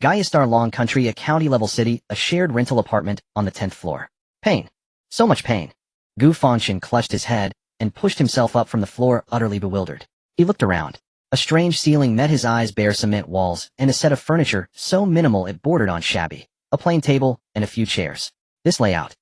Gaiastar Long Country, a county-level city, a shared rental apartment on the 10th floor. Pain. So much pain. Gu Fangchen clutched his head and pushed himself up from the floor, utterly bewildered. He looked around. A strange ceiling met his eyes, bare cement walls, and a set of furniture so minimal it bordered on shabby. A plain table and a few chairs. This layout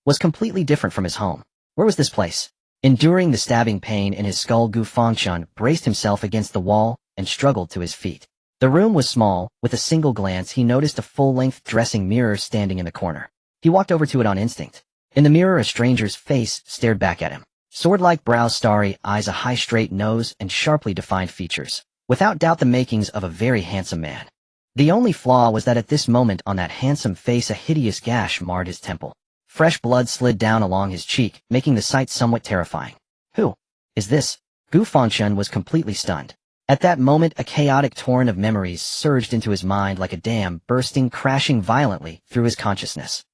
was completely different from his home. Where was this place? Enduring the stabbing pain in his skull, Gu Fangchen braced himself against the wall and struggled to his feet. The room was small. With a single glance, he noticed a full-length dressing mirror standing in the corner. He walked over to it on instinct. In the mirror, a stranger's face stared back at him. Sword-like brows, starry eyes, a high straight nose, and sharply defined features. Without doubt the makings of a very handsome man. The only flaw was that at this moment on that handsome face a hideous gash marred his temple. Fresh blood slid down along his cheek, making the sight somewhat terrifying. Who is this? Gu Fangchen was completely stunned. At that moment a chaotic torrent of memories surged into his mind like a dam, bursting, crashing violently through his consciousness.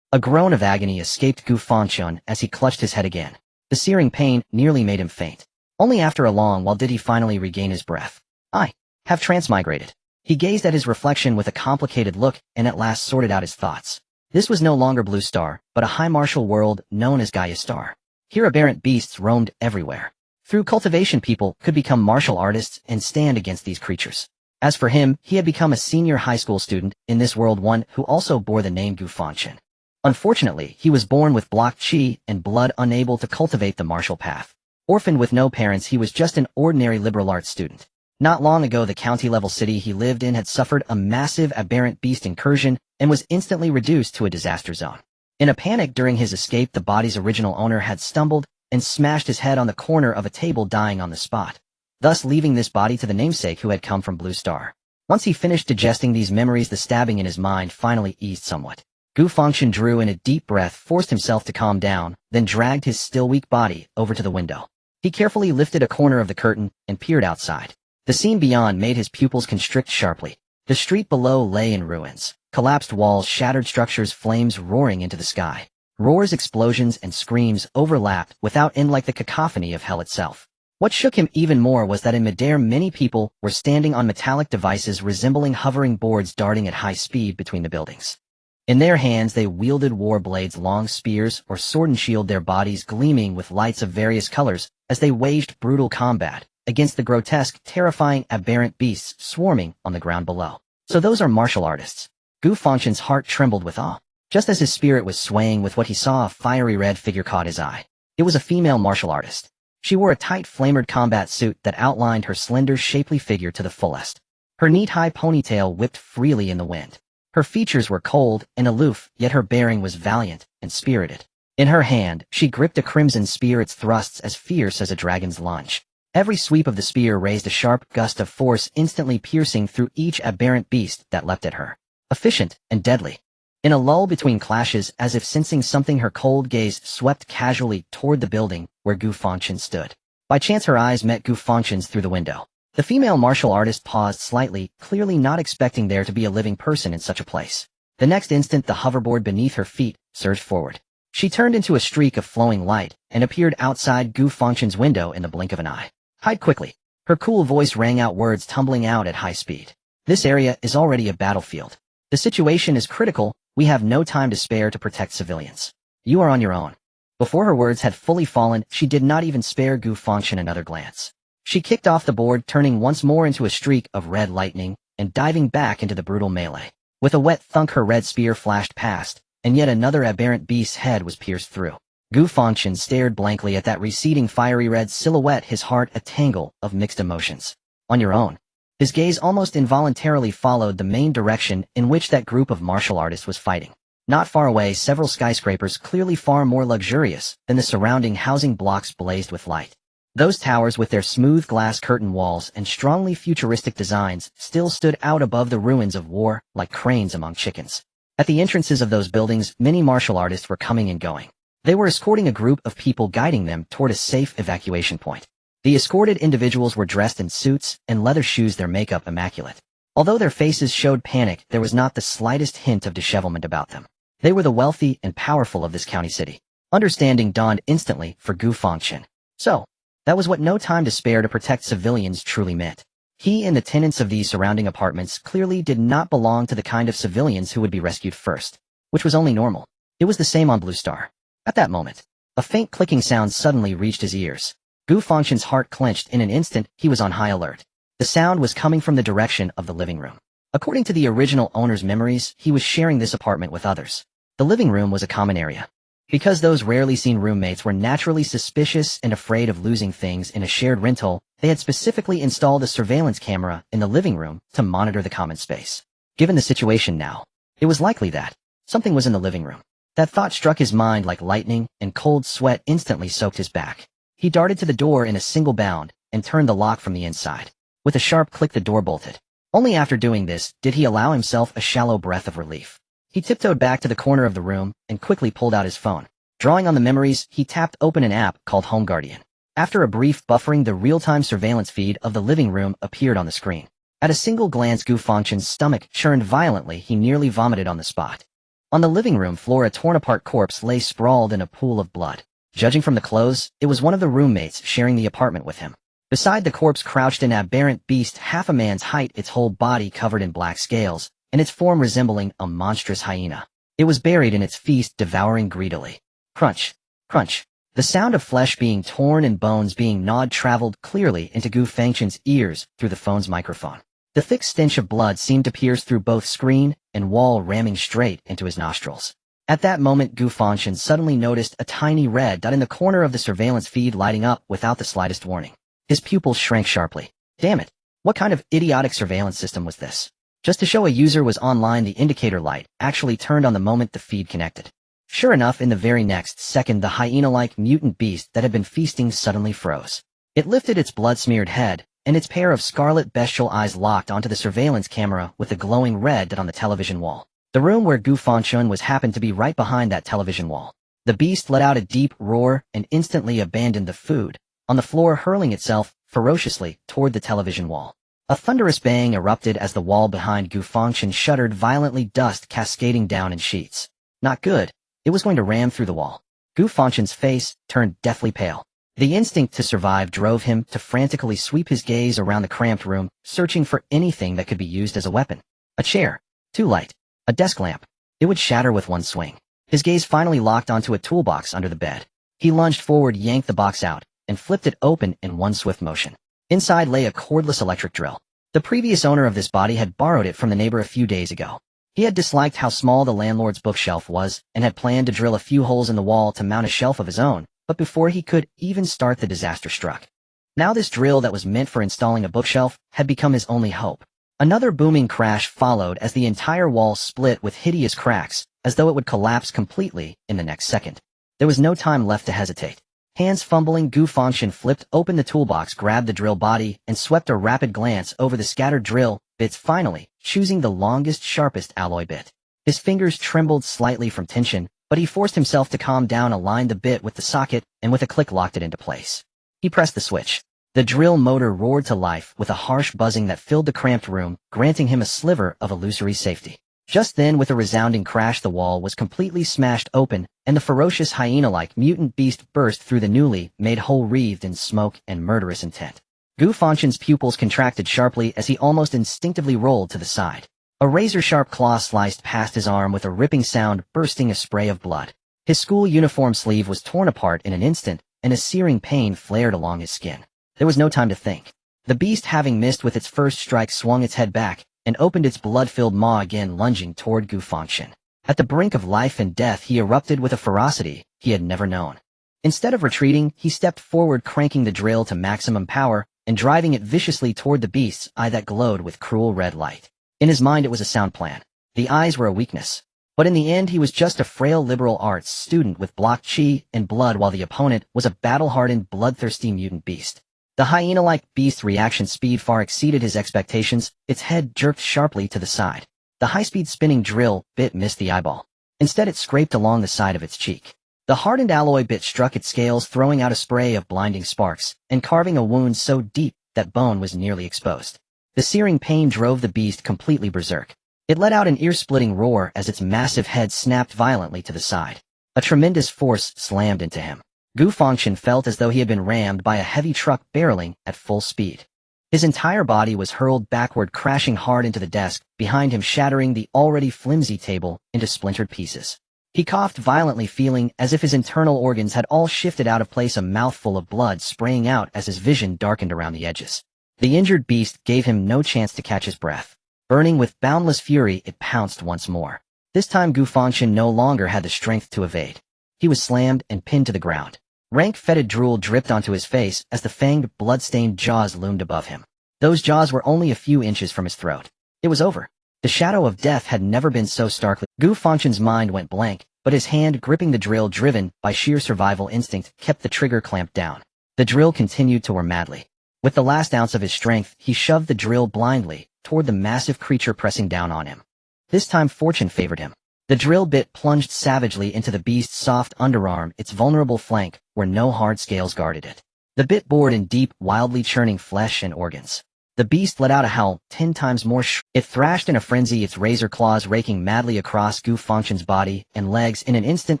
A groan of agony escaped Gu Fangchen as he clutched his head again. The searing pain nearly made him faint. Only after a long while did he finally regain his breath. I have transmigrated. He gazed at his reflection with a complicated look and at last sorted out his thoughts. This was no longer Blue Star, but a high martial world known as Gaiastar. Here aberrant beasts roamed everywhere. Through cultivation people could become martial artists and stand against these creatures. As for him, he had become a senior high school student in this world, one who also bore the name Gu Fangchen. Unfortunately, he was born with blocked chi and blood, unable to cultivate the martial path. Orphaned with no parents, he was just an ordinary liberal arts student. Not long ago, the county-level city he lived in had suffered a massive aberrant beast incursion and was instantly reduced to a disaster zone. In a panic during his escape, the body's original owner had stumbled and smashed his head on the corner of a table, dying on the spot, thus leaving this body to the namesake who had come from Blue Star. Once he finished digesting these memories, the stabbing in his mind finally eased somewhat. Gu Fangchen drew in a deep breath, forced himself to calm down, then dragged his still weak body over to the window. He carefully lifted a corner of the curtain and peered outside. The scene beyond made his pupils constrict sharply. The street below lay in ruins. Collapsed walls, shattered structures, flames roaring into the sky. Roars, explosions, and screams overlapped without end like the cacophony of hell itself. What shook him even more was that in midair many people were standing on metallic devices resembling hovering boards, darting at high speed between the buildings. In their hands they wielded war blades, long spears, or sword and shield, their bodies gleaming with lights of various colors as they waged brutal combat against the grotesque, terrifying, aberrant beasts swarming on the ground below. So those are martial artists. Gu Fangchen's heart trembled with awe. Just as his spirit was swaying with what he saw, a fiery red figure caught his eye. It was a female martial artist. She wore a tight, flamered combat suit that outlined her slender, shapely figure to the fullest. Her neat high ponytail whipped freely in the wind. Her features were cold and aloof, yet her bearing was valiant and spirited. In her hand, she gripped a crimson spear, its thrusts as fierce as a dragon's lunge. Every sweep of the spear raised a sharp gust of force, instantly piercing through each aberrant beast that leapt at her. Efficient and deadly. In a lull between clashes, as if sensing something, her cold gaze swept casually toward the building where Gu Fangchen stood. By chance her eyes met Gu Fangchen's through the window. The female martial artist paused slightly, clearly not expecting there to be a living person in such a place. The next instant the hoverboard beneath her feet surged forward. She turned into a streak of flowing light and appeared outside Gu Fangchen's window in the blink of an eye. Hide quickly. Her cool voice rang out, words tumbling out at high speed. This area is already a battlefield. The situation is critical. We have no time to spare to protect civilians. You are on your own. Before her words had fully fallen, she did not even spare Gu Fangchen another glance. She kicked off the board, turning once more into a streak of red lightning and diving back into the brutal melee. With a wet thunk her red spear flashed past, and yet another aberrant beast's head was pierced through. Gu Fangchen stared blankly at that receding fiery red silhouette, his heart a tangle of mixed emotions. On your own. His gaze almost involuntarily followed the main direction in which that group of martial artists was fighting. Not far away, several skyscrapers, clearly far more luxurious than the surrounding housing blocks, blazed with light. Those towers, with their smooth glass curtain walls and strongly futuristic designs, still stood out above the ruins of war like cranes among chickens. At the entrances of those buildings, many martial artists were coming and going. They were escorting a group of people, guiding them toward a safe evacuation point. The escorted individuals were dressed in suits and leather shoes, their makeup immaculate. Although their faces showed panic, there was not the slightest hint of dishevelment about them. They were the wealthy and powerful of this county city. Understanding dawned instantly for Gu Fangchen. So, that was what no time to spare to protect civilians truly meant. He and the tenants of these surrounding apartments clearly did not belong to the kind of civilians who would be rescued first, which was only normal. It was the same on Blue Star. At that moment, a faint clicking sound suddenly reached his ears. Gu Fangchen's heart clenched. In an instant, he was on high alert. The sound was coming from the direction of the living room. According to the original owner's memories, he was sharing this apartment with others. The living room was a common area. Because those rarely seen roommates were naturally suspicious and afraid of losing things in a shared rental, they had specifically installed a surveillance camera in the living room to monitor the common space. Given the situation now, it was likely that something was in the living room. That thought struck his mind like lightning, and cold sweat instantly soaked his back. He darted to the door in a single bound and turned the lock from the inside. With a sharp click, the door bolted. Only after doing this did he allow himself a shallow breath of relief. He tiptoed back to the corner of the room and quickly pulled out his phone. Drawing on the memories, he tapped open an app called Home Guardian. After a brief buffering, the real-time surveillance feed of the living room appeared on the screen. At a single glance, Gu Fangchen's stomach churned violently. He nearly vomited on the spot. On the living room floor, a torn-apart corpse lay sprawled in a pool of blood. Judging from the clothes, it was one of the roommates sharing the apartment with him. Beside the corpse crouched an aberrant beast half a man's height, its whole body covered in black scales, and its form resembling a monstrous hyena. It was buried in its feast, devouring greedily. Crunch, crunch. The sound of flesh being torn and bones being gnawed traveled clearly into Gu Fangchen's ears through the phone's microphone. The thick stench of blood seemed to pierce through both screen and wall, ramming straight into his nostrils. At that moment, Gu Fangchen suddenly noticed a tiny red dot in the corner of the surveillance feed lighting up without the slightest warning. His pupils shrank sharply. Damn it! What kind of idiotic surveillance system was this? Just to show a user was online, the indicator light actually turned on the moment the feed connected. Sure enough, in the very next second, the hyena-like mutant beast that had been feasting suddenly froze. It lifted its blood-smeared head, and its pair of scarlet bestial eyes locked onto the surveillance camera with the glowing red dot on the television wall. The room where Gu Fangchen was happened to be right behind that television wall. The beast let out a deep roar and instantly abandoned the food on the floor, hurling itself ferociously toward the television wall. A thunderous bang erupted as the wall behind Gu Fangchen shuddered violently, dust cascading down in sheets. Not good. It was going to ram through the wall. Gu Fangchen's face turned deathly pale. The instinct to survive drove him to frantically sweep his gaze around the cramped room, searching for anything that could be used as a weapon. A chair. Too light. A desk lamp. It would shatter with one swing. His gaze finally locked onto a toolbox under the bed. He lunged forward, yanked the box out, and flipped it open in one swift motion. Inside lay a cordless electric drill. The previous owner of this body had borrowed it from the neighbor a few days ago. He had disliked how small the landlord's bookshelf was and had planned to drill a few holes in the wall to mount a shelf of his own, but before he could even start, the disaster struck. Now this drill that was meant for installing a bookshelf had become his only hope. Another booming crash followed as the entire wall split with hideous cracks, as though it would collapse completely in the next second. There was no time left to hesitate. Hands fumbling, Gu Fangchen flipped open the toolbox, grabbed the drill body, and swept a rapid glance over the scattered drill bits, finally choosing the longest, sharpest alloy bit. His fingers trembled slightly from tension, but he forced himself to calm down, aligned the bit with the socket, and with a click locked it into place. He pressed the switch. The drill motor roared to life with a harsh buzzing that filled the cramped room, granting him a sliver of illusory safety. Just then, with a resounding crash, the wall was completely smashed open, and the ferocious hyena-like mutant beast burst through the newly made hole, wreathed in smoke and murderous intent. Gu Fangchen's pupils contracted sharply as he almost instinctively rolled to the side. A razor-sharp claw sliced past his arm with a ripping sound, bursting a spray of blood. His school uniform sleeve was torn apart in an instant, and a searing pain flared along his skin. There was no time to think. The beast, having missed with its first strike, swung its head back and opened its blood-filled maw again, lunging toward Gu Fangchen. At the brink of life and death, he erupted with a ferocity he had never known. Instead of retreating, he stepped forward, cranking the drill to maximum power and driving it viciously toward the beast's eye that glowed with cruel red light. In his mind, it was a sound plan. The eyes were a weakness. But in the end, he was just a frail liberal arts student with blocked chi and blood, while the opponent was a battle-hardened, bloodthirsty mutant beast. The hyena-like beast's reaction speed far exceeded his expectations. Its head jerked sharply to the side. The high-speed spinning drill bit missed the eyeball. Instead, it scraped along the side of its cheek. The hardened alloy bit struck its scales, throwing out a spray of blinding sparks, and carving a wound so deep that bone was nearly exposed. The searing pain drove the beast completely berserk. It let out an ear-splitting roar as its massive head snapped violently to the side. A tremendous force slammed into him. Gu Fangchen felt as though he had been rammed by a heavy truck barreling at full speed. His entire body was hurled backward, crashing hard into the desk, behind him, shattering the already flimsy table into splintered pieces. He coughed violently, feeling as if his internal organs had all shifted out of place, a mouthful of blood spraying out as his vision darkened around the edges. The injured beast gave him no chance to catch his breath. Burning with boundless fury, it pounced once more. This time Gu Fangchen no longer had the strength to evade. He was slammed and pinned to the ground. Rank fetid drool dripped onto his face as the fanged, blood-stained jaws loomed above him. Those jaws were only a few inches from his throat. It was over. The shadow of death had never been so starkly. Gu Fangchen's mind went blank, but his hand gripping the drill, driven by sheer survival instinct, kept the trigger clamped down. The drill continued to whir madly. With the last ounce of his strength, he shoved the drill blindly toward the massive creature pressing down on him. This time fortune favored him. The drill bit plunged savagely into the beast's soft underarm, its vulnerable flank, where no hard scales guarded it. The bit bored in deep, wildly churning flesh and organs. The beast let out a howl, 10 times more It thrashed in a frenzy, its razor claws raking madly across Gu Fangchen's body and legs in an instant,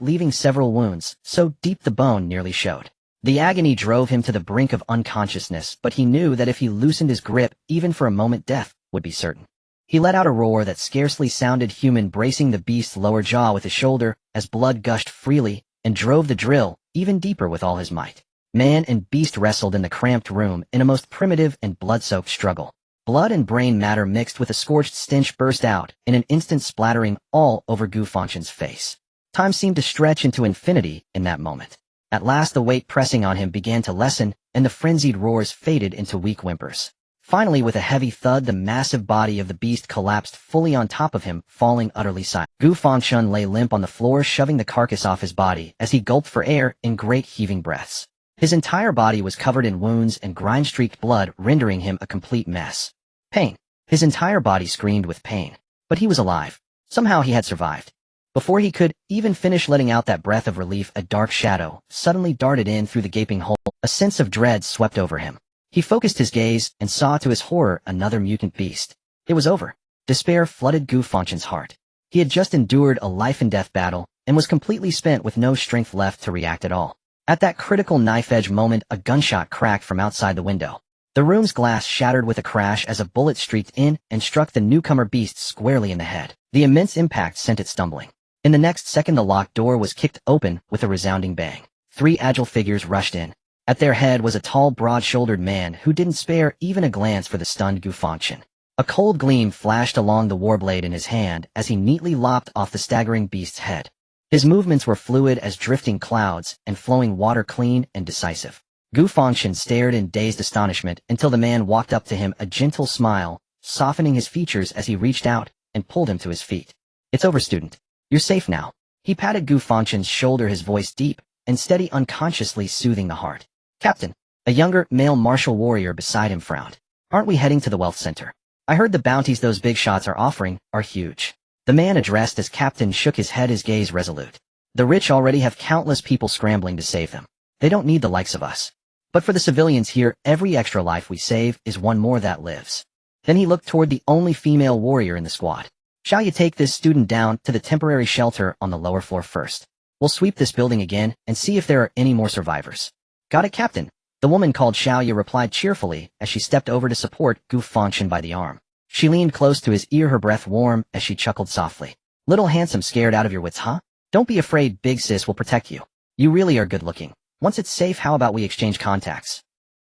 leaving several wounds, so deep the bone nearly showed. The agony drove him to the brink of unconsciousness, but he knew that if he loosened his grip, even for a moment, death would be certain. He let out a roar that scarcely sounded human, bracing the beast's lower jaw with his shoulder as blood gushed freely, and drove the drill even deeper with all his might. Man and beast wrestled in the cramped room in a most primitive and blood-soaked struggle. Blood and brain matter mixed with a scorched stench burst out in an instant, splattering all over Gu Fangchen's face. Time seemed to stretch into infinity in that moment. At last the weight pressing on him began to lessen, and the frenzied roars faded into weak whimpers. Finally, with a heavy thud, the massive body of the beast collapsed fully on top of him, falling utterly silent. Gu Fangchen lay limp on the floor, shoving the carcass off his body as he gulped for air in great heaving breaths. His entire body was covered in wounds and grime-streaked blood, rendering him a complete mess. Pain. His entire body screamed with pain. But he was alive. Somehow he had survived. Before he could even finish letting out that breath of relief, a dark shadow suddenly darted in through the gaping hole. A sense of dread swept over him. He focused his gaze and saw to his horror another mutant beast. It was over. Despair flooded Gu Fangchen's heart. He had just endured a life-and-death battle and was completely spent, with no strength left to react at all. At that critical knife-edge moment, a gunshot cracked from outside the window. The room's glass shattered with a crash as a bullet streaked in and struck the newcomer beast squarely in the head. The immense impact sent it stumbling. In the next second, the locked door was kicked open with a resounding bang. 3 agile figures rushed in. At their head was a tall, broad-shouldered man who didn't spare even a glance for the stunned Gu Fangchen. A cold gleam flashed along the warblade in his hand as he neatly lopped off the staggering beast's head. His movements were fluid as drifting clouds and flowing water, clean and decisive. Gu Fangchen stared in dazed astonishment until the man walked up to him, a gentle smile softening his features as he reached out and pulled him to his feet. "It's over, student. You're safe now." He patted Gu Fangchen's shoulder, his voice deep and steady, unconsciously soothing the heart. "Captain," a younger, male martial warrior beside him frowned. "Aren't we heading to the wealth center? I heard the bounties those big shots are offering are huge." The man addressed as captain shook his head, his gaze resolute. "The rich already have countless people scrambling to save them. They don't need the likes of us. But for the civilians here, every extra life we save is one more that lives." Then he looked toward the only female warrior in the squad. "Shall you take this student down to the temporary shelter on the lower floor first? We'll sweep this building again and see if there are any more survivors." "Got it, Captain," the woman called Xiaoya replied cheerfully as she stepped over to support Gu Fangchen by the arm. She leaned close to his ear, her breath warm as she chuckled softly. "Little handsome, scared out of your wits, huh? Don't be afraid, big sis will protect you. You really are good looking. Once it's safe, how about we exchange contacts?"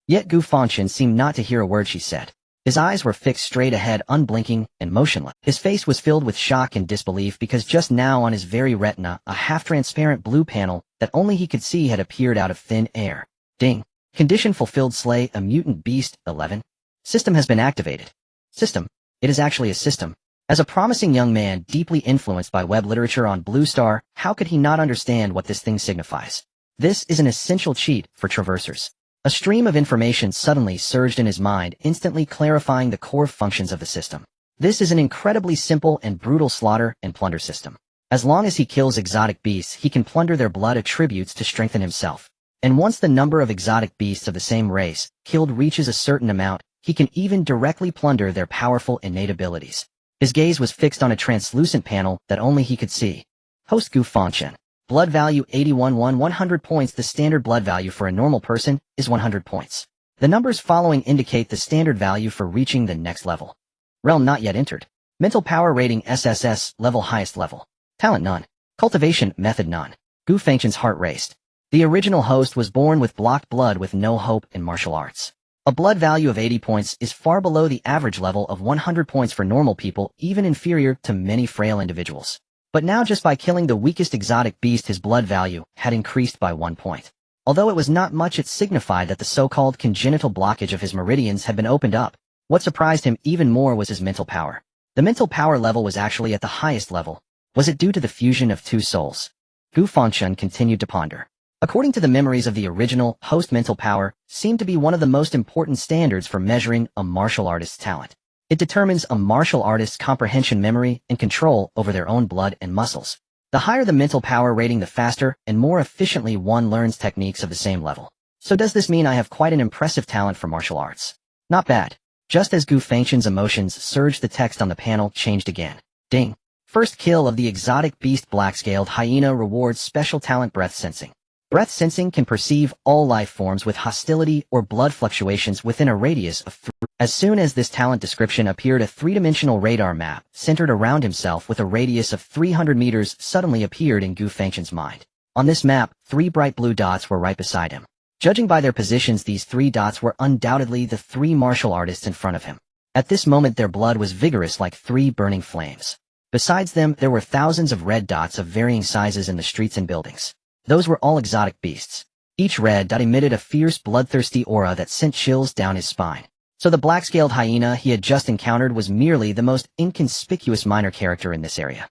Yet Gu Fangchen seemed not to hear a word she said. His eyes were fixed straight ahead, unblinking and motionless. His face was filled with shock and disbelief because just now on his very retina, a half-transparent blue panel that only he could see had appeared out of thin air. Ding. Condition fulfilled. Slay a mutant beast. 11. System has been activated. System. It is actually a system. As a promising young man deeply influenced by web literature on Blue Star, how could he not understand what this thing signifies? This is an essential cheat for traversers. A stream of information suddenly surged in his mind, instantly clarifying the core functions of the system. This is an incredibly simple and brutal slaughter and plunder system. As long as he kills exotic beasts, he can plunder their blood attributes to strengthen himself. And once the number of exotic beasts of the same race killed reaches a certain amount, he can even directly plunder their powerful innate abilities. His gaze was fixed on a translucent panel that only he could see. Host Gu Fangchen. Blood value 81 100 points. The standard blood value for a normal person is 100 points. The numbers following indicate the standard value for reaching the next level. Realm not yet entered. Mental power rating SSS, level highest level. Talent none. Cultivation method none. Gu Fangchen's heart raced. The original host was born with blocked blood with no hope in martial arts. A blood value of 80 points is far below the average level of 100 points for normal people, even inferior to many frail individuals. But now just by killing the weakest exotic beast his blood value had increased by 1 point. Although it was not much, it signified that the so-called congenital blockage of his meridians had been opened up. What surprised him even more was his mental power. The mental power level was actually at the highest level. Was it due to the fusion of two souls? Gu Fangchen continued to ponder. According to the memories of the original host, mental power seemed to be one of the most important standards for measuring a martial artist's talent. It determines a martial artist's comprehension, memory, and control over their own blood and muscles. The higher the mental power rating, the faster and more efficiently one learns techniques of the same level. So does this mean I have quite an impressive talent for martial arts? Not bad. Just as Gu Fangchen's emotions surged, the text on the panel changed again. Ding. First kill of the exotic beast black-scaled hyena rewards special talent breath sensing. Breath sensing can perceive all life forms with hostility or blood fluctuations within a radius of 3. As soon as this talent description appeared, a three-dimensional radar map centered around himself with a radius of 300 meters suddenly appeared in Gu Fangchen's mind. On this map, 3 bright blue dots were right beside him. Judging by their positions, these 3 dots were undoubtedly the 3 martial artists in front of him. At this moment, their blood was vigorous like 3 burning flames. Besides them, there were thousands of red dots of varying sizes in the streets and buildings. Those were all exotic beasts. Each red dot emitted a fierce, bloodthirsty aura that sent chills down his spine. So the black-scaled hyena he had just encountered was merely the most inconspicuous minor character in this area.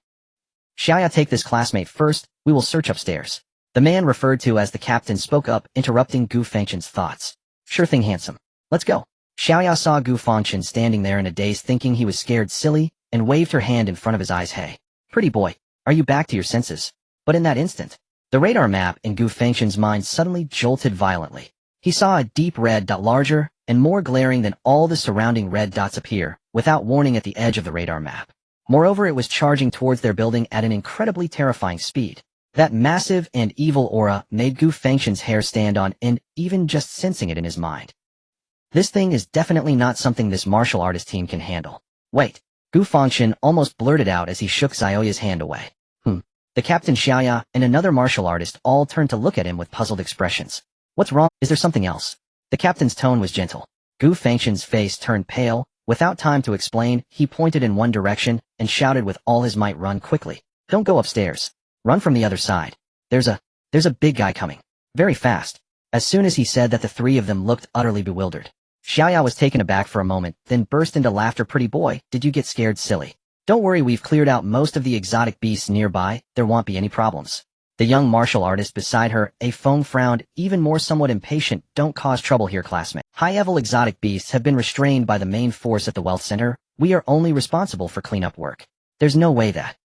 Xiaoya, take this classmate first, we will search upstairs. The man referred to as the captain spoke up, interrupting Gu Fangchen's thoughts. Sure thing, handsome. Let's go. Xiaoya saw Gu Fangchen standing there in a daze, thinking he was scared silly, and waved her hand in front of his eyes. Hey, pretty boy, are you back to your senses? But in that instant, the radar map in Gu Fangchen's mind suddenly jolted violently. He saw a deep red dot, larger and more glaring than all the surrounding red dots, appear without warning at the edge of the radar map. Moreover, it was charging towards their building at an incredibly terrifying speed. That massive and evil aura made Gu Fangchen's hair stand on end, even just sensing it in his mind. This thing is definitely not something this martial artist team can handle. Wait, Gu Fangchen almost blurted out as he shook Xiaoya's hand away. The captain, Xiaoya, and another martial artist all turned to look at him with puzzled expressions. What's wrong? Is there something else? The captain's tone was gentle. Gu Fangchen's face turned pale. Without time to explain, he pointed in one direction and shouted with all his might, run quickly. Don't go upstairs. Run from the other side. There's a big guy coming. Very fast. As soon as he said that, the 3 of them looked utterly bewildered. Xiaoya was taken aback for a moment, then burst into laughter. Pretty boy, did you get scared silly? Don't worry, we've cleared out most of the exotic beasts nearby, there won't be any problems. The young martial artist beside her, a Feng, frowned, even more somewhat impatient. Don't cause trouble here, classmate. High-level exotic beasts have been restrained by the main force at the wealth center. We are only responsible for cleanup work. There's no way that...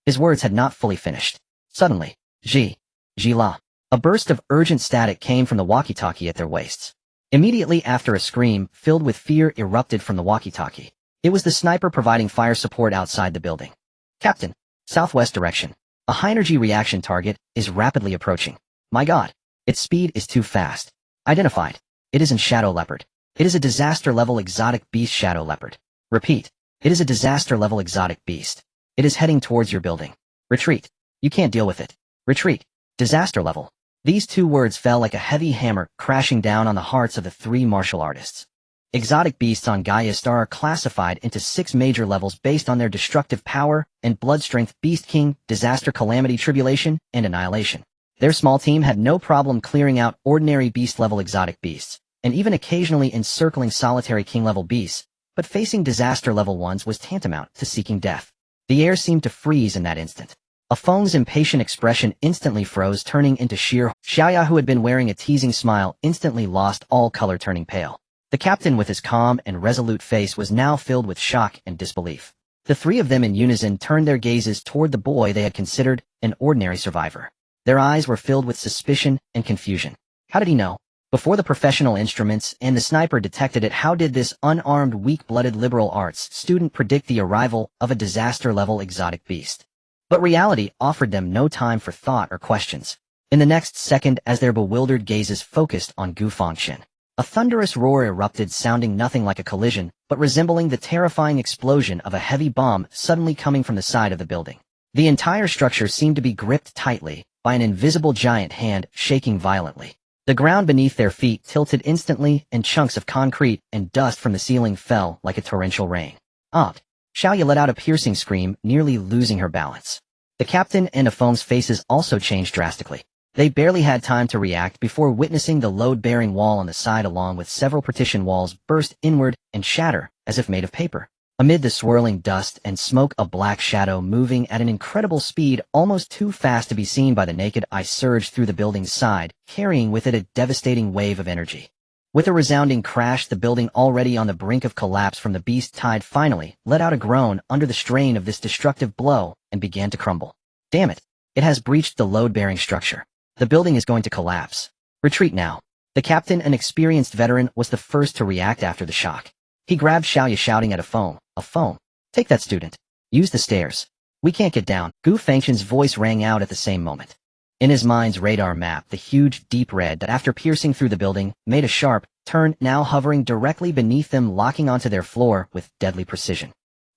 His words had not fully finished. Suddenly, Ji-la. A burst of urgent static came from the walkie-talkie at their waists. Immediately after, a scream filled with fear erupted from the walkie-talkie. It was the sniper providing fire support outside the building. Captain, southwest direction. A high-energy reaction target is rapidly approaching. My God, its speed is too fast. Identified. It isn't Shadow Leopard. It is a disaster-level exotic beast. Shadow Leopard. Repeat. It is a disaster-level exotic beast. It is heading towards your building. Retreat. You can't deal with it. Retreat. Disaster level. These 2 words fell like a heavy hammer, crashing down on the hearts of the 3 martial artists. Exotic beasts on Gaia Star are classified into 6 major levels based on their destructive power and blood strength: Beast King, Disaster, Calamity, Tribulation, and Annihilation. Their small team had no problem clearing out ordinary beast-level exotic beasts, and even occasionally encircling solitary king-level beasts, but facing disaster-level ones was tantamount to seeking death. The air seemed to freeze in that instant. A Feng's impatient expression instantly froze, turning into sheer... Xiaoya, who had been wearing a teasing smile, instantly lost all color, turning pale. The captain, with his calm and resolute face, was now filled with shock and disbelief. The 3 of them in unison turned their gazes toward the boy they had considered an ordinary survivor. Their eyes were filled with suspicion and confusion. How did he know? Before the professional instruments and the sniper detected it, how did this unarmed, weak-blooded liberal arts student predict the arrival of a disaster-level exotic beast? But reality offered them no time for thought or questions. In the next second, as their bewildered gazes focused on Gu Fangchen, A thunderous roar erupted, sounding nothing like a collision, but resembling the terrifying explosion of a heavy bomb suddenly coming from the side of the building. The entire structure seemed to be gripped tightly by an invisible giant hand shaking violently. The ground beneath their feet tilted instantly, and chunks of concrete and dust from the ceiling fell like a torrential rain. Aunt! Xiaoya let out a piercing scream, nearly losing her balance. The captain and Afeng's faces also changed drastically. They barely had time to react before witnessing the load-bearing wall on the side along with several partition walls burst inward and shatter as if made of paper. Amid the swirling dust and smoke, a black shadow moving at an incredible speed, almost too fast to be seen by the naked eye, surged through the building's side, carrying with it a devastating wave of energy. With a resounding crash, the building, already on the brink of collapse from the beast's tide, finally let out a groan under the strain of this destructive blow and began to crumble. Damn it! It has breached the load-bearing structure. The building is going to collapse. Retreat now. The captain, an experienced veteran, was the first to react after the shock. He grabbed Xiaoya, shouting at Afeng. Take that student. Use the stairs. We can't get down. Gu Fangchen's voice rang out at the same moment. In his mind's radar map, the huge, deep red that, after piercing through the building, made a sharp turn, now hovering directly beneath them, locking onto their floor with deadly precision.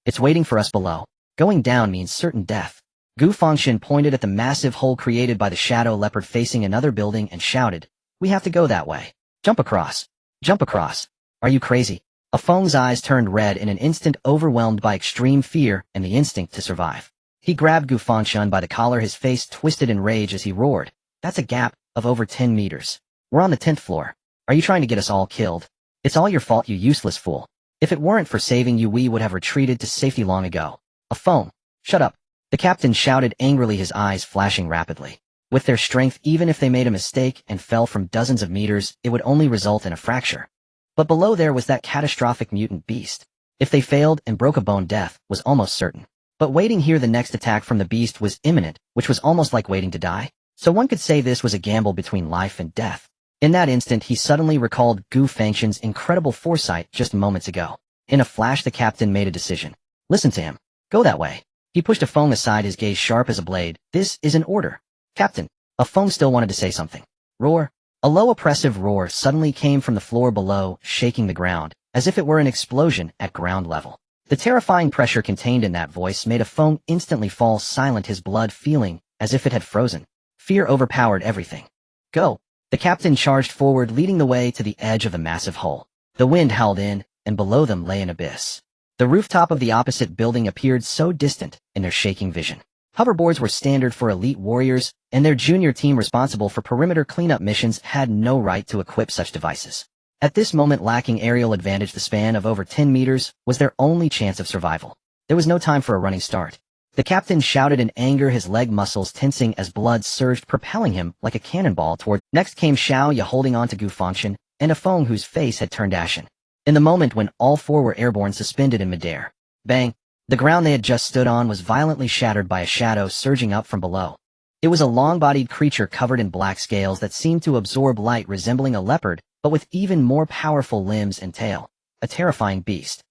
It's waiting for us below. Going down means certain death. Gu Fangchen pointed at the massive hole created by the shadow leopard facing another building and shouted, "We have to go that way. Jump across. Jump across. Are you crazy?" Afeng's eyes turned red in an instant, overwhelmed by extreme fear and the instinct to survive. He grabbed Gu Fangchen by the collar, his face twisted in rage as he roared, "That's a gap of over 10 meters. We're on the 10th floor. Are you trying to get us all killed? It's all your fault, you useless fool. If it weren't for saving you, we would have retreated to safety long ago." Afeng, shut up. The captain shouted angrily, his eyes flashing rapidly. With their strength, even if they made a mistake and fell from dozens of meters, it would only result in a fracture. But below there was that catastrophic mutant beast. If they failed and broke a bone, death was almost certain. But waiting here, the next attack from the beast was imminent, which was almost like waiting to die. So one could say this was a gamble between life and death. In that instant, he suddenly recalled Gu Fangchen's incredible foresight just moments ago. In a flash, the captain made a decision. Listen to him. Go that way. He pushed Afeng aside, his gaze sharp as a blade. This is an order. Captain. Afeng still wanted to say something. Roar. A low, oppressive roar suddenly came from the floor below, shaking the ground, as if it were an explosion at ground level. The terrifying pressure contained in that voice made Afeng instantly fall silent, his blood feeling as if it had frozen. Fear overpowered everything. Go. The captain charged forward, leading the way to the edge of the massive hole. The wind howled in, and below them lay an abyss. The rooftop of the opposite building appeared so distant in their shaking vision. Hoverboards were standard for elite warriors, and their junior team responsible for perimeter cleanup missions had no right to equip such devices. At this moment, lacking aerial advantage, the span of over 10 meters was their only chance of survival. There was no time for a running start. The captain shouted in anger, his leg muscles tensing as blood surged, propelling him like a cannonball toward. Next came Xiaoya, holding on to Gu Fangchen, and Afeng, whose face had turned ashen. In the moment when all four were airborne, suspended in midair. Bang! The ground they had just stood on was violently shattered by a shadow surging up from below. It was a long-bodied creature covered in black scales that seemed to absorb light, resembling a leopard, but with even more powerful limbs and tail. A terrifying beast.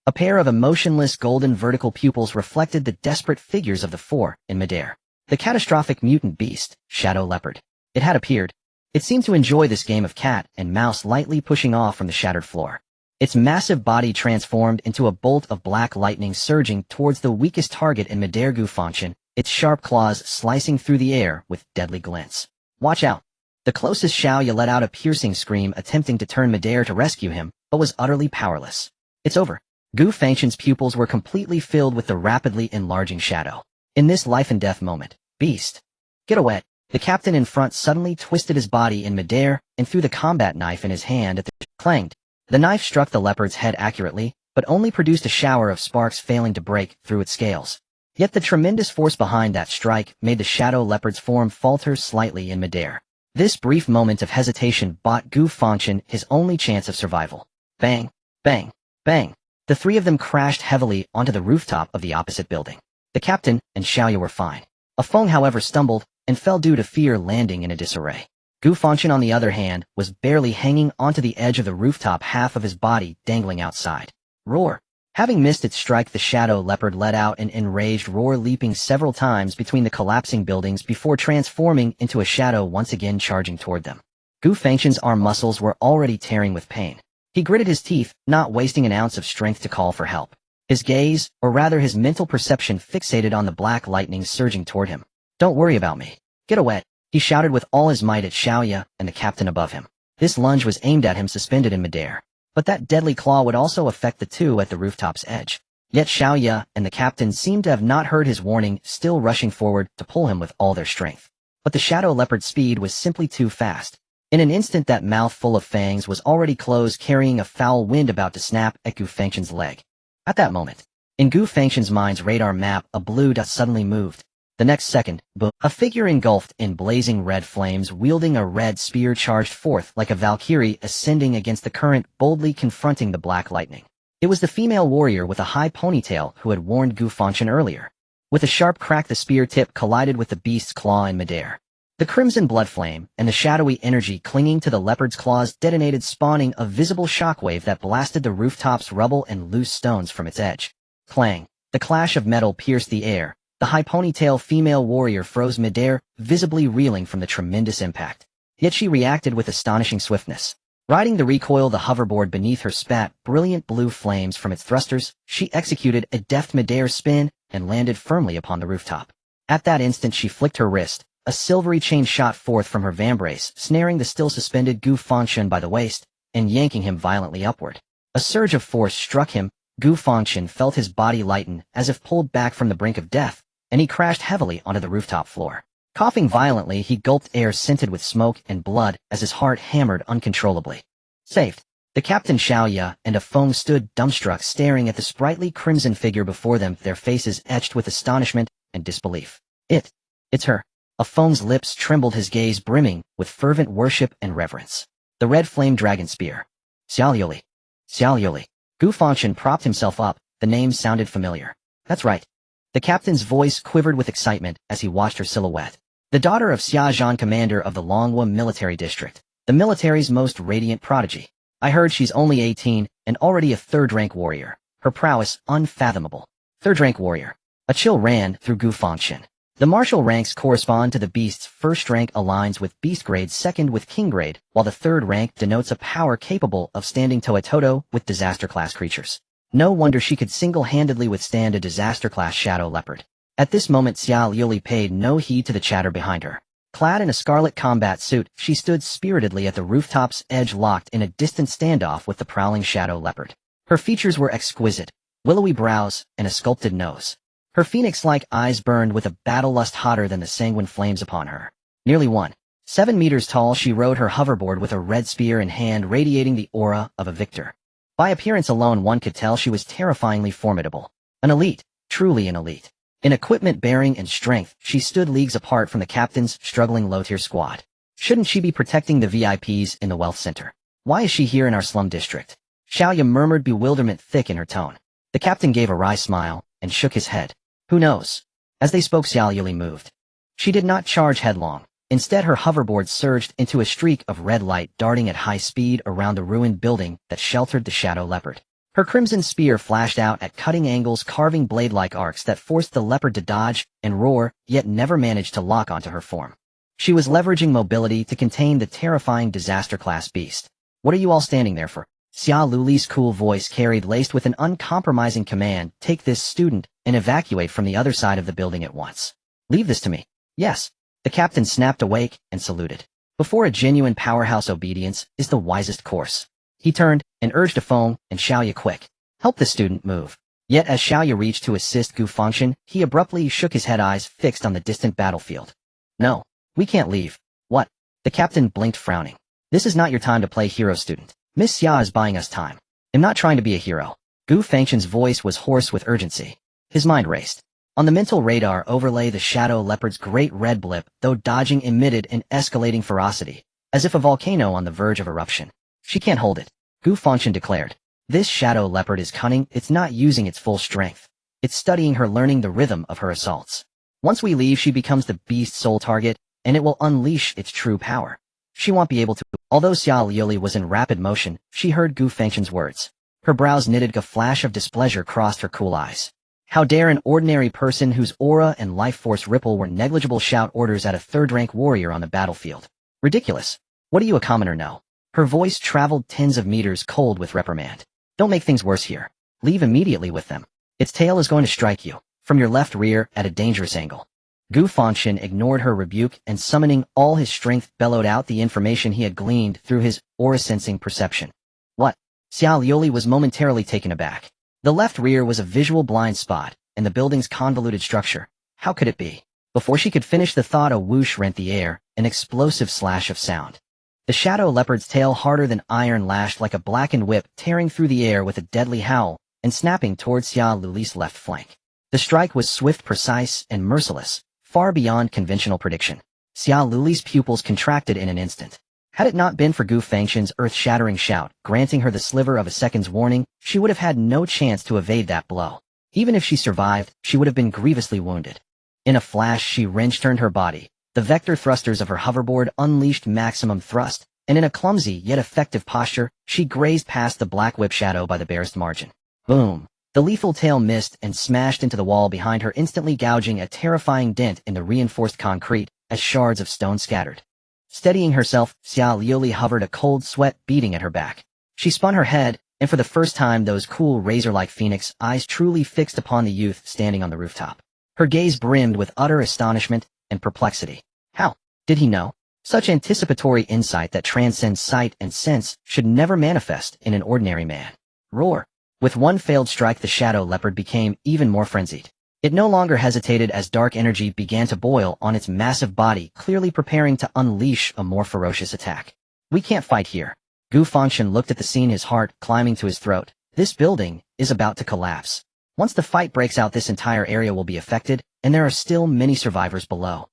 A pair of emotionless golden vertical pupils reflected the desperate figures of the four in midair. The catastrophic mutant beast, Shadow Leopard. It had appeared. It seemed to enjoy this game of cat and mouse, lightly pushing off from the shattered floor. Its massive body transformed into a bolt of black lightning, surging towards the weakest target in midair, Gu Fangchen, its sharp claws slicing through the air with deadly glints. Watch out! The closest Xiaoya let out a piercing scream, attempting to turn midair to rescue him, but was utterly powerless. It's over. Gu Fangchen's pupils were completely filled with the rapidly enlarging shadow. In this life-and-death moment, beast! Get away! The captain in front suddenly twisted his body in midair and threw the combat knife in his hand at the clanged. The knife struck the leopard's head accurately, but only produced a shower of sparks, failing to break through its scales. Yet the tremendous force behind that strike made the shadow leopard's form falter slightly in midair. This brief moment of hesitation bought Gu Fangchen his only chance of survival. Bang! Bang! Bang! The three of them crashed heavily onto the rooftop of the opposite building. The captain and Xiaoya were fine. Afeng, however, stumbled and fell due to fear, landing in a disarray. Gu Fangchen, on the other hand, was barely hanging onto the edge of the rooftop, half of his body dangling outside. Roar! Having missed its strike, the shadow leopard let out an enraged roar, leaping several times between the collapsing buildings before transforming into a shadow, once again charging toward them. Gu Fangchen's arm muscles were already tearing with pain. He gritted his teeth, not wasting an ounce of strength to call for help. His gaze, or rather his mental perception, fixated on the black lightning surging toward him. "Don't worry about me. Get away," he shouted with all his might at Xiaoya and the captain above him. This lunge was aimed at him suspended in midair. But that deadly claw would also affect the two at the rooftop's edge. Yet Xiaoya and the captain seemed to have not heard his warning, still rushing forward to pull him with all their strength. But the shadow leopard's speed was simply too fast. In an instant that mouth full of fangs was already closed, carrying a foul wind about to snap at Gu Fangchen's leg. At that moment, in Gu Fangchen's mind's radar map, a blue dot suddenly moved. The next second, boom, a figure engulfed in blazing red flames, wielding a red spear, charged forth like a valkyrie ascending against the current, boldly confronting the black lightning. It was the female warrior with a high ponytail who had warned Gu Fangchen earlier. With a sharp crack, the spear tip collided with the beast's claw in midair. The crimson blood flame and the shadowy energy clinging to the leopard's claws detonated, spawning a visible shockwave that blasted the rooftop's rubble and loose stones from its edge. Clang! The clash of metal pierced the air. The high ponytail female warrior froze midair, visibly reeling from the tremendous impact. Yet she reacted with astonishing swiftness. Riding the recoil, the hoverboard beneath her spat brilliant blue flames from its thrusters. She executed a deft midair spin and landed firmly upon the rooftop. At that instant she flicked her wrist. A silvery chain shot forth from her vambrace, snaring the still suspended Gu Fangchen by the waist and yanking him violently upward. A surge of force struck him. Gu Fangchen felt his body lighten as if pulled back from the brink of death, and he crashed heavily onto the rooftop floor. Coughing violently, he gulped air scented with smoke and blood as his heart hammered uncontrollably. Saved. The captain, Xiaoya, and a Feng stood dumbstruck, staring at the sprightly crimson figure before them, their faces etched with astonishment and disbelief. It's her. A Feng's lips trembled, his gaze brimming with fervent worship and reverence. The red flame dragon spear. Xiaoyoli. Xiaoyoli. Gu Fangchen propped himself up. The name sounded familiar. That's right. The captain's voice quivered with excitement as he watched her silhouette. The daughter of Xia Zhan, commander of the Longhua military district, the military's most radiant prodigy. I heard she's only 18 and already a third-rank warrior. Her prowess unfathomable. Third-rank warrior. A chill ran through Gu Fangchen. The martial ranks correspond to the beast's first rank, aligns with beast grade, second with king grade, while the third rank denotes a power capable of standing toe-to-toe with disaster-class creatures. No wonder she could single-handedly withstand a disaster-class shadow leopard. At this moment, Xiao Yuli paid no heed to the chatter behind her. Clad in a scarlet combat suit, she stood spiritedly at the rooftop's edge, locked in a distant standoff with the prowling shadow leopard. Her features were exquisite, willowy brows and a sculpted nose. Her phoenix-like eyes burned with a battle lust hotter than the sanguine flames upon her. Nearly 1.7 meters tall, she rode her hoverboard with a red spear in hand, radiating the aura of a victor. By appearance alone, one could tell she was terrifyingly formidable. An elite, truly an elite. In equipment, bearing, and strength, she stood leagues apart from the captain's struggling low-tier squad. Shouldn't she be protecting the VIPs in the wealth center? Why is she here in our slum district? Xiaoya murmured, bewilderment thick in her tone. The captain gave a wry smile and shook his head. Who knows? As they spoke, Xiao Yuli moved. She did not charge headlong. Instead, her hoverboard surged into a streak of red light, darting at high speed around the ruined building that sheltered the shadow leopard. Her crimson spear flashed out at cutting angles, carving blade-like arcs that forced the leopard to dodge and roar, yet never managed to lock onto her form. She was leveraging mobility to contain the terrifying disaster-class beast. What are you all standing there for? Xia Luli's cool voice carried, laced with an uncompromising command. Take this student and evacuate from the other side of the building at once. Leave this to me. Yes. The captain snapped awake and saluted. Before a genuine powerhouse, obedience is the wisest course. He turned and urged a Feng and Xiaoya, quick. Help the student move. Yet as Xiaoya reached to assist Gu Fangchen, he abruptly shook his head, eyes fixed on the distant battlefield. No, we can't leave. What? The captain blinked, frowning. This is not your time to play hero, student. Miss Xia is buying us time. I'm not trying to be a hero. Gu Fangchen's voice was hoarse with urgency. His mind raced. On the mental radar overlay, the shadow leopard's great red blip, though dodging, emitted an escalating ferocity, as if a volcano on the verge of eruption. She can't hold it, Gu Fangchen declared. This shadow leopard is cunning. It's not using its full strength. It's studying her, learning the rhythm of her assaults. Once we leave, she becomes the beast's sole target, and it will unleash its true power. She won't be able to. Although Xiao Yuli was in rapid motion, she heard Gu Fangchen's words. Her brows knitted, a flash of displeasure crossed her cool eyes. How dare an ordinary person whose aura and life force ripple were negligible shout orders at a third-rank warrior on the battlefield? Ridiculous. What do you, a commoner, know? Her voice traveled tens of meters, cold with reprimand. Don't make things worse here. Leave immediately with them. Its tail is going to strike you, from your left rear, at a dangerous angle. Gu Fangchen ignored her rebuke and, summoning all his strength, bellowed out the information he had gleaned through his aura-sensing perception. What? Xiao Liuli was momentarily taken aback. The left rear was a visual blind spot, and the building's convoluted structure. How could it be? Before she could finish the thought, a whoosh rent the air, an explosive slash of sound. The shadow leopard's tail, harder than iron, lashed like a blackened whip, tearing through the air with a deadly howl and snapping towards Xiao Liuli's left flank. The strike was swift, precise, and merciless, far beyond conventional prediction. Xiao Liuli's pupils contracted in an instant. Had it not been for Gu Fangchen's earth-shattering shout, granting her the sliver of a second's warning, she would have had no chance to evade that blow. Even if she survived, she would have been grievously wounded. In a flash, she turned her body. The vector thrusters of her hoverboard unleashed maximum thrust, and in a clumsy yet effective posture, she grazed past the black whip shadow by the barest margin. Boom! The lethal tail missed and smashed into the wall behind her, instantly gouging a terrifying dent in the reinforced concrete as shards of stone scattered. Steadying herself, Xiao Liuli hovered, a cold sweat beating at her back. She spun her head, and for the first time those cool razor-like phoenix eyes truly fixed upon the youth standing on the rooftop. Her gaze brimmed with utter astonishment and perplexity. How did he know? Such anticipatory insight that transcends sight and sense should never manifest in an ordinary man. Roar! With one failed strike, the shadow leopard became even more frenzied. It no longer hesitated as dark energy began to boil on its massive body, clearly preparing to unleash a more ferocious attack. We can't fight here. Gu Fangchen looked at the scene, his heart climbing to his throat. This building is about to collapse. Once the fight breaks out, this entire area will be affected, and there are still many survivors below.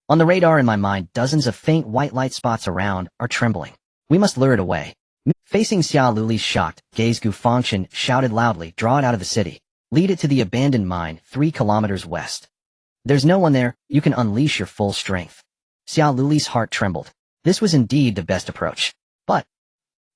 On the radar in my mind, dozens of faint white light spots around are trembling. We must lure it away. Facing Xiao Liuli's shocked gaze, Gu Fangchen shouted loudly, "Draw it out of the city. Lead it to the abandoned mine 3 kilometers west. There's no one there. You can unleash your full strength." Xiao Liuli's heart trembled. This was indeed the best approach. But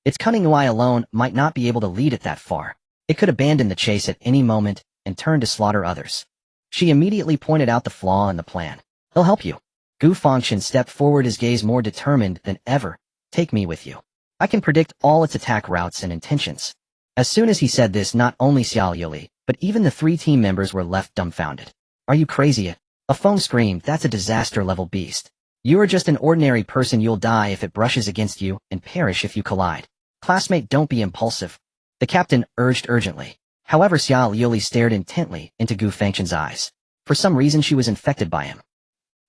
its cunning eye alone might not be able to lead it that far. It could abandon the chase at any moment and turn to slaughter others. She immediately pointed out the flaw in the plan. "He'll help you." Gu Fangchen stepped forward, his gaze more determined than ever. "Take me with you. I can predict all its attack routes and intentions." As soon as he said this, not only Xiao Liuli, but even the 3 team members were left dumbfounded. "Are you crazy?" A phone screamed. "That's a disaster-level beast. You are just an ordinary person. You'll die if it brushes against you, and perish if you collide. Classmate, don't be impulsive," the captain urged urgently. However, Xiao Liuli stared intently into Gu Fangchen's eyes. For some reason, she was infected by him.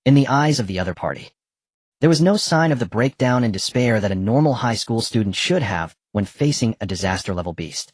In the eyes of the other party, there was no sign of the breakdown and despair that a normal high school student should have when facing a disaster-level beast.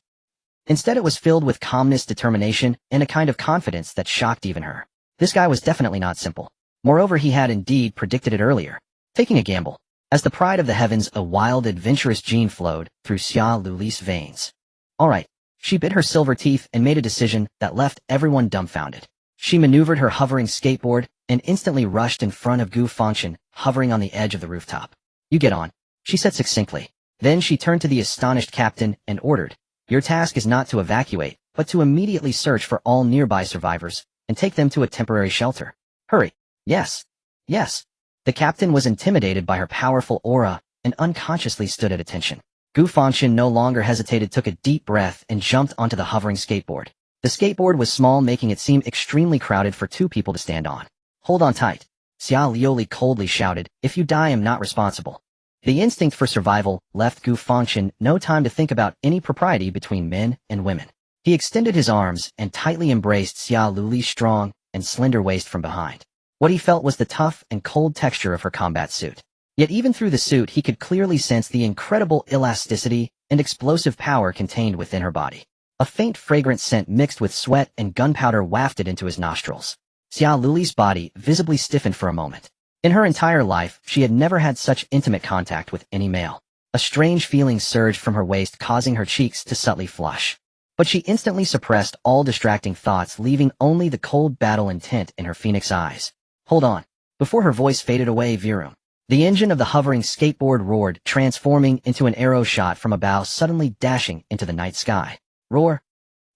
Instead, it was filled with calmness, determination, and a kind of confidence that shocked even her. This guy was definitely not simple. Moreover, he had indeed predicted it earlier. Taking a gamble. As the pride of the heavens, a wild, adventurous gene flowed through Xiao Liuli's veins. All right. She bit her silver teeth and made a decision that left everyone dumbfounded. She maneuvered her hovering skateboard and instantly rushed in front of Gu Fangchen, hovering on the edge of the rooftop. "You get on," she said succinctly. Then she turned to the astonished captain and ordered, "Your task is not to evacuate, but to immediately search for all nearby survivors and take them to a temporary shelter. Hurry." "Yes. Yes." The captain was intimidated by her powerful aura and unconsciously stood at attention. Gu Fangchen no longer hesitated, took a deep breath, and jumped onto the hovering skateboard. The skateboard was small, making it seem extremely crowded for 2 people to stand on. "Hold on tight," Xiao Liuli coldly shouted. "If you die, I'm not responsible." The instinct for survival left Gu Fangchen no time to think about any propriety between men and women. He extended his arms and tightly embraced Xiao Liuli's strong and slender waist from behind. What he felt was the tough and cold texture of her combat suit. Yet even through the suit, he could clearly sense the incredible elasticity and explosive power contained within her body. A faint fragrant scent mixed with sweat and gunpowder wafted into his nostrils. Xiao Liuli's body visibly stiffened for a moment. In her entire life, she had never had such intimate contact with any male. A strange feeling surged from her waist, causing her cheeks to subtly flush. But she instantly suppressed all distracting thoughts, leaving only the cold battle intent in her phoenix eyes. "Hold on." Before her voice faded away, Virum. The engine of the hovering skateboard roared, transforming into an arrow shot from a bow, suddenly dashing into the night sky. Roar!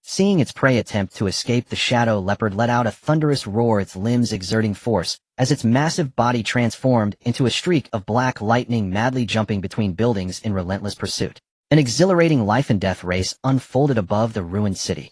Seeing its prey attempt to escape, the shadow leopard let out a thunderous roar, its limbs exerting force, as its massive body transformed into a streak of black lightning, madly jumping between buildings in relentless pursuit. An exhilarating life-and-death race unfolded above the ruined city.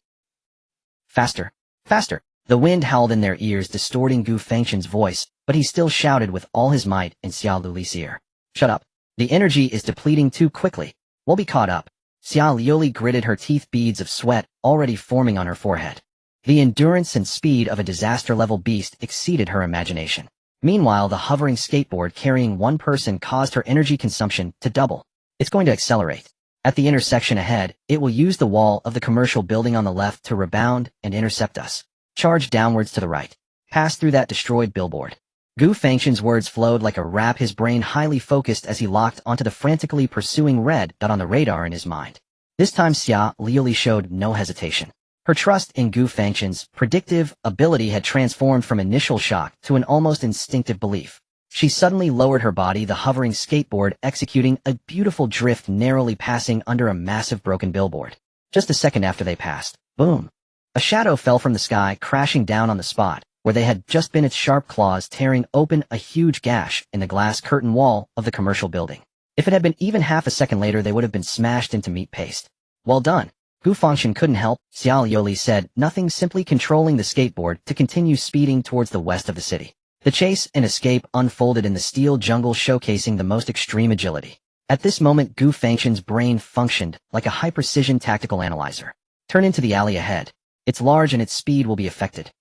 Faster! Faster! The wind howled in their ears, distorting Gu Fangchen's voice, but he still shouted with all his might in Xia Luli's ear. Shut up! The energy is depleting too quickly. We'll be caught up. Xia Luli gritted her teeth, beads of sweat already forming on her forehead. The endurance and speed of a disaster-level beast exceeded her imagination. Meanwhile, the hovering skateboard carrying one person caused her energy consumption to double. It's going to accelerate. At the intersection ahead, it will use the wall of the commercial building on the left to rebound and intercept us. Charge downwards to the right. Pass through that destroyed billboard. Gu Fangchen's words flowed like a rap, his brain highly focused as he locked onto the frantically pursuing red dot on the radar in his mind. This time Xia Luli showed no hesitation. Her trust in Gu Fangchen's predictive ability had transformed from initial shock to an almost instinctive belief. She suddenly lowered her body, the hovering skateboard executing a beautiful drift, narrowly passing under a massive broken billboard. Just a second after they passed, boom! A shadow fell from the sky, crashing down on the spot where they had just been, its sharp claws tearing open a huge gash in the glass curtain wall of the commercial building. If it had been even half a second later, they would have been smashed into meat paste. Well done. Gu Fangchen couldn't help, Xia Luli said, nothing, simply controlling the skateboard to continue speeding towards the west of the city. The chase and escape unfolded in the steel jungle, showcasing the most extreme agility. At this moment, Gu Fangchen's brain functioned like a high-precision tactical analyzer. Turn into the alley ahead. It's large and its speed will be affected.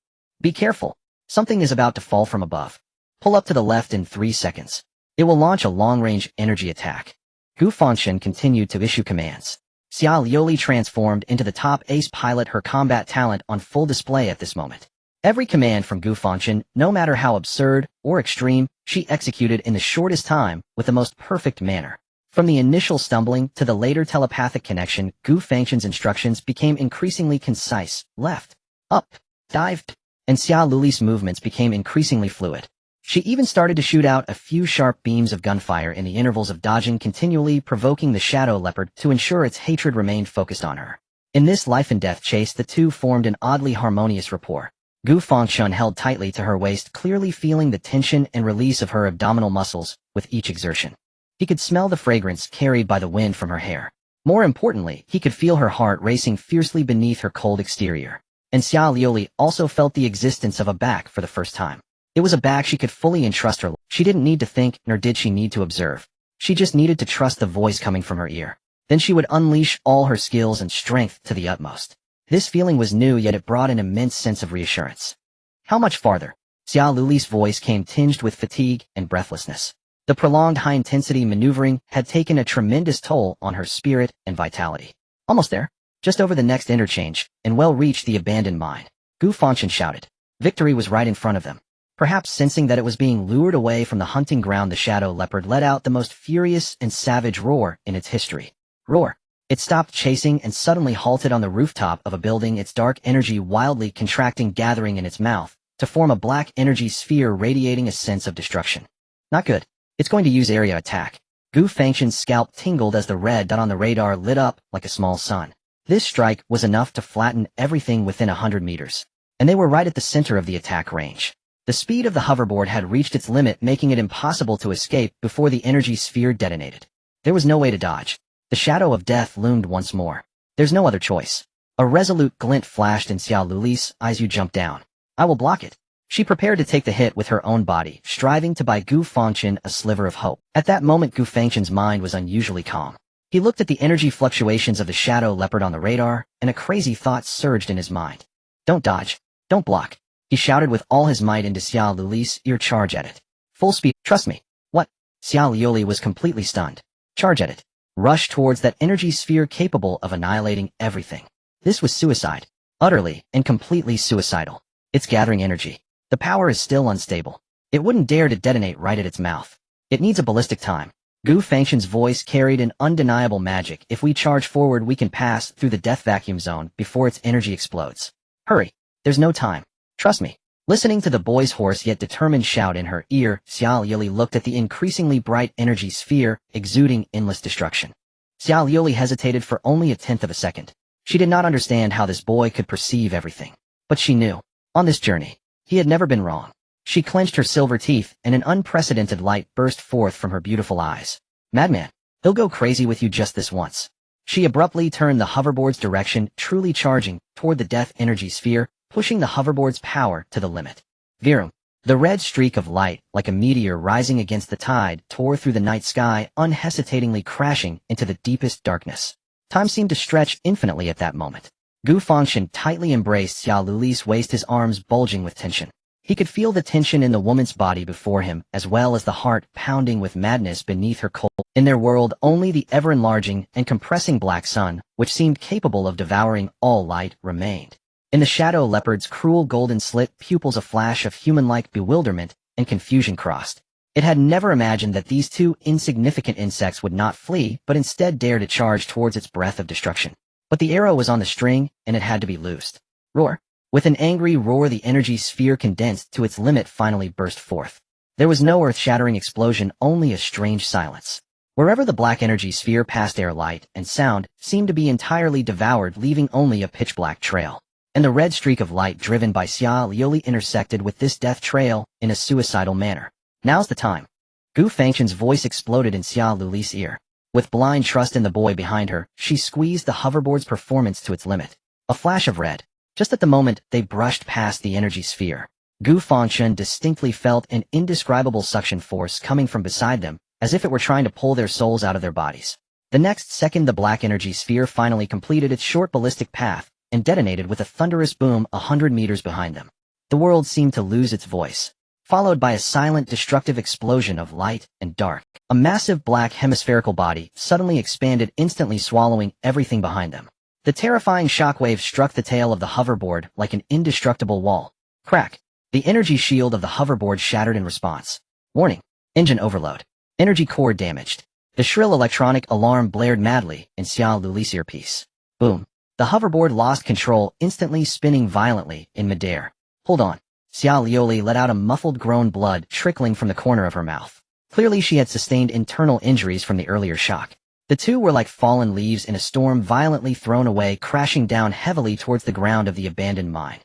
Be careful. Something is about to fall from above. Pull up to the left in 3 seconds. It will launch a long-range energy attack. Gu Fangchen continued to issue commands. Xia Luli transformed into the top ace pilot, her combat talent on full display at this moment. Every command from Gu Fangchen, no matter how absurd or extreme, she executed in the shortest time with the most perfect manner. From the initial stumbling to the later telepathic connection, Gu Fangchen's instructions became increasingly concise. Left, up, dive, and Xia Luli's movements became increasingly fluid. She even started to shoot out a few sharp beams of gunfire in the intervals of dodging, continually provoking the shadow leopard to ensure its hatred remained focused on her. In this life-and-death chase, the two formed an oddly harmonious rapport. Gu Fangchen held tightly to her waist, clearly feeling the tension and release of her abdominal muscles with each exertion. He could smell the fragrance carried by the wind from her hair. More importantly, he could feel her heart racing fiercely beneath her cold exterior. And Xia Luli also felt the existence of a back for the first time. It was a back she could fully entrust her. She didn't need to think, nor did she need to observe. She just needed to trust the voice coming from her ear. Then she would unleash all her skills and strength to the utmost. This feeling was new, yet it brought an immense sense of reassurance. How much farther? Xia Luli's voice came tinged with fatigue and breathlessness. The prolonged high-intensity maneuvering had taken a tremendous toll on her spirit and vitality. Almost there. Just over the next interchange, and well reached the abandoned mine. Gu Fangchen shouted. Victory was right in front of them. Perhaps sensing that it was being lured away from the hunting ground, the shadow leopard let out the most furious and savage roar in its history. Roar. It stopped chasing and suddenly halted on the rooftop of a building, its dark energy wildly contracting, gathering in its mouth to form a black energy sphere radiating a sense of destruction. Not good. It's going to use area attack. Gu Fangchen's scalp tingled as the red dot on the radar lit up like a small sun. This strike was enough to flatten everything within 100 meters. And they were right at the center of the attack range. The speed of the hoverboard had reached its limit, making it impossible to escape before the energy sphere detonated. There was no way to dodge. The shadow of death loomed once more. There's no other choice. A resolute glint flashed in Xia Luli's eyes. You jump down. I will block it. She prepared to take the hit with her own body, striving to buy Gu Fangchen a sliver of hope. At that moment, Gu Fangchen's mind was unusually calm. He looked at the energy fluctuations of the shadow leopard on the radar, and a crazy thought surged in his mind. Don't dodge. Don't block. He shouted with all his might into Xia Luli's ear. Charge at it. Full speed. Trust me. What? Xia Luli was completely stunned. Charge at it. Rush towards that energy sphere capable of annihilating everything. This was suicide. Utterly and completely suicidal. It's gathering energy. The power is still unstable. It wouldn't dare to detonate right at its mouth. It needs a ballistic time. Gu Fangchen's voice carried an undeniable magic. If we charge forward, we can pass through the death vacuum zone before its energy explodes. Hurry. There's no time. Trust me. Listening to the boy's hoarse yet determined shout in her ear, Xia Luli looked at the increasingly bright energy sphere, exuding endless destruction. Xia Luli hesitated for only a tenth of a second. She did not understand how this boy could perceive everything. But she knew. On this journey, he had never been wrong. She clenched her silver teeth, and an unprecedented light burst forth from her beautiful eyes. Madman, he'll go crazy with you just this once. She abruptly turned the hoverboard's direction, truly charging toward the death energy sphere, pushing the hoverboard's power to the limit. Virum. The red streak of light, like a meteor rising against the tide, tore through the night sky, unhesitatingly crashing into the deepest darkness. Time seemed to stretch infinitely at that moment. Gu Fangchen tightly embraced Xia Luli's waist, his arms bulging with tension. He could feel the tension in the woman's body before him, as well as the heart pounding with madness beneath her cold. In their world, only the ever-enlarging and compressing black sun, which seemed capable of devouring all light, remained. In the shadow leopard's cruel golden slit pupils, a flash of human-like bewilderment and confusion crossed. It had never imagined that these two insignificant insects would not flee, but instead dare to charge towards its breath of destruction. But the arrow was on the string, and it had to be loosed. Roar. With an angry roar, the energy sphere condensed to its limit finally burst forth. There was no earth-shattering explosion, only a strange silence. Wherever the black energy sphere passed, air, light, and sound seemed to be entirely devoured, leaving only a pitch-black trail. And the red streak of light driven by Xia Lioli intersected with this death trail in a suicidal manner. Now's the time. Gu Fangchen's voice exploded in Xia Luli's ear. With blind trust in the boy behind her, she squeezed the hoverboard's performance to its limit. A flash of red. Just at the moment they brushed past the energy sphere, Gu Fangchen distinctly felt an indescribable suction force coming from beside them, as if it were trying to pull their souls out of their bodies. The next second, the black energy sphere finally completed its short ballistic path and detonated with a thunderous boom 100 meters behind them. The world seemed to lose its voice, followed by a silent, destructive explosion of light and dark. A massive black hemispherical body suddenly expanded, instantly swallowing everything behind them. The terrifying shockwave struck the tail of the hoverboard like an indestructible wall. Crack! The energy shield of the hoverboard shattered in response. Warning! Engine overload. Energy core damaged. The shrill electronic alarm blared madly in Xia Luli's earpiece. Boom! The hoverboard lost control, instantly spinning violently in midair. Hold on. Xia Lioli let out a muffled groan, blood trickling from the corner of her mouth. Clearly she had sustained internal injuries from the earlier shock. The two were like fallen leaves in a storm, violently thrown away, crashing down heavily towards the ground of the abandoned mine.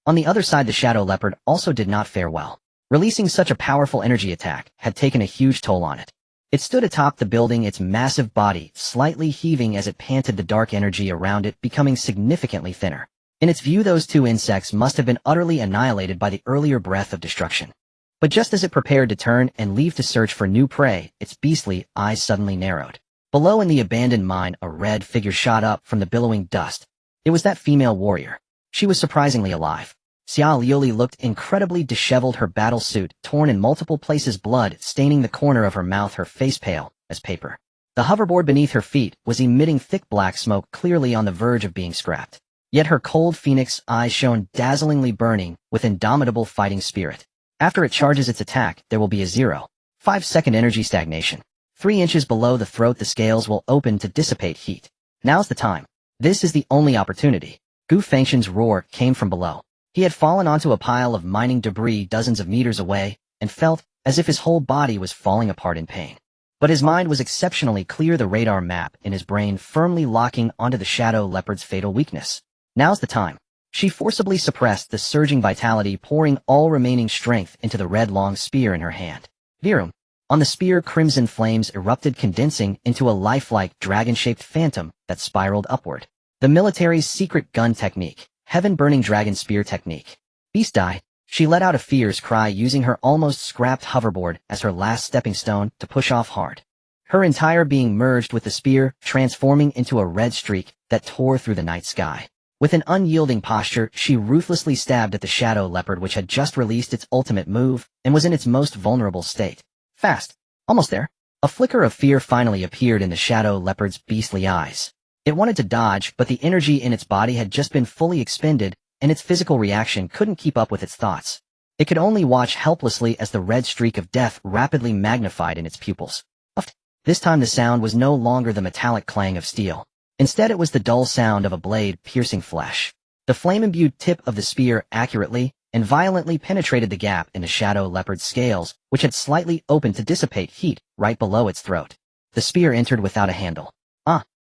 On the other side, the shadow leopard also did not fare well. Releasing such a powerful energy attack had taken a huge toll on it. It stood atop the building, its massive body slightly heaving as it panted, the dark energy around it becoming significantly thinner. In its view, those two insects must have been utterly annihilated by the earlier breath of destruction. But just as it prepared to turn and leave to search for new prey, its beastly eyes suddenly narrowed. Below in the abandoned mine, a red figure shot up from the billowing dust. It was that female warrior. She was surprisingly alive. Xia Lioli looked incredibly disheveled, her battle suit torn in multiple places, blood staining the corner of her mouth, her face pale as paper. The hoverboard beneath her feet was emitting thick black smoke, clearly on the verge of being scrapped. Yet her cold phoenix eyes shone dazzlingly, burning with indomitable fighting spirit. After it charges its attack, there will be a 0.5-second energy stagnation. 3 inches below the throat, the scales will open to dissipate heat. Now's the time. This is the only opportunity. Gu Fangchen's roar came from below. He had fallen onto a pile of mining debris dozens of meters away, and felt as if his whole body was falling apart in pain. But his mind was exceptionally clear, the radar map in his brain firmly locking onto the shadow leopard's fatal weakness. Now's the time. She forcibly suppressed the surging vitality, pouring all remaining strength into the red long spear in her hand. Virum. On the spear, crimson flames erupted, condensing into a lifelike dragon-shaped phantom that spiraled upward. The military's secret gun technique. Heaven-burning dragon spear technique. Beast die. She let out a fierce cry, using her almost scrapped hoverboard as her last stepping stone to push off hard. Her entire being merged with the spear, transforming into a red streak that tore through the night sky. With an unyielding posture, she ruthlessly stabbed at the shadow leopard, which had just released its ultimate move and was in its most vulnerable state. Fast. Almost there. A flicker of fear finally appeared in the shadow leopard's beastly eyes. It wanted to dodge, but the energy in its body had just been fully expended, and its physical reaction couldn't keep up with its thoughts. It could only watch helplessly as the red streak of death rapidly magnified in its pupils. This time the sound was no longer the metallic clang of steel. Instead, it was the dull sound of a blade piercing flesh. The flame-imbued tip of the spear accurately and violently penetrated the gap in the shadow leopard's scales, which had slightly opened to dissipate heat right below its throat. The spear entered without a handle.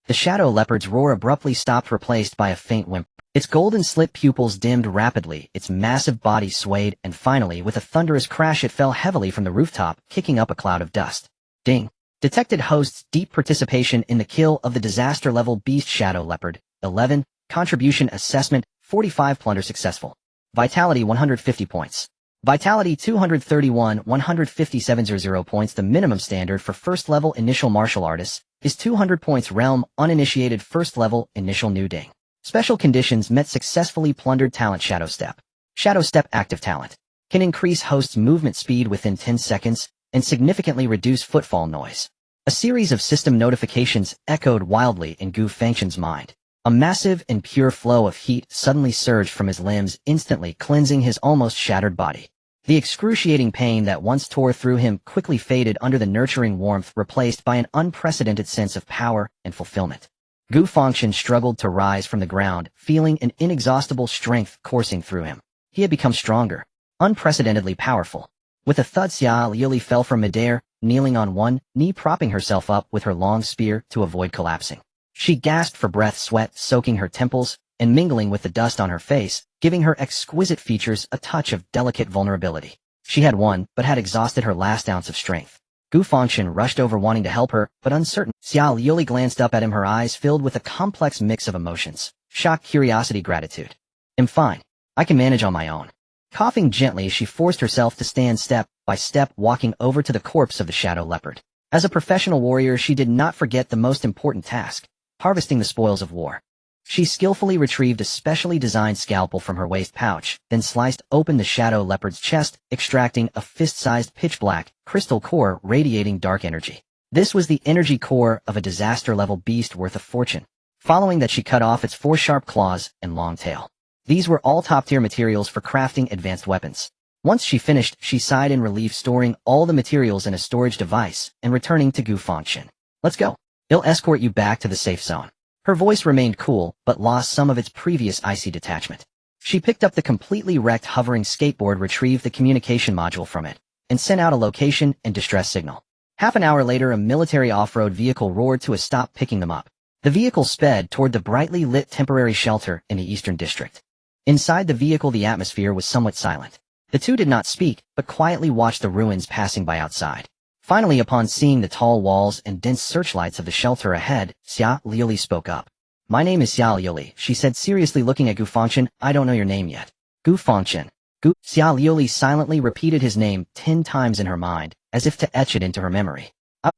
The shadow leopard's roar abruptly stopped, replaced by a faint whimper. Its golden slit pupils dimmed rapidly, its massive body swayed, and finally, with a thunderous crash, it fell heavily from the rooftop, kicking up a cloud of dust. Ding! Detected hosts deep participation in the kill of the disaster-level beast shadow leopard. 11. Contribution assessment, 45 plunder successful. Vitality 150 points. Vitality 231, 157 points. The minimum standard for first-level initial martial artists is 200 points. Realm uninitiated first-level initial new ding. Special conditions met successfully. Plundered talent Shadow Step. Shadow Step active talent. Can increase host's movement speed within 10 seconds and significantly reduce footfall noise. A series of system notifications echoed wildly in Gu Fangchen's mind. A massive and pure flow of heat suddenly surged from his limbs, instantly cleansing his almost shattered body. The excruciating pain that once tore through him quickly faded under the nurturing warmth, replaced by an unprecedented sense of power and fulfillment. Gu Fangchen struggled to rise from the ground, feeling an inexhaustible strength coursing through him. He had become stronger, unprecedentedly powerful. With a thud, Xia Liuli fell from midair, kneeling on one knee, propping herself up with her long spear to avoid collapsing. She gasped for breath, sweat soaking her temples and mingling with the dust on her face, giving her exquisite features a touch of delicate vulnerability. She had won, but had exhausted her last ounce of strength. Gu Fangchen rushed over, wanting to help her, but uncertain. Xia Liuli glanced up at him, her eyes filled with a complex mix of emotions: shock, curiosity, gratitude. "I'm fine. I can manage on my own." Coughing gently, she forced herself to stand, step by step, walking over to the corpse of the shadow leopard. As a professional warrior, she did not forget the most important task: harvesting the spoils of war. She skillfully retrieved a specially designed scalpel from her waist pouch, then sliced open the shadow leopard's chest, extracting a fist-sized pitch-black crystal core radiating dark energy. This was the energy core of a disaster-level beast worth a fortune. Following that, she cut off its 4 sharp claws and long tail. These were all top-tier materials for crafting advanced weapons. Once she finished, she sighed in relief, storing all the materials in a storage device and returning to Gu Fangchen. "Let's go. I'll escort you back to the safe zone." Her voice remained cool, but lost some of its previous icy detachment. She picked up the completely wrecked hovering skateboard, retrieved the communication module from it, and sent out a location and distress signal. Half an hour later, a military off-road vehicle roared to a stop, picking them up. The vehicle sped toward the brightly lit temporary shelter in the Eastern District. Inside the vehicle, the atmosphere was somewhat silent. The two did not speak, but quietly watched the ruins passing by outside. Finally, upon seeing the tall walls and dense searchlights of the shelter ahead, Xia Liuli spoke up. "My name is Xia Liuli," she said, seriously looking at Gu Fangchen. "I don't know your name yet." "Gu Fangchen." Xia Liuli silently repeated his name 10 times in her mind, as if to etch it into her memory.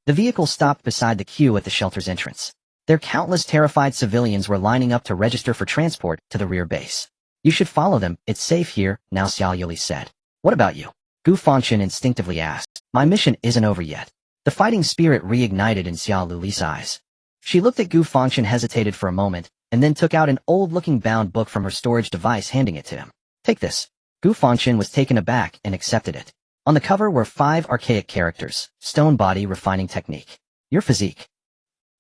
The vehicle stopped beside the queue at the shelter's entrance. Their countless terrified civilians were lining up to register for transport to the rear base. "You should follow them. It's safe here now," Xia Liuli said. "What about you?" Gu Fangchen instinctively asked. "My mission isn't over yet." The fighting spirit reignited in Xia Liuli's eyes. She looked at Gu Fangchen, hesitated for a moment, and then took out an old-looking bound book from her storage device, handing it to him. "Take this." Gu Fangchen was taken aback and accepted it. On the cover were 5 archaic characters: stone body, refining technique. Your physique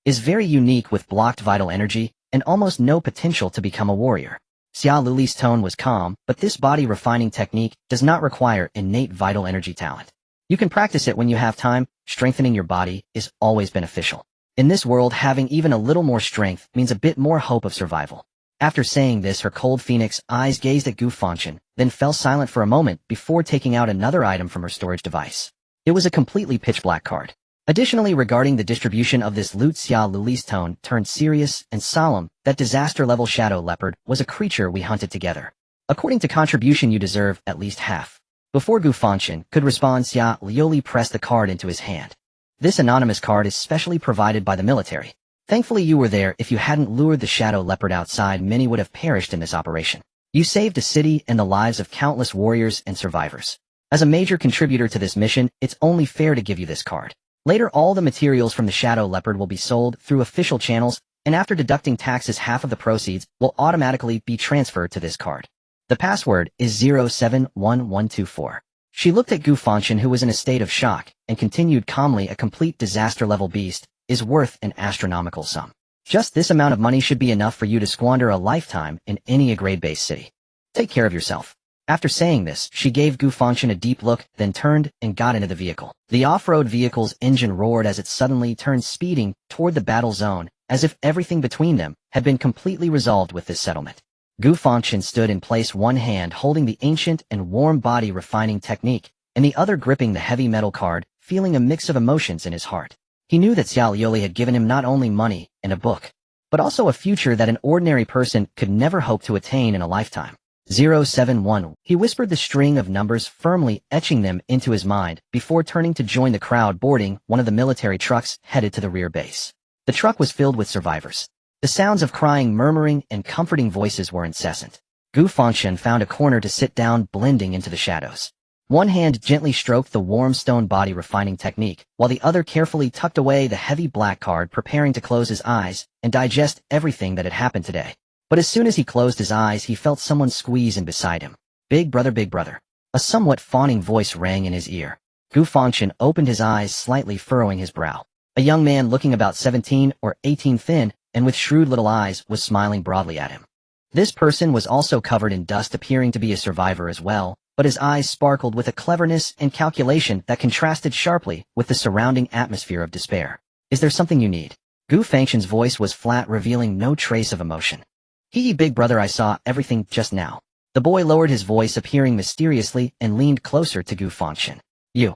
is very unique, with blocked vital energy and almost no potential to become a warrior. Xia Liuli's tone was calm, but this body refining technique does not require innate vital energy talent. You can practice it when you have time. Strengthening your body is always beneficial. In this world, having even a little more strength means a bit more hope of survival. After saying this, her cold phoenix eyes gazed at Gu Fangchen, then fell silent for a moment before taking out another item from her storage device. It was a completely pitch-black card. Additionally, regarding the distribution of this loot, Xia Liuli's tone turned serious and solemn. "That disaster-level shadow leopard was a creature we hunted together. According to contribution, you deserve at least half." Before Gu Fangchen could respond, Xia Liuli pressed the card into his hand. "This anonymous card is specially provided by the military. Thankfully you were there. If you hadn't lured the shadow leopard outside, many would have perished in this operation. You saved a city and the lives of countless warriors and survivors. As a major contributor to this mission, it's only fair to give you this card. Later, all the materials from the shadow leopard will be sold through official channels, and after deducting taxes, half of the proceeds will automatically be transferred to this card. The password is 071124. She looked at Gu Fangchen, who was in a state of shock, and continued calmly. "A complete disaster-level beast is worth an astronomical sum. Just this amount of money should be enough for you to squander a lifetime in any grade-based city. Take care of yourself." After saying this, she gave Gu Fangchen a deep look, then turned and got into the vehicle. The off-road vehicle's engine roared as it suddenly turned speeding toward the battle zone, as if everything between them had been completely resolved with this settlement. Gu Fangchen stood in place, one hand holding the ancient and warm body refining technique, and the other gripping the heavy metal card, feeling a mix of emotions in his heart. He knew that Xiao Yoli had given him not only money and a book, but also a future that an ordinary person could never hope to attain in a lifetime. 071. He whispered the string of numbers, firmly etching them into his mind, before turning to join the crowd boarding one of the military trucks headed to the rear base. The truck was filled with survivors. The sounds of crying, murmuring, and comforting voices were incessant. Gu Fangchen found a corner to sit down, blending into the shadows. One hand gently stroked the warm stone body refining technique, while the other carefully tucked away the heavy black card, preparing to close his eyes and digest everything that had happened today. But as soon as he closed his eyes, he felt someone squeeze in beside him. Big brother, big brother. A somewhat fawning voice rang in his ear. Gu Fangchen opened his eyes, slightly furrowing his brow. A young man looking about 17 or 18, thin and with shrewd little eyes, was smiling broadly at him. This person was also covered in dust, appearing to be a survivor as well, but his eyes sparkled with a cleverness and calculation that contrasted sharply with the surrounding atmosphere of despair. Is there something you need? Gu Fangchen's voice was flat, revealing no trace of emotion. Hee, big brother, I saw everything just now. The boy lowered his voice, appearing mysteriously, and leaned closer to Gu Fangchen. You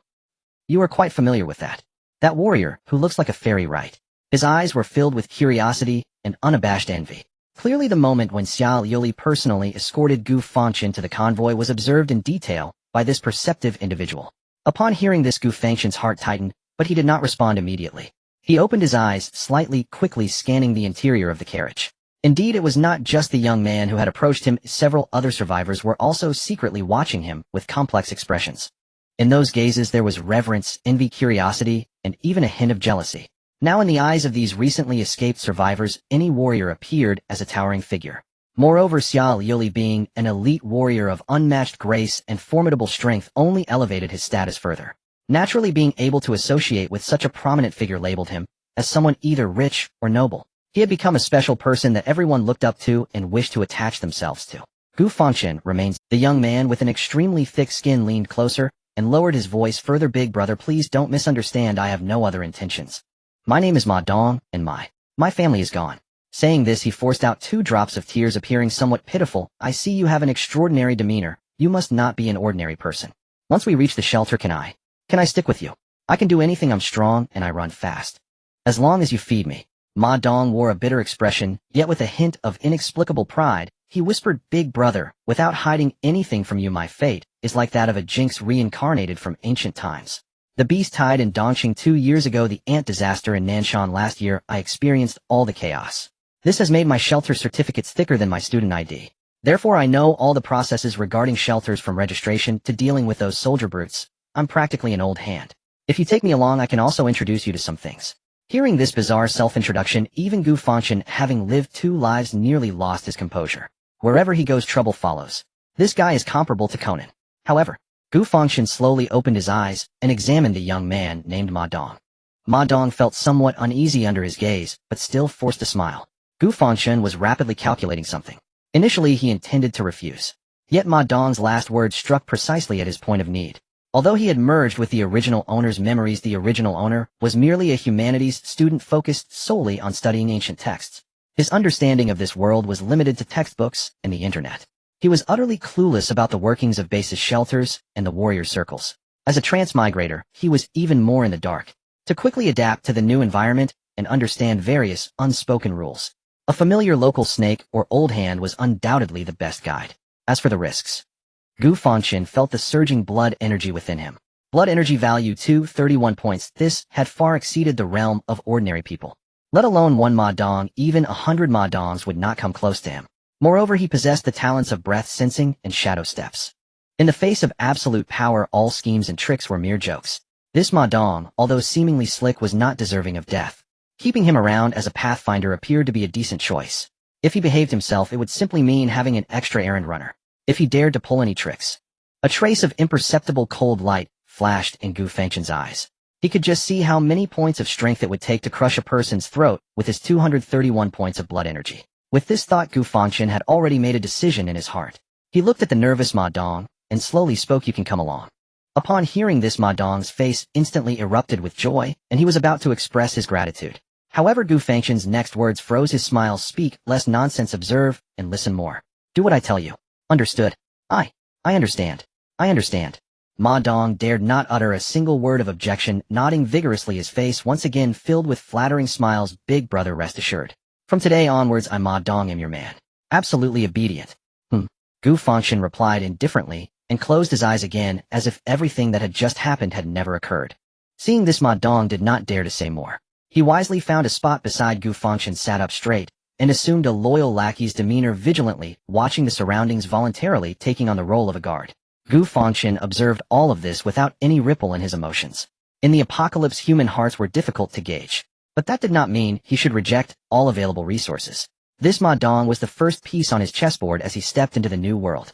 are quite familiar with that. That warrior, who looks like a fairy, right? His eyes were filled with curiosity and unabashed envy. Clearly the moment when Xiao Yoli personally escorted Gu Fangchen to the convoy was observed in detail by this perceptive individual. Upon hearing this, Gu Fangchen's heart tightened, but he did not respond immediately. He opened his eyes slightly, quickly scanning the interior of the carriage. Indeed, it was not just the young man who had approached him. Several other survivors were also secretly watching him with complex expressions. In those gazes there was reverence, envy, curiosity, and even a hint of jealousy. Now in the eyes of these recently escaped survivors, any warrior appeared as a towering figure. Moreover, Xiao Yoli, being an elite warrior of unmatched grace and formidable strength, only elevated his status further. Naturally, being able to associate with such a prominent figure labeled him as someone either rich or noble. He had become a special person that everyone looked up to and wished to attach themselves to. Gu Fangchen remains. The young man with an extremely thick skin leaned closer and lowered his voice further. Big brother, please don't misunderstand. I have no other intentions. My name is Ma Dong, and my family is gone. Saying this, he forced out 2 drops of tears, appearing somewhat pitiful. I see you have an extraordinary demeanor. You must not be an ordinary person. Once we reach the shelter, can I stick with you? I can do anything. I'm strong and I run fast. As long as you feed me. Ma Dong wore a bitter expression, yet with a hint of inexplicable pride. He whispered, Big brother, without hiding anything from you, my fate is like that of a jinx reincarnated from ancient times. The beast tied in Dongqing 2 years ago, the ant disaster in Nanshan last year, I experienced all the chaos. This has made my shelter certificates thicker than my student ID. Therefore I know all the processes regarding shelters, from registration to dealing with those soldier brutes. I'm practically an old hand. If you take me along, I can also introduce you to some things. Hearing this bizarre self-introduction, even Gu Fangchen, having lived 2 lives, nearly lost his composure. Wherever he goes, trouble follows. This guy is comparable to Conan. However, Gu Fangchen slowly opened his eyes and examined the young man named Ma Dong. Ma Dong felt somewhat uneasy under his gaze, but still forced a smile. Gu Fangchen was rapidly calculating something. Initially, he intended to refuse. Yet Ma Dong's last words struck precisely at his point of need. Although he had merged with the original owner's memories, the original owner was merely a humanities student focused solely on studying ancient texts. His understanding of this world was limited to textbooks and the internet. He was utterly clueless about the workings of basis shelters and the warrior circles. As a transmigrator, he was even more in the dark. To quickly adapt to the new environment and understand various unspoken rules, a familiar local snake or old hand was undoubtedly the best guide. As for the risks, Gu Fangchen felt the surging blood energy within him. Blood energy value 231 points. This had far exceeded the realm of ordinary people. Let alone 1 Ma Dong, even 100 Ma Dongs would not come close to him. Moreover, he possessed the talents of breath sensing and shadow steps. In the face of absolute power, all schemes and tricks were mere jokes. This Ma Dong, although seemingly slick, was not deserving of death. Keeping him around as a pathfinder appeared to be a decent choice. If he behaved himself, it would simply mean having an extra errand runner. If he dared to pull any tricks. A trace of imperceptible cold light flashed in Gu Fangchen's eyes. He could just see how many points of strength it would take to crush a person's throat with his 231 points of blood energy. With this thought, Gu Fangchen had already made a decision in his heart. He looked at the nervous Ma Dong and slowly spoke, "You can come along." Upon hearing this, Ma Dong's face instantly erupted with joy, and he was about to express his gratitude. However, Gu Fangchen's next words froze his smile. "Speak less nonsense, observe, and listen more. Do what I tell you." "Understood. I understand. I understand." Ma Dong dared not utter a single word of objection, nodding vigorously, his face once again filled with flattering smiles. "Big brother, rest assured. From today onwards, I Ma Dong am your man. Absolutely obedient." Gu Fangchen replied indifferently, and closed his eyes again, as if everything that had just happened had never occurred. Seeing this, Ma Dong did not dare to say more. He wisely found a spot beside Gu Fangchen, sat up straight, and assumed a loyal lackey's demeanor, vigilantly watching the surroundings, voluntarily taking on the role of a guard. Gu Fangchen observed all of this without any ripple in his emotions. In the apocalypse, human hearts were difficult to gauge. But that did not mean he should reject all available resources. This Ma Dong was the first piece on his chessboard as he stepped into the new world.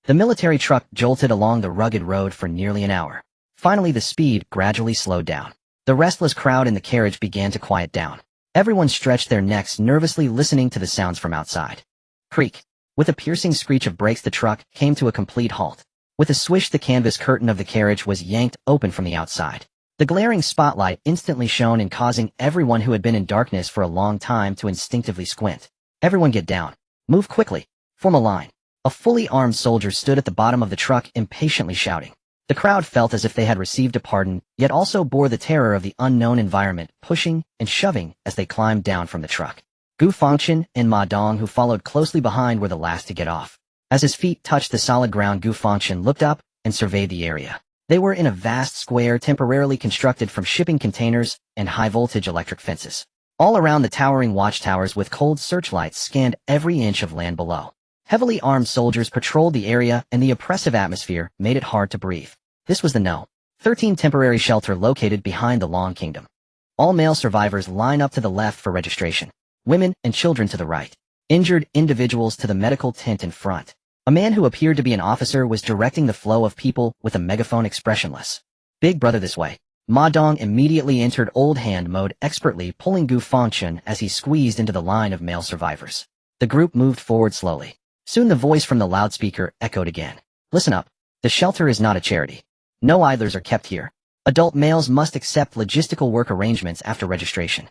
The military truck jolted along the rugged road for nearly an hour. Finally, the speed gradually slowed down. The restless crowd in the carriage began to quiet down. Everyone stretched their necks, nervously listening to the sounds from outside. Creak. With a piercing screech of brakes, the truck came to a complete halt. With a swish, the canvas curtain of the carriage was yanked open from the outside. The glaring spotlight instantly shone in, causing everyone who had been in darkness for a long time to instinctively squint. "Everyone get down. Move quickly. Form a line." A fully armed soldier stood at the bottom of the truck, impatiently shouting. The crowd felt as if they had received a pardon, yet also bore the terror of the unknown environment, pushing and shoving as they climbed down from the truck. Gu Fangchen and Ma Dong, who followed closely behind, were the last to get off. As his feet touched the solid ground, Gu Fangchen looked up and surveyed the area. They were in a vast square temporarily constructed from shipping containers and high-voltage electric fences. All around, the towering watchtowers with cold searchlights scanned every inch of land below. Heavily armed soldiers patrolled the area, and the oppressive atmosphere made it hard to breathe. This was the No. 13 temporary shelter located behind the Long Kingdom. All male survivors line up to the left for registration. Women and children to the right. Injured individuals to the medical tent in front. A man who appeared to be an officer was directing the flow of people with a megaphone, expressionless. "Big brother, this way." Ma Dong immediately entered old hand mode, expertly pulling Gu Fangchen as he squeezed into the line of male survivors. The group moved forward slowly. Soon the voice from the loudspeaker echoed again. "Listen up. The shelter is not a charity. No idlers are kept here. Adult males must accept logistical work arrangements after registration.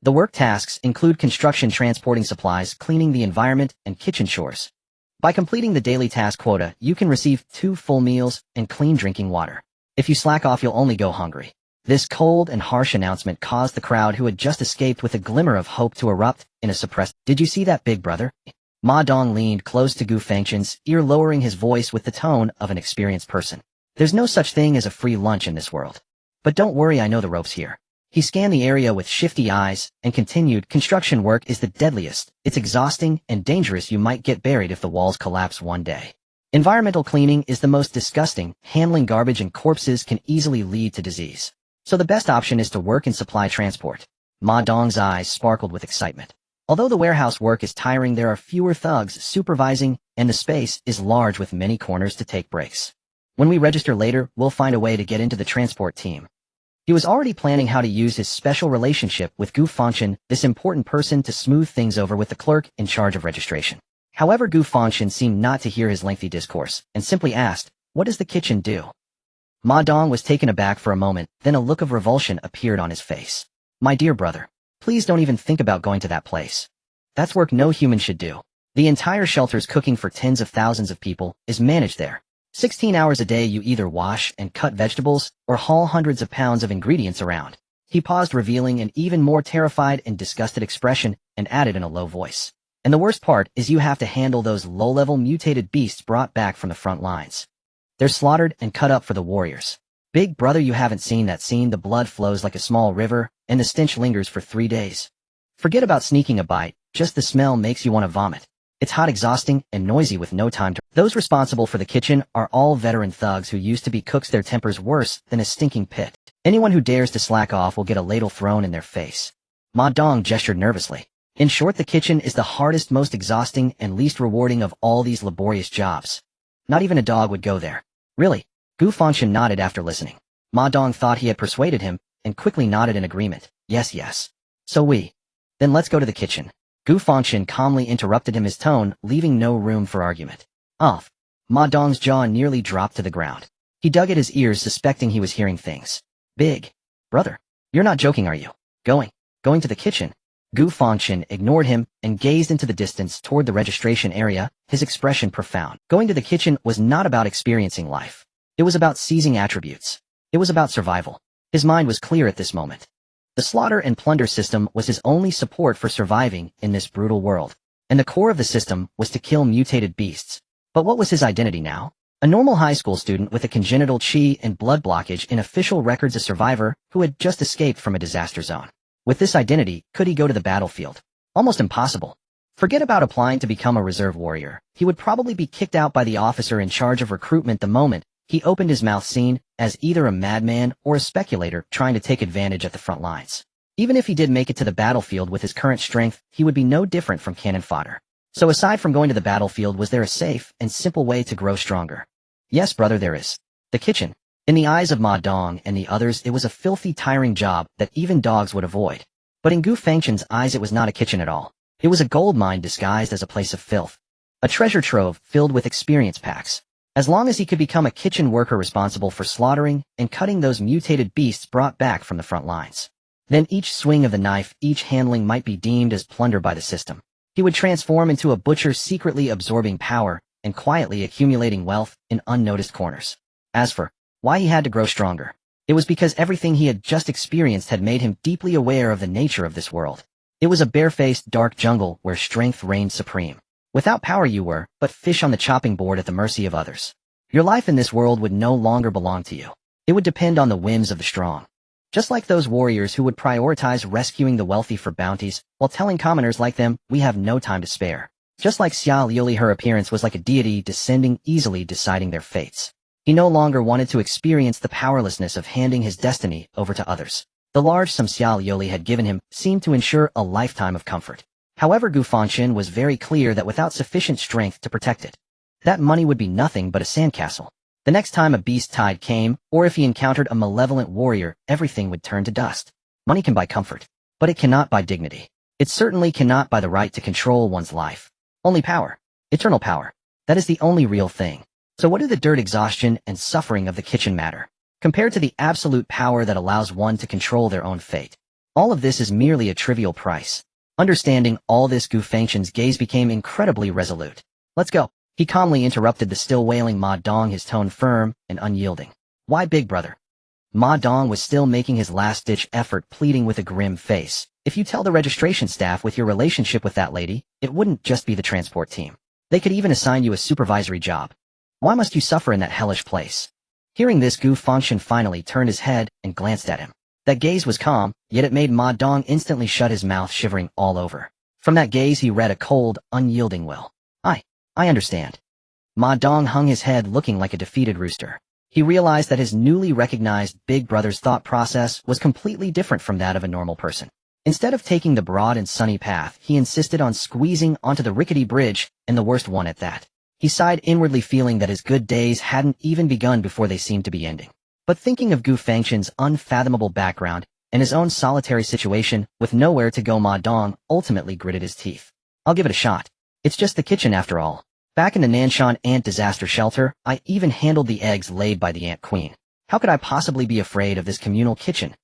The work tasks include construction, transporting supplies, cleaning the environment, and kitchen chores. By completing the daily task quota, you can receive 2 full meals and clean drinking water. If you slack off, you'll only go hungry." This cold and harsh announcement caused the crowd, who had just escaped with a glimmer of hope, to erupt in a suppressed, "Did you see that, big brother?" Ma Dong leaned close to Gu Fangchen's ear, lowering his voice with the tone of an experienced person. "There's no such thing as a free lunch in this world. But don't worry, I know the ropes here." He scanned the area with shifty eyes and continued, "Construction work is the deadliest. It's exhausting and dangerous. You might get buried if the walls collapse one day. Environmental cleaning is the most disgusting. Handling garbage and corpses can easily lead to disease. So the best option is to work in supply transport." Ma Dong's eyes sparkled with excitement. Although the warehouse work is tiring, there are fewer thugs supervising, and the space is large with many corners to take breaks. "When we register later, we'll find a way to get into the transport team." He was already planning how to use his special relationship with Gu Fangchen, this important person, to smooth things over with the clerk in charge of registration. However, Gu Fangchen seemed not to hear his lengthy discourse, and simply asked, "What does the kitchen do?" Ma Dong was taken aback for a moment, then a look of revulsion appeared on his face. "My dear brother, please don't even think about going to that place. That's work no human should do. The entire shelter's cooking for tens of thousands of people is managed there. 16 hours a day you either wash and cut vegetables or haul hundreds of pounds of ingredients around." He paused, revealing an even more terrified and disgusted expression, and added in a low voice, "And the worst part is you have to handle those low-level mutated beasts brought back from the front lines. They're slaughtered and cut up for the warriors. Big brother, you haven't seen that scene. The blood flows like a small river, and the stench lingers for 3 days. Forget about sneaking a bite, just the smell makes you want to vomit. It's hot, exhausting, and noisy with no time to..." Those responsible for the kitchen are all veteran thugs who used to be cooks. Their temper's worse than a stinking pit. Anyone who dares to slack off will get a ladle thrown in their face. Ma Dong gestured nervously. "In short, the kitchen is the hardest, most exhausting, and least rewarding of all these laborious jobs. Not even a dog would go there." "Really?" Gu Fangchen nodded after listening. Ma Dong thought he had persuaded him, and quickly nodded in agreement. Yes. Then let's go to the kitchen." Gu Fangchen calmly interrupted him, his tone leaving no room for argument. Off. Ma Dong's jaw nearly dropped to the ground. He dug at his ears, suspecting he was hearing things. Big brother, you're not joking, are you? Going to the kitchen? Gu Fangchen ignored him and gazed into the distance toward the registration area, his expression profound. Going to the kitchen was not about experiencing life. It was about seizing attributes. It was about survival. His mind was clear at this moment. The slaughter and plunder system was his only support for surviving in this brutal world. And the core of the system was to kill mutated beasts. But what was his identity now? A normal high school student with a congenital qi and blood blockage in official records, a survivor who had just escaped from a disaster zone. With this identity, could he go to the battlefield? Almost impossible. Forget about applying to become a reserve warrior. He would probably be kicked out by the officer in charge of recruitment the moment he opened his mouth, seen as either a madman or a speculator trying to take advantage at the front lines. Even if he did make it to the battlefield with his current strength, he would be no different from cannon fodder. So aside from going to the battlefield, was there a safe and simple way to grow stronger? Yes, brother, there is. The kitchen. In the eyes of Ma Dong and the others, it was a filthy, tiring job that even dogs would avoid. But in Gu Fangchen's eyes, it was not a kitchen at all. It was a gold mine disguised as a place of filth. A treasure trove filled with experience packs. As long as he could become a kitchen worker responsible for slaughtering and cutting those mutated beasts brought back from the front lines. Then each swing of the knife, each handling might be deemed as plunder by the system. He would transform into a butcher, secretly absorbing power and quietly accumulating wealth in unnoticed corners. As for why he had to grow stronger, it was because everything he had just experienced had made him deeply aware of the nature of this world. It was a barefaced, dark jungle where strength reigned supreme. Without power you were but fish on the chopping board at the mercy of others. Your life in this world would no longer belong to you. It would depend on the whims of the strong. Just like those warriors who would prioritize rescuing the wealthy for bounties, while telling commoners like them, we have no time to spare. Just like Xia Liuli, her appearance was like a deity descending, easily deciding their fates. He no longer wanted to experience the powerlessness of handing his destiny over to others. The large sum Xia Liuli had given him seemed to ensure a lifetime of comfort. However, Gu Fangchen was very clear that without sufficient strength to protect it, that money would be nothing but a sandcastle. The next time a beast tide came, or if he encountered a malevolent warrior, everything would turn to dust. Money can buy comfort, but it cannot buy dignity. It certainly cannot buy the right to control one's life. Only power. Eternal power. That is the only real thing. So what do the dirt, exhaustion, and suffering of the kitchen matter, compared to the absolute power that allows one to control their own fate? All of this is merely a trivial price. Understanding all this, Gu Fangchen's gaze became incredibly resolute. Let's go. He calmly interrupted the still wailing Ma Dong, his tone firm and unyielding. Why, big brother? Ma Dong was still making his last-ditch effort, pleading with a grim face. If you tell the registration staff with your relationship with that lady, it wouldn't just be the transport team. They could even assign you a supervisory job. Why must you suffer in that hellish place? Hearing this, Gu Fangchen finally turned his head and glanced at him. That gaze was calm, yet it made Ma Dong instantly shut his mouth, shivering all over. From that gaze he read a cold, unyielding will. I understand. Ma Dong hung his head, looking like a defeated rooster. He realized that his newly recognized big brother's thought process was completely different from that of a normal person. Instead of taking the broad and sunny path, he insisted on squeezing onto the rickety bridge, and the worst one at that. He sighed inwardly, feeling that his good days hadn't even begun before they seemed to be ending. But thinking of Gu Fangchen's unfathomable background and his own solitary situation with nowhere to go, Ma Dong ultimately gritted his teeth. I'll give it a shot. It's just the kitchen after all. Back in the Nanshan ant disaster shelter, I even handled the eggs laid by the ant queen. How could I possibly be afraid of this communal kitchen?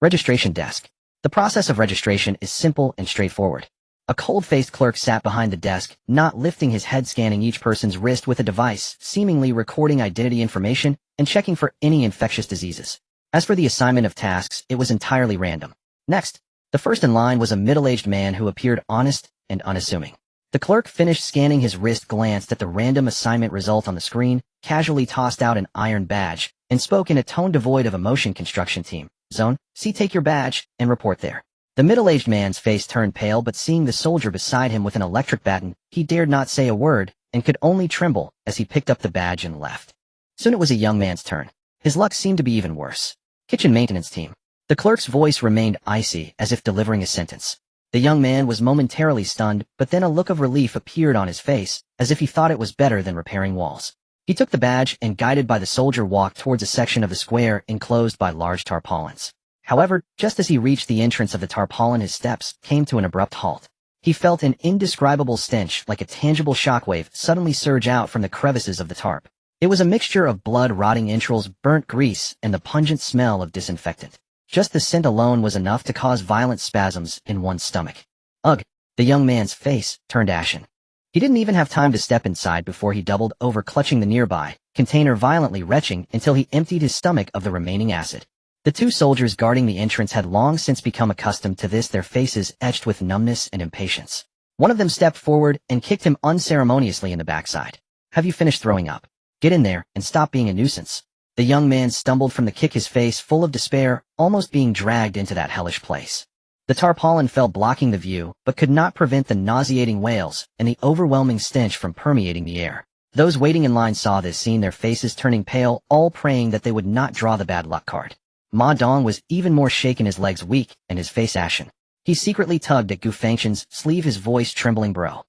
Registration desk. The process of registration is simple and straightforward. A cold-faced clerk sat behind the desk, not lifting his head, scanning each person's wrist with a device, seemingly recording identity information and checking for any infectious diseases. As for the assignment of tasks, it was entirely random. Next, the first in line was a middle-aged man who appeared honest and unassuming. The clerk finished scanning his wrist, glanced at the random assignment result on the screen, casually tossed out an iron badge, and spoke in a tone devoid of emotion. Construction team. Zone C, take your badge and report there. The middle-aged man's face turned pale, but seeing the soldier beside him with an electric baton, he dared not say a word and could only tremble as he picked up the badge and left. Soon it was a young man's turn. His luck seemed to be even worse. Kitchen maintenance team. The clerk's voice remained icy, as if delivering a sentence. The young man was momentarily stunned, but then a look of relief appeared on his face, as if he thought it was better than repairing walls. He took the badge and, guided by the soldier, walked towards a section of the square enclosed by large tarpaulins. However, just as he reached the entrance of the tarpaulin, his steps came to an abrupt halt. He felt an indescribable stench like a tangible shockwave suddenly surge out from the crevices of the tarp. It was a mixture of blood-rotting entrails, burnt grease, and the pungent smell of disinfectant. Just the scent alone was enough to cause violent spasms in one's stomach. Ugh! The young man's face turned ashen. He didn't even have time to step inside before he doubled over, clutching the nearby container, violently retching until he emptied his stomach of the remaining acid. The two soldiers guarding the entrance had long since become accustomed to this, their faces etched with numbness and impatience. One of them stepped forward and kicked him unceremoniously in the backside. "Have you finished throwing up? Get in there and stop being a nuisance." The young man stumbled from the kick, his face full of despair, almost being dragged into that hellish place. The tarpaulin fell, blocking the view, but could not prevent the nauseating wails and the overwhelming stench from permeating the air. Those waiting in line saw this scene, their faces turning pale, all praying that they would not draw the bad luck card. Ma Dong was even more shaken, his legs weak and his face ashen. He secretly tugged at Gu Fangchen's sleeve, his voice trembling. "Bro.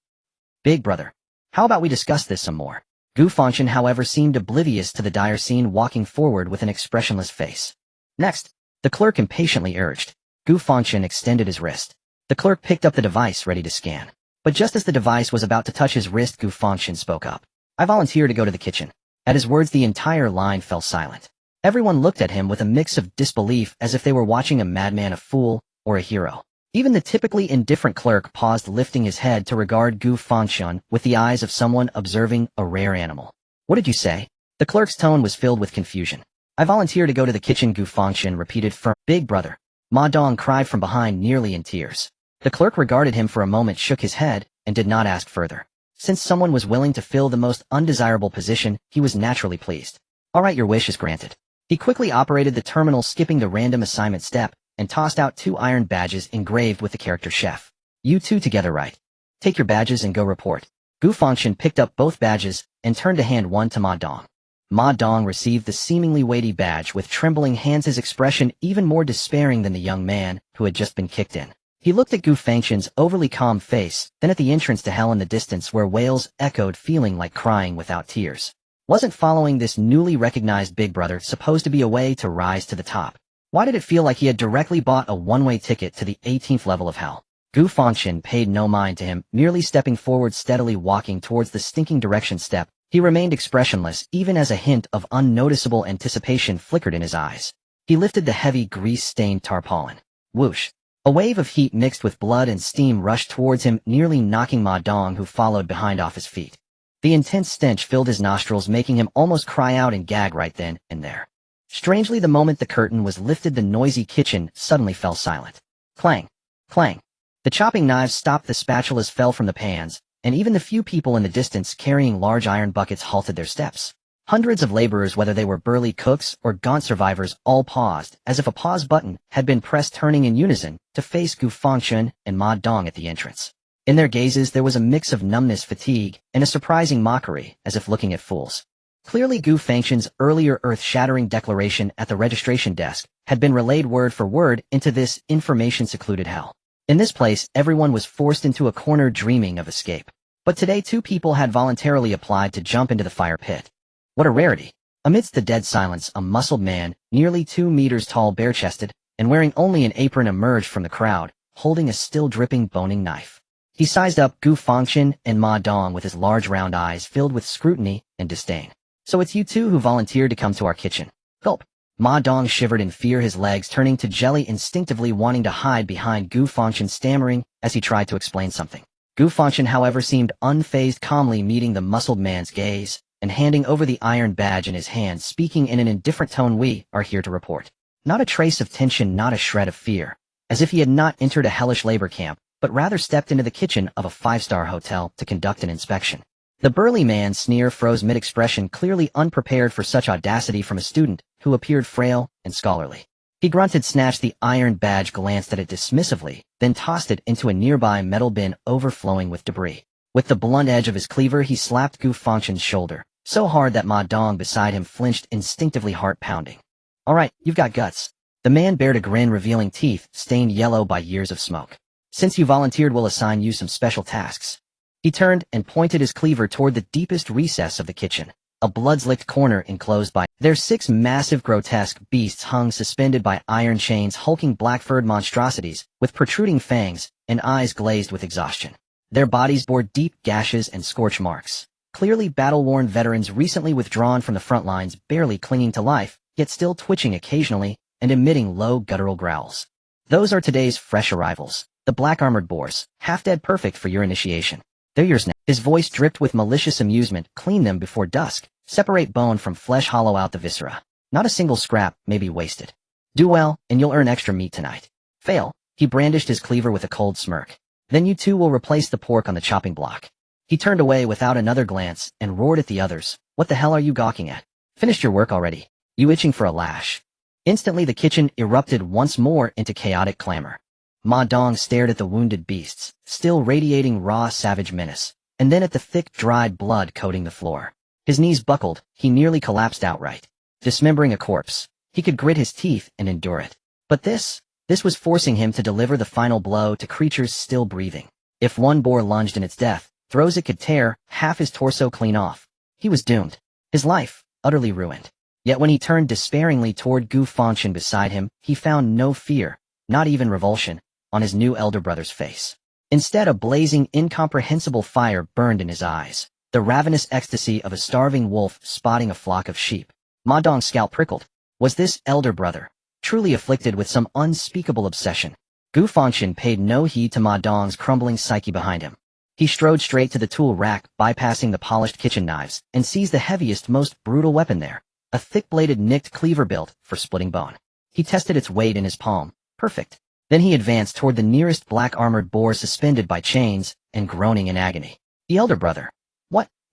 Big brother. How about we discuss this some more?" Gu Fangchen, however, seemed oblivious to the dire scene, walking forward with an expressionless face. "Next," the clerk impatiently urged. Gu Fangchen extended his wrist. The clerk picked up the device, ready to scan. But just as the device was about to touch his wrist, Gu Fangchen spoke up. "I volunteer to go to the kitchen." At his words, the entire line fell silent. Everyone looked at him with a mix of disbelief, as if they were watching a madman, a fool, or a hero. Even the typically indifferent clerk paused, lifting his head to regard Gu Fangchen with the eyes of someone observing a rare animal. "What did you say?" The clerk's tone was filled with confusion. "I volunteer to go to the kitchen," Gu Fangchen repeated firmly. "Big brother." Ma Dong cried from behind, nearly in tears. The clerk regarded him for a moment, shook his head, and did not ask further. Since someone was willing to fill the most undesirable position, he was naturally pleased. "All right, your wish is granted." He quickly operated the terminal, skipping the random assignment step, and tossed out 2 iron badges engraved with the character chef. "You two together, right? Take your badges and go report." Gu Fangchen picked up both badges and turned to hand one to Ma Dong. Ma Dong received the seemingly weighty badge with trembling hands, his expression even more despairing than the young man who had just been kicked in. He looked at Gu Fangchen's overly calm face, then at the entrance to hell in the distance, where wails echoed, feeling like crying without tears. Wasn't following this newly recognized big brother supposed to be a way to rise to the top? Why did it feel like he had directly bought a one-way ticket to the 18th level of hell? Gu Fangchen paid no mind to him, merely stepping forward, steadily walking towards the stinking direction step. He remained expressionless, even as a hint of unnoticeable anticipation flickered in his eyes. He lifted the heavy, grease-stained tarpaulin. Whoosh! A wave of heat mixed with blood and steam rushed towards him, nearly knocking Ma Dong, who followed behind, off his feet. The intense stench filled his nostrils, making him almost cry out and gag right then and there. Strangely, the moment the curtain was lifted, the noisy kitchen suddenly fell silent. Clang! Clang! The chopping knives stopped, the spatulas fell from the pans, and even the few people in the distance carrying large iron buckets halted their steps. Hundreds of laborers, whether they were burly cooks or gaunt survivors, all paused, as if a pause button had been pressed, turning in unison to face Gu Fangchen and Ma Dong at the entrance. In their gazes there was a mix of numbness, fatigue, and a surprising mockery, as if looking at fools. Clearly Gu Fangchen's earlier earth-shattering declaration at the registration desk had been relayed word for word into this information-secluded hell. In this place, everyone was forced into a corner, dreaming of escape. But today 2 people had voluntarily applied to jump into the fire pit. What a rarity! Amidst the dead silence, a muscled man, nearly 2 meters tall, bare-chested, and wearing only an apron, emerged from the crowd, holding a still dripping boning knife. He sized up Gu Fangchen and Ma Dong with his large round eyes filled with scrutiny and disdain. "So it's you two who volunteered to come to our kitchen?" Gulp! Ma Dong shivered in fear, his legs turning to jelly, instinctively wanting to hide behind Gu Fangchen, stammering as he tried to explain something. Gu Fangchen, however, seemed unfazed, calmly meeting the muscled man's gaze and handing over the iron badge in his hand, speaking in an indifferent tone. "We are here to report." Not a trace of tension, not a shred of fear, as if he had not entered a hellish labor camp, but rather stepped into the kitchen of a 5-star hotel to conduct an inspection. The burly man's sneer froze mid-expression, clearly unprepared for such audacity from a student who appeared frail and scholarly. He grunted, snatched the iron badge, glanced at it dismissively, then tossed it into a nearby metal bin overflowing with debris. With the blunt edge of his cleaver, he slapped Gu Fangchen's shoulder, so hard that Ma Dong beside him flinched, instinctively, heart pounding. "All right, you've got guts." The man bared a grin, revealing teeth stained yellow by years of smoke. "Since you volunteered, we'll assign you some special tasks." He turned and pointed his cleaver toward the deepest recess of the kitchen, a blood-slicked corner enclosed by their 6 massive grotesque beasts hung suspended by iron chains, hulking black-furred monstrosities with protruding fangs and eyes glazed with exhaustion. Their bodies bore deep gashes and scorch marks. Clearly battle-worn veterans recently withdrawn from the front lines, barely clinging to life, yet still twitching occasionally and emitting low guttural growls. Those are today's fresh arrivals, the black-armored boars, half-dead, perfect for your initiation. They're yours now. His voice dripped with malicious amusement. Clean them before dusk. Separate bone from flesh, hollow out the viscera. Not a single scrap may be wasted. Do well, and you'll earn extra meat tonight. Fail. He brandished his cleaver with a cold smirk. Then you two will replace the pork on the chopping block. He turned away without another glance and roared at the others. What the hell are you gawking at? Finished your work already? You itching for a lash? Instantly the kitchen erupted once more into chaotic clamor. Ma Dong stared at the wounded beasts, still radiating raw savage menace, and then at the thick, dried blood coating the floor. His knees buckled, he nearly collapsed outright. Dismembering a corpse, he could grit his teeth and endure it. But this was forcing him to deliver the final blow to creatures still breathing. If one boar lunged in its death, throws it could tear half his torso clean off. He was doomed. His life, utterly ruined. Yet when he turned despairingly toward Gu Fangchen beside him, he found no fear, not even revulsion, on his new elder brother's face. Instead, a blazing, incomprehensible fire burned in his eyes, the ravenous ecstasy of a starving wolf spotting a flock of sheep. Ma Dong's scalp prickled. Was this elder brother truly afflicted with some unspeakable obsession? Gu Fangchen paid no heed to Ma Dong's crumbling psyche behind him. He strode straight to the tool rack, bypassing the polished kitchen knives, and seized the heaviest, most brutal weapon there, a thick-bladed nicked cleaver built for splitting bone. He tested its weight in his palm. Perfect. Then he advanced toward the nearest black-armored boar suspended by chains and groaning in agony. The elder brother.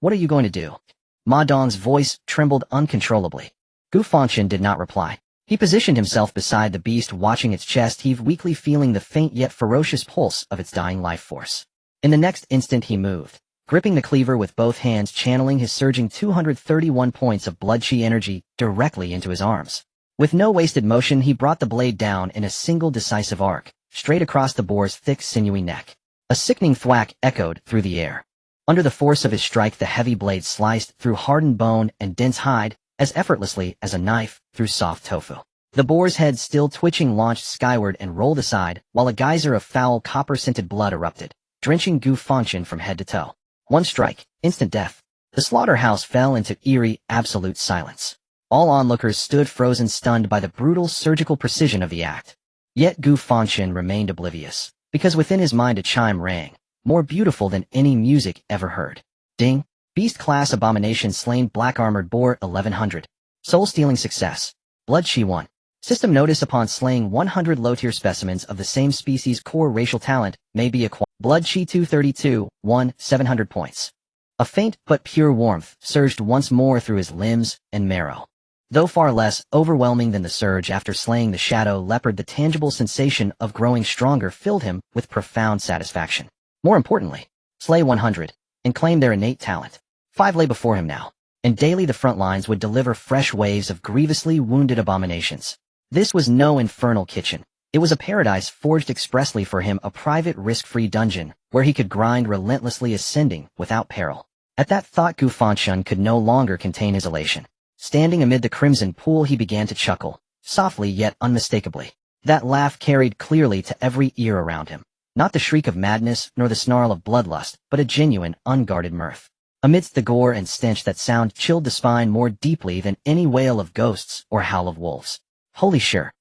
What are you going to do? Ma Dong's voice trembled uncontrollably. Gu Fangchen did not reply. He positioned himself beside the beast, watching its chest heave weakly, feeling the faint yet ferocious pulse of its dying life force. In the next instant he moved, gripping the cleaver with both hands, channeling his surging 231 points of blood chi energy directly into his arms. With no wasted motion, he brought the blade down in a single decisive arc, straight across the boar's thick, sinewy neck. A sickening thwack echoed through the air. Under the force of his strike, the heavy blade sliced through hardened bone and dense hide as effortlessly as a knife through soft tofu. The boar's head, still twitching, launched skyward and rolled aside, while a geyser of foul, copper-scented blood erupted, drenching Gu Fangchen from head to toe. One strike, instant death. The slaughterhouse fell into eerie, absolute silence. All onlookers stood frozen, stunned by the brutal surgical precision of the act. Yet Gu Fangchen remained oblivious, because within his mind a chime rang, more beautiful than any music ever heard. Ding! Beast class abomination slain, black armored boar 1100. Soul-stealing success. Blood chi 1. System notice: upon slaying 100 low-tier specimens of the same species, core racial talent may be acquired. Blood chi 232, 1, 700 points. A faint but pure warmth surged once more through his limbs and marrow. Though far less overwhelming than the surge after slaying the shadow leopard, the tangible sensation of growing stronger filled him with profound satisfaction. More importantly, slay 100 and claim their innate talent. 5 lay before him now, and daily the front lines would deliver fresh waves of grievously wounded abominations. This was no infernal kitchen. It was a paradise forged expressly for him, a private, risk-free dungeon where he could grind relentlessly, ascending without peril. At that thought, Gu Fangchen could no longer contain his elation. Standing amid the crimson pool, he began to chuckle, softly yet unmistakably. That laugh carried clearly to every ear around him. Not the shriek of madness, nor the snarl of bloodlust, but a genuine, unguarded mirth. Amidst the gore and stench, that sound chilled the spine more deeply than any wail of ghosts or howl of wolves. Holy sure.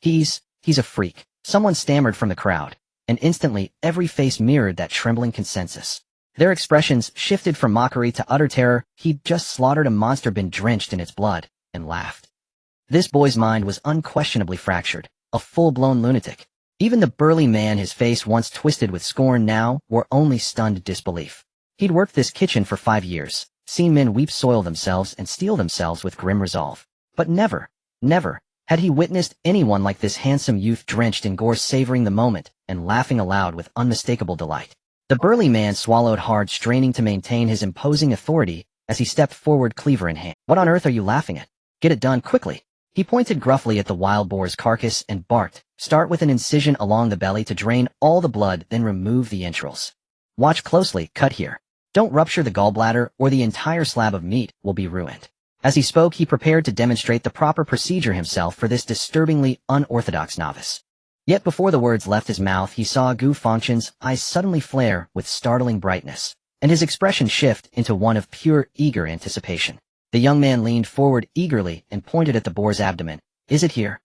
He's a freak, someone stammered from the crowd, and instantly every face mirrored that trembling consensus. Their expressions shifted from mockery to utter terror. He'd just slaughtered a monster, been drenched in its blood, and laughed. This boy's mind was unquestionably fractured, a full-blown lunatic. Even the burly man, his face once twisted with scorn, now wore only stunned disbelief. He'd worked this kitchen for 5 years, seen men weep, soil themselves, and steel themselves with grim resolve. But never had he witnessed anyone like this handsome youth, drenched in gore, savoring the moment and laughing aloud with unmistakable delight. The burly man swallowed hard, straining to maintain his imposing authority as he stepped forward, cleaver in hand. What on earth are you laughing at? Get it done quickly. He pointed gruffly at the wild boar's carcass and barked, start with an incision along the belly to drain all the blood, then remove the entrails. Watch closely, cut here. Don't rupture the gallbladder or the entire slab of meat will be ruined. As he spoke, he prepared to demonstrate the proper procedure himself for this disturbingly unorthodox novice. Yet before the words left his mouth, he saw Gu Fangchen's eyes suddenly flare with startling brightness, and his expression shift into one of pure, eager anticipation. The young man leaned forward eagerly and pointed at the boar's abdomen. Is it here?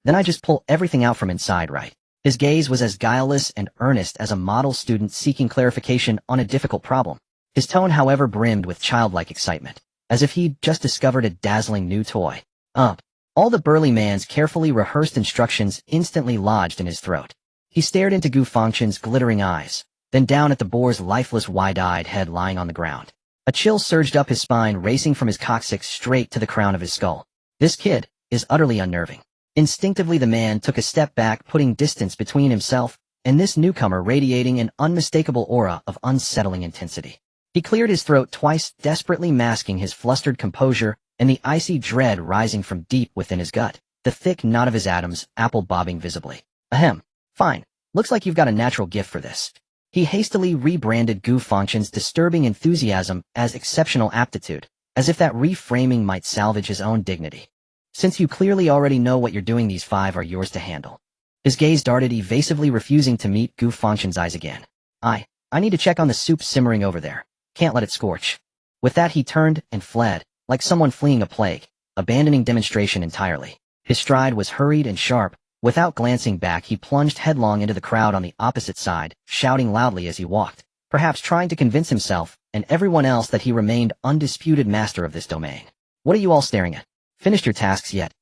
Then I just pull everything out from inside, right? His gaze was as guileless and earnest as a model student seeking clarification on a difficult problem. His tone, however, brimmed with childlike excitement, as if he'd just discovered a dazzling new toy. All the burly man's carefully rehearsed instructions instantly lodged in his throat. He stared into Gu Fangchen's glittering eyes, then down at the boar's lifeless wide-eyed head lying on the ground. A chill surged up his spine, racing from his coccyx straight to the crown of his skull. This kid is utterly unnerving. Instinctively the man took a step back, putting distance between himself and this newcomer, radiating an unmistakable aura of unsettling intensity. He cleared his throat twice, desperately masking his flustered composure and the icy dread rising from deep within his gut, the thick knot of his atoms apple-bobbing visibly. Ahem. Fine. Looks like you've got a natural gift for this. He hastily rebranded Gu Fangchen's disturbing enthusiasm as exceptional aptitude, as if that reframing might salvage his own dignity. Since you clearly already know what you're doing, these 5 are yours to handle. His gaze darted evasively, refusing to meet Gu Fangchen's eyes again. I need to check on the soup simmering over there. Can't let it scorch. With that he turned and fled, like someone fleeing a plague, abandoning demonstration entirely. His stride was hurried and sharp. Without glancing back, he plunged headlong into the crowd on the opposite side, shouting loudly as he walked, perhaps trying to convince himself and everyone else that he remained undisputed master of this domain. What are you all staring at? Finished your tasks yet?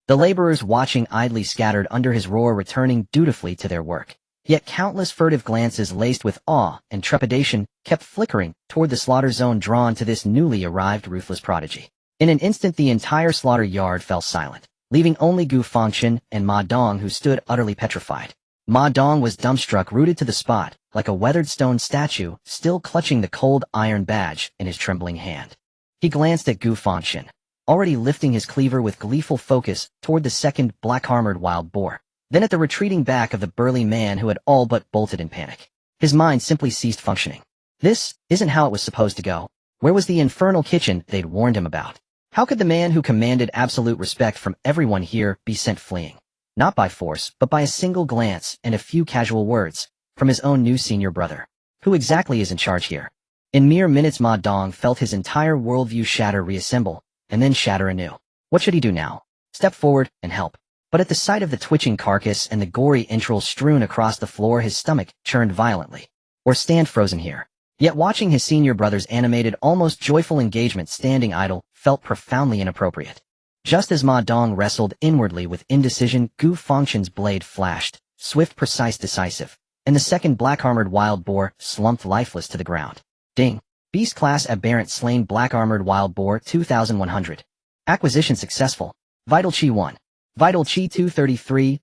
The laborers watching idly scattered under his roar, returning dutifully to their work. Yet countless furtive glances laced with awe and trepidation kept flickering toward the slaughter zone, drawn to this newly arrived ruthless prodigy. In an instant the entire slaughter yard fell silent, leaving only Gu Fangchen and Ma Dong, who stood utterly petrified. Ma Dong was dumbstruck, rooted to the spot, like a weathered stone statue, still clutching the cold iron badge in his trembling hand. He glanced at Gu Fangchen, already lifting his cleaver with gleeful focus toward the second black-armored wild boar, then at the retreating back of the burly man who had all but bolted in panic. His mind simply ceased functioning. This isn't how it was supposed to go. Where was the infernal kitchen they'd warned him about? How could the man who commanded absolute respect from everyone here be sent fleeing? Not by force, but by a single glance and a few casual words from his own new senior brother. Who exactly is in charge here? In mere minutes Ma Dong felt his entire worldview shatter, reassemble, and then shatter anew. What should he do now? Step forward and help. But at the sight of the twitching carcass and the gory entrails strewn across the floor, his stomach churned violently. Or stand frozen here. Yet watching his senior brother's animated, almost joyful engagement standing idle felt profoundly inappropriate. Just as Ma Dong wrestled inwardly with indecision, Gu Fangchen's blade flashed, swift, precise, decisive, and the second black-armored wild boar slumped lifeless to the ground. Ding. Beast class aberrant slain, black-armored wild boar 2100. Acquisition successful. Vital Chi 1. Vital Chi 233,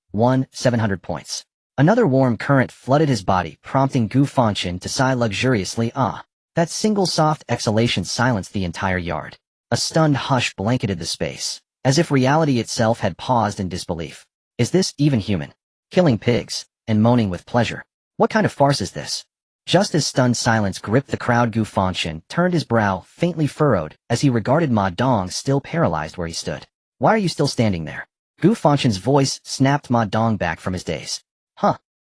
700 points. Another warm current flooded his body, prompting Gu Fangchen to sigh luxuriously. That single soft exhalation silenced the entire yard. A stunned hush blanketed the space, as if reality itself had paused in disbelief. Is this even human? Killing pigs, and moaning with pleasure. What kind of farce is this? Just as stunned silence gripped the crowd, Gu Fangchen turned, his brow faintly furrowed as he regarded Ma Dong, still paralyzed where he stood. Why are you still standing there? Gu Fangchen's voice snapped Ma Dong back from his daze.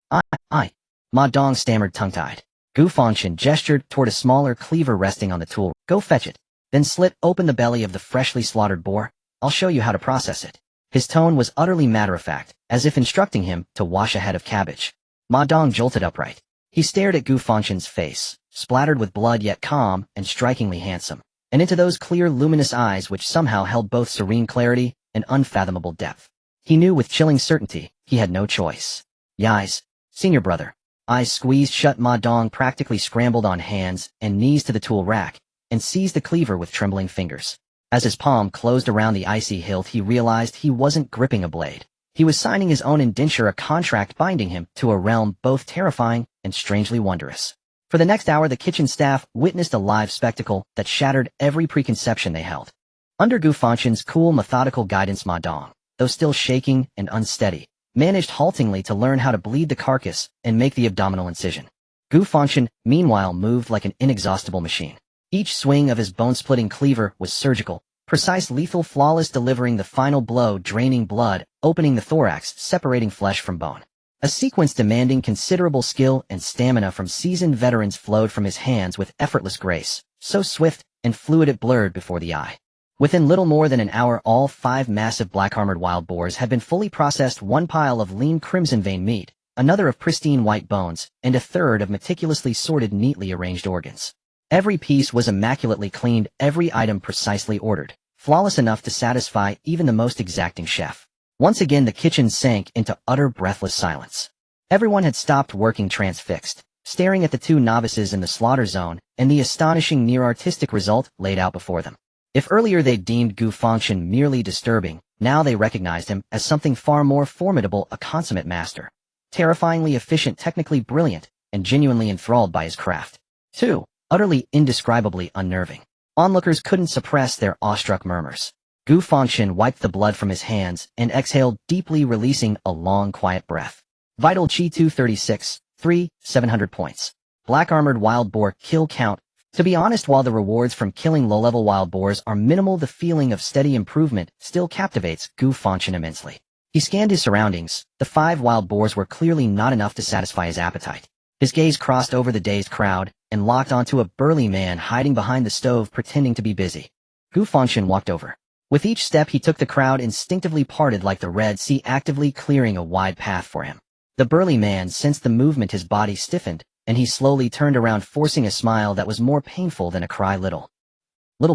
I. Ma Dong stammered, tongue-tied. Gu Fangchen gestured toward a smaller cleaver resting on the tool. Go fetch it. Then slit open the belly of the freshly slaughtered boar. I'll show you how to process it. His tone was utterly matter-of-fact, as if instructing him to wash a head of cabbage. Ma Dong jolted upright. He stared at Gu Fangchen's face, splattered with blood yet calm and strikingly handsome, and into those clear, luminous eyes which somehow held both serene clarity and unfathomable depth. He knew with chilling certainty he had no choice. Yais, senior brother. Eyes squeezed shut, Ma Dong practically scrambled on hands and knees to the tool rack and seized the cleaver with trembling fingers. As his palm closed around the icy hilt, he realized he wasn't gripping a blade. He was signing his own indenture, a contract binding him to a realm both terrifying and strangely wondrous. For the next hour, the kitchen staff witnessed a live spectacle that shattered every preconception they held. Under Gu Fangchen's cool, methodical guidance, Ma Dong, though still shaking and unsteady, managed haltingly to learn how to bleed the carcass and make the abdominal incision. Gu Fangchen, meanwhile, moved like an inexhaustible machine. Each swing of his bone-splitting cleaver was surgical, precise, lethal, flawless, delivering the final blow, draining blood, opening the thorax, separating flesh from bone. A sequence demanding considerable skill and stamina from seasoned veterans flowed from his hands with effortless grace, so swift and fluid it blurred before the eye. Within little more than an hour, all 5 massive black-armored wild boars had been fully processed, one pile of lean crimson vein meat, another of pristine white bones, and a third of meticulously sorted, neatly arranged organs. Every piece was immaculately cleaned, every item precisely ordered, flawless enough to satisfy even the most exacting chef. Once again the kitchen sank into utter breathless silence. Everyone had stopped working, transfixed, staring at the 2 novices in the slaughter zone and the astonishing near-artistic result laid out before them. If earlier they deemed Gu Fangchen merely disturbing, now they recognized him as something far more formidable, a consummate master. Terrifyingly efficient, technically brilliant, and genuinely enthralled by his craft. 2. Utterly, indescribably unnerving. Onlookers couldn't suppress their awestruck murmurs. Gu Fangchen wiped the blood from his hands and exhaled deeply, releasing a long, quiet breath. Vital Chi 236, 3, 700 points. Black Armored Wild Boar kill count. To be honest, while the rewards from killing low-level wild boars are minimal, the feeling of steady improvement still captivates Gu Fangchen immensely. He scanned his surroundings. The 5 wild boars were clearly not enough to satisfy his appetite. His gaze crossed over the dazed crowd and locked onto a burly man hiding behind the stove, pretending to be busy. Gu Fangchen walked over. With each step he took, the crowd instinctively parted like the Red Sea, actively clearing a wide path for him. The burly man sensed the movement, his body stiffened, and he slowly turned around, forcing a smile that was more painful than a cry. Little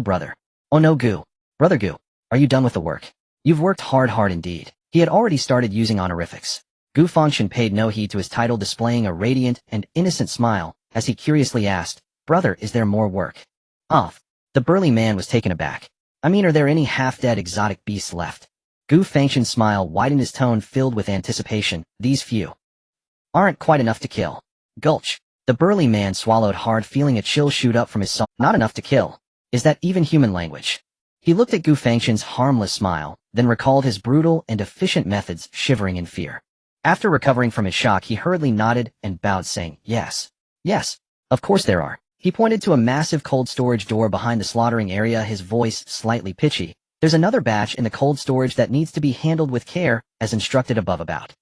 brother. Oh no, Gu. Brother Gu, are you done with the work? You've worked hard indeed. He had already started using honorifics. Gu Fangchen paid no heed to his title, displaying a radiant and innocent smile as he curiously asked, "Brother, is there more work?" The burly man was taken aback. "I mean, are there any half-dead exotic beasts left?" Gu Fangchen's smile widened, his tone filled with anticipation. "These few aren't quite enough to kill." Gulch. The burly man swallowed hard, feeling a chill shoot up from his soul. "Not enough to kill? Is that even human language?" He looked at Gu Fangchen's harmless smile, then recalled his brutal and efficient methods, shivering in fear. After recovering from his shock, he hurriedly nodded and bowed, saying, Yes, of course there are." He pointed to a massive cold storage door behind the slaughtering area, his voice slightly pitchy. "There's another batch in the cold storage that needs to be handled with care, as instructed above. About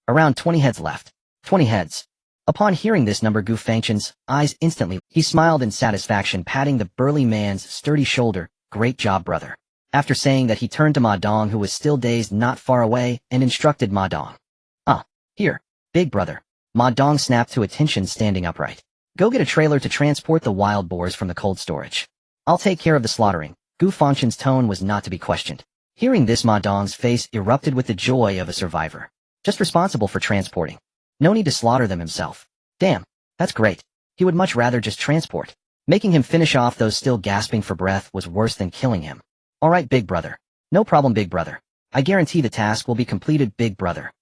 around 20 heads left." 20 heads. Upon hearing this number, Gu Fangchen's eyes instantly. He smiled in satisfaction, patting the burly man's sturdy shoulder. "Great job, brother." After saying that, he turned to Ma Dong, who was still dazed not far away, and instructed Ma Dong. Here, big brother." Ma Dong snapped to attention, standing upright. "Go get a trailer to transport the wild boars from the cold storage. I'll take care of the slaughtering." Gu Fangchen's tone was not to be questioned. Hearing this, Ma Dong's face erupted with the joy of a survivor. Just responsible for transporting. No need to slaughter them himself. Damn, that's great. He would much rather just transport. Making him finish off those still gasping for breath was worse than killing him. "All right, big brother. No problem, big brother. I guarantee the task will be completed, big brother."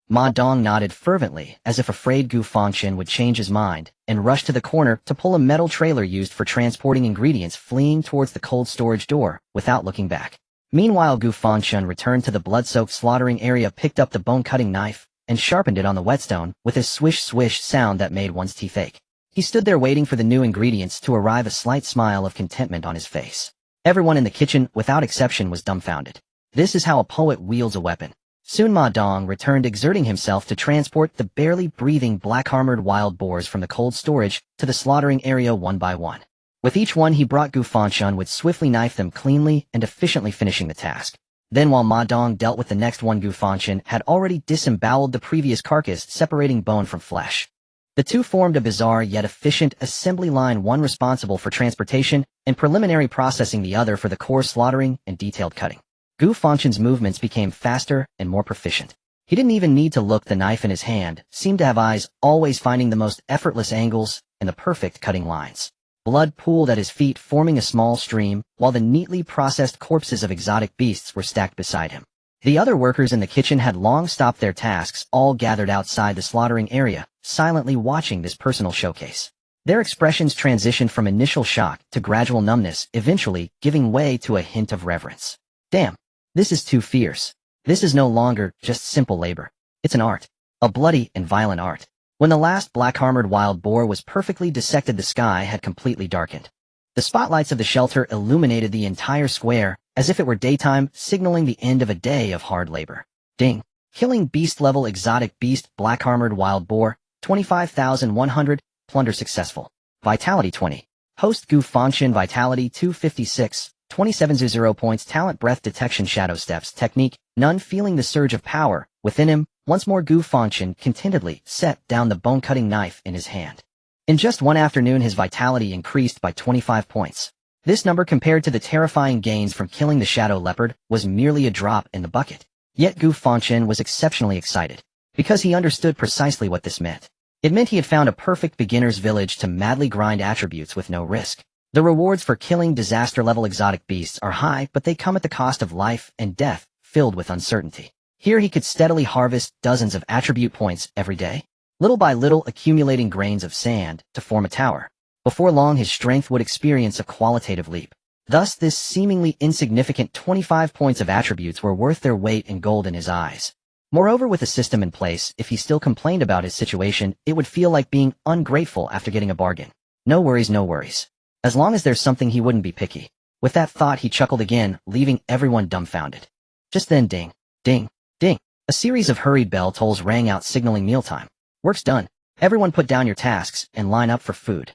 Ma Dong nodded fervently, as if afraid Gu Fangchen would change his mind, and rushed to the corner to pull a metal trailer used for transporting ingredients, fleeing towards the cold storage door, without looking back. Meanwhile, Gu Fangchen returned to the blood-soaked slaughtering area, picked up the bone-cutting knife, and sharpened it on the whetstone, with a swish-swish sound that made one's teeth ache. He stood there waiting for the new ingredients to arrive, a slight smile of contentment on his face. Everyone in the kitchen, without exception, was dumbfounded. This is how a poet wields a weapon. Soon Ma Dong returned, exerting himself to transport the barely breathing black-armored wild boars from the cold storage to the slaughtering area one by one. With each one he brought, Gu Fangchen would swiftly knife them cleanly and efficiently, finishing the task. Then while Ma Dong dealt with the next one, Gu Fangchen had already disemboweled the previous carcass, separating bone from flesh. The two formed a bizarre yet efficient assembly line, one responsible for transportation and preliminary processing, the other for the coarse slaughtering and detailed cutting. Gu Fangchen's movements became faster and more proficient. He didn't even need to look. The knife in his hand seemed to have eyes, always finding the most effortless angles and the perfect cutting lines. Blood pooled at his feet, forming a small stream, while the neatly processed corpses of exotic beasts were stacked beside him. The other workers in the kitchen had long stopped their tasks, all gathered outside the slaughtering area, silently watching this personal showcase. Their expressions transitioned from initial shock to gradual numbness, eventually giving way to a hint of reverence. Damn. This is too fierce. This is no longer just simple labor. It's an art. A bloody and violent art. When the last black-armored wild boar was perfectly dissected, the sky had completely darkened. The spotlights of the shelter illuminated the entire square, as if it were daytime, signaling the end of a day of hard labor. Ding. Killing beast-level exotic beast black-armored wild boar, 25,100, plunder successful. Vitality 20. Host Gu Fangchen Vitality 256, 27 points. Talent Breath Detection Shadow Steps Technique, none. Feeling the surge of power within him, once more Gu Fangchen contentedly set down the bone-cutting knife in his hand. In just one afternoon his vitality increased by 25 points. This number compared to the terrifying gains from killing the shadow leopard was merely a drop in the bucket. Yet Gu Fangchen was exceptionally excited, because he understood precisely what this meant. It meant he had found a perfect beginner's village to madly grind attributes with no risk. The rewards for killing disaster-level exotic beasts are high, but they come at the cost of life and death, filled with uncertainty. Here he could steadily harvest dozens of attribute points every day, little by little accumulating grains of sand to form a tower. Before long his strength would experience a qualitative leap. Thus this seemingly insignificant 25 points of attributes were worth their weight in gold in his eyes. Moreover, with a system in place, if he still complained about his situation, it would feel like being ungrateful after getting a bargain. No worries, no worries. As long as there's something, he wouldn't be picky. With that thought he chuckled again, leaving everyone dumbfounded. Just then ding, ding, ding. A series of hurried bell tolls rang out signaling mealtime. Work's done. Everyone put down your tasks and line up for food.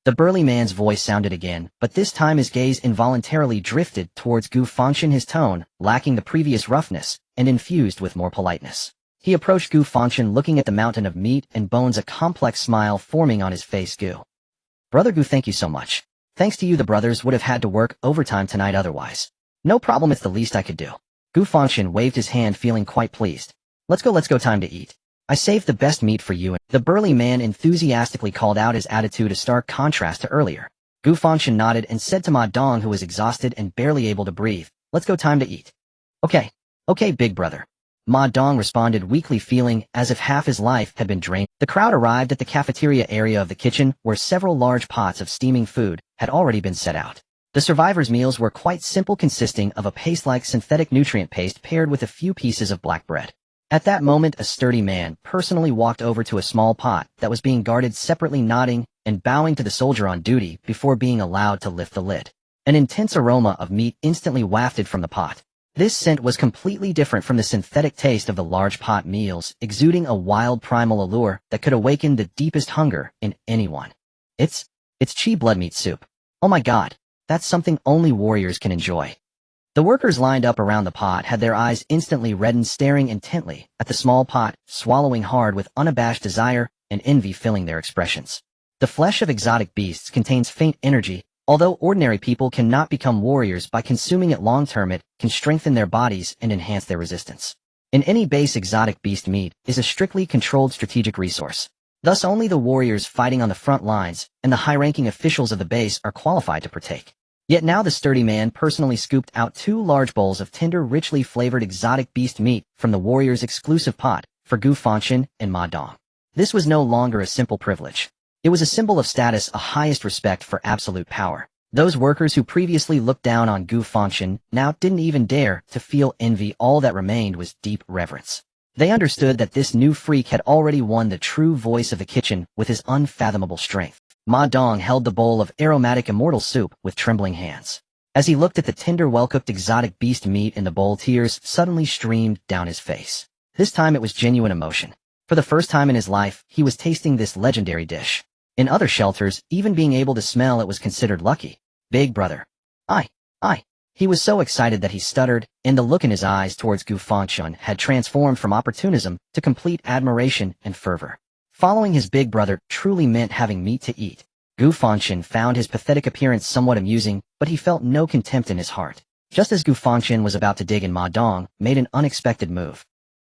The burly man's voice sounded again, but this time his gaze involuntarily drifted towards Gu Fangchen, his tone lacking the previous roughness and infused with more politeness. He approached Gu Fangchen looking at the mountain of meat and bones, a complex smile forming on his face. Gu. Brother Gu, thank you so much. Thanks to you the brothers would have had to work overtime tonight otherwise. No problem, it's the least I could do. Gu Fangchen waved his hand, feeling quite pleased. Let's go, time to eat. I saved the best meat for you. The burly man enthusiastically called out, his attitude a stark contrast to earlier. Gu Fangchen nodded and said to Ma Dong, who was exhausted and barely able to breathe, let's go, time to eat. Okay, big brother. Ma Dong responded weakly, feeling as if half his life had been drained. The crowd arrived at the cafeteria area of the kitchen, where several large pots of steaming food had already been set out. The survivors' meals were quite simple, consisting of a paste-like synthetic nutrient paste paired with a few pieces of black bread. At that moment a sturdy man personally walked over to a small pot that was being guarded separately, nodding and bowing to the soldier on duty before being allowed to lift the lid. An intense aroma of meat instantly wafted from the pot. This scent was completely different from the synthetic taste of the large pot meals, exuding a wild primal allure that could awaken the deepest hunger in anyone. It's chi blood meat soup. Oh my god, that's something only warriors can enjoy. The workers lined up around the pot had their eyes instantly reddened, staring intently at the small pot, swallowing hard with unabashed desire and envy filling their expressions. The flesh of exotic beasts contains faint energy. Although ordinary people cannot become warriors by consuming it long-term, it can strengthen their bodies and enhance their resistance. In any base, exotic beast meat is a strictly controlled strategic resource. Thus only the warriors fighting on the front lines and the high-ranking officials of the base are qualified to partake. Yet now the sturdy man personally scooped out 2 large bowls of tender, richly flavored exotic beast meat from the warriors' exclusive pot for Gu Fangchen and Ma Dong. This was no longer a simple privilege. It was a symbol of status, a highest respect for absolute power. Those workers who previously looked down on Gu Fangchen now didn't even dare to feel envy. All that remained was deep reverence. They understood that this new freak had already won the true voice of the kitchen with his unfathomable strength. Ma Dong held the bowl of aromatic immortal soup with trembling hands. As he looked at the tender, well-cooked exotic beast meat in the bowl, tears suddenly streamed down his face. This time it was genuine emotion. For the first time in his life, he was tasting this legendary dish. In other shelters, even being able to smell it was considered lucky. Big brother. I. He was so excited that he stuttered, and the look in his eyes towards Gu Fangchen had transformed from opportunism to complete admiration and fervor. Following his big brother truly meant having meat to eat. Gu Fangchen found his pathetic appearance somewhat amusing, but he felt no contempt in his heart. Just as Gu Fangchen was about to dig in, Ma Dong made an unexpected move.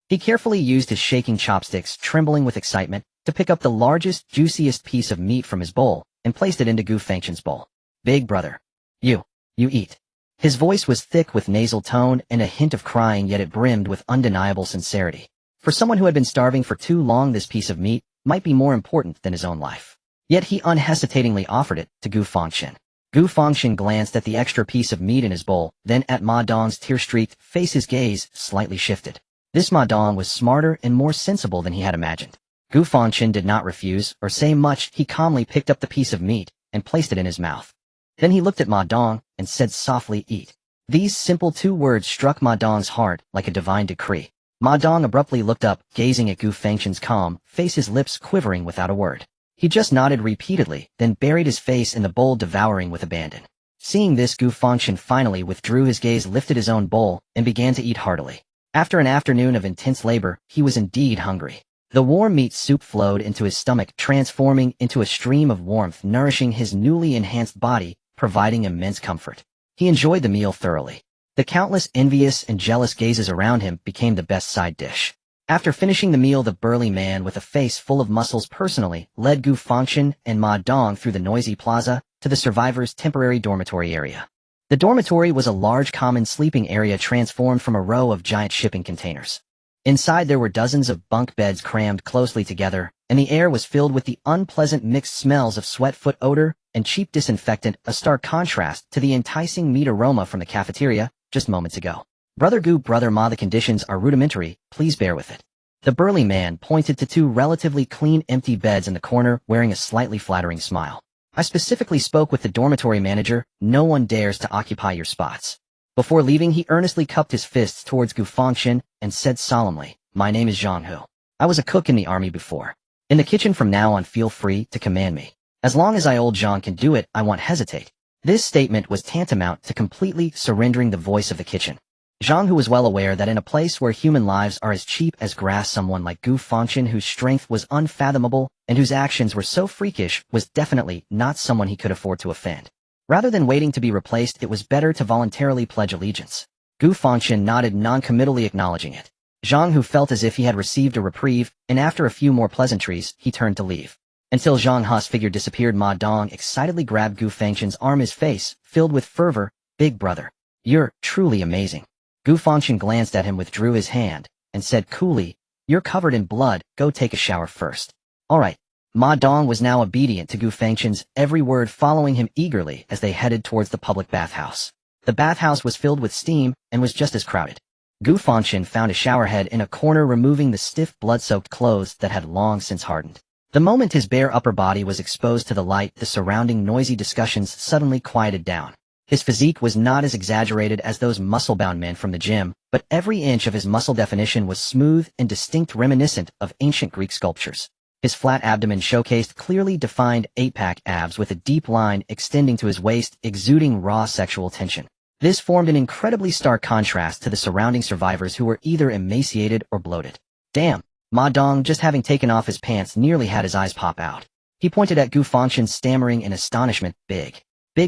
He carefully used his shaking chopsticks, trembling with excitement, to pick up the largest, juiciest piece of meat from his bowl and placed it into Gu Fangchen's bowl. Big brother. You eat. His voice was thick with nasal tone and a hint of crying, yet it brimmed with undeniable sincerity. For someone who had been starving for too long, this piece of meat might be more important than his own life. Yet he unhesitatingly offered it to Gu Fangchen. Gu Fangchen glanced at the extra piece of meat in his bowl, then at Ma Dong's tear-streaked face. His gaze slightly shifted. This Ma Dong was smarter and more sensible than he had imagined. Gu Fangchen did not refuse or say much. He calmly picked up the piece of meat and placed it in his mouth. Then he looked at Ma Dong and said softly, "Eat." These simple 2 words struck Ma Dong's heart like a divine decree. Ma Dong abruptly looked up, gazing at Gu Fangchen's calm face, his lips quivering without a word. He just nodded repeatedly, then buried his face in the bowl, devouring with abandon. Seeing this, Gu Fangchen finally withdrew his gaze, lifted his own bowl, and began to eat heartily. After an afternoon of intense labor, he was indeed hungry. The warm meat soup flowed into his stomach, transforming into a stream of warmth, nourishing his newly enhanced body, providing immense comfort. He enjoyed the meal thoroughly. The countless envious and jealous gazes around him became the best side dish. After finishing the meal, the burly man with a face full of muscles personally led Gu Fangchen and Ma Dong through the noisy plaza to the survivors' temporary dormitory area. The dormitory was a large common sleeping area transformed from a row of giant shipping containers. Inside there were dozens of bunk beds crammed closely together, and the air was filled with the unpleasant mixed smells of sweat, foot odor, and cheap disinfectant, a stark contrast to the enticing meat aroma from the cafeteria just moments ago. Brother Gu, Brother Ma, the conditions are rudimentary, please bear with it. The burly man pointed to two relatively clean empty beds in the corner, wearing a slightly flattering smile. I specifically spoke with the dormitory manager, no one dares to occupy your spots. Before leaving, he earnestly cupped his fists towards Gu Fangchen and said solemnly, my name is Zhang Hu. I was a cook in the army before. In the kitchen from now on, feel free to command me. As long as old Zhang can do it, I won't hesitate. This statement was tantamount to completely surrendering the voice of the kitchen. Zhang, who was well aware that in a place where human lives are as cheap as grass, someone like Gu Fangchen, whose strength was unfathomable and whose actions were so freakish, was definitely not someone he could afford to offend. Rather than waiting to be replaced, it was better to voluntarily pledge allegiance. Gu Fangchen nodded non-committally, acknowledging it. Zhang, who felt as if he had received a reprieve, and after a few more pleasantries, he turned to leave. Until Zhang He's figure disappeared, Ma Dong excitedly grabbed Gu Fangchen's arm, his face filled with fervor. Big brother, you're truly amazing. Gu Fangchen glanced at him, withdrew his hand, and said coolly, you're covered in blood, go take a shower first. All right. Ma Dong was now obedient to Gu Fangchen's every word, following him eagerly as they headed towards the public bathhouse. The bathhouse was filled with steam and was just as crowded. Gu Fangchen found a showerhead in a corner, removing the stiff, blood-soaked clothes that had long since hardened. The moment his bare upper body was exposed to the light, the surrounding noisy discussions suddenly quieted down. His physique was not as exaggerated as those muscle-bound men from the gym, but every inch of his muscle definition was smooth and distinct, reminiscent of ancient Greek sculptures. His flat abdomen showcased clearly defined 8-pack abs with a deep line extending to his waist, exuding raw sexual tension. This formed an incredibly stark contrast to the surrounding survivors, who were either emaciated or bloated. Damn, Ma Dong, just having taken off his pants, nearly had his eyes pop out. He pointed at Gu Fangchen, stammering in astonishment, Big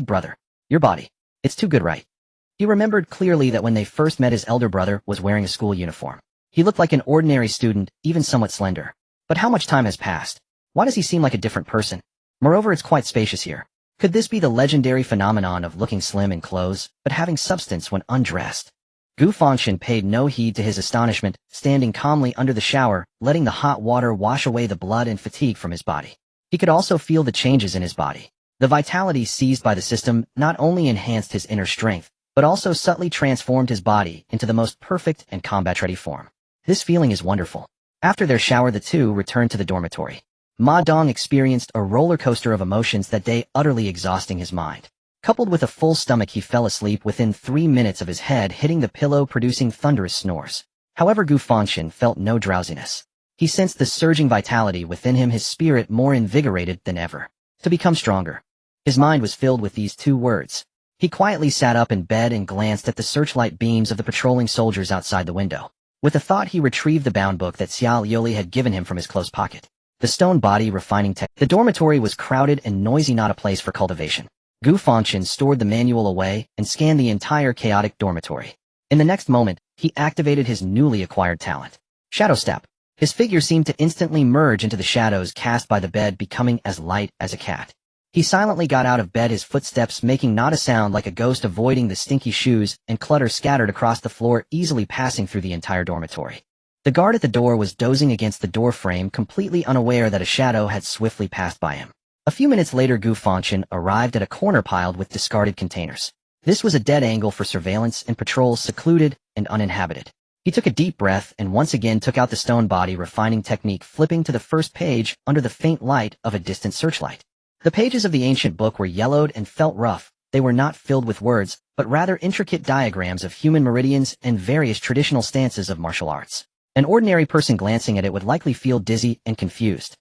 brother. Your body. It's too good, right? He remembered clearly that when they first met, his elder brother was wearing a school uniform. He looked like an ordinary student, even somewhat slender. But how much time has passed? Why does he seem like a different person? Moreover, it's quite spacious here. Could this be the legendary phenomenon of looking slim in clothes, but having substance when undressed? Gu Fangchen paid no heed to his astonishment, standing calmly under the shower, letting the hot water wash away the blood and fatigue from his body. He could also feel the changes in his body. The vitality seized by the system not only enhanced his inner strength, but also subtly transformed his body into the most perfect and combat-ready form. This feeling is wonderful. After their shower, the two returned to the dormitory. Ma Dong experienced a roller coaster of emotions that day, utterly exhausting his mind. Coupled with a full stomach, he fell asleep within 3 minutes of his head hitting the pillow, producing thunderous snores. However, Gu Fangchen felt no drowsiness. He sensed the surging vitality within him, his spirit more invigorated than ever. To become stronger. His mind was filled with these two words. He quietly sat up in bed and glanced at the searchlight beams of the patrolling soldiers outside the window. With a thought, he retrieved the bound book that Xiao Liuli had given him from his close pocket. The stone body refining tech. The dormitory was crowded and noisy, not a place for cultivation. Gu Fangchen stored the manual away and scanned the entire chaotic dormitory. In the next moment, he activated his newly acquired talent. Shadow Step. His figure seemed to instantly merge into the shadows cast by the bed, becoming as light as a cat. He silently got out of bed, his footsteps making not a sound, like a ghost, avoiding the stinky shoes and clutter scattered across the floor, easily passing through the entire dormitory. The guard at the door was dozing against the door frame, completely unaware that a shadow had swiftly passed by him. A few minutes later, Gu Fangchen arrived at a corner piled with discarded containers. This was a dead angle for surveillance and patrols, secluded and uninhabited. He took a deep breath and once again took out the stone body refining technique, flipping to the first page under the faint light of a distant searchlight. The pages of the ancient book were yellowed and felt rough. They were not filled with words, but rather intricate diagrams of human meridians and various traditional stances of martial arts. An ordinary person glancing at it would likely feel dizzy and confused.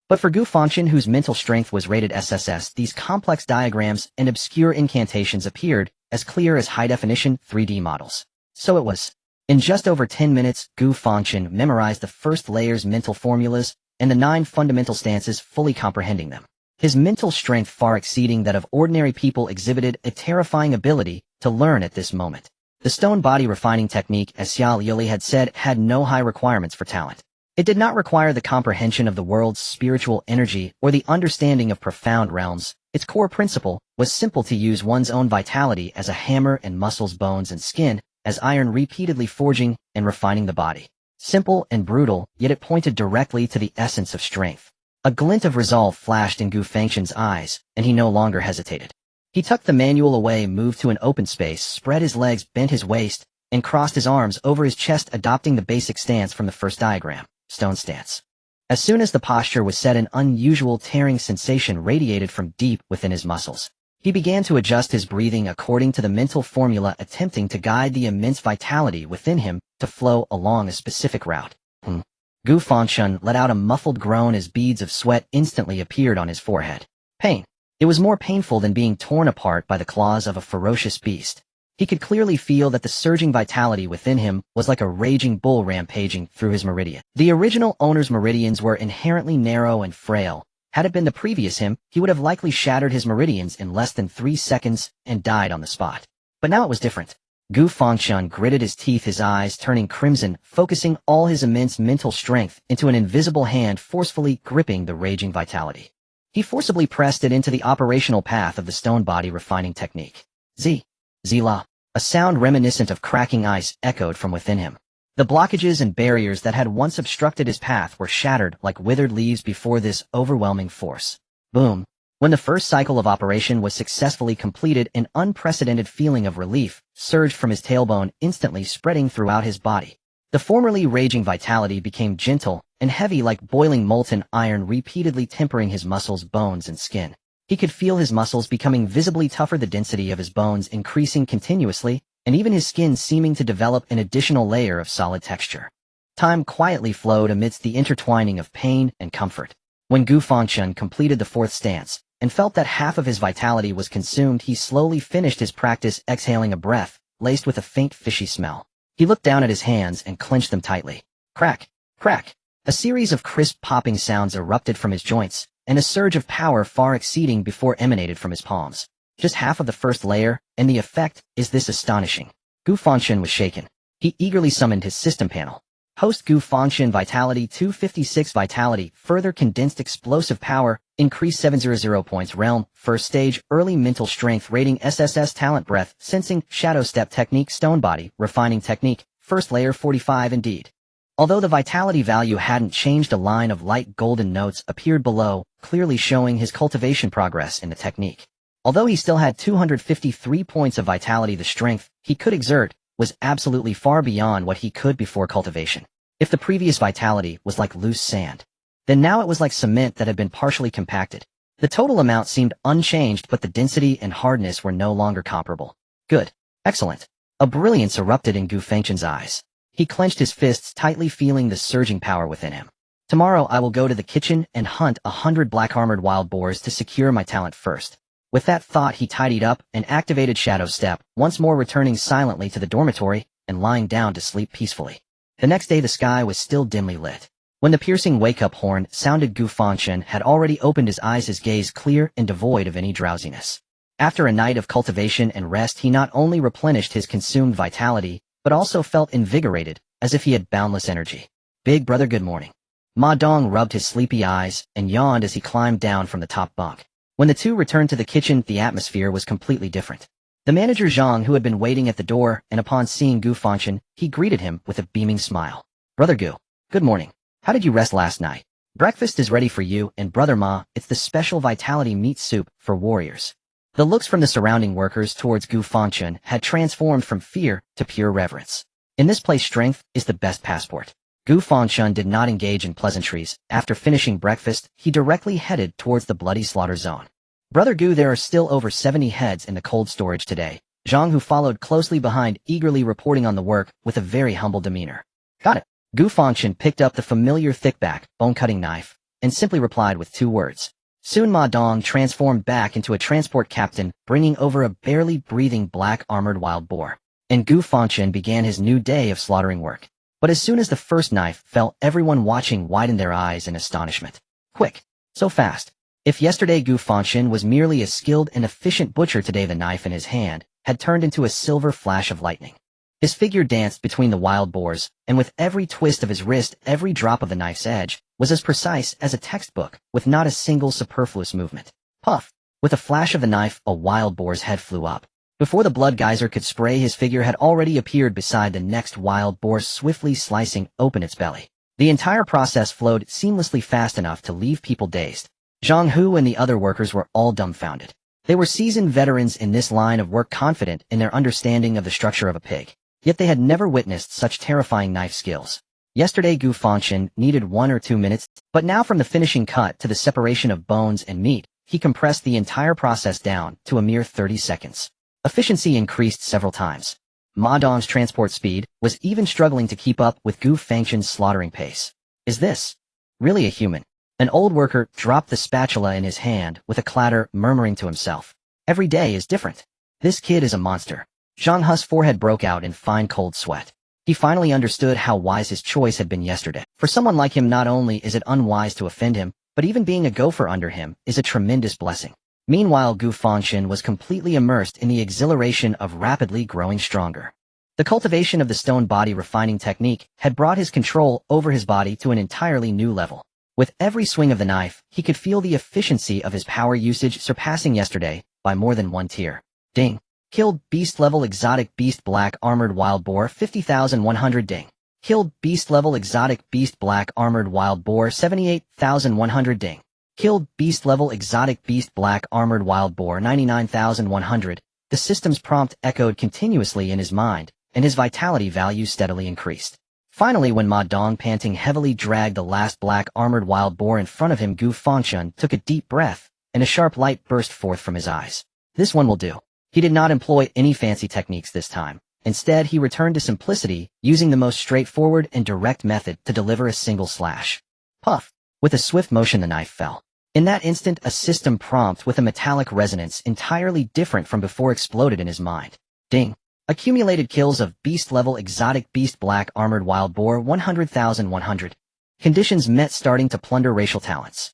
But for Gu Fangchen, whose mental strength was rated SSS, these complex diagrams and obscure incantations appeared as clear as high-definition 3D models. So it was. In just over 10 minutes, Gu Fangchen memorized the first layer's mental formulas and the 9 fundamental stances, fully comprehending them. His mental strength far exceeding that of ordinary people exhibited a terrifying ability to learn at this moment. The stone body refining technique, as Xiao Yuli had said, had no high requirements for talent. It did not require the comprehension of the world's spiritual energy or the understanding of profound realms. Its core principle was simple: to use one's own vitality as a hammer and muscles, bones, and skin as iron, repeatedly forging and refining the body. Simple and brutal, yet it pointed directly to the essence of strength. A glint of resolve flashed in Gu Fangchen's eyes, and he no longer hesitated. He tucked the manual away, moved to an open space, spread his legs, bent his waist, and crossed his arms over his chest, adopting the basic stance from the first diagram, stone stance. As soon as the posture was set, an unusual tearing sensation radiated from deep within his muscles. He began to adjust his breathing according to the mental formula, attempting to guide the immense vitality within him to flow along a specific route. Gu Fangchen let out a muffled groan as beads of sweat instantly appeared on his forehead. Pain. It was more painful than being torn apart by the claws of a ferocious beast. He could clearly feel that the surging vitality within him was like a raging bull rampaging through his meridian. The original owner's meridians were inherently narrow and frail. Had it been the previous him, he would have likely shattered his meridians in less than 3 seconds and died on the spot. But now it was different. Gu Fangchen gritted his teeth, his eyes turning crimson, focusing all his immense mental strength into an invisible hand forcefully gripping the raging vitality. He forcibly pressed it into the operational path of the stone body refining technique. Zila. A sound reminiscent of cracking ice echoed from within him. The blockages and barriers that had once obstructed his path were shattered like withered leaves before this overwhelming force. Boom. When the first cycle of operation was successfully completed, an unprecedented feeling of relief surged from his tailbone, instantly spreading throughout his body. The formerly raging vitality became gentle and heavy like boiling molten iron, repeatedly tempering his muscles, bones, and skin. He could feel his muscles becoming visibly tougher, the density of his bones increasing continuously, and even his skin seeming to develop an additional layer of solid texture. Time quietly flowed amidst the intertwining of pain and comfort. When Gu Fangchen completed the 4th stance and felt that half of his vitality was consumed, he slowly finished his practice, exhaling a breath laced with a faint fishy smell. He looked down at his hands and clenched them tightly. Crack, crack. A series of crisp popping sounds erupted from his joints, and a surge of power far exceeding before emanated from his palms. Just half of the first layer, and the effect is this astonishing. Gu Fangchen was shaken. He eagerly summoned his system panel. Host Gu Fangchen Vitality 256 Vitality, further condensed explosive power, increased 700 points. Realm, first stage, early mental strength rating, SSS talent, breath, sensing, shadow step technique, stone body, refining technique, first layer 45 indeed. Although the vitality value hadn't changed, a line of light golden notes appeared below, clearly showing his cultivation progress in the technique. Although he still had 253 points of vitality, the strength he could exert was absolutely far beyond what he could before cultivation. If the previous vitality was like loose sand, then now it was like cement that had been partially compacted. The total amount seemed unchanged, but the density and hardness were no longer comparable. Good. Excellent. A brilliance erupted in Gu Fangchen's eyes. He clenched his fists tightly, feeling the surging power within him. Tomorrow I will go to the kitchen and hunt 100 black-armored wild boars to secure my talent first. With that thought, he tidied up and activated Shadow Step, once more returning silently to the dormitory and lying down to sleep peacefully. The next day the sky was still dimly lit. When the piercing wake-up horn sounded, Gu Fangchen had already opened his eyes, his gaze clear and devoid of any drowsiness. After a night of cultivation and rest, he not only replenished his consumed vitality, but also felt invigorated, as if he had boundless energy. Big brother, good morning. Ma Dong rubbed his sleepy eyes and yawned as he climbed down from the top bunk. When the two returned to the kitchen, the atmosphere was completely different. The manager Zhang, who had been waiting at the door, and upon seeing Gu Fangchen, he greeted him with a beaming smile. Brother Gu, good morning. How did you rest last night? Breakfast is ready for you, and Brother Ma, it's the special vitality meat soup for warriors. The looks from the surrounding workers towards Gu Fangchen had transformed from fear to pure reverence. In this place, strength is the best passport. Gu Fangchen did not engage in pleasantries. After finishing breakfast, he directly headed towards the bloody slaughter zone. Brother Gu, there are still over 70 heads in the cold storage today. Zhang, who followed closely behind, eagerly reporting on the work with a very humble demeanor. Got it. Gu Fangchen picked up the familiar thick-back, bone-cutting knife, and simply replied with 2 words. Soon Ma Dong transformed back into a transport captain, bringing over a barely breathing black armored wild boar. And Gu Fangchen began his new day of slaughtering work. But as soon as the first knife fell, everyone watching widened their eyes in astonishment. Quick. So fast. If yesterday Gu Fangchen was merely a skilled and efficient butcher, today the knife in his hand had turned into a silver flash of lightning. His figure danced between the wild boars, and with every twist of his wrist, every drop of the knife's edge was as precise as a textbook, with not a single superfluous movement. Puff! With a flash of the knife, a wild boar's head flew up. Before the blood geyser could spray, his figure had already appeared beside the next wild boar, swiftly slicing open its belly. The entire process flowed seamlessly, fast enough to leave people dazed. Zhang Hu and the other workers were all dumbfounded. They were seasoned veterans in this line of work, confident in their understanding of the structure of a pig. Yet they had never witnessed such terrifying knife skills. Yesterday Gu Fangchen needed 1 or 2 minutes, but now from the finishing cut to the separation of bones and meat, he compressed the entire process down to a mere 30 seconds. Efficiency increased several times. Ma Dong's transport speed was even struggling to keep up with Gu Fangchen's slaughtering pace. Is this really a human? An old worker dropped the spatula in his hand with a clatter, murmuring to himself. Every day is different. This kid is a monster. Zhang Hu's forehead broke out in fine cold sweat. He finally understood how wise his choice had been yesterday. For someone like him, not only is it unwise to offend him, but even being a gopher under him is a tremendous blessing. Meanwhile, Gu Fangchen was completely immersed in the exhilaration of rapidly growing stronger. The cultivation of the stone body refining technique had brought his control over his body to an entirely new level. With every swing of the knife, he could feel the efficiency of his power usage surpassing yesterday by more than 1 tier. Ding. Killed beast level exotic beast black armored wild boar 50,100. Ding. Killed beast level exotic beast black armored wild boar 78,100. Ding. Killed beast level exotic beast black armored wild boar 99,100. The system's prompt echoed continuously in his mind, and his vitality value steadily increased. Finally, when Ma Dong panting heavily dragged the last black armored wild boar in front of him, Gu Fangchen took a deep breath, and a sharp light burst forth from his eyes. This one will do. He did not employ any fancy techniques this time. Instead, he returned to simplicity, using the most straightforward and direct method to deliver a single slash. Puff! With a swift motion, the knife fell. In that instant, a system prompt with a metallic resonance entirely different from before exploded in his mind. Ding! Accumulated kills of beast-level exotic beast black armored wild boar 100,100. Conditions met, starting to plunder racial talents.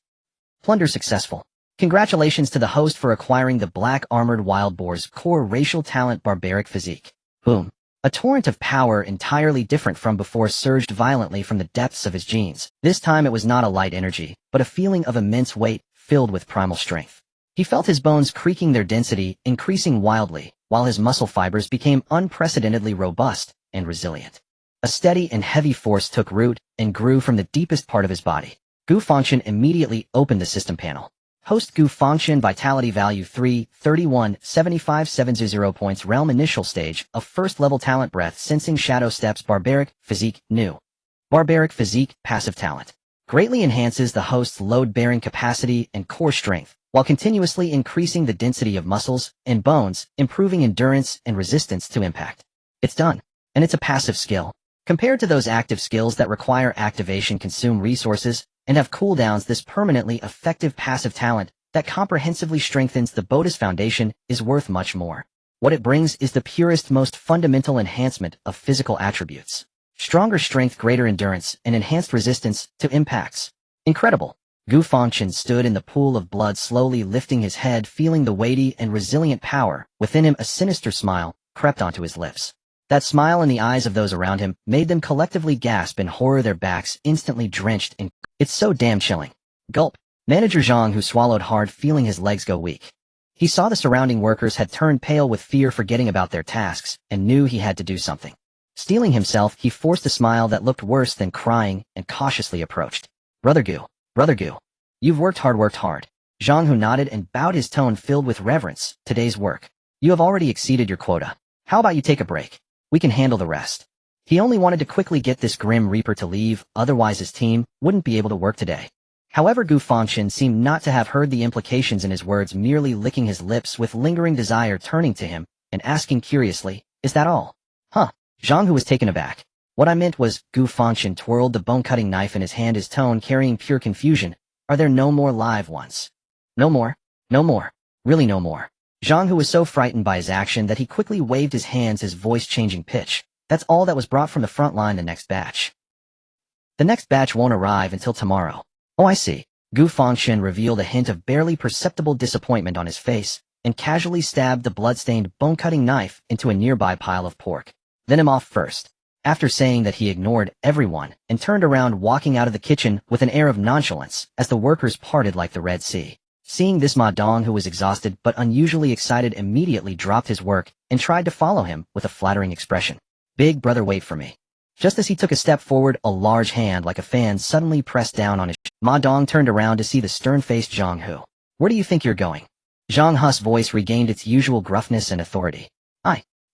Plunder successful. Congratulations to the host for acquiring the black armored wild boar's core racial talent, barbaric physique. Boom. A torrent of power entirely different from before surged violently from the depths of his genes. This time it was not a light energy, but a feeling of immense weight filled with primal strength. He felt his bones creaking, their density increasing wildly, while his muscle fibers became unprecedentedly robust and resilient. A steady and heavy force took root and grew from the deepest part of his body. Gu Fangchen immediately opened the system panel. Host Gu Fangchen, vitality value 3, 31, 75, 700 points, realm initial stage of first level talent, breath sensing, shadow steps, barbaric physique, new. Barbaric physique, passive talent. Greatly enhances the host's load-bearing capacity and core strength, while continuously increasing the density of muscles and bones, improving endurance and resistance to impact. It's done. And it's a passive skill. Compared to those active skills that require activation, consume resources, and have cooldowns, this permanently effective passive talent that comprehensively strengthens the Boda's foundation is worth much more. What it brings is the purest, most fundamental enhancement of physical attributes. Stronger strength, greater endurance, and enhanced resistance to impacts. Incredible. Gu Fangchen stood in the pool of blood, slowly lifting his head, feeling the weighty and resilient power. Within him, a sinister smile crept onto his lips. That smile in the eyes of those around him made them collectively gasp in horror, their backs instantly drenched in... It's so damn chilling. Gulp. Manager Zhang, who swallowed hard, feeling his legs go weak. He saw the surrounding workers had turned pale with fear, forgetting about their tasks, and knew he had to do something. Steeling himself, he forced a smile that looked worse than crying and cautiously approached. Brother Gu. You've worked hard. Zhang Hu nodded and bowed, his tone filled with reverence. Today's work. You have already exceeded your quota. How about you take a break? We can handle the rest. He only wanted to quickly get this Grim Reaper to leave, otherwise his team wouldn't be able to work today. However, Gu Fangchen seemed not to have heard the implications in his words, merely licking his lips with lingering desire, turning to him and asking curiously, "Is that all?" Huh. Zhang Hu was taken aback. What I meant was, Gu Fangchen twirled the bone-cutting knife in his hand, his tone carrying pure confusion. Are there no more live ones? No more. No more. Really no more. Zhang Hu was so frightened by his action that he quickly waved his hands, his voice changing pitch. That's all that was brought from the front line. The next batch. The next batch won't arrive until tomorrow. Oh, I see. Gu Fangchen revealed a hint of barely perceptible disappointment on his face and casually stabbed the blood-stained bone-cutting knife into a nearby pile of pork. Then him off first. After saying that, he ignored everyone and turned around, walking out of the kitchen with an air of nonchalance as the workers parted like the Red Sea. Seeing this, Ma Dong, who was exhausted but unusually excited, immediately dropped his work and tried to follow him with a flattering expression. Big brother, wait for me. Just as he took a step forward, a large hand like a fan suddenly pressed down on his Ma Dong turned around to see the stern-faced Zhang Hu. Where do you think you're going? Zhang Hu's voice regained its usual gruffness and authority.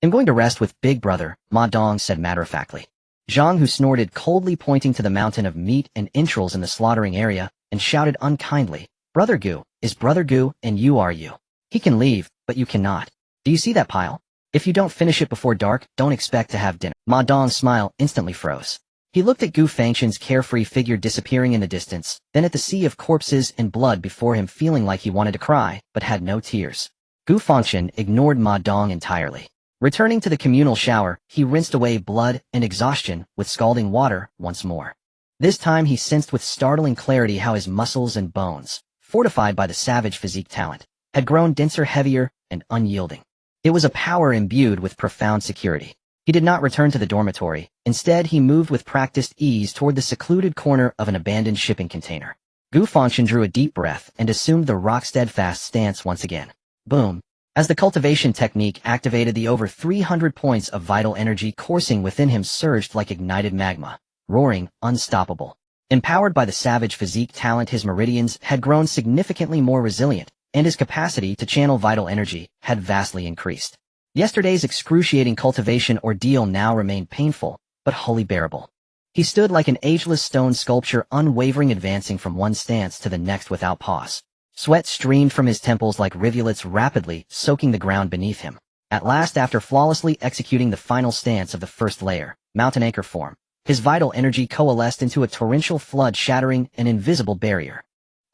I'm going to rest with Big Brother, Ma Dong said matter-of-factly. Zhang Hu snorted coldly, pointing to the mountain of meat and entrails in the slaughtering area, and shouted unkindly, Brother Gu, is Brother Gu, and you are you. He can leave, but you cannot. Do you see that pile? If you don't finish it before dark, don't expect to have dinner. Ma Dong's smile instantly froze. He looked at Gu Fangchen's carefree figure disappearing in the distance, then at the sea of corpses and blood before him, feeling like he wanted to cry, but had no tears. Gu Fangchen ignored Ma Dong entirely. Returning to the communal shower, he rinsed away blood and exhaustion with scalding water once more. This time he sensed with startling clarity how his muscles and bones, fortified by the savage physique talent, had grown denser, heavier, and unyielding. It was a power imbued with profound security. He did not return to the dormitory. Instead, he moved with practiced ease toward the secluded corner of an abandoned shipping container. Gu Fangchen drew a deep breath and assumed the rock-steadfast stance once again. Boom. As the cultivation technique activated, the over 300 points of vital energy coursing within him surged like ignited magma, roaring, unstoppable. Empowered by the savage physique talent, his meridians had grown significantly more resilient, and his capacity to channel vital energy had vastly increased. Yesterday's excruciating cultivation ordeal now remained painful, but wholly bearable. He stood like an ageless stone sculpture, unwavering, advancing from one stance to the next without pause. Sweat streamed from his temples like rivulets, rapidly soaking the ground beneath him. At last, after flawlessly executing the final stance of the first layer, mountain anchor form, his vital energy coalesced into a torrential flood, shattering an invisible barrier.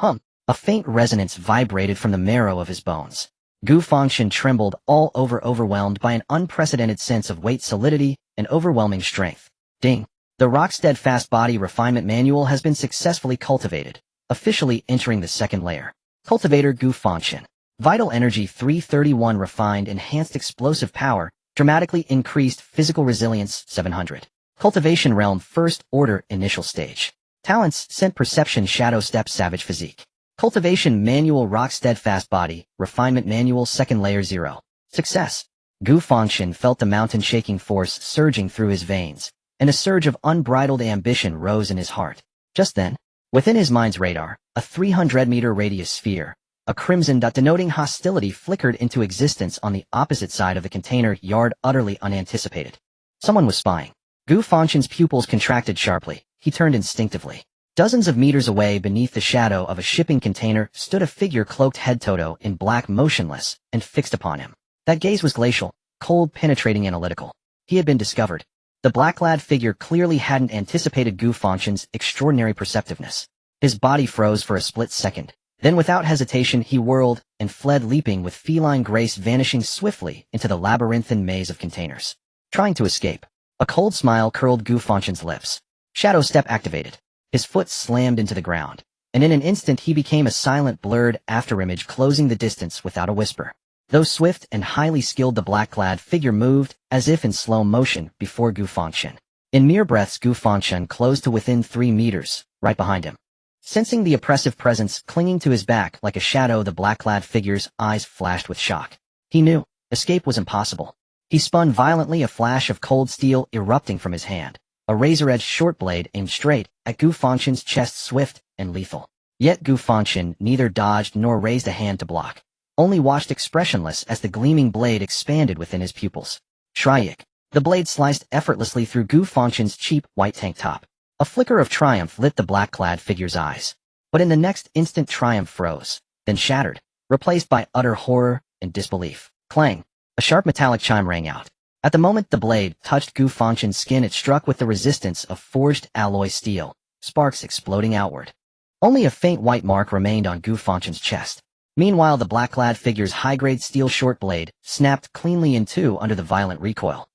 A faint resonance vibrated from the marrow of his bones. Gu Fangchen trembled all over, overwhelmed by an unprecedented sense of weight, solidity, and overwhelming strength. Ding! The rock-steadfast body refinement manual has been successfully cultivated, officially entering the second layer. Cultivator Gu Fangchen. Vital energy 331, refined, enhanced explosive power, dramatically increased physical resilience 700. Cultivation realm, first order, initial stage. Talents, scent perception, shadow step, savage physique. Cultivation manual, rock steadfast body, refinement manual, second layer 0. Success. Gu Fangchen felt the mountain shaking force surging through his veins, and a surge of unbridled ambition rose in his heart. Just then, within his mind's radar, a 300-meter radius sphere, a crimson dot denoting hostility, flickered into existence on the opposite side of the container yard, utterly unanticipated. Someone was spying. Gu Fangchen's pupils contracted sharply. He turned instinctively. Dozens of meters away, beneath the shadow of a shipping container, stood a figure cloaked head-to-toe in black, motionless, and fixed upon him. That gaze was glacial, cold, penetrating, analytical. He had been discovered. The black-clad figure clearly hadn't anticipated Gu Fangchen's extraordinary perceptiveness. His body froze for a split second. Then, without hesitation, he whirled and fled, leaping with feline grace, vanishing swiftly into the labyrinthine maze of containers. Trying to escape. A cold smile curled Gu Fangchen's lips. Shadow step activated. His foot slammed into the ground, and in an instant he became a silent, blurred afterimage, closing the distance without a whisper. Though swift and highly skilled, the black-clad figure moved, as if in slow motion, before Gu Fangchen. In mere breaths, Gu Fangchen closed to within 3 meters, right behind him. Sensing the oppressive presence clinging to his back like a shadow, the black-clad figure's eyes flashed with shock. He knew escape was impossible. He spun violently, a flash of cold steel erupting from his hand. A razor-edged short blade aimed straight at Gu Fangchen's chest, swift and lethal. Yet Gu Fangchen neither dodged nor raised a hand to block, only watched expressionless as the gleaming blade expanded within his pupils. Shryak. The blade sliced effortlessly through Gu Fangchen's cheap, white tank top. A flicker of triumph lit the black-clad figure's eyes. But in the next instant, triumph froze, then shattered, replaced by utter horror and disbelief. Clang! A sharp metallic chime rang out. At the moment the blade touched Gu Fangchen's skin, it struck with the resistance of forged alloy steel, sparks exploding outward. Only a faint white mark remained on Gu Fangchen's chest. Meanwhile, the black-clad figure's high-grade steel short blade snapped cleanly in two under the violent recoil.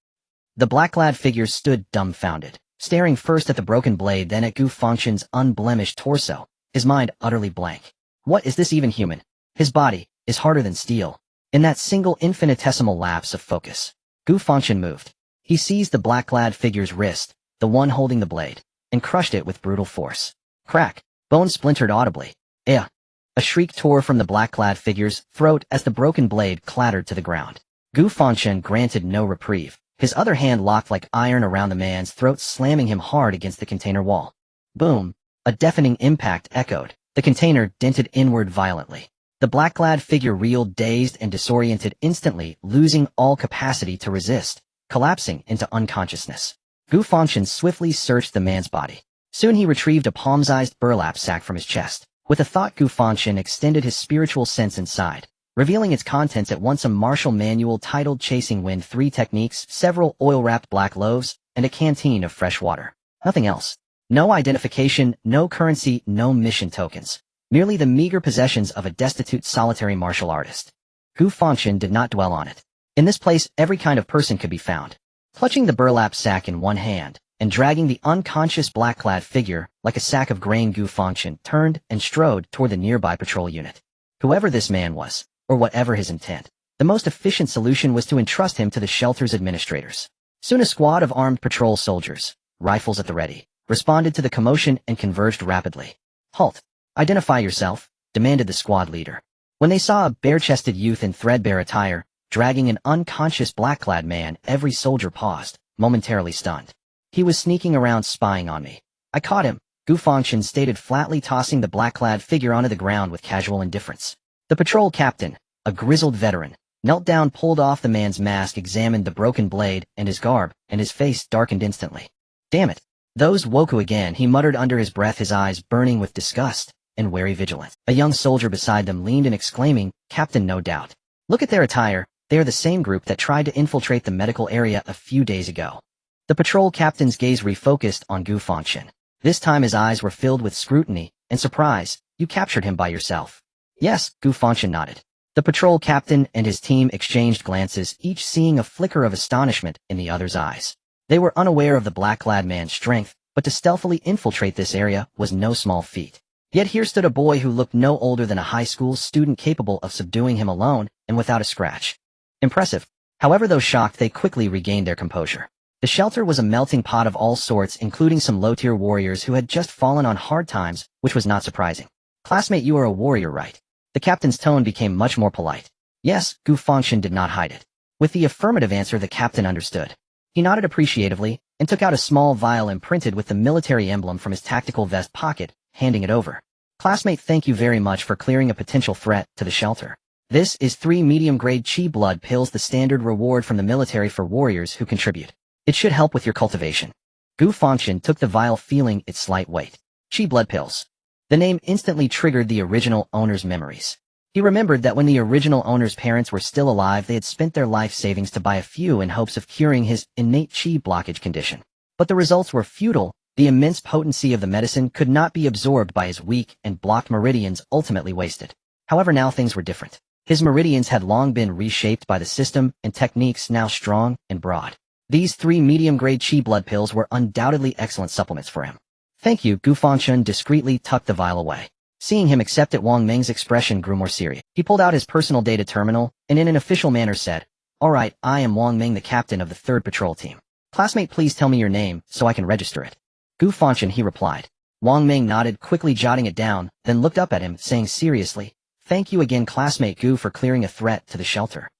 The black-clad figure stood dumbfounded, staring first at the broken blade, then at Gu Fangchen's unblemished torso, his mind utterly blank. What is this even human? His body is harder than steel. In that single infinitesimal lapse of focus, Gu Fangchen moved. He seized the black-clad figure's wrist, the one holding the blade, and crushed it with brutal force. Crack! Bone splintered audibly. "Eh!" A shriek tore from the black-clad figure's throat as the broken blade clattered to the ground. Gu Fangchen granted no reprieve, his other hand locked like iron around the man's throat, slamming him hard against the container wall. Boom! A deafening impact echoed. The container dented inward violently. The black-clad figure reeled, dazed and disoriented, instantly losing all capacity to resist, collapsing into unconsciousness. Gu Fangchen swiftly searched the man's body. Soon he retrieved a palm-sized burlap sack from his chest. With a thought, Gu Fangchen extended his spiritual sense inside, revealing its contents at once: a martial manual titled Chasing Wind, 3 techniques, several oil-wrapped black loaves, and a canteen of fresh water. Nothing else. No identification, no currency, no mission tokens. Merely the meager possessions of a destitute solitary martial artist. Gu Fangchen did not dwell on it. In this place, every kind of person could be found. Clutching the burlap sack in one hand, and dragging the unconscious black-clad figure like a sack of grain, Gu Fangchen turned and strode toward the nearby patrol unit. Whoever this man was, or whatever his intent, the most efficient solution was to entrust him to the shelter's administrators. Soon a squad of armed patrol soldiers, rifles at the ready, responded to the commotion and converged rapidly. "Halt! Identify yourself," demanded the squad leader. When they saw a bare-chested youth in threadbare attire, dragging an unconscious black-clad man, every soldier paused, momentarily stunned. "He was sneaking around spying on me. I caught him," Gu Fangchen stated flatly, tossing the black-clad figure onto the ground with casual indifference. The patrol captain, a grizzled veteran, knelt down, pulled off the man's mask, examined the broken blade and his garb, and his face darkened instantly. "Damn it! Those Woku again," he muttered under his breath, his eyes burning with disgust and wary vigilance. A young soldier beside them leaned in, exclaiming, "Captain, no doubt. Look at their attire. They are the same group that tried to infiltrate the medical area a few days ago." The patrol captain's gaze refocused on Gu Fangchen. This time his eyes were filled with scrutiny and surprise. "You captured him by yourself?" "Yes," Gu Fangchen nodded. The patrol captain and his team exchanged glances, each seeing a flicker of astonishment in the other's eyes. They were unaware of the black-clad man's strength, but to stealthily infiltrate this area was no small feat. Yet here stood a boy who looked no older than a high school student, capable of subduing him alone and without a scratch. Impressive. However, though shocked, they quickly regained their composure. The shelter was a melting pot of all sorts, including some low-tier warriors who had just fallen on hard times, which was not surprising. "Classmate, you are a warrior, right?" The captain's tone became much more polite. "Yes," Gu Fangchen did not hide it. With the affirmative answer, the captain understood. He nodded appreciatively and took out a small vial imprinted with the military emblem from his tactical vest pocket, handing it over. "Classmate, thank you very much for clearing a potential threat to the shelter. This is 3 medium-grade chi blood pills, the standard reward from the military for warriors who contribute. It should help with your cultivation." Gu Fangchen took the vial, feeling its slight weight. Chi blood pills. The name instantly triggered the original owner's memories. He remembered that when the original owner's parents were still alive, they had spent their life savings to buy a few in hopes of curing his innate chi blockage condition. But the results were futile. The immense potency of the medicine could not be absorbed by his weak and blocked meridians, ultimately wasted. However, now things were different. His meridians had long been reshaped by the system, and techniques now strong and broad. These 3 medium-grade chi blood pills were undoubtedly excellent supplements for him. "Thank you," Gu Fangchen discreetly tucked the vial away. Seeing him accept it, Wang Meng's expression grew more serious. He pulled out his personal data terminal, and in an official manner said, "All right, I am Wang Meng, the captain of the 3rd Patrol Team. Classmate, please tell me your name, so I can register it." "Gu Fangchen," he replied. Wang Meng nodded, quickly jotting it down, then looked up at him, saying seriously, "Thank you again, Classmate Gu, for clearing a threat to the shelter.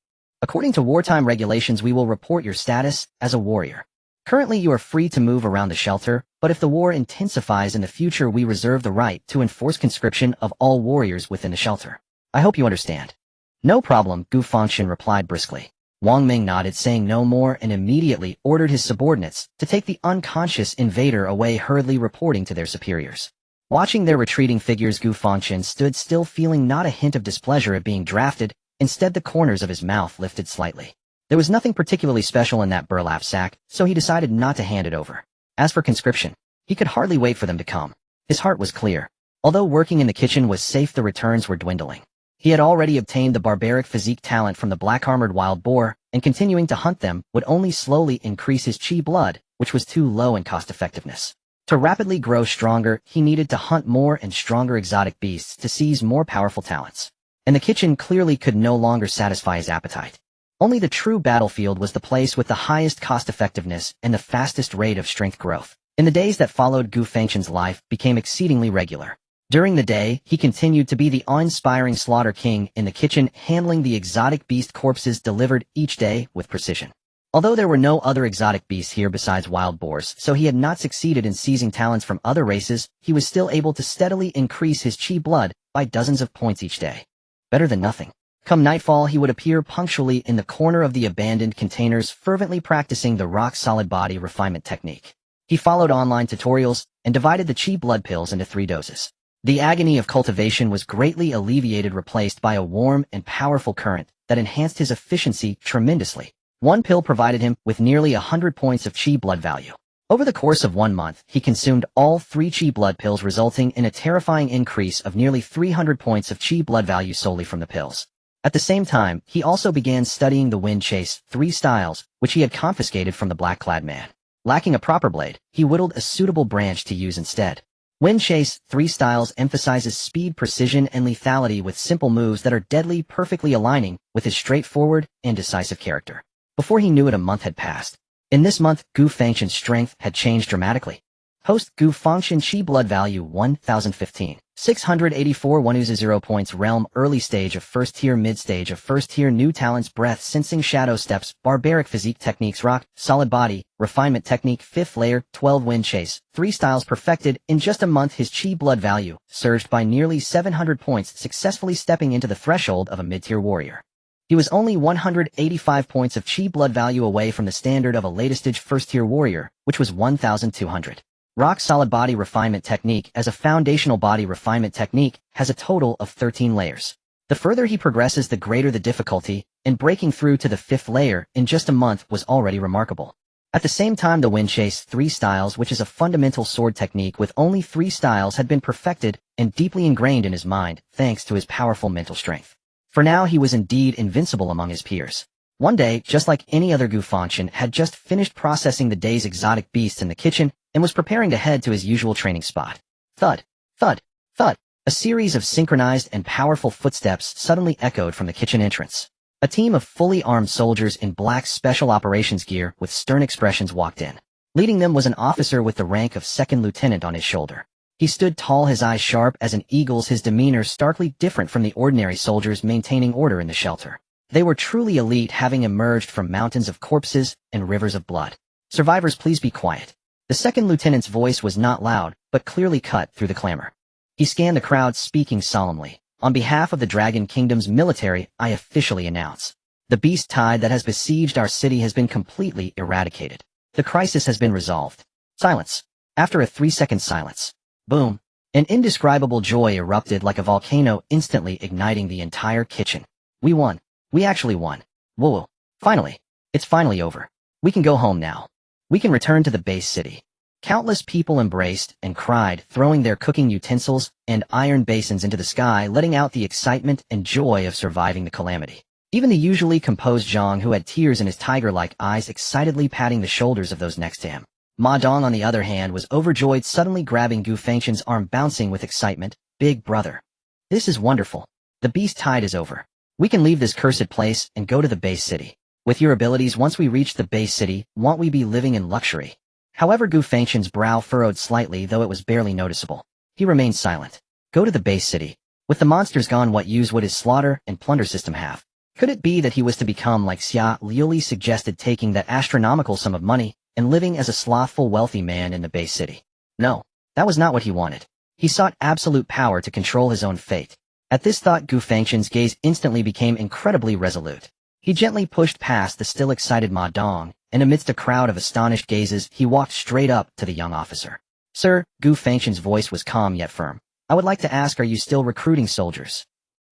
According to wartime regulations, we will report your status as a warrior. Currently, you are free to move around the shelter, but if the war intensifies in the future, we reserve the right to enforce conscription of all warriors within the shelter. I hope you understand." "No problem," Gu Fangchen replied briskly. Wang Meng nodded, saying no more, and immediately ordered his subordinates to take the unconscious invader away, hurriedly reporting to their superiors. Watching their retreating figures, Gu Fangchen stood still, feeling not a hint of displeasure at being drafted. Instead, the corners of his mouth lifted slightly. There was nothing particularly special in that burlap sack, so he decided not to hand it over. As for conscription, he could hardly wait for them to come. His heart was clear. Although working in the kitchen was safe, the returns were dwindling. He had already obtained the barbaric physique talent from the black-armored wild boar, and continuing to hunt them would only slowly increase his chi blood, which was too low in cost-effectiveness. To rapidly grow stronger, he needed to hunt more and stronger exotic beasts to seize more powerful talents. And the kitchen clearly could no longer satisfy his appetite. Only the true battlefield was the place with the highest cost-effectiveness and the fastest rate of strength growth. In the days that followed, Gu Fangchen's life became exceedingly regular. During the day, he continued to be the awe-inspiring slaughter king in the kitchen, handling the exotic beast corpses delivered each day with precision. Although there were no other exotic beasts here besides wild boars, so he had not succeeded in seizing talents from other races, he was still able to steadily increase his chi blood by dozens of points each day. Better than nothing. Come nightfall, he would appear punctually in the corner of the abandoned containers, fervently practicing the rock-solid body refinement technique. He followed online tutorials and divided the chi blood pills into 3 doses. The agony of cultivation was greatly alleviated, replaced by a warm and powerful current that enhanced his efficiency tremendously. 1 pill provided him with nearly 100 points of chi blood value. Over the course of 1 month, he consumed all 3 chi blood pills, resulting in a terrifying increase of nearly 300 points of chi blood value solely from the pills. At the same time, he also began studying the wind chase 3 styles, which he had confiscated from the black-clad man. Lacking a proper blade, he whittled a suitable branch to use instead. Wind Chase 3 Styles emphasizes speed, precision, and lethality with simple moves that are deadly, perfectly aligning with his straightforward and decisive character. Before he knew it, a month had passed. In this month, Gu Fangchen's strength had changed dramatically. Host Gu Fangchen Chi Blood Value 1015. 684 1 0 points. Realm Early Stage of First Tier. Mid Stage of First Tier. New Talents: Breath, Sensing, Shadow Steps, Barbaric Physique Techniques, Rock, Solid Body, Refinement Technique. 5th Layer, 12 Wind Chase. 3 Styles perfected. In just a month, his Chi Blood value surged by nearly 700 points, successfully stepping into the threshold of a mid-tier warrior. He was only 185 points of Chi Blood value away from the standard of a latest-stage first-tier warrior, which was 1,200. Rock Solid Body Refinement Technique, as a foundational body refinement technique, has a total of 13 layers. The further he progresses, the greater the difficulty, and breaking through to the 5th layer in just a month was already remarkable. At the same time, the Wind Chase 3 Styles, which is a fundamental sword technique with only 3 styles, had been perfected and deeply ingrained in his mind, thanks to his powerful mental strength. For now, he was indeed invincible among his peers. One day, just like any other, Gu Fangchen had just finished processing the day's exotic beasts in the kitchen and was preparing to head to his usual training spot. Thud, thud, thud. A series of synchronized and powerful footsteps suddenly echoed from the kitchen entrance. A team of fully armed soldiers in black special operations gear with stern expressions walked in. Leading them was an officer with the rank of 2nd lieutenant on his shoulder. He stood tall, his eyes sharp as an eagle's, his demeanor starkly different from the ordinary soldiers maintaining order in the shelter. They were truly elite, having emerged from mountains of corpses and rivers of blood. Survivors, please be quiet. The 2nd lieutenant's voice was not loud, but clearly cut through the clamor. He scanned the crowd, speaking solemnly. On behalf of the Dragon Kingdom's military, I officially announce. The beast tide that has besieged our city has been completely eradicated. The crisis has been resolved. Silence. After a 3-second silence. Boom. An indescribable joy erupted like a volcano, instantly igniting the entire kitchen. We won. We actually won. Whoa. Finally. It's finally over. We can go home now. We can return to the base city. Countless people embraced and cried, throwing their cooking utensils and iron basins into the sky, letting out the excitement and joy of surviving the calamity. Even the usually composed Zhang, who had tears in his tiger-like eyes, excitedly patting the shoulders of those next to him. Ma Dong, on the other hand, was overjoyed, suddenly grabbing Gu Fangchen's arm, bouncing with excitement. Big brother. This is wonderful. The beast tide is over. We can leave this cursed place and go to the base city. With your abilities, once we reach the base city, won't we be living in luxury? However, Gu Fangchen's brow furrowed slightly, though it was barely noticeable. He remained silent. Go to the base city. With the monsters gone, what use would his slaughter and plunder system have? Could it be that he was to become like Xia Liuli suggested, taking that astronomical sum of money and living as a slothful, wealthy man in the base city? No, that was not what he wanted. He sought absolute power to control his own fate. At this thought, Gu Fangchen's gaze instantly became incredibly resolute. He gently pushed past the still excited Ma Dong, and amidst a crowd of astonished gazes, he walked straight up to the young officer. Sir, Gu Fangchen's voice was calm yet firm. I would like to ask, are you still recruiting soldiers?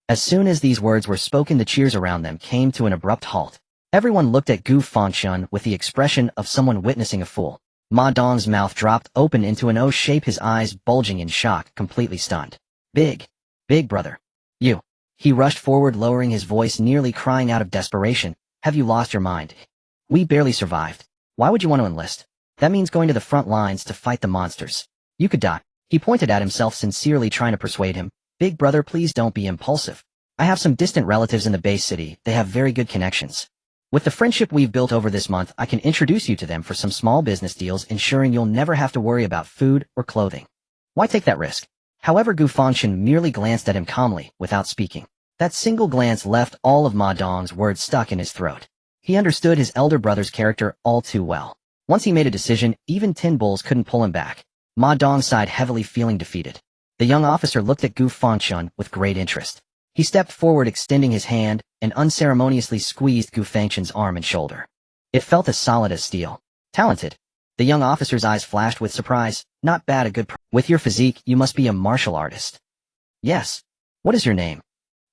As soon as these words were spoken, the cheers around them came to an abrupt halt. Everyone looked at Gu Fangchen with the expression of someone witnessing a fool. Ma Dong's mouth dropped open into an O shape, his eyes bulging in shock, completely stunned. Big brother. You. He rushed forward, lowering his voice, nearly crying out of desperation. Have you lost your mind? We barely survived. Why would you want to enlist? That means going to the front lines to fight the monsters. You could die. He pointed at himself, sincerely trying to persuade him. Big brother, please don't be impulsive. I have some distant relatives in the base city. They have very good connections. With the friendship we've built over this month, I can introduce you to them for some small business deals, ensuring you'll never have to worry about food or clothing. Why take that risk? However, Gu Fangchen merely glanced at him calmly, without speaking. That single glance left all of Ma Dong's words stuck in his throat. He understood his elder brother's character all too well. Once he made a decision, even tin bulls couldn't pull him back. Ma Dong sighed heavily, feeling defeated. The young officer looked at Gu Fangchen with great interest. He stepped forward, extending his hand, and unceremoniously squeezed Gu Fangchen's arm and shoulder. It felt as solid as steel. Talented. The young officer's eyes flashed with surprise. Not bad, a good With your physique, you must be a martial artist. Yes. What is your name?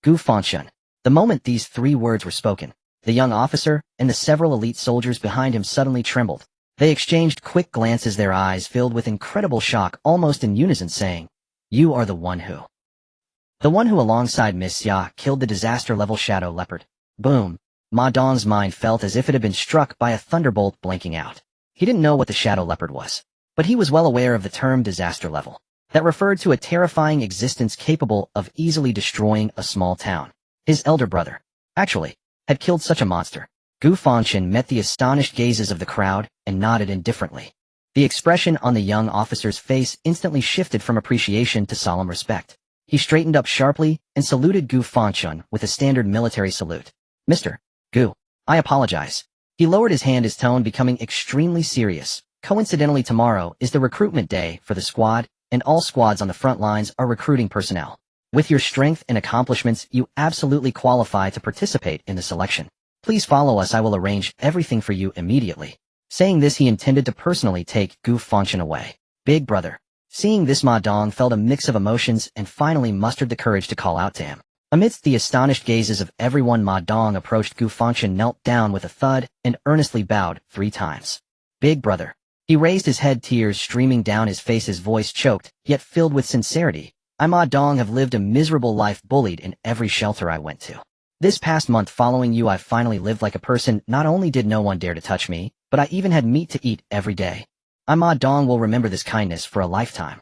Gu Fangchen. The moment these 3 words were spoken, the young officer and the several elite soldiers behind him suddenly trembled. They exchanged quick glances, their eyes filled with incredible shock, almost in unison, saying, "You are the one who..." The one who, alongside Miss Xia, killed the disaster-level shadow leopard. Boom. Ma Dong's mind felt as if it had been struck by a thunderbolt, blanking out. He didn't know what the shadow leopard was, but he was well aware of the term disaster level. That referred to a terrifying existence capable of easily destroying a small town. His elder brother, actually, had killed such a monster. Gu Fangchen met the astonished gazes of the crowd and nodded indifferently. The expression on the young officer's face instantly shifted from appreciation to solemn respect. He straightened up sharply and saluted Gu Fangchen with a standard military salute. Mr. Gu, I apologize. He lowered his hand, his tone becoming extremely serious. Coincidentally, tomorrow is the recruitment day for the squad, and all squads on the front lines are recruiting personnel. With your strength and accomplishments, you absolutely qualify to participate in the selection. Please follow us, I will arrange everything for you immediately. Saying this, he intended to personally take Gu Fangchen away. Big brother. Seeing this, Ma Dong felt a mix of emotions and finally mustered the courage to call out to him. Amidst the astonished gazes of everyone, Ma Dong approached Gu Fangchen, knelt down with a thud, and earnestly bowed 3 times. Big brother. He raised his head, tears streaming down his face, his voice choked, yet filled with sincerity. I, Ma Dong, have lived a miserable life, bullied in every shelter I went to. This past month following you, I finally lived like a person. Not only did no one dare to touch me, but I even had meat to eat every day. I, Ma Dong, will remember this kindness for a lifetime.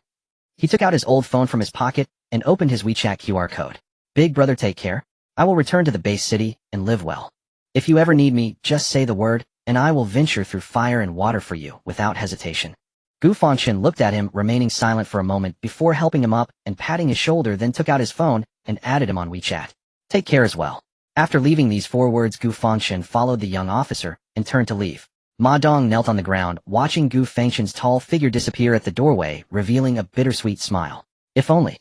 He took out his old phone from his pocket and opened his WeChat QR code. Big brother, take care. I will return to the base city and live well. If you ever need me, just say the word, and I will venture through fire and water for you without hesitation. Gu Fangchen looked at him, remaining silent for a moment before helping him up and patting his shoulder, then took out his phone and added him on WeChat. Take care as well. After leaving these 4 words, Gu Fangchen followed the young officer and turned to leave. Ma Dong knelt on the ground, watching Gu Fangchen's tall figure disappear at the doorway, revealing a bittersweet smile. If only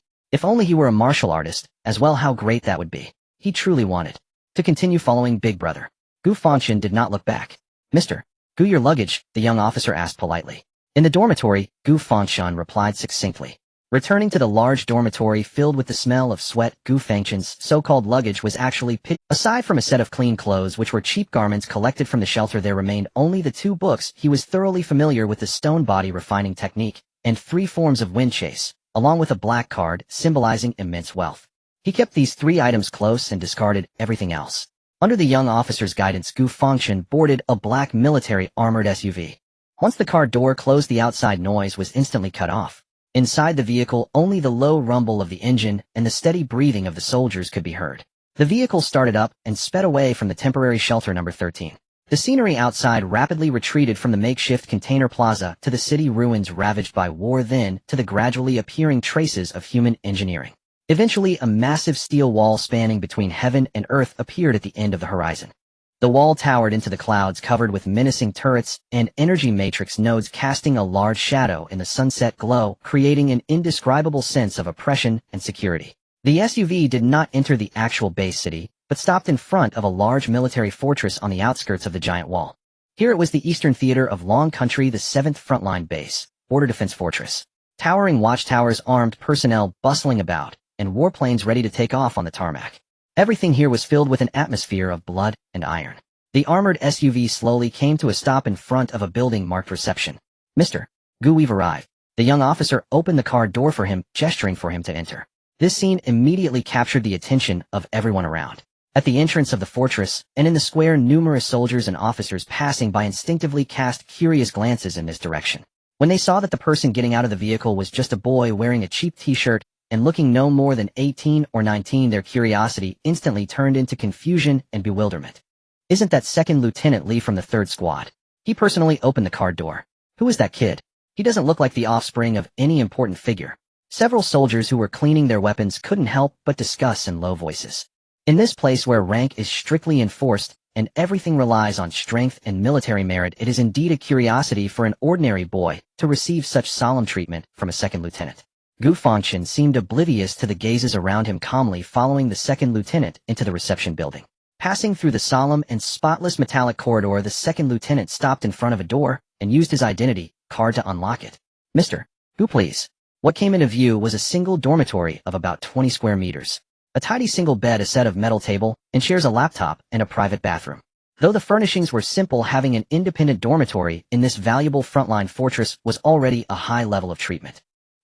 he were a martial artist, as well, how great that would be. He truly wanted to continue following Big Brother. Gu Fangchen did not look back. Mr. Gu, your luggage, the young officer asked politely. In the dormitory, Gu Fangchen replied succinctly. Returning to the large dormitory filled with the smell of sweat, Gu Fangchen's so-called luggage was actually Aside from a set of clean clothes which were cheap garments collected from the shelter, there remained only the 2 books. He was thoroughly familiar with the stone body refining technique, and 3 forms of wind chase, along with a black card symbolizing immense wealth. He kept these 3 items close and discarded everything else. Under the young officer's guidance, Gu Fangchen boarded a black military armored SUV. Once the car door closed, the outside noise was instantly cut off. Inside the vehicle, only the low rumble of the engine and the steady breathing of the soldiers could be heard. The vehicle started up and sped away from the temporary shelter number 13. The scenery outside rapidly retreated from the makeshift container plaza to the city ruins ravaged by war, then to the gradually appearing traces of human engineering. Eventually, a massive steel wall spanning between heaven and earth appeared at the end of the horizon. The wall towered into the clouds, covered with menacing turrets and energy matrix nodes, casting a large shadow in the sunset glow, creating an indescribable sense of oppression and security. The SUV did not enter the actual base city, but stopped in front of a large military fortress on the outskirts of the giant wall. Here it was, the Eastern Theater of Long Country, the 7th Frontline Base, Border Defense Fortress. Towering watchtowers, armed personnel bustling about, and warplanes ready to take off on the tarmac. Everything here was filled with an atmosphere of blood and iron. The armored SUV slowly came to a stop in front of a building marked reception. "Mr. Gu, we've arrived." The young officer opened the car door for him, gesturing for him to enter. This scene immediately captured the attention of everyone around. At the entrance of the fortress, and in the square, numerous soldiers and officers passing by instinctively cast curious glances in this direction. When they saw that the person getting out of the vehicle was just a boy wearing a cheap t-shirt and looking no more than 18 or 19, their curiosity instantly turned into confusion and bewilderment. "Isn't that Second Lieutenant Lee from the 3rd Squad? He personally opened the car door. Who is that kid? He doesn't look like the offspring of any important figure." Several soldiers who were cleaning their weapons couldn't help but discuss in low voices. In this place where rank is strictly enforced and everything relies on strength and military merit, it is indeed a curiosity for an ordinary boy to receive such solemn treatment from a second lieutenant. Gu Fangchen seemed oblivious to the gazes around him, calmly following the second lieutenant into the reception building. Passing through the solemn and spotless metallic corridor, the second lieutenant stopped in front of a door and used his identity card to unlock it. "Mr. Gu, please." What came into view was a single dormitory of about 20 square meters. A tidy single bed, a set of metal table, and shares a laptop and a private bathroom. Though the furnishings were simple, having an independent dormitory in this valuable frontline fortress was already a high level of treatment.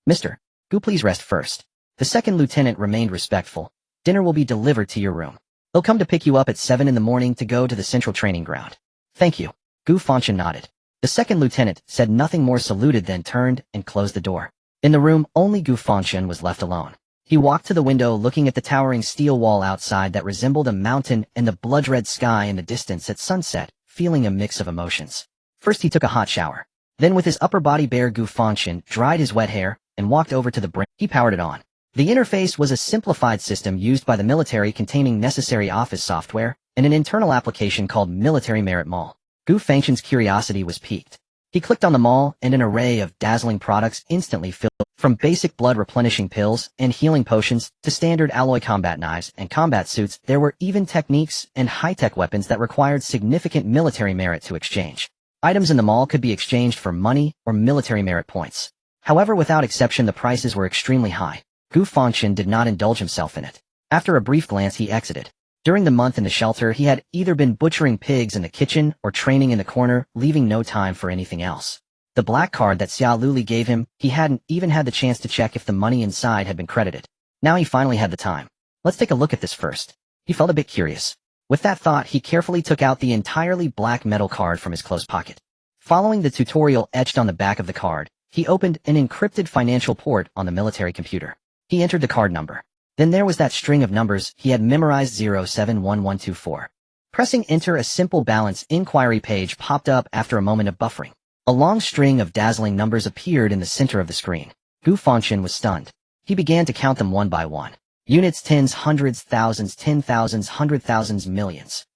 "Mr. Gu, please rest first." The second lieutenant remained respectful. "Dinner will be delivered to your room. They'll come to pick you up at 7 in the morning to go to the central training ground." "Thank you." Gu Fangchen nodded. The second lieutenant said nothing more, saluted, then turned and closed the door. In the room, only Gu Fangchen was left alone. He walked to the window, looking at the towering steel wall outside that resembled a mountain and the blood-red sky in the distance at sunset, feeling a mix of emotions. First he took a hot shower. Then, with his upper body bare, Gu Fangchen dried his wet hair and walked over to the brain. He powered it on. The interface was a simplified system used by the military, containing necessary office software and an internal application called Military Merit Mall. Gu Fangchen's curiosity was piqued. He clicked on the mall, and an array of dazzling products instantly filled, from basic blood-replenishing pills and healing potions to standard alloy combat knives and combat suits. There were even techniques and high-tech weapons that required significant military merit to exchange. Items in the mall could be exchanged for money or military merit points. However, without exception, the prices were extremely high. Gu Fangchen did not indulge himself in it. After a brief glance, he exited. During the month in the shelter, he had either been butchering pigs in the kitchen or training in the corner, leaving no time for anything else. The black card that Xia Luli gave him, he hadn't even had the chance to check if the money inside had been credited. Now he finally had the time. "Let's take a look at this first." He felt a bit curious. With that thought, he carefully took out the entirely black metal card from his closed pocket. Following the tutorial etched on the back of the card, he opened an encrypted financial port on the military computer. He entered the card number. Then there was that string of numbers he had memorized: 071124. Pressing enter, a simple balance inquiry page popped up after a moment of buffering. A long string of dazzling numbers appeared in the center of the screen. Gu Fangchen was stunned. He began to count them one by one. Units, tens, hundreds, thousands, 10,000s, 100,000s, millions.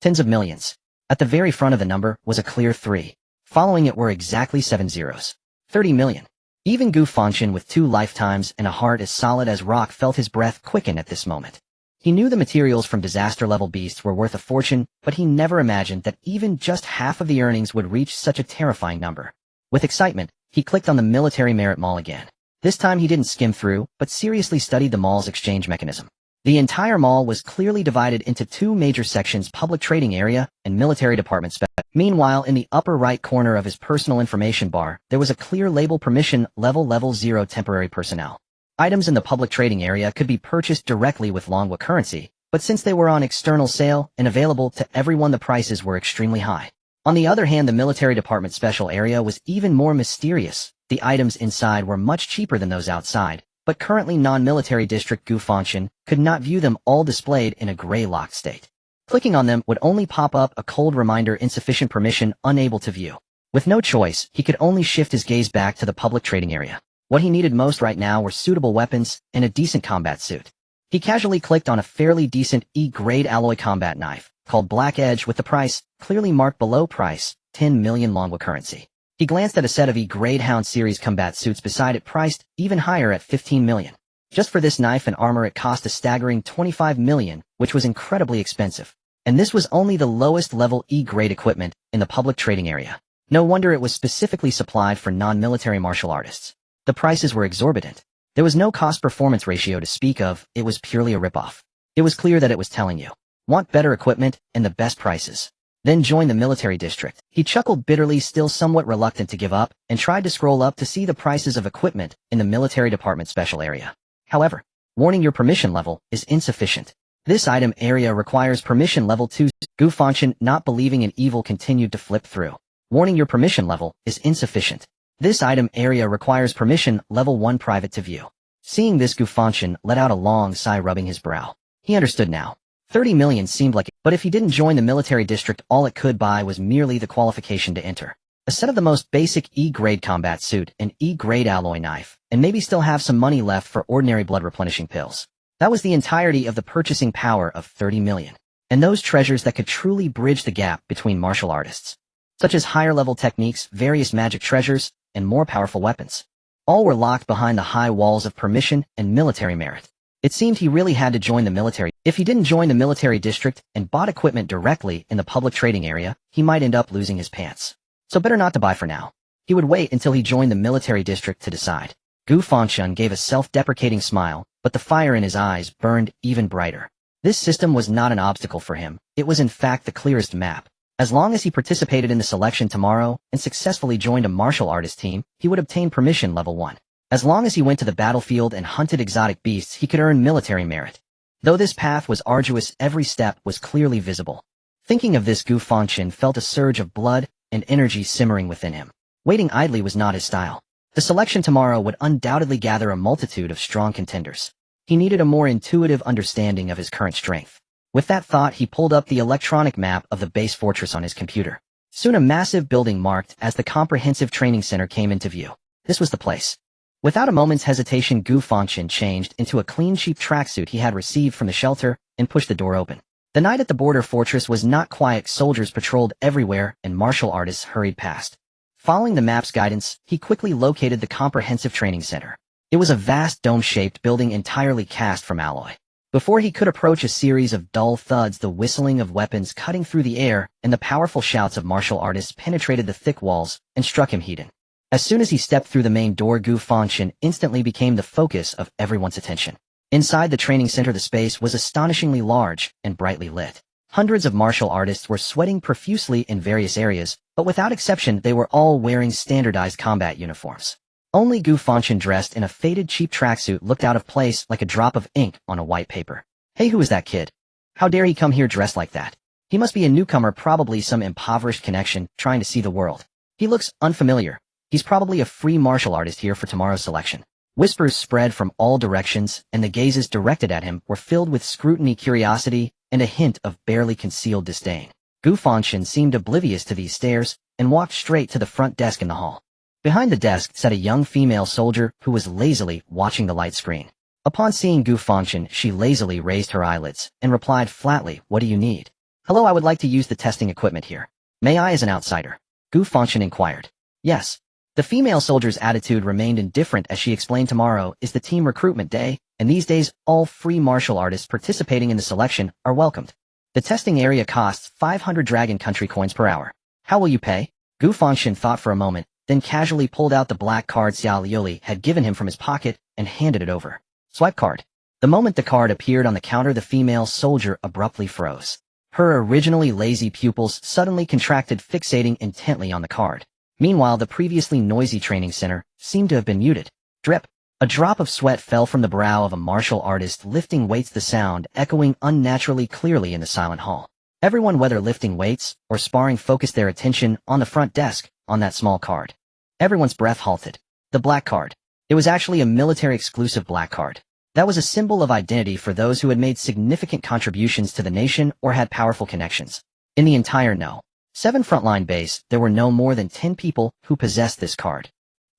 Tens of millions. At the very front of the number was a clear 3. Following it were exactly 7 zeros. 30 million. Even Gu Fangchen, with 2 lifetimes and a heart as solid as rock, felt his breath quicken at this moment. He knew the materials from disaster-level beasts were worth a fortune, but he never imagined that even just half of the earnings would reach such a terrifying number. With excitement, he clicked on the Military Merit Mall again. This time he didn't skim through, but seriously studied the mall's exchange mechanism. The entire mall was clearly divided into 2 major sections: public trading area and military department spec. Meanwhile, in the upper right corner of his personal information bar, there was a clear label: permission level 0, temporary personnel. Items in the public trading area could be purchased directly with Longwa currency, but since they were on external sale and available to everyone, the prices were extremely high. On the other hand, the military department special area was even more mysterious. The items inside were much cheaper than those outside, but currently non-military district Gu Fangchen could not view them, all displayed in a gray locked state. Clicking on them would only pop up a cold reminder: insufficient permission, unable to view. With no choice, he could only shift his gaze back to the public trading area. What he needed most right now were suitable weapons and a decent combat suit. He casually clicked on a fairly decent E-grade alloy combat knife, called Black Edge, with the price clearly marked below price, 10 million Longwa currency. He glanced at a set of E-grade Hound series combat suits beside it, priced even higher at 15 million. Just for this knife and armor it cost a staggering 25 million, which was incredibly expensive. And this was only the lowest level E-grade equipment in the public trading area. No wonder it was specifically supplied for non-military martial artists. The prices were exorbitant. There was no cost-performance ratio to speak of. It was purely a ripoff. It was clear that it was telling you, want better equipment and the best prices. Then join the military district. He chuckled bitterly, still somewhat reluctant to give up, and tried to scroll up to see the prices of equipment in the military department special area. However, warning, your permission level is insufficient. This item area requires permission level 2. Gu Fangchen, not believing in evil, continued to flip through. Warning, your permission level is insufficient. This item area requires permission level 1 private to view. Seeing this, Gu Fangchen let out a long sigh, rubbing his brow. He understood now. 30 million seemed like it, but if he didn't join the military district, all it could buy was merely the qualification to enter. A set of the most basic E-grade combat suit, an E-grade alloy knife, and maybe still have some money left for ordinary blood replenishing pills. That was the entirety of the purchasing power of 30 million. And those treasures that could truly bridge the gap between martial artists, such as higher level techniques, various magic treasures, and more powerful weapons. All were locked behind the high walls of permission and military merit. It seemed he really had to join the military. If he didn't join the military district and bought equipment directly in the public trading area, he might end up losing his pants. So better not to buy for now. He would wait until he joined the military district to decide. Gu Fangchen gave a self-deprecating smile, but the fire in his eyes burned even brighter. This system was not an obstacle for him. It was in fact the clearest map. As long as he participated in the selection tomorrow and successfully joined a martial artist team, he would obtain permission level 1. As long as he went to the battlefield and hunted exotic beasts, he could earn military merit. Though this path was arduous, every step was clearly visible. Thinking of this, Gu Fangchen felt a surge of blood and energy simmering within him. Waiting idly was not his style. The selection tomorrow would undoubtedly gather a multitude of strong contenders. He needed a more intuitive understanding of his current strength. With that thought, he pulled up the electronic map of the base fortress on his computer. Soon a massive building marked as the Comprehensive Training Center came into view. This was the place. Without a moment's hesitation, Gu Fangchen changed into a clean, cheap tracksuit he had received from the shelter and pushed the door open. The night at the border fortress was not quiet. Soldiers patrolled everywhere and martial artists hurried past. Following the map's guidance, he quickly located the Comprehensive Training Center. It was a vast dome-shaped building entirely cast from alloy. Before he could approach, a series of dull thuds, the whistling of weapons cutting through the air, and the powerful shouts of martial artists penetrated the thick walls and struck him heated. As soon as he stepped through the main door, Gu Fangchen instantly became the focus of everyone's attention. Inside the training center, the space was astonishingly large and brightly lit. Hundreds of martial artists were sweating profusely in various areas, but without exception they were all wearing standardized combat uniforms. Only Gu Fangchen, dressed in a faded cheap tracksuit, looked out of place like a drop of ink on a white paper. Hey, who is that kid? How dare he come here dressed like that? He must be a newcomer, probably some impoverished connection trying to see the world. He looks unfamiliar. He's probably a free martial artist here for tomorrow's selection. Whispers spread from all directions, and the gazes directed at him were filled with scrutiny, curiosity, and a hint of barely concealed disdain. Gu Fangchen seemed oblivious to these stares and walked straight to the front desk in the hall. Behind the desk sat a young female soldier who was lazily watching the light screen. Upon seeing Gu Fangchen, she lazily raised her eyelids and replied flatly, "What do you need?" "Hello, I would like to use the testing equipment here." "May I, as an outsider?" Gu Fangchen inquired. "Yes." The female soldier's attitude remained indifferent as she explained, "Tomorrow is the team recruitment day, and these days all free martial artists participating in the selection are welcomed. The testing area costs 500 Dragon Country coins per hour. How will you pay?" Gu Fangchen thought for a moment, then casually pulled out the black card Xiao Liuli had given him from his pocket and handed it over. "Swipe card." The moment the card appeared on the counter, the female soldier abruptly froze. Her originally lazy pupils suddenly contracted, fixating intently on the card. Meanwhile, the previously noisy training center seemed to have been muted. Drip. A drop of sweat fell from the brow of a martial artist lifting weights, the sound echoing unnaturally clearly in the silent hall. Everyone, whether lifting weights or sparring, focused their attention on the front desk, on that small card. Everyone's breath halted. The black card. It was actually a military-exclusive black card. That was a symbol of identity for those who had made significant contributions to the nation or had powerful connections. In the entire No. 7 frontline base, there were no more than 10 people who possessed this card.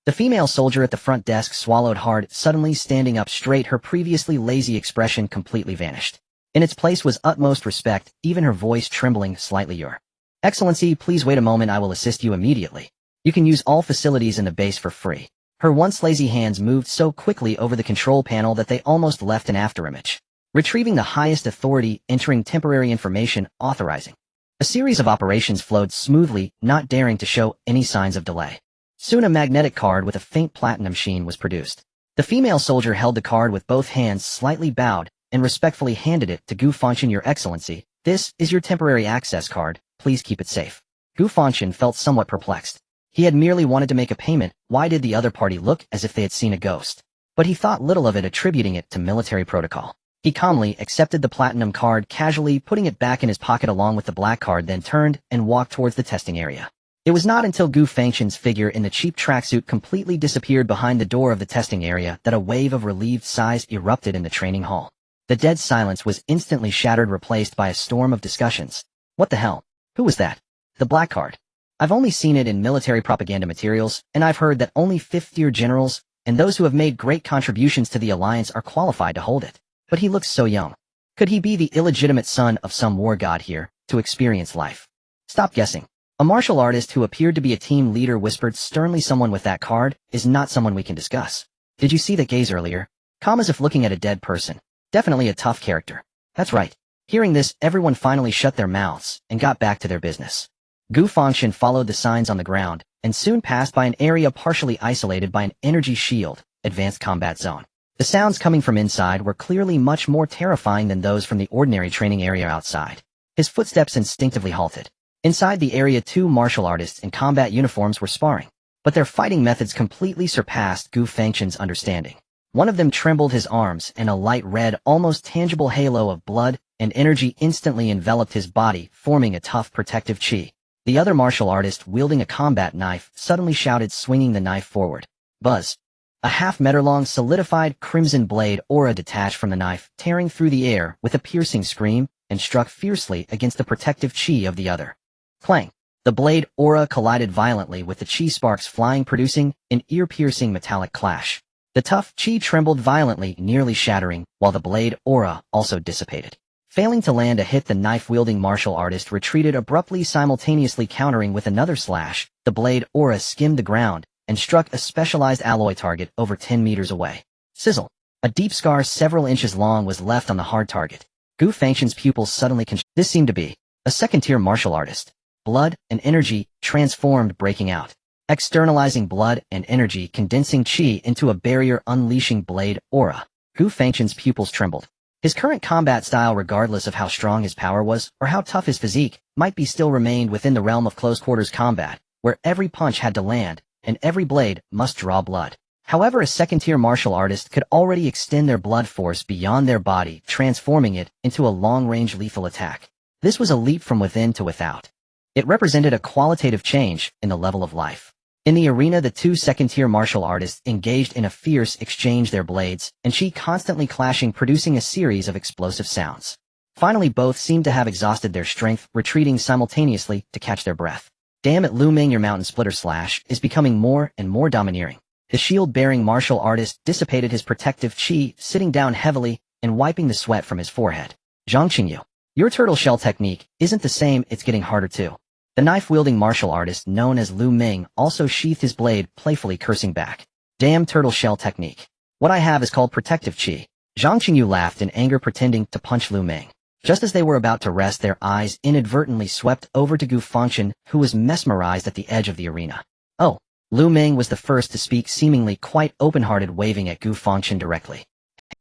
The female soldier at the front desk swallowed hard, suddenly standing up straight. Her previously lazy expression completely vanished. In its place was utmost respect, even her voice trembling slightly. "Your Excellency, please wait a moment, I will assist you immediately. You can use all facilities in the base for free." Her once lazy hands moved so quickly over the control panel that they almost left an afterimage. Retrieving the highest authority, entering temporary information, authorizing. A series of operations flowed smoothly, not daring to show any signs of delay. Soon a magnetic card with a faint platinum sheen was produced. The female soldier held the card with both hands slightly bowed and respectfully handed it to Gu Fangchen. "Your Excellency, this is your temporary access card. please keep it safe. Gu Fangchen felt somewhat perplexed. He had merely wanted to make a payment. Why did the other party look as if they had seen a ghost? But he thought little of it, attributing it to military protocol. He calmly accepted the platinum card, casually putting it back in his pocket along with the black card, then turned and walked towards the testing area. It was not until Gu Fangchen's figure in the cheap tracksuit completely disappeared behind the door of the testing area that a wave of relieved sighs erupted in the training hall. The dead silence was instantly shattered, replaced by a storm of discussions. What the hell? Who was that? The black card. I've only seen it in military propaganda materials, and I've heard that only fifth-tier generals and those who have made great contributions to the alliance are qualified to hold it. But he looks so young. Could he be the illegitimate son of some war god here to experience life? Stop guessing. A martial artist who appeared to be a team leader whispered sternly, someone with that card is not someone we can discuss. Did you see that gaze earlier? Calm as if looking at a dead person. Definitely a tough character. That's right. Hearing this, everyone finally shut their mouths and got back to their business. Gu Fangchen followed the signs on the ground and soon passed by an area partially isolated by an energy shield, advanced combat zone. The sounds coming from inside were clearly much more terrifying than those from the ordinary training area outside. His footsteps instinctively halted. Inside the area, two martial artists in combat uniforms were sparring, but their fighting methods completely surpassed Gu Fangchen's understanding. One of them trembled his arms, and a light red, almost tangible halo of blood and energy instantly enveloped his body, forming a tough protective chi. The other martial artist, wielding a combat knife, suddenly shouted, swinging the knife forward. Buzz! A half-meter-long solidified crimson blade aura detached from the knife, tearing through the air with a piercing scream, and struck fiercely against the protective chi of the other. Clang! The blade aura collided violently with the chi sparks flying, producing an ear-piercing metallic clash. The tough chi trembled violently, nearly shattering, while the blade aura also dissipated. Failing to land a hit, the knife-wielding martial artist retreated abruptly, simultaneously countering with another slash. The blade aura skimmed the ground and struck a specialized alloy target over 10 meters away. Sizzle! A deep scar several inches long was left on the hard target. Gu Fangchen's pupils suddenly This seemed to be a second-tier martial artist. Blood and energy transformed, breaking out. Externalizing blood and energy, condensing chi into a barrier, unleashing blade aura. Gu Fangchen's pupils trembled. His current combat style, regardless of how strong his power was or how tough his physique, might be still remained within the realm of close-quarters combat, where every punch had to land and every blade must draw blood. However, a second-tier martial artist could already extend their blood force beyond their body, transforming it into a long-range lethal attack. This was a leap from within to without. It represented a qualitative change in the level of life. In the arena, the two second-tier martial artists engaged in a fierce exchange, their blades and chi constantly clashing, producing a series of explosive sounds. Finally, both seemed to have exhausted their strength, retreating simultaneously to catch their breath. Damn it, Lu Ming, your mountain splitter slash is becoming more and more domineering. The shield-bearing martial artist dissipated his protective chi, sitting down heavily and wiping the sweat from his forehead. Zhang Qingyu, your turtle shell technique isn't the same, it's getting harder too. The knife-wielding martial artist known as Lu Ming also sheathed his blade, playfully cursing back. Damn turtle shell technique. What I have is called protective chi. Zhang Qingyu laughed in anger, pretending to punch Lu Ming. Just as they were about to rest, their eyes inadvertently swept over to Gu Fangchen, who was mesmerized at the edge of the arena. Oh. Lu Ming was the first to speak, seemingly quite open-hearted, waving at Gu Fangchen directly.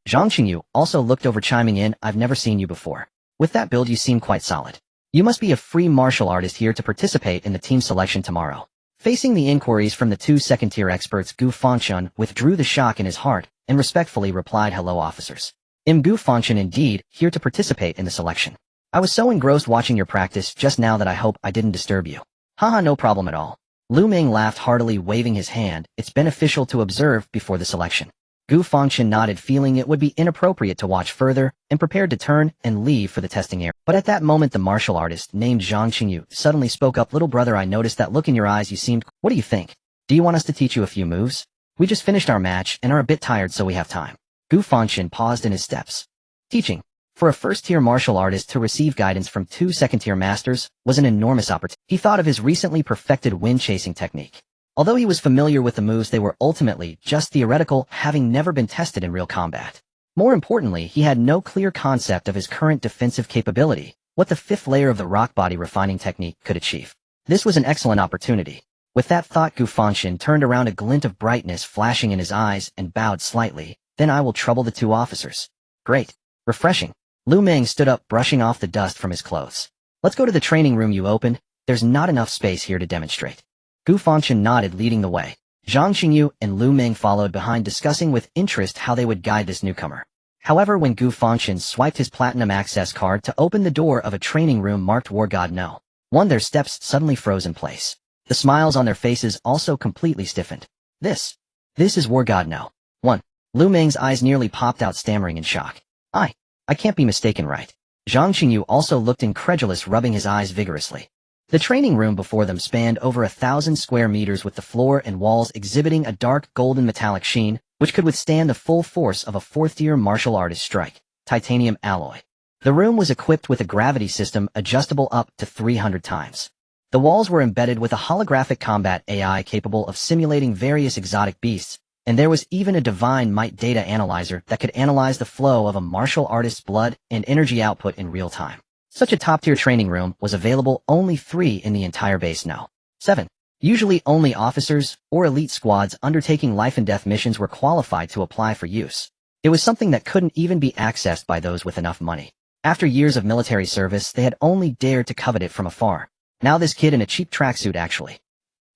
Zhang Qingyu also looked over, chiming in, I've never seen you before. With that build, you seem quite solid. You must be a free martial artist here to participate in the team selection tomorrow. Facing the inquiries from the two second-tier experts, Gu Fangchen withdrew the shock in his heart and respectfully replied, hello officers. I'm Gu Fangchen, indeed, here to participate in the selection. I was so engrossed watching your practice just now that I hope I didn't disturb you. Haha, no problem at all. Lu Ming laughed heartily, waving his hand. It's beneficial to observe before the selection. Gu Fangchen nodded, feeling it would be inappropriate to watch further, and prepared to turn and leave for the testing area. But at that moment, the martial artist named Zhang Qingyu suddenly spoke up. Little brother, I noticed that look in your eyes. You seemed... What do you think? Do you want us to teach you a few moves? We just finished our match and are a bit tired, so we have time. Gu Fangchen paused in his steps. Teaching. For a first-tier martial artist to receive guidance from two second-tier masters was an enormous opportunity. He thought of his recently perfected wind-chasing technique. Although he was familiar with the moves, they were ultimately just theoretical, having never been tested in real combat. More importantly, he had no clear concept of his current defensive capability, what the fifth layer of the rock body refining technique could achieve. This was an excellent opportunity. With that thought, Gu Fangchen turned around, a glint of brightness flashing in his eyes, and bowed slightly. Then I will trouble the two officers. Great. Refreshing. Lu Ming stood up, brushing off the dust from his clothes. Let's go to the training room you opened. There's not enough space here to demonstrate. Gu Fangchen nodded, leading the way. Zhang Qingyu and Lu Ming followed behind, discussing with interest how they would guide this newcomer. However, when Gu Fangchen swiped his platinum access card to open the door of a training room marked War God No. 1, their steps suddenly froze in place. The smiles on their faces also completely stiffened. This is War God No. 1. Lu Ming's eyes nearly popped out, stammering in shock. I can't be mistaken, right? Zhang Qingyu also looked incredulous, rubbing his eyes vigorously. The training room before them spanned over 1,000 square meters, with the floor and walls exhibiting a dark golden metallic sheen, which could withstand the full force of a fourth-tier martial artist strike. Titanium alloy. The room was equipped with a gravity system adjustable up to 300 times. The walls were embedded with a holographic combat AI capable of simulating various exotic beasts, and there was even a divine might data analyzer that could analyze the flow of a martial artist's blood and energy output in real time. Such a top-tier training room was available only 3 in the entire base. No. 7. Usually only officers or elite squads undertaking life-and-death missions were qualified to apply for use. It was something that couldn't even be accessed by those with enough money. After years of military service, they had only dared to covet it from afar. Now this kid in a cheap tracksuit actually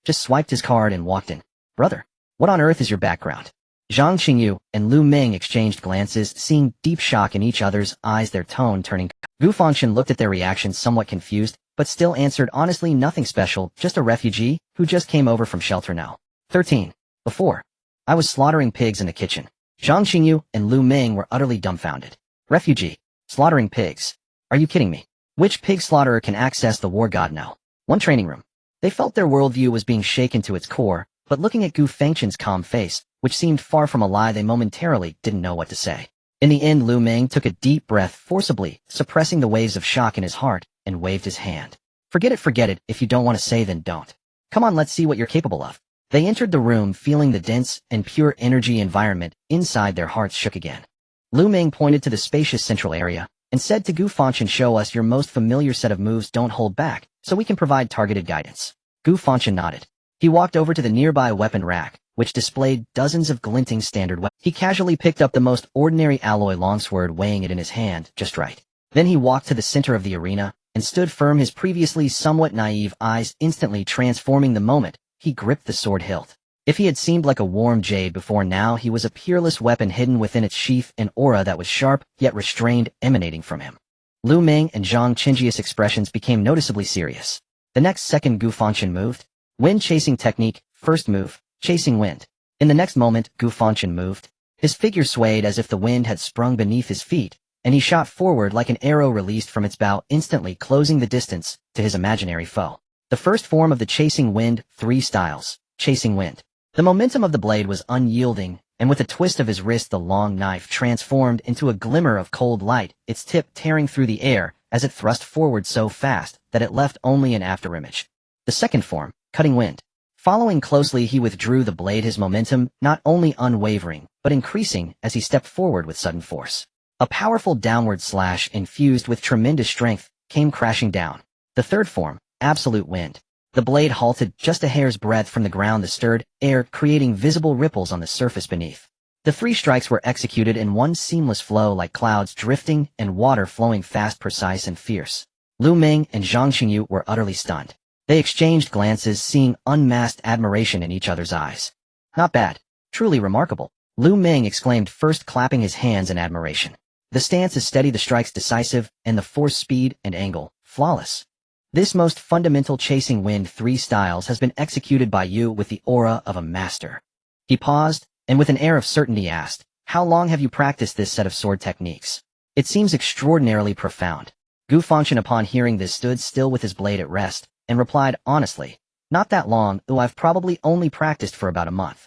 just swiped his card and walked in. Brother, what on earth is your background? Zhang Qingyu and Lu Ming exchanged glances, seeing deep shock in each other's eyes, their tone turning. Gu Fangchen looked at their reactions somewhat confused, but still answered honestly, nothing special, just a refugee who just came over from shelter now. 13. Before, I was slaughtering pigs in the kitchen. Zhang Qingyu and Lu Ming were utterly dumbfounded. Refugee? Slaughtering pigs? Are you kidding me? Which pig slaughterer can access the War God No. 1 training room? They felt their worldview was being shaken to its core, but looking at Gu Fangchen's calm face, which seemed far from a lie, they momentarily didn't know what to say. In the end, Lu Ming took a deep breath, forcibly suppressing the waves of shock in his heart, and waved his hand. Forget it, if you don't want to say, then don't. Come on, let's see what you're capable of. They entered the room, feeling the dense and pure energy environment. Inside, their hearts shook again. Lu Ming pointed to the spacious central area, and said to Gu Fangchen, show us your most familiar set of moves, don't hold back, so we can provide targeted guidance. Gu Fangchen nodded. He walked over to the nearby weapon rack, which displayed dozens of glinting standard weapons. He casually picked up the most ordinary alloy longsword, weighing it in his hand just right. Then he walked to the center of the arena, and stood firm, his previously somewhat naive eyes instantly transforming the moment he gripped the sword hilt. If he had seemed like a warm jade before, now he was a peerless weapon hidden within its sheath, an aura that was sharp yet restrained emanating from him. Lu Ming and Zhang Qingji's expressions became noticeably serious. The next second, Gu Fangchen moved. Wind chasing technique, first move, chasing wind. In the next moment, Gu Fangchen moved. His figure swayed as if the wind had sprung beneath his feet, and he shot forward like an arrow released from its bow, instantly closing the distance to his imaginary foe. The first form of the chasing wind, 3 styles, chasing wind. The momentum of the blade was unyielding, and with a twist of his wrist the long knife transformed into a glimmer of cold light, its tip tearing through the air as it thrust forward so fast that it left only an afterimage. The second form, cutting wind. Following closely, he withdrew the blade, his momentum not only unwavering, but increasing as he stepped forward with sudden force. A powerful downward slash infused with tremendous strength came crashing down. The third form, absolute wind. The blade halted just a hair's breadth from the ground, the stirred air creating visible ripples on the surface beneath. The 3 strikes were executed in one seamless flow, like clouds drifting and water flowing fast, precise and fierce. Lu Ming and Zhang Qingyu were utterly stunned. They exchanged glances, seeing unmasked admiration in each other's eyes. Not bad. Truly remarkable. Lu Ming exclaimed, first clapping his hands in admiration. The stance is steady, the strikes decisive, and the force, speed, and angle, flawless. This most fundamental chasing wind 3 styles has been executed by you with the aura of a master. He paused, and with an air of certainty asked, how long have you practiced this set of sword techniques? It seems extraordinarily profound. Gu Fangchen, upon hearing this, stood still with his blade at rest, and replied honestly, not that long, though I've probably only practiced for about a month.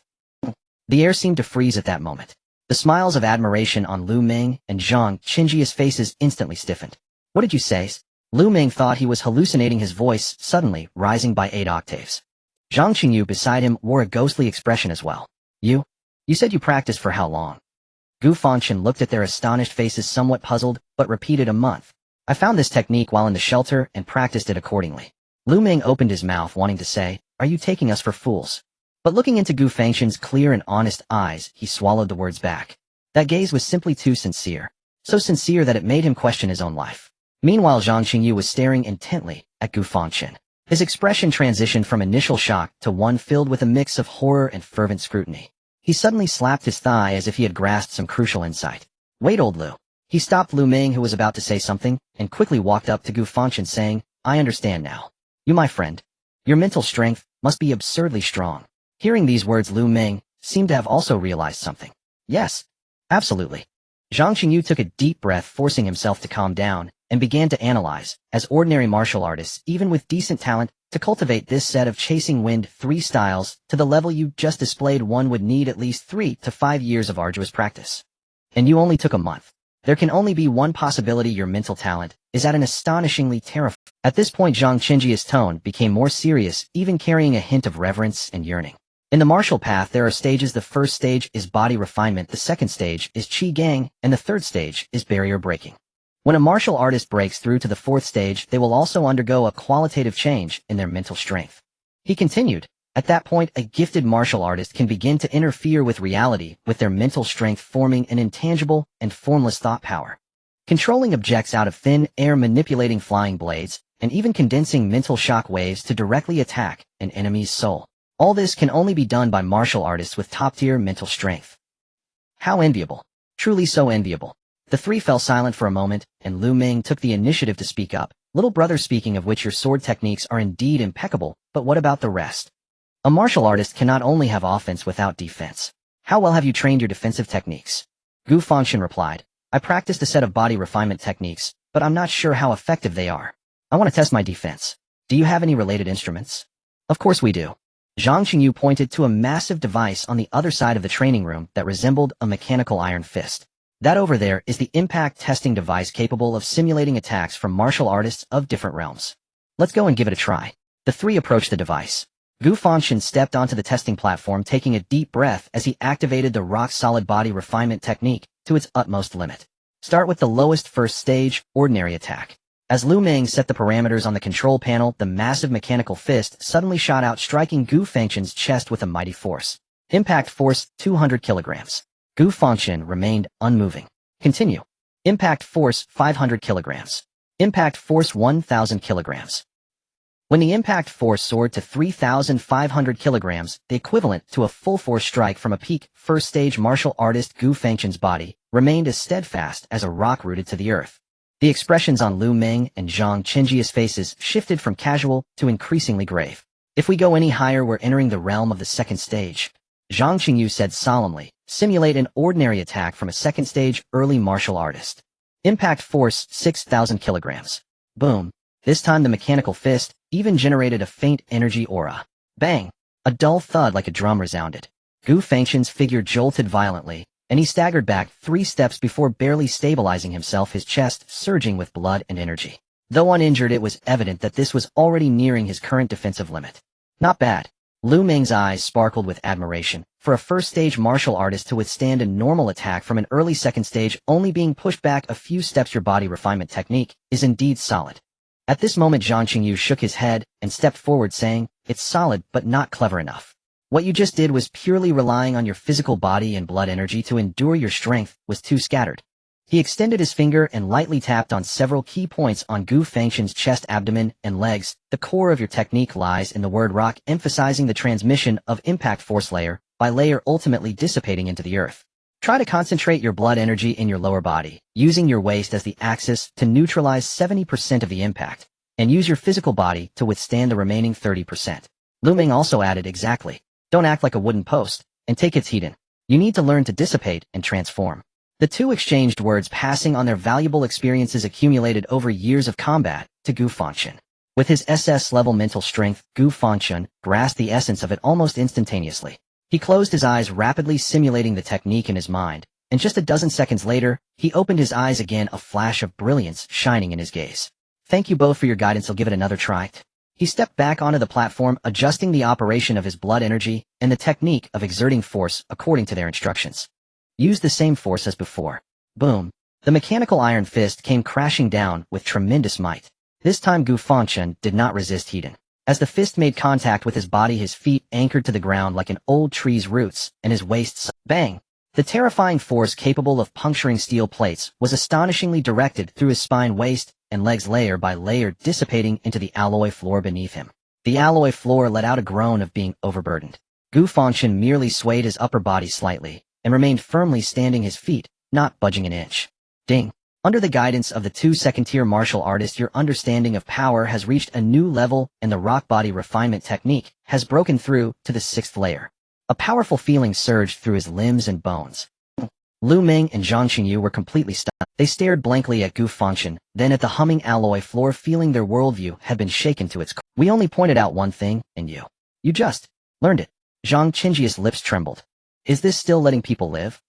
The air seemed to freeze at that moment. The smiles of admiration on Lu Ming and Zhang Qingji's faces instantly stiffened. What did you say? Lu Ming thought he was hallucinating, his voice suddenly rising by 8 octaves. Zhang Qingyu beside him wore a ghostly expression as well. You said you practiced for how long? Gu Fangchen looked at their astonished faces, somewhat puzzled, but repeated, a month. I found this technique while in the shelter and practiced it accordingly. Lu Ming opened his mouth, wanting to say, are you taking us for fools? But looking into Gu Fangchen's clear and honest eyes, he swallowed the words back. That gaze was simply too sincere. So sincere that it made him question his own life. Meanwhile, Zhang Qingyu was staring intently at Gu Fangchen. His expression transitioned from initial shock to one filled with a mix of horror and fervent scrutiny. He suddenly slapped his thigh as if he had grasped some crucial insight. "Wait, old Lu." He stopped Lu Ming, who was about to say something, and quickly walked up to Gu Fangchen saying, "I understand now. You, my friend. Your mental strength must be absurdly strong." Hearing these words, Lu Ming seemed to have also realized something. "Yes, absolutely." Zhang Qingyu took a deep breath, forcing himself to calm down, and began to analyze, as ordinary martial artists, even with decent talent, to cultivate this set of chasing wind 3 styles to the level you just displayed, one would need at least 3 to 5 years of arduous practice. And you only took a month. There can only be one possibility: your mental talent is at an astonishingly terrifying. At this point, Zhang Qingji's tone became more serious, even carrying a hint of reverence and yearning. In the martial path, there are stages. The first stage is body refinement, the second stage is qi gang, and the third stage is barrier breaking. When a martial artist breaks through to the 4th stage, they will also undergo a qualitative change in their mental strength. He continued, "At that point, a gifted martial artist can begin to interfere with reality, with their mental strength forming an intangible and formless thought power. Controlling objects out of thin air, manipulating flying blades, and even condensing mental shock waves to directly attack an enemy's soul. All this can only be done by martial artists with top-tier mental strength." How enviable. Truly so enviable. The 3 fell silent for a moment, and Lu Ming took the initiative to speak up. "Little brother, speaking of which, your sword techniques are indeed impeccable, but what about the rest? A martial artist cannot only have offense without defense. How well have you trained your defensive techniques?" Gu Fangchen replied, "I practiced a set of body refinement techniques, but I'm not sure how effective they are. I want to test my defense. Do you have any related instruments?" "Of course we do." Zhang Qingyu pointed to a massive device on the other side of the training room that resembled a mechanical iron fist. "That over there is the impact testing device capable of simulating attacks from martial artists of different realms. Let's go and give it a try." The 3 approached the device. Gu Fangchen stepped onto the testing platform, taking a deep breath as he activated the rock-solid body refinement technique to its utmost limit. Start with the lowest first stage, ordinary attack. As Lu Ming set the parameters on the control panel, the massive mechanical fist suddenly shot out, striking Gu Fangchen's chest with a mighty force. Impact force, 200 kilograms. Gu Fangchen remained unmoving. Continue. Impact force, 500 kilograms. Impact force, 1,000 kilograms. When the impact force soared to 3,500 kilograms, the equivalent to a full-force strike from a peak first-stage martial artist, Gu Fangchen's body remained as steadfast as a rock rooted to the earth. The expressions on Lu Ming and Zhang Qingji's faces shifted from casual to increasingly grave. "If we go any higher, we're entering the realm of the 2nd stage. Zhang Qingyu said solemnly. "Simulate an ordinary attack from a 2nd stage early martial artist. Impact force, 6,000 kilograms. Boom. This time the mechanical fist even generated a faint energy aura. Bang! A dull thud like a drum resounded. Gu Fangchen's figure jolted violently, and he staggered back 3 steps before barely stabilizing himself, his chest surging with blood and energy. Though uninjured, it was evident that this was already nearing his current defensive limit. Not bad. Lu Ming's eyes sparkled with admiration. For a first-stage martial artist to withstand a normal attack from an early 2nd stage, only being pushed back a few steps, your body refinement technique is indeed solid. At this moment, Zhang Qingyu shook his head and stepped forward, saying, "It's solid, but not clever enough. What you just did was purely relying on your physical body and blood energy to endure. Your strength was too scattered." He extended his finger and lightly tapped on several key points on Gu Fangchen's chest, abdomen, and legs. "The core of your technique lies in the word rock, emphasizing the transmission of impact force layer by layer, ultimately dissipating into the earth. Try to concentrate your blood energy in your lower body, using your waist as the axis to neutralize 70% of the impact, and use your physical body to withstand the remaining 30%. Lu Ming also added, "Exactly. Don't act like a wooden post, and take its heat in. You need to learn to dissipate and transform." The 2 exchanged words, passing on their valuable experiences accumulated over years of combat to Gu Fangchen. With his SS-level mental strength, Gu Fangchen grasped the essence of it almost instantaneously. He closed his eyes, rapidly simulating the technique in his mind, and just a dozen seconds later, he opened his eyes again, a flash of brilliance shining in his gaze. "Thank you both for your guidance. I'll give it another try." He stepped back onto the platform, adjusting the operation of his blood energy and the technique of exerting force according to their instructions. Use the same force as before. Boom. The mechanical iron fist came crashing down with tremendous might. This time Gu Fangchen did not resist Heaton. As the fist made contact with his body, his feet anchored to the ground like an old tree's roots, and his waist bang! The terrifying force capable of puncturing steel plates was astonishingly directed through his spine, waist, and legs, layer by layer, dissipating into the alloy floor beneath him. The alloy floor let out a groan of being overburdened. Gu Fangchen merely swayed his upper body slightly and remained firmly standing, his feet not budging an inch. Ding. Under the guidance of the two second-tier martial artists, your understanding of power has reached a new level, and the rock body refinement technique has broken through to the 6th layer. A powerful feeling surged through his limbs and bones. Lu Ming and Zhang Qingyu were completely stunned. They stared blankly at Gu Fangchen, then at the humming alloy floor, feeling their worldview had been shaken to its core. We only pointed out one thing, and you just learned it. Zhang Qingyi's lips trembled. Is this still letting people live?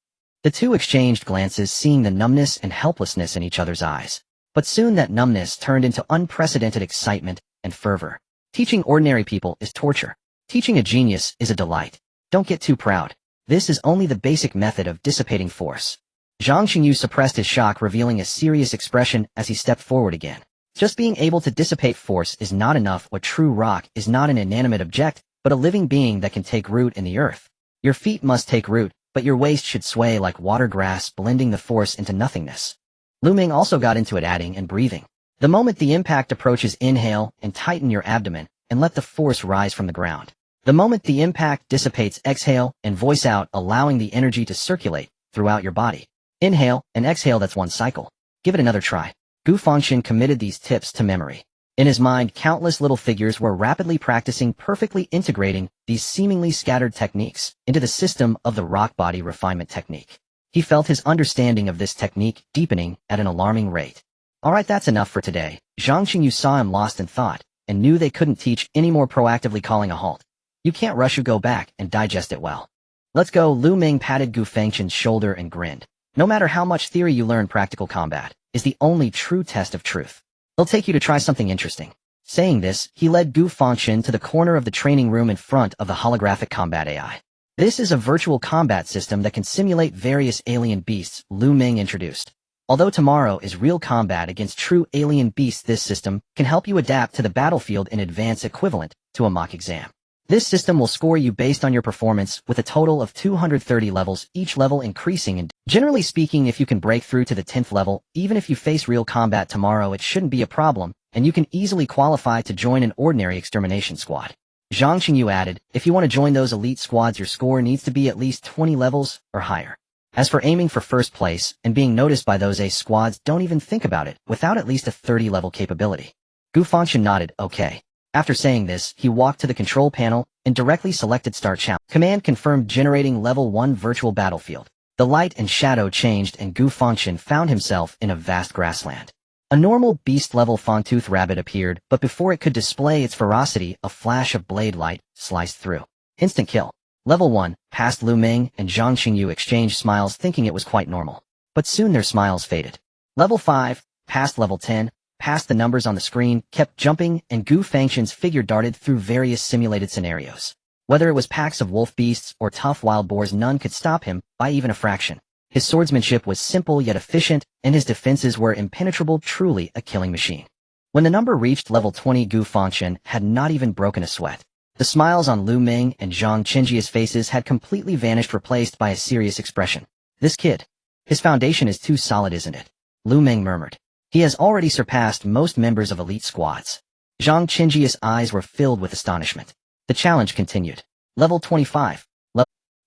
The two exchanged glances, seeing the numbness and helplessness in each other's eyes. But soon that numbness turned into unprecedented excitement and fervor. Teaching ordinary people is torture. Teaching a genius is a delight. Don't get too proud. This is only the basic method of dissipating force. Zhang Qingyu suppressed his shock, revealing a serious expression as he stepped forward again. Just being able to dissipate force is not enough. A true rock is not an inanimate object, but a living being that can take root in the earth. Your feet must take root, but your waist should sway like water grass, blending the force into nothingness. Lu Ming also got into it, adding and breathing. The moment the impact approaches, inhale and tighten your abdomen, and let the force rise from the ground. The moment the impact dissipates, exhale and voice out, allowing the energy to circulate throughout your body. Inhale and exhale, that's one cycle. Give it another try. Gu Fangchen committed these tips to memory. In his mind, countless little figures were rapidly practicing, perfectly integrating these seemingly scattered techniques into the system of the rock body refinement technique. He felt his understanding of this technique deepening at an alarming rate. Alright, that's enough for today. Zhang Qingyu saw him lost in thought and knew they couldn't teach any more, proactively calling a halt. You can't rush, you go back and digest it well. Let's go. Lu Ming patted Gu Fangchen's shoulder and grinned. No matter how much theory you learn, practical combat is the only true test of truth. It'll take you to try something interesting. Saying this, he led Gu Fangchen to the corner of the training room in front of the holographic combat AI. This is a virtual combat system that can simulate various alien beasts, Lu Ming introduced. Although tomorrow is real combat against true alien beasts, this system can help you adapt to the battlefield in advance, equivalent to a mock exam. This system will score you based on your performance with a total of 230 levels, each level increasing, and generally speaking, if you can break through to the 10th level, even if you face real combat tomorrow, it shouldn't be a problem, and you can easily qualify to join an ordinary extermination squad. Zhang Qingyu added, if you want to join those elite squads, your score needs to be at least 20 levels or higher. As for aiming for first place and being noticed by those A squads, don't even think about it without at least a 30-level capability. Gu Fangchen nodded, okay. After saying this, he walked to the control panel and directly selected Start Challenge. Command confirmed, generating level 1 virtual battlefield. The light and shadow changed and Gu Fangchen found himself in a vast grassland. A normal beast-level fangtooth rabbit appeared, but before it could display its ferocity, a flash of blade light sliced through. Instant kill. Level 1, past. Lu Ming and Zhang Qingyu exchanged smiles, thinking it was quite normal. But soon their smiles faded. Level 5, past. Level 10, past. The numbers on the screen kept jumping, and Gu Fangchen's figure darted through various simulated scenarios. Whether it was packs of wolf beasts or tough wild boars, none could stop him by even a fraction. His swordsmanship was simple yet efficient, and his defenses were impenetrable, truly a killing machine. When the number reached level 20, Gu Fangchen had not even broken a sweat. The smiles on Lu Ming and Zhang Qingyi's faces had completely vanished, replaced by a serious expression. This kid. His foundation is too solid, isn't it? Lu Ming murmured. He has already surpassed most members of elite squads. Zhang Qingyi's eyes were filled with astonishment. The challenge continued. Level 25.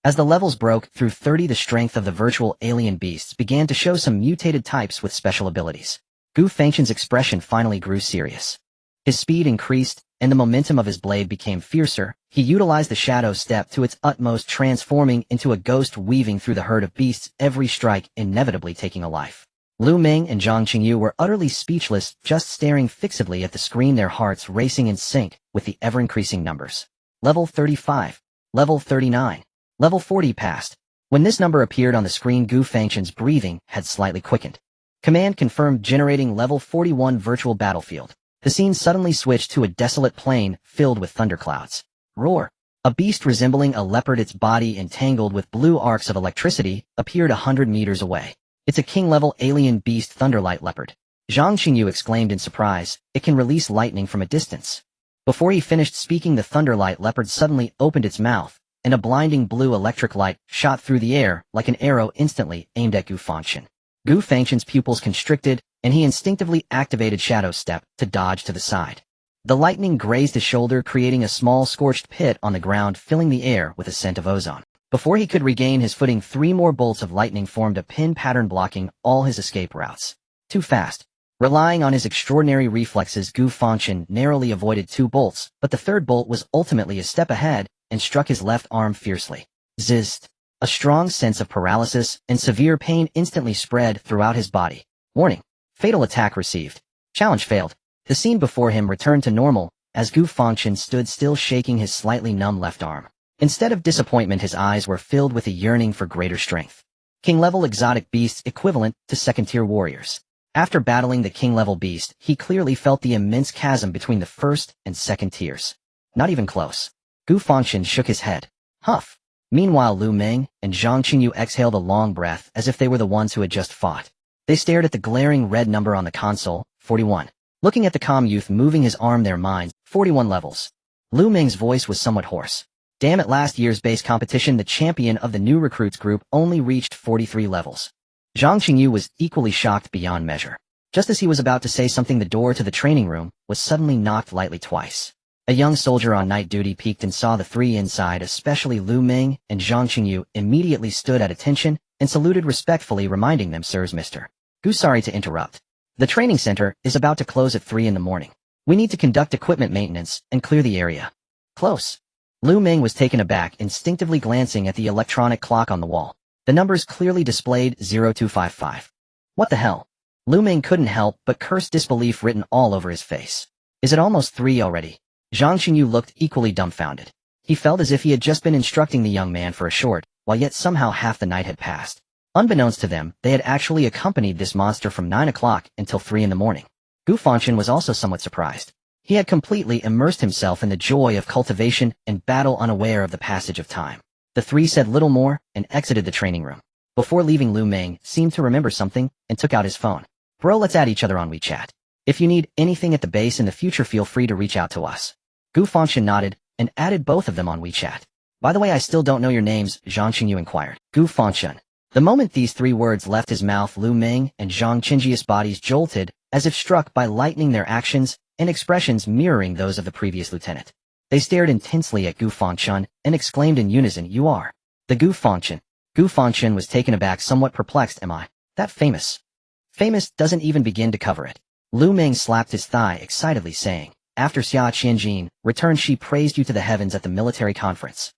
As the levels broke through 30, the strength of the virtual alien beasts began to show some mutated types with special abilities. Gu Fangchen's expression finally grew serious. His speed increased, and the momentum of his blade became fiercer. He utilized the shadow step to its utmost, transforming into a ghost weaving through the herd of beasts, every strike inevitably taking a life. Lu Ming and Zhang Qingyu were utterly speechless, just staring fixedly at the screen, their hearts racing in sync with the ever-increasing numbers. Level 35. Level 39. Level 40 passed. When this number appeared on the screen, Gu Fangchen's breathing had slightly quickened. Command confirmed, generating level 41 virtual battlefield. The scene suddenly switched to a desolate plain filled with thunderclouds. Roar! A beast resembling a leopard, its body entangled with blue arcs of electricity, appeared 100 meters away. It's a king-level alien beast, Thunderlight Leopard. Zhang Qingyu exclaimed in surprise. It can release lightning from a distance. Before he finished speaking, the Thunderlight Leopard suddenly opened its mouth, and a blinding blue electric light shot through the air like an arrow instantly aimed at Gu Fangchen. Gu Fangchen's pupils constricted, and he instinctively activated Shadow Step to dodge to the side. The lightning grazed his shoulder, creating a small scorched pit on the ground, filling the air with a scent of ozone. Before he could regain his footing, 3 more bolts of lightning formed a pin pattern blocking all his escape routes. Too fast. Relying on his extraordinary reflexes, Gu Fangchen narrowly avoided 2 bolts, but the 3rd bolt was ultimately a step ahead and struck his left arm fiercely. Zizzed. A strong sense of paralysis and severe pain instantly spread throughout his body. Warning. Fatal attack received. Challenge failed. The scene before him returned to normal, as Gu Fangchen stood still, shaking his slightly numb left arm. Instead of disappointment, his eyes were filled with a yearning for greater strength. King-level exotic beasts equivalent to second-tier warriors. After battling the king-level beast, he clearly felt the immense chasm between the first and second tiers. Not even close. Gu Fangchen shook his head. Huff. Meanwhile, Lu Meng and Zhang Qingyu exhaled a long breath as if they were the ones who had just fought. They stared at the glaring red number on the console, 41. Looking at the calm youth moving his arm, their minds, 41 levels. Lu Meng's voice was somewhat hoarse. Damn it, last year's base competition, the champion of the new recruits group only reached 43 levels. Zhang Qingyu was equally shocked beyond measure. Just as he was about to say something, the door to the training room was suddenly knocked lightly twice. A young soldier on night duty peeked and saw the 3 inside, especially Lu Meng and Zhang Qingyu immediately stood at attention and saluted respectfully, reminding them, "Sirs, Mr. Gu, sorry to interrupt. The training center is about to close at 3 in the morning. We need to conduct equipment maintenance and clear the area." Close. Lu Meng was taken aback, instinctively glancing at the electronic clock on the wall. The numbers clearly displayed 0255. What the hell? Lu Meng couldn't help but curse, disbelief written all over his face. Is it almost 3 already? Zhang Qingyu looked equally dumbfounded. He felt as if he had just been instructing the young man for a short, while yet somehow half the night had passed. Unbeknownst to them, they had actually accompanied this monster from 9 o'clock until 3 in the morning. Gu Fangchen was also somewhat surprised. He had completely immersed himself in the joy of cultivation and battle, unaware of the passage of time. The 3 said little more and exited the training room. Before leaving, Lu Meng seemed to remember something and took out his phone. "Bro, let's add each other on WeChat. If you need anything at the base in the future, feel free to reach out to us." Gu Fangchen nodded and added both of them on WeChat. "By the way, I still don't know your names," Zhang Qingyu inquired. Gu Fangchen. The moment these 3 words left his mouth, Lu Meng and Zhang Qingyi's bodies jolted, as if struck by lightning, their actions and expressions mirroring those of the previous lieutenant. They stared intensely at Gu Fangchen and exclaimed in unison, "You are the Gu Fangchen." Gu Fangchen was taken aback, somewhat perplexed. "Am I that famous?" "Famous doesn't even begin to cover it." Lu Meng slapped his thigh excitedly, saying, "After Xia Qianjin returned, she praised you to the heavens at the military conference.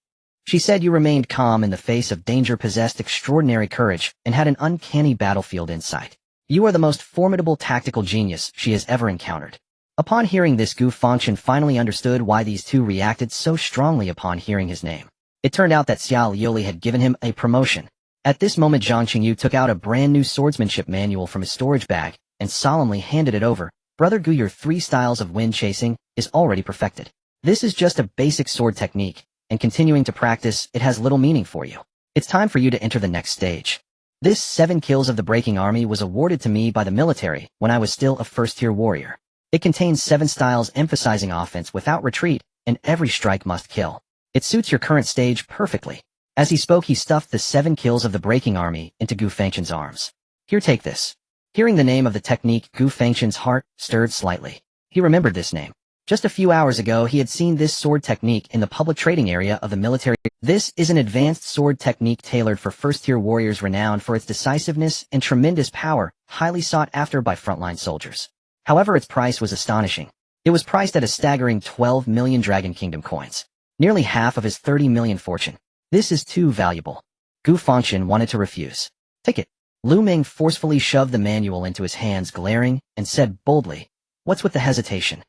She said you remained calm in the face of danger, possessed extraordinary courage, and had an uncanny battlefield insight. You are the most formidable tactical genius she has ever encountered." Upon hearing this, Gu Fangchen finally understood why these 2 reacted so strongly upon hearing his name. It turned out that Xiao Liuli had given him a promotion. At this moment, Zhang Qingyu took out a brand new swordsmanship manual from his storage bag and solemnly handed it over. "Brother Gu, your 3 styles of wind chasing is already perfected. This is just a basic sword technique, and continuing to practice it has little meaning for you. It's time for you to enter the next stage. This 7 kills of the Breaking Army was awarded to me by the military when I was still a first-tier warrior. It contains 7 styles emphasizing offense without retreat, and every strike must kill. It suits your current stage perfectly." As he spoke, he stuffed the 7 kills of the Breaking Army into Gu Fangchen's arms. "Here, take this." Hearing the name of the technique, Gu Fangchen's heart stirred slightly. He remembered this name. Just a few hours ago, he had seen this sword technique in the public trading area of the military. This is an advanced sword technique tailored for first-tier warriors, renowned for its decisiveness and tremendous power, highly sought after by frontline soldiers. However, its price was astonishing. It was priced at a staggering 12 million Dragon Kingdom coins, nearly half of his 30 million fortune. This is too valuable. Gu Fangchen wanted to refuse. "Take it." Lu Meng forcefully shoved the manual into his hands, glaring, and said boldly, "What's with the hesitation?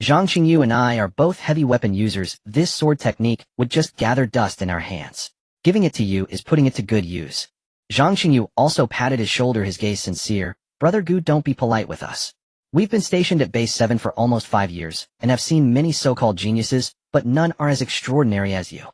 Zhang Qingyu and I are both heavy weapon users. This sword technique would just gather dust in our hands. Giving it to you is putting it to good use." Zhang Qingyu also patted his shoulder, his gaze sincere. "Brother Gu, don't be polite with us. We've been stationed at Base 7 for almost 5 years, and have seen many so-called geniuses, but none are as extraordinary as you.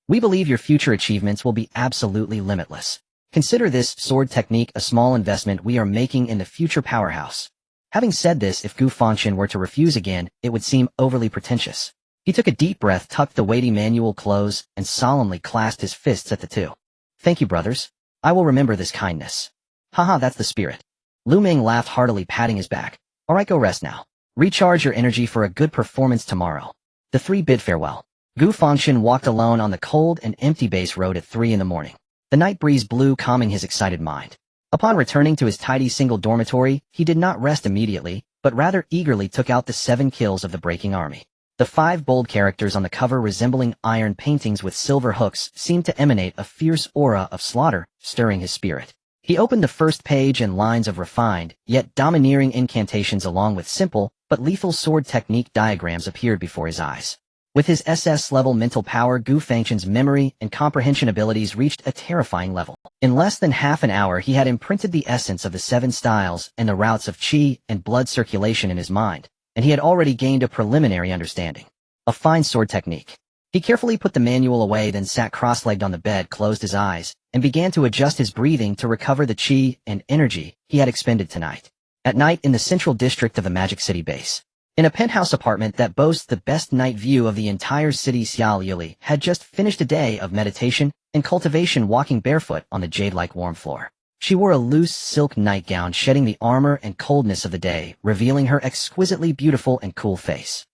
We believe your future achievements will be absolutely limitless. Consider this sword technique a small investment we are making in the future powerhouse." Having said this, if Gu Fangchen were to refuse again, it would seem overly pretentious. He took a deep breath, tucked the weighty manual close, and solemnly clasped his fists at the two. Thank you, brothers. I will remember this kindness. Haha, that's the spirit. Lu Ming laughed heartily, patting his back. All right, go rest now. Recharge your energy for a good performance tomorrow. The three bid farewell. Gu Fangchen walked alone on the cold and empty base road at 3 in the morning. The night breeze blew, calming his excited mind. Upon returning to his tidy single dormitory, he did not rest immediately, but rather eagerly took out the 7 kills of the breaking army. The 5 bold characters on the cover, resembling iron paintings with silver hooks, seemed to emanate a fierce aura of slaughter, stirring his spirit. He opened the first page, and lines of refined, yet domineering incantations along with simple, but lethal sword technique diagrams appeared before his eyes. With his SS-level mental power, Gu Fangchen's memory and comprehension abilities reached a terrifying level. In less than half an hour, he had imprinted the essence of the 7 styles and the routes of qi and blood circulation in his mind, and he had already gained a preliminary understanding. A fine sword technique. He carefully put the manual away, then sat cross-legged on the bed, closed his eyes, and began to adjust his breathing to recover the qi and energy he had expended tonight. At night, in the central district of the Magic City base, in a penthouse apartment that boasts the best night view of the entire city, Xiao Yuli had just finished a day of meditation and cultivation, walking barefoot on the jade-like warm floor. She wore a loose silk nightgown, shedding the armor and coldness of the day, revealing her exquisitely beautiful and cool face.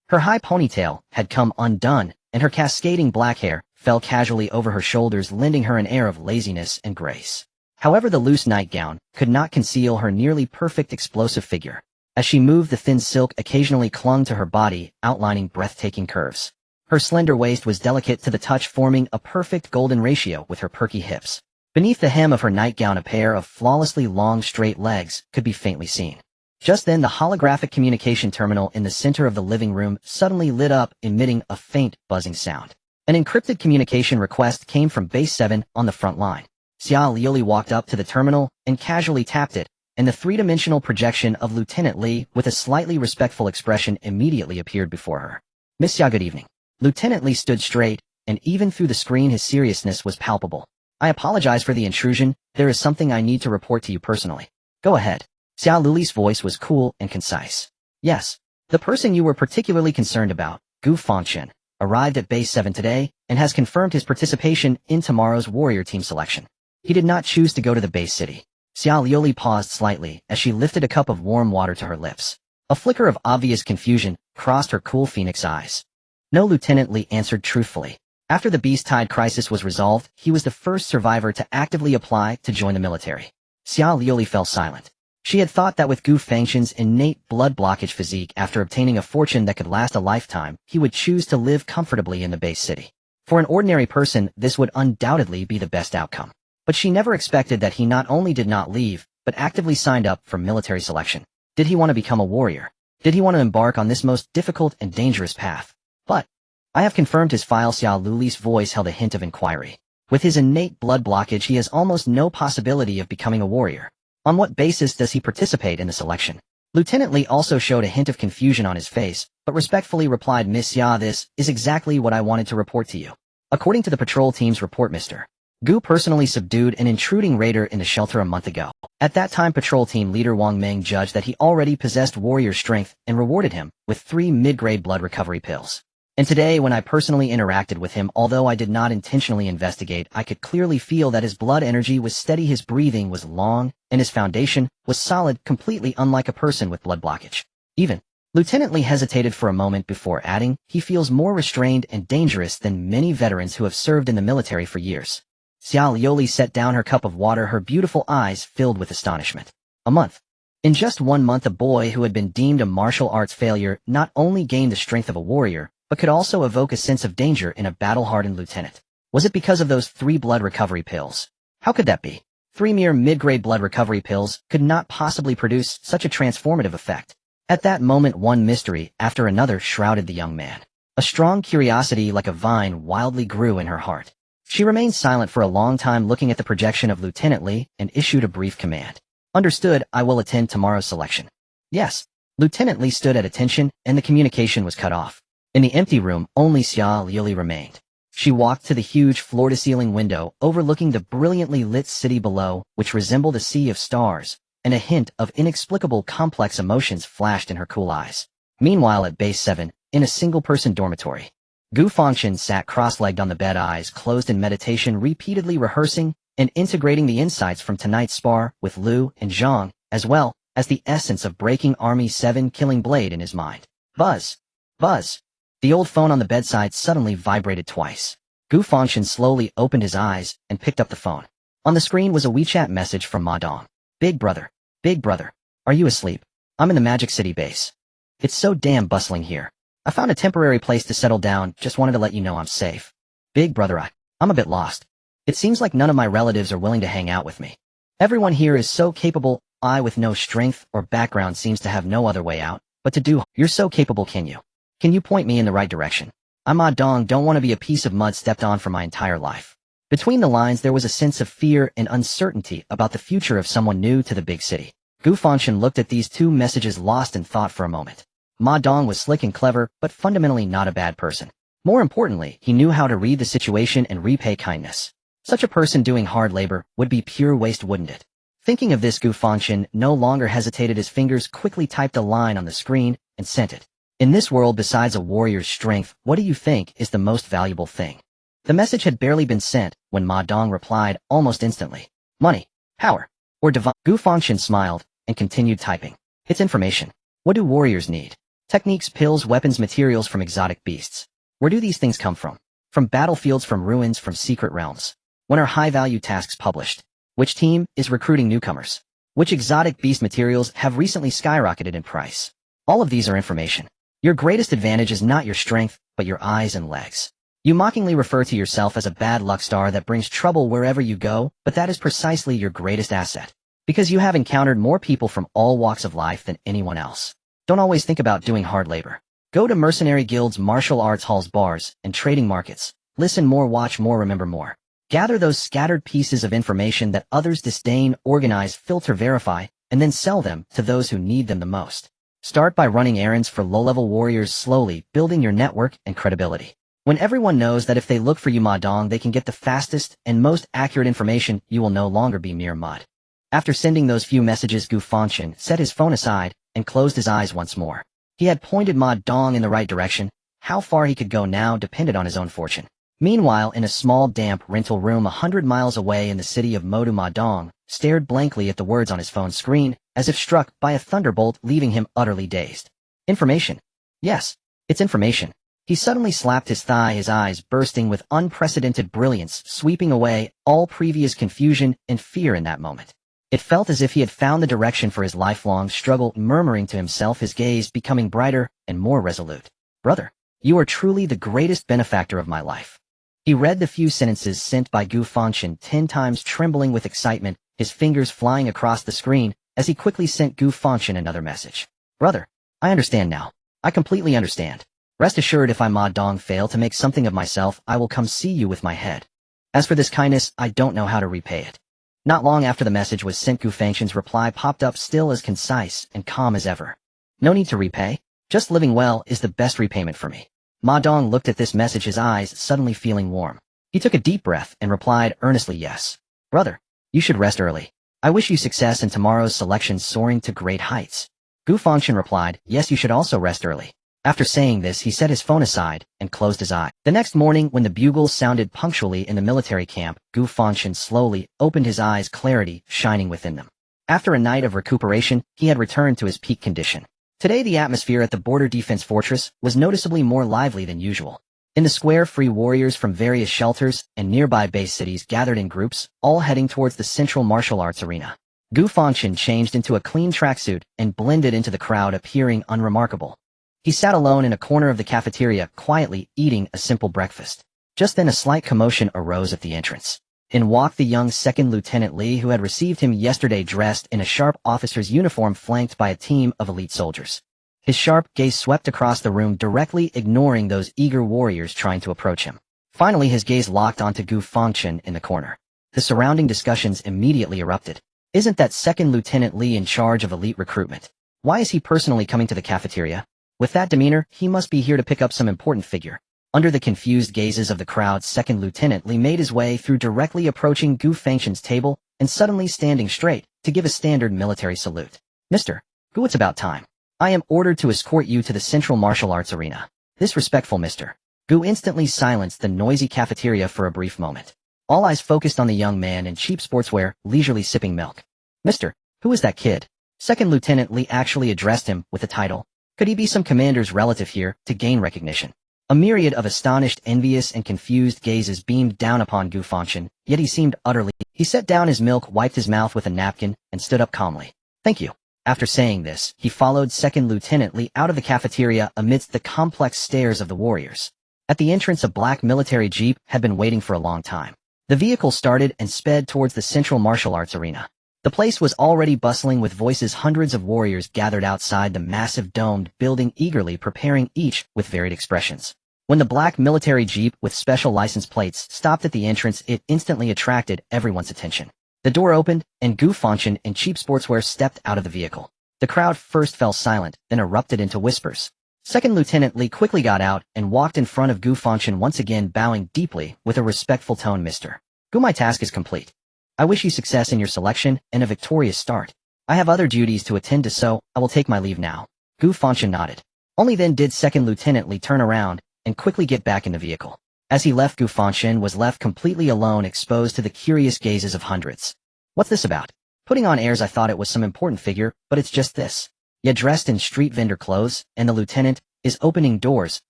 Her high ponytail had come undone, and her cascading black hair fell casually over her shoulders, lending her an air of laziness and grace. However, the loose nightgown could not conceal her nearly perfect explosive figure. As she moved, the thin silk occasionally clung to her body, outlining breathtaking curves. Her slender waist was delicate to the touch, forming a perfect golden ratio with her perky hips. Beneath the hem of her nightgown, a pair of flawlessly long straight legs could be faintly seen. Just then, the holographic communication terminal in the center of the living room suddenly lit up, emitting a faint, buzzing sound. An encrypted communication request came from Base 7 on the front line. Xiao Yuli walked up to the terminal and casually tapped it, and the three-dimensional projection of Lieutenant Li, with a slightly respectful expression, immediately appeared before her. Miss Xia, good evening. Lieutenant Li stood straight, and even through the screen his seriousness was palpable. I apologize for the intrusion. There is something I need to report to you personally. Go ahead. Xiao Luli's voice was cool and concise. Yes. The person you were particularly concerned about, Gu Fangchen, arrived at Base 7 today and has confirmed his participation in tomorrow's warrior team selection. He did not choose to go to the base city. Xiao Liuli paused slightly as she lifted a cup of warm water to her lips. A flicker of obvious confusion crossed her cool phoenix eyes. No, Lieutenant Li answered truthfully. After the Beast Tide crisis was resolved, he was the first survivor to actively apply to join the military. Xiao Liuli fell silent. She had thought that with Gu Fangchen's innate blood blockage physique, after obtaining a fortune that could last a lifetime, he would choose to live comfortably in the base city. For an ordinary person, this would undoubtedly be the best outcome. But she never expected that he not only did not leave, but actively signed up for military selection. Did he want to become a warrior? Did he want to embark on this most difficult and dangerous path? But I have confirmed his file. Xiao Luli's voice held a hint of inquiry. With his innate blood blockage, he has almost no possibility of becoming a warrior. On what basis does he participate in the selection? Lieutenant Li also showed a hint of confusion on his face, but respectfully replied, Miss Xia, this is exactly what I wanted to report to you. According to the patrol team's report, Mr. Gu personally subdued an intruding raider in the shelter a month ago. At that time, patrol team leader Wang Meng judged that he already possessed warrior strength and rewarded him with 3 mid-grade blood recovery pills. And today, when I personally interacted with him, although I did not intentionally investigate, I could clearly feel that his blood energy was steady, his breathing was long, and his foundation was solid, completely unlike a person with blood blockage. Even Lieutenant Li hesitated for a moment before adding, he feels more restrained and dangerous than many veterans who have served in the military for years. Xiao Liuli set down her cup of water, her beautiful eyes filled with astonishment. A month. In just 1 month, a boy who had been deemed a martial arts failure not only gained the strength of a warrior, but could also evoke a sense of danger in a battle-hardened lieutenant. Was it because of those 3 blood recovery pills? How could that be? 3 mere mid-grade blood recovery pills could not possibly produce such a transformative effect. At that moment, one mystery after another shrouded the young man. A strong curiosity like a vine wildly grew in her heart. She remained silent for a long time, looking at the projection of Lieutenant Li, and issued a brief command. Understood, I will attend tomorrow's selection. Yes. Lieutenant Li stood at attention, and the communication was cut off. In the empty room, only Xiao Liuli remained. She walked to the huge floor-to-ceiling window overlooking the brilliantly lit city below, which resembled a sea of stars, and a hint of inexplicable complex emotions flashed in her cool eyes. Meanwhile, at Base 7, in a single-person dormitory. Gu Fangchen sat cross-legged on the bed, eyes closed in meditation, repeatedly rehearsing and integrating the insights from tonight's spar with Liu and Zhang, as well as the essence of breaking Army 7 killing blade in his mind. Buzz. Buzz. The old phone on the bedside suddenly vibrated twice. Gu Fangchen slowly opened his eyes and picked up the phone. On the screen was a WeChat message from Ma Dong. Big brother. Big brother. Are you asleep? I'm in the Magic City base. It's so damn bustling here. I found a temporary place to settle down, just wanted to let you know I'm safe. Big brother, I'm a bit lost. It seems like none of my relatives are willing to hang out with me. Everyone here is so capable, I with no strength or background seems to have no other way out, but to do. You're so capable, can you point me in the right direction? I Ma Dong don't want to be a piece of mud stepped on for my entire life. Between the lines there was a sense of fear and uncertainty about the future of someone new to the big city. Gu Fangchen looked at these two messages lost in thought for a moment. Ma Dong was slick and clever, but fundamentally not a bad person. More importantly, he knew how to read the situation and repay kindness. Such a person doing hard labor would be pure waste, wouldn't it? Thinking of this, Gu Fangchen no longer hesitated. His fingers quickly typed a line on the screen and sent it. In this world, besides a warrior's strength, what do you think is the most valuable thing? The message had barely been sent when Ma Dong replied almost instantly. Money, power, or devour. Gu Fangchen smiled and continued typing. It's information. What do warriors need? Techniques, pills, weapons, materials from exotic beasts. Where do these things come from? From battlefields, from ruins, from secret realms. When are high-value tasks published? Which team is recruiting newcomers? Which exotic beast materials have recently skyrocketed in price? All of these are information. Your greatest advantage is not your strength, but your eyes and legs. You mockingly refer to yourself as a bad luck star that brings trouble wherever you go, but that is precisely your greatest asset. Because you have encountered more people from all walks of life than anyone else. Don't always think about doing hard labor. Go to mercenary guilds, martial arts halls, bars, and trading markets. Listen more, watch more, remember more. Gather those scattered pieces of information that others disdain, organize, filter, verify, and then sell them to those who need them the most. Start by running errands for low-level warriors, slowly building your network and credibility. When everyone knows that if they look for you, Ma Dong, they can get the fastest and most accurate information, you will no longer be mere mud. After sending those few messages, Gu Fangchen set his phone aside and closed his eyes once more. He had pointed Ma Dong in the right direction. How far he could go now depended on his own fortune. Meanwhile, in a small, damp rental room 100 miles away in the city of Modu, Ma Dong stared blankly at the words on his phone screen, as if struck by a thunderbolt, leaving him utterly dazed. Information. Yes, it's information. He suddenly slapped his thigh, his eyes bursting with unprecedented brilliance, sweeping away all previous confusion and fear in that moment. It felt as if he had found the direction for his lifelong struggle, murmuring to himself, his gaze becoming brighter and more resolute. Brother, you are truly the greatest benefactor of my life. He read the few sentences sent by Gu Fangchen 10 times, trembling with excitement, his fingers flying across the screen, as he quickly sent Gu Fangchen another message. Brother, I understand now. I completely understand. Rest assured, if I Ma Dong fail to make something of myself, I will come see you with my head. As for this kindness, I don't know how to repay it. Not long after the message was sent, Gu Fangchen's reply popped up, still as concise and calm as ever. No need to repay. Just living well is the best repayment for me. Ma Dong looked at this message, his eyes suddenly feeling warm. He took a deep breath and replied earnestly, yes. Brother, you should rest early. I wish you success in tomorrow's selection, soaring to great heights. Gu Fangchen replied, yes, you should also rest early. After saying this, he set his phone aside and closed his eye. The next morning, when the bugles sounded punctually in the military camp, Gu Fangchen slowly opened his eyes, clarity shining within them. After a night of recuperation, he had returned to his peak condition. Today, the atmosphere at the border defense fortress was noticeably more lively than usual. In the square, free warriors from various shelters and nearby base cities gathered in groups, all heading towards the central martial arts arena. Gu Fangchen changed into a clean tracksuit and blended into the crowd, appearing unremarkable. He sat alone in a corner of the cafeteria, quietly eating a simple breakfast. Just then a slight commotion arose at the entrance. In walked the young Second Lieutenant Li, who had received him yesterday, dressed in a sharp officer's uniform, flanked by a team of elite soldiers. His sharp gaze swept across the room, directly ignoring those eager warriors trying to approach him. Finally, his gaze locked onto Gu Fangchen in the corner. The surrounding discussions immediately erupted. Isn't that Second Lieutenant Li in charge of elite recruitment? Why is he personally coming to the cafeteria? With that demeanor, he must be here to pick up some important figure. Under the confused gazes of the crowd, Second Lieutenant Li made his way through, directly approaching Gu Fangchen's table and suddenly standing straight to give a standard military salute. Mr. Gu, it's about time. I am ordered to escort you to the Central Martial Arts Arena. Disrespectful Mr. Gu instantly silenced the noisy cafeteria for a brief moment. All eyes focused on the young man in cheap sportswear, leisurely sipping milk. Mr. Who is that kid? Second Lieutenant Li actually addressed him with a title. Could he be some commander's relative here to gain recognition? A myriad of astonished, envious, and confused gazes beamed down upon Gu Fangchen, yet he seemed utterly. He set down his milk, wiped his mouth with a napkin, and stood up calmly. Thank you. After saying this, he followed Second Lieutenant Li out of the cafeteria amidst the complex stares of the warriors. At the entrance, a black military jeep had been waiting for a long time. The vehicle started and sped towards the central martial arts arena. The place was already bustling with voices. Hundreds of warriors gathered outside the massive domed building, eagerly preparing, each with varied expressions. When the black military jeep with special license plates stopped at the entrance, it instantly attracted everyone's attention. The door opened, and Gu Fangchen in cheap sportswear stepped out of the vehicle. The crowd first fell silent, then erupted into whispers. Second Lieutenant Li quickly got out and walked in front of Gu Fangchen, once again bowing deeply with a respectful tone. Mr. Gu, my task is complete. I wish you success in your selection and a victorious start. I have other duties to attend to, so I will take my leave now. Gu Fangchen nodded. Only then did Second Lieutenant Li turn around and quickly get back in the vehicle. As he left, Gu Fangchen was left completely alone, exposed to the curious gazes of hundreds. What's this about? Putting on airs, I thought it was some important figure, but it's just this. Yet dressed in street vendor clothes, and the lieutenant is opening doors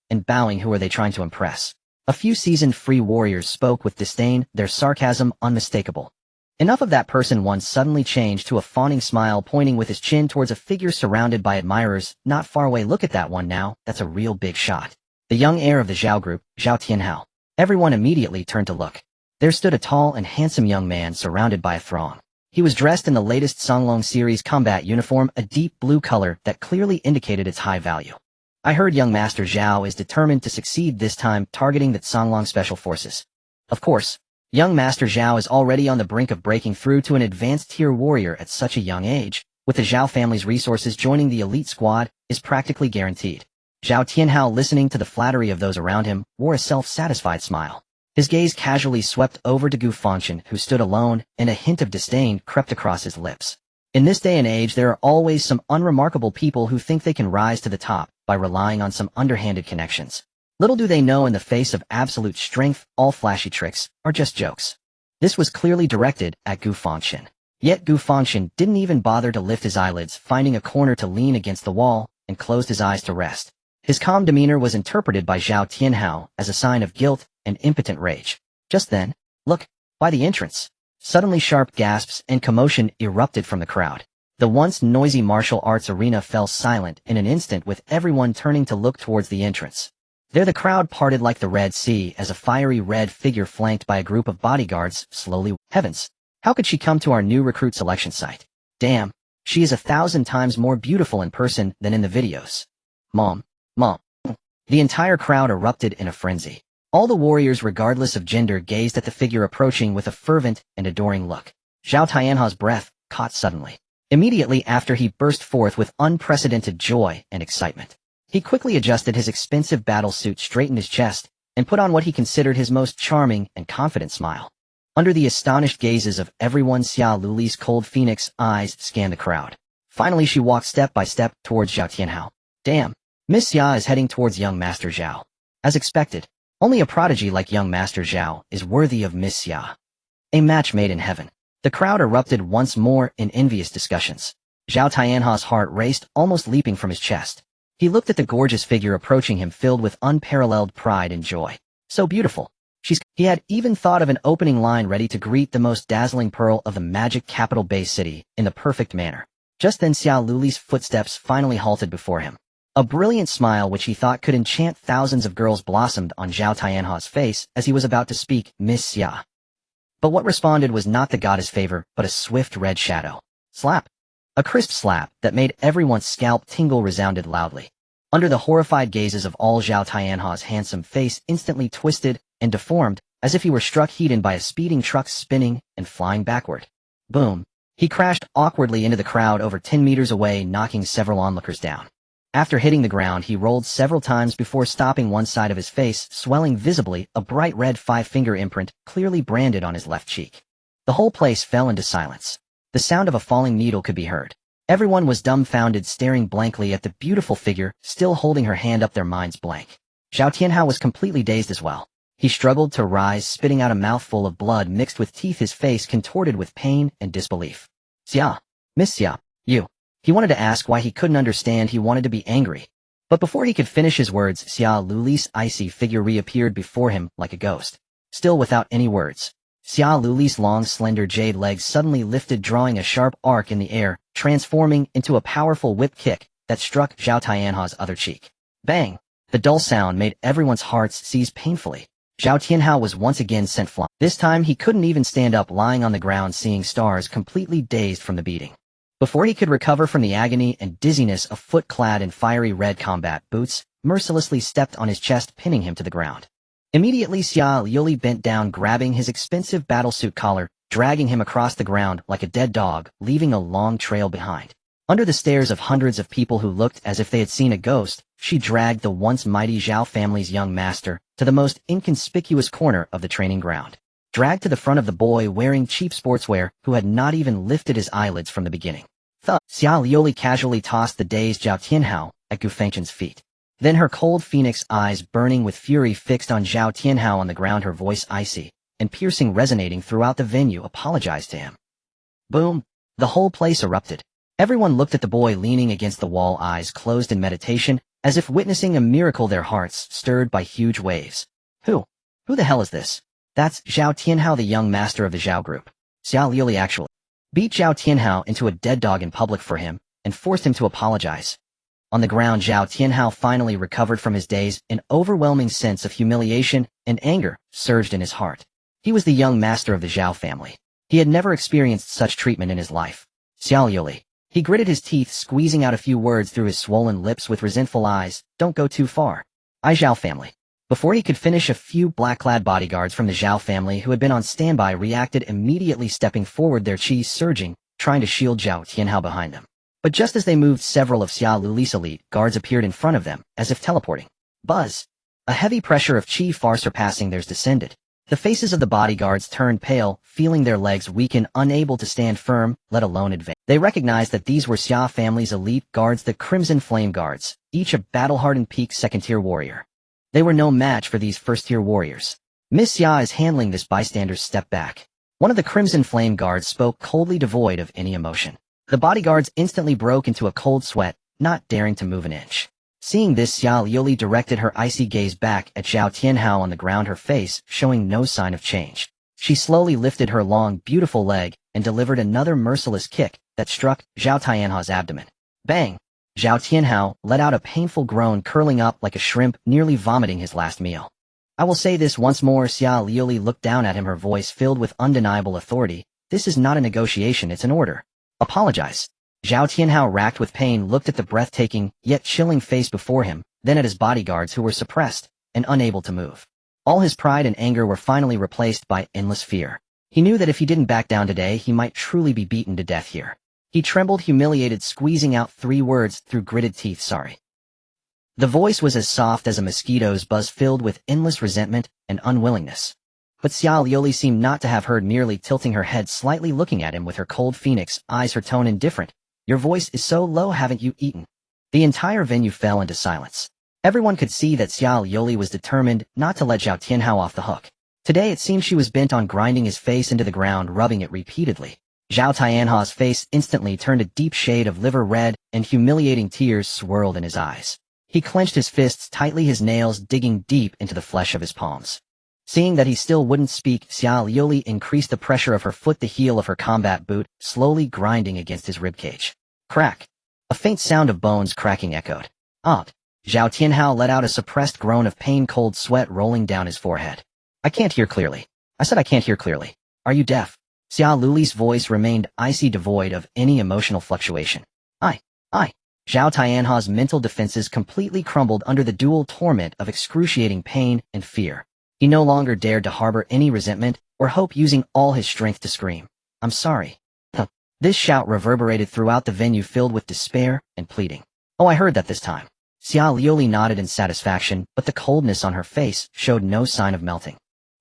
and bowing. Who are they trying to impress? A few seasoned free warriors spoke with disdain, their sarcasm unmistakable. Enough of that. Person one suddenly changed to a fawning smile, pointing with his chin towards a figure surrounded by admirers not far away. Look at that one now, that's a real big shot. The young heir of the Zhao group, Zhao Tianhao. Everyone immediately turned to look. There stood a tall and handsome young man surrounded by a throng. He was dressed in the latest Songlong series combat uniform, a deep blue color that clearly indicated its high value. I heard young Master Zhao is determined to succeed this time, targeting the Songlong Special Forces. Of course, young Master Zhao is already on the brink of breaking through to an advanced tier warrior at such a young age. With the Zhao family's resources, joining the elite squad is practically guaranteed. Zhao Tianhao, listening to the flattery of those around him, wore a self-satisfied smile. His gaze casually swept over to Gu Fangchen, who stood alone, and a hint of disdain crept across his lips. In this day and age, there are always some unremarkable people who think they can rise to the top by relying on some underhanded connections. Little do they know, in the face of absolute strength, all flashy tricks are just jokes. This was clearly directed at Gu Fangchen. Yet Gu Fangchen didn't even bother to lift his eyelids, finding a corner to lean against the wall, and closed his eyes to rest. His calm demeanor was interpreted by Zhao Tianhao as a sign of guilt and impotent rage. Just then, look, by the entrance. Suddenly sharp gasps and commotion erupted from the crowd. The once noisy martial arts arena fell silent in an instant, with everyone turning to look towards the entrance. There the crowd parted like the Red Sea as a fiery red figure flanked by a group of bodyguards slowly. Heavens! How could she come to our new recruit selection site? Damn, she is 1,000 times more beautiful in person than in the videos. Mom. The entire crowd erupted in a frenzy. All the warriors, regardless of gender, gazed at the figure approaching with a fervent and adoring look. Zhao Tianhao's breath caught suddenly. Immediately after, he burst forth with unprecedented joy and excitement. He quickly adjusted his expensive battle suit, straightened his chest, and put on what he considered his most charming and confident smile. Under the astonished gazes of everyone, Xia Luli's cold phoenix eyes scanned the crowd. Finally, she walked step by step towards Zhao Tianhao. Damn, Miss Xia is heading towards young Master Zhao. As expected, only a prodigy like young Master Zhao is worthy of Miss Xia. A match made in heaven. The crowd erupted once more in envious discussions. Zhao Tianhao's heart raced, almost leaping from his chest. He looked at the gorgeous figure approaching him, filled with unparalleled pride and joy. So beautiful. He had even thought of an opening line ready to greet the most dazzling pearl of the magic capital Bay City in the perfect manner. Just then Xia Luli's footsteps finally halted before him. A brilliant smile which he thought could enchant thousands of girls blossomed on Zhao Tianhao's face as he was about to speak, Miss Xia. But what responded was not the goddess favor, but a swift red shadow. Slap. A crisp slap that made everyone's scalp tingle resounded loudly. Under the horrified gazes of all, Zhao Tianhao's handsome face instantly twisted and deformed, as if he were struck heat-in by a speeding truck, spinning and flying backward. Boom. He crashed awkwardly into the crowd over 10 meters away, knocking several onlookers down. After hitting the ground, he rolled several times before stopping, one side of his face swelling visibly, a bright red 5-finger imprint clearly branded on his left cheek. The whole place fell into silence. The sound of a falling needle could be heard. Everyone was dumbfounded, staring blankly at the beautiful figure, still holding her hand up, their minds blank. Zhao Tianhao was completely dazed as well. He struggled to rise, spitting out a mouthful of blood mixed with teeth, his face contorted with pain and disbelief. Xia, Miss Xia, you. He wanted to ask why he couldn't understand. He wanted to be angry. But before he could finish his words, Xia Luli's icy figure reappeared before him like a ghost. Still without any words. Xia Luli's long, slender jade legs suddenly lifted, drawing a sharp arc in the air, transforming into a powerful whip kick that struck Zhao Tianhao's other cheek. Bang! The dull sound made everyone's hearts seize painfully. Zhao Tianhao was once again sent flying. This time he couldn't even stand up, lying on the ground, seeing stars, completely dazed from the beating. Before he could recover from the agony and dizziness, a foot clad in fiery red combat boots mercilessly stepped on his chest, pinning him to the ground. Immediately Xia Yuli bent down, grabbing his expensive battlesuit collar, dragging him across the ground like a dead dog, leaving a long trail behind. Under the stares of hundreds of people who looked as if they had seen a ghost, she dragged the once mighty Zhao family's young master to the most inconspicuous corner of the training ground. Dragged to the front of the boy wearing cheap sportswear who had not even lifted his eyelids from the beginning. Xia Lioli casually tossed the dazed Zhao Tianhao at Gu Fangchen's feet. Then her cold phoenix eyes, burning with fury, fixed on Zhao Tianhao on the ground, her voice icy and piercing, resonating throughout the venue, apologized to him. Boom! The whole place erupted. Everyone looked at the boy leaning against the wall, eyes closed in meditation, as if witnessing a miracle, their hearts stirred by huge waves. Who the hell is this? That's Zhao Tianhao, the young master of the Zhao group. Xia Liuli actually beat Zhao Tianhao into a dead dog in public for him, and forced him to apologize. On the ground, Zhao Tianhao finally recovered from his daze. An overwhelming sense of humiliation and anger surged in his heart. He was the young master of the Zhao family. He had never experienced such treatment in his life. Xia Liuli. He gritted his teeth, squeezing out a few words through his swollen lips with resentful eyes. Don't go too far. Zhao family. Before he could finish, a few black-clad bodyguards from the Zhao family who had been on standby reacted immediately, stepping forward, their chi surging, trying to shield Zhao Tianhao behind them. But just as they moved, several of Xia Luli's elite guards appeared in front of them, as if teleporting. Buzz! A heavy pressure of chi far surpassing theirs descended. The faces of the bodyguards turned pale, feeling their legs weaken, unable to stand firm, let alone advance. They recognized that these were Xia family's elite guards, the Crimson Flame Guards, each a battle-hardened peak second-tier warrior. They were no match for these first-tier warriors. Miss Xia is handling this. Bystanders stepped back. One of the Crimson Flame Guards spoke coldly, devoid of any emotion. The bodyguards instantly broke into a cold sweat, not daring to move an inch. Seeing this, Xia Liuli directed her icy gaze back at Zhao Tianhao on the ground, her face showing no sign of change. She slowly lifted her long, beautiful leg and delivered another merciless kick that struck Zhao Tianhao's abdomen. Bang! Zhao Tianhao let out a painful groan, curling up like a shrimp, nearly vomiting his last meal. I will say this once more. Xia Liuli looked down at him, her voice filled with undeniable authority. This is not a negotiation, it's an order. Apologize. Zhao Tianhao, racked with pain, looked at the breathtaking, yet chilling face before him, then at his bodyguards who were suppressed and unable to move. All his pride and anger were finally replaced by endless fear. He knew that if he didn't back down today, he might truly be beaten to death here. He trembled, humiliated, squeezing out 3 words through gritted teeth. Sorry. The voice was as soft as a mosquito's buzz, filled with endless resentment and unwillingness. But Xia Liuli seemed not to have heard, merely tilting her head slightly, looking at him with her cold phoenix eyes, her tone indifferent. Your voice is so low, haven't you eaten? The entire venue fell into silence. Everyone could see that Xia Liuli was determined not to let Zhao Tianhao off the hook. Today it seemed she was bent on grinding his face into the ground, rubbing it repeatedly. Zhao Tianhao's face instantly turned a deep shade of liver red, and humiliating tears swirled in his eyes. He clenched his fists tightly, his nails digging deep into the flesh of his palms. Seeing that he still wouldn't speak, Xia Liuli increased the pressure of her foot, the heel of her combat boot, slowly grinding against his ribcage. Crack! A faint sound of bones cracking echoed. Odd. Zhao Tianhao let out a suppressed groan of pain, cold sweat rolling down his forehead. I can't hear clearly. I said I can't hear clearly. Are you deaf? Xia Luli's voice remained icy, devoid of any emotional fluctuation. I. Zhao Tianhao's mental defenses completely crumbled under the dual torment of excruciating pain and fear. He no longer dared to harbor any resentment or hope, using all his strength to scream, I'm sorry. This shout reverberated throughout the venue, filled with despair and pleading. Oh, I heard that this time. Xia Liuli nodded in satisfaction, but the coldness on her face showed no sign of melting.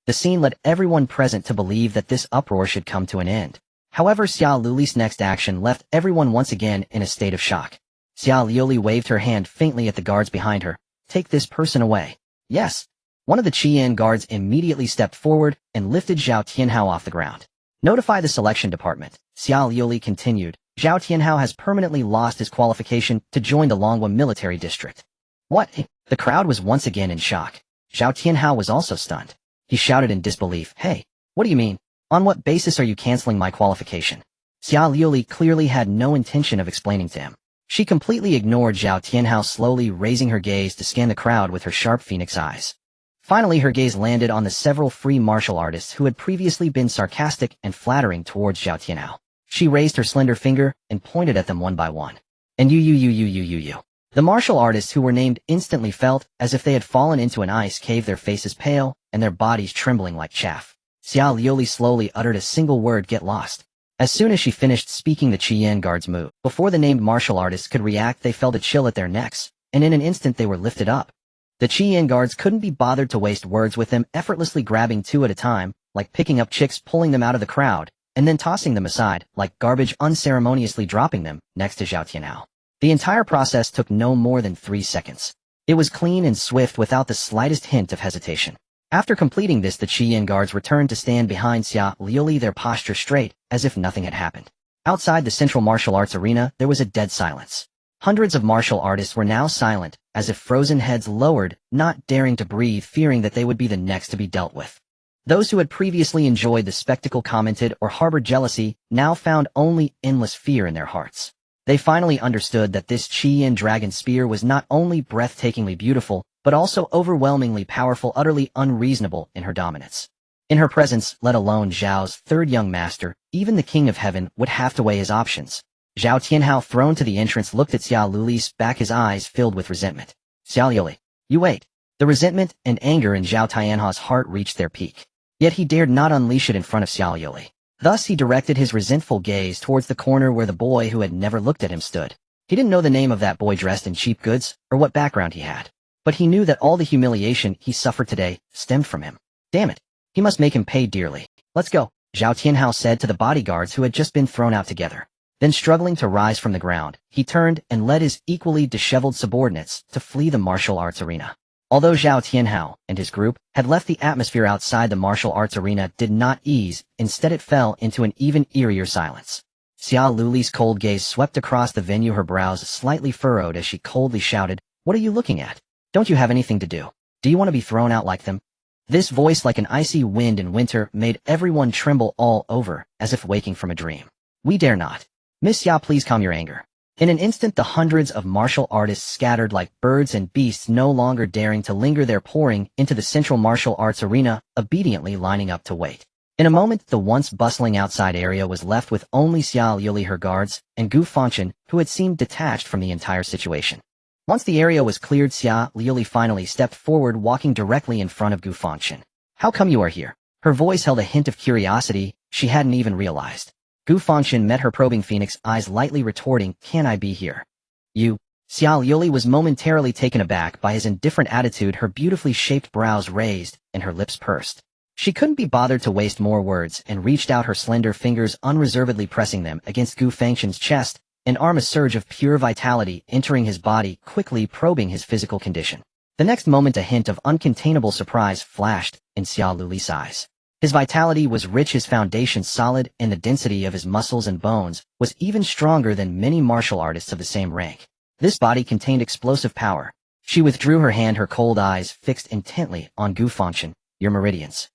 The scene led everyone present to believe that this uproar should come to an end. However, Xia Luli's next action left everyone once again in a state of shock. Xia Liuli waved her hand faintly at the guards behind her. Take this person away. Yes. One of the Qian guards immediately stepped forward and lifted Zhao Tianhao off the ground. Notify the selection department. Xiao Liuli continued. Zhao Tianhao has permanently lost his qualification to join the Longhua military district. What? The crowd was once again in shock. Zhao Tianhao was also stunned. He shouted in disbelief, "Hey, what do you mean? On what basis are you canceling my qualification?" Xiao Liuli clearly had no intention of explaining to him. She completely ignored Zhao Tianhao, slowly raising her gaze to scan the crowd with her sharp phoenix eyes. Finally, her gaze landed on the several free martial artists who had previously been sarcastic and flattering towards Zhao Tianhao. She raised her slender finger and pointed at them one by one. And you. The martial artists who were named instantly felt as if they had fallen into an ice cave, their faces pale and their bodies trembling like chaff. Xiao Liuli slowly uttered a single word, "Get lost." As soon as she finished speaking, the Qian guards moved. Before the named martial artists could react, they felt a chill at their necks, and in an instant they were lifted up. The Qian guards couldn't be bothered to waste words with them, effortlessly grabbing two at a time, like picking up chicks, pulling them out of the crowd, and then tossing them aside, like garbage, unceremoniously dropping them next to Zhao Tianhao. The entire process took no more than 3 seconds. It was clean and swift without the slightest hint of hesitation. After completing this, the Qian guards returned to stand behind Xia Liuli, their posture straight, as if nothing had happened. Outside the central martial arts arena, there was a dead silence. Hundreds of martial artists were now silent, as if frozen, heads lowered, not daring to breathe, fearing that they would be the next to be dealt with. Those who had previously enjoyed the spectacle, commented, or harbored jealousy, now found only endless fear in their hearts. They finally understood that this Qian dragon spear was not only breathtakingly beautiful, but also overwhelmingly powerful, utterly unreasonable in her dominance. In her presence, let alone Zhao's third young master, even the King of Heaven would have to weigh his options. Zhao Tianhao, thrown to the entrance, looked at Xiao Liuli's back, his eyes filled with resentment. "Xiao Liuli, you wait." The resentment and anger in Zhao Tianhao's heart reached their peak. Yet he dared not unleash it in front of Xiao Liuli. Thus he directed his resentful gaze towards the corner where the boy who had never looked at him stood. He didn't know the name of that boy dressed in cheap goods, or what background he had. But he knew that all the humiliation he suffered today stemmed from him. Damn it. He must make him pay dearly. "Let's go," Zhao Tianhao said to the bodyguards who had just been thrown out together. Then, struggling to rise from the ground, he turned and led his equally disheveled subordinates to flee the martial arts arena. Although Zhao Tianhao and his group had left, the atmosphere outside the martial arts arena did not ease, instead it fell into an even eerier silence. Xiao Liuli's cold gaze swept across the venue, her brows slightly furrowed as she coldly shouted, "What are you looking at? Don't you have anything to do? Do you want to be thrown out like them?" This voice, like an icy wind in winter, made everyone tremble all over, as if waking from a dream. "We dare not. Miss Xia, please calm your anger." In an instant, the hundreds of martial artists scattered like birds and beasts, no longer daring to linger there, pouring into the central martial arts arena, obediently lining up to wait. In a moment, the once bustling outside area was left with only Xiao Liuli, her guards, and Gu Fangchen, who had seemed detached from the entire situation. Once the area was cleared, Xia Liuli finally stepped forward, walking directly in front of Gu Fangchen. "How come you are here?" Her voice held a hint of curiosity she hadn't even realized. Gu Fangchen met her probing phoenix eyes, lightly retorting, "Can I be here?" "You?" Xiao Liuli was momentarily taken aback by his indifferent attitude, her beautifully shaped brows raised and her lips pursed. She couldn't be bothered to waste more words and reached out her slender fingers, unreservedly pressing them against Gu Fangchen's chest, an arm, a surge of pure vitality entering his body, quickly probing his physical condition. The next moment, a hint of uncontainable surprise flashed in Xiao Liuli's eyes. His vitality was rich, his foundation solid, and the density of his muscles and bones was even stronger than many martial artists of the same rank. This body contained explosive power. She withdrew her hand, her cold eyes fixed intently on Gu Fangchen. "Your meridians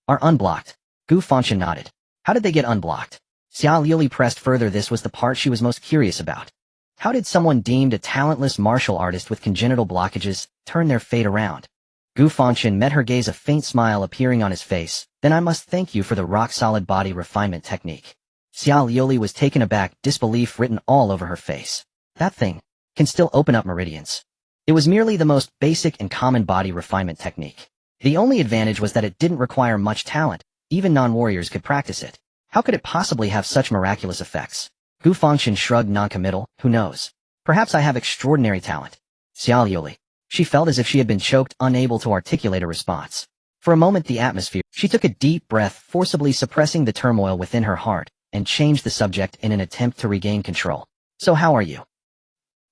are unblocked." Gu Fangchen nodded. "How did they get unblocked?" Xiao Liuli pressed further. This was the part she was most curious about. How did someone deemed a talentless martial artist with congenital blockages turn their fate around? Gu Fangchen met her gaze, a faint smile appearing on his face. "Then I must thank you for the rock-solid body refinement technique." Xiao Liuli was taken aback, disbelief written all over her face. That thing can still open up meridians. It was merely the most basic and common body refinement technique. The only advantage was that it didn't require much talent. Even non-warriors could practice it. How could it possibly have such miraculous effects? Gu Fangchen shrugged, non-committal. "Who knows? Perhaps I have extraordinary talent." Xiao Liuli. She felt as if she had been choked, unable to articulate a response. For a moment, the atmosphere. She took a deep breath, forcibly suppressing the turmoil within her heart, and changed the subject in an attempt to regain control. "So how are you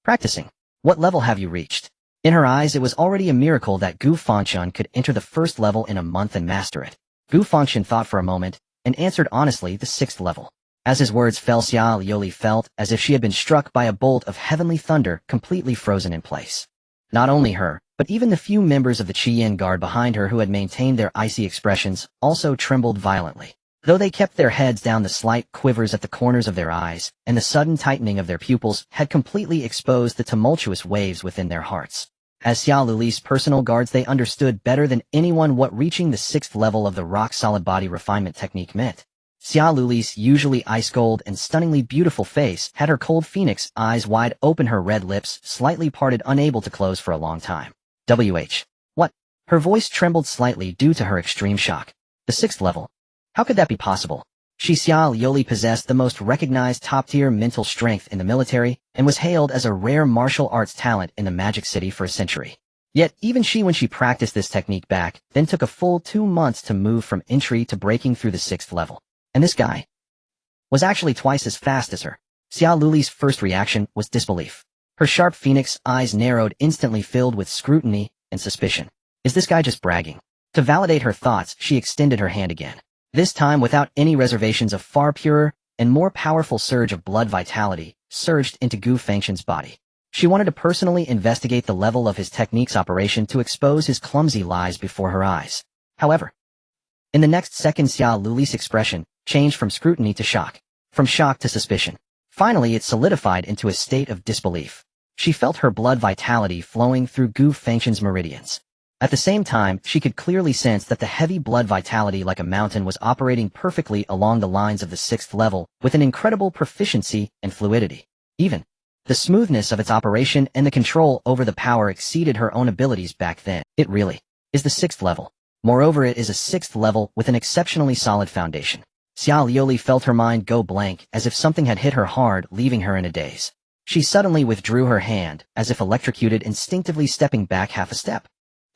practicing? What level have you reached?" In her eyes, it was already a miracle that Gu Fangchen could enter the first level in a month and master it. Gu Fangchen thought for a moment, and answered honestly the 6th level. As his words fell, Xia Liuli felt as if she had been struck by a bolt of heavenly thunder, completely frozen in place. Not only her, but even the few members of the Qian guard behind her who had maintained their icy expressions also trembled violently. Though they kept their heads down, the slight quivers at the corners of their eyes and the sudden tightening of their pupils had completely exposed the tumultuous waves within their hearts. As Xia Liuli's personal guards, they understood better than anyone what reaching the 6th level of the rock-solid body refinement technique meant. Xia Liuli's usually ice-cold and stunningly beautiful face had her cold phoenix eyes wide open, her red lips slightly parted, unable to close for a long time. What? Her voice trembled slightly due to her extreme shock. The 6th level? How could that be possible? Xia Liuli possessed the most recognized top-tier mental strength in the military and was hailed as a rare martial arts talent in the Magic City for a century. Yet, even when she practiced this technique back, then took a full 2 months to move from entry to breaking through the 6th level. And this guy was actually twice as fast as her. Xia Liuli's first reaction was disbelief. Her sharp phoenix eyes narrowed, instantly filled with scrutiny and suspicion. Is this guy just bragging? To validate her thoughts, she extended her hand again. This time without any reservations. A far purer and more powerful surge of blood vitality surged into Gu Fangchen's body. She wanted to personally investigate the level of his technique's operation to expose his clumsy lies before her eyes. However, in the next second, Xia Liuli's expression changed from scrutiny to shock, from shock to suspicion. Finally, it solidified into a state of disbelief. She felt her blood vitality flowing through Gu Fangchen's meridians. At the same time, she could clearly sense that the heavy blood vitality like a mountain was operating perfectly along the lines of the 6th level with an incredible proficiency and fluidity. Even the smoothness of its operation and the control over the power exceeded her own abilities back then. It really is the 6th level. Moreover, it is a 6th level with an exceptionally solid foundation. Xia Liuli felt her mind go blank as if something had hit her hard, leaving her in a daze. She suddenly withdrew her hand, as if electrocuted, instinctively stepping back half a step.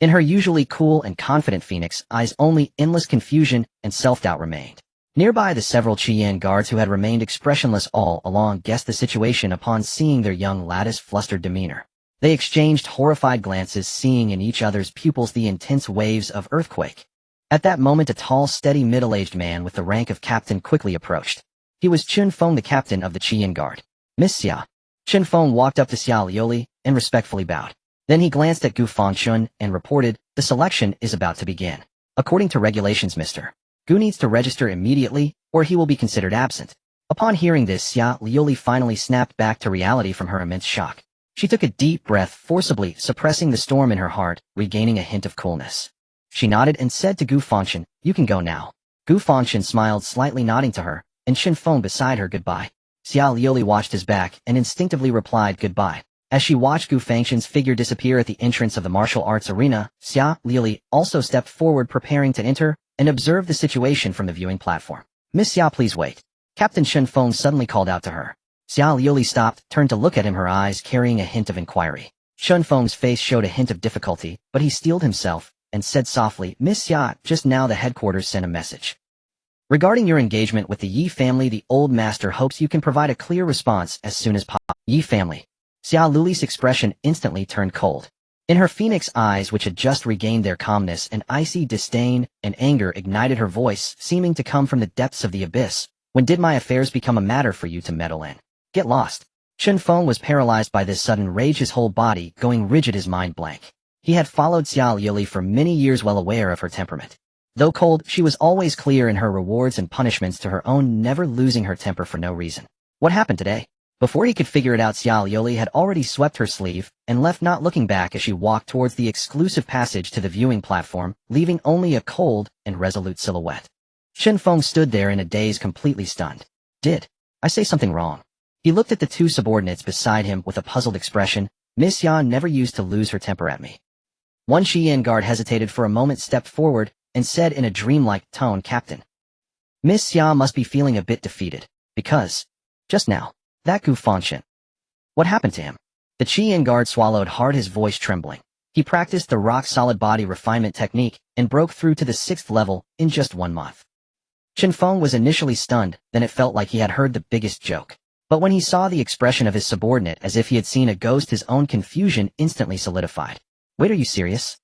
In her usually cool and confident phoenix eyes, only endless confusion and self-doubt remained. Nearby, the several Qian guards who had remained expressionless all along guessed the situation upon seeing their young lattice flustered demeanor. They exchanged horrified glances, seeing in each other's pupils the intense waves of earthquake. At that moment, a tall, steady, middle-aged man with the rank of captain quickly approached. He was Chun Feng, the captain of the Qian guard. Miss Xia. Chun Feng walked up to Xia Liuli and respectfully bowed. Then he glanced at Gu Fangchen and reported, "The selection is about to begin. According to regulations, Mr. Gu needs to register immediately, or he will be considered absent." Upon hearing this, Xia Liuli finally snapped back to reality from her immense shock. She took a deep breath, forcibly suppressing the storm in her heart, regaining a hint of coolness. She nodded and said to Gu Fangchen, "You can go now." Gu Fangchen smiled, slightly nodding to her, and Chun Feng beside her. "Goodbye." Xia Liuli watched his back and instinctively replied goodbye. As she watched Gu Fangchen's figure disappear at the entrance of the martial arts arena, Xia Liuli also stepped forward, preparing to enter, and observed the situation from the viewing platform. "Miss Xia, please wait." Captain Chun Feng suddenly called out to her. Xia Liuli stopped, turned to look at him, her eyes carrying a hint of inquiry. Chun Feng's face showed a hint of difficulty, but he steeled himself and said softly, "Miss Xia, just now the headquarters sent a message regarding your engagement with the Yi family. The old master hopes you can provide a clear response as soon as possible." Yi family. Xia Liuli's expression instantly turned cold. In her phoenix eyes, which had just regained their calmness, an icy disdain and anger ignited, her voice seeming to come from the depths of the abyss. "When did my affairs become a matter for you to meddle in? Get lost." Chun Feng was paralyzed by this sudden rage, his whole body going rigid, his mind blank. He had followed Xia Liuli for many years, well aware of her temperament. Though cold, she was always clear in her rewards and punishments to her own, never losing her temper for no reason. What happened today? Before he could figure it out, Xia Liuli had already swept her sleeve and left, not looking back as she walked towards the exclusive passage to the viewing platform, leaving only a cold and resolute silhouette. Chun Feng stood there in a daze, completely stunned. "Did I say something wrong?" He looked at the two subordinates beside him with a puzzled expression. "Miss Xia never used to lose her temper at me." One Qian guard hesitated for a moment, stepped forward, and said in a dreamlike tone, "Captain, Miss Xia must be feeling a bit defeated, because just now, that Gu Fangchen. What happened to him?" The Qian guard swallowed hard, his voice trembling. He practiced the rock-solid body refinement technique and broke through to the 6th level in just 1 month. Chun Feng was initially stunned, then it felt like he had heard the biggest joke. But when he saw the expression of his subordinate as if he had seen a ghost, his own confusion instantly solidified. Wait, are you serious?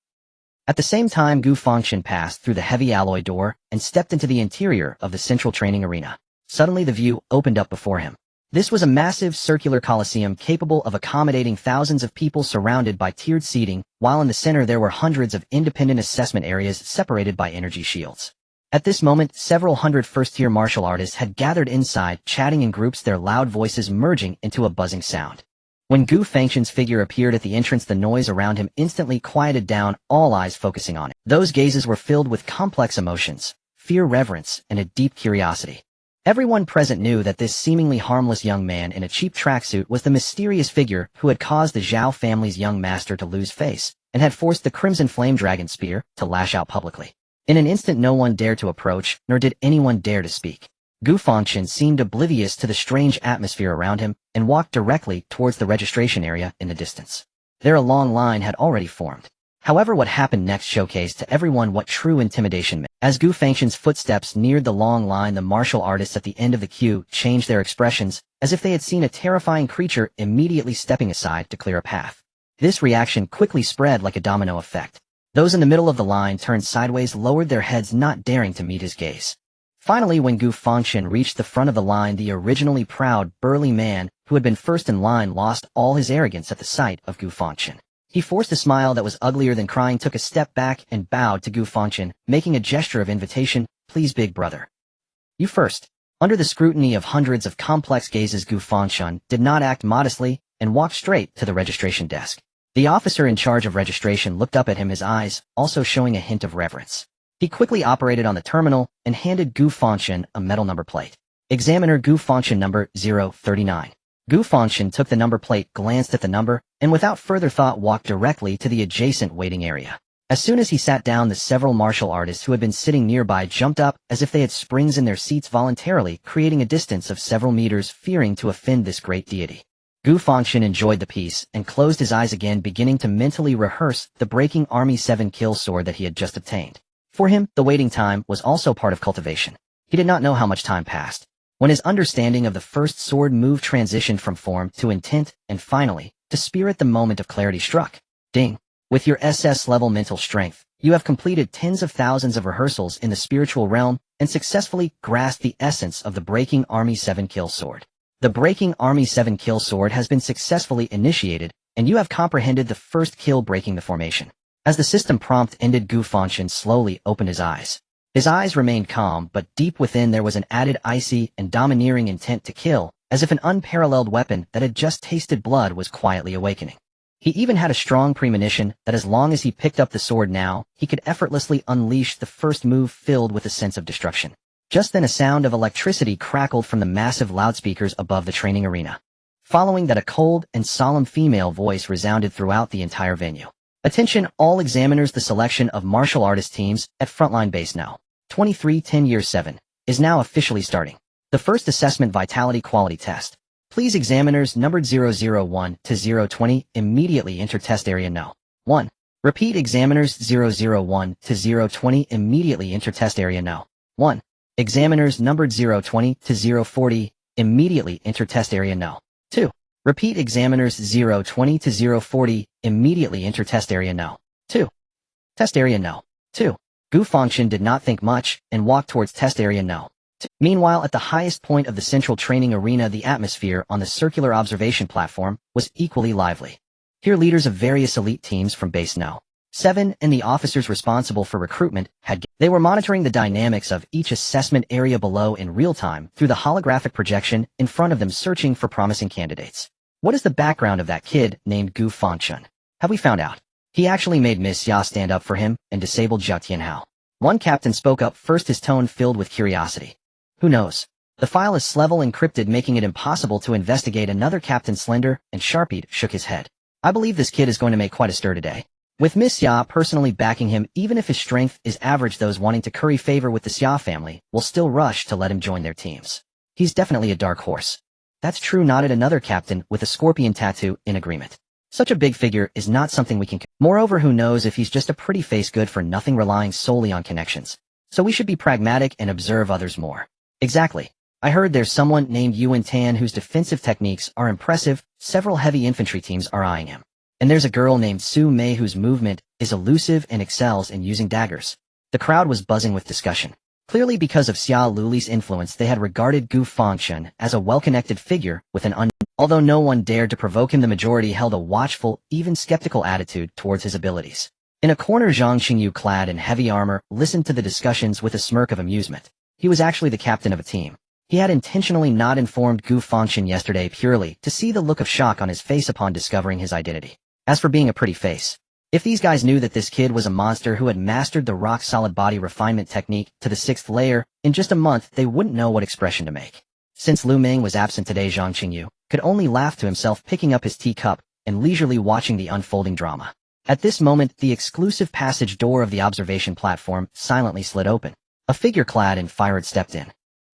At the same time, Gu Fangchen passed through the heavy alloy door and stepped into the interior of the central training arena. Suddenly the view opened up before him. This was a massive circular coliseum capable of accommodating thousands of people surrounded by tiered seating, while in the center there were hundreds of independent assessment areas separated by energy shields. At this moment, several hundred first-tier martial artists had gathered inside, chatting in groups, their loud voices merging into a buzzing sound. When Gu Fangchen's figure appeared at the entrance, the noise around him instantly quieted down, all eyes focusing on it. Those gazes were filled with complex emotions, fear, reverence, and a deep curiosity. Everyone present knew that this seemingly harmless young man in a cheap tracksuit was the mysterious figure who had caused the Zhao family's young master to lose face, and had forced the Crimson Flame Dragon Spear to lash out publicly. In an instant no one dared to approach, nor did anyone dare to speak. Gu Fangchen seemed oblivious to the strange atmosphere around him, and walked directly towards the registration area in the distance. There a long line had already formed. However, what happened next showcased to everyone what true intimidation meant. As Gu Fangchen's footsteps neared the long line, the martial artists at the end of the queue changed their expressions, as if they had seen a terrifying creature, immediately stepping aside to clear a path. This reaction quickly spread like a domino effect. Those in the middle of the line turned sideways, lowered their heads, not daring to meet his gaze. Finally, when Gu Fangchen reached the front of the line, the originally proud, burly man who had been first in line lost all his arrogance at the sight of Gu Fangchen. He forced a smile that was uglier than crying, took a step back, and bowed to Gu Fangchen, making a gesture of invitation. Please, big brother. You first. Under the scrutiny of hundreds of complex gazes, Gu Fangchen did not act modestly and walked straight to the registration desk. The officer in charge of registration looked up at him, his eyes also showing a hint of reverence. He quickly operated on the terminal and handed Gu Fangchen a metal number plate. Examiner Gu Fangchen number 039. Gu Fangchen took the number plate, glanced at the number, and without further thought walked directly to the adjacent waiting area. As soon as he sat down, the several martial artists who had been sitting nearby jumped up as if they had springs in their seats voluntarily, creating a distance of several meters, fearing to offend this great deity. Gu Fangchen enjoyed the peace and closed his eyes again, beginning to mentally rehearse the breaking Army 7 kill sword that he had just obtained. For him, the waiting time was also part of cultivation. He did not know how much time passed. When his understanding of the first sword move transitioned from form to intent, and finally, to spirit, the moment of clarity struck. Ding! With your SS-level mental strength, you have completed tens of thousands of rehearsals in the spiritual realm and successfully grasped the essence of the Breaking Army 7 kill sword. The Breaking Army 7 kill sword has been successfully initiated, and you have comprehended the first kill, breaking the formation. As the system prompt ended, Gu Fangchen slowly opened his eyes. His eyes remained calm, but deep within there was an added icy and domineering intent to kill, as if an unparalleled weapon that had just tasted blood was quietly awakening. He even had a strong premonition that as long as he picked up the sword now, he could effortlessly unleash the first move, filled with a sense of destruction. Just then a sound of electricity crackled from the massive loudspeakers above the training arena. Following that, a cold and solemn female voice resounded throughout the entire venue. Attention all examiners, the selection of martial artist teams at Frontline Base now. 2310 Year 7 is now officially starting. The first assessment vitality quality test. Please, examiners numbered 001 to 020 immediately enter test area now. 1. Repeat, examiners 001 to 020 immediately enter test area now. 1. Examiners numbered 020 to 040 immediately enter test area now. 2. Repeat, examiners 020 to 040 immediately enter test area now. 2. Test area now. 2. Gu Fangchen did not think much and walked towards test area now. 2. Meanwhile, at the highest point of the central training arena, the atmosphere on the circular observation platform was equally lively. Here leaders of various elite teams from Base No. 7 and the officers responsible for recruitment they were monitoring the dynamics of each assessment area below in real time through the holographic projection in front of them, searching for promising candidates. What is the background of that kid named Gu Fangchen? Have we found out? He actually made Miss Xia stand up for him and disabled Zhao Tianhao. One captain spoke up first, his tone filled with curiosity. Who knows? The file is level encrypted, making it impossible to investigate. Another captain, slender and sharp-eyed, shook his head. I believe this kid is going to make quite a stir today. With Miss Xia personally backing him, even if his strength is average, those wanting to curry favor with the Xia family will still rush to let him join their teams. He's definitely a dark horse. That's true, nodded another captain with a scorpion tattoo, in agreement. Such a big figure is not something we can... Moreover, who knows if he's just a pretty face, good for nothing, relying solely on connections. So we should be pragmatic and observe others more. Exactly. I heard there's someone named Yuan Tan whose defensive techniques are impressive. Several heavy infantry teams are eyeing him. And there's a girl named Su Mei whose movement is elusive and excels in using daggers. The crowd was buzzing with discussion. Clearly because of Xia Luli's influence, they had regarded Gu Fangchen as a well-connected figure with an although no one dared to provoke him, the majority held a watchful, even skeptical attitude towards his abilities. In a corner, Zhang Qingyu, clad in heavy armor, listened to the discussions with a smirk of amusement. He was actually the captain of a team. He had intentionally not informed Gu Fangchen yesterday purely to see the look of shock on his face upon discovering his identity. As for being a pretty face, if these guys knew that this kid was a monster who had mastered the rock-solid body refinement technique to the 6th layer in just a month, they wouldn't know what expression to make. Since Lu Ming was absent today, Zhang Qingyu could only laugh to himself, picking up his teacup and leisurely watching the unfolding drama. At this moment, the exclusive passage door of the observation platform silently slid open. A figure clad in fire stepped in.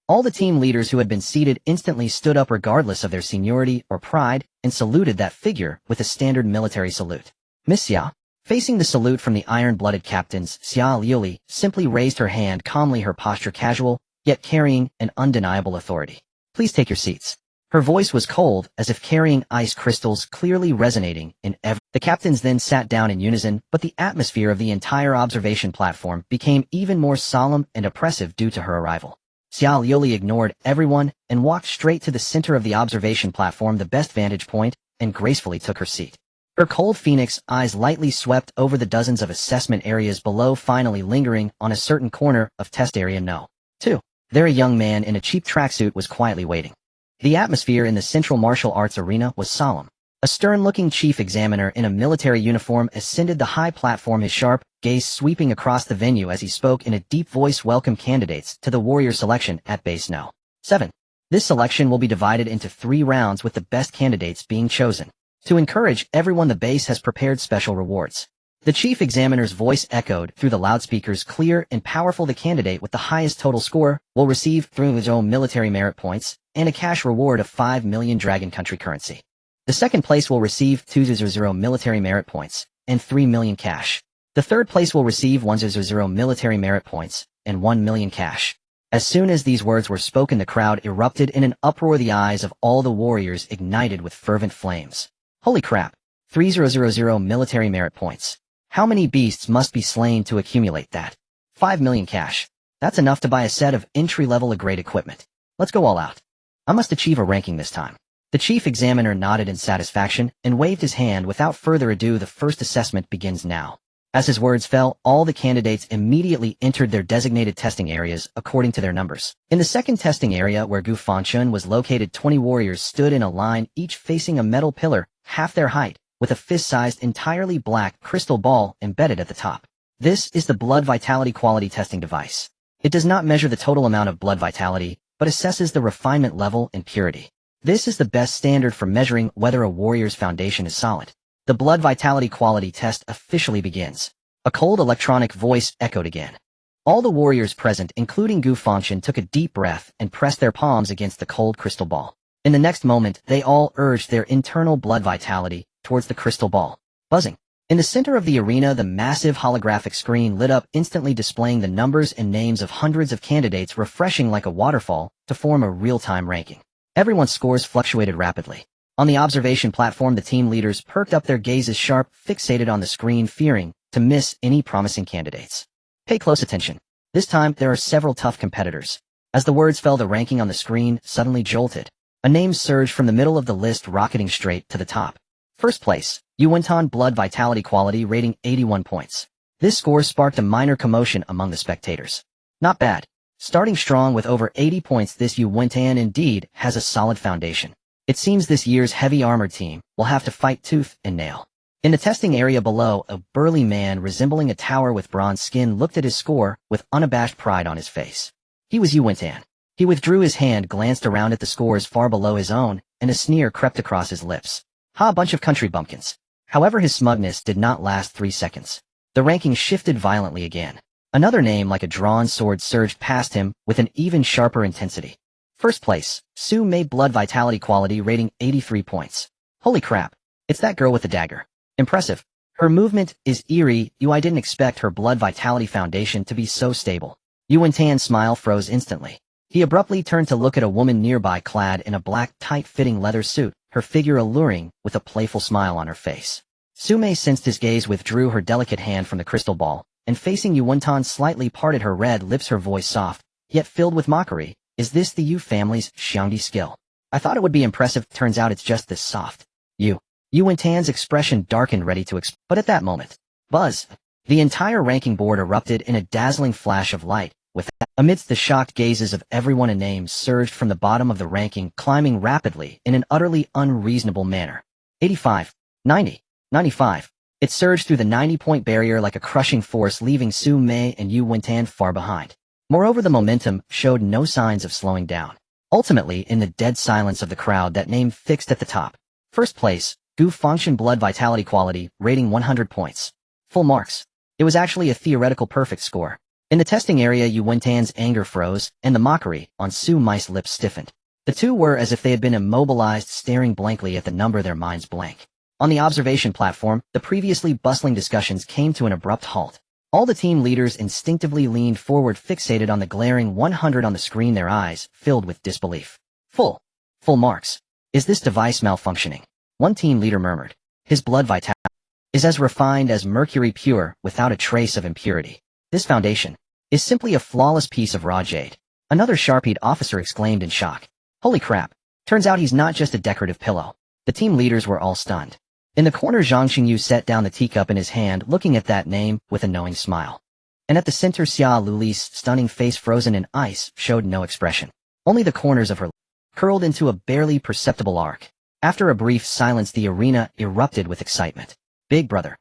All the team leaders who had been seated instantly stood up regardless of their seniority or pride and saluted that figure with a standard military salute. Miss Xia, facing the salute from the iron-blooded captains, Xia Liuli simply raised her hand calmly, her posture casual, yet carrying an undeniable authority. Please take your seats. Her voice was cold, as if carrying ice crystals, clearly resonating in every. The captains then sat down in unison, but the atmosphere of the entire observation platform became even more solemn and oppressive due to her arrival. Xia Liuli ignored everyone and walked straight to the center of the observation platform, the best vantage point, and gracefully took her seat. Her cold phoenix eyes lightly swept over the dozens of assessment areas below, finally lingering on a certain corner of test area No. 2. There a young man in a cheap tracksuit was quietly waiting. The atmosphere in the Central Martial Arts Arena was solemn. A stern-looking chief examiner in a military uniform ascended the high platform, his sharp gaze sweeping across the venue as he spoke in a deep voice. Welcome candidates to the warrior selection at base No. 7. This selection will be divided into 3 rounds with the best candidates being chosen. To encourage everyone, the base has prepared special rewards. The chief examiner's voice echoed through the loudspeakers, clear and powerful. The candidate with the highest total score will receive 3 military merit points and a cash reward of 5 million Dragon Country currency. The second place will receive 200 military merit points and 3 million cash. The third place will receive 100 military merit points and 1 million cash. As soon as these words were spoken, the crowd erupted in an uproar. The eyes of all the warriors ignited with fervent flames. Holy crap! 300 military merit points. How many beasts must be slain to accumulate that? 5 million cash. That's enough to buy a set of entry-level grade equipment. Let's go all out. I must achieve a ranking this time. The chief examiner nodded in satisfaction and waved his hand. Without further ado, the first assessment begins now. As his words fell, all the candidates immediately entered their designated testing areas according to their numbers. In the second testing area, where Gu Fangchen was located, 20 warriors stood in a line, each facing a metal pillar, half their height, with a fist-sized, entirely black crystal ball embedded at the top. This is the blood vitality quality testing device. It does not measure the total amount of blood vitality, but assesses the refinement level and purity. This is the best standard for measuring whether a warrior's foundation is solid. The blood vitality quality test officially begins. A cold electronic voice echoed again. All the warriors present, including Gu Fangchen, took a deep breath and pressed their palms against the cold crystal ball. In the next moment, they all urged their internal blood vitality towards the crystal ball. Buzzing. In the center of the arena, the massive holographic screen lit up, instantly displaying the numbers and names of hundreds of candidates, refreshing like a waterfall to form a real-time ranking. Everyone's scores fluctuated rapidly. On the observation platform, the team leaders perked up their gazes, sharp, fixated on the screen, fearing to miss any promising candidates. Pay close attention. This time, there are several tough competitors. As the words fell, the ranking on the screen suddenly jolted. A name surged from the middle of the list, rocketing straight to the top. First place, Yuan Tan, blood vitality quality rating 81 points. This score sparked a minor commotion among the spectators. Not bad. Starting strong with over 80 points, this Yuan Tan indeed has a solid foundation. It seems this year's heavy armored team will have to fight tooth and nail. In the testing area below, a burly man resembling a tower with bronze skin looked at his score with unabashed pride on his face. He was Yuan Tan. He withdrew his hand, glanced around at the scores far below his own, and a sneer crept across his lips. Ha, bunch of country bumpkins. However, his smugness did not last 3 seconds. The ranking shifted violently again. Another name like a drawn sword surged past him with an even sharper intensity. First place, Su Mei, blood vitality quality rating 83 points. Holy crap, it's that girl with the dagger. Impressive. Her movement is eerie. I didn't expect her blood vitality foundation to be so stable. Yuan Tan's smile froze instantly. He abruptly turned to look at a woman nearby clad in a black, tight-fitting leather suit, her figure alluring, with a playful smile on her face. Sume sensed his gaze, withdrew her delicate hand from the crystal ball, and facing Yu Wentan slightly parted her red lips, her voice soft, yet filled with mockery. Is this the Yu family's Xiangdi skill? I thought it would be impressive, turns out it's just this soft. Yu Wentan's expression darkened, ready to explode. But at that moment, buzz! The entire ranking board erupted in a dazzling flash of light. Amidst the shocked gazes of everyone, a name surged from the bottom of the ranking, climbing rapidly in an utterly unreasonable manner. 85, 90, 95. It surged through the 90-point barrier like a crushing force, leaving Su Mei and Yu Wentan far behind. Moreover, the momentum showed no signs of slowing down. Ultimately, in the dead silence of the crowd, that name fixed at the top. First place, Gu Fangchen, blood vitality quality, rating 100 points. Full marks. It was actually a theoretical perfect score. In the testing area, Yu Wentan's anger froze, and the mockery on Su Mei's lips stiffened. The two were as if they had been immobilized, staring blankly at the number, their minds blank. On the observation platform, the previously bustling discussions came to an abrupt halt. All the team leaders instinctively leaned forward, fixated on the glaring 100 on the screen, their eyes filled with disbelief. Full marks. Is this device malfunctioning? One team leader murmured. His blood vitality is as refined as mercury, pure, without a trace of impurity. This foundation is simply a flawless piece of raw jade. Another sharp-eyed officer exclaimed in shock. Holy crap. Turns out he's not just a decorative pillow. The team leaders were all stunned. In the corner, Zhang Xingyu set down the teacup in his hand, looking at that name with a knowing smile. And at the center, Xia Luli's stunning face, frozen in ice, showed no expression. Only the corners of her lips curled into a barely perceptible arc. After a brief silence, the arena erupted with excitement. Big brother.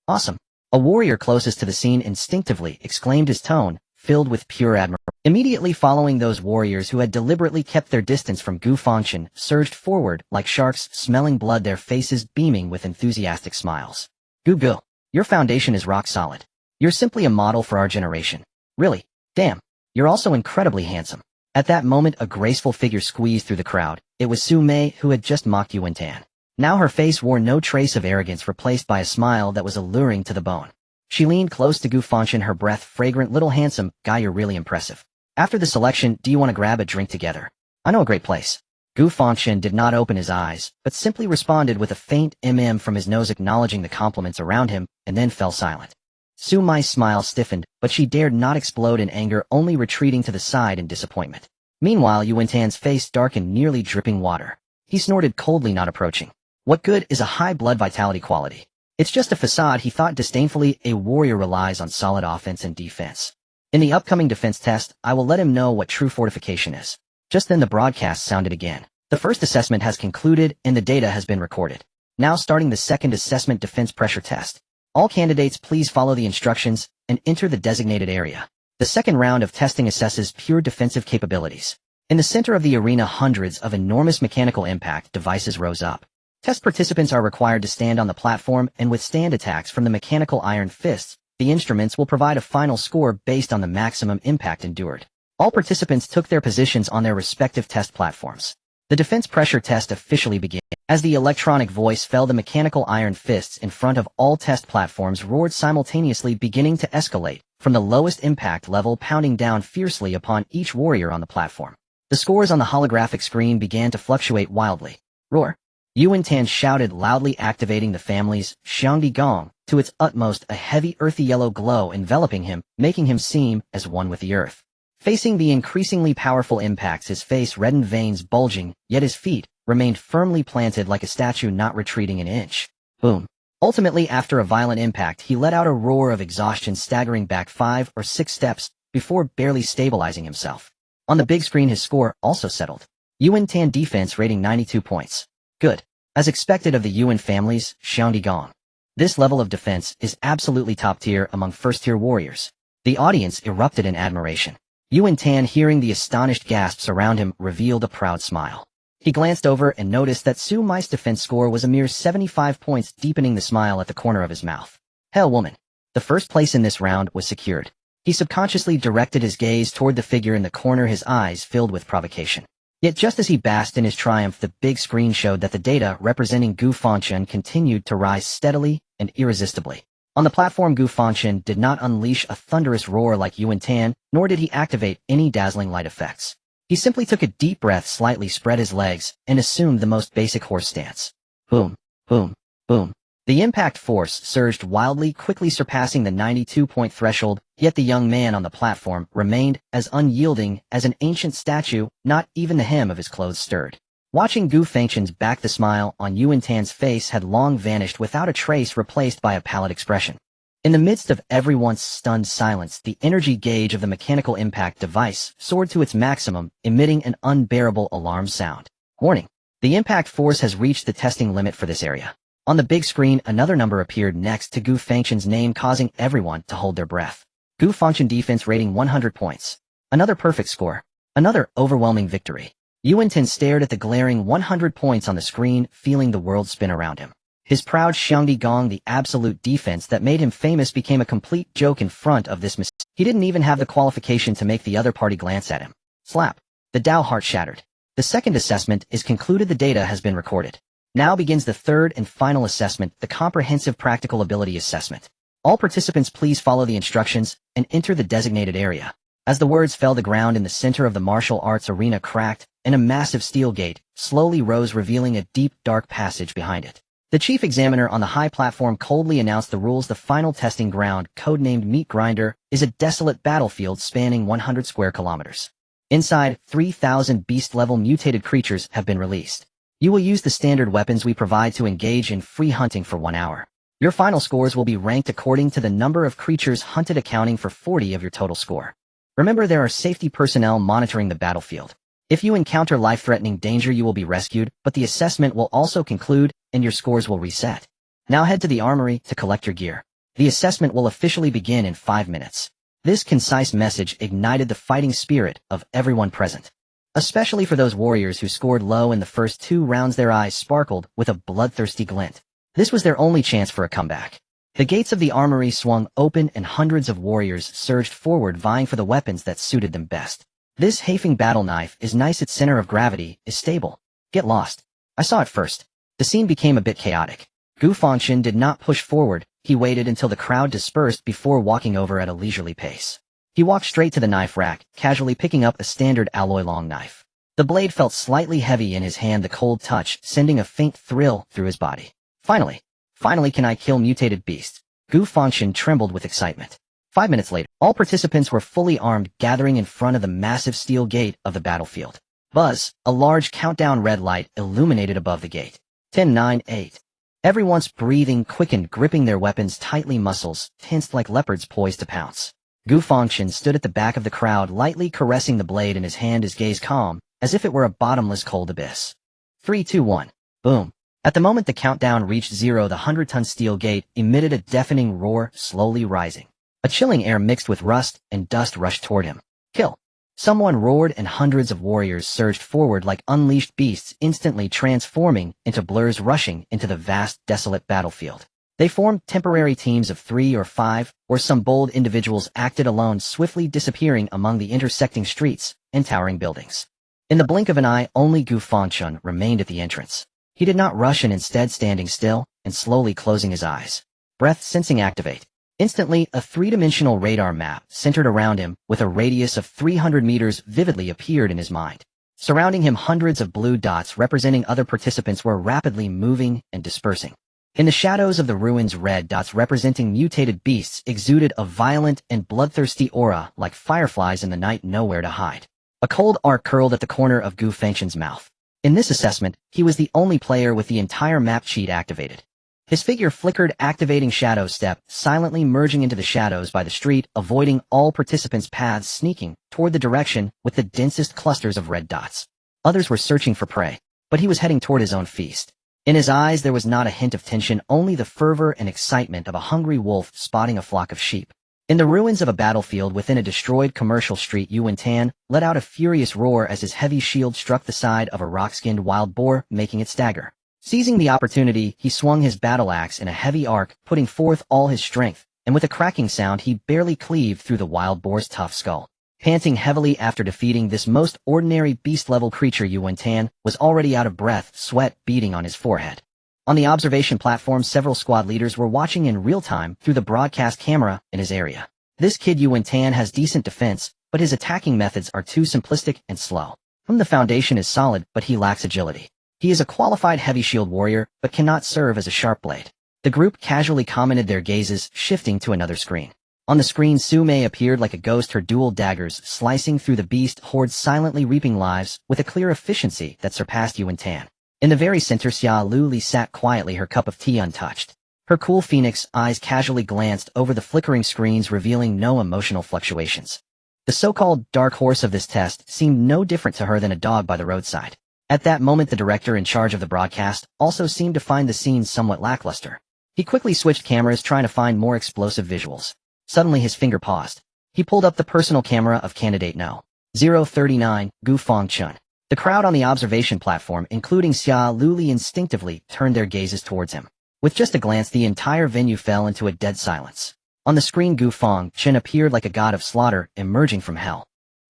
Awesome. A warrior closest to the scene instinctively exclaimed, his tone filled with pure admiration. Immediately following, those warriors who had deliberately kept their distance from Gu Fangchen surged forward like sharks smelling blood, their faces beaming with enthusiastic smiles. Gu, your foundation is rock solid. You're simply a model for our generation. Really? Damn. You're also incredibly handsome. At that moment, a graceful figure squeezed through the crowd. It was Su Mei, who had just mocked Yu Wentan. Now her face wore no trace of arrogance, replaced by a smile that was alluring to the bone. She leaned close to Gu Fangchen, her breath fragrant. Little handsome guy, you're really impressive. After the selection, do you want to grab a drink together? I know a great place. Gu Fangchen did not open his eyes, but simply responded with a faint from his nose, acknowledging the compliments around him, and then fell silent. Su Mei's smile stiffened, but she dared not explode in anger, only retreating to the side in disappointment. Meanwhile, Yu Wentan's face darkened, nearly dripping water. He snorted coldly, not approaching. What good is a high blood vitality quality? It's just a facade, he thought disdainfully. A warrior relies on solid offense and defense. In the upcoming defense test, I will let him know what true fortification is. Just then the broadcast sounded again. The first assessment has concluded and the data has been recorded. Now starting the second assessment, defense pressure test. All candidates please follow the instructions and enter the designated area. The second round of testing assesses pure defensive capabilities. In the center of the arena, hundreds of enormous mechanical impact devices rose up. Test participants are required to stand on the platform and withstand attacks from the mechanical iron fists. The instruments will provide a final score based on the maximum impact endured. All participants took their positions on their respective test platforms. The defense pressure test officially began. As the electronic voice fell, the mechanical iron fists in front of all test platforms roared simultaneously, beginning to escalate, from the lowest impact level, pounding down fiercely upon each warrior on the platform. The scores on the holographic screen began to fluctuate wildly. Roar! Yu Wentan shouted loudly, activating the family's Xiangdi Gong to its utmost, a heavy earthy yellow glow enveloping him, making him seem as one with the earth. Facing the increasingly powerful impacts, his face reddened, veins bulging, yet his feet remained firmly planted like a statue, not retreating an inch. Boom. Ultimately, after a violent impact, he let out a roar of exhaustion, staggering back 5 or 6 steps before barely stabilizing himself. On the big screen, his score also settled. Yu Wentan defense rating 92 points. Good. As expected of the Yuan family's Xiangdi Gong. This level of defense is absolutely top tier among first-tier warriors. The audience erupted in admiration. Yu Wentan, hearing the astonished gasps around him, revealed a proud smile. He glanced over and noticed that Su Mei's defense score was a mere 75 points, deepening the smile at the corner of his mouth. Hell, woman. The first place in this round was secured. He subconsciously directed his gaze toward the figure in the corner, his eyes filled with provocation. Yet just as he basked in his triumph, the big screen showed that the data representing Gu Fangchen continued to rise steadily and irresistibly. On the platform, Gu Fangchen did not unleash a thunderous roar like Yu Wentan, nor did he activate any dazzling light effects. He simply took a deep breath, slightly spread his legs, and assumed the most basic horse stance. Boom, boom, boom. The impact force surged wildly, quickly surpassing the 92-point threshold, yet the young man on the platform remained as unyielding as an ancient statue. Not even the hem of his clothes stirred. Watching Gu Fangchen's back, the smile on Yuan Tan's face had long vanished without a trace, replaced by a pallid expression. In the midst of everyone's stunned silence, the energy gauge of the mechanical impact device soared to its maximum, emitting an unbearable alarm sound. Warning. The impact force has reached the testing limit for this area. On the big screen, another number appeared next to Gu Fangchen's name, causing everyone to hold their breath. Gu Fangchen defense rating 100 points. Another perfect score. Another overwhelming victory. Yuan Tan stared at the glaring 100 points on the screen, feeling the world spin around him. His proud Xiangdi Gong, the absolute defense that made him famous, became a complete joke in front of this mistake. He didn't even have the qualification to make the other party glance at him. Slap. The Dao heart shattered. The second assessment is concluded. The data has been recorded. Now begins the third and final assessment, the comprehensive practical ability assessment. All participants please follow the instructions and enter the designated area. As the words fell, the ground in the center of the martial arts arena cracked, and a massive steel gate slowly rose, revealing a deep, dark passage behind it. The chief examiner on the high platform coldly announced the rules. The final testing ground, codenamed Meat Grinder, is a desolate battlefield spanning 100 square kilometers. Inside, 3,000 beast-level mutated creatures have been released. You will use the standard weapons we provide to engage in free hunting for 1 hour. Your final scores will be ranked according to the number of creatures hunted, accounting for 40 of your total score. Remember, there are safety personnel monitoring the battlefield. If you encounter life-threatening danger, you will be rescued, but the assessment will also conclude, and your scores will reset. Now head to the armory to collect your gear. The assessment will officially begin in 5 minutes. This concise message ignited the fighting spirit of everyone present. Especially for those warriors who scored low in the first 2 rounds, their eyes sparkled with a bloodthirsty glint. This was their only chance for a comeback. The gates of the armory swung open and hundreds of warriors surged forward, vying for the weapons that suited them best. This Haifeng battle knife is nice. Its center of gravity is stable. Get lost. I saw it first. The scene became a bit chaotic. Gu Fangchen did not push forward. He waited until the crowd dispersed before walking over at a leisurely pace. He walked straight to the knife rack, casually picking up a standard alloy long knife. The blade felt slightly heavy in his hand, the cold touch sending a faint thrill through his body. Finally can I kill mutated beasts? Gu Fangchen trembled with excitement. 5 minutes later, all participants were fully armed, gathering in front of the massive steel gate of the battlefield. Buzz, a large countdown red light illuminated above the gate. 10, 9, 8. Everyone's breathing quickened, gripping their weapons tightly, muscles tensed like leopards poised to pounce. Gu Fangchen stood at the back of the crowd, lightly caressing the blade in his hand, his gaze calm, as if it were a bottomless cold abyss. 3, 2, 1. Boom. At the moment the countdown reached 0, the 100-ton steel gate emitted a deafening roar, slowly rising. A chilling air mixed with rust and dust rushed toward him. Kill. Someone roared, and hundreds of warriors surged forward like unleashed beasts, instantly transforming into blurs, rushing into the vast, desolate battlefield. They formed temporary teams of 3 or 5, or some bold individuals acted alone, swiftly disappearing among the intersecting streets and towering buildings. In the blink of an eye, only Gu Fangchen remained at the entrance. He did not rush in, instead standing still and slowly closing his eyes. Breath sensing activate. Instantly, a 3-dimensional radar map centered around him with a radius of 300 meters vividly appeared in his mind. Surrounding him, hundreds of blue dots representing other participants were rapidly moving and dispersing. In the shadows of the ruins, red dots representing mutated beasts exuded a violent and bloodthirsty aura like fireflies in the night, nowhere to hide. A cold arc curled at the corner of Gu Fangchen's mouth. In this assessment, he was the only player with the entire map sheet activated. His figure flickered, activating Shadow Step, silently merging into the shadows by the street, avoiding all participants' paths, sneaking toward the direction with the densest clusters of red dots. Others were searching for prey, but he was heading toward his own feast. In his eyes there was not a hint of tension, only the fervor and excitement of a hungry wolf spotting a flock of sheep. In the ruins of a battlefield within a destroyed commercial street, Yuan Tan let out a furious roar as his heavy shield struck the side of a rock-skinned wild boar, making it stagger. Seizing the opportunity, he swung his battle axe in a heavy arc, putting forth all his strength, and with a cracking sound he barely cleaved through the wild boar's tough skull. Panting heavily after defeating this most ordinary beast-level creature, Yuan Tan was already out of breath, sweat beading on his forehead. On the observation platform, several squad leaders were watching in real time through the broadcast camera in his area. This kid Yuan Tan has decent defense, but his attacking methods are too simplistic and slow. The foundation is solid, but he lacks agility. He is a qualified heavy shield warrior, but cannot serve as a sharp blade. The group casually commented, their gazes shifting to another screen. On the screen, Su Mei appeared like a ghost, her dual daggers slicing through the beast hordes, silently reaping lives with a clear efficiency that surpassed Yuan Tan. In the very center, Xia Luli sat quietly, her cup of tea untouched. Her cool phoenix eyes casually glanced over the flickering screens, revealing no emotional fluctuations. The so-called dark horse of this test seemed no different to her than a dog by the roadside. At that moment, the director in charge of the broadcast also seemed to find the scene somewhat lackluster. He quickly switched cameras, trying to find more explosive visuals. Suddenly his finger paused. He pulled up the personal camera of candidate No. 039, Gu Fangchen. The crowd on the observation platform, including Xia Luli, instinctively turned their gazes towards him. With just a glance, the entire venue fell into a dead silence. On the screen, Gu Fangchen appeared like a god of slaughter emerging from hell.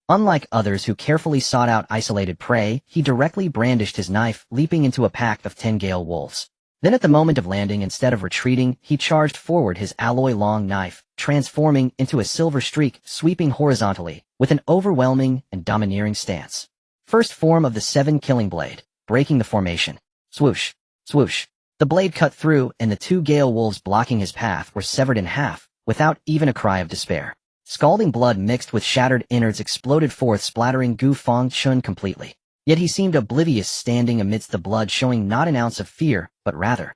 Unlike others who carefully sought out isolated prey, he directly brandished his knife, leaping into a pack of 10 gale wolves. Then at the moment of landing, instead of retreating, he charged forward, his alloy-long knife transforming into a silver streak, sweeping horizontally, with an overwhelming and domineering stance. First form of the 7 killing blade, breaking the formation. Swoosh, swoosh. The blade cut through, and the 2 gale wolves blocking his path were severed in half, without even a cry of despair. Scalding blood mixed with shattered innards exploded forth, splattering Gu Fangchen completely. Yet he seemed oblivious, standing amidst the blood, showing not an ounce of fear, but rather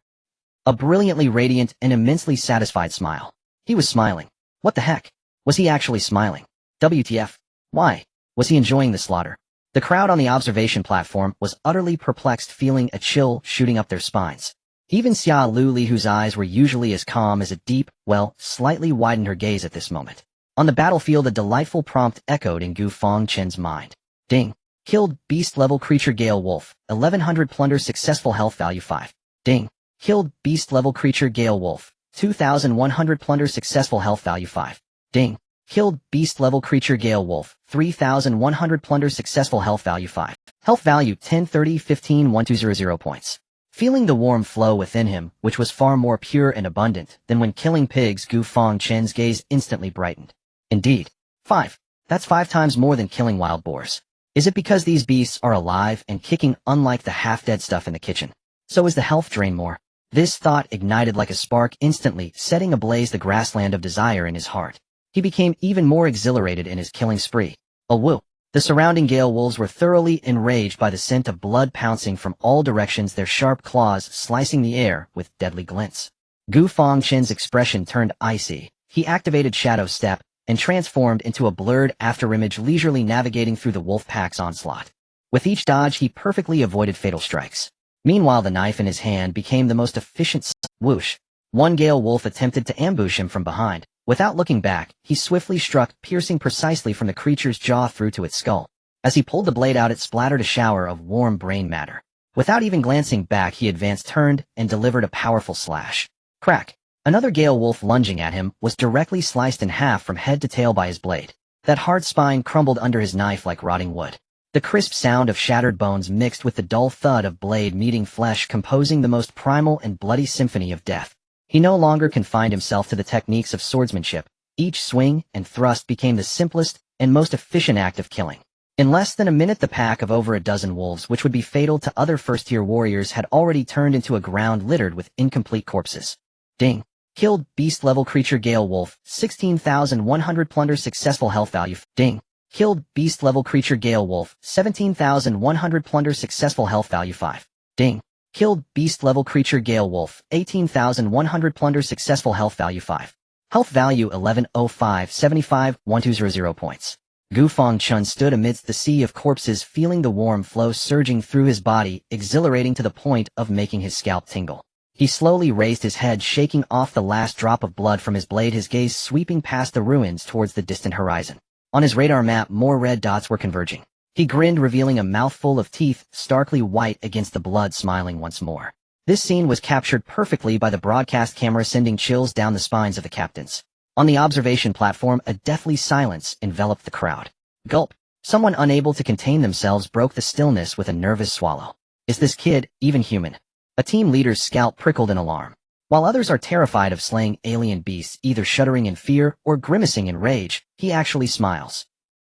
a brilliantly radiant and immensely satisfied smile. He was smiling. What the heck? Was he actually smiling? WTF? Why? Was he enjoying the slaughter? The crowd on the observation platform was utterly perplexed, feeling a chill shooting up their spines. Even Xia Luli, whose eyes were usually as calm as a deep well, slightly widened her gaze at this moment. On the battlefield, a delightful prompt echoed in Gu Fangchen's mind. Ding. Killed beast-level creature Gale Wolf, 1100 plunder, successful health value 5. Ding. Killed beast-level creature Gale Wolf, 2100 plunder, successful health value 5. Ding. Killed beast-level creature Gale Wolf, 3100 plunder, successful health value 5. Health value 10 30 15 1200 points. Feeling the warm flow within him, which was far more pure and abundant than when killing pigs, Gu Fangchen's gaze instantly brightened. Indeed. 5. That's 5 times more than killing wild boars. Is it because these beasts are alive and kicking, unlike the half-dead stuff in the kitchen? So is the health drain more? This thought ignited like a spark, instantly setting ablaze the grassland of desire in his heart. He became even more exhilarated in his killing spree. Oh woo! The surrounding gale wolves were thoroughly enraged by the scent of blood pouncing from all directions, their sharp claws slicing the air with deadly glints. Gu Fangchen's expression turned icy. He activated Shadow Step and transformed into a blurred afterimage, leisurely navigating through the wolf pack's onslaught. With each dodge, he perfectly avoided fatal strikes. Meanwhile, the knife in his hand became the most efficient. Whoosh! One gale wolf attempted to ambush him from behind. Without looking back, he swiftly struck, piercing precisely from the creature's jaw through to its skull. As he pulled the blade out, it splattered a shower of warm brain matter. Without even glancing back, he advanced, turned, and delivered a powerful slash. Crack! Another gale wolf lunging at him was directly sliced in half from head to tail by his blade. That hard spine crumbled under his knife like rotting wood. The crisp sound of shattered bones mixed with the dull thud of blade meeting flesh, composing the most primal and bloody symphony of death. He no longer confined himself to the techniques of swordsmanship. Each swing and thrust became the simplest and most efficient act of killing. In less than a minute, the pack of over a dozen wolves, which would be fatal to other first-tier warriors, had already turned into a ground littered with incomplete corpses. Ding. Killed beast-level creature Gale Wolf, 16,100 plunder, successful health value. Ding. Killed beast-level creature Gale Wolf, 17,100 plunder, successful health value 5. Ding. Killed beast-level creature Gale Wolf, 18,100 plunder, successful health value 5. Health value 1105 75 1200 points. Gu Fangchen stood amidst the sea of corpses, feeling the warm flow surging through his body, exhilarating to the point of making his scalp tingle. He slowly raised his head, shaking off the last drop of blood from his blade, his gaze sweeping past the ruins towards the distant horizon. On his radar map, more red dots were converging. He grinned, revealing a mouthful of teeth, starkly white against the blood, smiling once more. This scene was captured perfectly by the broadcast camera, sending chills down the spines of the captains. On the observation platform, a deathly silence enveloped the crowd. Gulp! Someone unable to contain themselves broke the stillness with a nervous swallow. Is this kid even human? A team leader's scalp prickled in alarm. While others are terrified of slaying alien beasts, either shuddering in fear or grimacing in rage, he actually smiles.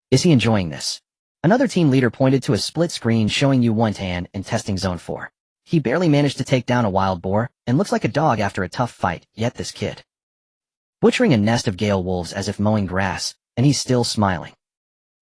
Is he enjoying this? Another team leader pointed to a split screen showing you Gu in testing zone 4. He barely managed to take down a wild boar, and looks like a dog after a tough fight, yet this kid. Butchering a nest of gale wolves as if mowing grass, and he's still smiling.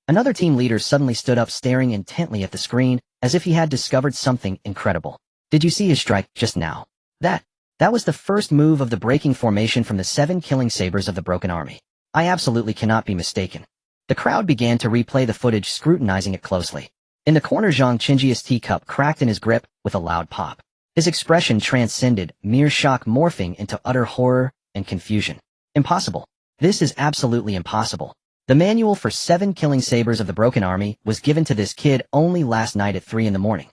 Another team leader suddenly stood up staring intently at the screen, as if he had discovered something incredible. Did you see his strike just now? That was the first move of the breaking formation from the 7 killing sabers of the Broken Army. I absolutely cannot be mistaken. The crowd began to replay the footage, scrutinizing it closely. In the corner, Zhang Qingjia's teacup cracked in his grip with a loud pop. His expression transcended mere shock, morphing into utter horror and confusion. Impossible. This is absolutely impossible. The manual for 7 killing sabers of the Broken Army was given to this kid only last night at 3 in the morning.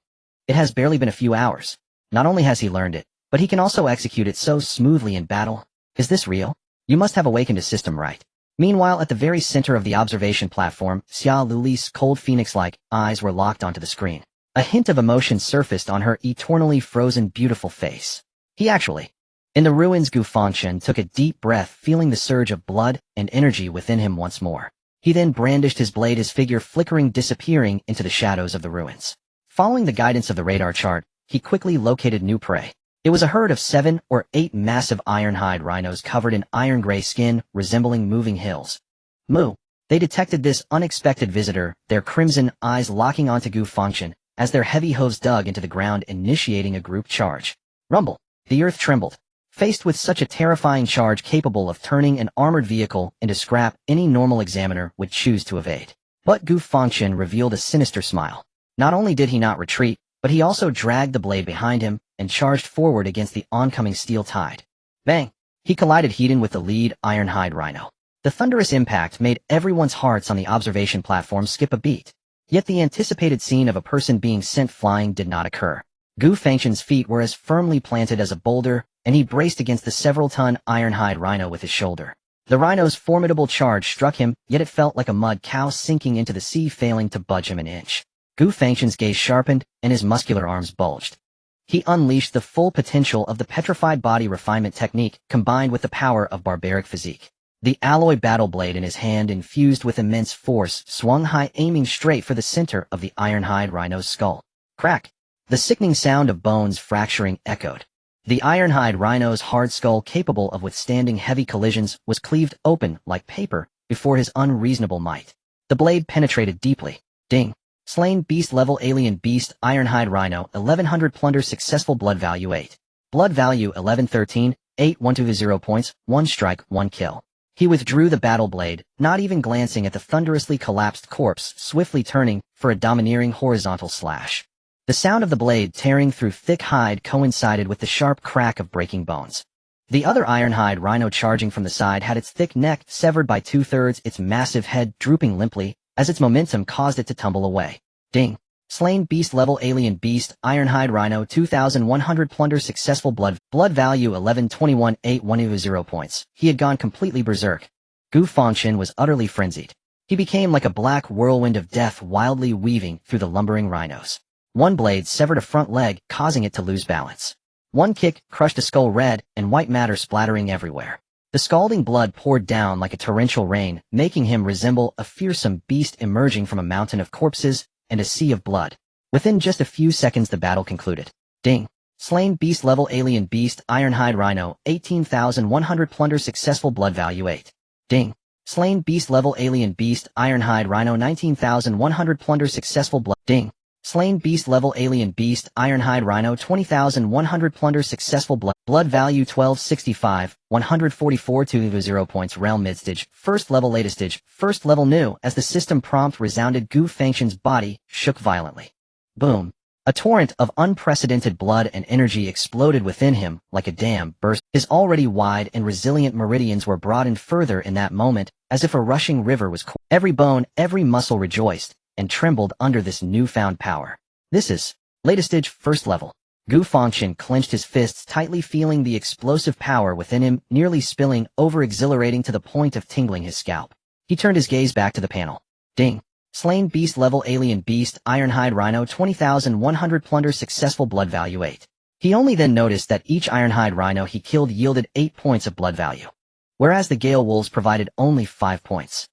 It has barely been a few hours. Not only has he learned it, but he can also execute it so smoothly in battle. Is this real? You must have awakened a system, right? Meanwhile, at the very center of the observation platform, Xia Luli's cold phoenix-like eyes were locked onto the screen. A hint of emotion surfaced on her eternally frozen beautiful face. In the ruins, Gu Fangchen took a deep breath, feeling the surge of blood and energy within him once more. He then brandished his blade, his figure flickering, disappearing into the shadows of the ruins. Following the guidance of the radar chart, he quickly located new prey. It was a herd of 7 or 8 massive iron-hide rhinos covered in iron-gray skin, resembling moving hills. Moo! They detected this unexpected visitor, their crimson eyes locking onto Gu Fangchen, as their heavy hooves dug into the ground, initiating a group charge. Rumble! The earth trembled. Faced with such a terrifying charge capable of turning an armored vehicle into scrap, any normal examiner would choose to evade. But Gu Fangchen revealed a sinister smile. Not only did he not retreat, but he also dragged the blade behind him and charged forward against the oncoming steel tide. Bang! He collided head-on with the lead iron-hide rhino. The thunderous impact made everyone's hearts on the observation platform skip a beat. Yet the anticipated scene of a person being sent flying did not occur. Gu Fangchen's feet were as firmly planted as a boulder, and he braced against the several-ton iron-hide rhino with his shoulder. The rhino's formidable charge struck him, yet it felt like a mud cow sinking into the sea, failing to budge him an inch. Gu Fangchen's gaze sharpened, and his muscular arms bulged. He unleashed the full potential of the petrified body refinement technique, combined with the power of barbaric physique. The alloy battle blade in his hand, infused with immense force, swung high, aiming straight for the center of the iron-hide rhino's skull. Crack! The sickening sound of bones fracturing echoed. The iron-hide rhino's hard skull, capable of withstanding heavy collisions, was cleaved open like paper before his unreasonable might. The blade penetrated deeply. Ding! Slain beast level alien beast iron-hide rhino 1100 plunder successful blood value 8. Blood value 1113, 8120 points, 1 strike, 1 kill. He withdrew the battle blade, not even glancing at the thunderously collapsed corpse, swiftly turning for a domineering horizontal slash. The sound of the blade tearing through thick hide coincided with the sharp crack of breaking bones. The other iron-hide rhino charging from the side had its thick neck severed by 2/3, its massive head drooping limply, as its momentum caused it to tumble away. Ding! Slain beast level alien beast iron-hide rhino 2100 plunder successful blood value 1121 8120 points. He had gone completely berserk. Gu Fangchen was utterly frenzied. He became like a black whirlwind of death, wildly weaving through the lumbering rhinos. One blade severed a front leg, causing it to lose balance. One kick crushed a skull, red and white matter splattering everywhere. The scalding blood poured down like a torrential rain, making him resemble a fearsome beast emerging from a mountain of corpses and a sea of blood. Within just a few seconds the battle concluded. Ding! Slain beast level alien beast iron-hide rhino 18,100 plunder successful blood value 8. Ding! Slain beast level alien beast iron-hide rhino 19,100 plunder successful blood. Ding! Slain beast level alien beast iron-hide rhino 20,100 plunder successful blood value 1265 144 0 points. Realm midstage first level latest stage first level new. As the system prompt resounded, Gu Fangchen's body shook violently. Boom! A torrent of unprecedented blood and energy exploded within him like a dam burst. His already wide and resilient meridians were broadened further in that moment, as if a rushing river was every bone, every muscle rejoiced and trembled under this newfound power. This is latest stage first level. Gu Fangchen clenched his fists tightly, feeling the explosive power within him, nearly spilling over, exhilarating to the point of tingling his scalp. He turned his gaze back to the panel. Ding! Slain beast level alien beast iron-hide rhino 20,100 plunder successful blood value 8. He only then noticed that each iron-hide rhino he killed yielded 8 points of blood value, whereas the gale wolves provided only 5 points.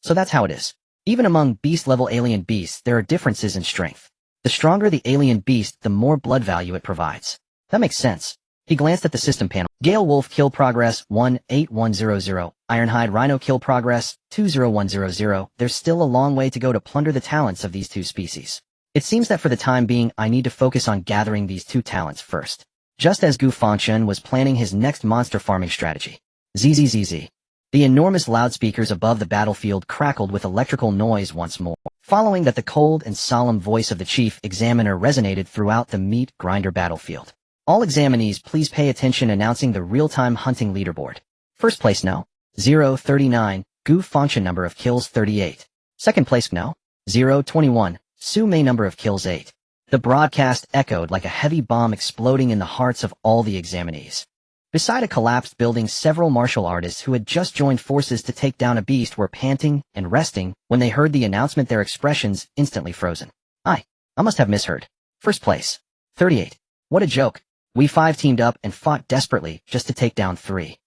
So that's how it is. Even among beast-level alien beasts, there are differences in strength. The stronger the alien beast, the more blood value it provides. That makes sense. He glanced at the system panel. Gale Wolf kill progress 18100. Ironhide Rhino kill progress 20100. There's still a long way to go to plunder the talents of these two species. It seems that for the time being, I need to focus on gathering these two talents first. Just as Gu Fangchen was planning his next monster farming strategy. ZZZZ. The enormous loudspeakers above the battlefield crackled with electrical noise once more. Following that, the cold and solemn voice of the chief examiner resonated throughout the meat grinder battlefield. All examinees please pay attention, announcing the real-time hunting leaderboard. First place no. 039, Gu Fangchen number of kills 38. Second place no. 021, Su Mei number of kills 8. The broadcast echoed like a heavy bomb exploding in the hearts of all the examinees. Beside a collapsed building, several martial artists who had just joined forces to take down a beast were panting and resting when they heard the announcement, their expressions instantly frozen. I must have misheard. First place. 38. What a joke. We 5 teamed up and fought desperately just to take down 3.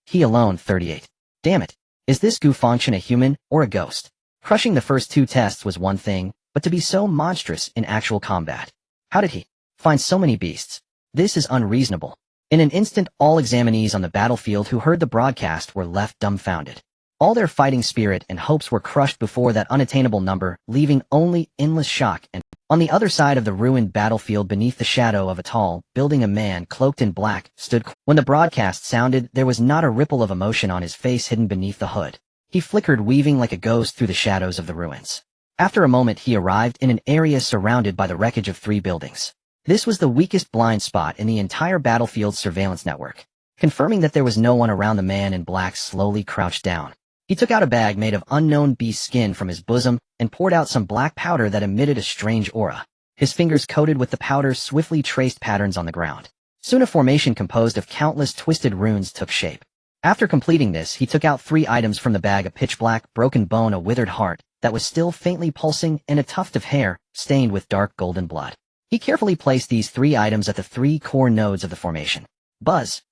He alone 38. Damn it. Is this Gu Fangchen a human or a ghost? Crushing the first 2 tests was one thing, but to be so monstrous in actual combat. How did he find so many beasts? This is unreasonable. In an instant, all examinees on the battlefield who heard the broadcast were left dumbfounded. All their fighting spirit and hopes were crushed before that unattainable number, leaving only endless shock. And on the other side of the ruined battlefield, beneath the shadow of a tall building, a man cloaked in black stood. When the broadcast sounded, there was not a ripple of emotion on his face hidden beneath the hood. He flickered, weaving like a ghost through the shadows of the ruins. After a moment, he arrived in an area surrounded by the wreckage of 3 buildings. This was the weakest blind spot in the entire battlefield's surveillance network. Confirming that there was no one around, the man in black slowly crouched down. He took out a bag made of unknown beast skin from his bosom and poured out some black powder that emitted a strange aura. His fingers, coated with the powder, swiftly traced patterns on the ground. Soon a formation composed of countless twisted runes took shape. After completing this, he took out 3 items from the bag: a pitch-black, broken bone, a withered heart that was still faintly pulsing, and a tuft of hair stained with dark golden blood. He carefully placed these 3 items at the 3 core nodes of the formation. Buzz!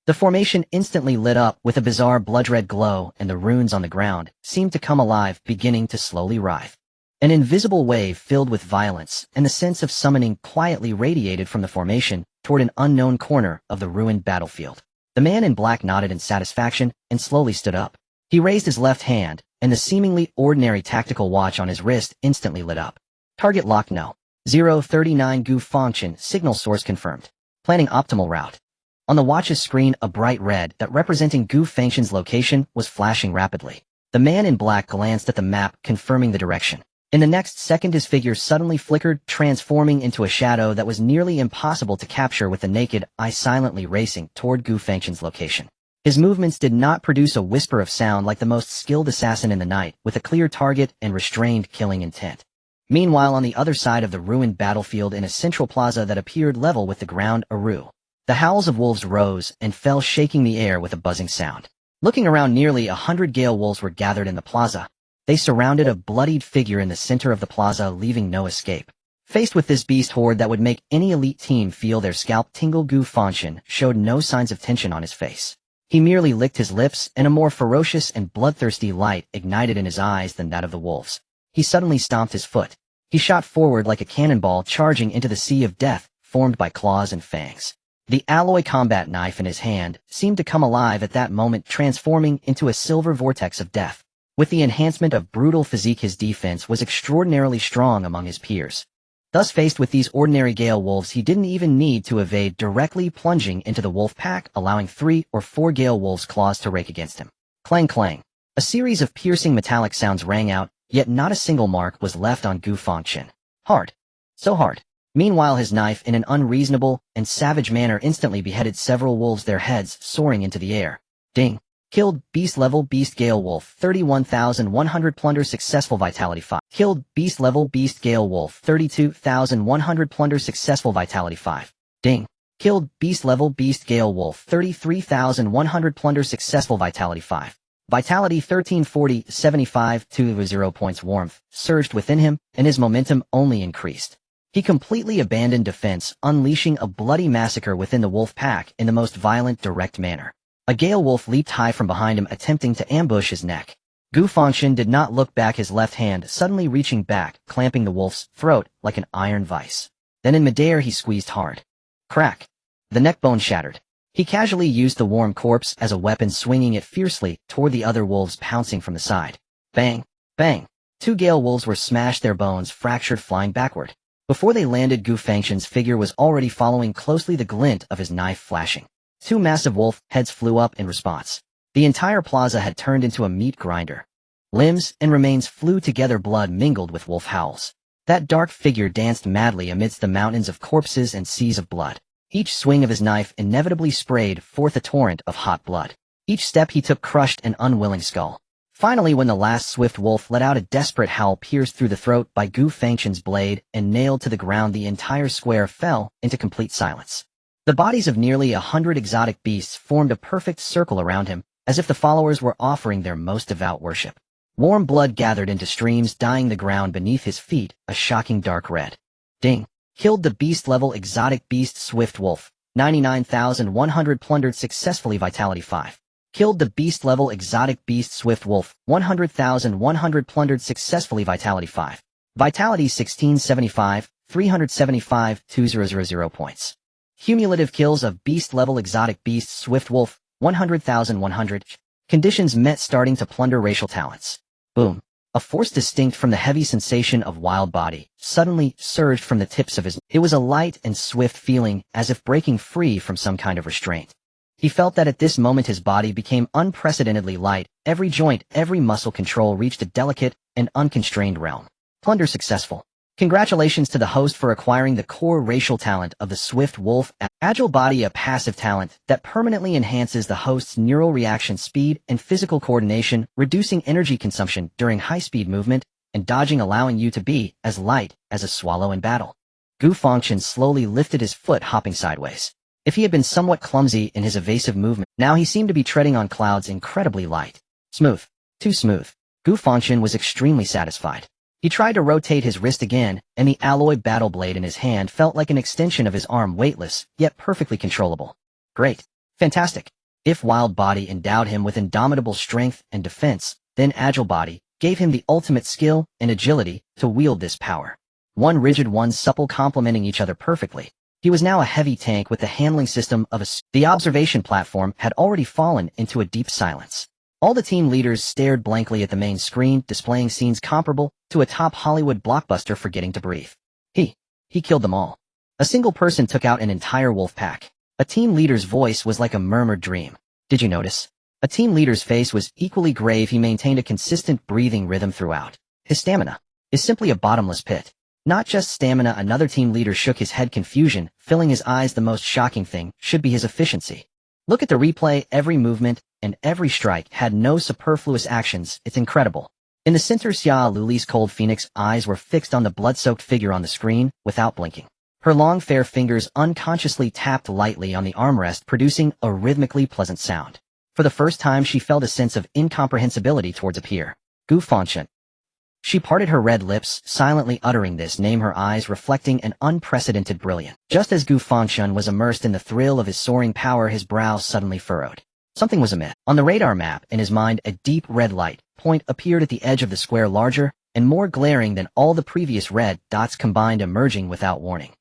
The formation instantly lit up with a bizarre blood-red glow, and the runes on the ground seemed to come alive, beginning to slowly writhe. An invisible wave filled with violence and the sense of summoning quietly radiated from the formation toward an unknown corner of the ruined battlefield. The man in black nodded in satisfaction and slowly stood up. He raised his left hand, and the seemingly ordinary tactical watch on his wrist instantly lit up. Target locked no. 039 Gu Fangchen, signal source confirmed. Planning optimal route. On the watch's screen, a bright red that representing Gu Fangchen's location was flashing rapidly. The man in black glanced at the map, confirming the direction. In the next second, his figure suddenly flickered, transforming into a shadow that was nearly impossible to capture with the naked eye, silently racing toward Gu Fangchen's location. His movements did not produce a whisper of sound like the most skilled assassin in the night, with a clear target and restrained killing intent. Meanwhile, on the other side of the ruined battlefield, in a central plaza that appeared level with the ground, the howls of wolves rose and fell, shaking the air with a buzzing sound. Looking around, nearly 100 gale wolves were gathered in the plaza. They surrounded a bloodied figure in the center of the plaza, leaving no escape. Faced with this beast horde that would make any elite team feel their scalp tingle, Gu Fangchen showed no signs of tension on his face. He merely licked his lips, and a more ferocious and bloodthirsty light ignited in his eyes than that of the wolves. He suddenly stomped his foot. He shot forward like a cannonball, charging into the sea of death formed by claws and fangs. The alloy combat knife in his hand seemed to come alive at that moment, transforming into a silver vortex of death. With the enhancement of brutal physique, his defense was extraordinarily strong among his peers. Thus, faced with these ordinary gale wolves, he didn't even need to evade, directly plunging into the wolf pack, allowing 3 or 4 gale wolves' claws to rake against him. Clang clang. A series of piercing metallic sounds rang out, yet not a single mark was left on Gu Fangchen. Hard. So hard. Meanwhile, his knife, in an unreasonable and savage manner, instantly beheaded several wolves, their heads soaring into the air. Ding. Killed, beast level, beast gale wolf, 31,100 plunder, successful, vitality 5. Killed, beast level, beast gale wolf, 32,100 plunder, successful, vitality 5. Ding. Killed, beast level, beast gale wolf, 33,100 plunder, successful, vitality 5. Vitality 1340, 75, 0 points. Warmth surged within him, and his momentum only increased. He completely abandoned defense, unleashing a bloody massacre within the wolf pack in the most violent, direct manner. A gale wolf leaped high from behind him, attempting to ambush his neck. Gu Fangchen did not look back, his left hand suddenly reaching back, clamping the wolf's throat like an iron vice. Then in midair he squeezed hard. Crack! The neck bone shattered. He casually used the warm corpse as a weapon, swinging it fiercely toward the other wolves pouncing from the side. Bang! Bang! Two Gale wolves were smashed, their bones fractured, flying backward. Before they landed, Gu Fangchen's figure was already following closely, the glint of his knife flashing. Two massive wolf heads flew up in response. The entire plaza had turned into a meat grinder. Limbs and remains flew together, blood mingled with wolf howls. That dark figure danced madly amidst the mountains of corpses and seas of blood. Each swing of his knife inevitably sprayed forth a torrent of hot blood. Each step he took crushed an unwilling skull. Finally, when the last swift wolf let out a desperate howl pierced through the throat by Gu Fangchen's blade and nailed to the ground, the entire square fell into complete silence. The bodies of nearly 100 exotic beasts formed a perfect circle around him, as if the followers were offering their most devout worship. Warm blood gathered into streams, dyeing the ground beneath his feet a shocking dark red. Ding! Killed the beast-level exotic beast swift wolf. 99,100 plundered successfully. Vitality 5. Killed the beast-level exotic beast swift wolf. 100,100 plundered successfully. Vitality 5. Vitality 1675, 375, 2000 points. Cumulative kills of beast-level exotic beast swift wolf. 100,100. Conditions met, starting to plunder racial talents. Boom. A force distinct from the heavy sensation of wild body suddenly surged from the tips of his. It was a light and swift feeling, as if breaking free from some kind of restraint. He felt that at this moment his body became unprecedentedly light, every joint, every muscle control reached a delicate and unconstrained realm. Plunder successful. Congratulations to the host for acquiring the core racial talent of the Swift Wolf. Agile Body, a passive talent that permanently enhances the host's neural reaction speed and physical coordination, reducing energy consumption during high-speed movement and dodging, allowing you to be as light as a swallow in battle. Gu Fangchen slowly lifted his foot, hopping sideways. If he had been somewhat clumsy in his evasive movement, now he seemed to be treading on clouds, incredibly light. Smooth. Too smooth. Gu Fangchen was extremely satisfied. He tried to rotate his wrist again, and the alloy battle blade in his hand felt like an extension of his arm, weightless, yet perfectly controllable. Great. Fantastic. If Wild Body endowed him with indomitable strength and defense, then Agile Body gave him the ultimate skill and agility to wield this power. One rigid, one supple, complementing each other perfectly. He was now a heavy tank with the handling system of a... The observation platform had already fallen into a deep silence. All the team leaders stared blankly at the main screen, displaying scenes comparable to a top Hollywood blockbuster forgetting to breathe. He killed them all. A single person took out an entire wolf pack. A team leader's voice was like a murmured dream. Did you notice? A team leader's face was equally grave. He maintained a consistent breathing rhythm throughout. His stamina is simply a bottomless pit. Not just stamina. Another team leader shook his head, confusion filling his eyes. The most shocking thing should be his efficiency. Look at the replay. Every movement and every strike had no superfluous actions. It's incredible. In the center, Xia Luli's cold phoenix eyes were fixed on the blood-soaked figure on the screen without blinking. Her long, fair fingers unconsciously tapped lightly on the armrest, producing a rhythmically pleasant sound. For the first time, she felt a sense of incomprehensibility towards a peer. Gu Fangchen. She parted her red lips, silently uttering this name, her eyes reflecting an unprecedented brilliance. Just as Gu Fangchen was immersed in the thrill of his soaring power, his brow suddenly furrowed. Something was amiss. On the radar map in his mind, a deep red light point appeared at the edge of the square, larger and more glaring than all the previous red dots combined, emerging without warning.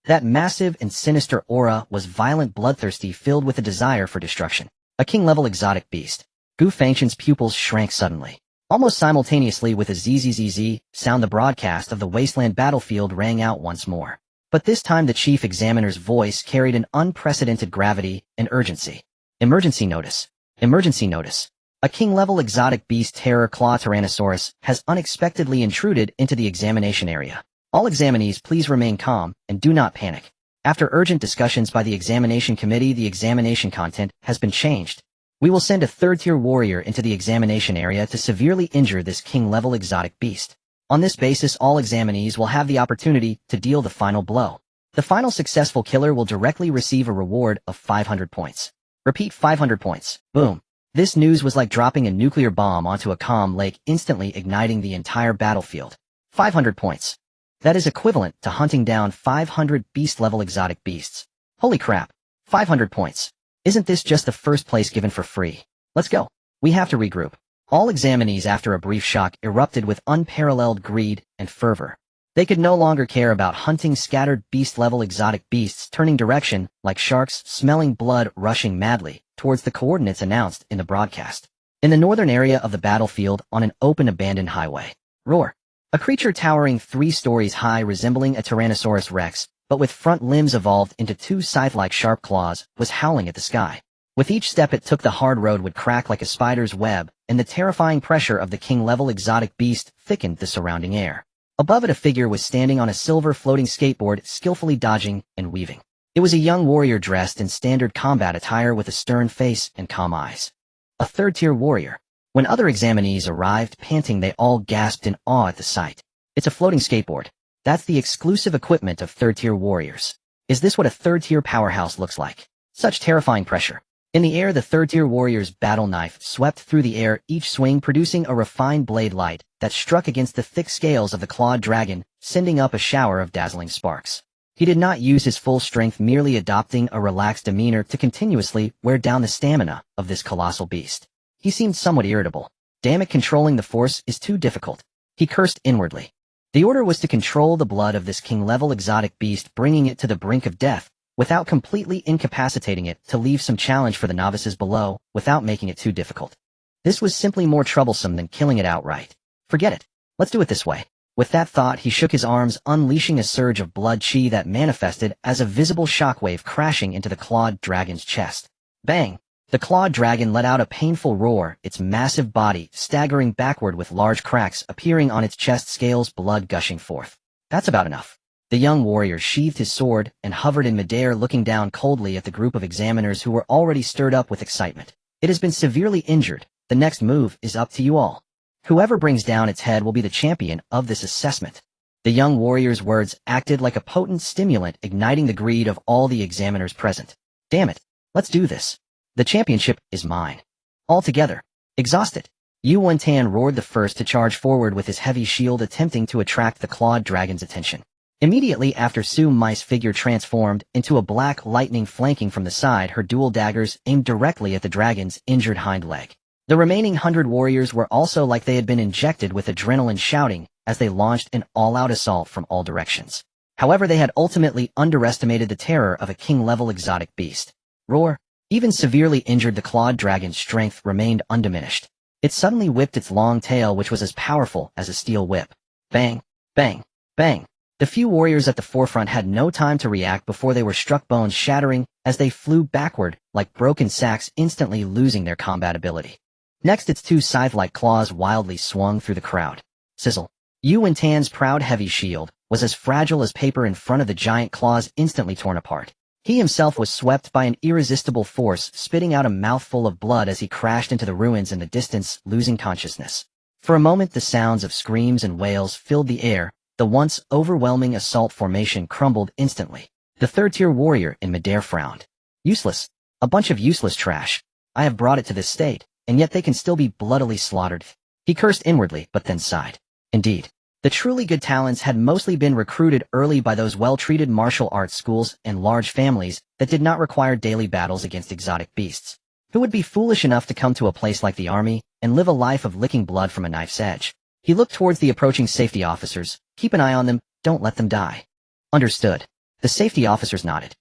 That massive and sinister aura was violent, bloodthirsty, filled with a desire for destruction. A king-level exotic beast. Gu Fangchen's pupils shrank suddenly. Almost simultaneously with a zzz sound, the broadcast of the wasteland battlefield rang out once more. But this time the chief examiner's voice carried an unprecedented gravity and urgency. Emergency notice. Emergency notice. A king-level exotic beast, Terror Claw Tyrannosaurus, has unexpectedly intruded into the examination area. All examinees please remain calm and do not panic. After urgent discussions by the examination committee, the examination content has been changed. We will send a third-tier warrior into the examination area to severely injure this king-level exotic beast. On this basis, all examinees will have the opportunity to deal the final blow. The final successful killer will directly receive a reward of 500 points. Repeat, 500 points. Boom. This news was like dropping a nuclear bomb onto a calm lake, instantly igniting the entire battlefield. 500 points. That is equivalent to hunting down 500 beast-level exotic beasts. Holy crap. 500 points. Isn't this just the first place given for free? Let's go. We have to regroup. All examinees after a brief shock erupted with unparalleled greed and fervor. They could no longer care about hunting scattered beast-level exotic beasts turning direction like sharks smelling blood rushing madly towards the coordinates announced in the broadcast. In the northern area of the battlefield on an open abandoned highway. Roar. A creature towering 3 stories high resembling a Tyrannosaurus rex, but with front limbs evolved into 2 scythe-like sharp claws, was howling at the sky. With each step it took the hard road would crack like a spider's web, and the terrifying pressure of the king-level exotic beast thickened the surrounding air. Above it a figure was standing on a silver floating skateboard skillfully dodging and weaving. It was a young warrior dressed in standard combat attire with a stern face and calm eyes. A third-tier warrior. When other examinees arrived panting they all gasped in awe at the sight. It's a floating skateboard. That's the exclusive equipment of third-tier warriors. Is this what a third-tier powerhouse looks like? Such terrifying pressure. In the air the third-tier warrior's battle knife swept through the air, each swing producing a refined blade light that struck against the thick scales of the clawed dragon, sending up a shower of dazzling sparks. He did not use his full strength, merely adopting a relaxed demeanor to continuously wear down the stamina of this colossal beast. He seemed somewhat irritable. Damn it, controlling the force is too difficult. He cursed inwardly. The order was to control the blood of this king-level exotic beast, bringing it to the brink of death, without completely incapacitating it, to leave some challenge for the novices below, without making it too difficult. This was simply more troublesome than killing it outright. Forget it. Let's do it this way. With that thought he shook his arms, unleashing a surge of blood chi that manifested as a visible shockwave crashing into the clawed dragon's chest. Bang! The clawed dragon let out a painful roar, its massive body staggering backward with large cracks appearing on its chest scales, blood gushing forth. That's about enough. The young warrior sheathed his sword and hovered in midair, looking down coldly at the group of examiners who were already stirred up with excitement. It has been severely injured. The next move is up to you all. Whoever brings down its head will be the champion of this assessment. The young warrior's words acted like a potent stimulant, igniting the greed of all the examiners present. Damn it. Let's do this. The championship is mine. All together. Exhausted. Yu Wentan roared, the first to charge forward with his heavy shield, attempting to attract the clawed dragon's attention. Immediately after, Su Mai's figure transformed into a black lightning, flanking from the side, her dual daggers aimed directly at the dragon's injured hind leg. The remaining 100 warriors were also like they had been injected with adrenaline, shouting as they launched an all-out assault from all directions. However, they had ultimately underestimated the terror of a king-level exotic beast. Roar. Even severely injured, the clawed dragon's strength remained undiminished. It suddenly whipped its long tail, which was as powerful as a steel whip. Bang! Bang! Bang! The few warriors at the forefront had no time to react before they were struck, bones shattering as they flew backward like broken sacks, instantly losing their combat ability. Next, its 2 scythe-like claws wildly swung through the crowd. Sizzle. Yu Wentan's proud heavy shield was as fragile as paper in front of the giant claws, instantly torn apart. He himself was swept by an irresistible force, spitting out a mouthful of blood as he crashed into the ruins in the distance, losing consciousness. For a moment the sounds of screams and wails filled the air. The once overwhelming assault formation crumbled instantly. The third-tier warrior in midair frowned. Useless. A bunch of useless trash. I have brought it to this state, and yet they can still be bloodily slaughtered. He cursed inwardly, but then sighed. Indeed. The truly good talents had mostly been recruited early by those well-treated martial arts schools and large families that did not require daily battles against exotic beasts. Who would be foolish enough to come to a place like the army and live a life of licking blood from a knife's edge? He looked towards the approaching safety officers. Keep an eye on them, don't let them die. Understood. The safety officers nodded.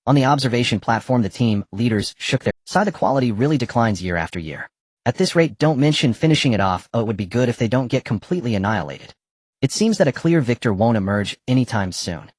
On the observation platform the team leaders shook their heads. The quality really declines year after year. At this rate, don't mention finishing it off. Oh, it would be good if they don't get completely annihilated. It seems that a clear victor won't emerge anytime soon.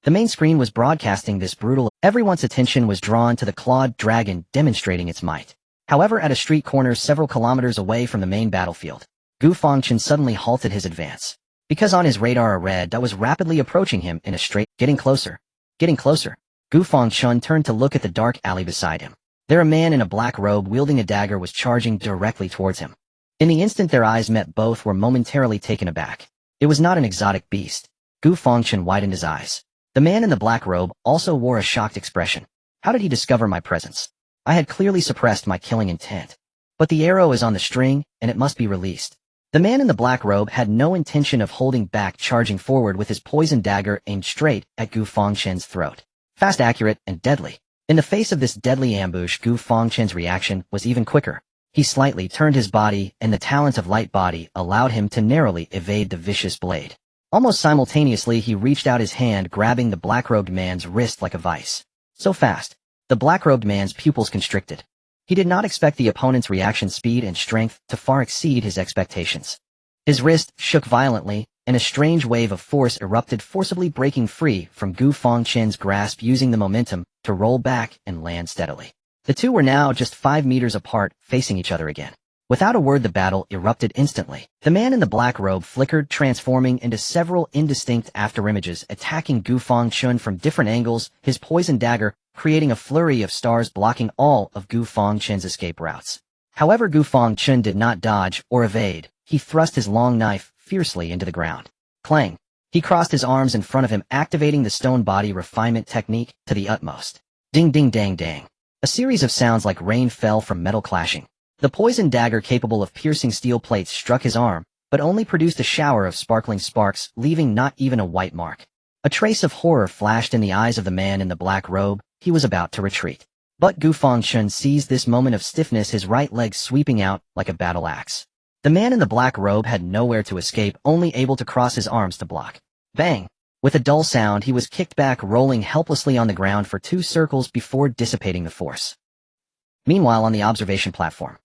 The main screen was broadcasting this brutal. Everyone's attention was drawn to the clawed dragon demonstrating its might. However, at a street corner several kilometers away from the main battlefield, Gu Fangchen suddenly halted his advance. Because on his radar a red dot was rapidly approaching him in a straight, getting closer. Getting closer. Gu Fangchen turned to look at the dark alley beside him. There a man in a black robe wielding a dagger was charging directly towards him. In the instant their eyes met, both were momentarily taken aback. It was not an exotic beast. Gu Fangchen widened his eyes. The man in the black robe also wore a shocked expression. How did he discover my presence? I had clearly suppressed my killing intent. But the arrow is on the string, and it must be released. The man in the black robe had no intention of holding back, charging forward with his poisoned dagger aimed straight at Gu Fangchen's throat. Fast, accurate, and deadly. In the face of this deadly ambush, Gu Fangchen's reaction was even quicker. He slightly turned his body, and the talent of light body allowed him to narrowly evade the vicious blade. Almost simultaneously he reached out his hand, grabbing the black-robed man's wrist like a vice. So fast, the black-robed man's pupils constricted. He did not expect the opponent's reaction speed and strength to far exceed his expectations. His wrist shook violently, and a strange wave of force erupted, forcibly breaking free from Gu Fangchen's grasp, using the momentum to roll back and land steadily. The two were now just 5 meters apart, facing each other again. Without a word, the battle erupted instantly. The man in the black robe flickered, transforming into several indistinct afterimages, attacking Gu Fangchen from different angles, his poison dagger creating a flurry of stars blocking all of Gu Fangchen's escape routes. However, Gu Fangchen did not dodge or evade. He thrust his long knife fiercely into the ground. Clang! He crossed his arms in front of him, activating the stone body refinement technique to the utmost. Ding ding dang dang. A series of sounds like rain fell from metal clashing. The poison dagger, capable of piercing steel plates, struck his arm, but only produced a shower of sparkling sparks, leaving not even a white mark. A trace of horror flashed in the eyes of the man in the black robe. He was about to retreat. But Gu Fangchen seized this moment of stiffness, his right leg sweeping out like a battle axe. The man in the black robe had nowhere to escape, only able to cross his arms to block. Bang! With a dull sound, he was kicked back, rolling helplessly on the ground for 2 circles before dissipating the force. Meanwhile, on the observation platform.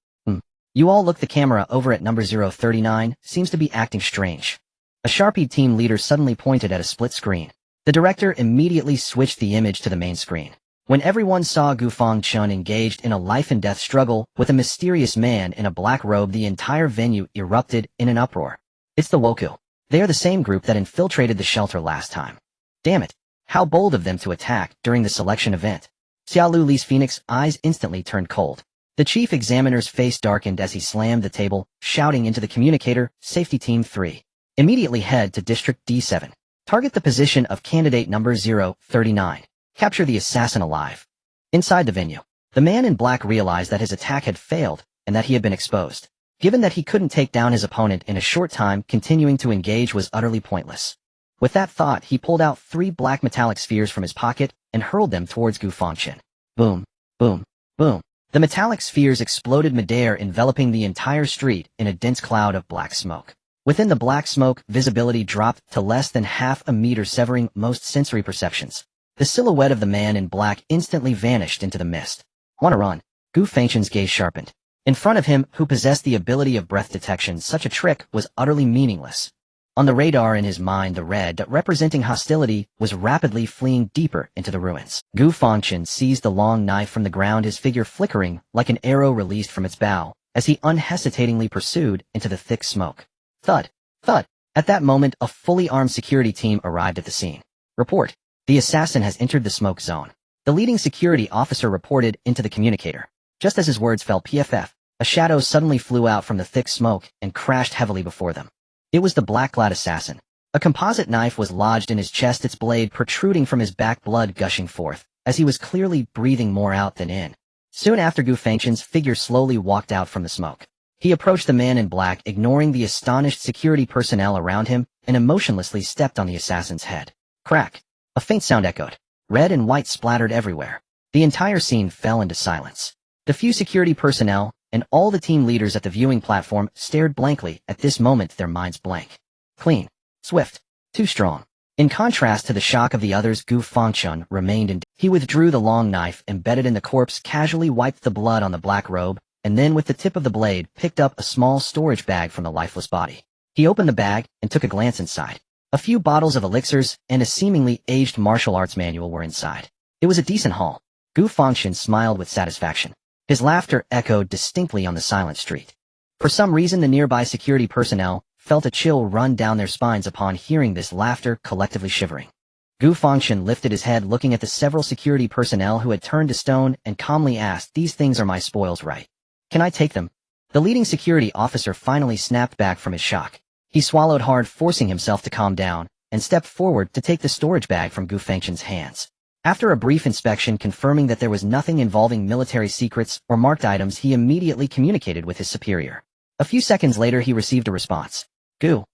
You all look, the camera over at number 039 seems to be acting strange. A Sharpie team leader suddenly pointed at a split screen. The director immediately switched the image to the main screen. When everyone saw Gu Fangchen engaged in a life-and-death struggle with a mysterious man in a black robe, the entire venue erupted in an uproar. It's the Woku. They are the same group that infiltrated the shelter last time. Damn it. How bold of them to attack during the selection event. Xiaolu Li's Phoenix eyes instantly turned cold. The chief examiner's face darkened as he slammed the table, shouting into the communicator, Safety Team 3. Immediately head to District D7. Target the position of candidate number 039. Capture the assassin alive. Inside the venue, the man in black realized that his attack had failed and that he had been exposed. Given that he couldn't take down his opponent in a short time, continuing to engage was utterly pointless. With that thought, he pulled out 3 black metallic spheres from his pocket and hurled them towards Gu Fangchen. Boom, boom, boom. The metallic spheres exploded midair, enveloping the entire street in a dense cloud of black smoke. Within the black smoke, visibility dropped to less than half a meter, severing most sensory perceptions. The silhouette of the man in black instantly vanished into the mist. Wanna run? Gu Fangchen's gaze sharpened. In front of him, who possessed the ability of breath detection, such a trick was utterly meaningless. On the radar in his mind, the red dot representing hostility was rapidly fleeing deeper into the ruins. Gu Fangchen seized the long knife from the ground, his figure flickering like an arrow released from its bow, as he unhesitatingly pursued into the thick smoke. Thud! Thud! At that moment, a fully armed security team arrived at the scene. Report. The assassin has entered the smoke zone. The leading security officer reported into the communicator. Just as his words fell, PFF, a shadow suddenly flew out from the thick smoke and crashed heavily before them. It was the black-clad assassin. A composite knife was lodged in his chest, its blade protruding from his back, blood gushing forth, as he was clearly breathing more out than in. Soon after, Gu Fangchen's figure slowly walked out from the smoke. He approached the man in black, ignoring the astonished security personnel around him, and emotionlessly stepped on the assassin's head. Crack! A faint sound echoed. Red and white splattered everywhere. The entire scene fell into silence. The few security personnel and all the team leaders at the viewing platform stared blankly at this moment, their minds blank. Clean. Swift. Too strong. In contrast to the shock of the others, Gu Fangchen remained in. He withdrew the long knife embedded in the corpse, casually wiped the blood on the black robe, and then with the tip of the blade picked up a small storage bag from the lifeless body. He opened the bag and took a glance inside. A few bottles of elixirs and a seemingly aged martial arts manual were inside. It was a decent haul. Gu Fangchen smiled with satisfaction. His laughter echoed distinctly on the silent street. For some reason, the nearby security personnel felt a chill run down their spines upon hearing this laughter, collectively shivering. Gu Fangchen lifted his head, looking at the several security personnel who had turned to stone, and calmly asked, "These things are my spoils, right? Can I take them?" The leading security officer finally snapped back from his shock. He swallowed hard, forcing himself to calm down, and stepped forward to take the storage bag from Gu Fangchen's hands. After a brief inspection confirming that there was nothing involving military secrets or marked items, he immediately communicated with his superior. A few seconds later, he received a response. Gu.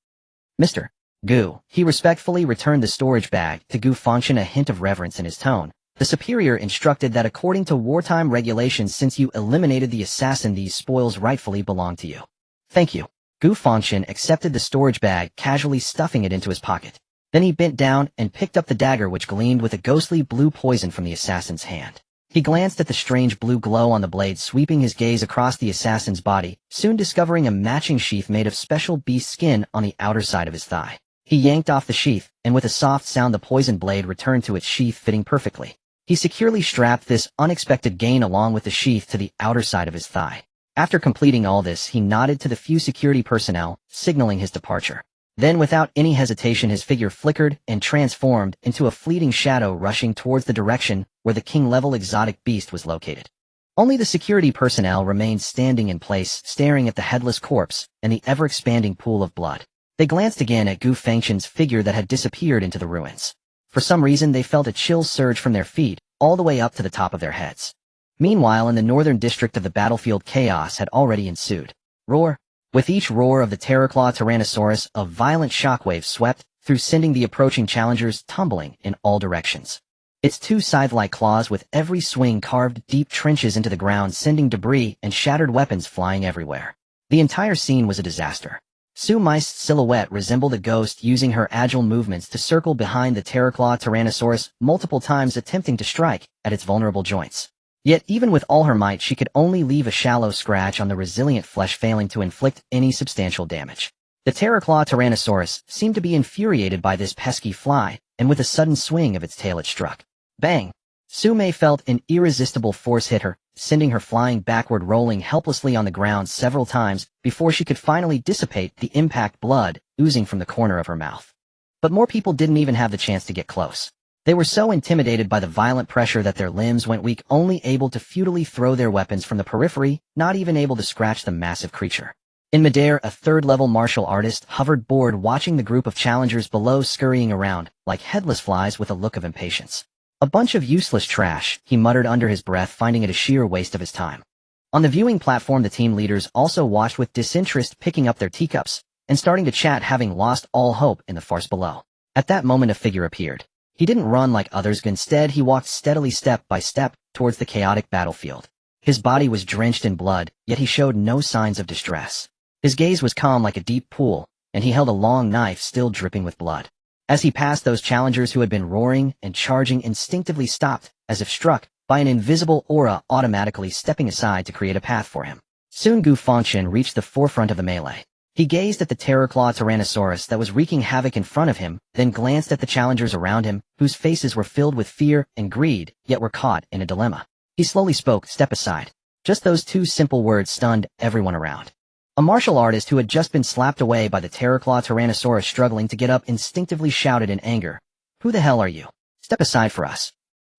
Mr. Gu. He respectfully returned the storage bag to Gu Fangchen, a hint of reverence in his tone. The superior instructed that according to wartime regulations, since you eliminated the assassin, these spoils rightfully belong to you. Thank you. Gu Fangchen accepted the storage bag, casually stuffing it into his pocket. Then he bent down and picked up the dagger, which gleamed with a ghostly blue poison from the assassin's hand. He glanced at the strange blue glow on the blade, sweeping his gaze across the assassin's body, soon discovering a matching sheath made of special beast skin on the outer side of his thigh. He yanked off the sheath, and with a soft sound the poison blade returned to its sheath, fitting perfectly. He securely strapped this unexpected gain along with the sheath to the outer side of his thigh. After completing all this, he nodded to the few security personnel, signaling his departure. Then, without any hesitation, his figure flickered and transformed into a fleeting shadow, rushing towards the direction where the king-level exotic beast was located. Only the security personnel remained standing in place, staring at the headless corpse and the ever-expanding pool of blood. They glanced again at Gu Fangchen's figure that had disappeared into the ruins. For some reason, they felt a chill surge from their feet, all the way up to the top of their heads. Meanwhile, in the northern district of the battlefield, chaos had already ensued. Roar! With each roar of the Terrorclaw Tyrannosaurus, a violent shockwave swept through, sending the approaching challengers tumbling in all directions. Its two scythe-like claws with every swing carved deep trenches into the ground, sending debris and shattered weapons flying everywhere. The entire scene was a disaster. Su Mei's silhouette resembled a ghost, using her agile movements to circle behind the Terrorclaw Tyrannosaurus multiple times, attempting to strike at its vulnerable joints. Yet even with all her might, she could only leave a shallow scratch on the resilient flesh, failing to inflict any substantial damage. The Terrorclaw Tyrannosaurus seemed to be infuriated by this pesky fly, and with a sudden swing of its tail it struck. Bang! Su Mei felt an irresistible force hit her, sending her flying backward, rolling helplessly on the ground several times before she could finally dissipate the impact, blood oozing from the corner of her mouth. But more people didn't even have the chance to get close. They were so intimidated by the violent pressure that their limbs went weak, only able to futilely throw their weapons from the periphery, not even able to scratch the massive creature. In midair, a third-level martial artist hovered bored, watching the group of challengers below scurrying around like headless flies with a look of impatience. A bunch of useless trash, he muttered under his breath, finding it a sheer waste of his time. On the viewing platform, the team leaders also watched with disinterest, picking up their teacups and starting to chat, having lost all hope in the farce below. At that moment, a figure appeared. He didn't run like others. Instead, he walked steadily, step by step, towards the chaotic battlefield. His body was drenched in blood, yet he showed no signs of distress. His gaze was calm like a deep pool, and he held a long knife still dripping with blood. As he passed, those challengers who had been roaring and charging instinctively stopped, as if struck by an invisible aura, automatically stepping aside to create a path for him. Soon Gu Fangchen reached the forefront of the melee. He gazed at the Terrorclaw Tyrannosaurus that was wreaking havoc in front of him, then glanced at the challengers around him, whose faces were filled with fear and greed, yet were caught in a dilemma. He slowly spoke, "Step aside." Just those two simple words stunned everyone around. A martial artist who had just been slapped away by the Terrorclaw Tyrannosaurus, struggling to get up, instinctively shouted in anger, "Who the hell are you? Step aside for us."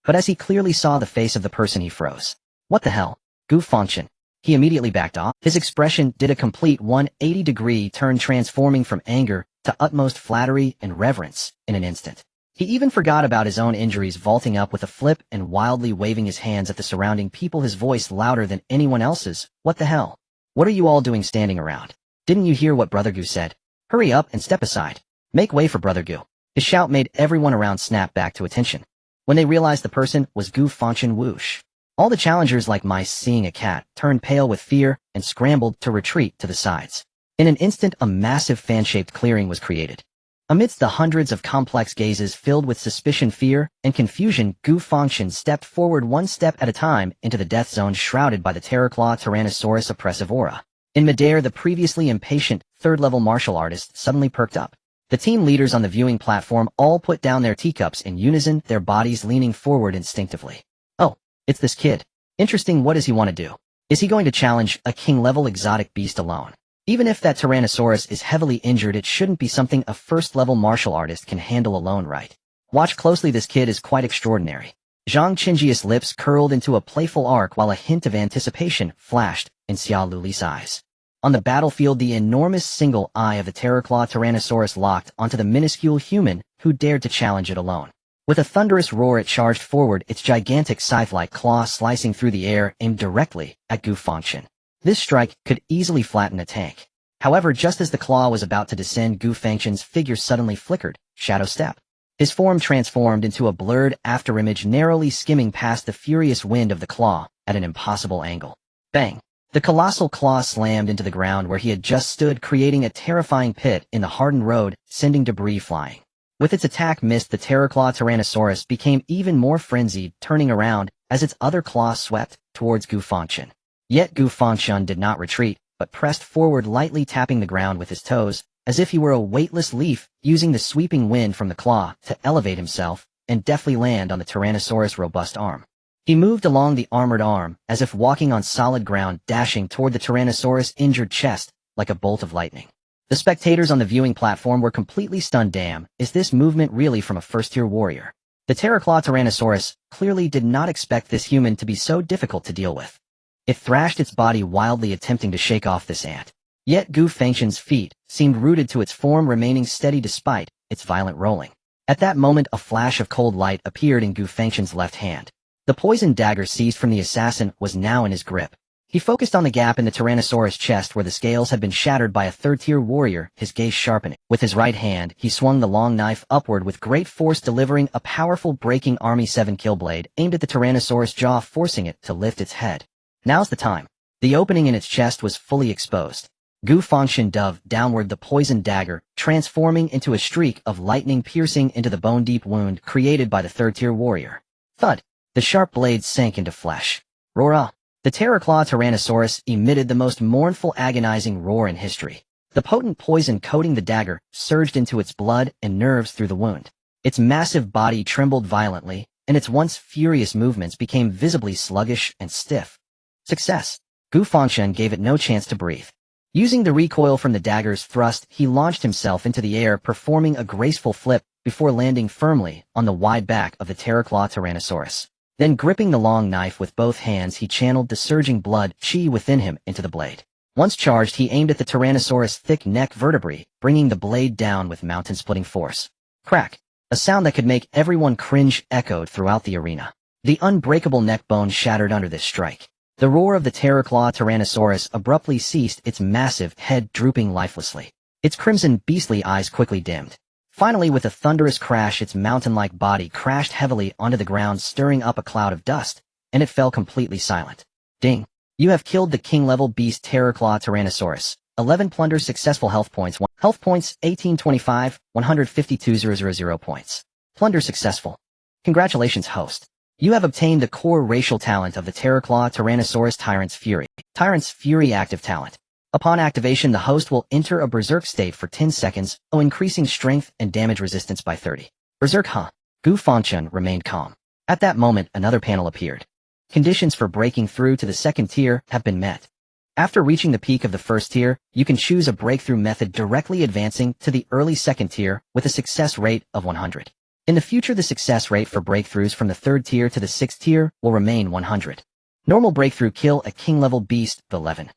But as he clearly saw the face of the person, he froze. "What the hell? Gu Fangchen." He immediately backed off. His expression did a complete 180-degree turn, transforming from anger to utmost flattery and reverence in an instant. He even forgot about his own injuries, vaulting up with a flip and wildly waving his hands at the surrounding people, his voice louder than anyone else's. "What the hell? What are you all doing standing around? Didn't you hear what Brother Gu said? Hurry up and step aside. Make way for Brother Gu." His shout made everyone around snap back to attention. When they realized the person was Gu Fangchen, whoosh. All the challengers, like mice seeing a cat, turned pale with fear and scrambled to retreat to the sides. In an instant, a massive fan-shaped clearing was created. Amidst the hundreds of complex gazes filled with suspicion, fear, and confusion, Gu Fangchen stepped forward one step at a time into the death zone, shrouded by the Terrorclaw Tyrannosaurus' oppressive aura. In midair, the previously impatient third-level martial artist suddenly perked up. The team leaders on the viewing platform all put down their teacups in unison, their bodies leaning forward instinctively. "Oh, it's this kid. Interesting. What does he want to do? Is he going to challenge a king-level exotic beast alone? Even if that Tyrannosaurus is heavily injured, it shouldn't be something a first-level martial artist can handle alone, right? Watch closely, this kid is quite extraordinary." Zhang Qingjia's lips curled into a playful arc while a hint of anticipation flashed in Xia Luli's eyes. On the battlefield, the enormous single eye of the Terrorclaw Tyrannosaurus locked onto the minuscule human who dared to challenge it alone. With a thunderous roar, it charged forward, its gigantic scythe-like claw slicing through the air, aimed directly at Gu Fangchen. This strike could easily flatten a tank. However, just as the claw was about to descend, Gu Fangchen's figure suddenly flickered, shadow step. His form transformed into a blurred afterimage narrowly skimming past the furious wind of the claw at an impossible angle. Bang! The colossal claw slammed into the ground where he had just stood, creating a terrifying pit in the hardened road, sending debris flying. With its attack missed, the Terraclaw Tyrannosaurus became even more frenzied, turning around as its other claw swept towards Gu Fangchen. Yet Gu Fangchen did not retreat, but pressed forward, lightly tapping the ground with his toes, as if he were a weightless leaf, using the sweeping wind from the claw to elevate himself and deftly land on the Tyrannosaurus' robust arm. He moved along the armored arm, as if walking on solid ground, dashing toward the Tyrannosaurus' injured chest like a bolt of lightning. The spectators on the viewing platform were completely stunned. Damn, is this movement really from a first-tier warrior? The Terraclaw Tyrannosaurus clearly did not expect this human to be so difficult to deal with. It thrashed its body wildly, attempting to shake off this ant. Yet Gu Fangchen's feet seemed rooted to its form, remaining steady despite its violent rolling. At that moment, a flash of cold light appeared in Gu Fangchen's left hand. The poisoned dagger seized from the assassin was now in his grip. He focused on the gap in the Tyrannosaurus' chest where the scales had been shattered by a third-tier warrior, his gaze sharpening. With his right hand, he swung the long knife upward with great force, delivering a powerful breaking Army 7 kill blade aimed at the Tyrannosaurus' jaw, forcing it to lift its head. Now's the time. The opening in its chest was fully exposed. Gu Fangchen dove downward, the poisoned dagger transforming into a streak of lightning, piercing into the bone-deep wound created by the third-tier warrior. Thud! The sharp blade sank into flesh. Roar! The Terraclaw Tyrannosaurus emitted the most mournful, agonizing roar in history. The potent poison coating the dagger surged into its blood and nerves through the wound. Its massive body trembled violently, and its once furious movements became visibly sluggish and stiff. Success! Gu Fangchen gave it no chance to breathe. Using the recoil from the dagger's thrust, he launched himself into the air, performing a graceful flip before landing firmly on the wide back of the Terraclaw Tyrannosaurus. Then, gripping the long knife with both hands, he channeled the surging blood chi within him into the blade. Once charged, he aimed at the Tyrannosaurus' thick neck vertebrae, bringing the blade down with mountain-splitting force. Crack! A sound that could make everyone cringe echoed throughout the arena. The unbreakable neck bone shattered under this strike. The roar of the Terraclaw Tyrannosaurus abruptly ceased, its massive head drooping lifelessly. Its crimson, beastly eyes quickly dimmed. Finally, with a thunderous crash, its mountain-like body crashed heavily onto the ground, stirring up a cloud of dust, and it fell completely silent. Ding! You have killed the king-level beast Terraclaw Tyrannosaurus. 11 plunder successful. Health points 1. Health points 1825, 152,000 points. Plunder successful. Congratulations, host. You have obtained the core racial talent of the Terraclaw Tyrannosaurus, Tyrant's Fury. Tyrant's Fury active talent. Upon activation, the host will enter a berserk state for 10 seconds, increasing strength and damage resistance by 30. Berserk, huh? Gu Fangchen remained calm. At that moment, another panel appeared. Conditions for breaking through to the second tier have been met. After reaching the peak of the first tier, you can choose a breakthrough method, directly advancing to the early second tier with a success rate of 100. In the future, the success rate for breakthroughs from the third tier to the sixth tier will remain 100. Normal breakthrough, kill a king-level beast, 11.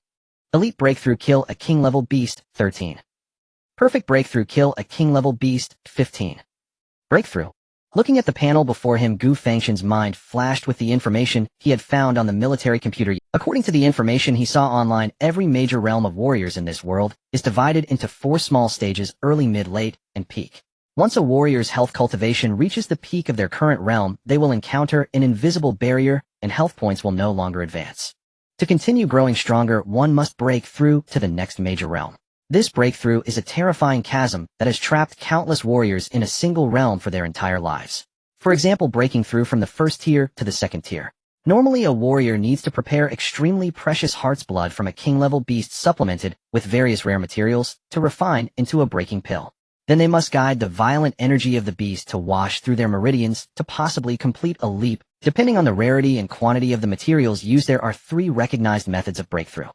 Elite breakthrough, kill a king-level beast, 13. Perfect breakthrough, kill a king-level beast, 15. Breakthrough. Looking at the panel before him, Gu Fangchen's mind flashed with the information he had found on the military computer. According to the information he saw online, every major realm of warriors in this world is divided into 4 small stages: early, mid, late, and peak. Once a warrior's health cultivation reaches the peak of their current realm, they will encounter an invisible barrier, and health points will no longer advance. To continue growing stronger, one must break through to the next major realm. This breakthrough is a terrifying chasm that has trapped countless warriors in a single realm for their entire lives. For example, breaking through from the first tier to the second tier. Normally, a warrior needs to prepare extremely precious heart's blood from a king-level beast supplemented with various rare materials to refine into a breaking pill. Then they must guide the violent energy of the beast to wash through their meridians to possibly complete a leap. Depending on the rarity and quantity of the materials used, there are 3 recognized methods of breakthrough.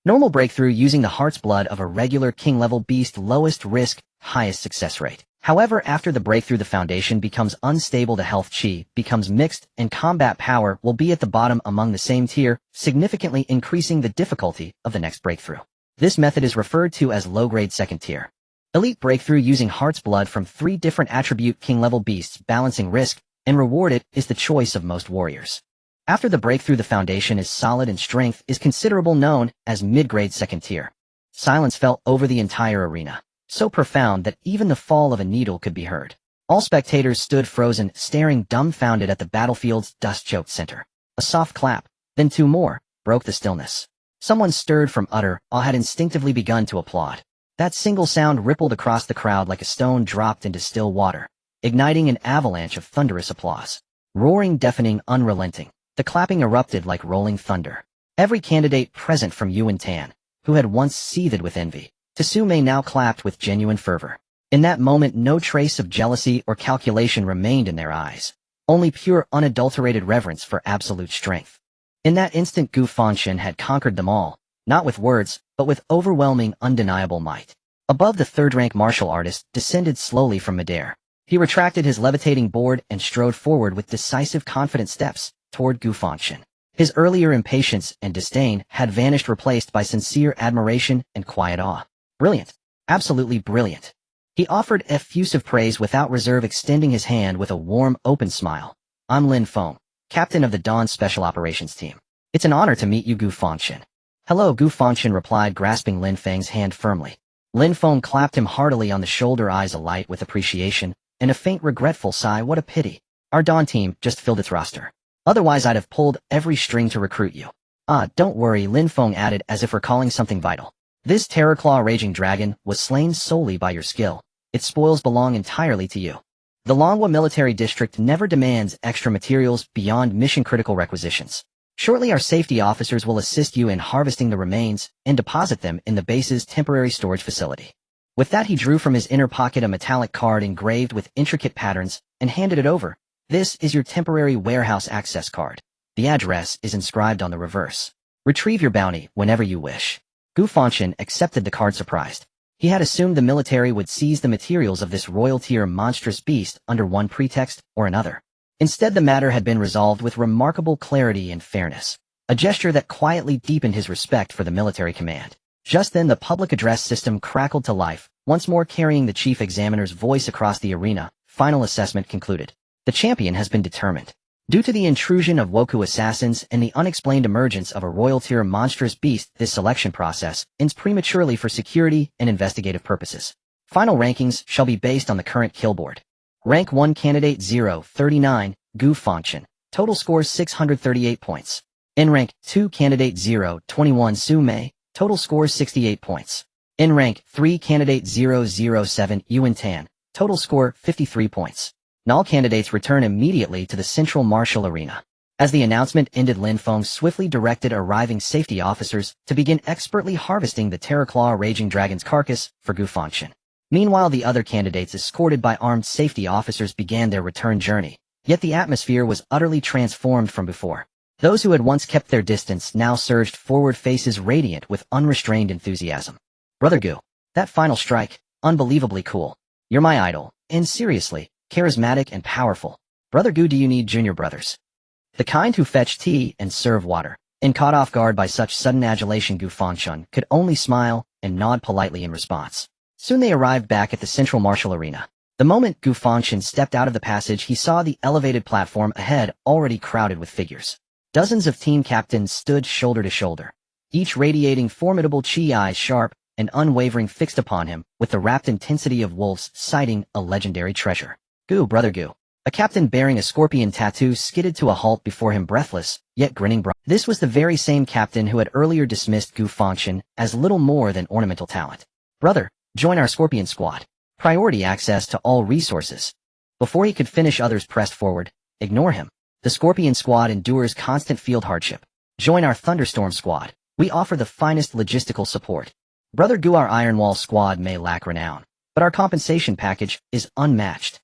Normal breakthrough, using the heart's blood of a regular king-level beast, lowest risk, highest success rate. However, after the breakthrough, the foundation becomes unstable, the health chi becomes mixed, and combat power will be at the bottom among the same tier, significantly increasing the difficulty of the next breakthrough. This method is referred to as low-grade second tier. Elite breakthrough, using heart's blood from 3 different attribute king-level beasts, balancing risk and rewarded, is the choice of most warriors. After the breakthrough, the foundation is solid and strength is considerable, known as mid-grade second tier. Silence fell over the entire arena, so profound that even the fall of a needle could be heard. All spectators stood frozen, staring dumbfounded at the battlefield's dust-choked center. A soft clap, then two more, broke the stillness. Someone stirred from utter awe had instinctively begun to applaud. That single sound rippled across the crowd like a stone dropped into still water, igniting an avalanche of thunderous applause. Roaring, deafening, unrelenting, the clapping erupted like rolling thunder. Every candidate present from Yuan Tan, who had once seethed with envy, to Su Mei now clapped with genuine fervor. In that moment no trace of jealousy or calculation remained in their eyes, only pure unadulterated reverence for absolute strength. In that instant Gu Fangchen had conquered them all, not with words, but with overwhelming, undeniable might. Above the third-rank martial artist descended slowly from midair. He retracted his levitating board and strode forward with decisive, confident steps toward Gu Fangchen. His earlier impatience and disdain had vanished, replaced by sincere admiration and quiet awe. Brilliant. Absolutely brilliant. He offered effusive praise without reserve, extending his hand with a warm, open smile. I'm Lin Feng, captain of the Dawn Special Operations Team. It's an honor to meet you, Gu Fangchen. Hello, Gu Fangchen replied, grasping Lin Feng's hand firmly. Lin Feng clapped him heartily on the shoulder, eyes alight with appreciation, and a faint regretful sigh. What a pity. Our Dawn team just filled its roster. Otherwise I'd have pulled every string to recruit you. Ah, don't worry, Lin Feng added as if recalling something vital. This Terrorclaw Raging Dragon was slain solely by your skill. Its spoils belong entirely to you. The Longhua Military District never demands extra materials beyond mission-critical requisitions. Shortly our safety officers will assist you in harvesting the remains and deposit them in the base's temporary storage facility. With that he drew from his inner pocket a metallic card engraved with intricate patterns and handed it over. This is your temporary warehouse access card. The address is inscribed on the reverse. Retrieve your bounty whenever you wish. Gu Fangchen accepted the card surprised. He had assumed the military would seize the materials of this royal-tier monstrous beast under one pretext or another. Instead, the matter had been resolved with remarkable clarity and fairness, a gesture that quietly deepened his respect for the military command. Just then the public address system crackled to life, once more carrying the chief examiner's voice across the arena. Final assessment concluded. The champion has been determined. Due to the intrusion of Woku assassins and the unexplained emergence of a royal-tier monstrous beast, this selection process ends prematurely for security and investigative purposes. Final rankings shall be based on the current kill board. Rank 1 Candidate 0, 39, Gu Fangchen. Total score 638 points. In rank 2 Candidate 0, 21, Su Mei. Total score 68 points. In rank 3 Candidate 007, Yuan Tan. Total score 53 points. All candidates return immediately to the central martial arena. As the announcement ended, Lin Feng swiftly directed arriving safety officers to begin expertly harvesting the Terrorclaw Raging Dragon's carcass for Gu Fangchen. Meanwhile, the other candidates, escorted by armed safety officers, began their return journey. Yet the atmosphere was utterly transformed from before. Those who had once kept their distance now surged forward, faces radiant with unrestrained enthusiasm. Brother Gu, that final strike, unbelievably cool. You're my idol, and seriously, charismatic and powerful. Brother Gu, do you need junior brothers? The kind who fetch tea and serve water. And caught off guard by such sudden adulation, Gu Fangchen could only smile and nod politely in response. Soon they arrived back at the central martial arena. The moment Gu Fangchen stepped out of the passage, he saw the elevated platform ahead already crowded with figures. Dozens of team captains stood shoulder to shoulder, each radiating formidable chi, eyes sharp and unwavering, fixed upon him with the rapt intensity of wolves sighting a legendary treasure. Gu, brother Gu. A captain bearing a scorpion tattoo skidded to a halt before him, breathless, yet grinning broadly. This was the very same captain who had earlier dismissed Gu Fangchen as little more than ornamental talent. Brother, join our scorpion squad. Priority access to all resources. Before he could finish, others pressed forward. Ignore him. The scorpion squad endures constant field hardship. Join our thunderstorm squad. We offer the finest logistical support. Brother Gu, our Iron Wall squad may lack renown, but our compensation package is unmatched.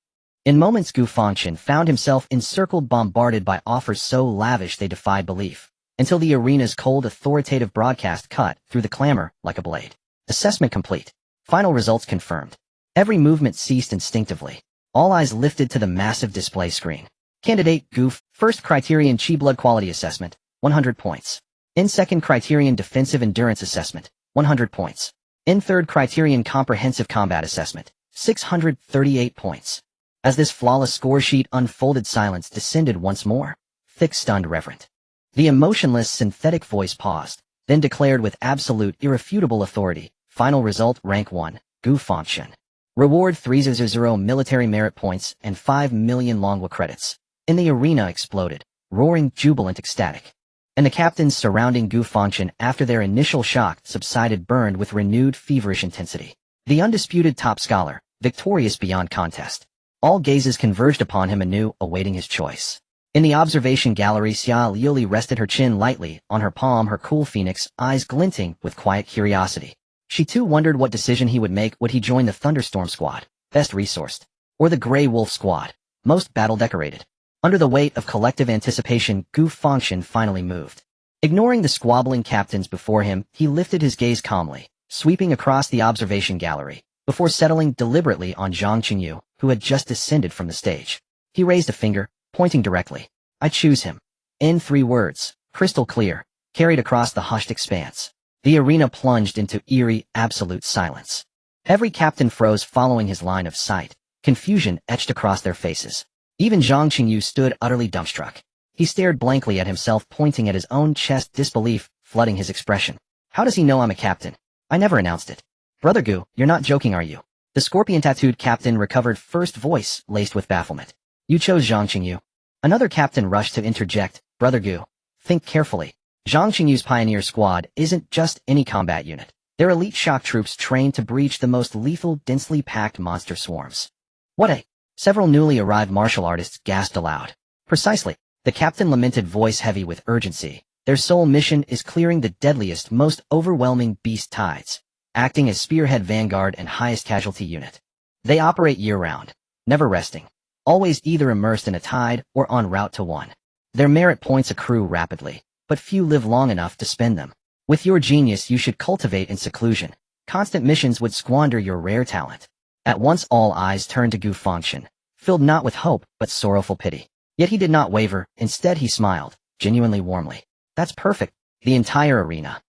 In moments, Gu Fangchen found himself encircled, bombarded by offers so lavish they defied belief, until the arena's cold, authoritative broadcast cut through the clamor like a blade. Assessment complete. Final results confirmed. Every movement ceased instinctively. All eyes lifted to the massive display screen. Candidate Gu, first criterion Chi Blood Quality Assessment, 100 points. In second criterion Defensive Endurance Assessment, 100 points. In third criterion Comprehensive Combat Assessment, 638 points. As this flawless score sheet unfolded, silence descended once more, thick, stunned, reverent. The emotionless, synthetic voice paused, then declared with absolute, irrefutable authority, final result, rank 1, Gu Fangchen. Reward 300 military merit points and 5 million Longwa credits. And the arena exploded, roaring, jubilant, ecstatic. And the captains surrounding Gu Fangchen after their initial shock subsided burned with renewed feverish intensity. The undisputed top scholar, victorious beyond contest. All gazes converged upon him anew, awaiting his choice. In the observation gallery, Xia Liuli rested her chin lightly on her palm, her cool phoenix eyes glinting with quiet curiosity. She too wondered what decision he would make. Would he join the Thunderstorm Squad, best resourced, or the Grey Wolf Squad, most battle-decorated? Under the weight of collective anticipation, Gu Fangchen finally moved. Ignoring the squabbling captains before him, he lifted his gaze calmly, sweeping across the observation gallery, before settling deliberately on Zhang Qingyu, who had just descended from the stage. He raised a finger, pointing directly. I choose him. In 3 words, crystal clear, carried across the hushed expanse. The arena plunged into eerie, absolute silence. Every captain froze following his line of sight, confusion etched across their faces. Even Zhang Qingyu stood utterly dumbstruck. He stared blankly at himself, pointing at his own chest, disbelief flooding his expression. How does he know I'm a captain? I never announced it. Brother Gu, you're not joking, are you? The scorpion-tattooed captain recovered first, voice laced with bafflement. You chose Zhang Qingyu. Another captain rushed to interject. Brother Gu, think carefully. Zhang Qingyu's pioneer squad isn't just any combat unit. They're elite shock troops trained to breach the most lethal, densely packed monster swarms. What a... Several newly arrived martial artists gasped aloud. Precisely. The captain lamented, voice heavy with urgency. Their sole mission is clearing the deadliest, most overwhelming beast tides, acting as spearhead vanguard and highest casualty unit. They operate year-round, never resting, always either immersed in a tide or en route to one. Their merit points accrue rapidly, but few live long enough to spend them. With your genius you should cultivate in seclusion. Constant missions would squander your rare talent. At once all eyes turned to Gu Fangchen, filled not with hope but sorrowful pity. Yet he did not waver, instead he smiled, genuinely warmly. That's perfect. The entire arena.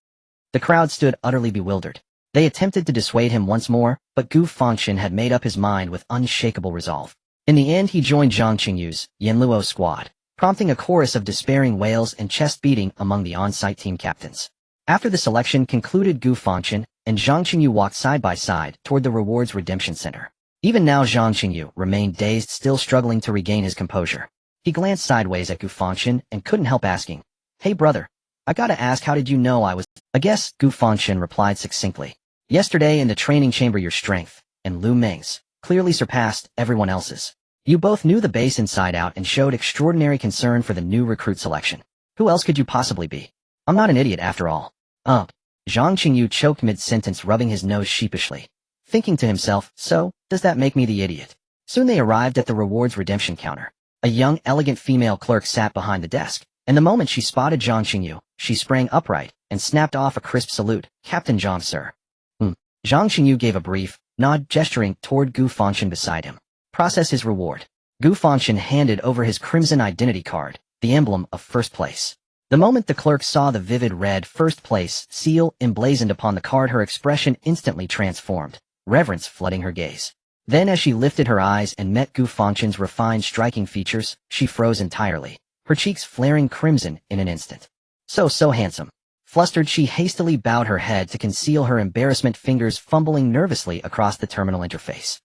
The crowd stood utterly bewildered. They attempted to dissuade him once more, but Gu Fangchen had made up his mind with unshakable resolve. In the end he joined Zhang Qingyu's Yanluo squad, prompting a chorus of despairing wails and chest-beating among the on-site team captains. After the selection concluded, Gu Fangchen and Zhang Qingyu walked side by side toward the Rewards Redemption Center. Even now Zhang Qingyu remained dazed, still struggling to regain his composure. He glanced sideways at Gu Fangchen and couldn't help asking, Hey brother, I gotta ask, how did you know I was... I guess, Gu Fangchen replied succinctly. Yesterday in the training chamber your strength, and Lu Meng's, clearly surpassed everyone else's. You both knew the base inside out and showed extraordinary concern for the new recruit selection. Who else could you possibly be? I'm not an idiot after all. Zhang Qingyu choked mid-sentence, rubbing his nose sheepishly, thinking to himself, so, does that make me the idiot? Soon they arrived at the rewards redemption counter. A young, elegant female clerk sat behind the desk, and the moment she spotted Zhang Qingyu, she sprang upright and snapped off a crisp salute. Captain Zhang, sir. Zhang Qingyu gave a brief nod, gesturing toward Gu Fangchen beside him. Process his reward. Gu Fangchen handed over his crimson identity card, the emblem of first place. The moment the clerk saw the vivid red first place seal emblazoned upon the card, her expression instantly transformed, reverence flooding her gaze. Then as she lifted her eyes and met Gu Fangchen's refined, striking features, she froze entirely, her cheeks flaring crimson in an instant. So handsome. Flustered, she hastily bowed her head to conceal her embarrassment, fingers fumbling nervously across the terminal interface.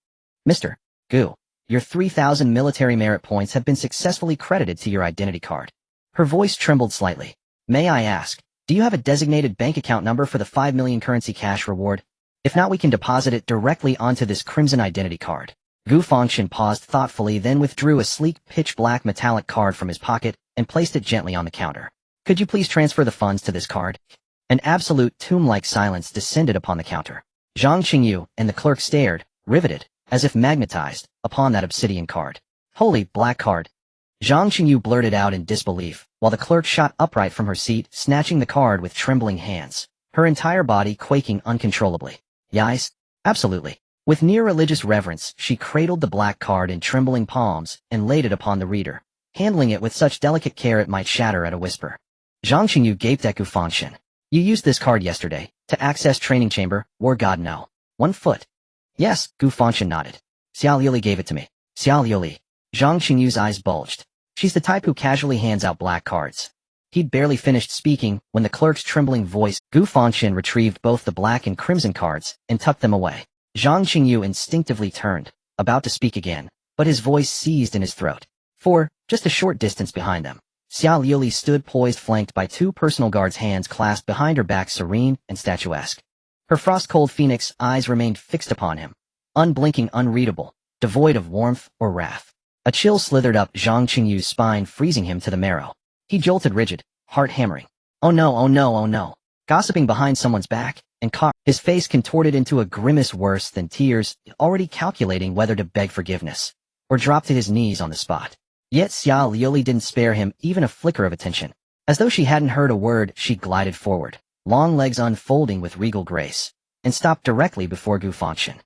Mr. Gu, your 3,000 military merit points have been successfully credited to your identity card. Her voice trembled slightly. May I ask, do you have a designated bank account number for the 5 million currency cash reward? If not, we can deposit it directly onto this crimson identity card. Gu Fangchen paused thoughtfully, then withdrew a sleek, pitch-black metallic card from his pocket and placed it gently on the counter. Could you please transfer the funds to this card? An absolute tomb-like silence descended upon the counter. Zhang Qingyu and the clerk stared, riveted, as if magnetized, upon that obsidian card. Holy black card! Zhang Qingyu blurted out in disbelief, while the clerk shot upright from her seat, snatching the card with trembling hands, her entire body quaking uncontrollably. Yes, absolutely. With near religious reverence, she cradled the black card in trembling palms and laid it upon the reader, handling it with such delicate care it might shatter at a whisper. Zhang Qingyu gaped at Gu Fangchen. You used this card yesterday, to access training chamber, or God no. 1 foot. Yes, Gu Fangchen nodded. Xia Liuli gave it to me. Xia Liuli. Zhang Qingyu's eyes bulged. She's the type who casually hands out black cards. He'd barely finished speaking when the clerk's trembling voice, Gu Fangchen retrieved both the black and crimson cards and tucked them away. Zhang Qingyu instinctively turned, about to speak again, but his voice seized in his throat. For, just a short distance behind them, Xia Liuli stood poised flanked by two personal guards, hands clasped behind her back, serene and statuesque. Her frost-cold phoenix eyes remained fixed upon him, unblinking, unreadable, devoid of warmth or wrath. A chill slithered up Zhang Qingyu's spine, freezing him to the marrow. He jolted rigid, heart hammering. Oh no, oh no, oh no. Gossiping behind someone's back, and his face contorted into a grimace worse than tears, already calculating whether to beg forgiveness or drop to his knees on the spot. Yet Xia Liuli didn't spare him even a flicker of attention. As though she hadn't heard a word, she glided forward, long legs unfolding with regal grace, and stopped directly before Gu Fangchen.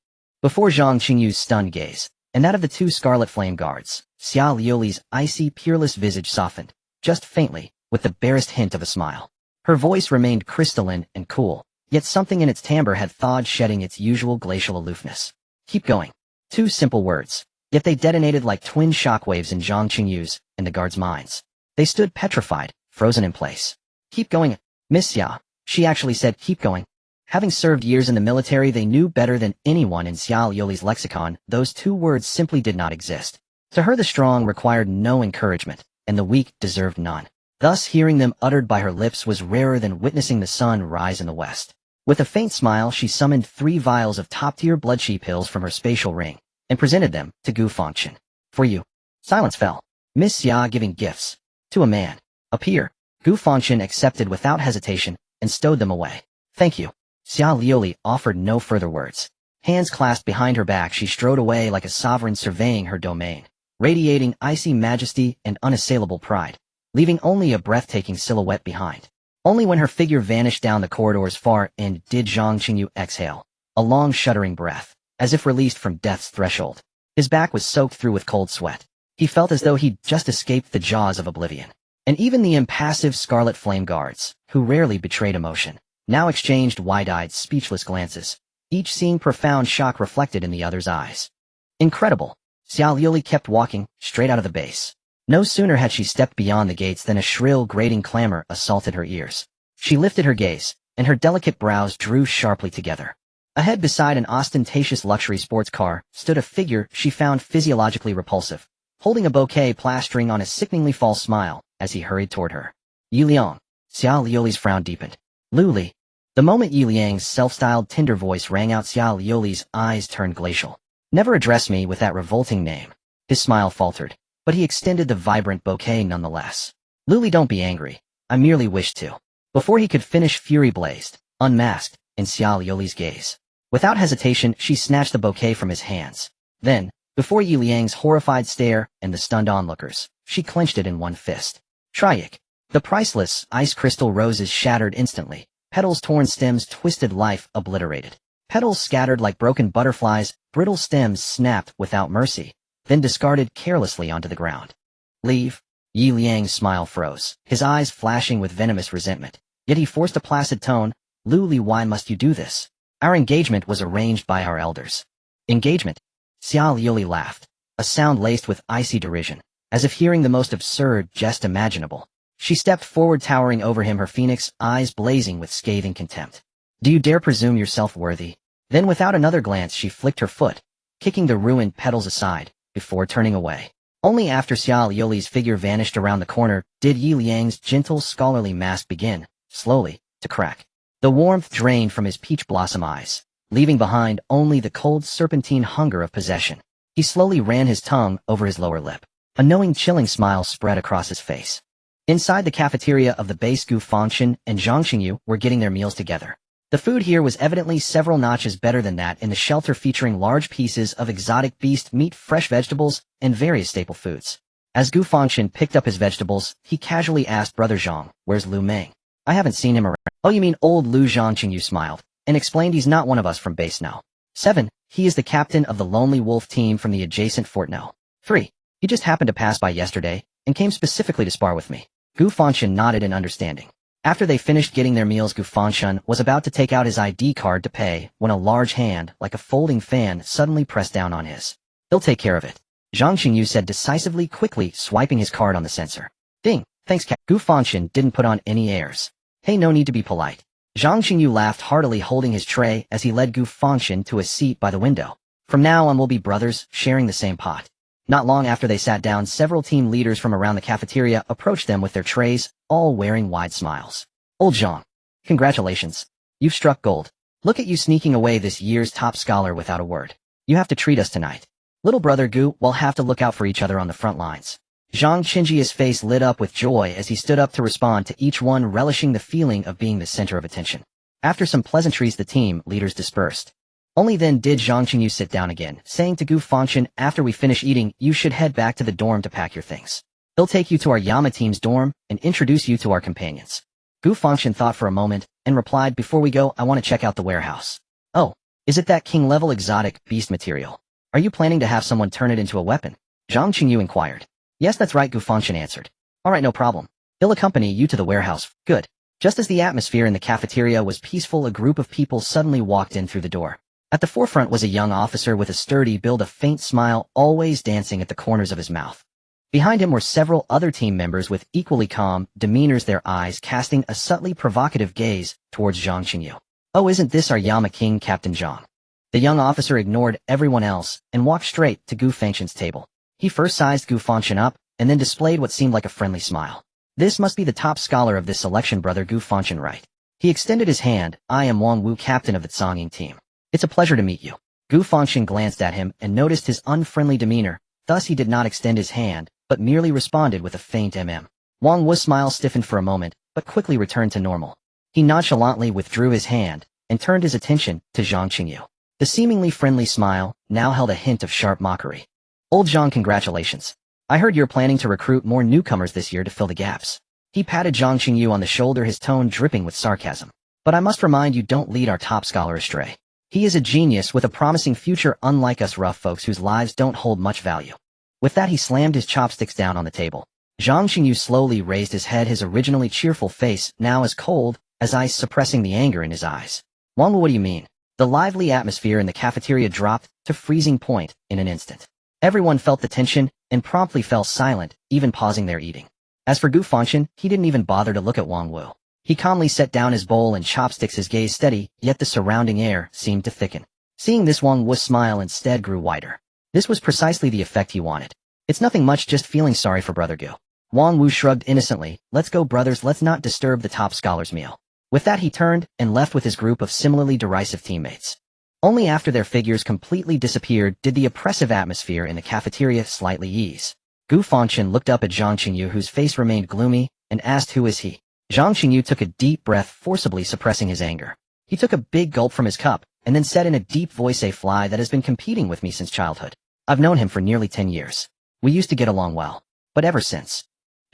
Before Zhang Qingyu's stunned gaze, and that of the two scarlet flame guards, Xia Liuli's icy, peerless visage softened, just faintly, with the barest hint of a smile. Her voice remained crystalline and cool, yet something in its timbre had thawed, shedding its usual glacial aloofness. Keep going. Two simple words, yet they detonated like twin shockwaves in Zhang Qingyu's and the guards' minds. They stood petrified, frozen in place. Keep going, Miss Xia. She actually said keep going. Having served years in the military, they knew better than anyone in Xia Liuli's lexicon, those two words simply did not exist. To her the strong required no encouragement, and the weak deserved none. Thus hearing them uttered by her lips was rarer than witnessing the sun rise in the west. With a faint smile, she summoned 3 vials of top-tier blood-sheep pills from her spatial ring, and presented them to Gu Fangchen. For you. Silence fell. Miss Xia giving gifts. To a man. A peer. Gu Fangchen accepted without hesitation, and stowed them away. Thank you. Xia Liuli offered no further words. Hands clasped behind her back, she strode away like a sovereign surveying her domain, radiating icy majesty and unassailable pride, leaving only a breathtaking silhouette behind. Only when her figure vanished down the corridor's far end did Zhang Qingyu exhale, a long shuddering breath, as if released from death's threshold. His back was soaked through with cold sweat. He felt as though he'd just escaped the jaws of oblivion. And even the impassive scarlet flame guards, who rarely betrayed emotion, now exchanged wide-eyed, speechless glances, each seeing profound shock reflected in the other's eyes. Incredible. Xia Liuli kept walking, straight out of the base. No sooner had she stepped beyond the gates than a shrill, grating clamor assaulted her ears. She lifted her gaze, and her delicate brows drew sharply together. Ahead, beside an ostentatious luxury sports car, stood a figure she found physiologically repulsive, holding a bouquet, plastering on a sickeningly false smile as he hurried toward her. Yi Liang. Xia Liuli's frown deepened. Luli. The moment Yi Liang's self-styled tender voice rang out, Xia Liuli's eyes turned glacial. Never address me with that revolting name. His smile faltered, but he extended the vibrant bouquet nonetheless. Luli, don't be angry. I merely wished to. Before he could finish, fury blazed, unmasked, in Xia Liuli's gaze. Without hesitation, she snatched the bouquet from his hands. Then, before Yi Liang's horrified stare and the stunned onlookers, she clenched it in one fist. Triac. The priceless, ice crystal roses shattered instantly, petals torn, stems twisted, life obliterated. Petals scattered like broken butterflies, brittle stems snapped without mercy, then discarded carelessly onto the ground. Leave. Yi Liang's smile froze, his eyes flashing with venomous resentment. Yet he forced a placid tone. Luli, why must you do this? Our engagement was arranged by our elders. Engagement? Xia Liuli laughed, a sound laced with icy derision, as if hearing the most absurd jest imaginable. She stepped forward, towering over him, her phoenix eyes blazing with scathing contempt. Do you dare presume yourself worthy? Then without another glance she flicked her foot, kicking the ruined petals aside, before turning away. Only after Xia Liuli's figure vanished around the corner did Yi Liang's gentle, scholarly mask begin, slowly, to crack. The warmth drained from his peach blossom eyes, leaving behind only the cold serpentine hunger of possession. He slowly ran his tongue over his lower lip. A knowing, chilling smile spread across his face. Inside the cafeteria of the base, Gu Fangchen and Zhang Qingyu were getting their meals together. The food here was evidently several notches better than that in the shelter, featuring large pieces of exotic beast meat, fresh vegetables, and various staple foods. As Gu Fangchen picked up his vegetables, he casually asked Brother Zhang, "Where's Lu Meng? I haven't seen him around." "Oh, you mean old Lu?" Zhang Qingyu smiled, and explained, "He's not one of us from base No. 7. He is the captain of the Lonely Wolf team from the adjacent Fort No. 3. He just happened to pass by yesterday, and came specifically to spar with me." Gu Fangchen nodded in understanding. After they finished getting their meals, Gu Fangchen was about to take out his ID card to pay, when a large hand, like a folding fan, suddenly pressed down on his. "He'll take care of it," Zhang Qingyu said decisively, quickly swiping his card on the sensor. "Ding, thanks, Gu Fangchen didn't put on any airs. "Hey, no need to be polite." Zhang Qingyu laughed heartily, holding his tray as he led Gu Fangchen to a seat by the window. From now on we'll be brothers, sharing the same pot. Not long after they sat down, several team leaders from around the cafeteria approached them with their trays, all wearing wide smiles. Old Zhang, congratulations. You've struck gold. Look at you sneaking away this year's top scholar without a word. You have to treat us tonight. Little brother Gu will have to look out for each other on the front lines. Zhang Qingji's face lit up with joy as he stood up to respond to each one, relishing the feeling of being the center of attention. After some pleasantries, the team leaders dispersed. Only then did Zhang Qingyu sit down again, saying to Gu Fangchen, after we finish eating, you should head back to the dorm to pack your things. He'll take you to our Yama team's dorm and introduce you to our companions. Gu Fangchen thought for a moment and replied, before we go, I want to check out the warehouse. Oh, is it that king-level exotic beast material? Are you planning to have someone turn it into a weapon? Zhang Qingyu inquired. Yes, that's right, Gu Fangchen answered. Alright, no problem. He'll accompany you to the warehouse. Good. Just as the atmosphere in the cafeteria was peaceful, a group of people suddenly walked in through the door. At the forefront was a young officer with a sturdy build, a faint smile always dancing at the corners of his mouth. Behind him were several other team members with equally calm demeanors, their eyes casting a subtly provocative gaze towards Zhang Qingyu. Oh, isn't this our Yama King, Captain Zhang? The young officer ignored everyone else and walked straight to Gu Fangchen's table. He first sized Gu Fangchen up, and then displayed what seemed like a friendly smile. This must be the top scholar of this selection, brother Gu Fangchen, right? He extended his hand. I am Wang Wu, captain of the Zhongying team. It's a pleasure to meet you. Gu Fangchen glanced at him and noticed his unfriendly demeanor, thus he did not extend his hand, but merely responded with a faint Wang Wu's smile stiffened for a moment, but quickly returned to normal. He nonchalantly withdrew his hand and turned his attention to Zhang Qingyu. The seemingly friendly smile now held a hint of sharp mockery. Old Zhang, congratulations. I heard you're planning to recruit more newcomers this year to fill the gaps. He patted Zhang Qingyu on the shoulder, his tone dripping with sarcasm. But I must remind you, don't lead our top scholar astray. He is a genius with a promising future, unlike us rough folks whose lives don't hold much value. With that, he slammed his chopsticks down on the table. Zhang Qingyu slowly raised his head, his originally cheerful face now as cold as ice, suppressing the anger in his eyes. Wang Wu, what do you mean? The lively atmosphere in the cafeteria dropped to freezing point in an instant. Everyone felt the tension and promptly fell silent, even pausing their eating. As for Gu Fangchen, he didn't even bother to look at Wang Wu. He calmly set down his bowl and chopsticks, his gaze steady, yet the surrounding air seemed to thicken. Seeing this, Wang Wu's smile instead grew wider. This was precisely the effect he wanted. It's nothing much, just feeling sorry for brother Gu. Wang Wu shrugged innocently. Let's go, brothers, let's not disturb the top scholar's meal. With that, he turned and left with his group of similarly derisive teammates. Only after their figures completely disappeared did the oppressive atmosphere in the cafeteria slightly ease. Gu Fangchen looked up at Zhang Qingyu, whose face remained gloomy, and asked, who is he? Zhang Qingyu took a deep breath, forcibly suppressing his anger. He took a big gulp from his cup, and then said in a deep voice, a fly that has been competing with me since childhood. I've known him for nearly 10 years. We used to get along well. But ever since.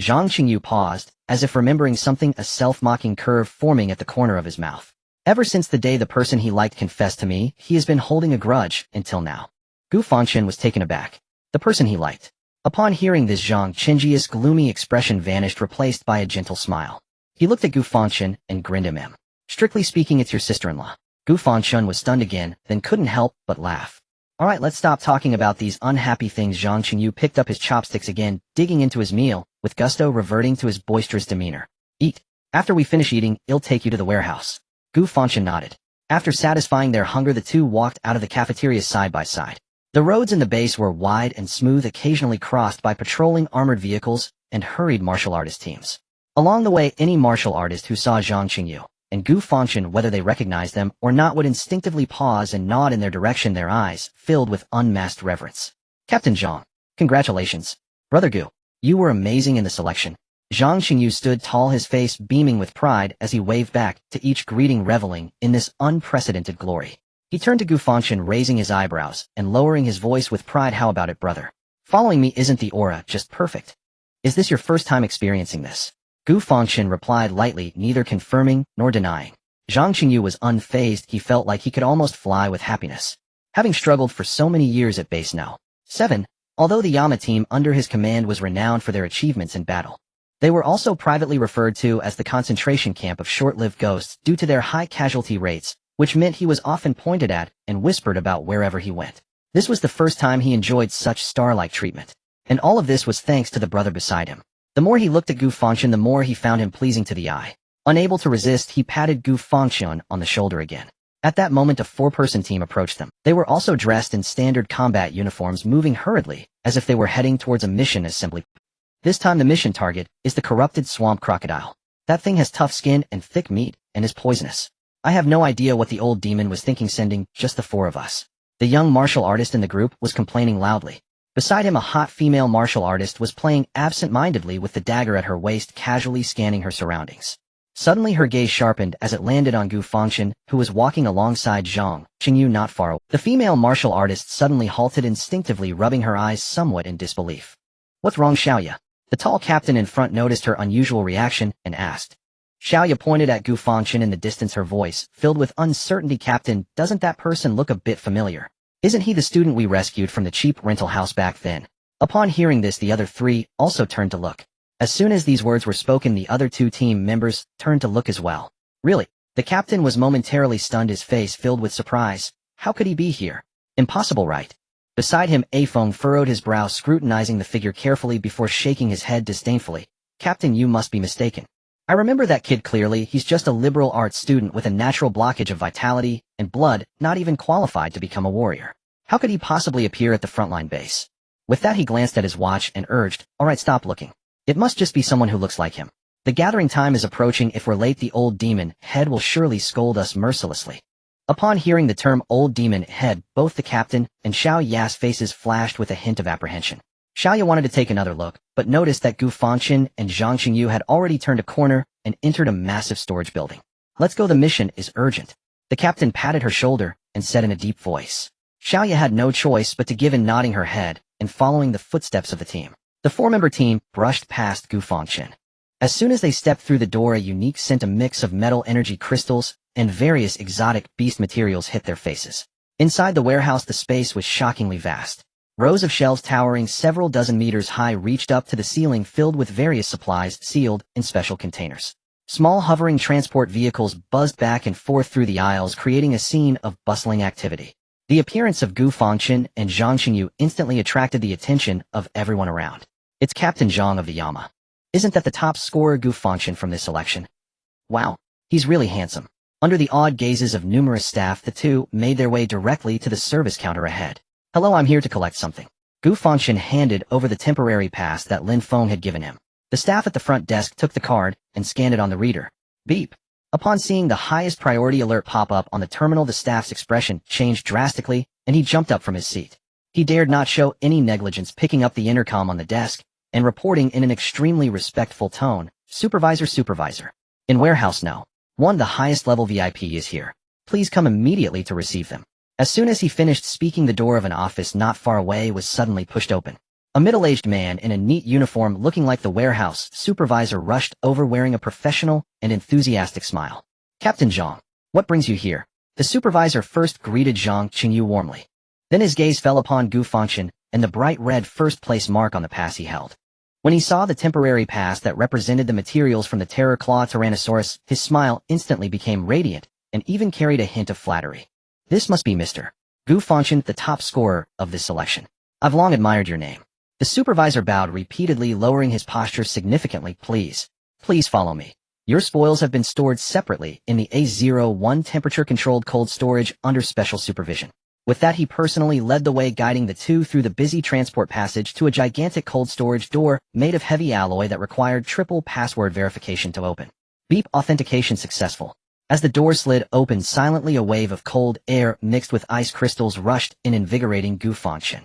Zhang Qingyu paused, as if remembering something, a self-mocking curve forming at the corner of his mouth. Ever since the day the person he liked confessed to me, he has been holding a grudge, until now. Gu Fangchen was taken aback. The person he liked. Upon hearing this, Zhang Qingji's gloomy expression vanished, replaced by a gentle smile. He looked at Gu Fangchen and grinned at him. Strictly speaking, it's your sister-in-law. Gu Fangchen was stunned again, then couldn't help but laugh. Alright, let's stop talking about these unhappy things. Zhang Qingyu picked up his chopsticks again, digging into his meal, with gusto, reverting to his boisterous demeanor. Eat. After we finish eating, I'll take you to the warehouse. Gu Fangchen nodded. After satisfying their hunger, the two walked out of the cafeteria side by side. The roads in the base were wide and smooth, occasionally crossed by patrolling armored vehicles and hurried martial artist teams. Along the way, any martial artist who saw Zhang Qingyu and Gu Fangchen, whether they recognized them or not, would instinctively pause and nod in their direction, their eyes filled with unmasked reverence. Captain Zhang, congratulations. Brother Gu, you were amazing in the selection. Zhang Qingyu stood tall, his face beaming with pride as he waved back to each greeting, reveling in this unprecedented glory. He turned to Gu Fangchen, raising his eyebrows and lowering his voice with pride. How about it, brother? Following me, isn't the aura just perfect? Is this your first time experiencing this? Gu Fangchen replied lightly, neither confirming nor denying. Zhang Qingyu was unfazed. He felt like he could almost fly with happiness. Having struggled for so many years at base No. 7, although the Yama team under his command was renowned for their achievements in battle, they were also privately referred to as the concentration camp of short-lived ghosts due to their high casualty rates, which meant he was often pointed at and whispered about wherever he went. This was the first time he enjoyed such star-like treatment. And all of this was thanks to the brother beside him. The more he looked at Gu Fangchen, the more he found him pleasing to the eye. Unable to resist, he patted Gu Fangchen on the shoulder again. At that moment, a four-person team approached them. They were also dressed in standard combat uniforms, moving hurriedly, as if they were heading towards a mission assembly. This time the mission target is the corrupted swamp crocodile. That thing has tough skin and thick meat, and is poisonous. I have no idea what the old demon was thinking sending just the four of us. The young martial artist in the group was complaining loudly. Beside him, a hot female martial artist was playing absent-mindedly with the dagger at her waist, casually scanning her surroundings. Suddenly her gaze sharpened as it landed on Gu Fangchen, who was walking alongside Zhang Qingyu not far away. The female martial artist suddenly halted, instinctively rubbing her eyes somewhat in disbelief. "What's wrong, Xiaoya?" The tall captain in front noticed her unusual reaction and asked. Xiaoya pointed at Gu Fangchen in the distance, her voice filled with uncertainty. "Captain, doesn't that person look a bit familiar? Isn't he the student we rescued from the cheap rental house back then?" Upon hearing this, the other three also turned to look. As soon as these words were spoken, the other two team members turned to look as well. "Really?" The captain was momentarily stunned, his face filled with surprise. "How could he be here? Impossible, right?" Beside him, A Feng furrowed his brow, scrutinizing the figure carefully before shaking his head disdainfully. "Captain, you must be mistaken. I remember that kid clearly. He's just a liberal arts student with a natural blockage of vitality and blood, not even qualified to become a warrior. How could he possibly appear at the frontline base?" With that, he glanced at his watch and urged, "All right, stop looking. It must just be someone who looks like him. The gathering time is approaching. If we're late, the old demon head will surely scold us mercilessly." Upon hearing the term old demon head, both the captain and Xiao Ya's faces flashed with a hint of apprehension. Xiaoya wanted to take another look, but noticed that Gu Fangchen and Zhang Qingyu had already turned a corner and entered a massive storage building. "Let's go, the mission is urgent." The captain patted her shoulder and said in a deep voice. Xiaoya had no choice but to give in, nodding her head and following the footsteps of the team. The four-member team brushed past Gu Fangchen. As soon as they stepped through the door, a unique scent, a mix of metal energy crystals and various exotic beast materials hit their faces. Inside the warehouse, the space was shockingly vast. Rows of shelves towering several dozen meters high reached up to the ceiling, filled with various supplies sealed in special containers. Small hovering transport vehicles buzzed back and forth through the aisles, creating a scene of bustling activity. The appearance of Gu Fangchen and Zhang Qingyu instantly attracted the attention of everyone around. "It's Captain Zhang of the Yama. Isn't that the top scorer, Gu Fangchen, from this selection? Wow, he's really handsome." Under the awed gazes of numerous staff, the two made their way directly to the service counter ahead. "Hello, I'm here to collect something." Gu Fangchen handed over the temporary pass that Lin Feng had given him. The staff at the front desk took the card and scanned it on the reader. Beep. Upon seeing the highest priority alert pop up on the terminal, the staff's expression changed drastically, and he jumped up from his seat. He dared not show any negligence, picking up the intercom on the desk and reporting in an extremely respectful tone, Supervisor. In warehouse no. 1, the highest level VIP is here. Please come immediately to receive them." As soon as he finished speaking, the door of an office not far away was suddenly pushed open. A middle-aged man in a neat uniform looking like the warehouse supervisor rushed over, wearing a professional and enthusiastic smile. "Captain Zhang, what brings you here?" The supervisor first greeted Zhang Qingyu warmly. Then his gaze fell upon Gu Fangchen and the bright red first-place mark on the pass he held. When he saw the temporary pass that represented the materials from the Terror Claw Tyrannosaurus, his smile instantly became radiant and even carried a hint of flattery. "This must be Mr. Gu Fangchen, the top scorer of this selection. I've long admired your name." The supervisor bowed repeatedly, lowering his posture significantly. Please follow me. Your spoils have been stored separately in the A01 temperature-controlled cold storage under special supervision." With that, he personally led the way, guiding the two through the busy transport passage to a gigantic cold storage door made of heavy alloy that required triple password verification to open. Beep. Authentication successful. As the door slid open silently, a wave of cold air mixed with ice crystals rushed in, invigorating Gu Fangchen.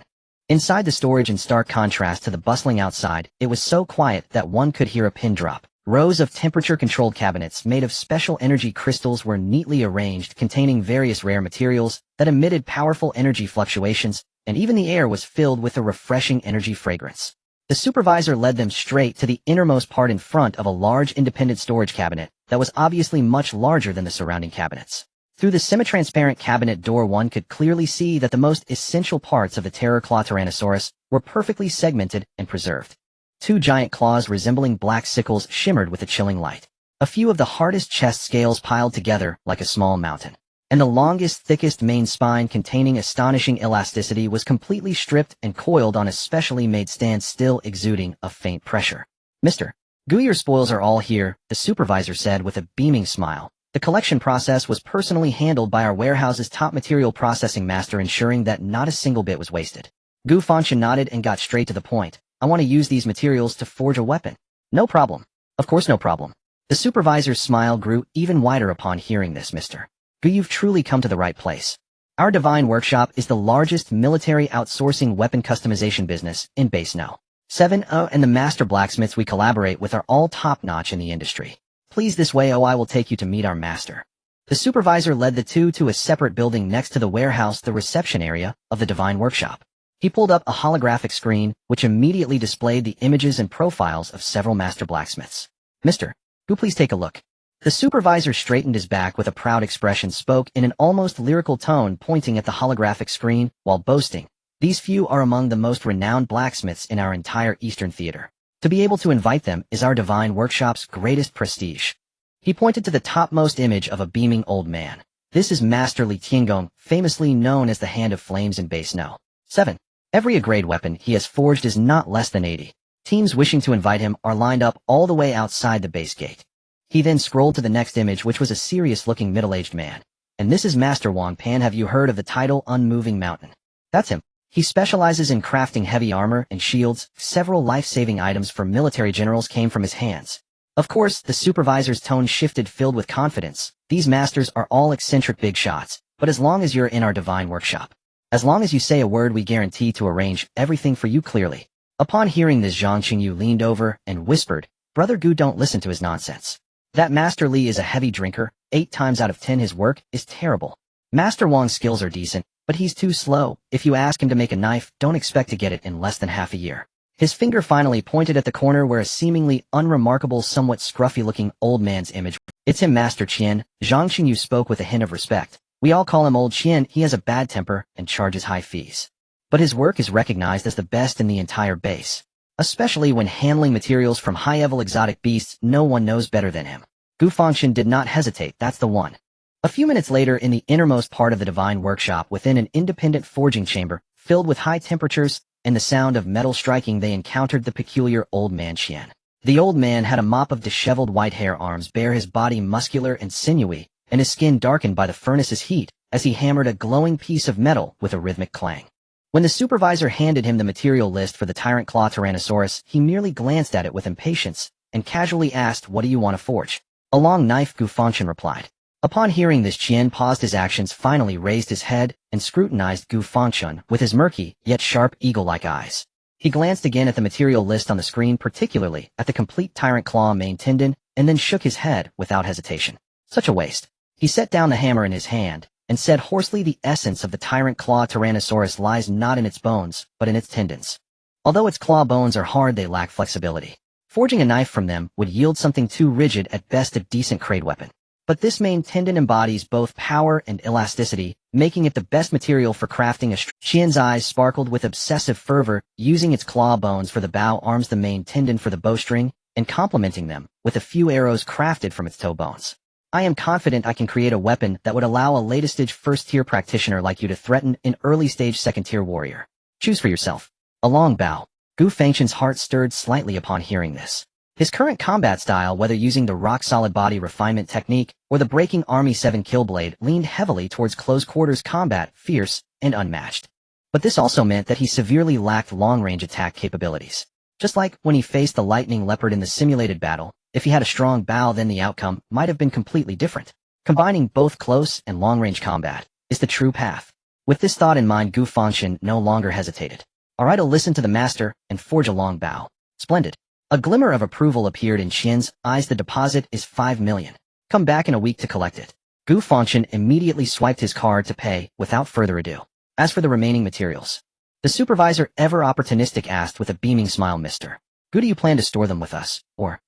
Inside the storage, in stark contrast to the bustling outside, it was so quiet that one could hear a pin drop. Rows of temperature-controlled cabinets made of special energy crystals were neatly arranged, containing various rare materials that emitted powerful energy fluctuations, and even the air was filled with a refreshing energy fragrance. The supervisor led them straight to the innermost part, in front of a large independent storage cabinet that was obviously much larger than the surrounding cabinets. Through the semi-transparent cabinet door, one could clearly see that the most essential parts of the Terror Claw Tyrannosaurus were perfectly segmented and preserved. 2 giant claws resembling black sickles shimmered with a chilling light. A few of the hardest chest scales piled together like a small mountain. And the longest, thickest main spine, containing astonishing elasticity, was completely stripped and coiled on a specially made stand, still exuding a faint pressure. "Mr. Gu, your spoils are all here, the supervisor said with a beaming smile. The collection process was personally handled by our warehouse's top material processing master, ensuring that not a single bit was wasted. Gu Fangchen nodded and got straight to the point. I want to use these materials to forge a weapon. No problem. Of course no problem. The supervisor's smile grew even wider upon hearing this, Mr. Gu, you've truly come to the right place. Our Divine Workshop is the largest military outsourcing weapon customization business in Base No. 7 and the master blacksmiths we collaborate with are all top-notch in the industry. Please this way, I will take you to meet our master. The supervisor led the two to a separate building next to the warehouse, the reception area of the Divine Workshop. He pulled up a holographic screen, which immediately displayed the images and profiles of several master blacksmiths. Mr. Gu, please take a look. The supervisor straightened his back with a proud expression, spoke in an almost lyrical tone, pointing at the holographic screen, while boasting, "These few are among the most renowned blacksmiths in our entire Eastern Theater. To be able to invite them is our Divine Workshop's greatest prestige." He pointed to the topmost image of a beaming old man. This is Master Li Tiangong, famously known as the Hand of Flames in Base No. 7. Every A-grade weapon he has forged is not less than 80. Teams wishing to invite him are lined up all the way outside the base gate. He then scrolled to the next image, which was a serious-looking middle-aged man. And this is Master Wang Pan. Have you heard of the title Unmoving Mountain? That's him. He specializes in crafting heavy armor and shields. Several life-saving items for military generals came from his hands. Of course, the supervisor's tone shifted, filled with confidence. These masters are all eccentric big shots, but as long as you're in our Divine Workshop, as long as you say a word, we guarantee to arrange everything for you clearly. Upon hearing this, Zhang Qingyu leaned over and whispered, "Brother Gu, don't listen to his nonsense. That Master Li is a heavy drinker. 8 times out of 10 his work is terrible. Master Wang's skills are decent, but he's too slow. If you ask him to make a knife, don't expect to get it in less than half a year." His finger finally pointed at the corner where a seemingly unremarkable, somewhat scruffy-looking old man's image. "It's him, Master Qian." Zhang Qingyu spoke with a hint of respect. "We all call him Old Qian. He has a bad temper and charges high fees. But his work is recognized as the best in the entire base. Especially when handling materials from high-level exotic beasts, no one knows better than him." Gu Fangchen did not hesitate. "That's the one." A few minutes later, in the innermost part of the Divine Workshop, within an independent forging chamber, filled with high temperatures and the sound of metal striking, they encountered the peculiar old man Qian. The old man had a mop of disheveled white hair, arms bare, his body muscular and sinewy, and his skin darkened by the furnace's heat, as he hammered a glowing piece of metal with a rhythmic clang. When the supervisor handed him the material list for the Tyrant Claw Tyrannosaurus, he merely glanced at it with impatience and casually asked, "What do you want to forge?" "A long knife," Gu Fangchen replied. Upon hearing this, Qian paused his actions, finally raised his head, and scrutinized Gu Fangchen with his murky, yet sharp, eagle-like eyes. He glanced again at the material list on the screen, particularly at the complete Tyrant Claw main tendon, and then shook his head without hesitation. "Such a waste." He set down the hammer in his hand, and said hoarsely, "The essence of the Tyrant Claw Tyrannosaurus lies not in its bones, but in its tendons. Although its claw bones are hard, they lack flexibility. Forging a knife from them would yield something too rigid, at best a decent crate weapon. But this main tendon embodies both power and elasticity, making it the best material for crafting a Qian's eyes sparkled with obsessive fervor, using its claw bones for the bow arms, the main tendon for the bowstring, and complementing them with a few arrows crafted from its toe bones. I am confident I can create a weapon that would allow a later-stage first-tier practitioner like you to threaten an early-stage second-tier warrior. Choose for yourself." A long bow. Gu Fangchen's heart stirred slightly upon hearing this. His current combat style, whether using the rock-solid body refinement technique or the breaking Army 7 Killblade, leaned heavily towards close-quarters combat, fierce and unmatched. But this also meant that he severely lacked long-range attack capabilities. Just like when he faced the Lightning Leopard in the simulated battle, if he had a strong bow, then the outcome might have been completely different. Combining both close and long-range combat is the true path. With this thought in mind, Gu Fangchen no longer hesitated. "All right, I'll listen to the master and forge a long bow." "Splendid." A glimmer of approval appeared in Qian's eyes. "The deposit is 5 million. Come back in a week to collect it." Gu Fangchen immediately swiped his card to pay without further ado. "As for the remaining materials?" the supervisor, ever opportunistic, asked with a beaming smile. "Mr. Gu, do you plan to store them with us, or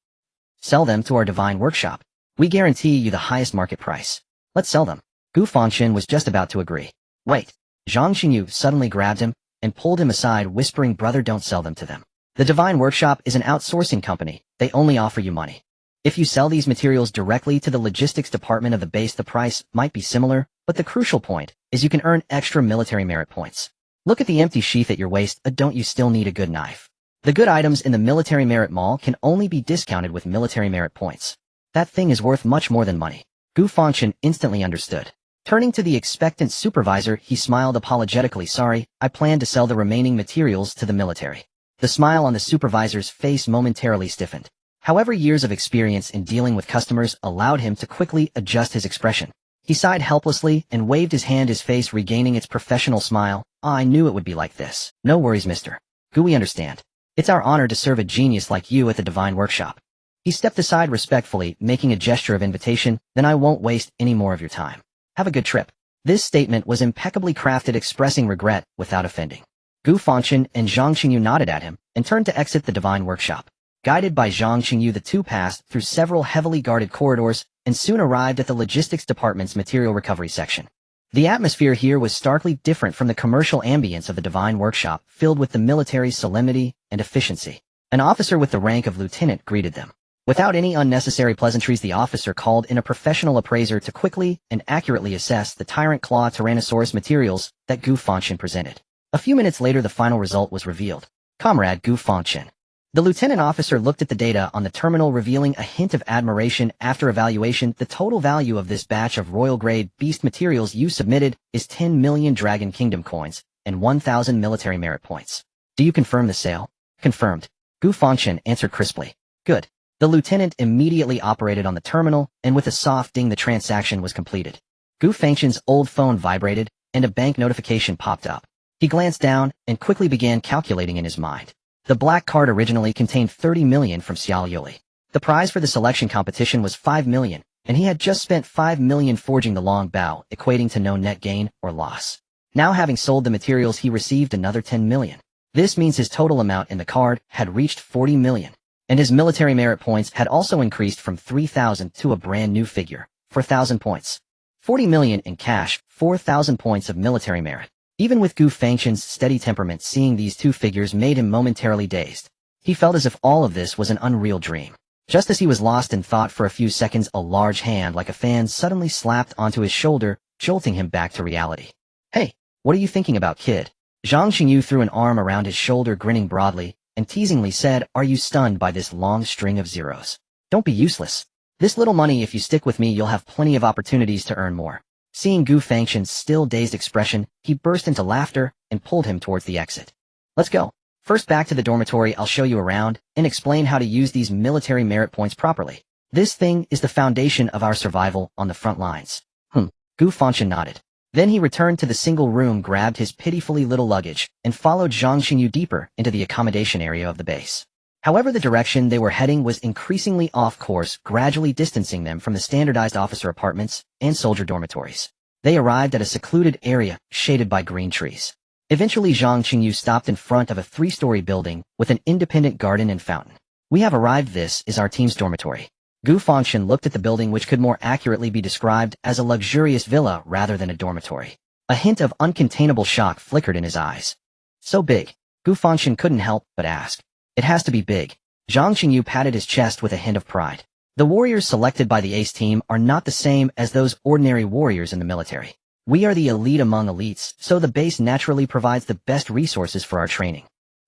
sell them to our Divine Workshop? We guarantee you the highest market price." "Let's sell them." Gu Fangchen was just about to agree. "Wait." Zhang Qingyu suddenly grabbed him and pulled him aside, whispering, "Brother, don't sell them to them. The Divine Workshop is an outsourcing company. They only offer you money. If you sell these materials directly to the logistics department of the base, the price might be similar, but the crucial point is you can earn extra military merit points. Look at the empty sheath at your waist. Don't you still need a good knife?" The good items in the military merit mall can only be discounted with military merit points. That thing is worth much more than money. Gu Fangchen instantly understood. Turning to the expectant supervisor, he smiled apologetically. Sorry, I plan to sell the remaining materials to the military. The smile on the supervisor's face momentarily stiffened. However, years of experience in dealing with customers allowed him to quickly adjust his expression. He sighed helplessly and waved his hand, his face regaining its professional smile. I knew it would be like this. No worries, mister. Gu, we understand. It's our honor to serve a genius like you at the Divine Workshop. He stepped aside respectfully, making a gesture of invitation. Then I won't waste any more of your time. Have a good trip. This statement was impeccably crafted, expressing regret without offending. Gu Fangchen and Zhang Qingyu nodded at him and turned to exit the Divine Workshop. Guided by Zhang Qingyu, the two passed through several heavily guarded corridors and soon arrived at the logistics department's material recovery section. The atmosphere here was starkly different from the commercial ambience of the Divine Workshop, filled with the military's solemnity and efficiency. An officer with the rank of lieutenant greeted them. Without any unnecessary pleasantries, the officer called in a professional appraiser to quickly and accurately assess the Tyrant Claw Tyrannosaurus materials that Gu Fangchen presented. A few minutes later, the final result was revealed. Comrade Gu Fangchen. The lieutenant officer looked at the data on the terminal, revealing a hint of admiration. After evaluation, the total value of this batch of royal-grade beast materials you submitted is 10 million Dragon Kingdom coins and 1,000 military merit points. Do you confirm the sale? Confirmed. Gu Fangchen answered crisply. Good. The lieutenant immediately operated on the terminal, and with a soft ding the transaction was completed. Gu Fangchen's old phone vibrated, and a bank notification popped up. He glanced down and quickly began calculating in his mind. The black card originally contained 30 million from Xiao Yuli. The prize for the selection competition was 5 million, and he had just spent 5 million forging the long bow, equating to no net gain or loss. Now, having sold the materials, he received another 10 million. This means his total amount in the card had reached 40 million, and his military merit points had also increased from 3,000 to a brand new figure, 4,000 points. 40 million in cash, 4,000 points of military merit. Even with Gu Fangchen's steady temperament, seeing these two figures made him momentarily dazed. He felt as if all of this was an unreal dream. Just as he was lost in thought for a few seconds, a large hand like a fan suddenly slapped onto his shoulder, jolting him back to reality. Hey, what are you thinking about, kid? Zhang Qingyu threw an arm around his shoulder, grinning broadly, and teasingly said, Are you stunned by this long string of zeros? Don't be useless. This little money, if you stick with me, you'll have plenty of opportunities to earn more. Seeing Gu Fangchen's still dazed expression, he burst into laughter and pulled him towards the exit. Let's go. First, back to the dormitory. I'll show you around and explain how to use these military merit points properly. This thing is the foundation of our survival on the front lines. Gu Fangchen nodded. Then he returned to the single room, grabbed his pitifully little luggage, and followed Zhang Qingyu deeper into the accommodation area of the base. However, the direction they were heading was increasingly off course, gradually distancing them from the standardized officer apartments and soldier dormitories. They arrived at a secluded area, shaded by green trees. Eventually, Zhang Qingyu stopped in front of a 3-story building with an independent garden and fountain. We have arrived. This is our team's dormitory. Gu Fangchen looked at the building, which could more accurately be described as a luxurious villa rather than a dormitory. A hint of uncontainable shock flickered in his eyes. So big. Gu Fangchen couldn't help but ask. It has to be big. Zhang Qingyu patted his chest with a hint of pride. The warriors selected by the ace team are not the same as those ordinary warriors in the military. We are the elite among elites, so the base naturally provides the best resources for our training.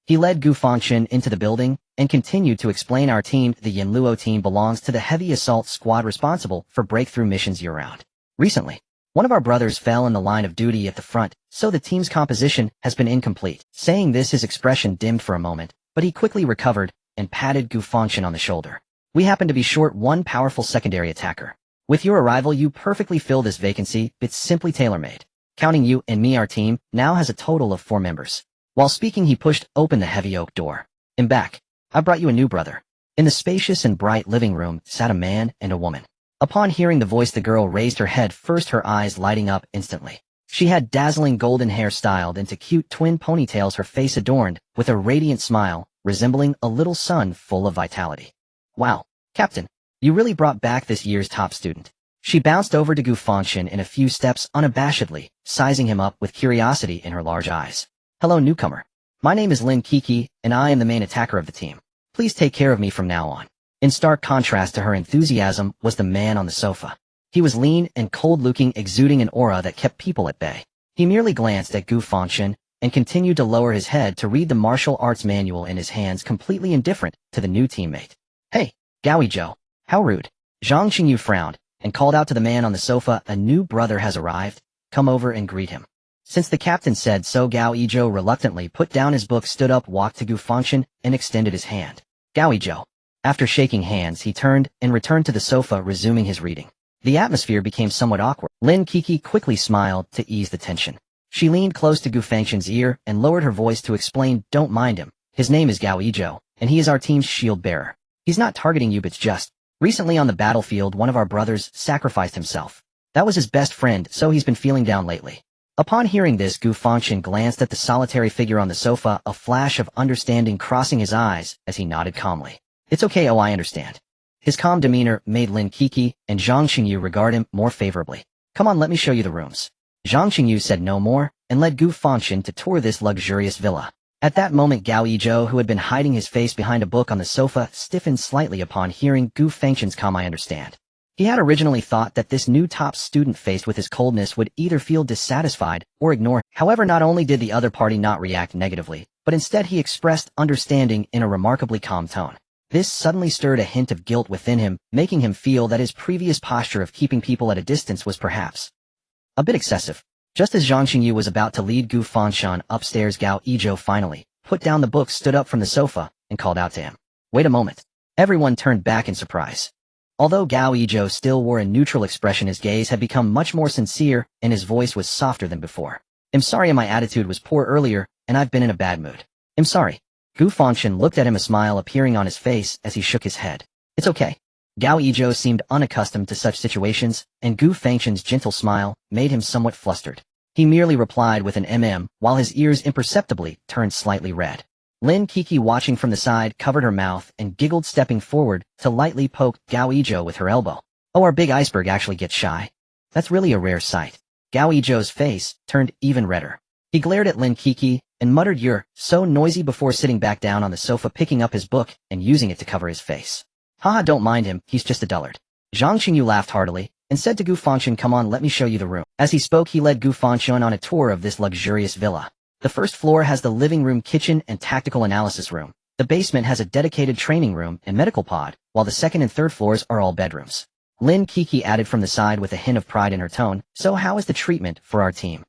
He led Gu Fangchen into the building and continued to explain, our team, the Yanluo team, belongs to the heavy assault squad responsible for breakthrough missions year-round. Recently, one of our brothers fell in the line of duty at the front, so the team's composition has been incomplete. Saying this, his expression dimmed for a moment, but he quickly recovered and patted Gu Fangchen on the shoulder. We happen to be short one powerful secondary attacker. With your arrival, you perfectly fill this vacancy. It's simply tailor-made. Counting you and me, our team now has a total of 4 members. While speaking, he pushed open the heavy oak door. In back, I brought you a new brother. In the spacious and bright living room sat a man and a woman. Upon hearing the voice, the girl raised her head first, her eyes lighting up instantly. She had dazzling golden hair styled into cute twin ponytails, her face adorned with a radiant smile, resembling a little sun full of vitality. Wow, Captain, you really brought back this year's top student. She bounced over to Gu Fangchen in a few steps, unabashedly, sizing him up with curiosity in her large eyes. Hello, newcomer. My name is Lin Kiki, and I am the main attacker of the team. Please take care of me from now on. In stark contrast to her enthusiasm was the man on the sofa. He was lean and cold-looking, exuding an aura that kept people at bay. He merely glanced at Gu Fangchen and continued to lower his head to read the martial arts manual in his hands, completely indifferent to the new teammate. Hey, Gaoi Zhou, how rude. Zhang Xingyu frowned and called out to the man on the sofa, a new brother has arrived, come over and greet him. Since the captain said so, Gaoi Zhou reluctantly put down his book, stood up, walked to Gu Fangchen, and extended his hand. Gaoi Zhou. After shaking hands, he turned and returned to the sofa, resuming his reading. The atmosphere became somewhat awkward. Lin Kiki quickly smiled to ease the tension. She leaned close to Gu Fangchen's ear and lowered her voice to explain, don't mind him. His name is Gaoi Zhou, and he is our team's shield bearer. He's not targeting you, but just recently on the battlefield, one of our brothers sacrificed himself. That was his best friend, so he's been feeling down lately. Upon hearing this, Gu Fangchen glanced at the solitary figure on the sofa, a flash of understanding crossing his eyes as he nodded calmly. It's okay, oh, I understand. His calm demeanor made Lin Kiki and Zhang Xingyu regard him more favorably. Come on, let me show you the rooms. Zhang Xingyu said no more and led Gu Fangchen to tour this luxurious villa. At that moment, Gaoi Zhou, who had been hiding his face behind a book on the sofa, stiffened slightly upon hearing Gu Fangchen's calm I understand. He had originally thought that this new top student faced with his coldness would either feel dissatisfied or ignore him. However, not only did the other party not react negatively, but instead he expressed understanding in a remarkably calm tone. This suddenly stirred a hint of guilt within him, making him feel that his previous posture of keeping people at a distance was perhaps a bit excessive. Just as Zhang Xingyu was about to lead Gu Fangchen upstairs, Gaoi Zhou finally put down the book, stood up from the sofa, and called out to him. Wait a moment. Everyone turned back in surprise. Although Gaoi Zhou still wore a neutral expression, his gaze had become much more sincere and his voice was softer than before. I'm sorry, my attitude was poor earlier, and I've been in a bad mood. I'm sorry. Gu Fangchen looked at him, a smile appearing on his face as he shook his head. It's okay. Gaoi Zhou seemed unaccustomed to such situations, and Gu Fangchen's gentle smile made him somewhat flustered. He merely replied with an while his ears imperceptibly turned slightly red. Lin Kiki, watching from the side, covered her mouth and giggled, stepping forward to lightly poke Gaoi Zhou with her elbow. Oh, our big iceberg actually gets shy. That's really a rare sight. Gaoi Zhou's face turned even redder. He glared at Lin Kiki and muttered, "You're so noisy," before sitting back down on the sofa, picking up his book and using it to cover his face. Haha, don't mind him, he's just a dullard. Zhang Xingyu laughed heartily and said to Gu Fangchen, come on, let me show you the room. As he spoke, he led Gu Fangchen on a tour of this luxurious villa. The first floor has the living room, kitchen, and tactical analysis room. The basement has a dedicated training room and medical pod, while the second and third floors are all bedrooms. Lin Kiki added from the side with a hint of pride in her tone, so how is the treatment for our team?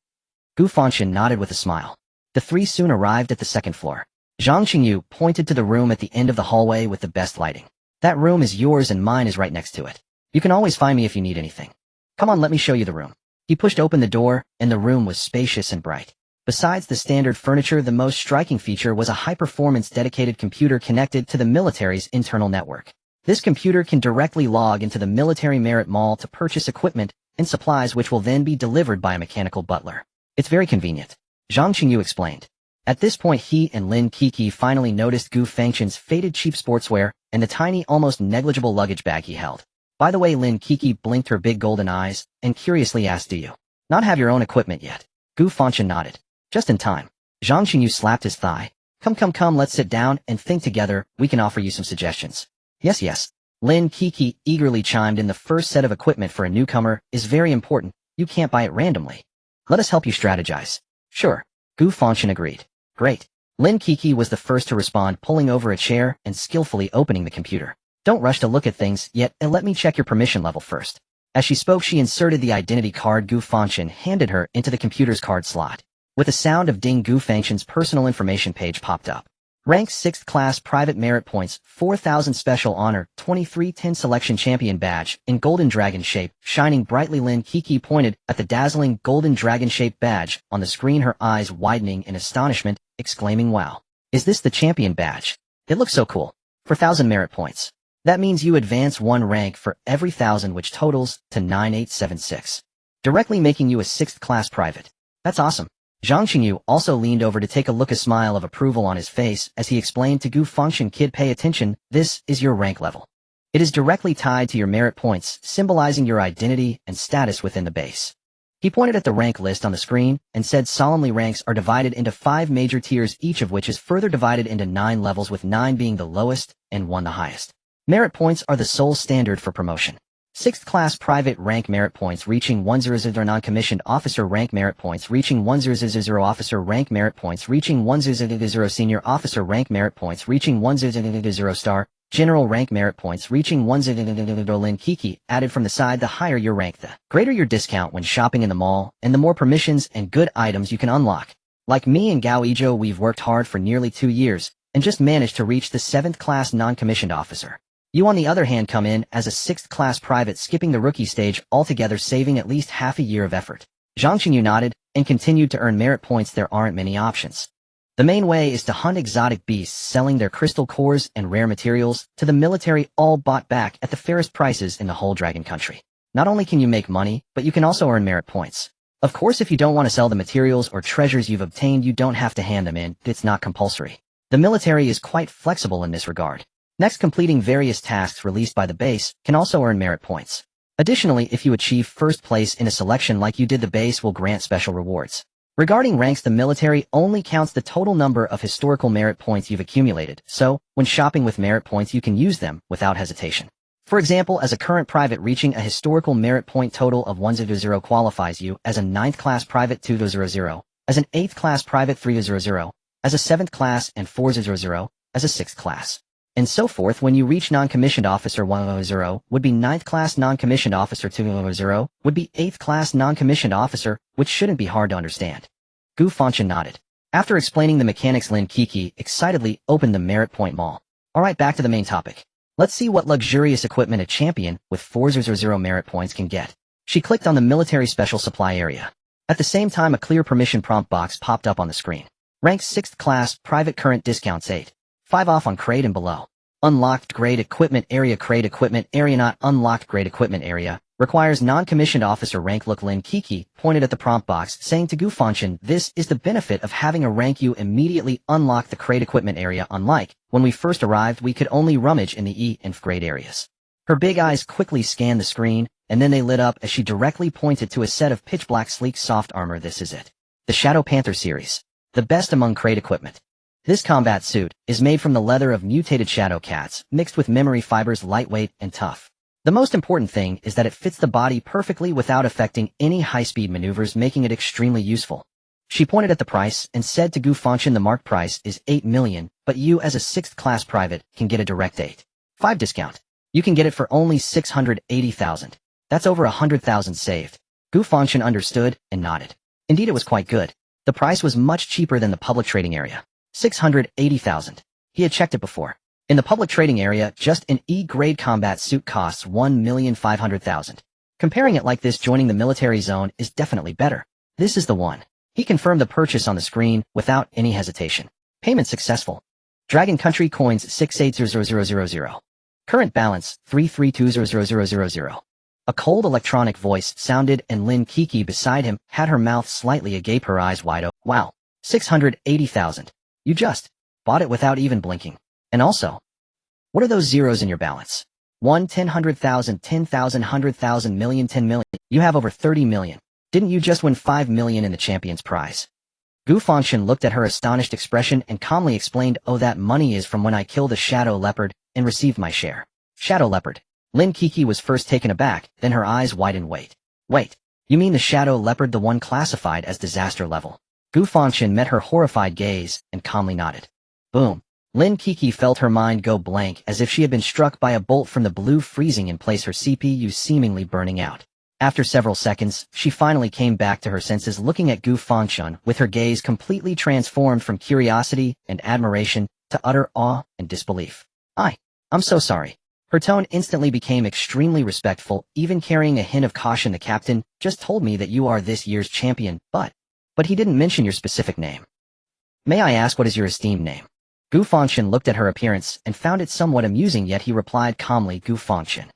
Gu Fangchen nodded with a smile. The three soon arrived at the second floor. Zhang Xingyu pointed to the room at the end of the hallway with the best lighting. That room is yours and mine is right next to it. You can always find me if you need anything. Come on, let me show you the room. He pushed open the door, and the room was spacious and bright. Besides the standard furniture, the most striking feature was a high-performance dedicated computer connected to the military's internal network. This computer can directly log into the military merit mall to purchase equipment and supplies, which will then be delivered by a mechanical butler. It's very convenient. Zhang Xingyu explained. At this point, he and Lin Kiki finally noticed Gu Fangchen's faded cheap sportswear and the tiny, almost negligible luggage bag he held. By the way, Lin Kiki blinked her big golden eyes and curiously asked, do you not have your own equipment yet? Gu Fangchen nodded. Just in time. Zhang Xingyu slapped his thigh. Come, let's sit down and think together. We can offer you some suggestions. Yes. Lin Kiki eagerly chimed in. The first set of equipment for a newcomer is very important. You can't buy it randomly. Let us help you strategize. Sure. Gu Fangchen agreed. Great. Lin Kiki was the first to respond, pulling over a chair and skillfully opening the computer. Don't rush to look at things yet, and let me check your permission level first. As she spoke, she inserted the identity card Gu Fangchen handed her into the computer's card slot. With a sound of ding, Gu Fangchen's personal information page popped up. Rank 6th class, private merit points, 4,000 special honor, 2310 selection champion badge, in golden dragon shape, shining brightly. Lin Kiki pointed at the dazzling golden dragon-shaped badge on the screen, her eyes widening in astonishment, exclaiming, wow. Is this the champion badge? It looks so cool. 4,000 merit points. That means you advance 1 rank for every 1,000, which totals to 9876. Directly making you a 6th class private. That's awesome. Zhang Xingyu also leaned over to take a look, a smile of approval on his face as he explained to Gu Fangchen, kid, pay attention, this is your rank level. It is directly tied to your merit points, symbolizing your identity and status within the base. He pointed at the rank list on the screen and said solemnly, ranks are divided into 5 major tiers, each of which is further divided into 9 levels, with 9 being the lowest and 1 the highest. Merit points are the sole standard for promotion. 6th class private rank merit points reaching 100 non-commissioned officer rank merit points reaching 100 officer rank merit points reaching 100 senior officer rank merit points reaching 100 star general rank merit points reaching 100 Lin Kiki added from the side. The higher your rank, the greater your discount when shopping in the mall, and the more permissions and good items you can unlock. Like me and Gao Ijo, we've worked hard for nearly 2 years and just managed to reach the 7th class non-commissioned officer. You on the other hand come in as a 6th class private, skipping the rookie stage altogether, saving at least half a year of effort. Zhang Qingyu nodded and continued to earn merit points. There aren't many options. The main way is to hunt exotic beasts, selling their crystal cores and rare materials to the military, all bought back at the fairest prices in the whole Dragon Country. Not only can you make money, but you can also earn merit points. Of course, if you don't want to sell the materials or treasures you've obtained, you don't have to hand them in. It's not compulsory. The military is quite flexible in this regard. Next, completing various tasks released by the base can also earn merit points. Additionally, if you achieve first place in a selection like you did, the base will grant special rewards. Regarding ranks, the military only counts the total number of historical merit points you've accumulated, so when shopping with merit points you can use them without hesitation. For example, as a current private, reaching a historical merit point total of 100 qualifies you as a 9th class private 200, as an 8th class private 300, as a 7th class, and 400 as a 6th class. And so forth. When you reach non-commissioned officer 100 would be 9th class, non-commissioned officer 200 would be 8th class non-commissioned officer, which shouldn't be hard to understand. Gu Fangchen nodded. After explaining the mechanics, Lin Kiki excitedly opened the merit point mall. Alright, back to the main topic. Let's see what luxurious equipment a champion with 400 merit points can get. She clicked on the military special supply area. At the same time, a clear permission prompt box popped up on the screen. Rank 6th class, private, current discounts 8.5 off on crate and below. Unlocked grade equipment area. Crate equipment area not unlocked. Grade equipment area requires non-commissioned officer rank. Look, Lin Kiki pointed at the prompt box, saying to Gu Fangchen, this is the benefit of having a rank. You immediately unlock the crate equipment area. Unlike when we first arrived, we could only rummage in the E and F grade areas. Her big eyes quickly scanned the screen, and then they lit up as she directly pointed to a set of pitch black sleek soft armor. This is it. The Shadow Panther series. The best among crate equipment. This combat suit is made from the leather of mutated shadow cats, mixed with memory fibers, lightweight and tough. The most important thing is that it fits the body perfectly without affecting any high-speed maneuvers, making it extremely useful. She pointed at the price and said to Gu Fangchen, the marked price is 8 million, but you as a 6th class private can get a direct 8.5 discount. You can get it for only 680,000. That's over 100,000 saved. Gu Fangchen understood and nodded. Indeed, it was quite good. The price was much cheaper than the public trading area. 680,000. He had checked it before. In the public trading area, just an E-grade combat suit costs 1,500,000. Comparing it like this, joining the military zone is definitely better. This is the one. He confirmed the purchase on the screen without any hesitation. Payment successful. Dragon Country coins 680000. Current balance 3320000. A cold electronic voice sounded, and Lin Kiki beside him had her mouth slightly agape, her eyes wide open. Wow. 680,000. You just bought it without even blinking. And also, what are those zeros in your balance? 1, 10, 100,000, 10,000, 100,000, million, 10 million. You have over 30 million. Didn't you just win 5 million in the champion's prize? Gu Fangchen looked at her astonished expression and calmly explained, oh, that money is from when I killed a shadow leopard and received my share. Shadow leopard. Lin Kiki was first taken aback, then her eyes widened. Wait, you mean the shadow leopard, the one classified as disaster level? Gu Fangchen met her horrified gaze and calmly nodded. Boom. Lin Kiki felt her mind go blank, as if she had been struck by a bolt from the blue, freezing in place, her CPU seemingly burning out. After several seconds, she finally came back to her senses, looking at Gu Fangchen with her gaze completely transformed from curiosity and admiration to utter awe and disbelief. I'm so sorry. Her tone instantly became extremely respectful, even carrying a hint of caution. The captain just told me that you are this year's champion, but he didn't mention your specific name. May I ask, what is your esteemed name? Gu Fangchen looked at her appearance and found it somewhat amusing, yet he replied calmly, Gu Fangchen.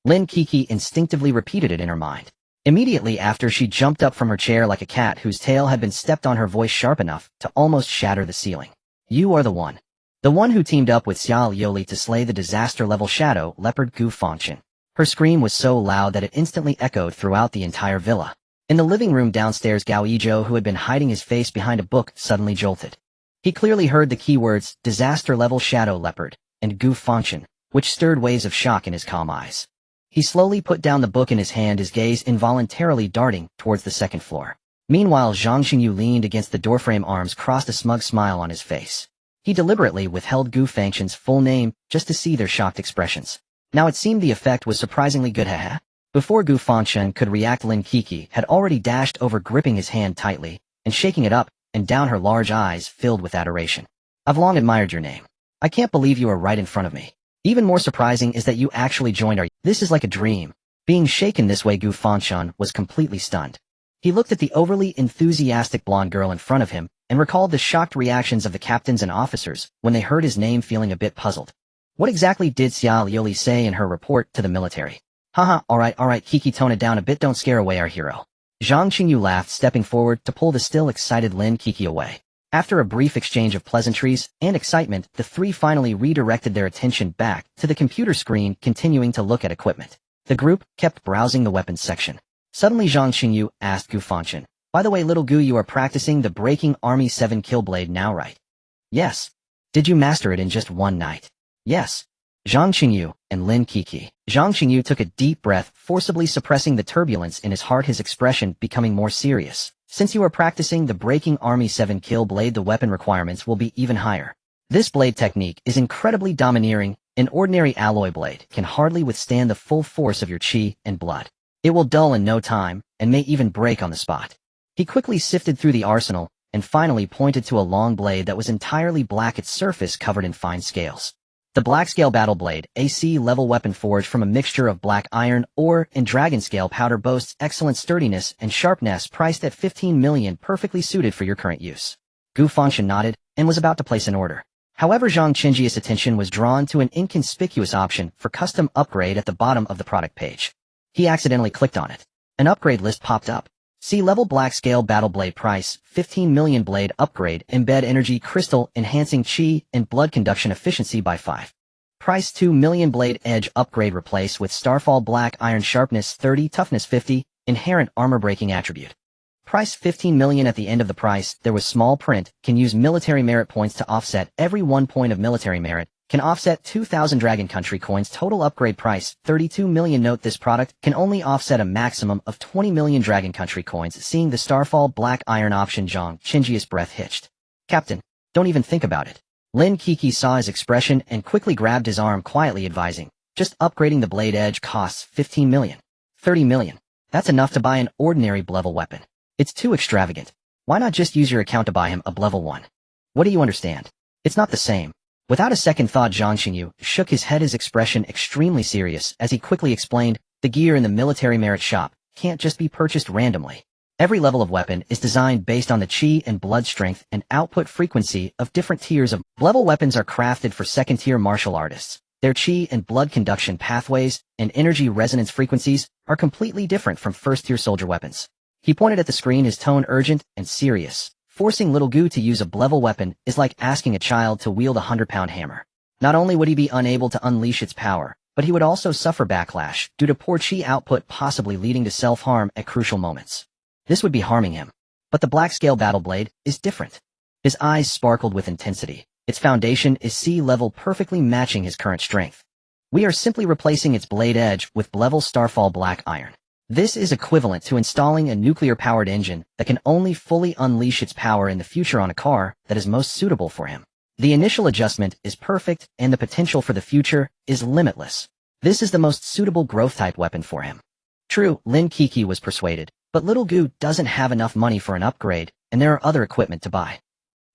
Lin Kiki instinctively repeated it in her mind. Immediately after, she jumped up from her chair like a cat whose tail had been stepped on, her voice sharp enough to almost shatter the ceiling. You are the one. The one who teamed up with Xiao Liuli to slay the disaster-level shadow leopard Gu Fangchen. Her scream was so loud that it instantly echoed throughout the entire villa. In the living room downstairs, Gao Ijo, who had been hiding his face behind a book, suddenly jolted. He clearly heard the keywords, disaster-level shadow leopard, and Gu Fangchen, which stirred waves of shock in his calm eyes. He slowly put down the book in his hand, his gaze involuntarily darting towards the second floor. Meanwhile, Zhang Xingyu leaned against the doorframe, arms crossed, a smug smile on his face. He deliberately withheld Gu Fangchen's full name just to see their shocked expressions. Now it seemed the effect was surprisingly good. Haha. Before Gu Fangchen could react, Lin Kiki had already dashed over, gripping his hand tightly and shaking it up and down, her large eyes filled with adoration. I've long admired your name. I can't believe you are right in front of me. Even more surprising is that you actually joined our... This is like a dream. Being shaken this way, Gu Fangchen was completely stunned. He looked at the overly enthusiastic blonde girl in front of him and recalled the shocked reactions of the captains and officers when they heard his name, feeling a bit puzzled. What exactly did Xia Liuli say in her report to the military? Haha, alright, Kiki, tone it down a bit, don't scare away our hero. Zhang Xingyu laughed, stepping forward to pull the still excited Lin Kiki away. After a brief exchange of pleasantries and excitement, the three finally redirected their attention back to the computer screen, continuing to look at equipment. The group kept browsing the weapons section. Suddenly Zhang Xingyu asked Gu Fangchen, by the way, little Gu, you are practicing the Breaking Army 7 kill blade now, right? Yes. Did you master it in just one night? Yes. Zhang Xingyu and Lin Kiki. Zhang Xingyu took a deep breath, forcibly suppressing the turbulence in his heart, his expression becoming more serious. Since you are practicing the Breaking Army 7 kill blade, the weapon requirements will be even higher. This blade technique is incredibly domineering. An ordinary alloy blade can hardly withstand the full force of your chi and blood. It will dull in no time, and may even break on the spot. He quickly sifted through the arsenal, and finally pointed to a long blade that was entirely black, its surface covered in fine scales. The Black Scale Battle Blade, a C-level weapon forged from a mixture of black iron, ore, and dragon scale powder, boasts excellent sturdiness and sharpness, priced at 15 million, perfectly suited for your current use. Gu Fangchen nodded, and was about to place an order. However, Zhang Xingyi's attention was drawn to an inconspicuous option for custom upgrade at the bottom of the product page. He accidentally clicked on it. An upgrade list popped up. C-level Black Scale Battle Blade, price 15 million, blade upgrade, embed energy crystal, enhancing chi and blood conduction efficiency by 5. Price 2 million, blade edge upgrade, replace with Starfall Black Iron, sharpness 30, toughness 50, inherent armor breaking attribute. Price 15 million. At the end of the price, there was small print, can use military merit points to offset every 1 point of military merit, can offset 2,000 Dragon Country coins, total upgrade price 32 million. Note, this product can only offset a maximum of 20 million Dragon Country coins. Seeing the Starfall Black Iron option, Zhang Xingyi's breath hitched. Captain, don't even think about it. Lin Kiki saw his expression and quickly grabbed his arm, quietly advising, just upgrading the blade edge costs 15 million. 30 million. That's enough to buy an ordinary level weapon. It's too extravagant. Why not just use your account to buy him a level 1? What do you understand? It's not the same. Without a second thought, Zhang Xingyu shook his head, his expression extremely serious, as he quickly explained, the gear in the military merit shop can't just be purchased randomly. Every level of weapon is designed based on the chi and blood strength and output frequency of different tiers of level. Weapons are crafted for second-tier martial artists. Their chi and blood conduction pathways and energy resonance frequencies are completely different from first-tier soldier weapons. He pointed at the screen, his tone urgent and serious. Forcing little Gu to use a level weapon is like asking a child to wield a 100-pound hammer. Not only would he be unable to unleash its power, but he would also suffer backlash due to poor chi output, possibly leading to self-harm at crucial moments. This would be harming him. But the Black Scale Battle Blade is different. His eyes sparkled with intensity. Its foundation is C-level, perfectly matching his current strength. We are simply replacing its blade edge with level Starfall Black Iron. This is equivalent to installing a nuclear-powered engine that can only fully unleash its power in the future on a car that is most suitable for him. The initial adjustment is perfect, and the potential for the future is limitless. This is the most suitable growth-type weapon for him. True, Lin Kiki was persuaded, but little Gu doesn't have enough money for an upgrade, and there are other equipment to buy.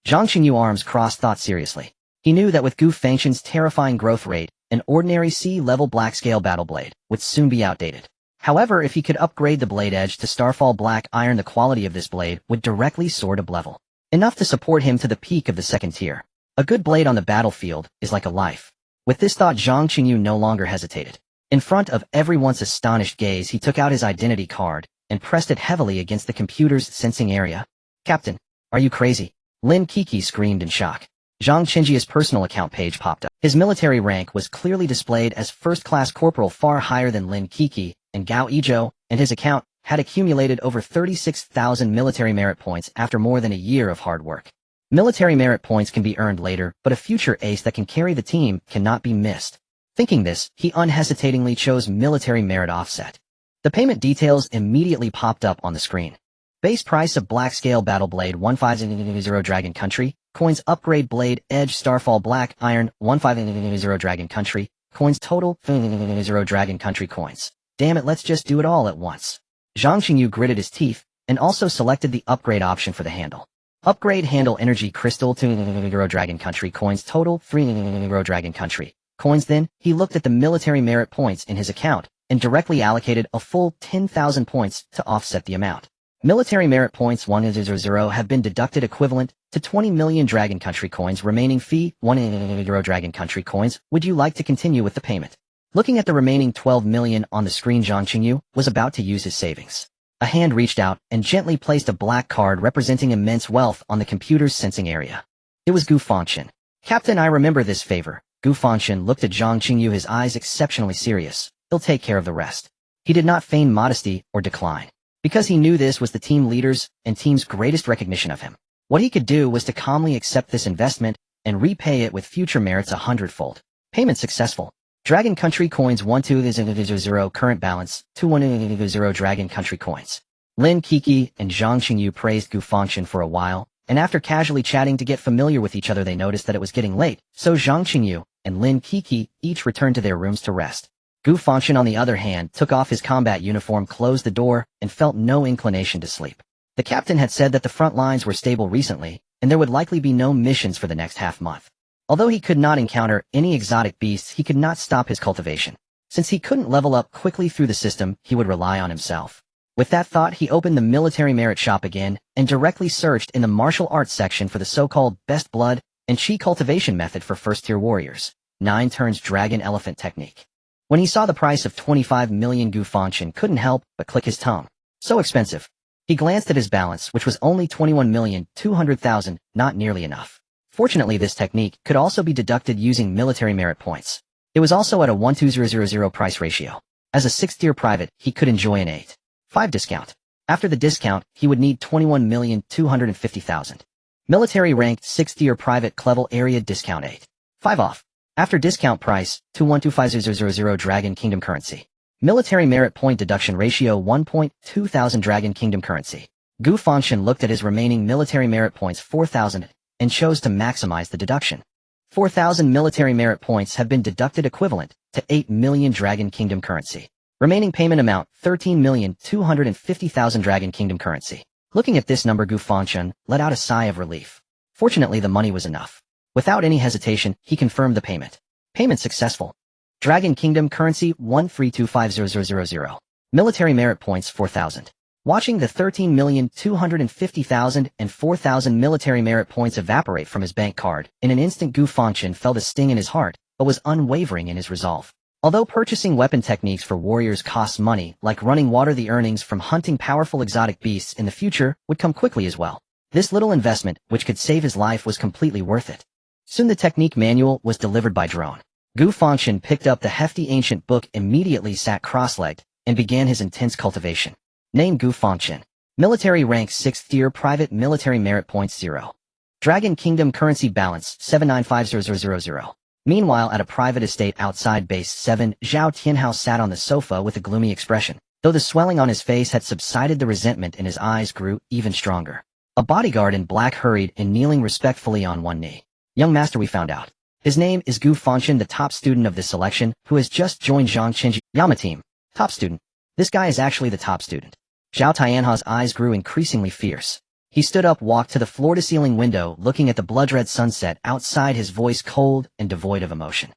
Zhang Xingyu, arms crossed, thought seriously. He knew that with Gu Fangchen's terrifying growth rate, an ordinary C-level Black Scale Battle Blade would soon be outdated. However, if he could upgrade the blade edge to Starfall Black Iron, the quality of this blade would directly soar to level, enough to support him to the peak of the second tier. A good blade on the battlefield is like a life. With this thought, Zhang Xingyu no longer hesitated. In front of everyone's astonished gaze, he took out his identity card and pressed it heavily against the computer's sensing area. Captain, are you crazy? Lin Kiki screamed in shock. Zhang Xingyi's personal account page popped up. His military rank was clearly displayed as first-class corporal, far higher than Lin Kiki and Gao Yizhou, and his account had accumulated over 36,000 military merit points after more than a year of hard work. Military merit points can be earned later, but a future ace that can carry the team cannot be missed. Thinking this, he unhesitatingly chose military merit offset. The payment details immediately popped up on the screen. Base price of Black Scale Battle Blade 150 Dragon Country, coins Upgrade Blade Edge Starfall Black Iron 150 Dragon Country, coins total 0 Dragon Country coins. Damn it, let's just do it all at once. Zhang Qingyu gritted his teeth, and also selected the upgrade option for the handle. Upgrade Handle Energy Crystal 2 Dragon Country coins total 3 Dragon Country coins. Then, he looked at the military merit points in his account, and directly allocated a full 10,000 points to offset the amount. Military merit points 100 have been deducted equivalent to 20 million Dragon Country coins. Remaining fee 1 Dragon Country coins. Would you like to continue with the payment? Looking at the remaining 12 million on the screen, Zhang Qingyu was about to use his savings. A hand reached out and gently placed a black card representing immense wealth on the computer's sensing area. It was Gu Fangchen. Captain, I remember this favor. Gu Fangchen looked at Zhang Qingyu, his eyes exceptionally serious. He'll take care of the rest. He did not feign modesty or decline, because he knew this was the team leader's and team's greatest recognition of him. What he could do was to calmly accept this investment and repay it with future merits 100-fold. Payment successful. Dragon Country coins 1200 current balance 2100 Dragon Country coins. Lin Kiki and Zhang Qingyu praised Gu Fangchen for a while, and after casually chatting to get familiar with each other, they noticed that it was getting late, so Zhang Qingyu and Lin Kiki each returned to their rooms to rest. Gu Fangchen, on the other hand, took off his combat uniform, closed the door, and felt no inclination to sleep. The captain had said that the front lines were stable recently, and there would likely be no missions for the next half-month. Although he could not encounter any exotic beasts, he could not stop his cultivation. Since he couldn't level up quickly through the system, he would rely on himself. With that thought, he opened the military merit shop again and directly searched in the martial arts section for the so-called best blood and chi cultivation method for first-tier warriors. 9 turns Dragon Elephant Technique. When he saw the price of 25 million, Gu Fangchen couldn't help but click his tongue. So expensive. He glanced at his balance, which was only 21,200,000, not nearly enough. Fortunately, this technique could also be deducted using military merit points. It was also at a 1:0 price ratio. As a 6th-tier private, he could enjoy an 8.5 discount. After the discount, he would need 21,250,000. Military ranked 6th-tier private Clevel area discount 8.5 off. After discount price, 2125,000 Dragon Kingdom currency. Military merit point deduction ratio 1.2000 Dragon Kingdom currency. Gu Fangchen looked at his remaining military merit points 4,000 and chose to maximize the deduction. 4,000 military merit points have been deducted equivalent to 8 million Dragon Kingdom currency. Remaining payment amount 13,250,000 Dragon Kingdom currency. Looking at this number, Gu Fangchen let out a sigh of relief. Fortunately, the money was enough. Without any hesitation, he confirmed the payment. Payment successful. Dragon Kingdom currency 1325000. Military merit points 4,000. Watching the 13,250,000 and 4,000 military merit points evaporate from his bank card, in an instant Gu Fangchen felt a sting in his heart, but was unwavering in his resolve. Although purchasing weapon techniques for warriors costs money, like running water, the earnings from hunting powerful exotic beasts in the future would come quickly as well. This little investment, which could save his life, was completely worth it. Soon the technique manual was delivered by drone. Gu Fangchen picked up the hefty ancient book, immediately sat cross-legged, and began his intense cultivation. Name: Gu Fangchen. Military rank 6th tier, private military merit points 0. Dragon Kingdom currency balance 7950000. Meanwhile, at a private estate outside Base 7, Zhao Tianhao sat on the sofa with a gloomy expression. Though the swelling on his face had subsided, the resentment in his eyes grew even stronger. A bodyguard in black hurried in, kneeling respectfully on one knee. Young master, we found out. His name is Gu Fangchen, the top student of this selection, who has just joined Zhang Qingyu Yama team. Top student. This guy is actually the top student. Zhao Tianhao's eyes grew increasingly fierce. He stood up, walked to the floor-to-ceiling window, looking at the blood-red sunset outside, his voice cold and devoid of emotion.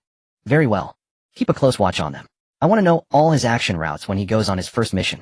Very well. Keep a close watch on them. I want to know all his action routes when he goes on his first mission.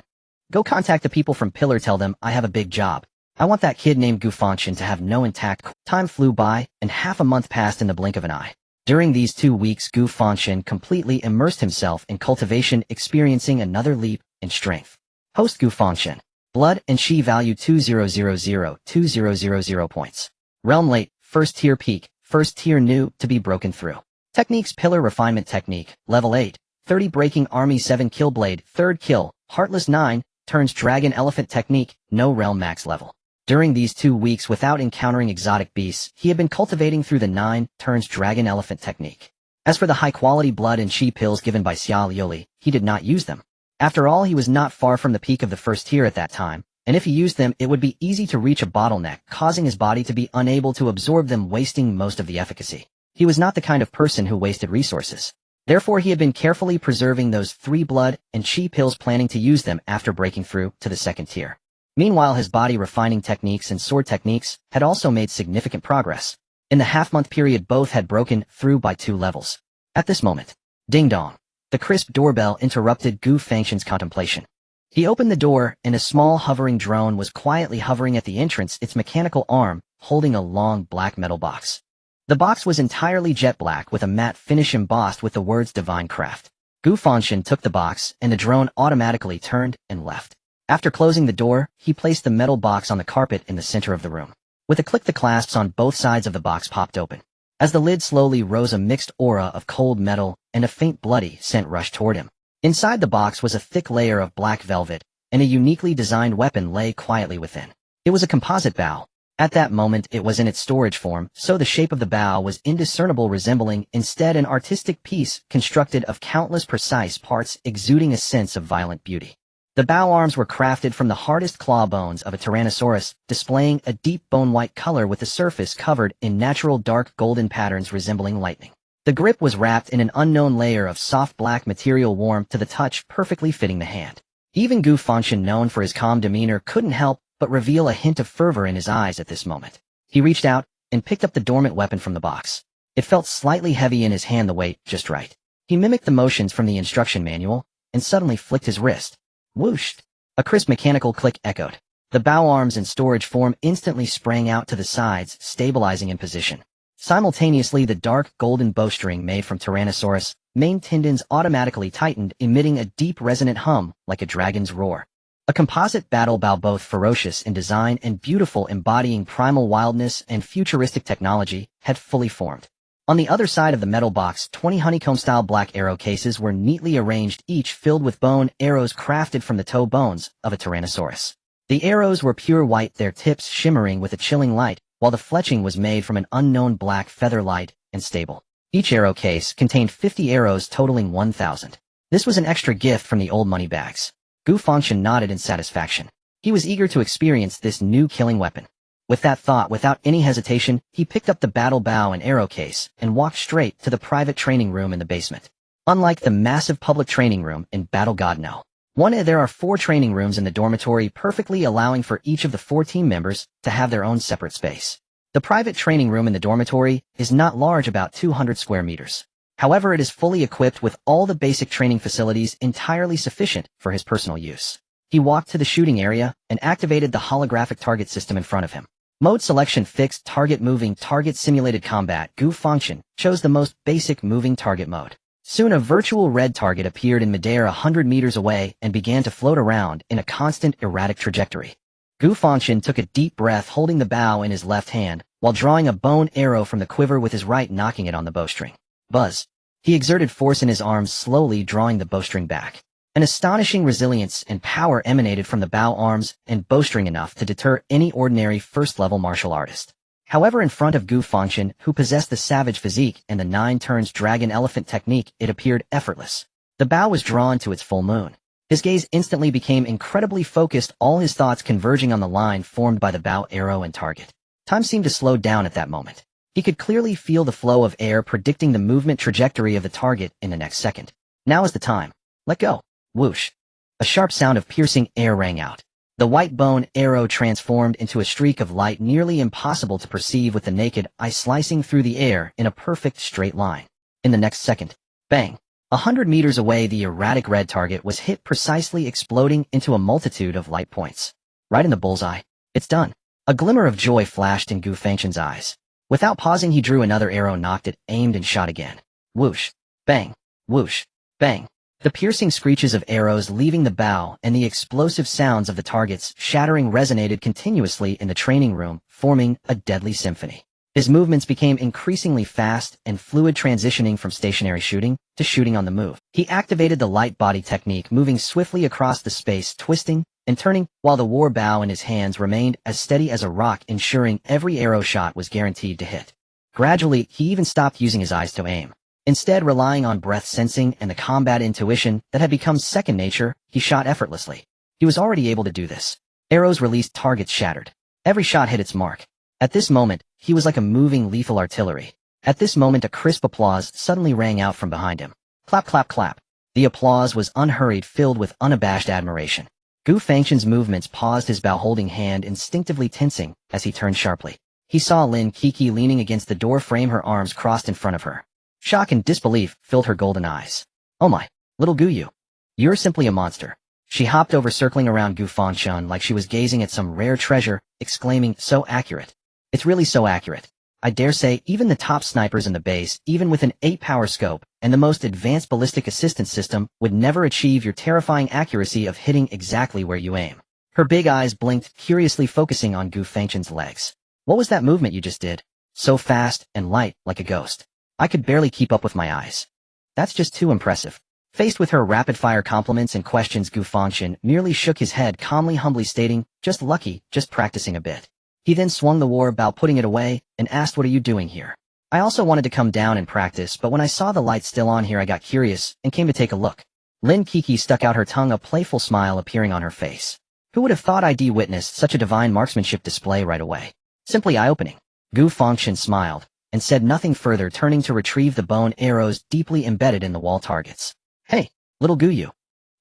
Go contact the people from Pillar, tell them I have a big job. I want that kid named Gu Fangchen to have no intact. Time flew by, and half a month passed in the blink of an eye. During these 2 weeks, Gu Fangchen completely immersed himself in cultivation, experiencing another leap in strength. Host: Gu Fangchen. Blood and Chi value 2000 points. Realm late, 1st tier peak, 1st tier new, to be broken through. Techniques: Pillar Refinement Technique, level 8, 30 Breaking Army 7 Kill Blade, 3rd kill, Heartless 9, turns Dragon Elephant Technique, no realm max level. During these 2 weeks, without encountering exotic beasts, he had been cultivating through the 9 turns Dragon Elephant Technique. As for the high-quality blood and chi pills given by Xia Liuli, he did not use them. After all, he was not far from the peak of the first tier at that time, and if he used them, it would be easy to reach a bottleneck, causing his body to be unable to absorb them, wasting most of the efficacy. He was not the kind of person who wasted resources. Therefore, he had been carefully preserving those 3 blood and chi pills, planning to use them after breaking through to the second tier. Meanwhile, his body refining techniques and sword techniques had also made significant progress. In the half-month period, both had broken through by 2 levels. At this moment, ding dong, the crisp doorbell interrupted Gu Fangchen's contemplation. He opened the door, and a small hovering drone was quietly hovering at the entrance, its mechanical arm holding a long black metal box. The box was entirely jet black with a matte finish embossed with the words Divine Craft. Gu Fangchen took the box, and the drone automatically turned and left. After closing the door, he placed the metal box on the carpet in the center of the room. With a click, the clasps on both sides of the box popped open. As the lid slowly rose, a mixed aura of cold metal and a faint bloody scent rushed toward him. Inside the box was a thick layer of black velvet, and a uniquely designed weapon lay quietly within. It was a composite bow. At that moment, it was in its storage form, so the shape of the bow was indiscernible, resembling instead an artistic piece constructed of countless precise parts, exuding a sense of violent beauty. The bow arms were crafted from the hardest claw bones of a Tyrannosaurus, displaying a deep bone-white color with the surface covered in natural dark golden patterns resembling lightning. The grip was wrapped in an unknown layer of soft black material, warm to the touch, perfectly fitting the hand. Even Gu Fangchen, known for his calm demeanor, couldn't help but reveal a hint of fervor in his eyes at this moment. He reached out and picked up the dormant weapon from the box. It felt slightly heavy in his hand, the weight just right. He mimicked the motions from the instruction manual and suddenly flicked his wrist. Whoosh! A crisp mechanical click echoed. The bow arms in storage form instantly sprang out to the sides, stabilizing in position. Simultaneously, the dark golden bowstring made from Tyrannosaurus main tendons automatically tightened, emitting a deep resonant hum like a dragon's roar. A composite battle bow, both ferocious in design and beautiful, embodying primal wildness and futuristic technology, had fully formed. On the other side of the metal box, 20 honeycomb-style black arrow cases were neatly arranged, each filled with bone arrows crafted from the toe bones of a Tyrannosaurus. The arrows were pure white, their tips shimmering with a chilling light, while the fletching was made from an unknown black feather, light and stable. Each arrow case contained 50 arrows, totaling 1,000. This was an extra gift from the old money bags. Gu Fangchen nodded in satisfaction. He was eager to experience this new killing weapon. With that thought, without any hesitation, he picked up the battle bow and arrow case and walked straight to the private training room in the basement. Unlike the massive public training room in Battle God No. There are 4 training rooms in the dormitory, perfectly allowing for each of the 4 team members to have their own separate space. The private training room in the dormitory is not large, about 200 square meters. However, it is fully equipped with all the basic training facilities, entirely sufficient for his personal use. He walked to the shooting area and activated the holographic target system in front of him. Mode selection: fixed target, moving target, simulated combat. Gu Fangchen chose the most basic moving target mode. Soon a virtual red target appeared in midair 100 meters away and began to float around in a constant, erratic trajectory. Gu Fangchen took a deep breath, holding the bow in his left hand, while drawing a bone arrow from the quiver with his right, knocking it on the bowstring. Buzz! He exerted force in his arms, slowly drawing the bowstring back. An astonishing resilience and power emanated from the bow arms and bowstring, enough to deter any ordinary first-level martial artist. However, in front of Gu Fangchen, who possessed the savage physique and the 9 turns dragon elephant technique, it appeared effortless. The bow was drawn to its full moon. His gaze instantly became incredibly focused, all his thoughts converging on the line formed by the bow, arrow, and target. Time seemed to slow down at that moment. He could clearly feel the flow of air predicting the movement trajectory of the target in the next second. Now is the time. Let go. Whoosh! A sharp sound of piercing air rang out. The white bone arrow transformed into a streak of light, nearly impossible to perceive with the naked eye, slicing through the air in a perfect straight line. In the next second, bang! 100 meters away, the erratic red target was hit precisely, exploding into a multitude of light points. Right in the bullseye. It's done. A glimmer of joy flashed in Gu Fangchen's eyes. Without pausing, he drew another arrow, knocked it, aimed, and shot again. Whoosh! Bang! Whoosh! Bang! The piercing screeches of arrows leaving the bow and the explosive sounds of the targets shattering resonated continuously in the training room, forming a deadly symphony. His movements became increasingly fast and fluid, transitioning from stationary shooting to shooting on the move. He activated the light body technique, moving swiftly across the space, twisting and turning, while the war bow in his hands remained as steady as a rock, ensuring every arrow shot was guaranteed to hit. Gradually, he even stopped using his eyes to aim. Instead, relying on breath sensing and the combat intuition that had become second nature, he shot effortlessly. He was already able to do this. Arrows released, targets shattered. Every shot hit its mark. At this moment, he was like a moving lethal artillery. At this moment, a crisp applause suddenly rang out from behind him. Clap, clap, clap. The applause was unhurried, filled with unabashed admiration. Gu Fangchen's movements paused, his bow-holding hand instinctively tensing as he turned sharply. He saw Lin Kiki leaning against the door frame, her arms crossed in front of her. Shock and disbelief filled her golden eyes. Oh my, little Gu, you're simply a monster. She hopped over, circling around Gu Fangchen like she was gazing at some rare treasure, exclaiming, so accurate. It's really so accurate. I dare say even the top snipers in the base, even with an 8-power scope and the most advanced ballistic assistance system, would never achieve your terrifying accuracy of hitting exactly where you aim. Her big eyes blinked, curiously focusing on Gu Fangchen's legs. What was that movement you just did? So fast and light, like a ghost. I could barely keep up with my eyes. That's just too impressive. Faced with her rapid-fire compliments and questions, Gu Fangchen merely shook his head, calmly, humbly stating, just lucky, just practicing a bit. He then swung the war bow, putting it away, and asked, what are you doing here? I also wanted to come down and practice, but when I saw the lights still on here I got curious and came to take a look. Lin Kiki stuck out her tongue, a playful smile appearing on her face. Who would have thought I'd witnessed such a divine marksmanship display right away? Simply eye-opening. Gu Fangchen smiled and said nothing further, turning to retrieve the bone arrows deeply embedded in the wall targets. Hey, little Gu.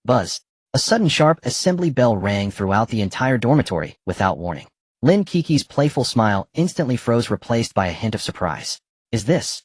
Buzz. A sudden sharp assembly bell rang throughout the entire dormitory without warning. Lin Kiki's playful smile instantly froze, replaced by a hint of surprise. Is this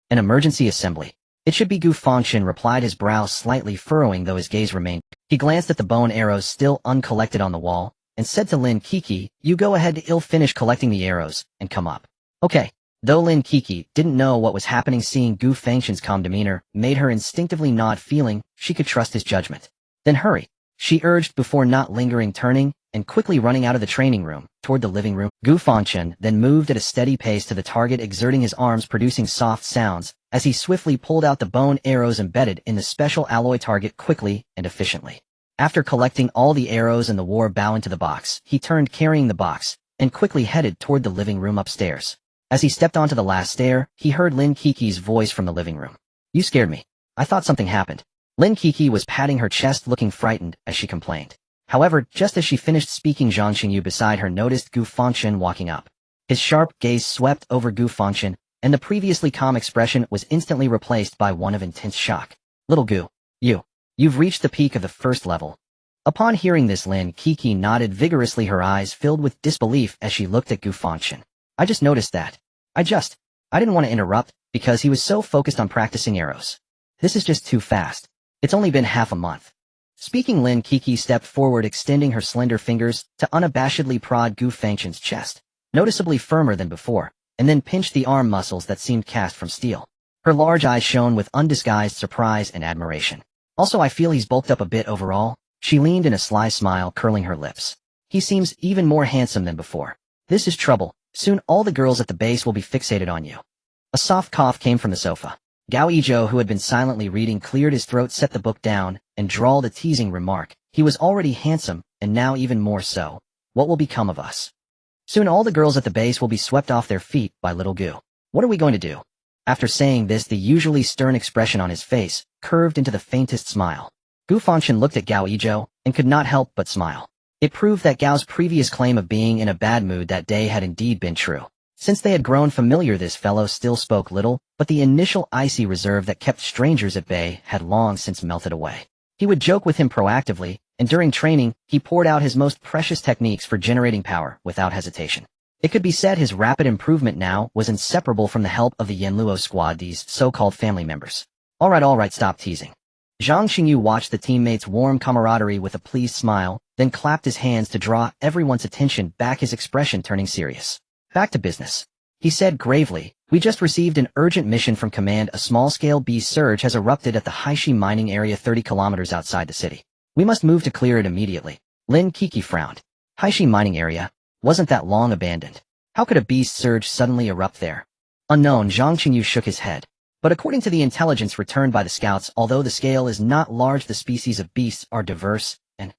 an emergency assembly? It should be, Gu Fangchen replied, his brow slightly furrowing though his gaze remained. He glanced at the bone arrows still uncollected on the wall and said to Lin Kiki, you go ahead, I'll finish collecting the arrows and come up. Okay. Though Lin Kiki didn't know what was happening, seeing Gu Fangchen's calm demeanor made her instinctively nod, feeling she could trust his judgment. Then hurry, she urged before not lingering, turning and quickly running out of the training room toward the living room. Gu Fangchen then moved at a steady pace to the target, exerting his arms, producing soft sounds as he swiftly pulled out the bone arrows embedded in the special alloy target quickly and efficiently. After collecting all the arrows and the war bow into the box, he turned, carrying the box, and quickly headed toward the living room upstairs. As he stepped onto the last stair, he heard Lin Kiki's voice from the living room. You scared me. I thought something happened. Lin Kiki was patting her chest, looking frightened as she complained. However, just as she finished speaking, Zhang Xingyu beside her noticed Gu Fangchen walking up. His sharp gaze swept over Gu Fangchen, and the previously calm expression was instantly replaced by one of intense shock. Little Gu, you've reached the peak of the first level. Upon hearing this, Lin Kiki nodded vigorously, her eyes filled with disbelief as she looked at Gu Fangchen. I just noticed that. I didn't want to interrupt because he was so focused on practicing arrows. This is just too fast. It's only been half a month. Speaking, Lin Kiki stepped forward, extending her slender fingers to unabashedly prod Gu Fangchen's chest, noticeably firmer than before, and then pinched the arm muscles that seemed cast from steel. Her large eyes shone with undisguised surprise and admiration. Also, I feel he's bulked up a bit overall. She leaned in a sly smile, curling her lips. He seems even more handsome than before. This is trouble. Soon all the girls at the base will be fixated on you. A soft cough came from the sofa. Gao Yizhou, who had been silently reading, cleared his throat, set the book down, and drawled a teasing remark. He was already handsome, and now even more so. What will become of us? Soon all the girls at the base will be swept off their feet by little Gu. What are we going to do? After saying this, the usually stern expression on his face curved into the faintest smile. Gu Fangchen looked at Gao Yizhou and could not help but smile. It proved that Gao's previous claim of being in a bad mood that day had indeed been true. Since they had grown familiar, this fellow still spoke little, but the initial icy reserve that kept strangers at bay had long since melted away. He would joke with him proactively, and during training, he poured out his most precious techniques for generating power without hesitation. It could be said his rapid improvement now was inseparable from the help of the Yanluo squad, these so-called family members. All right, stop teasing. Zhang Xingyu watched the teammates' warm camaraderie with a pleased smile, then clapped his hands to draw everyone's attention back, his expression turning serious. Back to business. He said gravely, we just received an urgent mission from command. A small-scale beast surge has erupted at the Haishi mining area 30 kilometers outside the city. We must move to clear it immediately. Lin Kiki frowned. Haishi mining area? Wasn't that long abandoned? How could a beast surge suddenly erupt there? Unknown. Zhang Xingyu shook his head. But according to the intelligence returned by the scouts, although the scale is not large, the species of beasts are diverse, and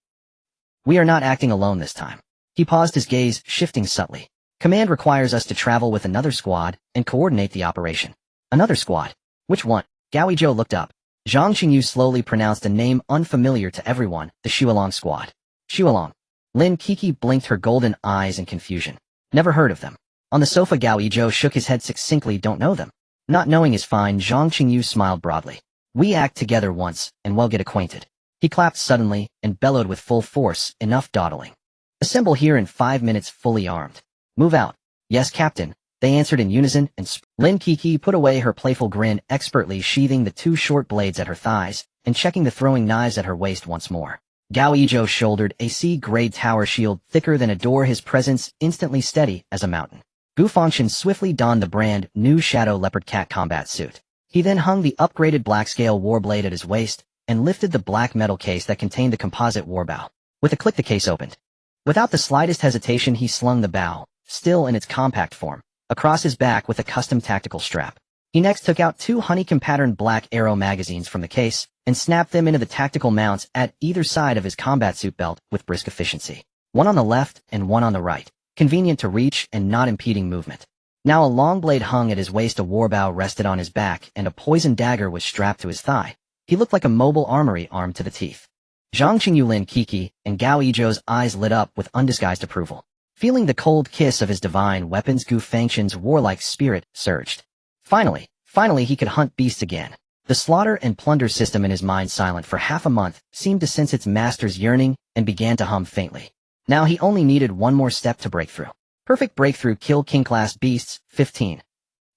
we are not acting alone this time. He paused, his gaze shifting subtly. Command requires us to travel with another squad and coordinate the operation. Another squad? Which one? Gao Yizhou looked up. Zhang Qingyu slowly pronounced a name unfamiliar to everyone, the Shualong squad. Shualong. Lin Kiki blinked her golden eyes in confusion. Never heard of them. On the sofa Gao Yizhou shook his head succinctly, don't know them. Not knowing is fine, Zhang Qingyu smiled broadly. We act together once, and we'll get acquainted. He clapped suddenly, and bellowed with full force, enough dawdling. Assemble here in 5 minutes fully armed. Move out. Yes, Captain. They answered in unison, and Lin Kiki put away her playful grin, expertly sheathing the 2 short blades at her thighs, and checking the throwing knives at her waist once more. Gao Yizhou shouldered a C-grade tower shield thicker than a door, his presence instantly steady as a mountain. Gu Fangchen swiftly donned the brand new Shadow Leopard Cat combat suit. He then hung the upgraded black-scale warblade at his waist, and lifted the black metal case that contained the composite warbow. With a click the case opened. Without the slightest hesitation he slung the bow, still in its compact form, across his back with a custom tactical strap. He next took out 2 honeycomb-patterned black arrow magazines from the case, and snapped them into the tactical mounts at either side of his combat suit belt with brisk efficiency. One on the left and one on the right, convenient to reach and not impeding movement. Now a long blade hung at his waist, a warbow rested on his back, and a poisoned dagger was strapped to his thigh. He looked like a mobile armory armed to the teeth. Zhang Qingyu, Lin Kiki, and Gao Yizhou's eyes lit up with undisguised approval. Feeling the cold kiss of his divine weapons, Gu Fangchen's warlike spirit surged. Finally he could hunt beasts again. The slaughter and plunder system in his mind, silent for half a month, seemed to sense its master's yearning and began to hum faintly. Now he only needed one more step to break through. Perfect breakthrough, kill king-class beasts, 15.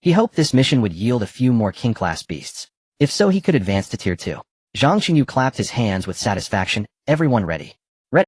He hoped this mission would yield a few more king-class beasts. If so, he could advance to Tier 2. Zhang Qingyu clapped his hands with satisfaction. Everyone ready?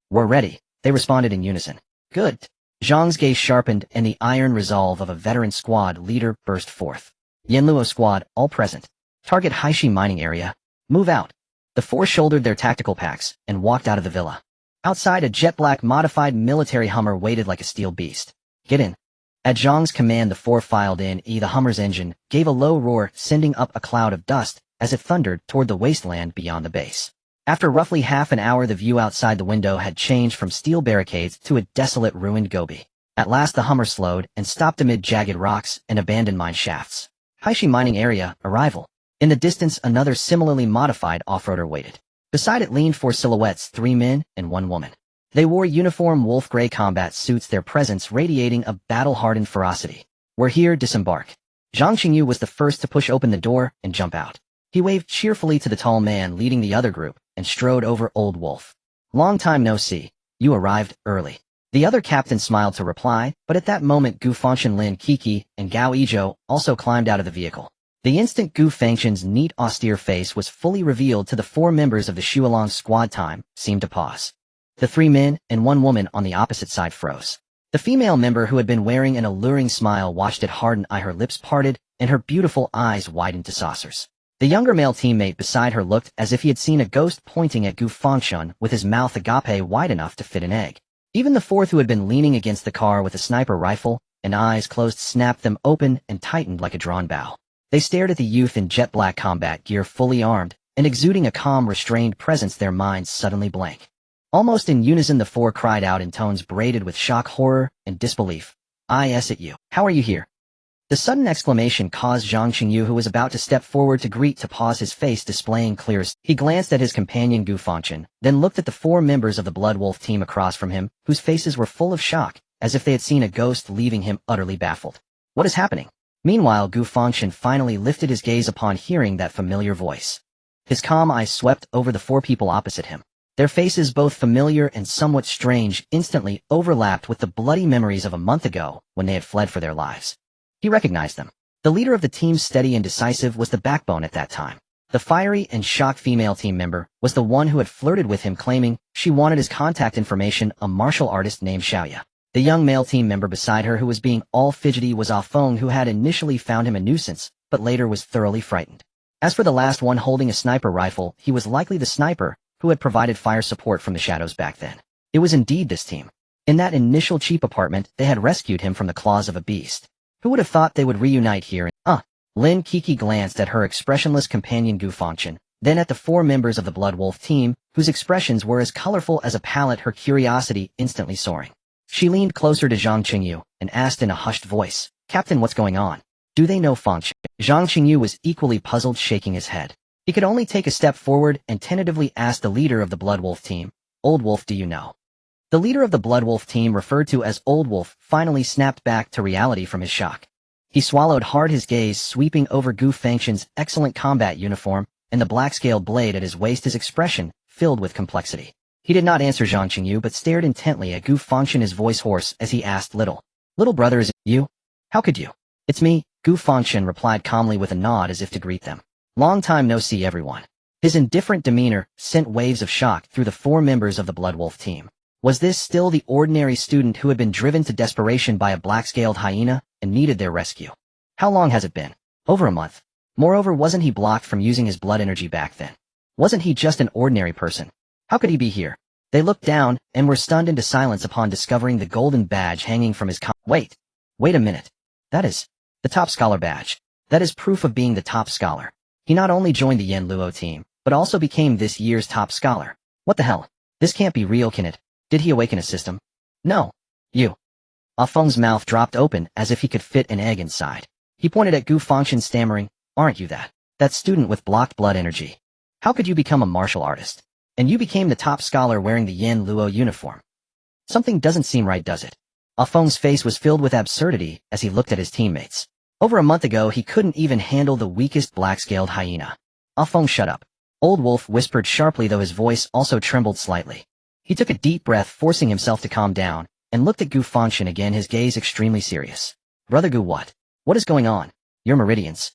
We're ready, they responded in unison. Good. Zhang's gaze sharpened, and the iron resolve of a veteran squad leader burst forth. Yanluo squad, all present. Target Haishi mining area. Move out. The 4 shouldered their tactical packs and walked out of the villa. Outside, a jet-black modified military Hummer waited like a steel beast. Get in. At Zhang's command, the 4 filed in. The Hummer's engine gave a low roar, sending up a cloud of dust as it thundered toward the wasteland beyond the base. After roughly half an hour, the view outside the window had changed from steel barricades to a desolate, ruined gobi. At last the Hummer slowed and stopped amid jagged rocks and abandoned mine shafts. Haishi mining area, arrival. In the distance, another similarly modified off-roader waited. Beside it leaned 4 silhouettes, 3 men and 1 woman. They wore uniform wolf-gray combat suits, their presence radiating a battle-hardened ferocity. We're here, disembark. Zhang Qingyu was the first to push open the door and jump out. He waved cheerfully to the tall man leading the other group and strode over Old Wolf. Long time no see. You arrived early. The other captain smiled to reply, but at that moment Gu Fangchen, Lin Kiki, and Gao Yizhou also climbed out of the vehicle. The instant Gu Fangchen's neat, austere face was fully revealed to the 4 members of the Shualong squad, time seemed to pause. The 3 men and 1 woman on the opposite side froze. The female member, who had been wearing an alluring smile, watched it harden, her lips parted, and her beautiful eyes widened to saucers. The younger male teammate beside her looked as if he had seen a ghost, pointing at Gu Fangchen with his mouth agape wide enough to fit an egg. Even the 4th, who had been leaning against the car with a sniper rifle and eyes closed, snapped them open and tightened like a drawn bow. They stared at the youth in jet-black combat gear, fully armed, and exuding a calm, restrained presence, their minds suddenly blank. Almost in unison, the 4 cried out in tones braided with shock, horror, and disbelief. "Is it you? How are you here?" The sudden exclamation caused Zhang Qingyu, who was about to step forward to greet, to pause, his face displaying clear. He glanced at his companion Gu Fangchen, then looked at the 4 members of the Blood Wolf team across from him, whose faces were full of shock, as if they had seen a ghost, leaving him utterly baffled. What is happening? Meanwhile, Gu Fangchen finally lifted his gaze upon hearing that familiar voice. His calm eyes swept over the 4 people opposite him. Their faces, both familiar and somewhat strange, instantly overlapped with the bloody memories of a month ago when they had fled for their lives. He recognized them. The leader of the team, steady and decisive, was the backbone at that time. The fiery and shocked female team member was the one who had flirted with him, claiming she wanted his contact information, a martial artist named Xiaoya. The young male team member beside her, who was being all fidgety, was Ah Feng, who had initially found him a nuisance, but later was thoroughly frightened. As for the last one, holding a sniper rifle, he was likely the sniper who had provided fire support from the shadows back then. It was indeed this team. In that initial cheap apartment, they had rescued him from the claws of a beast. Who would have thought they would reunite here? Lin Kiki glanced at her expressionless companion Gu Fangchen, then at the 4 members of the Blood Wolf team, whose expressions were as colorful as a palette, her curiosity instantly soaring. She leaned closer to Zhang Qingyu and asked in a hushed voice, "Captain, what's going on? Do they know Fangchen? Zhang Qingyu was equally puzzled, shaking his head. He could only take a step forward and tentatively ask the leader of the Blood Wolf team, Old Wolf, do you know? The leader of the Blood Wolf team, referred to as Old Wolf, finally snapped back to reality from his shock. He swallowed hard, his gaze sweeping over Gu Fangchen's excellent combat uniform and the black-scaled blade at his waist, his expression filled with complexity. He did not answer Zhang Qingyu but stared intently at Gu Fangchen, his voice hoarse as he asked, Little brother, is it you? How could you? It's me, Gu Fangchen replied calmly with a nod as if to greet them. Long time no see, everyone. His indifferent demeanor sent waves of shock through the 4 members of the Blood Wolf team. Was this still the ordinary student who had been driven to desperation by a black-scaled hyena and needed their rescue? How long has it been? Over a month. Moreover, wasn't he blocked from using his blood energy back then? Wasn't he just an ordinary person? How could he be here? They looked down and were stunned into silence upon discovering the golden badge hanging from his Wait a minute. That is the top scholar badge. That is proof of being the top scholar. He not only joined the Yen Luo team, but also became this year's top scholar. What the hell? This can't be real, can it? Did he awaken a system? No. You. Ah Feng's mouth dropped open as if he could fit an egg inside. He pointed at Gu Fangchen, stammering, Aren't you that student with blocked blood energy? How could you become a martial artist? And you became the top scholar wearing the Yen Luo uniform. Something doesn't seem right, does it? Ah Feng's face was filled with absurdity as he looked at his teammates. Over a month ago, he couldn't even handle the weakest black-scaled hyena. Ah Feng, shut up. Old Wolf whispered sharply, though his voice also trembled slightly. He took a deep breath, forcing himself to calm down, and looked at Gu Fangchen again, his gaze extremely serious. Brother Gu, what? What is going on? Your meridians.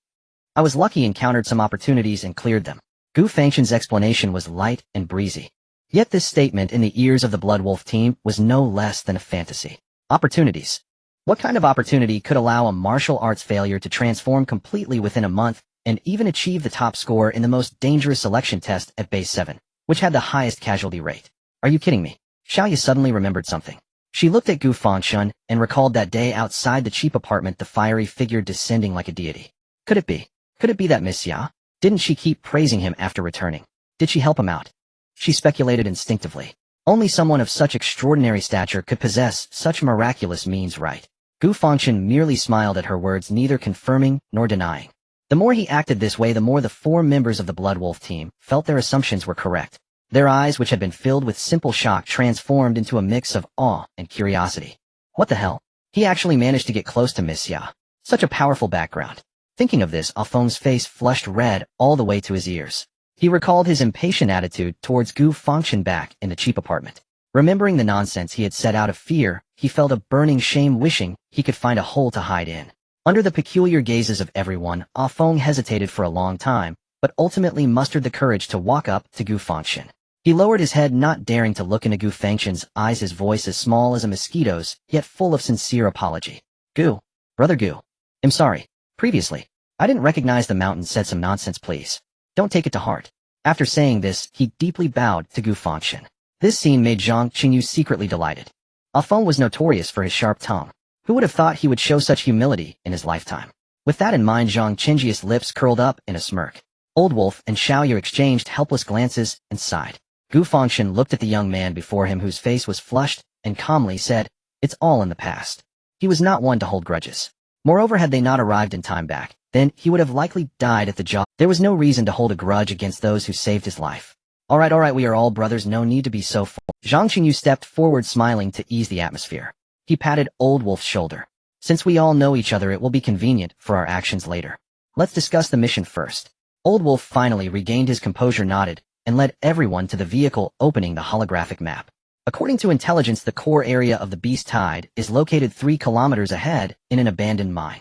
I was lucky, encountered some opportunities and cleared them. Gu Fangchen's explanation was light and breezy. Yet this statement in the ears of the Blood Wolf team was no less than a fantasy. Opportunities. What kind of opportunity could allow a martial arts failure to transform completely within a month and even achieve the top score in the most dangerous selection test at Base 7, which had the highest casualty rate? Are you kidding me? Xiaoyu suddenly remembered something. She looked at Gu Fangchen and recalled that day outside the cheap apartment, the fiery figure descending like a deity. Could it be? Could it be that Miss Xia? Didn't she keep praising him after returning? Did she help him out? She speculated instinctively. Only someone of such extraordinary stature could possess such miraculous means, right? Gu Fangchen merely smiled at her words, neither confirming nor denying. The more he acted this way, the more the 4 members of the Blood Wolf team felt their assumptions were correct. Their eyes, which had been filled with simple shock, transformed into a mix of awe and curiosity. What the hell? He actually managed to get close to Miss Xia. Such a powerful background. Thinking of this, Ah Feng's face flushed red all the way to his ears. He recalled his impatient attitude towards Gu Fangchen back in the cheap apartment. Remembering the nonsense he had said out of fear, he felt a burning shame, wishing he could find a hole to hide in. Under the peculiar gazes of everyone, Ah Feng hesitated for a long time, but ultimately mustered the courage to walk up to Gu Fangchen. He lowered his head, not daring to look into Gu Fangchen's eyes, his voice as small as a mosquito's, yet full of sincere apology. Gu. Brother Gu. I'm sorry. Previously, I didn't recognize the mountain, said some nonsense, please. Don't take it to heart. After saying this, he deeply bowed to Gu Fangchen. This scene made Zhang Qingyu secretly delighted. Ah Feng was notorious for his sharp tongue. Who would have thought he would show such humility in his lifetime? With that in mind, Zhang Qingyi's lips curled up in a smirk. Old Wolf and Xiaoyu exchanged helpless glances and sighed. Gu Fangchen looked at the young man before him, whose face was flushed, and calmly said, It's all in the past. He was not one to hold grudges. Moreover, had they not arrived in time back, then he would have likely died at the job. There was no reason to hold a grudge against those who saved his life. All right, we are all brothers, no need to be so full. Zhang Qingyu stepped forward, smiling to ease the atmosphere. He patted Old Wolf's shoulder. Since we all know each other, it will be convenient for our actions later. Let's discuss the mission first. Old Wolf finally regained his composure, nodded, and led everyone to the vehicle, opening the holographic map. According to intelligence, the core area of the Beast Tide is located 3 kilometers ahead in an abandoned mine.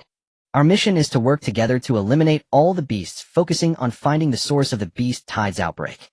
Our mission is to work together to eliminate all the beasts, focusing on finding the source of the Beast Tide's outbreak.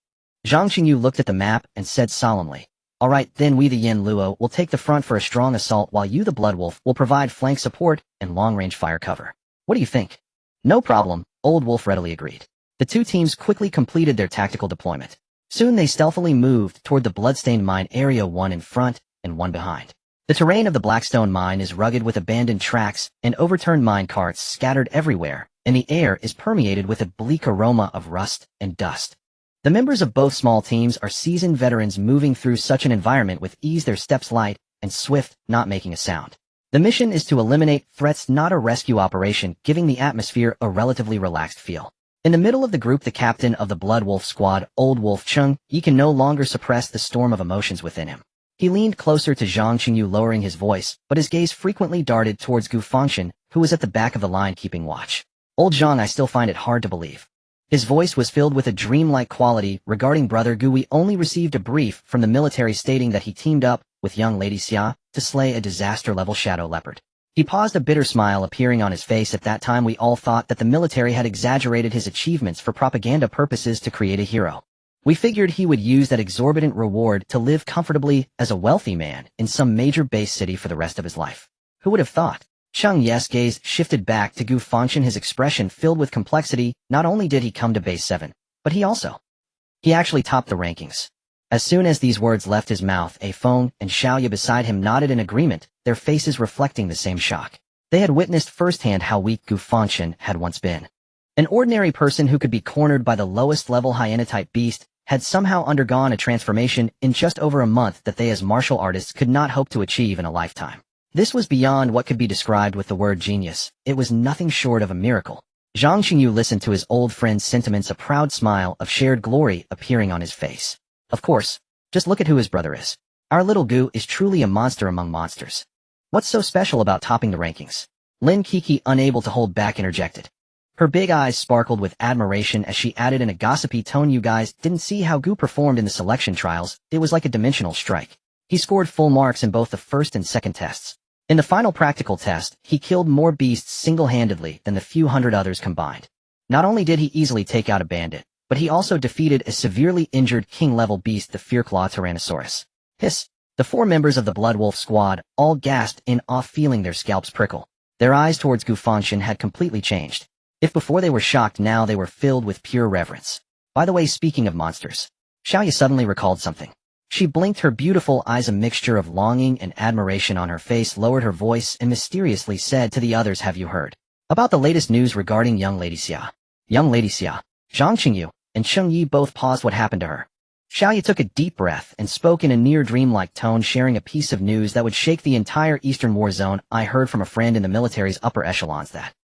Zhang Qingyu looked at the map and said solemnly, All right, then we the Yen Luo will take the front for a strong assault, while you the Blood Wolf will provide flank support and long-range fire cover. What do you think? No problem, Old Wolf readily agreed. The 2 teams quickly completed their tactical deployment. Soon they stealthily moved toward the bloodstained mine area, one in front and one behind. The terrain of the Blackstone mine is rugged, with abandoned tracks and overturned mine carts scattered everywhere, and the air is permeated with a bleak aroma of rust and dust. The members of both small teams are seasoned veterans, moving through such an environment with ease, their steps light and swift, not making a sound. The mission is to eliminate threats, not a rescue operation, giving the atmosphere a relatively relaxed feel. In the middle of the group, the captain of the Blood Wolf squad, Old Wolf Chung, Yi can no longer suppress the storm of emotions within him. He leaned closer to Zhang Qingyu, lowering his voice, but his gaze frequently darted towards Gu Fangchen, who was at the back of the line keeping watch. Old Zhang, I still find it hard to believe. His voice was filled with a dreamlike quality regarding Brother Gu. We only received a brief from the military stating that he teamed up with young Lady Xia to slay a disaster-level shadow leopard. He paused, a bitter smile appearing on his face. At that time we all thought that the military had exaggerated his achievements for propaganda purposes to create a hero. We figured he would use that exorbitant reward to live comfortably as a wealthy man in some major base city for the rest of his life. Who would have thought? Cheng Ye's gaze shifted back to Gu Fangchen, his expression filled with complexity. Not only did he come to base 7, but he actually topped the rankings. As soon as these words left his mouth, A Feng and Xiaoya beside him nodded in agreement, their faces reflecting the same shock. They had witnessed firsthand how weak Gu Fangchen had once been. An ordinary person who could be cornered by the lowest-level hyena-type beast had somehow undergone a transformation in just over a month that they as martial artists could not hope to achieve in a lifetime. This was beyond what could be described with the word genius. It was nothing short of a miracle. Zhang Qingyu listened to his old friend's sentiments, a proud smile of shared glory appearing on his face. Of course, just look at who his brother is. Our little Gu is truly a monster among monsters. What's so special about topping the rankings? Lin Kiki, unable to hold back, interjected. Her big eyes sparkled with admiration as she added in a gossipy tone, you guys didn't see how Gu performed in the selection trials. It was like a dimensional strike. He scored full marks in both the first and second tests. In the final practical test, he killed more beasts single-handedly than the few hundred others combined. Not only did he easily take out a bandit, but he also defeated a severely injured king-level beast, the Fearclaw Tyrannosaurus. Hiss! The 4 members of the Blood Wolf squad all gasped in awe, feeling their scalps prickle. Their eyes towards Gu Fangchen had completely changed. If before they were shocked, now they were filled with pure reverence. By the way, speaking of monsters, Xiaoya suddenly recalled something. She blinked her beautiful eyes, a mixture of longing and admiration on her face, lowered her voice, and mysteriously said to the others, have you heard about the latest news regarding young Lady Xia? Young Lady Xia. Zhang Qingyu and Cheng Yi both paused. What happened to her? Xiaoya took a deep breath and spoke in a near dreamlike tone, sharing a piece of news that would shake the entire Eastern War Zone. I heard from a friend in the military's upper echelons that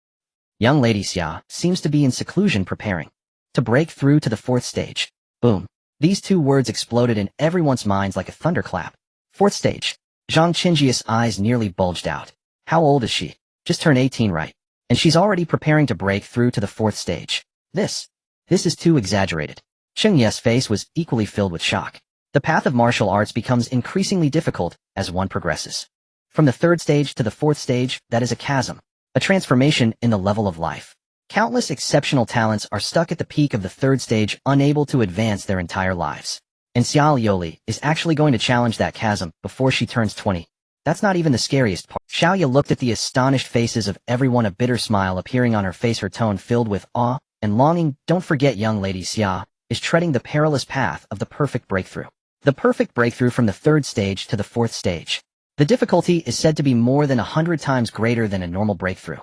young Lady Xia seems to be in seclusion preparing to break through to the 4th stage. Boom. These 2 words exploded in everyone's minds like a thunderclap. 4th stage. Zhang Qingji's eyes nearly bulged out. How old is she? Just turned 18, right? And she's already preparing to break through to the 4th stage. This is too exaggerated. Cheng Ye's face was equally filled with shock. The path of martial arts becomes increasingly difficult as one progresses. From the 3rd stage to the 4th stage, that is a chasm, a transformation in the level of life. Countless exceptional talents are stuck at the peak of the 3rd stage, unable to advance their entire lives. And Xiao Liuli is actually going to challenge that chasm before she turns 20. That's not even the scariest part. Xiaoya looked at the astonished faces of everyone, a bitter smile appearing on her face, her tone filled with awe and longing. Don't forget, young Lady Xia is treading the perilous path of the perfect breakthrough. The perfect breakthrough from the 3rd stage to the 4th stage. The difficulty is said to be more than 100 times greater than a normal breakthrough.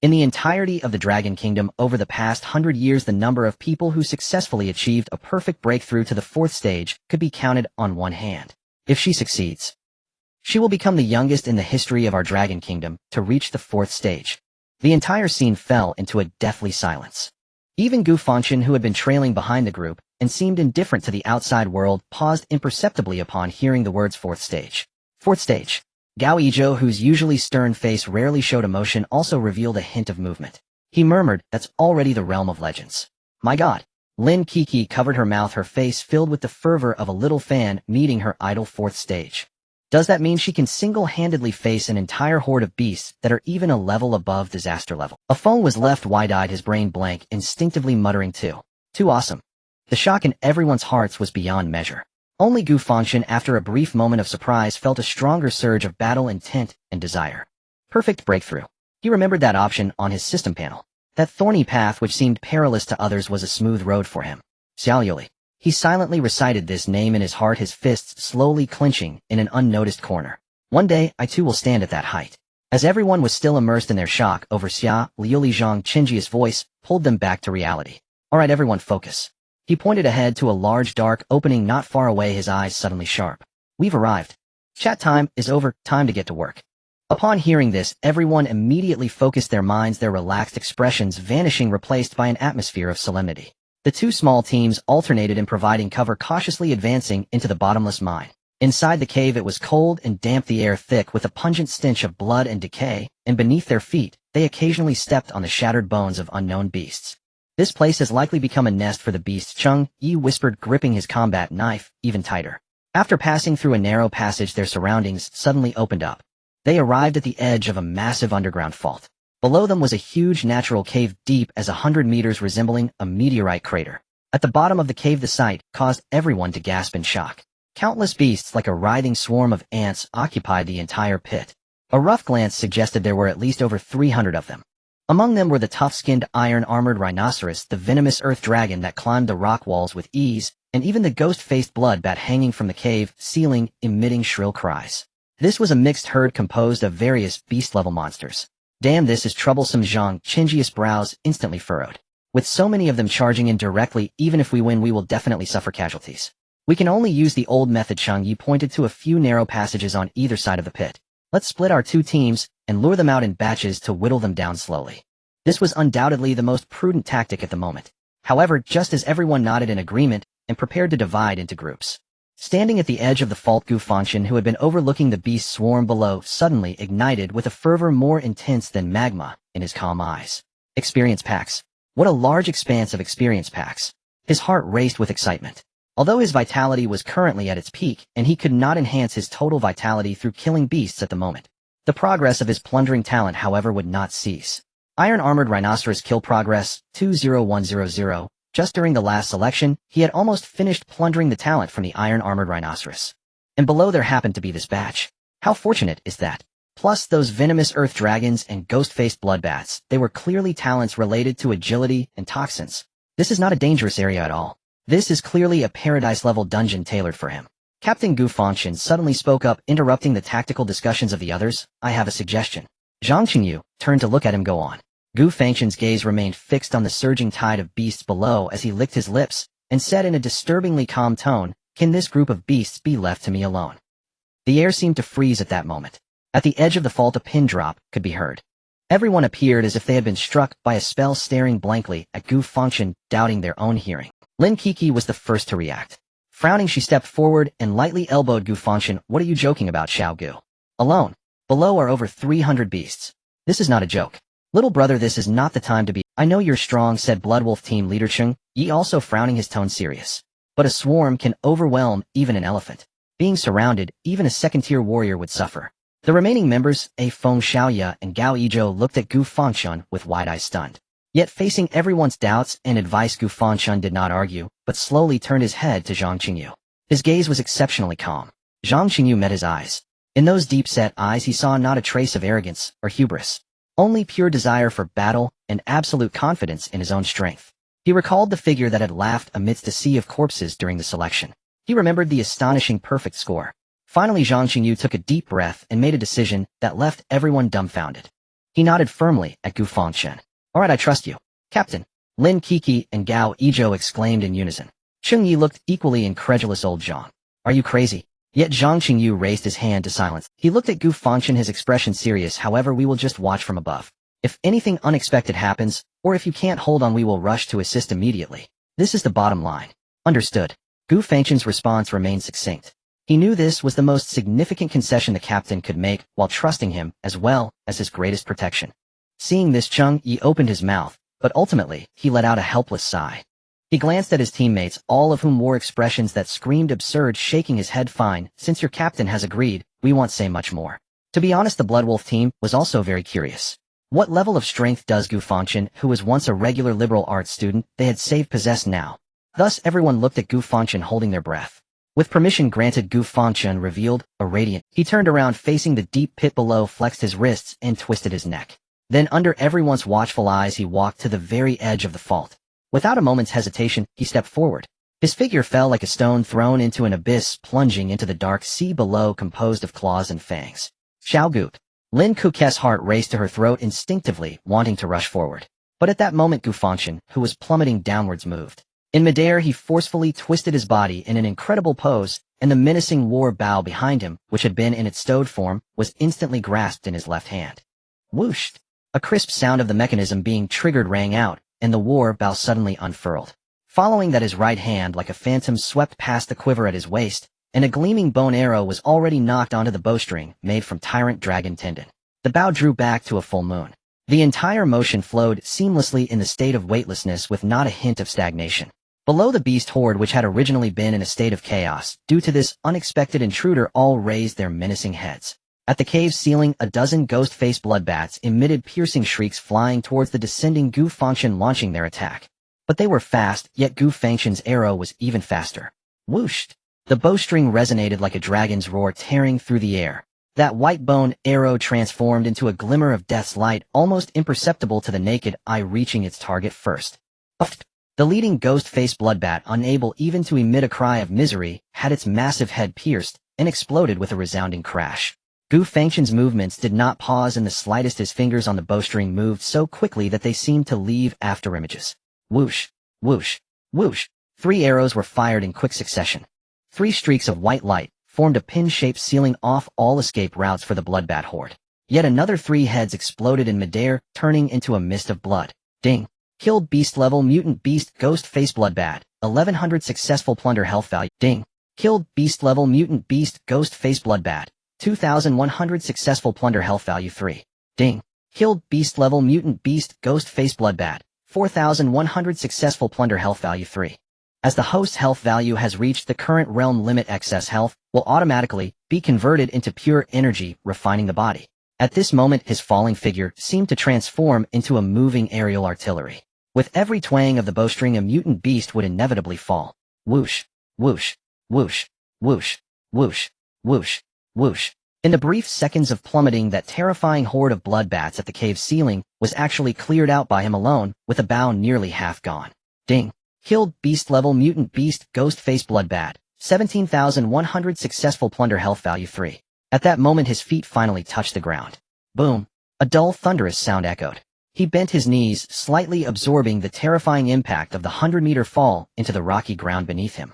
In the entirety of the Dragon Kingdom over the past 100 years, the number of people who successfully achieved a perfect breakthrough to the 4th stage could be counted on one hand. If she succeeds, she will become the youngest in the history of our Dragon Kingdom to reach the 4th stage. The entire scene fell into a deathly silence. Even Gu Fangchen, who had been trailing behind the group and seemed indifferent to the outside world, paused imperceptibly upon hearing the words 4th stage. 4th stage. Gao Yizhou, whose usually stern face rarely showed emotion, also revealed a hint of movement. He murmured, that's already the realm of legends. My God. Lin Kiki covered her mouth, her face filled with the fervor of a little fan meeting her idol 4th stage. Does that mean she can single-handedly face an entire horde of beasts that are even a level above disaster level? A Feng was left wide-eyed, his brain blank, instinctively muttering too awesome. The shock in everyone's hearts was beyond measure. Only Gu Fangchen, after a brief moment of surprise, felt a stronger surge of battle intent and desire. Perfect breakthrough. He remembered that option on his system panel. That thorny path which seemed perilous to others was a smooth road for him. Xiaoyuli. He silently recited this name in his heart, his fists slowly clenching in an unnoticed corner. One day, I too will stand at that height. As everyone was still immersed in their shock over Xia Liuli, Zhang Qingji's voice pulled them back to reality. Alright everyone, focus. He pointed ahead to a large dark opening not far away, his eyes suddenly sharp. We've arrived. Chat time is over, time to get to work. Upon hearing this, everyone immediately focused their minds, their relaxed expressions vanishing, replaced by an atmosphere of solemnity. The two small teams alternated in providing cover, cautiously advancing into the bottomless mine. Inside the cave it was cold and damp, the air thick with a pungent stench of blood and decay, and beneath their feet, they occasionally stepped on the shattered bones of unknown beasts. This place has likely become a nest for the beasts, Chung Yi whispered, gripping his combat knife even tighter. After passing through a narrow passage, their surroundings suddenly opened up. They arrived at the edge of a massive underground fault. Below them was a huge natural cave deep as 100 meters, resembling a meteorite crater. At the bottom of the cave, the sight caused everyone to gasp in shock. Countless beasts, like a writhing swarm of ants, occupied the entire pit. A rough glance suggested there were at least over 300 of them. Among them were the tough-skinned, iron-armored rhinoceros, the venomous earth dragon that climbed the rock walls with ease, and even the ghost-faced bloodbat hanging from the cave ceiling, emitting shrill cries. This was a mixed herd composed of various beast-level monsters. Damn, this is troublesome. Zhang Qingji's brows instantly furrowed. With so many of them charging in directly, even if we win, we will definitely suffer casualties. We can only use the old method. Chang Yi pointed to a few narrow passages on either side of the pit. Let's split our two teams and lure them out in batches to whittle them down slowly. This was undoubtedly the most prudent tactic at the moment. However, just as everyone nodded in agreement and prepared to divide into groups. Standing at the edge of the fault, Gu Fangchen, who had been overlooking the beast swarm below, suddenly ignited with a fervor more intense than magma in his calm eyes. Experience packs. What a large expanse of experience packs. His heart raced with excitement. Although his vitality was currently at its peak, and he could not enhance his total vitality through killing beasts at the moment. The progress of his plundering talent, however, would not cease. Iron-armored rhinoceros kill progress, 20100. Just during the last selection, he had almost finished plundering the talent from the iron-armored rhinoceros. And below there happened to be this batch. How fortunate is that? Plus those venomous earth dragons and ghost-faced bloodbats, they were clearly talents related to agility and toxins. This is not a dangerous area at all. This is clearly a paradise-level dungeon tailored for him. Captain Gu Fangchen suddenly spoke up, interrupting the tactical discussions of the others. I have a suggestion. Zhang Qingyu turned to look at him. Go on. Gu Fangchen's gaze remained fixed on the surging tide of beasts below as he licked his lips and said in a disturbingly calm tone, can this group of beasts be left to me alone? The air seemed to freeze at that moment. At the edge of the fault, a pin drop could be heard. Everyone appeared as if they had been struck by a spell, staring blankly at Gu Fangchen, doubting their own hearing. Lin Kiki was the first to react. Frowning, she stepped forward and lightly elbowed Gu Fangchen. What are you joking about, Xiao Gu? Alone. Below are over 300 beasts. This is not a joke. Little brother, this is not the time to be. I know you're strong, said Bloodwolf team leader Chung Yi, also frowning, his tone serious. But a swarm can overwhelm even an elephant. Being surrounded, even a second-tier warrior would suffer. The remaining members, A Feng Xiaoya and Gao Yizhou, looked at Gu Fangchen with wide eyes, stunned. Yet facing everyone's doubts and advice, Gu Fangchen did not argue, but slowly turned his head to Zhang Qingyu. His gaze was exceptionally calm. Zhang Qingyu met his eyes. In those deep-set eyes he saw not a trace of arrogance or hubris. Only pure desire for battle and absolute confidence in his own strength. He recalled the figure that had laughed amidst a sea of corpses during the selection. He remembered the astonishing perfect score. Finally, Zhang Qingyu took a deep breath and made a decision that left everyone dumbfounded. He nodded firmly at Gu Fangchen. All right, I trust you, Captain. Lin Kiki and Gao Yizhou exclaimed in unison. Chung Yi looked equally incredulous. Old Zhang. Are you crazy? Yet Zhang Qingyu raised his hand to silence. He looked at Gu Fangchen, his expression serious. However, we will just watch from above. If anything unexpected happens, or if you can't hold on, we will rush to assist immediately. This is the bottom line. Understood. Gu Fangchen's response remained succinct. He knew this was the most significant concession the captain could make while trusting him as well as his greatest protection. Seeing this, Chung Yi opened his mouth, but ultimately, he let out a helpless sigh. He glanced at his teammates, all of whom wore expressions that screamed absurd, shaking his head. Fine, since your captain has agreed, we won't say much more. To be honest, the Bloodwolf team was also very curious. What level of strength does Gu Fangchen, who was once a regular liberal arts student they had saved, possess now? Thus everyone looked at Gu Fangchen, holding their breath. With permission granted, Gu Fangchen revealed a radiant. He turned around facing the deep pit below, flexed his wrists, and twisted his neck. Then under everyone's watchful eyes he walked to the very edge of the fault. Without a moment's hesitation, he stepped forward. His figure fell like a stone thrown into an abyss, plunging into the dark sea below, composed of claws and fangs. Xiao Gu. Lin Kuke's heart raced to her throat, instinctively wanting to rush forward. But at that moment Gu Fangchen, who was plummeting downwards, moved. In midair he forcefully twisted his body in an incredible pose and the menacing war bow behind him, which had been in its stowed form, was instantly grasped in his left hand. Whoosh! A crisp sound of the mechanism being triggered rang out, and the war bow suddenly unfurled. Following that, his right hand like a phantom swept past the quiver at his waist, and a gleaming bone arrow was already knocked onto the bowstring made from tyrant dragon tendon. The bow drew back to a full moon. The entire motion flowed seamlessly in the state of weightlessness with not a hint of stagnation. Below the beast horde, which had originally been in a state of chaos, due to this unexpected intruder, all raised their menacing heads. At the cave's ceiling, a dozen ghost-faced bloodbats emitted piercing shrieks, flying towards the descending Gu Fangchen, launching their attack. But they were fast, yet Gu Fangchen's arrow was even faster. Whooshed! The bowstring resonated like a dragon's roar, tearing through the air. That white bone arrow transformed into a glimmer of death's light, almost imperceptible to the naked eye, reaching its target first. Uffed! The leading ghost-faced bloodbat, unable even to emit a cry of misery, had its massive head pierced and exploded with a resounding crash. Gu Fangchen's movements did not pause in the slightest. His fingers on the bowstring moved so quickly that they seemed to leave afterimages. Whoosh! Whoosh! Whoosh! 3 arrows were fired in quick succession. 3 streaks of white light formed a pin-shape, sealing off all escape routes for the bloodbat horde. Yet another 3 heads exploded in midair, turning into a mist of blood. Ding! Killed beast level mutant beast ghost face bloodbat, 1100 successful plunder health value. Ding! Killed beast level mutant beast ghost face bloodbat, 2100 successful plunder health value 3. Ding! Killed beast level mutant beast ghost face bloodbat, 4100 successful plunder health value 3. As the host's health value has reached the current realm limit, excess health will automatically be converted into pure energy, refining the body. At this moment, his falling figure seemed to transform into a moving aerial artillery. With every twang of the bowstring, a mutant beast would inevitably fall. Whoosh! Whoosh! Whoosh! Whoosh! Whoosh! Whoosh! Whoosh! In the brief seconds of plummeting, that terrifying horde of bloodbats at the cave's ceiling was actually cleared out by him alone, with a bow nearly half gone. Ding! Killed beast level mutant beast ghost face bloodbat, 17,100 successful plunder health value 3. At that moment, his feet finally touched the ground. Boom! A dull, thunderous sound echoed. He bent his knees, slightly absorbing the terrifying impact of the 100-meter fall into the rocky ground beneath him.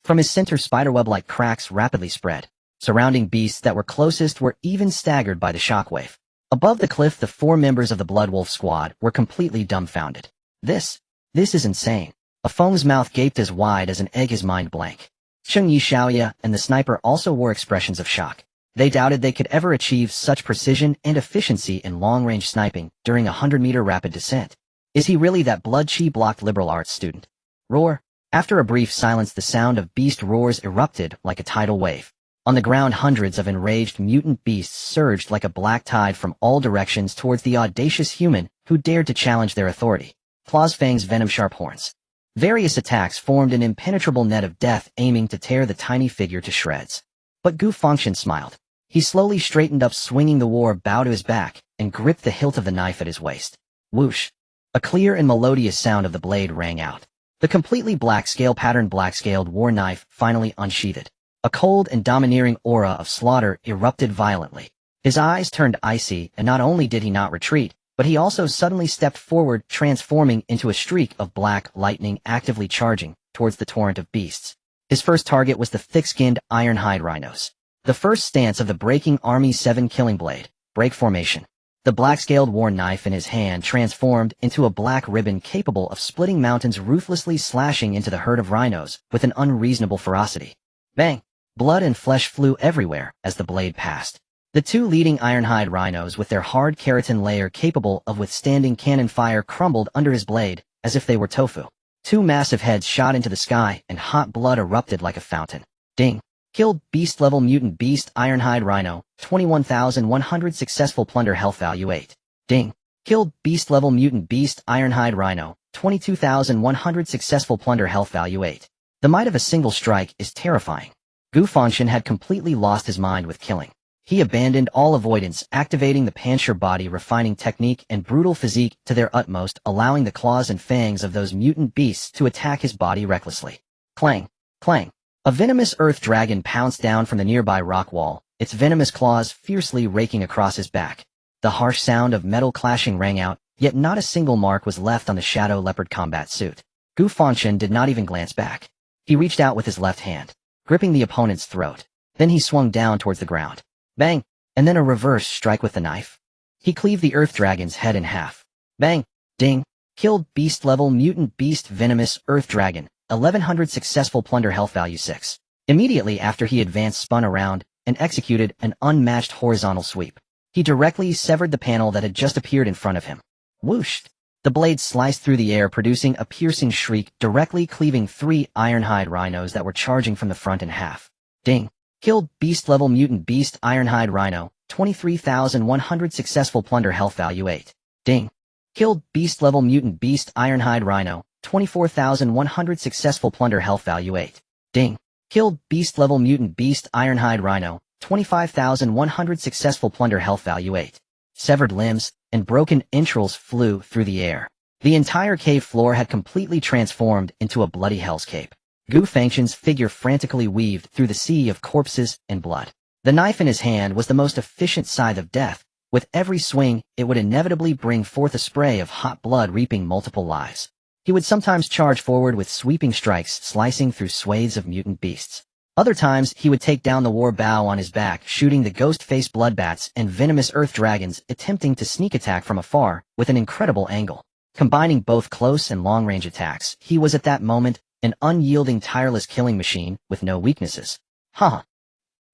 From his center, spiderweb-like cracks rapidly spread. Surrounding beasts that were closest were even staggered by the shockwave. Above the cliff, the 4 members of the Bloodwolf squad were completely dumbfounded. This is insane. A Feng's mouth gaped as wide as an egg, his mind blank. Cheng Yi, Xiaoya, and the sniper also wore expressions of shock. They doubted they could ever achieve such precision and efficiency in long-range sniping during a 100-meter rapid descent. Is he really that blood-chi-blocked liberal arts student? Roar! After a brief silence, the sound of beast roars erupted like a tidal wave. On the ground, hundreds of enraged mutant beasts surged like a black tide from all directions towards the audacious human who dared to challenge their authority. Claws, fangs, venom, sharp horns. Various attacks formed an impenetrable net of death, aiming to tear the tiny figure to shreds. But Gu Fangchen smiled. He slowly straightened up, swinging the war bow to his back, and gripped the hilt of the knife at his waist. Whoosh! A clear and melodious sound of the blade rang out. The completely black scale-patterned black-scaled war knife finally unsheathed. A cold and domineering aura of slaughter erupted violently. His eyes turned icy, and not only did he not retreat, but he also suddenly stepped forward, transforming into a streak of black lightning, actively charging towards the torrent of beasts. His first target was the thick-skinned, iron-hide rhinos. The first stance of the Breaking Army 7 Killing Blade, break formation. The black-scaled war knife in his hand transformed into a black ribbon capable of splitting mountains, ruthlessly slashing into the herd of rhinos with an unreasonable ferocity. Bang! Blood and flesh flew everywhere as the blade passed. The 2 leading ironhide rhinos, with their hard keratin layer capable of withstanding cannon fire, crumbled under his blade as if they were tofu. 2 massive heads shot into the sky, and hot blood erupted like a fountain. Ding! Killed beast-level mutant beast ironhide rhino, 21,100 successful plunder health value 8. Ding! Killed beast-level mutant beast ironhide rhino, 22,100 successful plunder health value 8. The might of a single strike is terrifying. Gu Fangchen had completely lost his mind with killing. He abandoned all avoidance, activating the Panzer body refining technique and brutal physique to their utmost, allowing the claws and fangs of those mutant beasts to attack his body recklessly. Clang! Clang! A venomous earth dragon pounced down from the nearby rock wall, its venomous claws fiercely raking across his back. The harsh sound of metal clashing rang out, yet not a single mark was left on the shadow leopard combat suit. Gu Fangchen did not even glance back. He reached out with his left hand. gripping the opponent's throat. Then he swung down towards the ground. Bang! And then a reverse strike with the knife. He cleaved the Earth Dragon's head in half. Bang! Ding! Killed beast level mutant beast venomous Earth Dragon. 1100 successful plunder health value 6. Immediately after he advanced spun around and executed an unmatched horizontal sweep. He directly severed the panel that had just appeared in front of him. Whoosh! The blade sliced through the air, producing a piercing shriek, directly cleaving 3 ironhide rhinos that were charging from the front in half. Ding! Killed beast-level mutant beast ironhide rhino, 23,100 successful plunder health value 8. Ding! Killed beast-level mutant beast ironhide rhino, 24,100 successful plunder health value 8. Ding! Killed beast-level mutant beast ironhide rhino, 25,100 successful plunder health value 8. Severed limbs and broken entrails flew through the air. The entire cave floor had completely transformed into a bloody hellscape. Gu Fangchen's figure frantically weaved through the sea of corpses and blood. The knife in his hand was the most efficient scythe of death. With every swing, it would inevitably bring forth a spray of hot blood, reaping multiple lives. He would sometimes charge forward with sweeping strikes, slicing through swathes of mutant beasts. Other times, he would take down the war bow on his back, shooting the ghost-faced bloodbats and venomous earth dragons, attempting to sneak attack from afar with an incredible angle. Combining both close and long-range attacks, he was at that moment an unyielding, tireless killing machine with no weaknesses. Ha ha.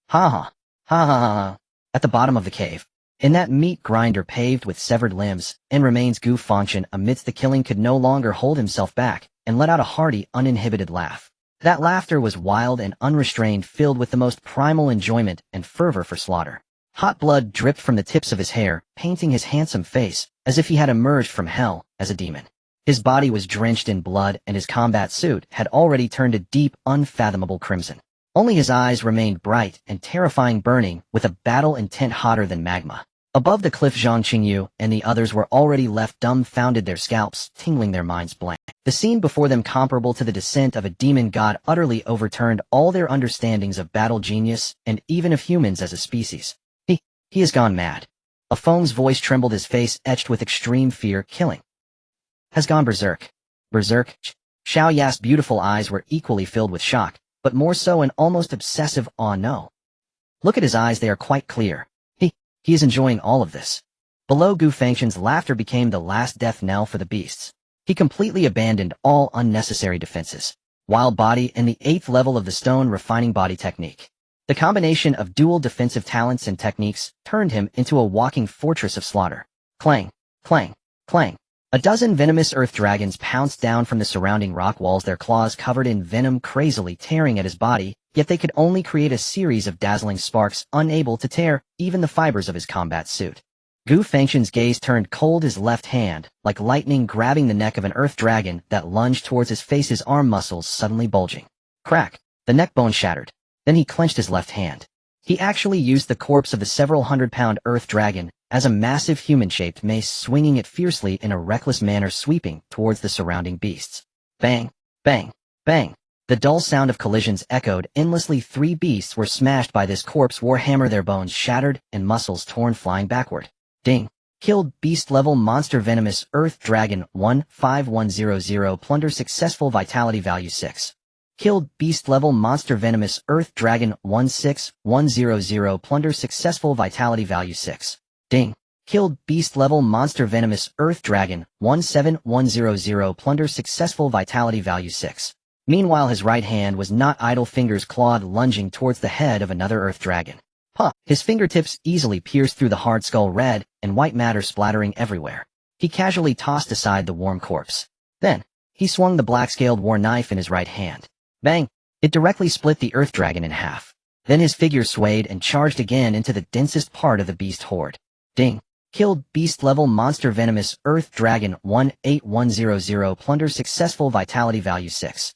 Ha ha. Ha ha ha. At the bottom of the cave, in that meat grinder paved with severed limbs and remains, Gu Fangchen, amidst the killing, could no longer hold himself back and let out a hearty, uninhibited laugh. That laughter was wild and unrestrained, filled with the most primal enjoyment and fervor for slaughter. Hot blood dripped from the tips of his hair, painting his handsome face as if he had emerged from hell as a demon. His body was drenched in blood, and his combat suit had already turned a deep, unfathomable crimson. Only his eyes remained bright and terrifying, burning with a battle intent hotter than magma. Above the cliff, Zhang Qingyu and the others were already left dumbfounded, their scalps tingling, their minds blank. The scene before them, comparable to the descent of a demon god, utterly overturned all their understandings of battle genius and even of humans as a species. He has gone mad. A Feng's voice trembled, his face etched with extreme fear. Killing has gone berserk. Berserk? Xiao Ya's beautiful eyes were equally filled with shock, but more so an almost obsessive awe. No. Look at his eyes, they are quite clear. He is enjoying all of this. Below, Gu Fangchen's laughter became the last death knell for the beasts. He completely abandoned all unnecessary defenses. Wild body and the 8th level of the stone refining body technique. The combination of dual defensive talents and techniques turned him into a walking fortress of slaughter. Clang, clang, clang. A dozen venomous earth dragons pounced down from the surrounding rock walls, their claws covered in venom, crazily tearing at his body, yet they could only create a series of dazzling sparks, unable to tear even the fibers of his combat suit. Gu Fangchen's gaze turned cold, his left hand, like lightning, grabbing the neck of an earth dragon that lunged towards his face, his arm muscles suddenly bulging. Crack! The neck bone shattered. Then he clenched his left hand. He actually used the corpse of the several hundred-pound earth dragon as a massive human-shaped mace, swinging it fiercely in a reckless manner, sweeping towards the surrounding beasts. Bang! Bang! Bang! The dull sound of collisions echoed endlessly. 3 beasts were smashed by this corpse warhammer, their bones shattered and muscles torn, flying backward. Ding! Killed beast-level monster venomous earth dragon 15100 plunder successful vitality value 6. Killed beast-level monster venomous earth dragon 16100 plunder successful vitality value 6. Ding! Killed beast-level monster venomous earth dragon 17100 plunder successful vitality value 6. Meanwhile, his right hand was not idle, fingers clawed, lunging towards the head of another earth dragon. His fingertips easily pierced through the hard skull, red and white matter splattering everywhere. He casually tossed aside the warm corpse. Then, he swung the black-scaled war knife in his right hand. Bang! It directly split the earth dragon in half. Then his figure swayed and charged again into the densest part of the beast horde. Ding! Killed beast-level monster venomous earth dragon 18100 plunder successful vitality value 6.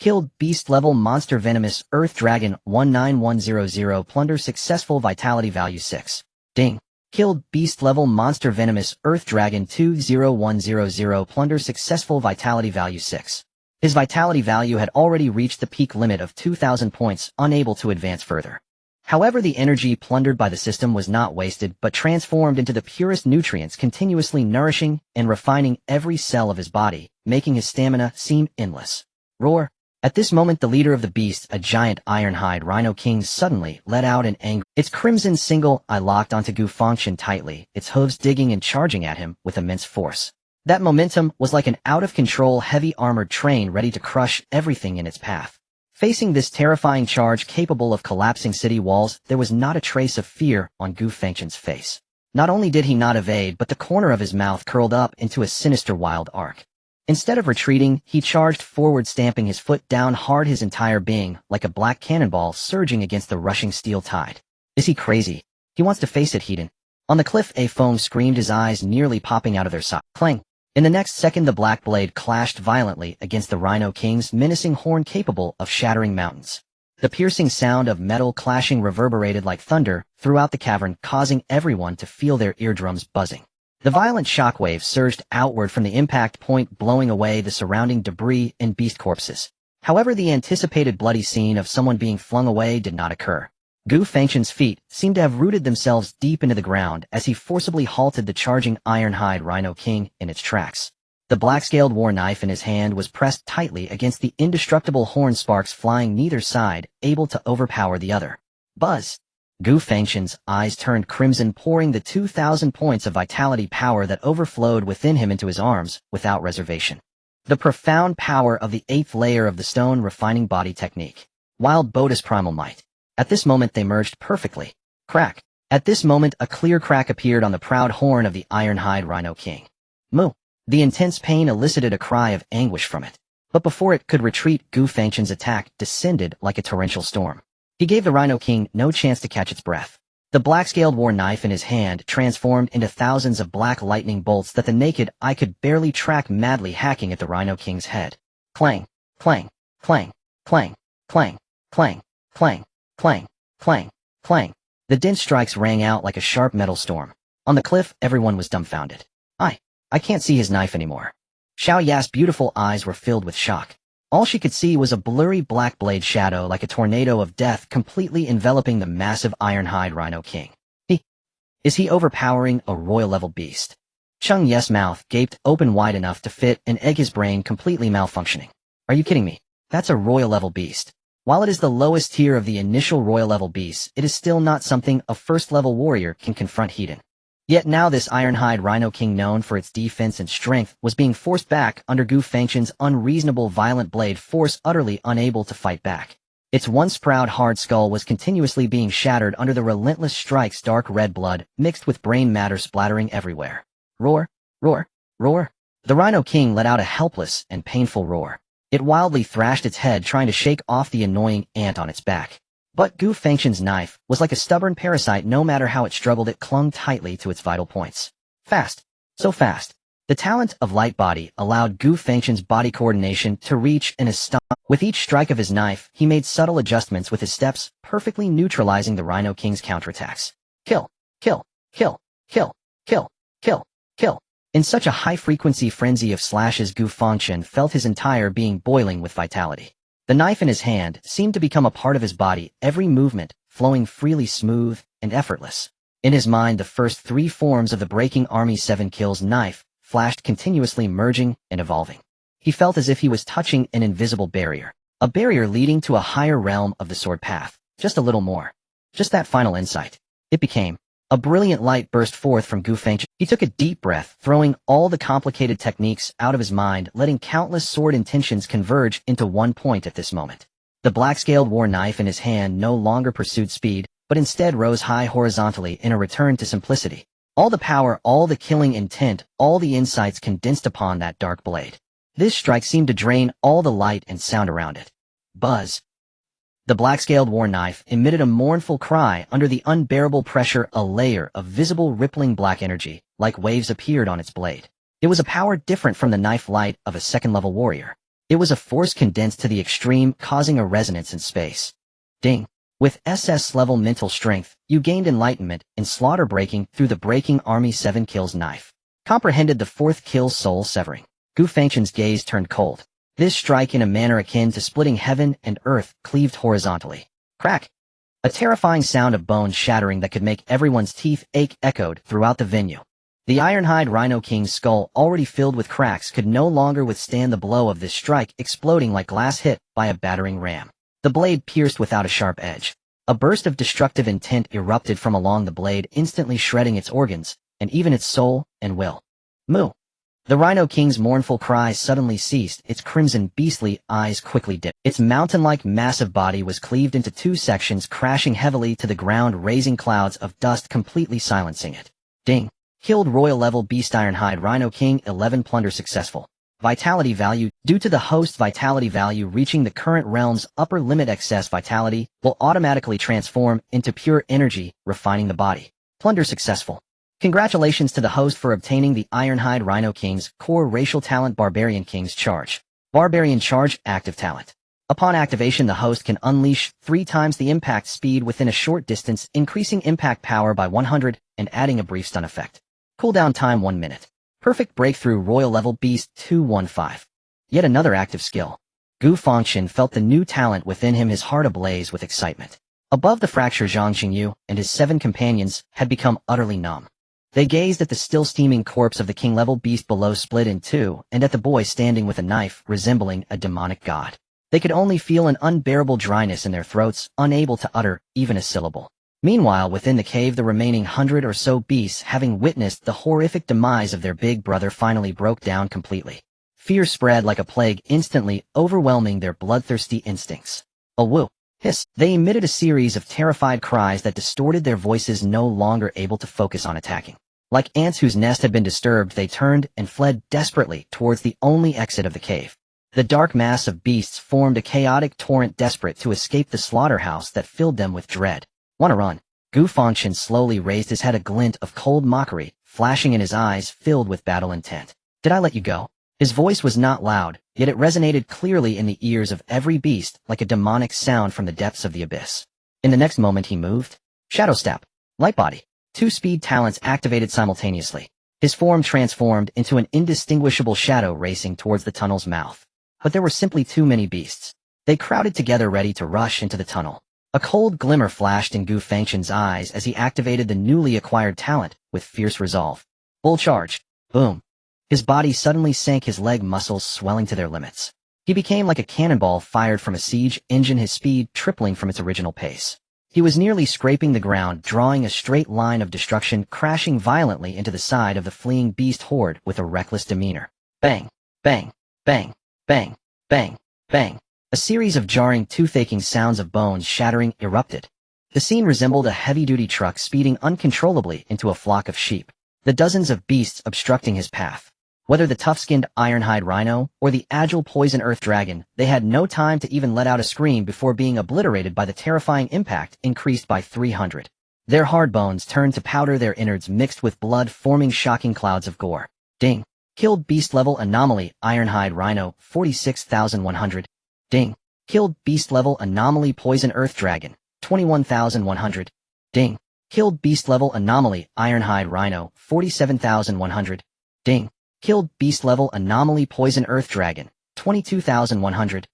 Killed beast-level monster venomous earth dragon 19100 plunder successful vitality value 6. Ding! Killed beast-level monster venomous earth dragon 20100 plunder successful vitality value 6. His vitality value had already reached the peak limit of 2,000 points, unable to advance further. However, the energy plundered by the system was not wasted, but transformed into the purest nutrients, continuously nourishing and refining every cell of his body, making his stamina seem endless. Roar! At this moment the leader of the beasts, a giant iron-hide rhino king, suddenly let out an angry. Its crimson single eye locked onto Gu Fangchen tightly, its hooves digging and charging at him with immense force. That momentum was like an out-of-control heavy armored train ready to crush everything in its path. Facing this terrifying charge capable of collapsing city walls, there was not a trace of fear on Gu Fangchen's face. Not only did he not evade, but the corner of his mouth curled up into a sinister wild arc. Instead of retreating, he charged forward, stamping his foot down hard, his entire being like a black cannonball surging against the rushing steel tide. Is he crazy? He wants to face it, Hedon. On the cliff, a foam screamed, his eyes nearly popping out of their sockets. Clang! In the next second, the black blade clashed violently against the Rhino King's menacing horn capable of shattering mountains. The piercing sound of metal clashing reverberated like thunder throughout the cavern, causing everyone to feel their eardrums buzzing. The violent shockwaves surged outward from the impact point, blowing away the surrounding debris and beast corpses. However, the anticipated bloody scene of someone being flung away did not occur. Gu Fangchen's feet seemed to have rooted themselves deep into the ground as he forcibly halted the charging iron-hide Rhino King in its tracks. The black-scaled war knife in his hand was pressed tightly against the indestructible horn, sparks flying neither side, able to overpower the other. Buzz! Gu Fangchen's eyes turned crimson, pouring the 2,000 points of vitality power that overflowed within him into his arms without reservation. The profound power of the 8th layer of the stone refining body technique. Wild Bodis primal might. At this moment they merged perfectly. Crack. At this moment a clear crack appeared on the proud horn of the iron-hide Rhino King. Moo. The intense pain elicited a cry of anguish from it. But before it could retreat, Gu Fangchen's attack descended like a torrential storm. He gave the Rhino King no chance to catch its breath. The black-scaled war knife in his hand transformed into thousands of black lightning bolts that the naked eye could barely track, madly hacking at the Rhino King's head. Clang, clang, clang, clang, clang, clang, clang, clang, clang, clang. The dense strikes rang out like a sharp metal storm. On the cliff, everyone was dumbfounded. I can't see his knife anymore. Xiao Ya's beautiful eyes were filled with shock. All she could see was a blurry black blade shadow like a tornado of death completely enveloping the massive iron-hide Rhino King. Is he overpowering a royal-level beast? Cheng Ye's mouth gaped open wide enough to fit an egg, his brain completely malfunctioning. Are you kidding me? That's a royal-level beast. While it is the lowest tier of the initial royal-level beasts, it is still not something a first-level warrior can confront Hedon. Yet now this iron-hide Rhino King, known for its defense and strength, was being forced back under Gu Fangchen's unreasonable violent blade force, utterly unable to fight back. Its once proud hard skull was continuously being shattered under the relentless strikes, dark red blood mixed with brain matter splattering everywhere. Roar, roar, roar. The Rhino King let out a helpless and painful roar. It wildly thrashed its head, trying to shake off the annoying ant on its back. But Gu Fangchen's knife was like a stubborn parasite. No matter how it struggled, it clung tightly to its vital points. Fast. So fast. The talent of light body allowed Gu Fangchen's body coordination to reach an astonishing. With each strike of his knife, he made subtle adjustments with his steps, perfectly neutralizing the Rhino King's counterattacks. Kill. Kill. Kill. Kill. Kill. Kill. Kill. In such a high-frequency frenzy of slashes, Gu Fangchen felt his entire being boiling with vitality. The knife in his hand seemed to become a part of his body, every movement flowing freely, smooth, and effortless. In his mind, the first 3 forms of the Breaking Army 7 Kills knife flashed, continuously merging and evolving. He felt as if he was touching an invisible barrier, a barrier leading to a higher realm of the sword path. Just a little more. Just that final insight. It became. A brilliant light burst forth from Gu Fangchen. He took a deep breath, throwing all the complicated techniques out of his mind, letting countless sword intentions converge into one point at this moment. The black-scaled war knife in his hand no longer pursued speed, but instead rose high horizontally in a return to simplicity. All the power, all the killing intent, all the insights condensed upon that dark blade. This strike seemed to drain all the light and sound around it. Buzz. The black-scaled war knife emitted a mournful cry under the unbearable pressure. A layer of visible rippling black energy, like waves, appeared on its blade. It was a power different from the knife light of a second-level warrior. It was a force condensed to the extreme, causing a resonance in space. Ding. With SS-level mental strength, you gained enlightenment in slaughter, breaking through the Breaking Army 7 Kills knife. Comprehended the 4th kill, soul severing. Gu Fangchen's gaze turned cold. This strike, in a manner akin to splitting heaven and earth, cleaved horizontally. Crack! A terrifying sound of bones shattering that could make everyone's teeth ache echoed throughout the venue. The Ironhide Rhino King's skull, already filled with cracks, could no longer withstand the blow of this strike, exploding like glass hit by a battering ram. The blade pierced without a sharp edge. A burst of destructive intent erupted from along the blade, instantly shredding its organs, and even its soul and will. Moo! The Rhino King's mournful cries suddenly ceased, its crimson, beastly eyes quickly dipped. Its mountain-like massive body was cleaved into two sections, crashing heavily to the ground, raising clouds of dust, completely silencing it. Ding! Killed Royal Level Beast Ironhide Rhino King. 11 Plunder successful. Vitality value. Due to the host vitality value reaching the current realm's upper limit, excess vitality will automatically transform into pure energy, refining the body. Plunder successful. Congratulations to the host for obtaining the Ironhide Rhino King's core racial talent Barbarian King's Charge. Barbarian Charge active talent. Upon activation, the host can unleash 3 times the impact speed within a short distance, increasing impact power by 100 and adding a brief stun effect. Cooldown time 1 minute. Perfect Breakthrough Royal Level Beast 215. Yet another active skill. Gu Fangchen felt the new talent within him, his heart ablaze with excitement. Above the fracture, Zhang Qingyu and his 7 companions had become utterly numb. They gazed at the still steaming corpse of the king-level beast below, split in two, and at the boy standing with a knife resembling a demonic god. They could only feel an unbearable dryness in their throats, unable to utter even a syllable. Meanwhile, within the cave, the remaining 100 or so beasts, having witnessed the horrific demise of their big brother, finally broke down completely. Fear spread like a plague, instantly overwhelming their bloodthirsty instincts. A woo! Hiss! They emitted a series of terrified cries that distorted their voices, no longer able to focus on attacking. Like ants whose nest had been disturbed, they turned and fled desperately towards the only exit of the cave. The dark mass of beasts formed a chaotic torrent, desperate to escape the slaughterhouse that filled them with dread. Wanna run? Gu Fangchen slowly raised his head, a glint of cold mockery flashing in his eyes, filled with battle intent. Did I let you go? His voice was not loud, yet it resonated clearly in the ears of every beast like a demonic sound from the depths of the abyss. In the next moment he moved. Shadow Step. Light Body. 2 speed talents activated simultaneously. His form transformed into an indistinguishable shadow racing towards the tunnel's mouth. But there were simply too many beasts. They crowded together, ready to rush into the tunnel. A cold glimmer flashed in Gu Fangchen's eyes as he activated the newly acquired talent with fierce resolve. Bull Charge. Boom. His body suddenly sank, his leg muscles swelling to their limits. He became like a cannonball fired from a siege engine, his speed tripling from its original pace. He was nearly scraping the ground, drawing a straight line of destruction, crashing violently into the side of the fleeing beast horde with a reckless demeanor. Bang! Bang! Bang! Bang! Bang! Bang! A series of jarring, tooth-aching sounds of bones shattering erupted. The scene resembled a heavy-duty truck speeding uncontrollably into a flock of sheep, the dozens of beasts obstructing his path. Whether the tough-skinned Ironhide Rhino or the agile Poison Earth Dragon, they had no time to even let out a scream before being obliterated by the terrifying impact increased by 300. Their hard bones turned to powder, their innards mixed with blood, forming shocking clouds of gore. Ding! Killed Beast Level Anomaly Ironhide Rhino 46,100. Ding! Killed Beast Level Anomaly Poison Earth Dragon 21,100. Ding! Killed Beast Level Anomaly Ironhide Rhino 47,100. Ding! Killed Beast Level Anomaly Poison Earth Dragon 22,100.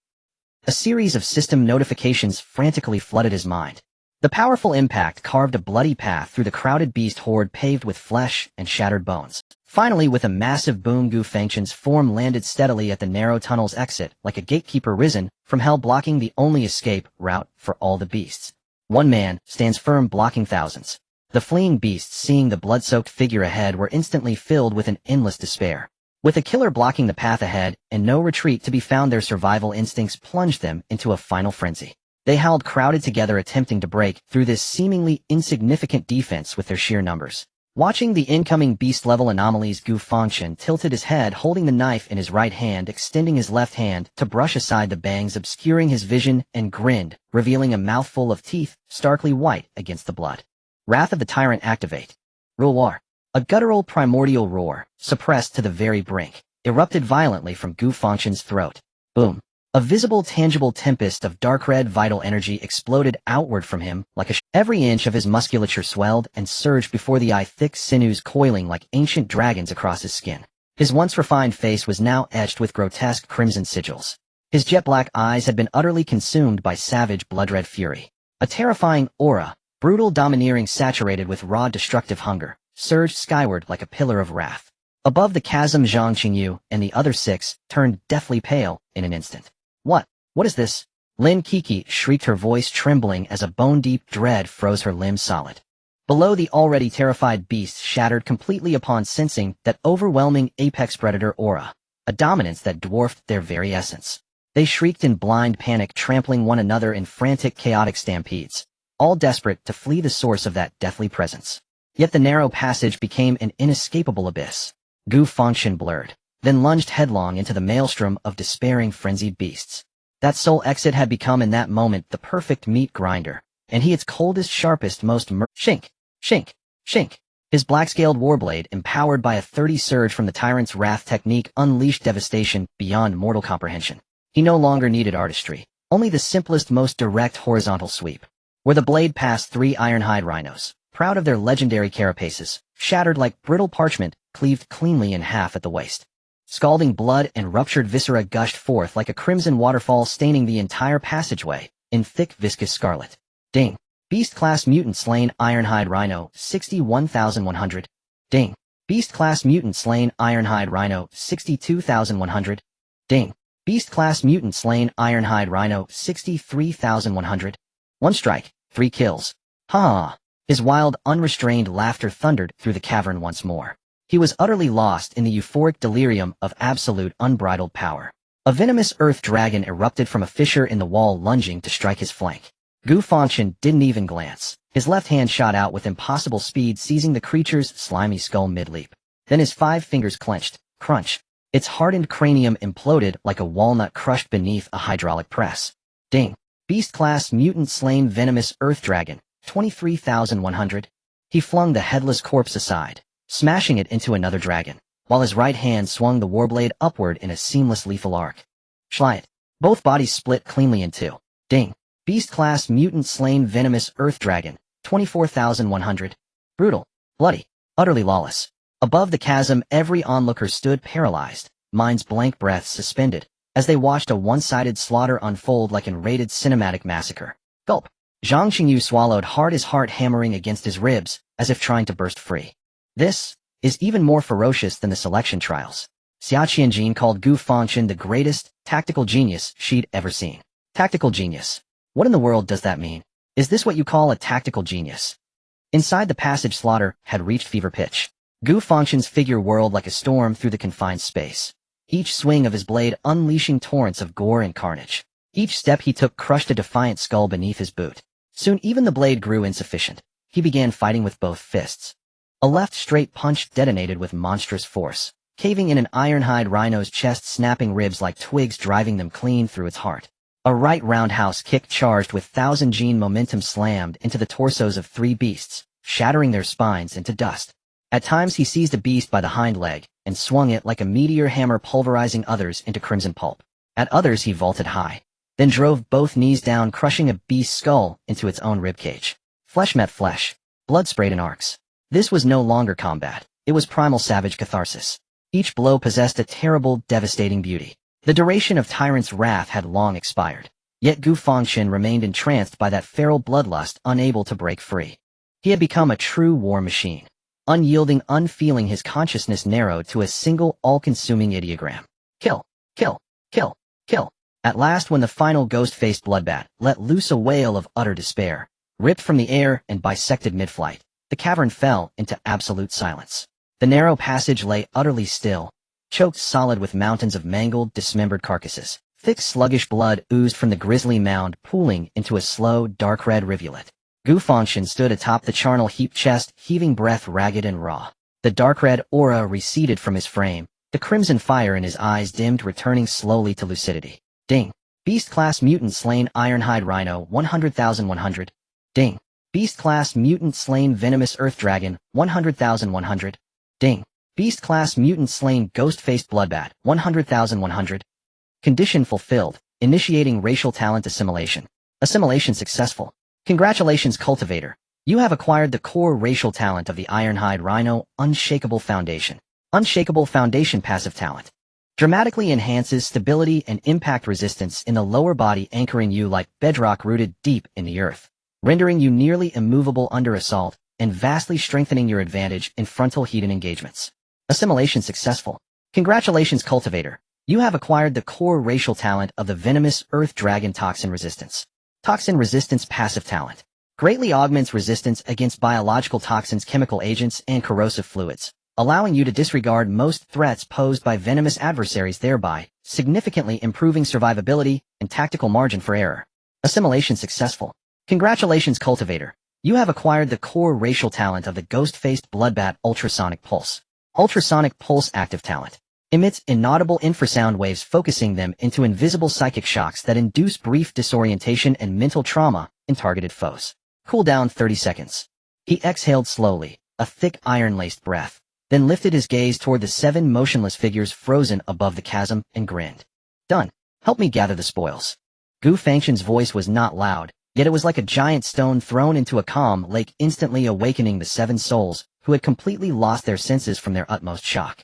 A series of system notifications frantically flooded his mind. The powerful impact carved a bloody path through the crowded beast horde paved with flesh and shattered bones. Finally, with a massive boom, Gu Fangchen's form landed steadily at the narrow tunnel's exit, like a gatekeeper risen from hell, blocking the only escape route for all the beasts. One man stands firm, blocking thousands. The fleeing beasts, seeing the blood-soaked figure ahead, were instantly filled with an endless despair. With a killer blocking the path ahead and no retreat to be found, their survival instincts plunged them into a final frenzy. They howled, crowded together, attempting to break through this seemingly insignificant defense with their sheer numbers. Watching the incoming beast-level anomalies, Gu Fangchen tilted his head, holding the knife in his right hand, extending his left hand to brush aside the bangs obscuring his vision, and grinned, revealing a mouthful of teeth, starkly white against the blood. Wrath of the Tyrant activate. Roar. A guttural primordial roar, suppressed to the very brink, erupted violently from Gu Fangchen's throat. Boom. A visible, tangible tempest of dark red vital energy exploded outward from him like every inch of his musculature swelled and surged before the eye, thick sinews coiling like ancient dragons across his skin. His once refined face was now etched with grotesque crimson sigils. His jet-black eyes had been utterly consumed by savage blood-red fury. A terrifying aura, brutal, domineering, saturated with raw destructive hunger, surged skyward like a pillar of wrath. Above the chasm, Zhang Qingyu and the other 6 turned deathly pale in an instant. What? What is this? Lin Kiki shrieked, her voice trembling as a bone-deep dread froze her limbs solid. Below, the already terrified beasts shattered completely upon sensing that overwhelming apex predator aura, a dominance that dwarfed their very essence. They shrieked in blind panic, trampling one another in frantic, chaotic stampedes, all desperate to flee the source of that deathly presence. Yet the narrow passage became an inescapable abyss. Gu Fangchen blurred, then lunged headlong into the maelstrom of despairing, frenzied beasts. That sole exit had become in that moment the perfect meat grinder, and he its coldest, sharpest, most shink, shink, shink. His black-scaled warblade, empowered by a 30 surge from the tyrant's wrath technique, unleashed devastation beyond mortal comprehension. He no longer needed artistry, only the simplest, most direct horizontal sweep. Where the blade passed, 3 ironhide rhinos, proud of their legendary carapaces, shattered like brittle parchment, cleaved cleanly in half at the waist. Scalding blood and ruptured viscera gushed forth like a crimson waterfall, staining the entire passageway in thick, viscous scarlet. Ding. Beast-class mutant slain, ironhide rhino, 61,100. Ding. Beast-class mutant slain, ironhide rhino, 62,100. Ding. Beast-class mutant slain, ironhide rhino, 63,100. 1 strike, 3 kills. Ha! His wild, unrestrained laughter thundered through the cavern once more. He was utterly lost in the euphoric delirium of absolute unbridled power. A venomous earth dragon erupted from a fissure in the wall, lunging to strike his flank. Gu Fangchen didn't even glance. His left hand shot out with impossible speed, seizing the creature's slimy skull mid-leap. Then his 5 fingers clenched. Crunch. Its hardened cranium imploded like a walnut crushed beneath a hydraulic press. Ding. Beast-class mutant slain, venomous earth dragon, 23,100. He flung the headless corpse aside, smashing it into another dragon, while his right hand swung the warblade upward in a seamless lethal arc. Schlight. Both bodies split cleanly in 2. Ding. Beast-class mutant slain, venomous earth dragon, 24,100. Brutal. Bloody. Utterly lawless. Above the chasm, every onlooker stood paralyzed, minds blank, breaths suspended, as they watched a one-sided slaughter unfold like an rated cinematic massacre. Gulp. Zhang Qingyu swallowed hard, his heart hammering against his ribs, as if trying to burst free. This is even more ferocious than the selection trials. Xia Qianjin called Gu Fangchen the greatest tactical genius she'd ever seen. Tactical genius. What in the world does that mean? Is this what you call a tactical genius? Inside the passage, slaughter had reached fever pitch. Gu Fangchen's figure whirled like a storm through the confined space, each swing of his blade unleashing torrents of gore and carnage. Each step he took crushed a defiant skull beneath his boot. Soon even the blade grew insufficient. He began fighting with both fists. A left straight punch detonated with monstrous force, caving in an ironhide rhino's chest, snapping ribs like twigs, driving them clean through its heart. A right roundhouse kick charged with 1,000-gene momentum slammed into the torsos of 3 beasts, shattering their spines into dust. At times he seized a beast by the hind leg and swung it like a meteor hammer, pulverizing others into crimson pulp. At others he vaulted high, then drove both knees down, crushing a beast's skull into its own ribcage. Flesh met flesh. Blood sprayed in arcs. This was no longer combat. It was primal savage catharsis. Each blow possessed a terrible, devastating beauty. The duration of Tyrant's wrath had long expired. Yet Gu Fangchen remained entranced by that feral bloodlust, unable to break free. He had become a true war machine. Unyielding, unfeeling, his consciousness narrowed to a single, all-consuming ideogram. Kill, kill, kill, kill. At last, when the final ghost-faced bloodbat let loose a wail of utter despair, ripped from the air and bisected mid-flight, the cavern fell into absolute silence. The narrow passage lay utterly still, choked solid with mountains of mangled, dismembered carcasses. Thick, sluggish blood oozed from the grisly mound, pooling into a slow, dark red rivulet. Gu Fangchen stood atop the charnel-heaped chest, heaving breath ragged and raw. The dark red aura receded from his frame, the crimson fire in his eyes dimmed, returning slowly to lucidity. Ding. Beast-class mutant slain, ironhide rhino, 100,100. Ding. Beast-class mutant slain, venomous earth dragon, 100,100. Ding. Beast-class mutant slain, ghost-faced bloodbat, 100,100. Condition fulfilled. Initiating racial talent assimilation. Assimilation successful. Congratulations, cultivator. You have acquired the core racial talent of the ironhide rhino, Unshakable Foundation. Unshakable Foundation passive talent. Dramatically enhances stability and impact resistance in the lower body, anchoring you like bedrock rooted deep in the earth, rendering you nearly immovable under assault, and vastly strengthening your advantage in frontal heat-in engagements. Assimilation successful. Congratulations, Cultivator. You have acquired the core racial talent of the venomous Earth Dragon Toxin Resistance. Toxin Resistance passive talent. Greatly augments resistance against biological toxins, chemical agents, and corrosive fluids, allowing you to disregard most threats posed by venomous adversaries, thereby significantly improving survivability and tactical margin for error. Assimilation successful. Congratulations, Cultivator. You have acquired the core racial talent of the ghost-faced bloodbat Ultrasonic Pulse. Ultrasonic Pulse active talent. Emits inaudible infrasound waves, focusing them into invisible psychic shocks that induce brief disorientation and mental trauma in targeted foes. Cooldown 30 seconds. He exhaled slowly, a thick iron-laced breath, then lifted his gaze toward the 7 motionless figures frozen above the chasm and grinned. Done. Help me gather the spoils. Gu Fangchen's voice was not loud, yet it was like a giant stone thrown into a calm lake, instantly awakening the 7 souls who had completely lost their senses from their utmost shock.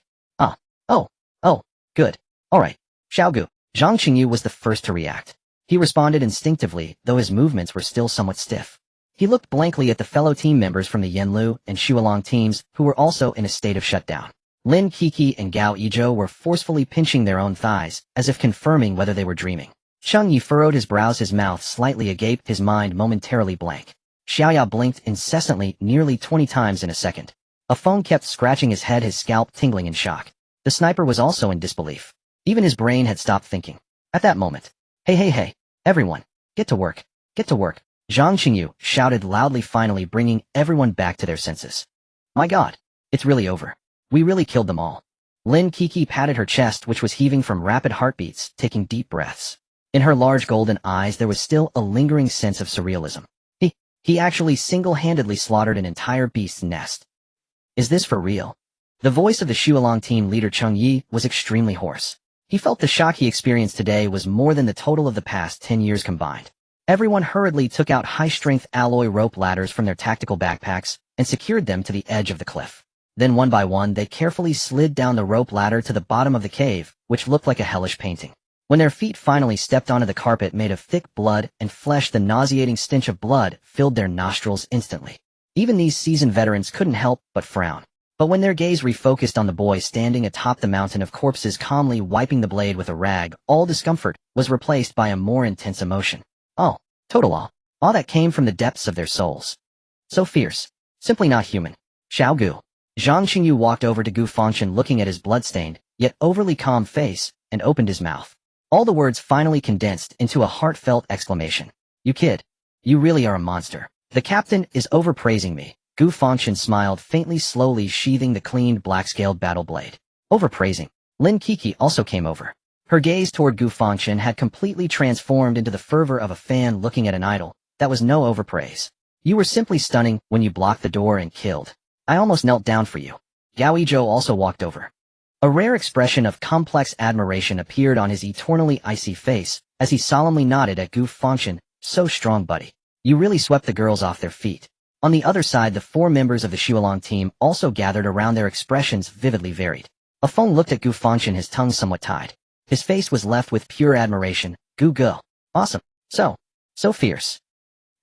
Oh, good. Alright. Xiaogu. Zhang Qingyu was the first to react. He responded instinctively, though his movements were still somewhat stiff. He looked blankly at the fellow team members from the Yanlu and Xuelong teams, who were also in a state of shutdown. Lin Qi and Gao Yizhou were forcefully pinching their own thighs, as if confirming whether they were dreaming. Cheng Yi furrowed his brows, his mouth slightly agape, his mind momentarily blank. Xiaoya blinked incessantly, nearly 20 times in a second. A Feng kept scratching his head, his scalp tingling in shock. The sniper was also in disbelief. Even his brain had stopped thinking. At that moment, hey, everyone, get to work, get to work. Zhang Qingyu shouted loudly, finally bringing everyone back to their senses. My God, it's really over. We really killed them all. Lin Qi patted her chest, which was heaving from rapid heartbeats, taking deep breaths. In her large golden eyes there was still a lingering sense of surrealism. He actually single-handedly slaughtered an entire beast's nest. Is this for real? The voice of the Xuelong team leader Cheng Yi was extremely hoarse. He felt the shock he experienced today was more than the total of the past 10 years combined. Everyone hurriedly took out high-strength alloy rope ladders from their tactical backpacks and secured them to the edge of the cliff. Then one by one they carefully slid down the rope ladder to the bottom of the cave, which looked like a hellish painting. When their feet finally stepped onto the carpet made of thick blood and flesh, the nauseating stench of blood filled their nostrils instantly. Even these seasoned veterans couldn't help but frown. But when their gaze refocused on the boy standing atop the mountain of corpses, calmly wiping the blade with a rag, all discomfort was replaced by a more intense emotion. Oh, total awe. Awe that came from the depths of their souls. So fierce. Simply not human. Xiaogu. Zhang Qingyu walked over to Gu Fangchen, looking at his bloodstained, yet overly calm face, and opened his mouth. All the words finally condensed into a heartfelt exclamation. You kid. You really are a monster. The captain is overpraising me. Gu Fangchen smiled faintly, slowly sheathing the cleaned black-scaled battle blade. Overpraising. Lin Qi also came over. Her gaze toward Gu Fangchen had completely transformed into the fervor of a fan looking at an idol. That was no overpraise. You were simply stunning when you blocked the door and killed. I almost knelt down for you. Gao Yizhou also walked over. A rare expression of complex admiration appeared on his eternally icy face as he solemnly nodded at Gu Fangchen. So strong, buddy. You really swept the girls off their feet. On the other side, the 4 members of the Xuelong team also gathered around, their expressions vividly varied. A Feng looked at Gu Fangchen, his tongue somewhat tied. His face was left with pure admiration. Gu. Awesome. So fierce.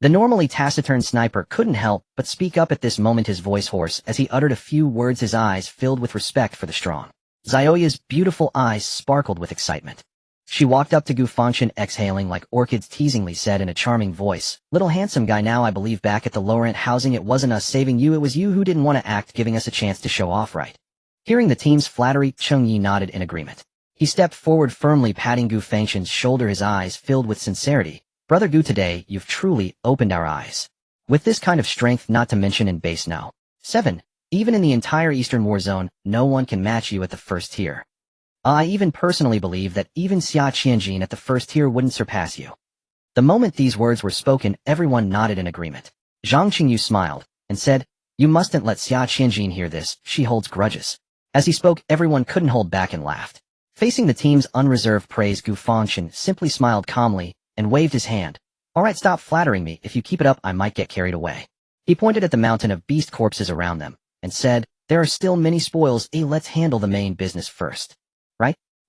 The normally taciturn sniper couldn't help but speak up at this moment, his voice hoarse as he uttered a few words, his eyes filled with respect for the strong. Xiaoya's beautiful eyes sparkled with excitement. She walked up to Gu Fangchen, exhaling like orchids, teasingly said in a charming voice, "Little handsome guy, now I believe back at the low-rent housing it wasn't us saving you, it was you who didn't want to act, giving us a chance to show off, right?" Hearing the team's flattery, Cheng Yi nodded in agreement. He stepped forward, firmly patting Gu Fangchen's shoulder, his eyes filled with sincerity. "Brother Gu, today you've truly opened our eyes. With this kind of strength, not to mention in base now. 7. Even in the entire Eastern War Zone, no one can match you at the first tier. I even personally believe that even Xia Qianjin at the first tier wouldn't surpass you." The moment these words were spoken, everyone nodded in agreement. Zhang Qingyu smiled and said, "You mustn't let Xia Qianjin hear this, she holds grudges." As he spoke, everyone couldn't hold back and laughed. Facing the team's unreserved praise, Gu Fangchen simply smiled calmly and waved his hand. "Alright, stop flattering me. If you keep it up, I might get carried away." He pointed at the mountain of beast corpses around them and said, "There are still many spoils. Let's handle the main business first."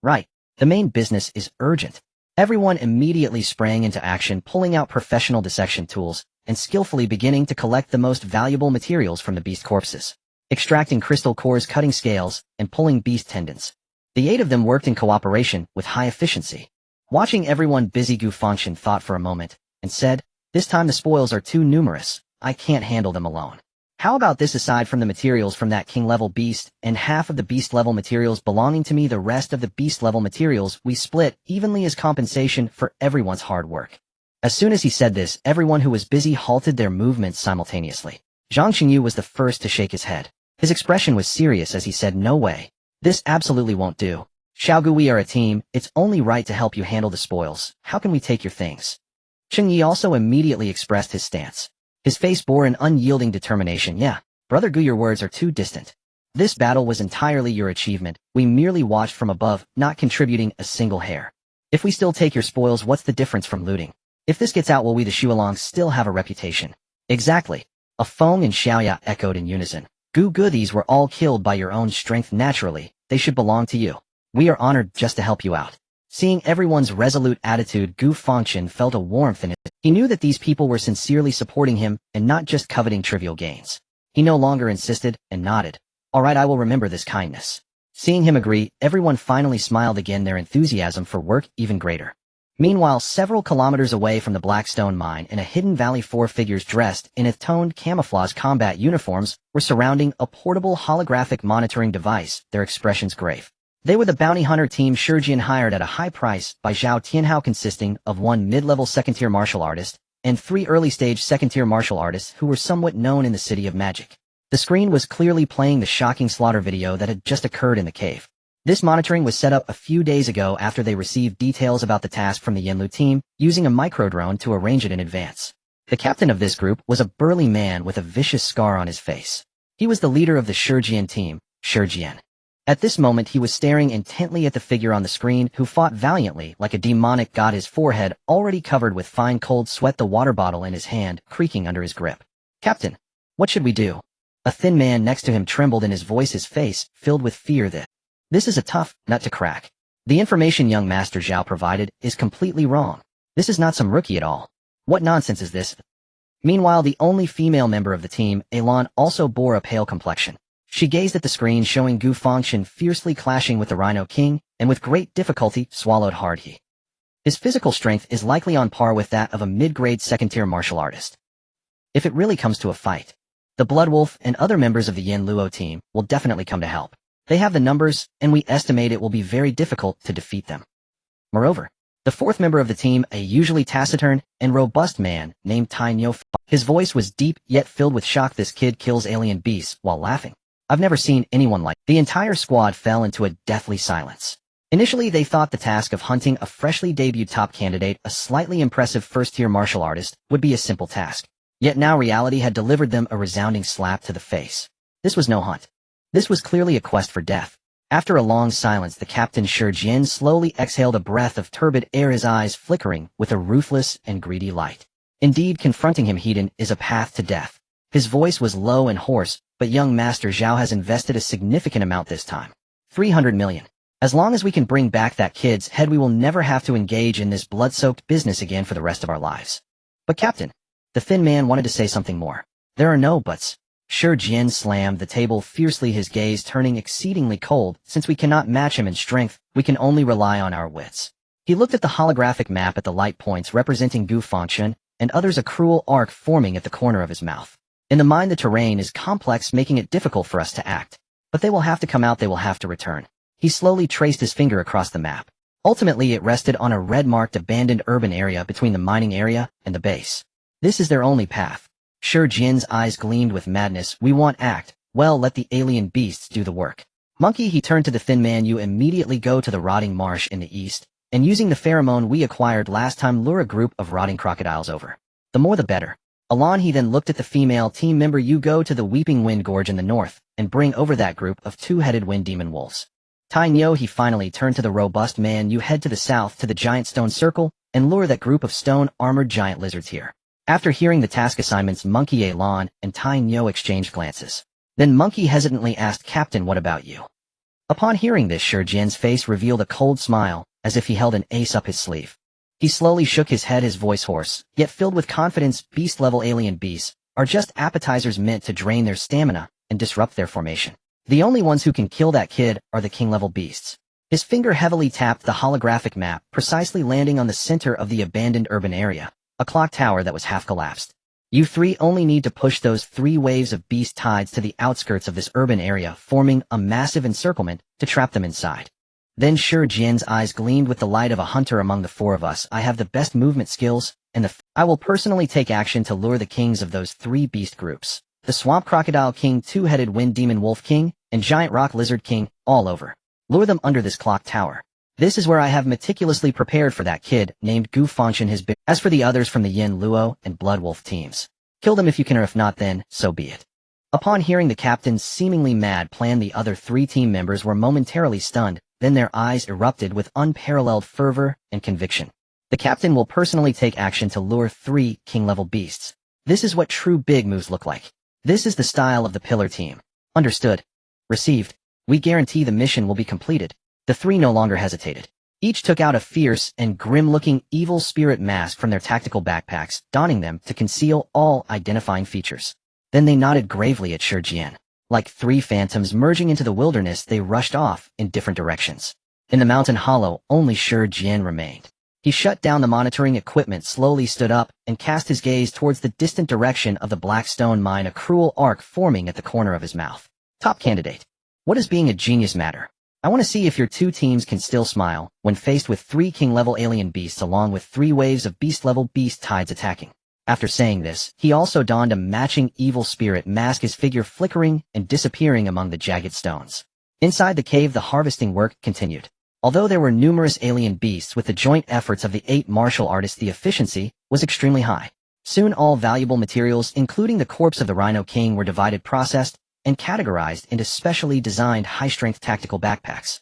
Right. The main business is urgent. Everyone immediately sprang into action, pulling out professional dissection tools, and skillfully beginning to collect the most valuable materials from the beast corpses, extracting crystal cores, cutting scales, and pulling beast tendons. The 8 of them worked in cooperation with high efficiency. Watching everyone busy, Gu Fangchen thought for a moment and said, "This time the spoils are too numerous. I can't handle them alone. How about this? Aside from the materials from that king-level beast and half of the beast-level materials belonging to me, the rest of the beast-level materials we split evenly as compensation for everyone's hard work." As soon as he said this, everyone who was busy halted their movements simultaneously. Zhang Qingyu was the first to shake his head. His expression was serious as he said, "No way. This absolutely won't do. Xiaogu, we are a team. It's only right to help you handle the spoils. How can we take your things?" Cheng Yi also immediately expressed his stance. His face bore an unyielding determination. "Yeah, Brother Gu, your words are too distant. This battle was entirely your achievement. We merely watched from above, not contributing a single hair. If we still take your spoils, what's the difference from looting? If this gets out, will we the Shualongs still have a reputation?" "Exactly." A Feng and Xiaoya echoed in unison. "Gu, these were all killed by your own strength naturally. They should belong to you. We are honored just to help you out." Seeing everyone's resolute attitude, Gu Fangchen felt a warmth in it. He knew that these people were sincerely supporting him and not just coveting trivial gains. He no longer insisted and nodded. "All right, I will remember this kindness." Seeing him agree, everyone finally smiled again, their enthusiasm for work even greater. Meanwhile, several kilometers away from the Blackstone mine, in a hidden valley, 4 figures dressed in toned camouflage combat uniforms were surrounding a portable holographic monitoring device, their expressions grave. They were the bounty hunter team Shijian hired at a high price by Zhao Tianhao, consisting of 1 mid-level second-tier martial artist and 3 early-stage second-tier martial artists who were somewhat known in the City of Magic. The screen was clearly playing the shocking slaughter video that had just occurred in the cave. This monitoring was set up a few days ago after they received details about the task from the Yanlu team, using a microdrone to arrange it in advance. The captain of this group was a burly man with a vicious scar on his face. He was the leader of the Shijian team, Shijian. At this moment he was staring intently at the figure on the screen, who fought valiantly like a demonic god, his forehead already covered with fine cold sweat, the water bottle in his hand creaking under his grip. "Captain, what should we do?" A thin man next to him trembled in his voice, his face filled with fear. This is a tough nut to crack. The information young Master Zhao provided is completely wrong. This is not some rookie at all. What nonsense is this? Meanwhile, the only female member of the team, Elan, also bore a pale complexion. She gazed at the screen showing Gu Fangchen fiercely clashing with the Rhino King, and with great difficulty swallowed hard. His physical strength is likely on par with that of a mid-grade second-tier martial artist. If it really comes to a fight, the Blood Wolf and other members of the Yin Luo team will definitely come to help. They have the numbers, and we estimate it will be very difficult to defeat them. Moreover, the 4th member of the team, a usually taciturn and robust man named Tai Nyo, his voice was deep yet filled with shock. "This kid kills alien beasts while laughing. I've never seen anyone like." The entire squad fell into a deathly silence. Initially, they thought the task of hunting a freshly debuted top candidate, a slightly impressive first-tier martial artist, would be a simple task. Yet now reality had delivered them a resounding slap to the face. This was no hunt. This was clearly a quest for death. After a long silence, the captain Shijian slowly exhaled a breath of turbid air, his eyes flickering with a ruthless and greedy light. Indeed, confronting him head-on is a path to death. His voice was low and hoarse, but young Master Zhao has invested a significant amount this time. 300 million. As long as we can bring back that kid's head, we will never have to engage in this blood-soaked business again for the rest of our lives. "But Captain," the thin man wanted to say something more. "There are no buts." Shijian slammed the table fiercely, his gaze turning exceedingly cold. "Since we cannot match him in strength, we can only rely on our wits." He looked at the holographic map at the light points representing Gu Fangchen and others, a cruel arc forming at the corner of his mouth. "In the mind, the terrain is complex, making it difficult for us to act. But they will have to come out, they will have to return." He slowly traced his finger across the map. Ultimately, it rested on a red-marked abandoned urban area between the mining area and the base. This is their only path. Shijian's eyes gleamed with madness. "We want act. Well, let the alien beasts do the work." "Monkey," he turned to the thin man, "you immediately go to the rotting marsh in the east, and using the pheromone we acquired last time, lure a group of rotting crocodiles over. The more the better." Alon, he then looked at the female team member, "You go to the Weeping Wind Gorge in the north, and bring over that group of 2-headed wind demon wolves." Tai Nyo, he finally turned to the robust man, "You head to the south to the giant stone circle, and lure that group of stone-armored giant lizards here." After hearing the task assignments, Monkey, Elan, and Tai Nyo exchanged glances. Then Monkey hesitantly asked, "Captain, what about you?" Upon hearing this, Shijian's face revealed a cold smile, as if he held an ace up his sleeve. He slowly shook his head, his voice hoarse, yet filled with confidence. Beast-level alien beasts are just appetizers meant to drain their stamina and disrupt their formation. The only ones who can kill that kid are the king-level beasts. His finger heavily tapped the holographic map, precisely landing on the center of the abandoned urban area, a clock tower that was half collapsed. You three only need to push those 3 waves of beast tides to the outskirts of this urban area, forming a massive encirclement to trap them inside. Then Shi Jian's eyes gleamed with the light of a hunter. Among the 4 of us, I have the best movement skills, and I will personally take action to lure the kings of those 3 beast groups. The Swamp Crocodile King, 2-headed Wind Demon Wolf King, and Giant Rock Lizard King, all over. Lure them under this clock tower. This is where I have meticulously prepared for that kid, named Gu Fangchen his big. As for the others from the Yin Luo and Blood Wolf teams, kill them if you can, or if not, then so be it. Upon hearing the captain's seemingly mad plan, the other 3 team members were momentarily stunned, then their eyes erupted with unparalleled fervor and conviction. The captain will personally take action to lure 3 king-level beasts. This is what true big moves look like. This is the style of the Pillar team. Understood. Received. We guarantee the mission will be completed. The 3 no longer hesitated. Each took out a fierce and grim-looking evil spirit mask from their tactical backpacks, donning them to conceal all identifying features. Then they nodded gravely at Shi Jian. Like 3 phantoms merging into the wilderness, they rushed off in different directions. In the mountain hollow, only Shi Jian remained. He shut down the monitoring equipment, slowly stood up, and cast his gaze towards the distant direction of the black stone mine, a cruel arc forming at the corner of his mouth. Top candidate. What does being a genius matter? I want to see if your 2 teams can still smile when faced with 3 king-level alien beasts along with 3 waves of beast-level beast tides attacking. After saying this, he also donned a matching evil spirit mask, his figure flickering and disappearing among the jagged stones. Inside the cave, the harvesting work continued. Although there were numerous alien beasts, with the joint efforts of the 8 martial artists, the efficiency was extremely high. Soon all valuable materials, including the corpse of the Rhino King, were divided, processed, and categorized into specially designed high-strength tactical backpacks.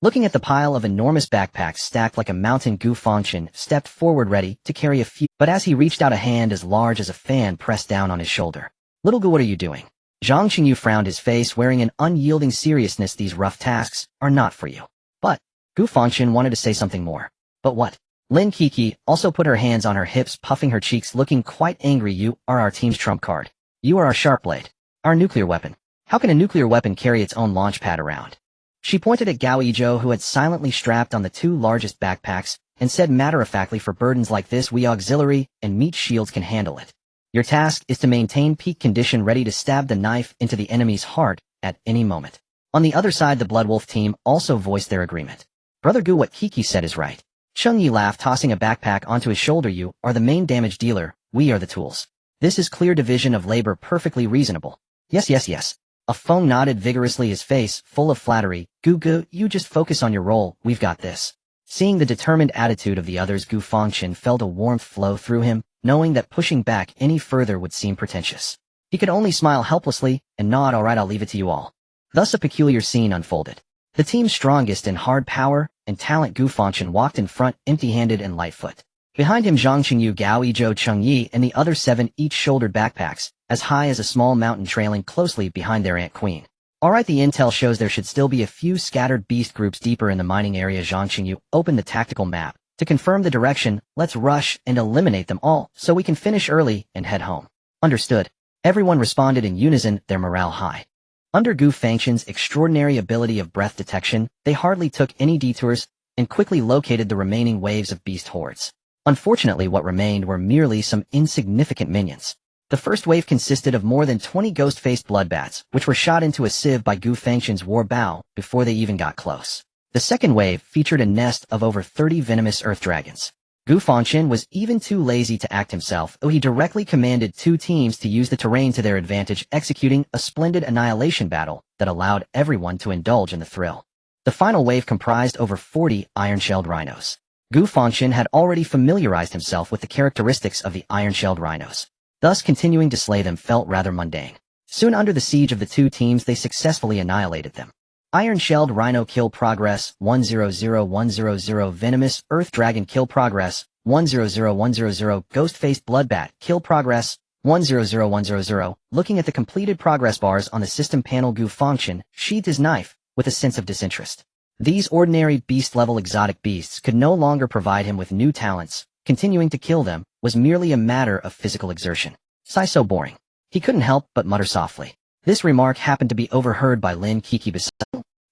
Looking at the pile of enormous backpacks stacked like a mountain, Gu Fangchen stepped forward ready to carry a few, but as he reached out, a hand as large as a fan pressed down on his shoulder. Little Gu, what are you doing? Zhang Qingyu frowned, his face wearing an unyielding seriousness. These rough tasks are not for you. But Gu Fangchen wanted to say something more. But what? Lin Kiki also put her hands on her hips, puffing her cheeks, looking quite angry. You are our team's trump card. You are our sharp blade. Our nuclear weapon. How can a nuclear weapon carry its own launch pad around? She pointed at Gao Yizhou, who had silently strapped on the 2 largest backpacks, and said matter-of-factly, for burdens like this, we auxiliary and meat shields can handle it. Your task is to maintain peak condition, ready to stab the knife into the enemy's heart at any moment. On the other side, the Blood Wolf team also voiced their agreement. Brother Gu, what Kiki said is right. Cheng Yi laughed, tossing a backpack onto his shoulder. You are the main damage dealer, we are the tools. This is clear division of labor, perfectly reasonable. Yes, yes, yes. A Feng nodded vigorously, his face full of flattery. Gu, you just focus on your role, we've got this. Seeing the determined attitude of the others, Gu Fangchen felt a warmth flow through him, knowing that pushing back any further would seem pretentious. He could only smile helplessly and nod. All right, I'll leave it to you all. Thus a peculiar scene unfolded. The team's strongest in hard power and talent, Gu Fangchen, walked in front, empty-handed and lightfoot. Behind him, Zhang Qingyu, Gao Yizhou, Cheng Yi, and the other 7 each shouldered backpacks, as high as a small mountain, trailing closely behind their Ant Queen. Alright, the intel shows there should still be a few scattered beast groups deeper in the mining area. Zhang Qingyu opened the tactical map. To confirm the direction, let's rush and eliminate them all, so we can finish early and head home. Understood. Everyone responded in unison, their morale high. Under Gu Fangchen's extraordinary ability of breath detection, they hardly took any detours and quickly located the remaining waves of beast hordes. Unfortunately, what remained were merely some insignificant minions. The first wave consisted of more than 20 ghost-faced bloodbats, which were shot into a sieve by Gu Fangchen's war bow before they even got close. The second wave featured a nest of over 30 venomous earth dragons. Gu Fangchen was even too lazy to act himself, though he directly commanded 2 teams to use the terrain to their advantage, executing a splendid annihilation battle that allowed everyone to indulge in the thrill. The final wave comprised over 40 iron-shelled rhinos. Gu Fangchen had already familiarized himself with the characteristics of the iron-shelled rhinos. Thus, continuing to slay them felt rather mundane. Soon, under the siege of the 2 teams, they successfully annihilated them. Iron-shelled rhino kill progress 100-100. Venomous earth dragon kill progress 100-100. Ghost-faced bloodbat kill progress 100-100. Looking at the completed progress bars on the system panel, Gu Fangchen sheathed his knife with a sense of disinterest. These ordinary beast-level exotic beasts could no longer provide him with new talents. Continuing to kill them was merely a matter of physical exertion. Sigh so boring. He couldn't help but mutter softly. This remark happened to be overheard by Lin Kiki beside.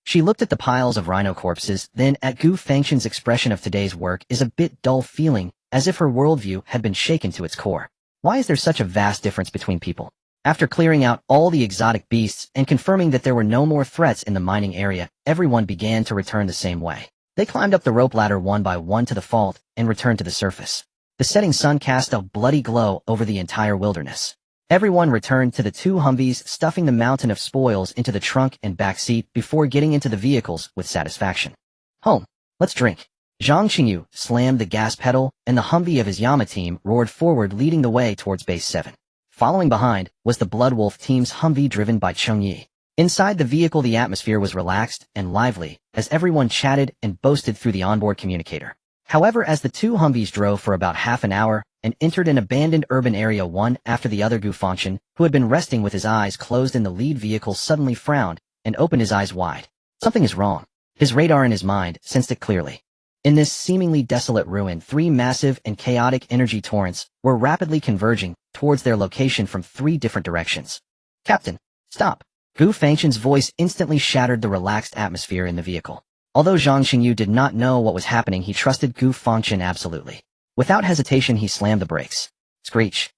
She looked at the piles of rhino corpses, then at Gu Fangchen's expression of today's work is a bit dull, feeling as if her worldview had been shaken to its core. Why is there such a vast difference between people? After clearing out all the exotic beasts and confirming that there were no more threats in the mining area, everyone began to return the same way. They climbed up the rope ladder one by one to the fault and returned to the surface. The setting sun cast a bloody glow over the entire wilderness. Everyone returned to the two Humvees, stuffing the mountain of spoils into the trunk and back seat before getting into the vehicles with satisfaction. Home. Let's drink. Zhang Qingyu slammed the gas pedal, and the Humvee of his Yama team roared forward, leading the way towards Base 7. Following behind was the Bloodwolf team's Humvee driven by Cheng Yi. Inside the vehicle, the atmosphere was relaxed and lively as everyone chatted and boasted through the onboard communicator. However, as the two Humvees drove for about half an hour and entered an abandoned urban area one after the other, Gu Fangchen, who had been resting with his eyes closed in the lead vehicle, suddenly frowned and opened his eyes wide. Something is wrong. His radar in his mind sensed it clearly. In this seemingly desolate ruin, three massive and chaotic energy torrents were rapidly converging towards their location from three different directions. Captain, stop! Gu Fangchen's voice instantly shattered the relaxed atmosphere in the vehicle. Although Zhang Qingyu did not know what was happening, he trusted Gu Fangchen absolutely. Without hesitation, he slammed the brakes. Screech.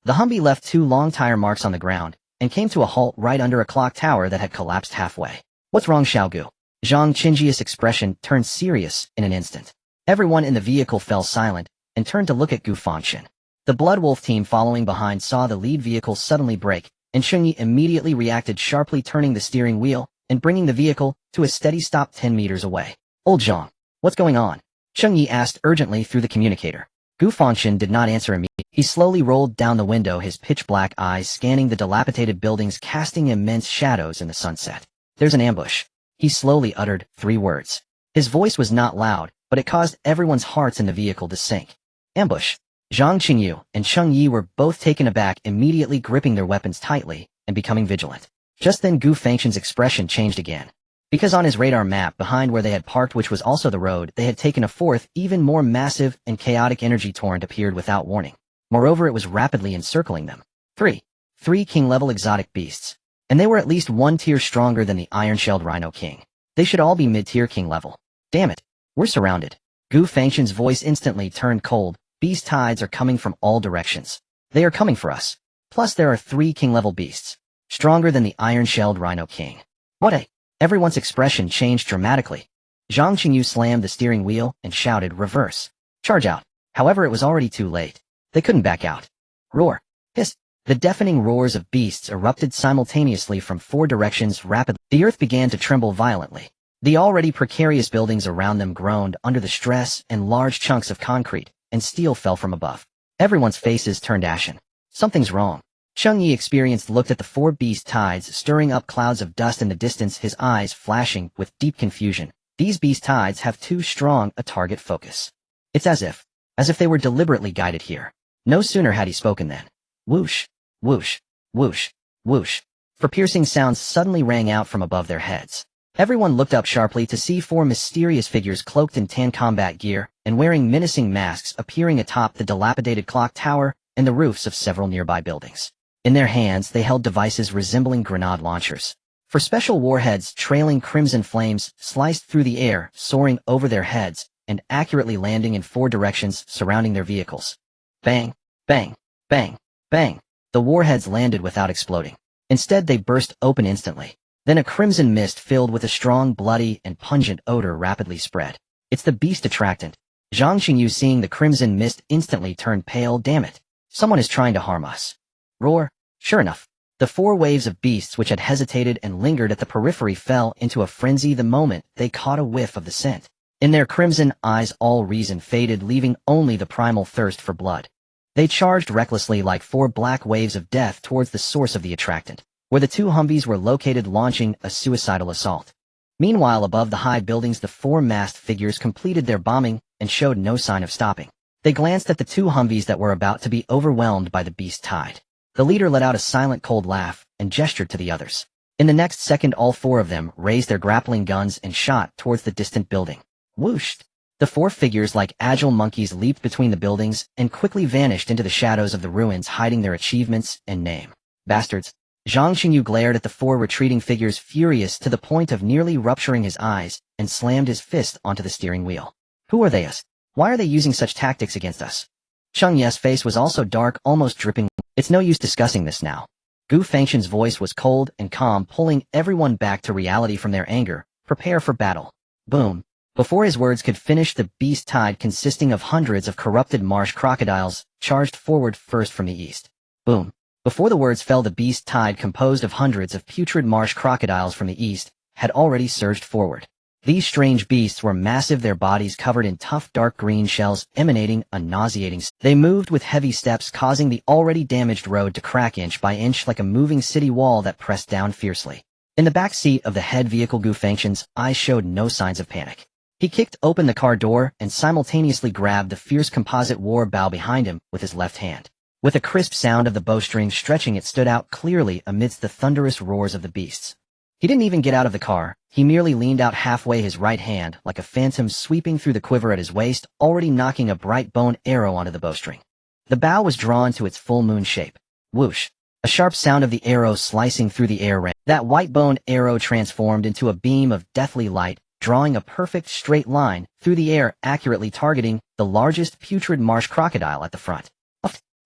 The Humvee left two long tire marks on the ground and came to a halt right under a clock tower that had collapsed halfway. What's wrong, Xiaogu? Zhang Qingji's expression turned serious in an instant. Everyone in the vehicle fell silent and turned to look at Gu Fangchen. The Bloodwolf team following behind saw the lead vehicle suddenly brake, and Cheng Yi immediately reacted, sharply turning the steering wheel and bringing the vehicle to a steady stop 10 meters away. Old Zhang, what's going on? Cheng Yi asked urgently through the communicator. Gu Fangchen did not answer immediately. He slowly rolled down the window, his pitch-black eyes scanning the dilapidated buildings, casting immense shadows in the sunset. There's an ambush. He slowly uttered 3 words. His voice was not loud, but it caused everyone's hearts in the vehicle to sink. Ambush. Zhang Qingyu and Cheng Yi were both taken aback, immediately gripping their weapons tightly and becoming vigilant. Just then Gu Fangchen's expression changed again. Because on his radar map behind where they had parked, which was also the road they had taken, a fourth, even more massive and chaotic energy torrent appeared without warning. Moreover, it was rapidly encircling them. Three king-level exotic beasts. And they were at least 1 tier stronger than the iron-shelled Rhino King. They should all be mid-tier king level. Damn it. We're surrounded. Gu Fangchen's voice instantly turned cold. Beast tides are coming from all directions. They are coming for us. Plus there are 3 king-level beasts. Stronger than the iron-shelled Rhino King. What a... Everyone's expression changed dramatically. Zhang Qingyu slammed the steering wheel and shouted, reverse. Charge out. However, it was already too late. They couldn't back out. Roar. Hiss. The deafening roars of beasts erupted simultaneously from 4 directions rapidly. The earth began to tremble violently. The already precarious buildings around them groaned under the stress, and large chunks of concrete and steel fell from above. Everyone's faces turned ashen. Something's wrong. Cheng Yi experienced looked at the 4 beast tides stirring up clouds of dust in the distance, his eyes flashing with deep confusion. These beast tides have too strong a target focus. It's as if they were deliberately guided here. No sooner had he spoken than whoosh. Whoosh, whoosh, whoosh. For piercing sounds suddenly rang out from above their heads. Everyone looked up sharply to see 4 mysterious figures cloaked in tan combat gear and wearing menacing masks appearing atop the dilapidated clock tower and the roofs of several nearby buildings. In their hands they held devices resembling grenade launchers. For special warheads trailing crimson flames sliced through the air, soaring over their heads and accurately landing in 4 directions surrounding their vehicles. Bang, bang, bang, bang. The warheads landed without exploding. Instead, they burst open instantly. Then a crimson mist filled with a strong, bloody, and pungent odor rapidly spread. It's the beast attractant. Zhang Qingyu, seeing the crimson mist, instantly turned pale. Damn it. Someone is trying to harm us. Roar. Sure enough. The 4 waves of beasts which had hesitated and lingered at the periphery fell into a frenzy the moment they caught a whiff of the scent. In their crimson eyes all reason faded, leaving only the primal thirst for blood. They charged recklessly like 4 black waves of death towards the source of the attractant, where the 2 Humvees were located, launching a suicidal assault. Meanwhile, above the high buildings, the 4 masked figures completed their bombing and showed no sign of stopping. They glanced at the 2 Humvees that were about to be overwhelmed by the beast tide. The leader let out a silent, cold laugh and gestured to the others. In the next second, all four of them raised their grappling guns and shot towards the distant building. Whoosh! The four figures like agile monkeys leaped between the buildings and quickly vanished into the shadows of the ruins, hiding their achievements and name. Bastards! Zhang Qingyu glared at the four retreating figures, furious to the point of nearly rupturing his eyes, and slammed his fist onto the steering wheel. Who are they? Why are they using such tactics against us? Cheng Ye's face was also dark, almost dripping. It's no use discussing this now. Gu Fangchen's voice was cold and calm, pulling everyone back to reality from their anger. Prepare for battle. Boom. Before his words could finish, the beast tide, consisting of hundreds of corrupted marsh crocodiles, charged forward first from the east. Boom. Before the words fell, the beast tide, composed of hundreds of putrid marsh crocodiles from the east, had already surged forward. These strange beasts were massive, their bodies covered in tough dark green shells, emanating a nauseating scent. They moved with heavy steps, causing the already damaged road to crack inch by inch like a moving city wall that pressed down fiercely. In the back seat of the head vehicle, Gu Fangchen's eyes showed no signs of panic. He kicked open the car door and simultaneously grabbed the fierce composite war bow behind him with his left hand. With a crisp sound of the bowstring stretching, it stood out clearly amidst the thunderous roars of the beasts. He didn't even get out of the car. He merely leaned out halfway, his right hand like a phantom sweeping through the quiver at his waist, already knocking a bright bone arrow onto the bowstring. The bow was drawn to its full moon shape. Whoosh! A sharp sound of the arrow slicing through the air rang. That white bone arrow transformed into a beam of deathly light, drawing a perfect straight line through the air, accurately targeting the largest putrid marsh crocodile at the front.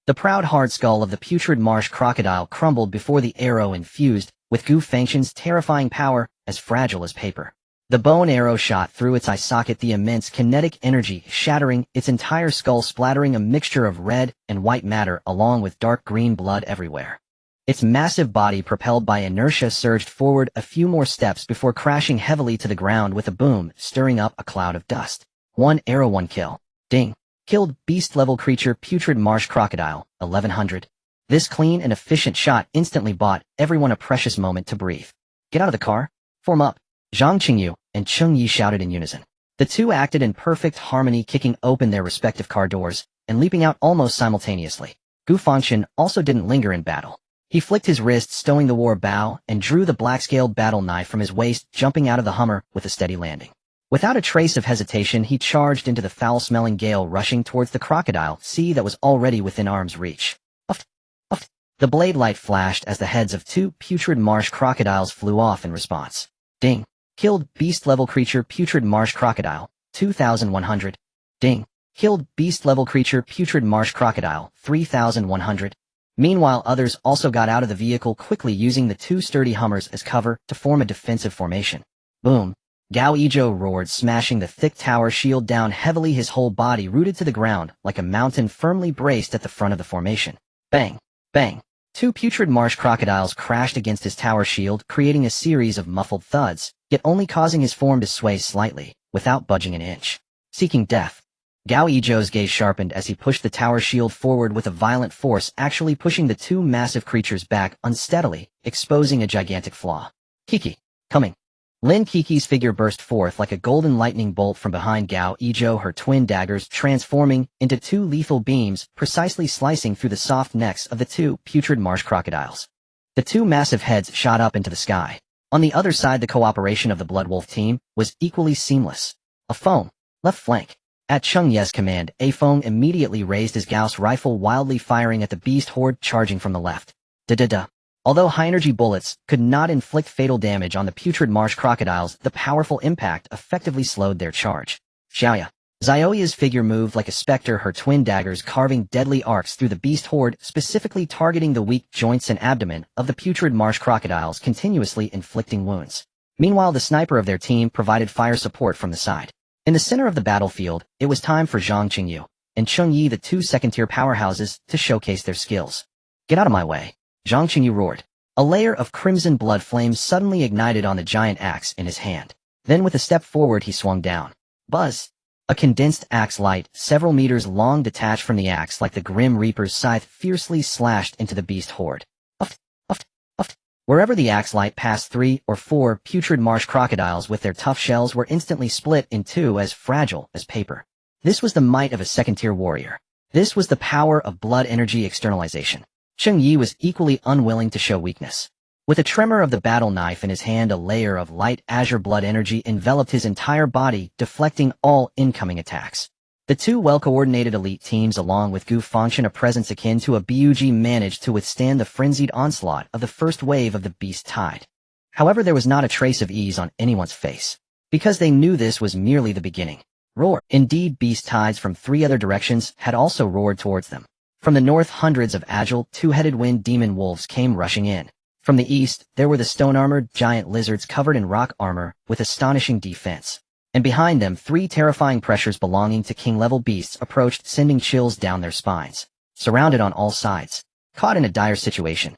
The proud hard skull of the putrid marsh crocodile crumbled before the arrow infused with Gu Fangchen's terrifying power, as fragile as paper. The bone arrow shot through its eye socket, the immense kinetic energy shattering its entire skull, splattering a mixture of red and white matter along with dark green blood everywhere. Its massive body, propelled by inertia, surged forward a few more steps before crashing heavily to the ground with a boom, stirring up a cloud of dust. One arrow, one kill. Ding. Killed beast-level creature, putrid marsh crocodile, 1100. This clean and efficient shot instantly bought everyone a precious moment to breathe. Get out of the car. Form up. Zhang Qingyu and Cheng Yi shouted in unison. The two acted in perfect harmony, kicking open their respective car doors and leaping out almost simultaneously. Gu Fangchen also didn't linger in battle. He flicked his wrist, stowing the war bow, and drew the black-scaled battle knife from his waist, jumping out of the Hummer with a steady landing. Without a trace of hesitation, he charged into the foul-smelling gale, rushing towards the crocodile sea that was already within arm's reach. Uff, uff. The blade light flashed as the heads of two putrid marsh crocodiles flew off in response. Ding. Killed beast-level creature, putrid marsh crocodile, 2100. Ding. Killed beast-level creature, putrid marsh crocodile, 3100. Meanwhile, others also got out of the vehicle quickly, using the two sturdy Hummers as cover to form a defensive formation. Boom. Gao Yizhou roared, smashing the thick tower shield down heavily, his whole body rooted to the ground like a mountain firmly braced at the front of the formation. Bang! Bang! Two putrid marsh crocodiles crashed against his tower shield, creating a series of muffled thuds, yet only causing his form to sway slightly, without budging an inch. Seeking death. Gao Yizhou's gaze sharpened as he pushed the tower shield forward with a violent force, actually pushing the two massive creatures back unsteadily, exposing a gigantic flaw. Kiki. Coming. Lin Kiki's figure burst forth like a golden lightning bolt from behind Gao Yizhou, her twin daggers transforming into two lethal beams, precisely slicing through the soft necks of the two putrid marsh crocodiles. The two massive heads shot up into the sky. On the other side, the cooperation of the Bloodwolf team was equally seamless. A Feng. Left flank. At Cheng Ye's command, A Feng immediately raised his Gauss rifle, wildly firing at the beast horde charging from the left. Da-da-da. Although high-energy bullets could not inflict fatal damage on the putrid marsh crocodiles, the powerful impact effectively slowed their charge. Xiaoya. Xiaoya's figure moved like a specter, her twin daggers carving deadly arcs through the beast horde, specifically targeting the weak joints and abdomen of the putrid marsh crocodiles, continuously inflicting wounds. Meanwhile, the sniper of their team provided fire support from the side. In the center of the battlefield, it was time for Zhang Qingyu and Cheng Yi, the two second-tier powerhouses, to showcase their skills. Get out of my way. Zhang Qingyu roared. A layer of crimson blood flames suddenly ignited on the giant axe in his hand. Then with a step forward, he swung down. Buzz! A condensed axe light, several meters long, detached from the axe like the Grim Reaper's scythe, fiercely slashed into the beast horde. Uff, uff, uff. Wherever the axe light passed, 3 or 4 putrid marsh crocodiles with their tough shells were instantly split in two, as fragile as paper. This was the might of a second-tier warrior. This was the power of blood energy externalization. Cheng Yi was equally unwilling to show weakness. With a tremor of the battle knife in his hand, a layer of light azure blood energy enveloped his entire body, deflecting all incoming attacks. The two well-coordinated elite teams, along with Gu Fangchen, a presence akin to a bug, managed to withstand the frenzied onslaught of the first wave of the beast tide. However, there was not a trace of ease on anyone's face, because they knew this was merely the beginning. Roar! Indeed, beast tides from 3 other directions had also roared towards them. From the north, hundreds of agile, two-headed wind demon wolves came rushing in. From the east, there were the stone-armored giant lizards covered in rock armor with astonishing defense. And behind them, 3 terrifying pressures belonging to king-level beasts approached, sending chills down their spines. Surrounded on all sides, caught in a dire situation.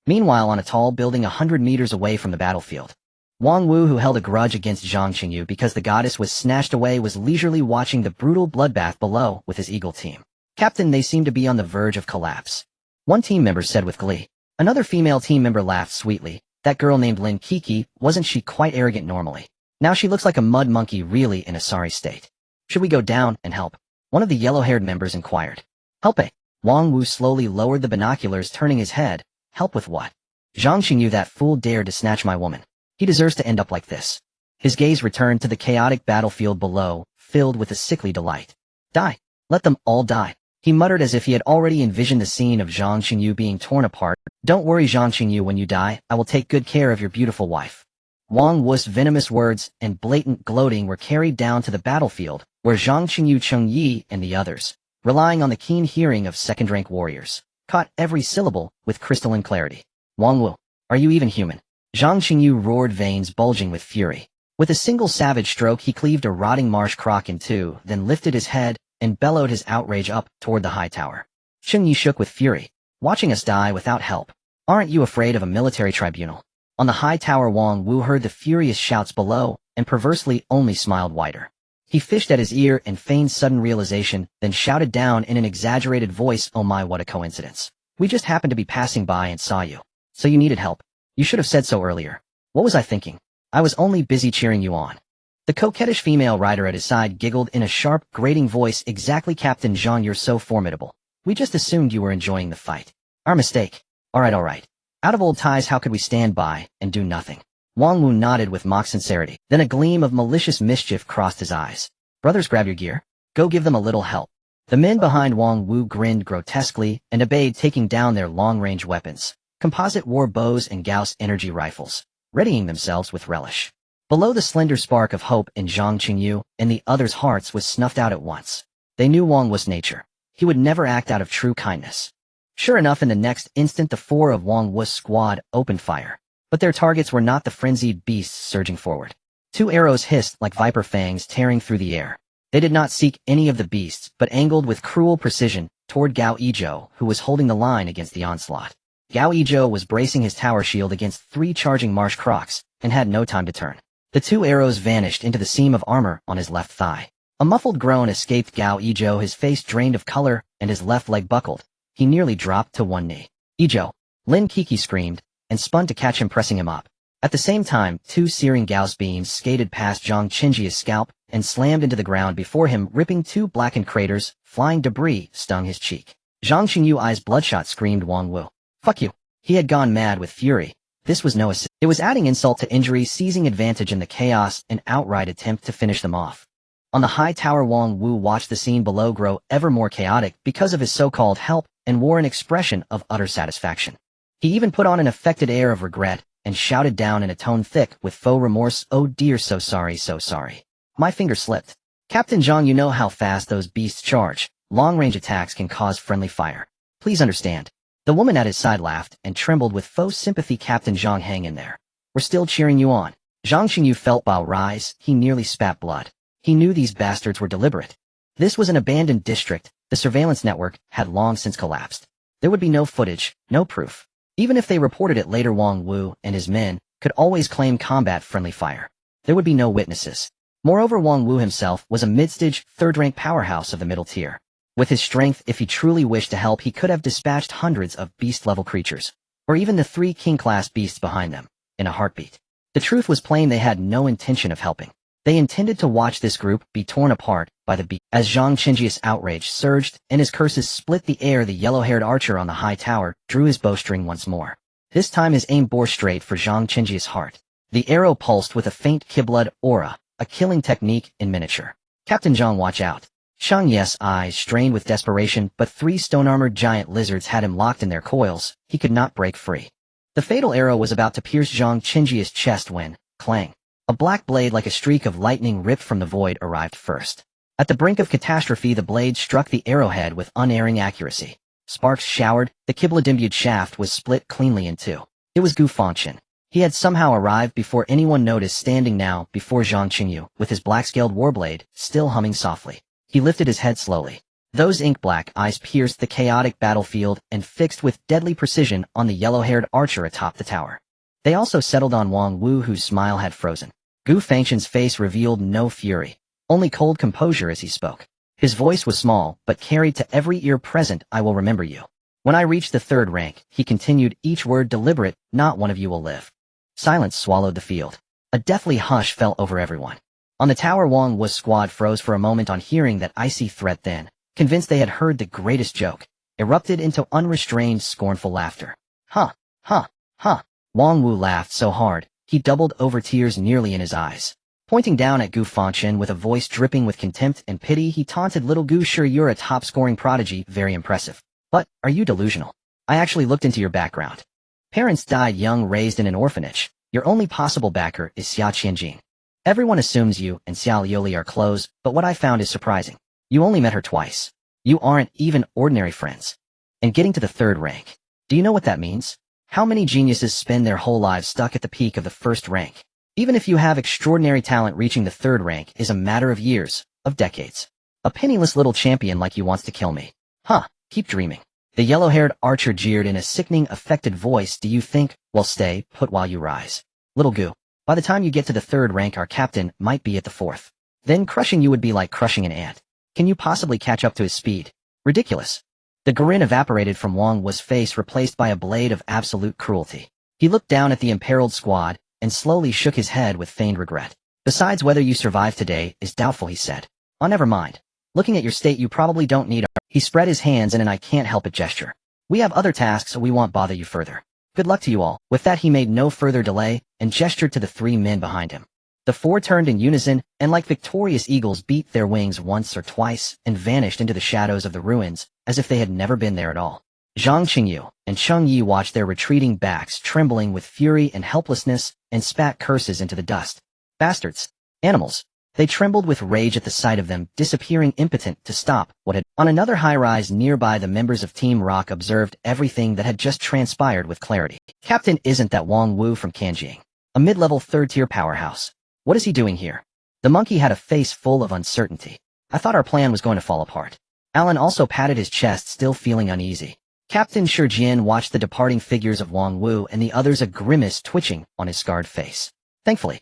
Meanwhile, on a tall building 100 meters away from the battlefield, Wang Wu, who held a grudge against Zhang Qingyu because the goddess was snatched away, was leisurely watching the brutal bloodbath below with his eagle team. Captain, they seem to be on the verge of collapse, one team member said with glee. Another female team member laughed sweetly. That girl named Lin Kiki, wasn't she quite arrogant normally? Now she looks like a mud monkey, really in a sorry state. Should we go down and help? One of the yellow-haired members inquired. Help, eh? Wang Wu slowly lowered the binoculars, turning his head. Help with what? Zhang Qingyu, that fool dared to snatch my woman. He deserves to end up like this. His gaze returned to the chaotic battlefield below, filled with a sickly delight. Die. Let them all die. He muttered as if he had already envisioned the scene of Zhang Qingyu being torn apart. Don't worry, Zhang Qingyu, when you die, I will take good care of your beautiful wife. Wang Wu's venomous words and blatant gloating were carried down to the battlefield, where Zhang Qingyu, Cheng Yi, and the others, relying on the keen hearing of second-rank warriors, caught every syllable with crystalline clarity. Wang Wu, are you even human? Zhang Qingyu roared, veins bulging with fury. With a single savage stroke, he cleaved a rotting marsh croc in 2, then lifted his head and bellowed his outrage up toward the high tower. Cheng Yi shook with fury. Watching us die without help. Aren't you afraid of a military tribunal? On the high tower, Wang Wu heard the furious shouts below, and perversely only smiled wider. He fished at his ear and feigned sudden realization, then shouted down in an exaggerated voice, oh my, what a coincidence. We just happened to be passing by and saw you. So you needed help. You should have said so earlier. What was I thinking? I was only busy cheering you on. The coquettish female rider at his side giggled in a sharp, grating voice. Exactly, Captain Zhang, you're so formidable. We just assumed you were enjoying the fight. Our mistake. Alright. Out of old ties, how could we stand by and do nothing? Wang Wu nodded with mock sincerity. Then a gleam of malicious mischief crossed his eyes. Brothers, grab your gear. Go give them a little help. The men behind Wang Wu grinned grotesquely and obeyed, taking down their long-range weapons, composite war bows and Gauss energy rifles, readying themselves with relish. Below, the slender spark of hope in Zhang Qingyu and the others' hearts was snuffed out at once. They knew Wang Wu's nature. He would never act out of true kindness. Sure enough, in the next instant, the 4 of Wang Wu's squad opened fire. But their targets were not the frenzied beasts surging forward. 2 arrows hissed like viper fangs, tearing through the air. They did not seek any of the beasts, but angled with cruel precision toward Gao Yizhou, who was holding the line against the onslaught. Gao Yizhou was bracing his tower shield against 3 charging marsh crocs, and had no time to turn. The 2 arrows vanished into the seam of armor on his left thigh. A muffled groan escaped Gao Yizhou, his face drained of color, and his left leg buckled. He nearly dropped to one knee. Yizhou! Lin Kiki screamed, and spun to catch him, pressing him up. At the same time, 2 searing Gauss beams skated past Zhang Qingji's scalp and slammed into the ground before him, ripping 2 blackened craters. Flying debris stung his cheek. Zhang Qingyu, eyes bloodshot, screamed Wang Wu. Fuck you. He had gone mad with fury. This was no assist. It was adding insult to injury, seizing advantage in the chaos, an outright attempt to finish them off. On the high tower, Wang Wu watched the scene below grow ever more chaotic because of his so-called help, and wore an expression of utter satisfaction. He even put on an affected air of regret, and shouted down in a tone thick with faux remorse, oh dear, so sorry. My finger slipped. Captain Zhang, you know how fast those beasts charge. Long-range attacks can cause friendly fire. Please understand. The woman at his side laughed and trembled with faux sympathy. Captain Zhang, hang in there. We're still cheering you on. Zhang Qingyu felt bile rise. He nearly spat blood. He knew these bastards were deliberate. This was an abandoned district. The surveillance network had long since collapsed. There would be no footage, no proof. Even if they reported it later, Wang Wu and his men could always claim combat-friendly fire. There would be no witnesses. Moreover, Wang Wu himself was a mid-stage, third-rank powerhouse of the middle tier. With his strength, if he truly wished to help, he could have dispatched hundreds of beast-level creatures, or even the 3 king-class beasts behind them, in a heartbeat. The truth was plain: they had no intention of helping. They intended to watch this group be torn apart by the beast. As Zhang Qingji's outrage surged and his curses split the air, the yellow-haired archer on the high tower drew his bowstring once more. This time his aim bore straight for Zhang Qingji's heart. The arrow pulsed with a faint Qiblood aura, a killing technique in miniature. Captain Zhang, watch out. Shang Ye's eyes strained with desperation, but 3 stone-armored giant lizards had him locked in their coils. He could not break free. The fatal arrow was about to pierce Zhang Qingji's chest when, clang, a black blade like a streak of lightning ripped from the void arrived first. At the brink of catastrophe, the blade struck the arrowhead with unerring accuracy. Sparks showered, the Qiblood-imbued shaft was split cleanly in 2. It was Gu Fangchen. He had somehow arrived before anyone noticed, standing now before Zhang Qingyu, with his black-scaled warblade, still humming softly. He lifted his head slowly. Those ink-black eyes pierced the chaotic battlefield and fixed with deadly precision on the yellow-haired archer atop the tower. They also settled on Wang Wu, whose smile had frozen. Gu Fangchen's face revealed no fury, only cold composure as he spoke. His voice was small, but carried to every ear present, "I will remember you. When I reach the 3rd rank," he continued, each word deliberate, "not one of you will live." Silence swallowed the field. A deathly hush fell over everyone. On the tower, Wang Wu's squad froze for a moment on hearing that icy threat, then, convinced they had heard the greatest joke, erupted into unrestrained, scornful laughter. Huh, huh, huh. Wang Wu laughed so hard, he doubled over, tears nearly in his eyes. Pointing down at Gu Fangchen with a voice dripping with contempt and pity, he taunted, "Little Gu, sure you're a top-scoring prodigy, very impressive. But, are you delusional? I actually looked into your background. Parents died young, raised in an orphanage. Your only possible backer is Xia Qianjin. Everyone assumes you and Xiao Liuli are close, but what I found is surprising. You only met her twice. You aren't even ordinary friends. And getting to the 3rd rank. Do you know what that means? How many geniuses spend their whole lives stuck at the peak of the 1st rank? Even if you have extraordinary talent, reaching the 3rd rank is a matter of years, of decades. A penniless little champion like you wants to kill me. Huh, keep dreaming." The yellow-haired archer jeered in a sickening, affected voice. "Do you think, well, stay put while you rise. Little Gu, by the time you get to the 3rd rank, our captain might be at the 4th. Then crushing you would be like crushing an ant. Can you possibly catch up to his speed? Ridiculous." The grin evaporated from Wang Wu's face, replaced by a blade of absolute cruelty. He looked down at the imperiled squad and slowly shook his head with feigned regret. "Besides, whether you survive today is doubtful," he said. "Oh, never mind. Looking at your state, you probably don't need our—" He spread his hands in an "I can't help it" gesture. "We have other tasks, so we won't bother you further. Good luck to you all." With that, he made no further delay and gestured to the 3 men behind him. The 4 turned in unison and, like victorious eagles, beat their wings once or twice and vanished into the shadows of the ruins as if they had never been there at all. Zhang Qingyu and Cheng Yi watched their retreating backs, trembling with fury and helplessness, and spat curses into the dust. Bastards. Animals. They trembled with rage at the sight of them, disappearing, impotent to stop what had. On another high-rise nearby, the members of Team Rock observed everything that had just transpired with clarity. "Captain, isn't that Wang Wu from Kanjing? A mid-level 3rd-tier powerhouse. What is he doing here?" The monkey had a face full of uncertainty. "I thought our plan was going to fall apart." Alan also patted his chest, still feeling uneasy. Captain Shijian watched the departing figures of Wang Wu and the others, a grimace twitching on his scarred face. Thankfully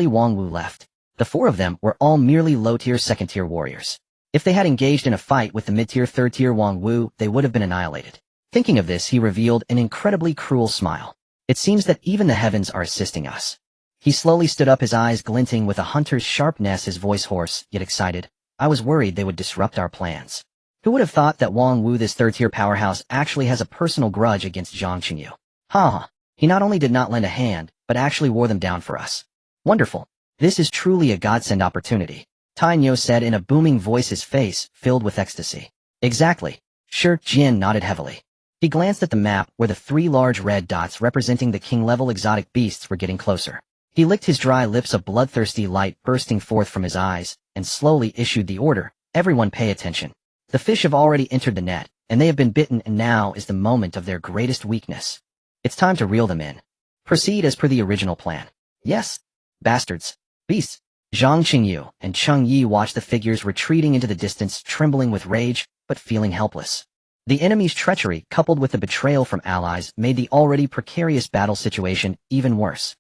Wang Wu left. The 4 of them were all merely low-tier 2nd-tier warriors. If they had engaged in a fight with the mid-tier 3rd-tier Wang Wu, they would have been annihilated. Thinking of this, he revealed an incredibly cruel smile. "It seems that even the heavens are assisting us." He slowly stood up, his eyes glinting with a hunter's sharpness, his voice hoarse, yet excited. "I was worried they would disrupt our plans. Who would have thought that Wang Wu, this 3rd-tier powerhouse, actually has a personal grudge against Zhang Qingyu? Ha! He not only did not lend a hand, but actually wore them down for us. Wonderful. This is truly a godsend opportunity," Tai Nyo said in a booming voice, his face filled with ecstasy. "Exactly." Shi Jian nodded heavily. He glanced at the map where the 3 large red dots representing the king-level exotic beasts were getting closer. He licked his dry lips, a bloodthirsty light bursting forth from his eyes, and slowly issued the order, "Everyone pay attention. The fish have already entered the net, and they have been bitten, and now is the moment of their greatest weakness. It's time to reel them in. Proceed as per the original plan." "Yes." "Bastards. Beasts." Zhang Qingyu and Cheng Yi watched the figures retreating into the distance, trembling with rage, but feeling helpless. The enemy's treachery, coupled with the betrayal from allies, made the already precarious battle situation even worse.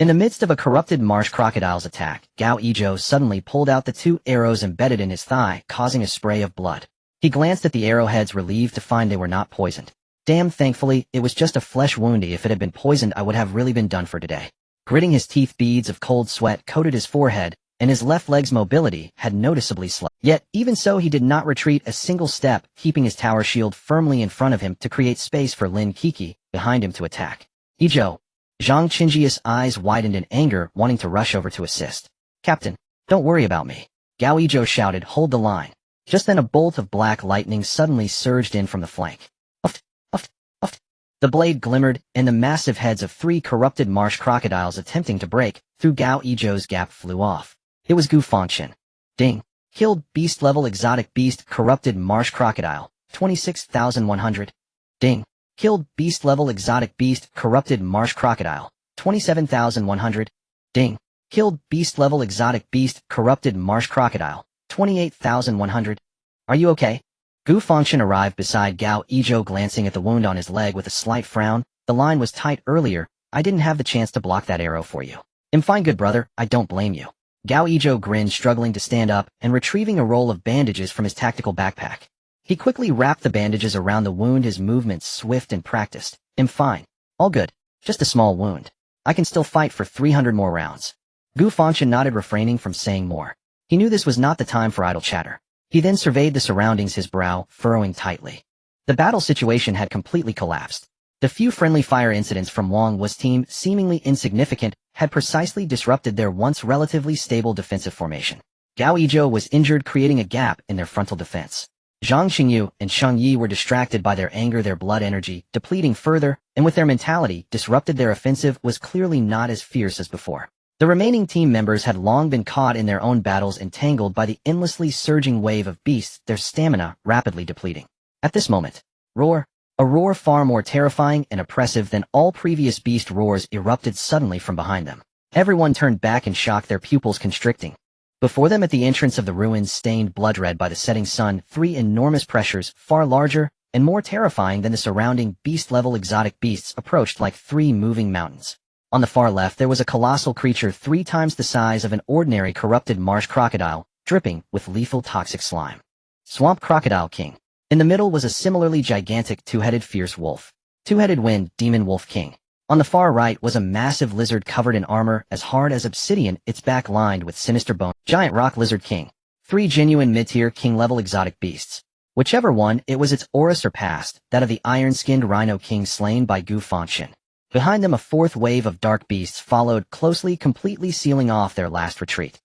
In the midst of a corrupted marsh crocodile's attack, Gao Yizhou suddenly pulled out the 2 arrows embedded in his thigh, causing a spray of blood. He glanced at the arrowheads, relieved to find they were not poisoned. Damn, thankfully, it was just a flesh wound. If it had been poisoned, I would have really been done for today. Gritting his teeth, beads of cold sweat coated his forehead, and his left leg's mobility had noticeably slowed. Yet, even so, he did not retreat a single step, keeping his tower shield firmly in front of him to create space for Lin Kiki behind. behind him to attack. Ijo. Zhang Qingji's eyes widened in anger, wanting to rush over to assist. Captain, don't worry about me. Gao Ijo shouted, hold the line. Just then a bolt of black lightning suddenly surged in from the flank. Uft, uft, uft. The blade glimmered, and the massive heads of 3 corrupted marsh crocodiles attempting to break through Gao Ijo's gap flew off. It was Gu Fangchen. Ding. Killed beast-level exotic beast corrupted marsh crocodile. 26,100. Ding. Killed beast-level exotic beast corrupted marsh crocodile. 27,100. Ding. Killed beast-level exotic beast corrupted marsh crocodile. 28,100. Are you okay? Gu Fangchen arrived beside Gao Ijo, glancing at the wound on his leg with a slight frown. The line was tight earlier. I didn't have the chance to block that arrow for you. I'm fine, good brother. I don't blame you. Gao Ijo grinned, struggling to stand up and retrieving a roll of bandages from his tactical backpack. He quickly wrapped the bandages around the wound, his movements swift and practiced. I'm fine. All good. Just a small wound. I can still fight for 300 more rounds. Gu Fangchen nodded, refraining from saying more. He knew this was not the time for idle chatter. He then surveyed the surroundings, his brow furrowing tightly. The battle situation had completely collapsed. The few friendly fire incidents from Wang Wu's team, seemingly insignificant, had precisely disrupted their once relatively stable defensive formation. Gao Ijo was injured, creating a gap in their frontal defense. Zhang Qingyu and Sheng Yi were distracted by their anger, their blood energy depleting further, and with their mentality disrupted, their offensive was clearly not as fierce as before. The remaining team members had long been caught in their own battles, entangled by the endlessly surging wave of beasts, their stamina rapidly depleting. At this moment, a roar far more terrifying and oppressive than all previous beast roars erupted suddenly from behind them. Everyone turned back in shock, their pupils constricting. Before them, at the entrance of the ruins stained blood-red by the setting sun, 3 enormous pressures, far larger and more terrifying than the surrounding beast-level exotic beasts, approached like 3 moving mountains. On the far left there was a colossal creature 3 times the size of an ordinary corrupted marsh crocodile, dripping with lethal toxic slime. Swamp Crocodile King. In the middle was a similarly gigantic 2-headed fierce wolf. 2-headed Wind Demon Wolf King. On the far right was a massive lizard covered in armor as hard as obsidian, its back lined with sinister bone. Giant Rock Lizard King. 3 genuine mid-tier king-level exotic beasts. Whichever one, it was, its aura surpassed that of the iron-skinned Rhino King slain by Gu Fangchen. Behind them a 4th wave of dark beasts followed closely, completely sealing off their last retreat.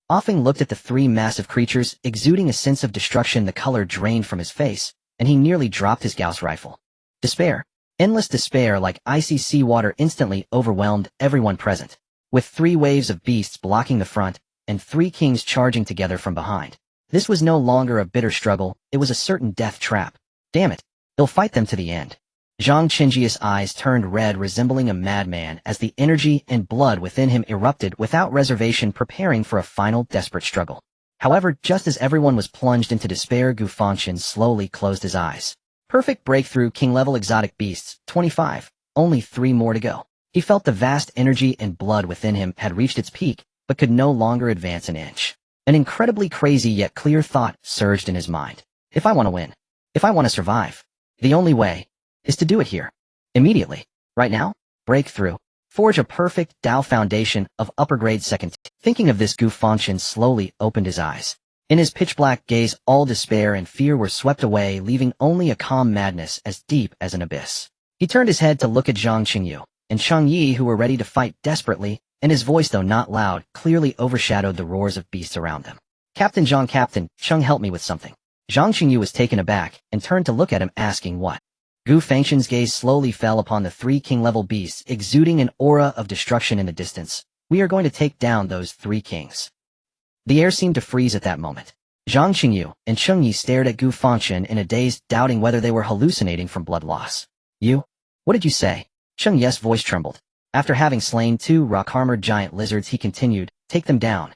Offing looked at the 3 massive creatures, exuding a sense of destruction. The color drained from his face, and he nearly dropped his Gauss rifle. Despair. Endless despair like icy seawater instantly overwhelmed everyone present, with 3 waves of beasts blocking the front, and 3 kings charging together from behind. This was no longer a bitter struggle, it was a certain death trap. Damn it, he'll fight them to the end. Zhang Qingji's eyes turned red, resembling a madman, as the energy and blood within him erupted without reservation, preparing for a final desperate struggle. However, just as everyone was plunged into despair, Gu Fangchen slowly closed his eyes. Perfect breakthrough, king-level exotic beasts, 25. Only 3 more to go. He felt the vast energy and blood within him had reached its peak, but could no longer advance an inch. An incredibly crazy yet clear thought surged in his mind. If I want to win, if I want to survive, the only way is to do it here. Immediately. Right now. Breakthrough. Forge a perfect Dao foundation of upper-grade second. Thinking of this, Gu Fangchen slowly opened his eyes. In his pitch-black gaze, all despair and fear were swept away, leaving only a calm madness as deep as an abyss. He turned his head to look at Zhang Qingyu and Sheng Yi, who were ready to fight desperately, and his voice, though not loud, clearly overshadowed the roars of beasts around them. Captain Zhang, Captain, Sheng, help me with something. Zhang Qingyu was taken aback and turned to look at him, asking what. Gu Fangchen's gaze slowly fell upon the 3 king-level beasts, exuding an aura of destruction in the distance. We are going to take down those 3 kings. The air seemed to freeze at that moment. Zhang Qingyu and Sheng Yi stared at Gu Fangchen in a daze, doubting whether they were hallucinating from blood loss. You? What did you say? Sheng Yi's voice trembled. After having slain 2 rock-armored giant lizards, he continued, take them down.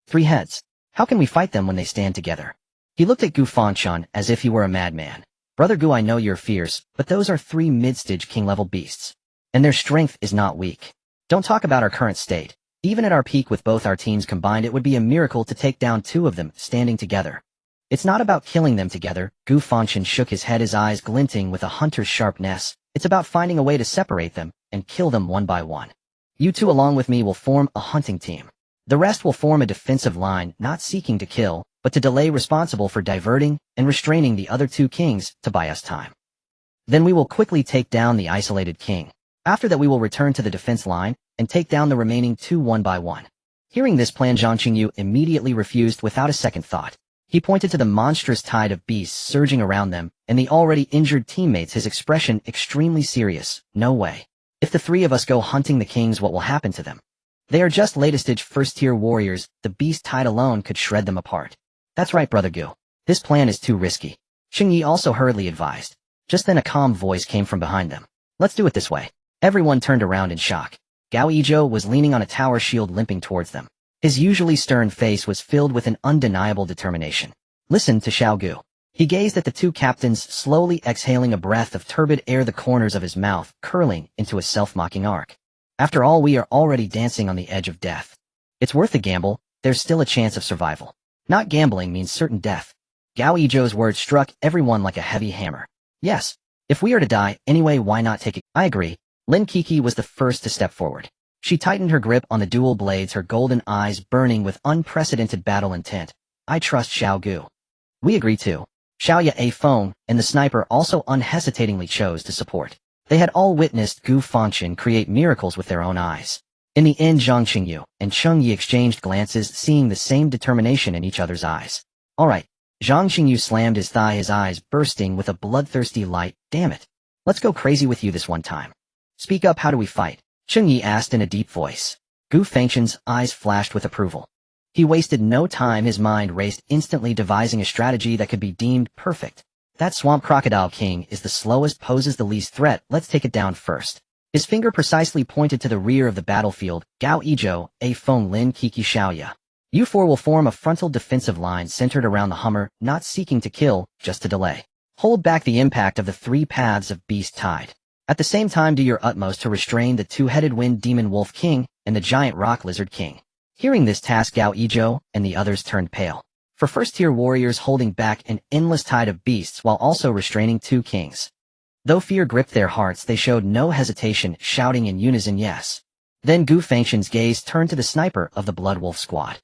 3 heads. How can we fight them when they stand together? He looked at Gu Fangchen as if he were a madman. Brother Gu, I know you're fierce, but those are 3 mid-stage king-level beasts. And their strength is not weak. Don't talk about our current state. Even at our peak with both our teams combined, it would be a miracle to take down 2 of them standing together. It's not about killing them together. Gu Fangchen shook his head, his eyes glinting with a hunter's sharpness. It's about finding a way to separate them and kill them one by one. You 2 along with me will form a hunting team. The rest will form a defensive line, not seeking to kill, but to delay, responsible for diverting and restraining the other 2 kings to buy us time. Then we will quickly take down the isolated king. After that we will return to the defense line and take down the remaining two one by one. Hearing this plan, Zhang Qingyu immediately refused without a second thought. He pointed to the monstrous tide of beasts surging around them and the already injured teammates, his expression extremely serious. No way. If the three of us go hunting the kings, what will happen to them? They are just latest-stage first-tier warriors. The beast tide alone could shred them apart. That's right, Brother Gu. This plan is too risky. Xing Yi also hurriedly advised. Just then a calm voice came from behind them. Let's do it this way. Everyone turned around in shock. Gao Yizhou was leaning on a tower shield, limping towards them. His usually stern face was filled with an undeniable determination. Listen to Xiao Gu. He gazed at the two captains, slowly exhaling a breath of turbid air, the corners of his mouth curling into a self-mocking arc. After all, we are already dancing on the edge of death. It's worth a gamble. There's still a chance of survival. Not gambling means certain death. Gao Yizhou's words struck everyone like a heavy hammer. Yes. If we are to die anyway, why not take it? I agree. Lin Kiki was the first to step forward. She tightened her grip on the dual blades, her golden eyes burning with unprecedented battle intent. I trust Xiao Gu. We agree too. Xiaoya A Feng and the sniper also unhesitatingly chose to support. They had all witnessed Gu Fangchen create miracles with their own eyes. In the end, Zhang Qingyu and Cheng Yi exchanged glances, seeing the same determination in each other's eyes. All right. Zhang Qingyu slammed his thigh, his eyes bursting with a bloodthirsty light. Damn it. Let's go crazy with you this one time. Speak up, how do we fight? Cheng Yi asked in a deep voice. Gu Fangchen's eyes flashed with approval. He wasted no time, his mind raced, instantly devising a strategy that could be deemed perfect. That swamp crocodile king is the slowest, poses the least threat. Let's take it down first. His finger precisely pointed to the rear of the battlefield. Gao Yizhou, A Feng, Lin Kiki, Xiaoya. You four will form a frontal defensive line centered around the Hummer, not seeking to kill, just to delay. Hold back the impact of the three paths of beast tide. At the same time, do your utmost to restrain the two-headed wind demon wolf king and the giant rock lizard king. Hearing this task, Gao Yizhou and the others turned pale. For first-tier warriors, holding back an endless tide of beasts while also restraining two kings. Though fear gripped their hearts, they showed no hesitation, shouting in unison yes. Then Gu Fangchen's gaze turned to the sniper of the Blood Wolf squad.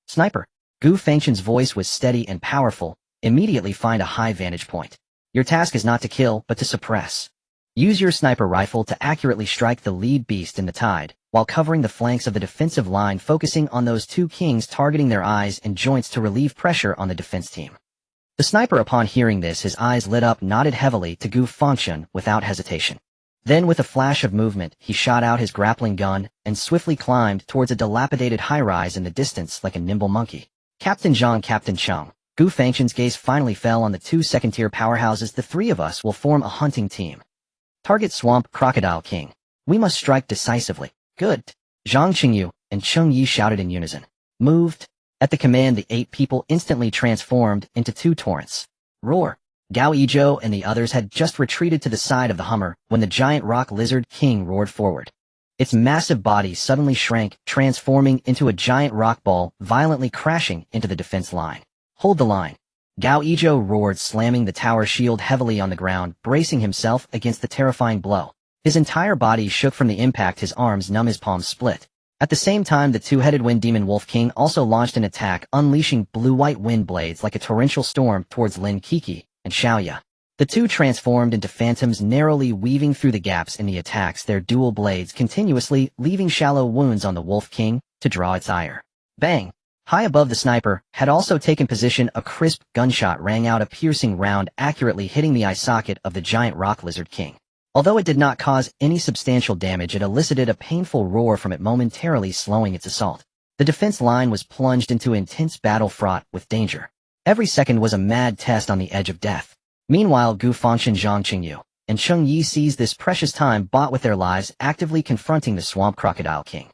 Sniper. Gu Fangchen's voice was steady and powerful. Immediately find a high vantage point. Your task is not to kill, but to suppress. Use your sniper rifle to accurately strike the lead beast in the tide, while covering the flanks of the defensive line, focusing on those two kings, targeting their eyes and joints to relieve pressure on the defense team. The sniper, upon hearing this, his eyes lit up, nodded heavily to Gu Fangchen without hesitation. Then with a flash of movement, he shot out his grappling gun and swiftly climbed towards a dilapidated high-rise in the distance like a nimble monkey. Captain Zhang, Captain Cheng. Gu Fangchen's gaze finally fell on the two second-tier powerhouses. The three of us will form a hunting team. Target Swamp Crocodile King. We must strike decisively. Good. Zhang Qingyu and Cheng Yi shouted in unison. Moved. At the command, the 8 people instantly transformed into 2 torrents. Roar. Gao Yizhou and the others had just retreated to the side of the Hummer when the giant rock lizard king roared forward. Its massive body suddenly shrank, transforming into a giant rock ball, violently crashing into the defense line. Hold the line. Gao Yizhou roared, slamming the tower shield heavily on the ground, bracing himself against the terrifying blow. His entire body shook from the impact, his arms numb, his palms split. At the same time, the two-headed wind demon wolf king also launched an attack, unleashing blue-white wind blades like a torrential storm towards Lin Kiki and Xiaoya. The two transformed into phantoms, narrowly weaving through the gaps in the attacks, their dual blades continuously leaving shallow wounds on the wolf king to draw its ire. Bang! High above the sniper had also taken position, a crisp gunshot rang out, a piercing round accurately hitting the eye socket of the giant rock lizard king. Although it did not cause any substantial damage, it elicited a painful roar from it, momentarily slowing its assault. The defense line was plunged into intense battle fraught with danger. Every second was a mad test on the edge of death. Meanwhile, Gu Fangchen, Zhang Qingyu, and Cheng Yi seized this precious time bought with their lives, actively confronting the swamp crocodile king.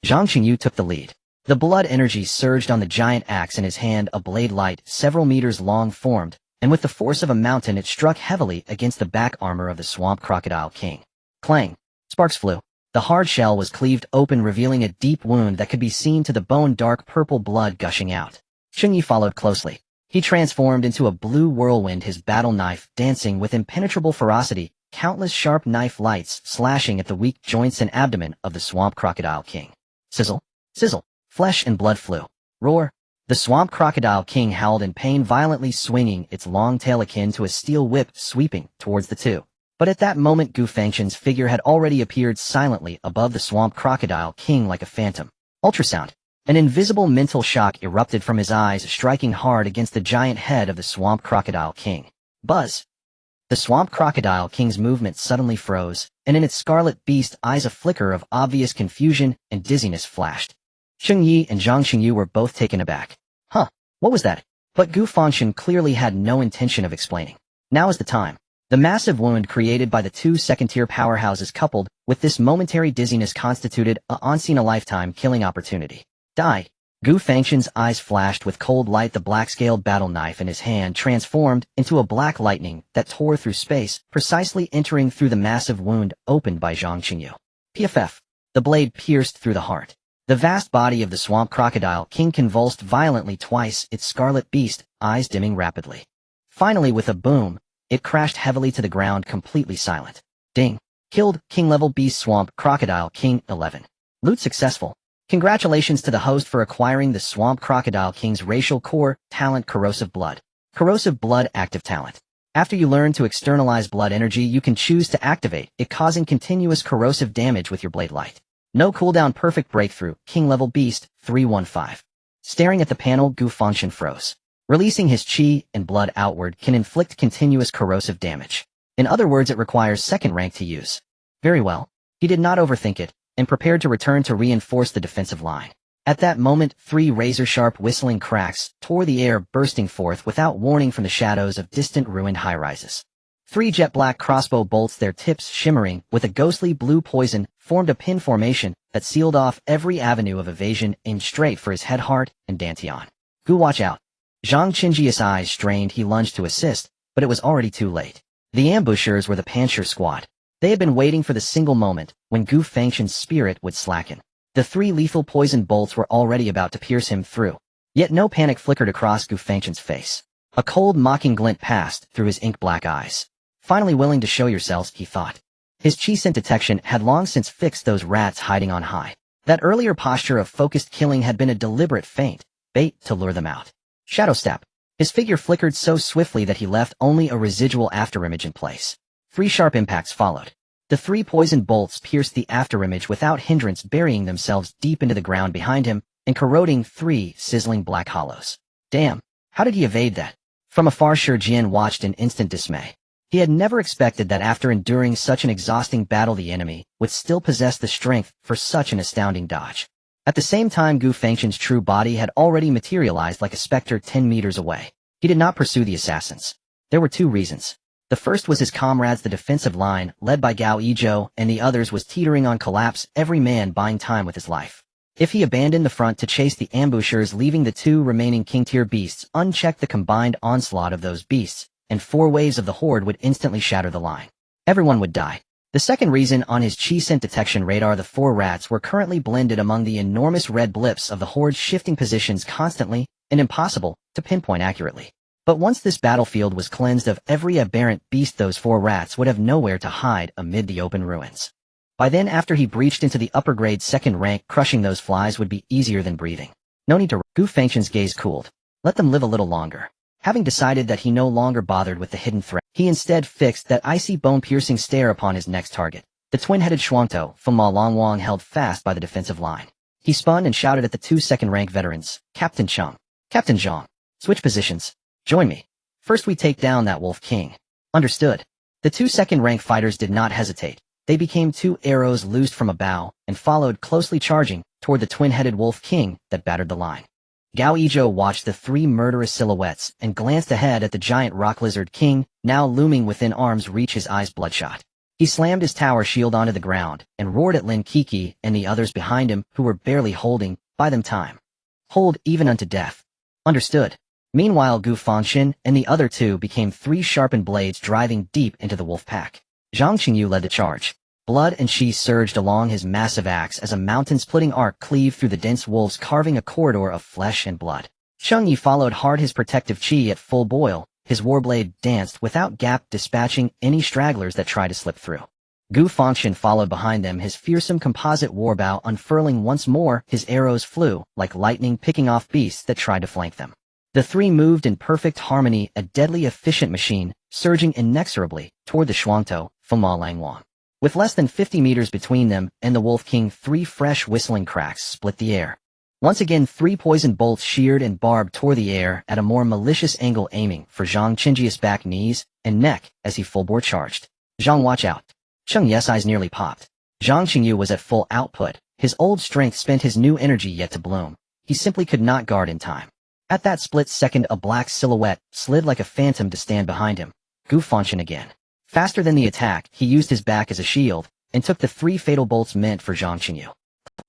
Zhang Qingyu took the lead. The blood energy surged on the giant axe in his hand, a blade light several meters long formed, and with the force of a mountain it struck heavily against the back armor of the swamp crocodile king. Clang! Sparks flew. The hard shell was cleaved open, revealing a deep wound that could be seen to the bone, dark purple blood gushing out. Cheng Yi followed closely. He transformed into a blue whirlwind, his battle knife dancing with impenetrable ferocity, countless sharp knife lights slashing at the weak joints and abdomen of the swamp crocodile king. Sizzle! Sizzle! Flesh and blood flew. Roar! The swamp crocodile king howled in pain, violently swinging its long tail akin to a steel whip, sweeping towards the two. But at that moment Gu Fangchen's figure had already appeared silently above the swamp crocodile king like a phantom. Ultrasound. An invisible mental shock erupted from his eyes, striking hard against the giant head of the swamp crocodile king. Buzz! The swamp crocodile king's movement suddenly froze, and in its scarlet beast eyes a flicker of obvious confusion and dizziness flashed. Cheng Yi and Zhang Xingyu were both taken aback. Huh, what was that? But Gu Fangchen clearly had no intention of explaining. Now is the time. The massive wound created by the two second-tier powerhouses coupled with this momentary dizziness constituted a once-in-a-lifetime killing opportunity. Die! Gu Fangchen's eyes flashed with cold light. The black-scaled battle knife in his hand transformed into a black lightning that tore through space, precisely entering through the massive wound opened by Zhang Xingyu. PFF. The blade pierced through the heart. The vast body of the swamp crocodile king convulsed violently twice, its scarlet beast eyes dimming rapidly. Finally, with a boom, it crashed heavily to the ground, completely silent. Ding. Killed, king-level beast swamp crocodile king 11. Loot successful. Congratulations to the host for acquiring the swamp crocodile king's racial core talent corrosive blood. Corrosive blood active talent. After you learn to externalize blood energy, you can choose to activate it, causing continuous corrosive damage with your blade light. No cooldown. Perfect breakthrough, king-level beast 315. Staring at the panel, Gu Fangchen froze. Releasing his chi and blood outward can inflict continuous corrosive damage. In other words, it requires second rank to use. Very well. He did not overthink it, and prepared to return to reinforce the defensive line. At that moment, three razor-sharp whistling cracks tore the air, bursting forth without warning from the shadows of distant ruined high-rises. Three jet-black crossbow bolts, their tips shimmering with a ghostly blue poison, formed a pin formation that sealed off every avenue of evasion, aimed straight for his head, heart, and dantian. Gu, watch out. Zhang Qingji's eyes strained. He lunged to assist, but it was already too late. The ambushers were the Pancher squad. They had been waiting for the single moment when Gu Fangchen's spirit would slacken. The three lethal poison bolts were already about to pierce him through. Yet no panic flickered across Gu Fangchen's face. A cold, mocking glint passed through his ink-black eyes. Finally willing to show yourselves, he thought. His chi scent detection had long since fixed those rats hiding on high. That earlier posture of focused killing had been a deliberate feint, bait to lure them out. Shadow step. His figure flickered so swiftly that he left only a residual afterimage in place. 3 sharp impacts followed. The 3 poisoned bolts pierced the afterimage without hindrance, burying themselves deep into the ground behind him and corroding 3 sizzling black hollows. Damn, how did he evade that? From afar, Shi Jian watched in instant dismay. He had never expected that after enduring such an exhausting battle the enemy would still possess the strength for such an astounding dodge. At the same time, Gu Fangchen's true body had already materialized like a specter 10 meters away. He did not pursue the assassins. There were 2 reasons. The first was his comrades, the defensive line, led by Gao Yizhou, and the others was teetering on collapse, every man buying time with his life. If he abandoned the front to chase the ambushers, leaving the 2 remaining king-tier beasts unchecked, the combined onslaught of those beasts and 4 waves of the horde would instantly shatter the line. Everyone would die. The second reason, on his chi scent detection radar, the 4 rats were currently blended among the enormous red blips of the horde, shifting positions constantly and impossible to pinpoint accurately. But once this battlefield was cleansed of every aberrant beast, those 4 rats would have nowhere to hide amid the open ruins. By then, after he breached into the upper grade second rank, crushing those flies would be easier than breathing. No need to. Gu Fangchen's gaze cooled. Let them live a little longer. Having decided that he no longer bothered with the hidden threat, he instead fixed that icy bone-piercing stare upon his next target, the twin-headed Shuangtou, Fuma Longwang, held fast by the defensive line. He spun and shouted at the 2 second-rank veterans, Captain Cheng, Captain Zhang, switch positions. Join me. First we take down that Wolf King. Understood. The 2 second-rank fighters did not hesitate. They became 2 arrows loosed from a bow and followed, closely charging toward the twin-headed Wolf King that battered the line. Gao Yizhou watched the 3 murderous silhouettes and glanced ahead at the giant rock lizard king, now looming within arm's reach, his eyes bloodshot. He slammed his tower shield onto the ground and roared at Lin Kiki and the others behind him, who were barely holding by them time. Hold even unto death. Understood. Meanwhile, Gu Fangchen and the other 2 became 3 sharpened blades, driving deep into the wolf pack. Zhang Xingyu led the charge. Blood and chi surged along his massive axe as a mountain-splitting arc cleaved through the dense wolves, carving a corridor of flesh and blood. Cheng Yi followed hard, his protective chi at full boil. His warblade danced without gap, dispatching any stragglers that tried to slip through. Gu Fangchen followed behind them, his fearsome composite warbow unfurling once more. His arrows flew like lightning, picking off beasts that tried to flank them. The 3 moved in perfect harmony, a deadly efficient machine, surging inexorably toward the Shuangtou, Fema Langwang. With less than 50 meters between them and the Wolf King, 3 fresh whistling cracks split the air. Once again, 3 poisoned bolts sheared and barbed tore the air at a more malicious angle, aiming for Zhang Qingji's back, knees, and neck as he full-bore charged. Zhang, watch out. Cheng Ye's eyes nearly popped. Zhang Qingyu was at full output. His old strength spent, his new energy yet to bloom. He simply could not guard in time. At that split second, a black silhouette slid like a phantom to stand behind him. Gu Fangchen again. Faster than the attack, he used his back as a shield, and took the 3 fatal bolts meant for Zhang Qingyu.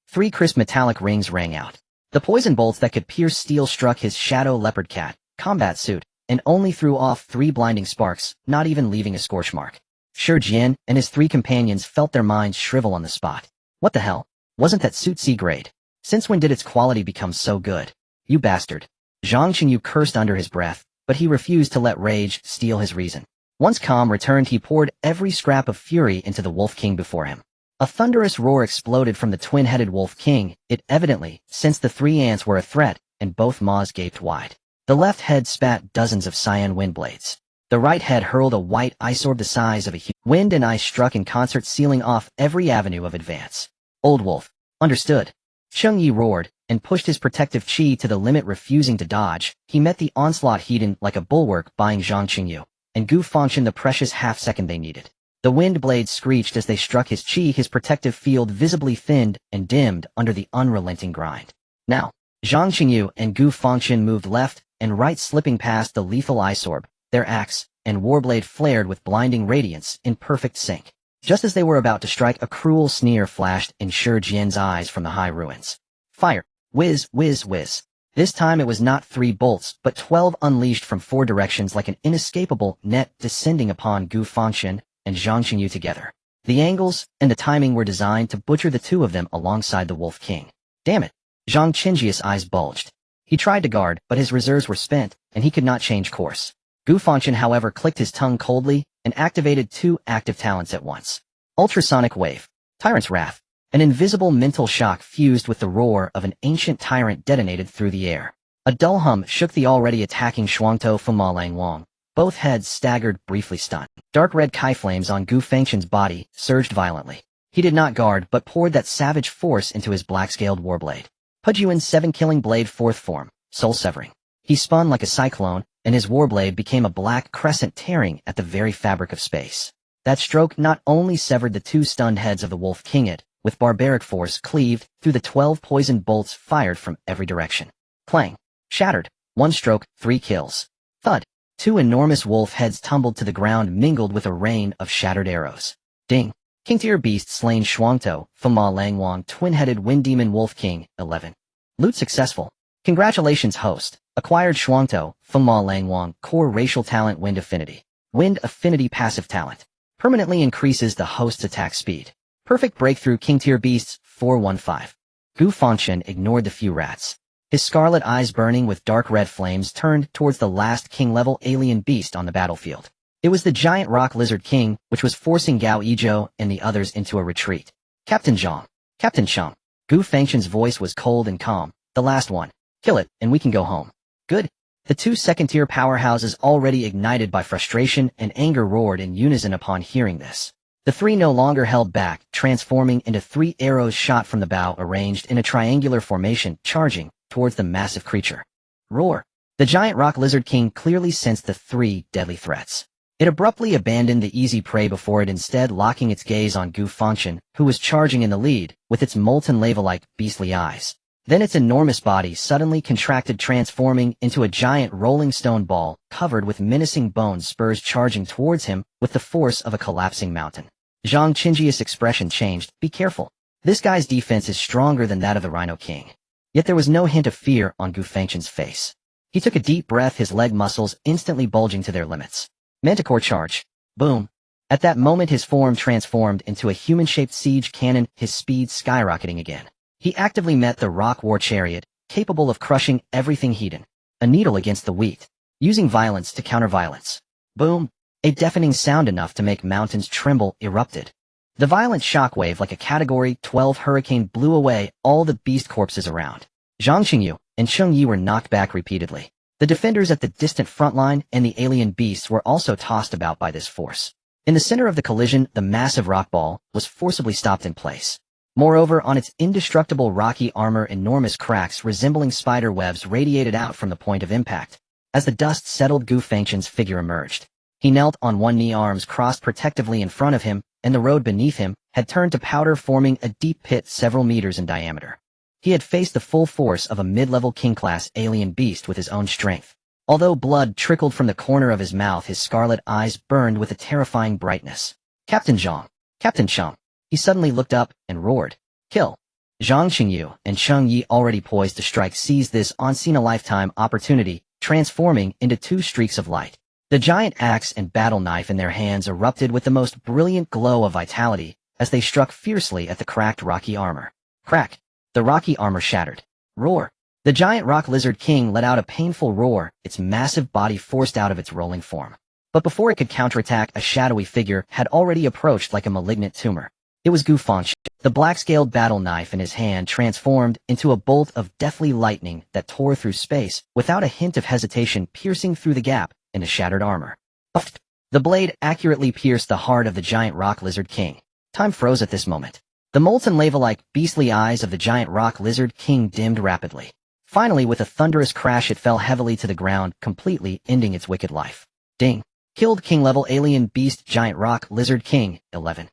3 crisp metallic rings rang out. The poison bolts that could pierce steel struck his shadow leopard cat combat suit, and only threw off 3 blinding sparks, not even leaving a scorch mark. Shi Jian and his 3 companions felt their minds shrivel on the spot. What the hell? Wasn't that suit C grade? Since when did its quality become so good? You bastard. Zhang Qingyu cursed under his breath, but he refused to let rage steal his reason. Once calm returned, he poured every scrap of fury into the Wolf King before him. A thunderous roar exploded from the twin-headed Wolf King. It evidently sensed the 3 ants were a threat, and both maws gaped wide. The left head spat dozens of cyan wind blades. The right head hurled a white ice orb the size of a huge. Wind and ice struck in concert, sealing off every avenue of advance. Old Wolf. Understood. Cheng Yi roared, and pushed his protective chi to the limit, refusing to dodge. He met the onslaught heated like a bulwark, buying Zhang Qingyu and Gu Fangchen the precious half-second they needed. The wind blades screeched as they struck his chi, his protective field visibly thinned and dimmed under the unrelenting grind. Now, Zhang Qingyu and Gu Fangchen moved left and right, slipping past the lethal ice orb. Their axe and warblade flared with blinding radiance in perfect sync. Just as they were about to strike, a cruel sneer flashed in Shi Jian's eyes from the high ruins. Fire! Whiz, whiz, whiz. This time it was not 3 bolts, but 12 unleashed from 4 directions like an inescapable net, descending upon Gu Fangchen and Zhang Qingyu together. The angles and the timing were designed to butcher the 2 of them alongside the Wolf King. Damn it! Zhang Qingji's eyes bulged. He tried to guard, but his reserves were spent, and he could not change course. Gu Fangchen, however, clicked his tongue coldly and activated 2 active talents at once. Ultrasonic Wave. Tyrant's Wrath. An invisible mental shock fused with the roar of an ancient tyrant detonated through the air. A dull hum shook the already attacking Shuangtou Fema Langwang. Both heads staggered, briefly stunned. Dark red Kai flames on Gu Fangchen's body surged violently. He did not guard, but poured that savage force into his black-scaled warblade. Pujuan's 7-killing blade, 4th form, soul-severing. He spun like a cyclone, and his warblade became a black crescent, tearing at the very fabric of space. That stroke not only severed the 2 stunned heads of the Wolf King, it, with barbaric force, cleaved through the 12 poisoned bolts fired from every direction. Clang. Shattered. 1 stroke, 3 kills. Thud. 2 enormous wolf heads tumbled to the ground, mingled with a rain of shattered arrows. Ding. King-tier beast slain. Shuangtou Fema Langwang, twin-headed Wind Demon Wolf King, 11. Loot successful. Congratulations, host. Acquired Shuangtou Fema Langwang, core racial talent, Wind Affinity. Wind Affinity passive talent. Permanently increases the host's attack speed. Perfect breakthrough. King-tier beasts, 415. Gu Fangchen ignored the few rats. His scarlet eyes, burning with dark red flames, turned towards the last king-level alien beast on the battlefield. It was the giant rock lizard king, which was forcing Gao Yizhou and the others into a retreat. Captain Zhang. Captain Cheng. Gu Fangchen's voice was cold and calm. The last one. Kill it, and we can go home. Good. The 2 second-tier powerhouses, already ignited by frustration and anger, roared in unison upon hearing this. The 3 no longer held back, transforming into 3 arrows shot from the bow, arranged in a triangular formation, charging towards the massive creature. Roar! The giant rock lizard king clearly sensed the 3 deadly threats. It abruptly abandoned the easy prey before it, instead locking its gaze on Gu Fangchen, who was charging in the lead, with its molten lava-like, beastly eyes. Then its enormous body suddenly contracted, transforming into a giant rolling stone ball, covered with menacing bone spurs, charging towards him with the force of a collapsing mountain. Zhang Qingji's expression changed. Be careful. This guy's defense is stronger than that of the Rhino King. Yet there was no hint of fear on Gu Fangchen's face. He took a deep breath, his leg muscles instantly bulging to their limits. Manticore charge. Boom. At that moment his form transformed into a human-shaped siege cannon, his speed skyrocketing again. He actively met the rock war chariot, capable of crushing everything hidden. A needle against the wheat. Using violence to counter violence. Boom. A deafening sound enough to make mountains tremble erupted. The violent shockwave, like a Category 12 hurricane, blew away all the beast corpses around. Zhang Qingyu and Cheng Yi were knocked back repeatedly. The defenders at the distant front line and the alien beasts were also tossed about by this force. In the center of the collision, the massive rock ball was forcibly stopped in place. Moreover, on its indestructible rocky armor, enormous cracks resembling spider webs radiated out from the point of impact. As the dust settled, Gu Fangchen's figure emerged. He knelt on one knee, arms crossed protectively in front of him, and the road beneath him had turned to powder, forming a deep pit several meters in diameter. He had faced the full force of a mid-level king-class alien beast with his own strength. Although blood trickled from the corner of his mouth, his scarlet eyes burned with a terrifying brightness. Captain Zhang! Captain Cheng! He suddenly looked up and roared. Kill! Zhang Qingyu and Cheng Yi, already poised to strike, seized this once-in-a-lifetime opportunity, transforming into two streaks of light. The giant axe and battle knife in their hands erupted with the most brilliant glow of vitality as they struck fiercely at the cracked rocky armor. Crack! The rocky armor shattered. Roar! The giant rock lizard king let out a painful roar, its massive body forced out of its rolling form. But before it could counterattack, a shadowy figure had already approached like a malignant tumor. It was Gu Fangchen. The black-scaled battle knife in his hand transformed into a bolt of deathly lightning that tore through space without a hint of hesitation, piercing through the gap in the shattered armor. Puff! The blade accurately pierced the heart of the giant rock lizard king. Time froze at this moment. The molten lava-like, beastly eyes of the giant rock lizard king dimmed rapidly. Finally, with a thunderous crash, it fell heavily to the ground, completely ending its wicked life. Ding! Killed king-level alien beast giant rock lizard king, 11.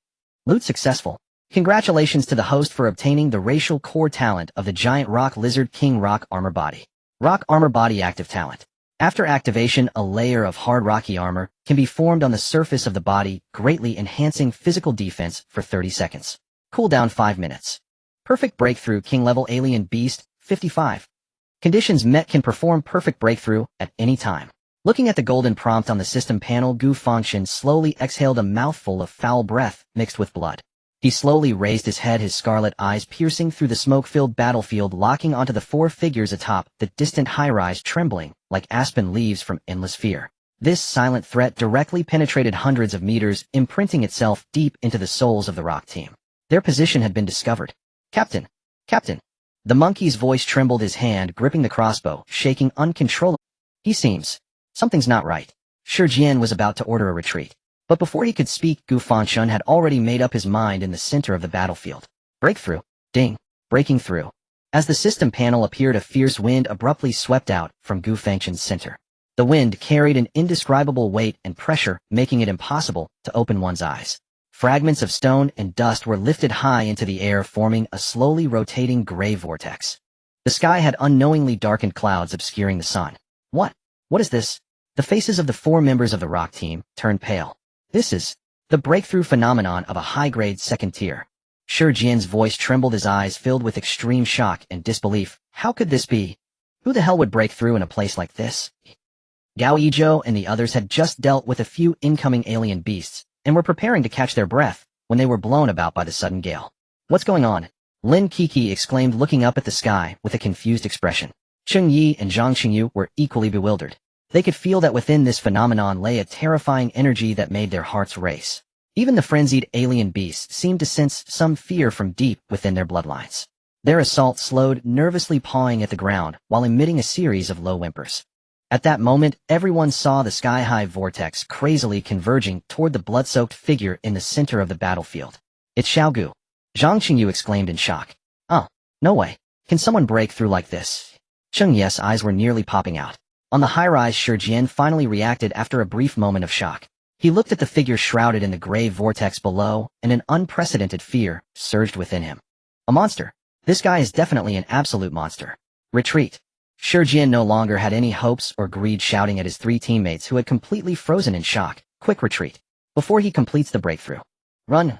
Loot successful. Congratulations to the host for obtaining the racial core talent of the giant rock lizard king rock armor body. Rock armor body active talent. After activation, a layer of hard rocky armor can be formed on the surface of the body, greatly enhancing physical defense for 30 seconds. Cooldown 5 minutes. Perfect breakthrough king-level alien beast, 55. Conditions met, can perform perfect breakthrough at any time. Looking at the golden prompt on the system panel, Gu Fangchen slowly exhaled a mouthful of foul breath mixed with blood. He slowly raised his head, his scarlet eyes piercing through the smoke-filled battlefield, locking onto the four figures atop the distant high-rise, trembling like aspen leaves from endless fear. This silent threat directly penetrated hundreds of meters, imprinting itself deep into the souls of the rock team. Their position had been discovered. Captain! Captain! The monkey's voice trembled, his hand gripping the crossbow, shaking uncontrollably. He seems. Something's not right. Shi Jian was about to order a retreat. But before he could speak, Gu Fangchen had already made up his mind in the center of the battlefield. Breakthrough. Ding. Breaking through. As the system panel appeared, a fierce wind abruptly swept out from Gu Fangchen's center. The wind carried an indescribable weight and pressure, making it impossible to open one's eyes. Fragments of stone and dust were lifted high into the air, forming a slowly rotating gray vortex. The sky had unknowingly darkened, clouds obscuring the sun. What? What is this? The faces of the four members of the rock team turned pale. This is the breakthrough phenomenon of a high-grade second tier. Shi Jian's voice trembled, his eyes filled with extreme shock and disbelief. How could this be? Who the hell would break through in a place like this? Gao Yizhou and the others had just dealt with a few incoming alien beasts, and were preparing to catch their breath when they were blown about by the sudden gale. What's going on? Lin Kiki exclaimed, looking up at the sky with a confused expression. Cheng Yi and Zhang Qingyu were equally bewildered. They could feel that within this phenomenon lay a terrifying energy that made their hearts race. Even the frenzied alien beasts seemed to sense some fear from deep within their bloodlines. Their assault slowed, nervously pawing at the ground while emitting a series of low whimpers. At that moment, everyone saw the sky-high vortex crazily converging toward the blood-soaked figure in the center of the battlefield. It's Xiaogu. Zhang Qingyu exclaimed in shock. Oh, no way. Can someone break through like this? Cheng Yi's eyes were nearly popping out. On the high-rise, Shi Jian finally reacted after a brief moment of shock. He looked at the figure shrouded in the gray vortex below, and an unprecedented fear surged within him. A monster. This guy is definitely an absolute monster. Retreat. Shi Jian no longer had any hopes or greed, shouting at his three teammates who had completely frozen in shock. Quick retreat. Before he completes the breakthrough. Run.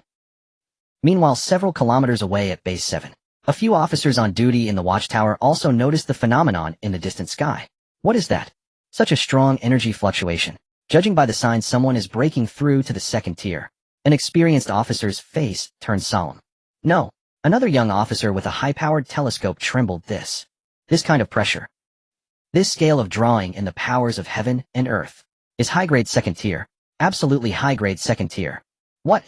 Meanwhile, several kilometers away at Base 7, a few officers on duty in the watchtower also noticed the phenomenon in the distant sky. What is that? Such a strong energy fluctuation. Judging by the signs, someone is breaking through to the second tier. An experienced officer's face turned solemn. No. Another young officer with a high-powered telescope trembled. This kind of pressure. This scale of drawing in the powers of heaven and earth is high-grade second tier. Absolutely high-grade second tier. What?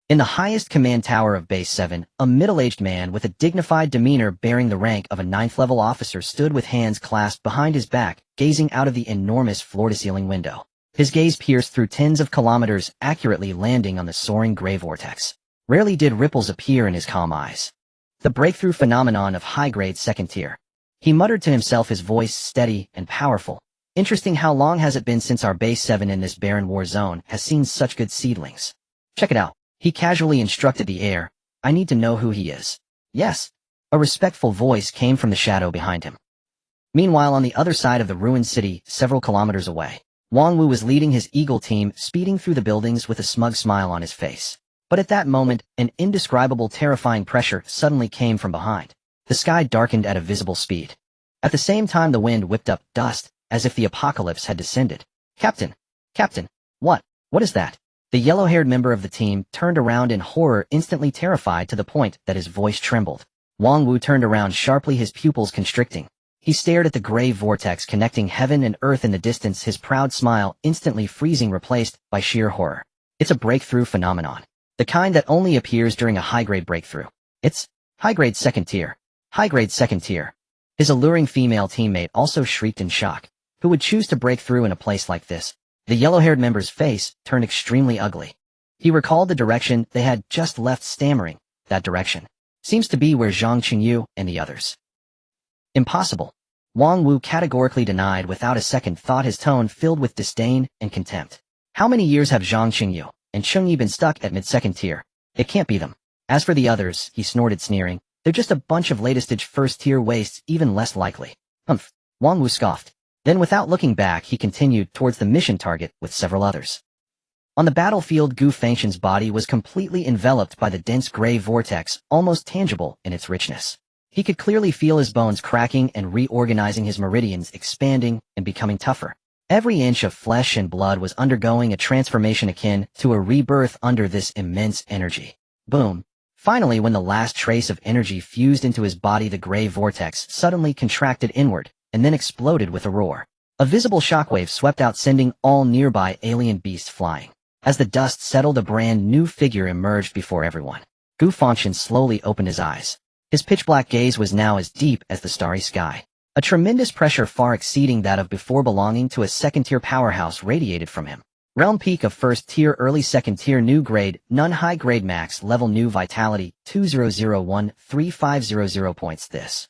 In the highest command tower of Base 7, a middle-aged man with a dignified demeanor bearing the rank of a 9th-level officer stood with hands clasped behind his back, gazing out of the enormous floor-to-ceiling window. His gaze pierced through tens of kilometers, accurately landing on the soaring gray vortex. Rarely did ripples appear in his calm eyes. The breakthrough phenomenon of high-grade second tier. He muttered to himself, his voice steady and powerful. Interesting, how long has it been since our base 7 in this barren war zone has seen such good seedlings? Check it out. He casually instructed the air. I need to know who he is. Yes. A respectful voice came from the shadow behind him. Meanwhile, on the other side of the ruined city, several kilometers away, Wang Wu was leading his eagle team, speeding through the buildings with a smug smile on his face. But at that moment, an indescribable, terrifying pressure suddenly came from behind. The sky darkened at a visible speed. At the same time, the wind whipped up dust, as if the apocalypse had descended. Captain! Captain! What is that? The yellow-haired member of the team turned around in horror, instantly terrified to the point that his voice trembled. Wang Wu turned around sharply, his pupils constricting. He stared at the gray vortex connecting heaven and earth in the distance, his proud smile instantly freezing, replaced by sheer horror. It's a breakthrough phenomenon. The kind that only appears during a high-grade breakthrough. It's high-grade second tier. High-grade second tier. His alluring female teammate also shrieked in shock. Who would choose to break through in a place like this? The yellow-haired member's face turned extremely ugly. He recalled the direction they had just left, stammering. That direction seems to be where Zhang Qingyu and the others. Impossible. Wang Wu categorically denied without a second thought, his tone filled with disdain and contempt. How many years have Zhang Qingyu and Chengyi been stuck at mid-second tier? It can't be them. As for the others, he snorted, sneering, they're just a bunch of latest-stage first-tier wastes, even less likely. Humph. Wang Wu scoffed. Then, without looking back, he continued towards the mission target with several others. On the battlefield, Gu Fangchen's body was completely enveloped by the dense gray vortex, almost tangible in its richness. He could clearly feel his bones cracking and reorganizing, his meridians expanding and becoming tougher. Every inch of flesh and blood was undergoing a transformation akin to a rebirth under this immense energy. Boom. Finally, when the last trace of energy fused into his body, the gray vortex suddenly contracted inward and then exploded with a roar. A visible shockwave swept out, sending all nearby alien beasts flying. As the dust settled, a brand new figure emerged before everyone. Gu Fangchen slowly opened his eyes. His pitch-black gaze was now as deep as the starry sky. A tremendous pressure far exceeding that of before belonging to a second-tier powerhouse radiated from him. Realm peak of first-tier, early second-tier, new grade, none high-grade, max level, new vitality, 2001-3500 points. This.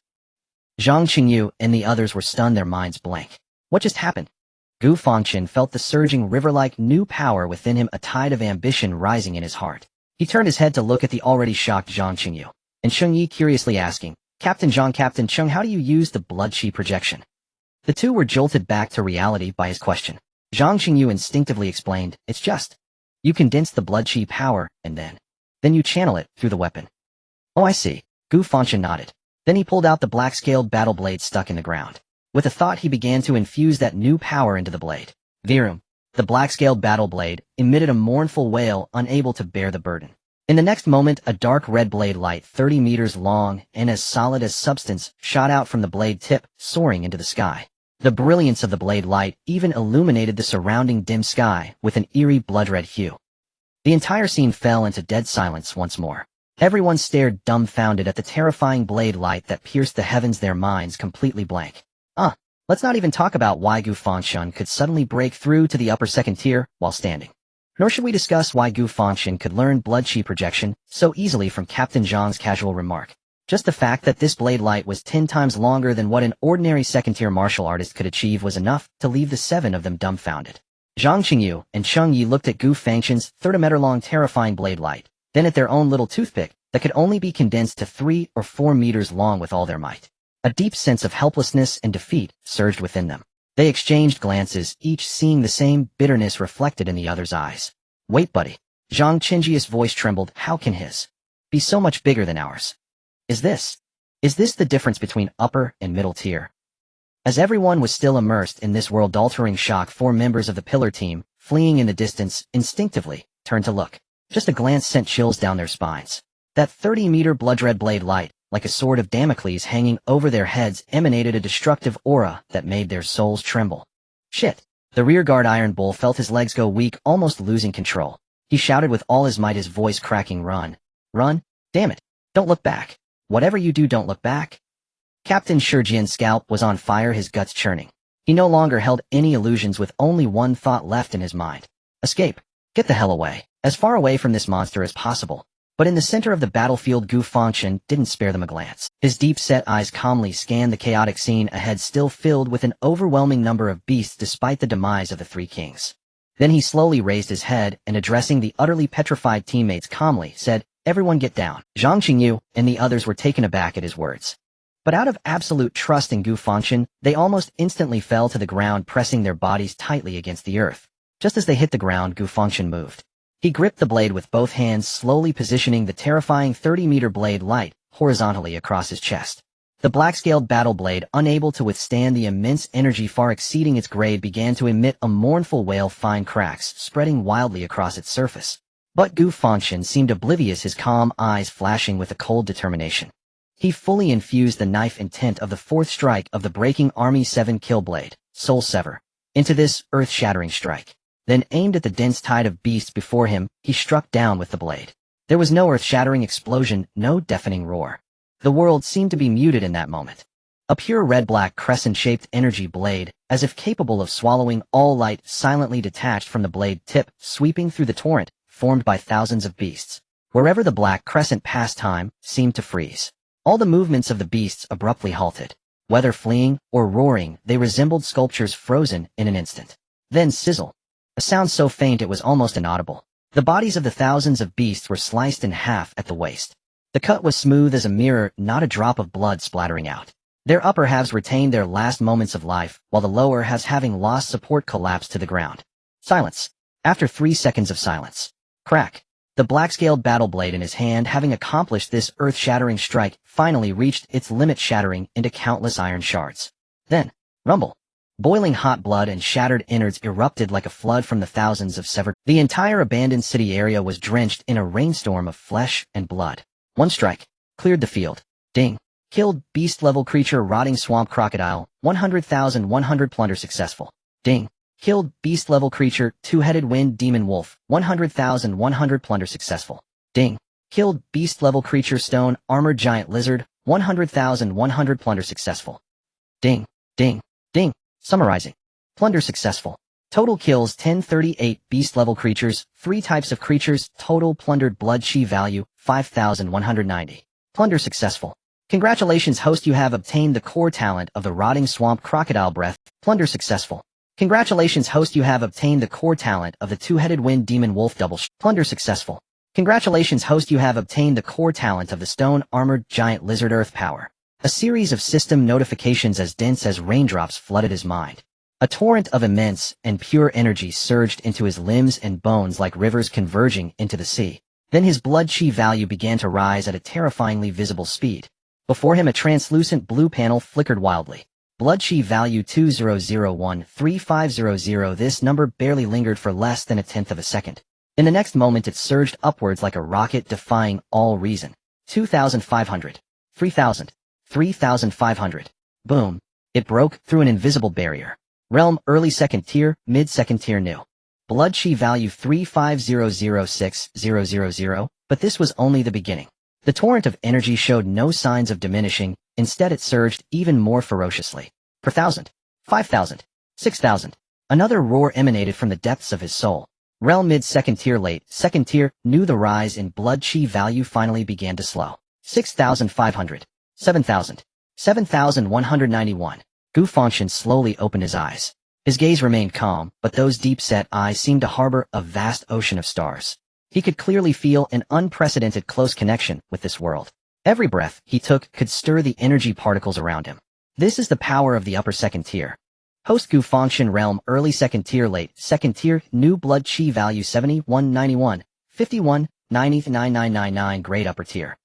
Zhang Qingyu and the others were stunned, their minds blank. What just happened? Gu Fangchen felt the surging river-like new power within him, a tide of ambition rising in his heart. He turned his head to look at the already shocked Zhang Qingyu, and Chengyi curiously asking, Captain Zhang, Captain Cheng, how do you use the blood chi projection? The two were jolted back to reality by his question. Zhang Qingyu instinctively explained, it's just, you condense the blood chi power, and then you channel it through the weapon. Oh, I see. Gu Fangchen nodded. Then he pulled out the black-scaled battle blade stuck in the ground. With a thought, he began to infuse that new power into the blade. Virum. The black-scaled battle blade emitted a mournful wail, unable to bear the burden. In the next moment, a dark red blade light 30 meters long and as solid as substance shot out from the blade tip, soaring into the sky. The brilliance of the blade light even illuminated the surrounding dim sky with an eerie blood-red hue. The entire scene fell into dead silence once more. Everyone stared dumbfounded at the terrifying blade light that pierced the heavens, their minds completely blank. Let's not even talk about why Gu Fangchen could suddenly break through to the upper second tier while standing. Nor should we discuss why Gu Fangchen could learn blood chi projection so easily from Captain Zhang's casual remark. Just the fact that this blade light was 10 times longer than what an ordinary second-tier martial artist could achieve was enough to leave the 7 of them dumbfounded. Zhang Qingyu and Cheng Yi looked at Gu Fangchen's 30-meter-long terrifying blade light, then at their own little toothpick that could only be condensed to 3 or 4 meters long with all their might. A deep sense of helplessness and defeat surged within them. They exchanged glances, each seeing the same bitterness reflected in the other's eyes. Wait, buddy. Zhang Qingyi's voice trembled. How can his be so much bigger than ours? Is this the difference between upper and middle tier? As everyone was still immersed in this world-altering shock, 4 members of the Pillar team, fleeing in the distance, instinctively turned to look. Just a glance sent chills down their spines. That 30-meter blood-red blade light, like a sword of Damocles hanging over their heads, emanated a destructive aura that made their souls tremble. Shit. The rearguard Iron Bull felt his legs go weak, almost losing control. He shouted with all his might, his voice cracking, run. Run? Damn it. Don't look back. Whatever you do, don't look back. Captain Shijian's scalp was on fire, his guts churning. He no longer held any illusions with only one thought left in his mind. Escape. Get the hell away. As far away from this monster as possible. But in the center of the battlefield, Gu Fangchen didn't spare them a glance. His deep-set eyes calmly scanned the chaotic scene ahead, still filled with an overwhelming number of beasts despite the demise of the three kings. Then he slowly raised his head and, addressing the utterly petrified teammates calmly, said, "Everyone get down." Zhang Qingyu and the others were taken aback at his words. But out of absolute trust in Gu Fangchen, they almost instantly fell to the ground, pressing their bodies tightly against the earth. Just as they hit the ground, Gu Fangchen moved. He gripped the blade with both hands, slowly positioning the terrifying 30-meter blade light horizontally across his chest. The black-scaled battle blade, unable to withstand the immense energy far exceeding its grade, began to emit a mournful wail, fine cracks spreading wildly across its surface. But Gu Fangchen seemed oblivious, his calm eyes flashing with a cold determination. He fully infused the knife intent of the fourth strike of the Breaking Army 7 kill blade, Soul Sever, into this earth-shattering strike. Then, aimed at the dense tide of beasts before him, he struck down with the blade. There was no earth-shattering explosion, no deafening roar. The world seemed to be muted in that moment. A pure red-black crescent-shaped energy blade, as if capable of swallowing all light, silently detached from the blade tip, sweeping through the torrent, formed by thousands of beasts. Wherever the black crescent passed, time seemed to freeze. All the movements of the beasts abruptly halted. Whether fleeing or roaring, they resembled sculptures frozen in an instant. Then sizzle. A sound so faint it was almost inaudible. The bodies of the thousands of beasts were sliced in half at the waist. The cut was smooth as a mirror, not a drop of blood splattering out. Their upper halves retained their last moments of life, while the lower halves, having lost support, collapsed to the ground. Silence. After 3 seconds of silence. Crack. The black-scaled battle blade in his hand, having accomplished this earth-shattering strike, finally reached its limit, shattering into countless iron shards. Then, rumble. Boiling hot blood and shattered innards erupted like a flood from the thousands of severed. The entire abandoned city area was drenched in a rainstorm of flesh and blood. One strike. Cleared the field. Ding. Killed beast-level creature rotting swamp crocodile, 100,100 plunder successful. Ding. Killed beast-level creature two-headed wind demon wolf, 100,100 plunder successful. Ding. Killed beast-level creature stone armored giant lizard, 100,100 plunder successful. Ding. Ding. Ding. Summarizing. Plunder successful. Total kills 1038 beast-level creatures, 3 types of creatures, total plundered blood chi value, 5,190. Plunder successful. Congratulations host, you have obtained the core talent of the rotting swamp crocodile breath. Plunder successful. Congratulations host, you have obtained the core talent of the two-headed wind demon wolf double. Plunder successful. Congratulations host, you have obtained the core talent of the stone armored giant lizard earth power. A series of system notifications as dense as raindrops flooded his mind. A torrent of immense and pure energy surged into his limbs and bones like rivers converging into the sea. Then his blood chi value began to rise at a terrifyingly visible speed. Before him a translucent blue panel flickered wildly. Blood chi value 20013500. This number barely lingered for less than a tenth of a second. In the next moment it surged upwards like a rocket, defying all reason. 2,500. 3,000. 3,500. Boom. It broke through an invisible barrier. Realm early second tier, mid second tier new. Blood chi value 35006,000, but this was only the beginning. The torrent of energy showed no signs of diminishing, instead it surged even more ferociously. Per thousand. 5,000. 6,000. Another roar emanated from the depths of his soul. Realm mid second tier, late second tier, new. The rise in blood chi value finally began to slow. 6,500. 7,000. 7,191. Gu Fangchen slowly opened his eyes. His gaze remained calm, but those deep-set eyes seemed to harbor a vast ocean of stars. He could clearly feel an unprecedented close connection with this world. Every breath he took could stir the energy particles around him. This is the power of the upper second tier. Host Gu Fangchen, realm early second tier, late second tier, new blood chi value 7191, 51, 99,999, grade upper tier.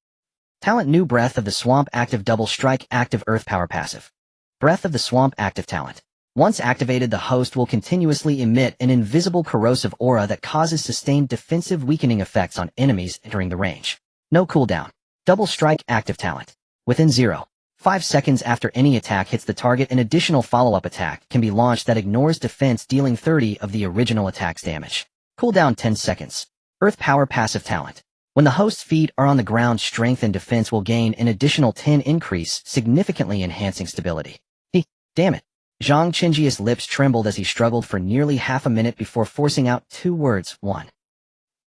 Talent new breath of the swamp active double strike active earth power passive. Breath of the swamp active talent. Once activated, the host will continuously emit an invisible corrosive aura that causes sustained defensive weakening effects on enemies entering the range. No cooldown. Double strike active talent. Within 0.5 seconds after any attack hits the target, an additional follow-up attack can be launched that ignores defense, dealing 30 of the original attack's damage. Cooldown 10 seconds. Earth power passive talent. When the host's feet are on the ground, strength and defense will gain an additional 10 increase, significantly enhancing stability. Damn it. Zhang Qingji's lips trembled as he struggled for nearly half a minute before forcing out 2 words, one.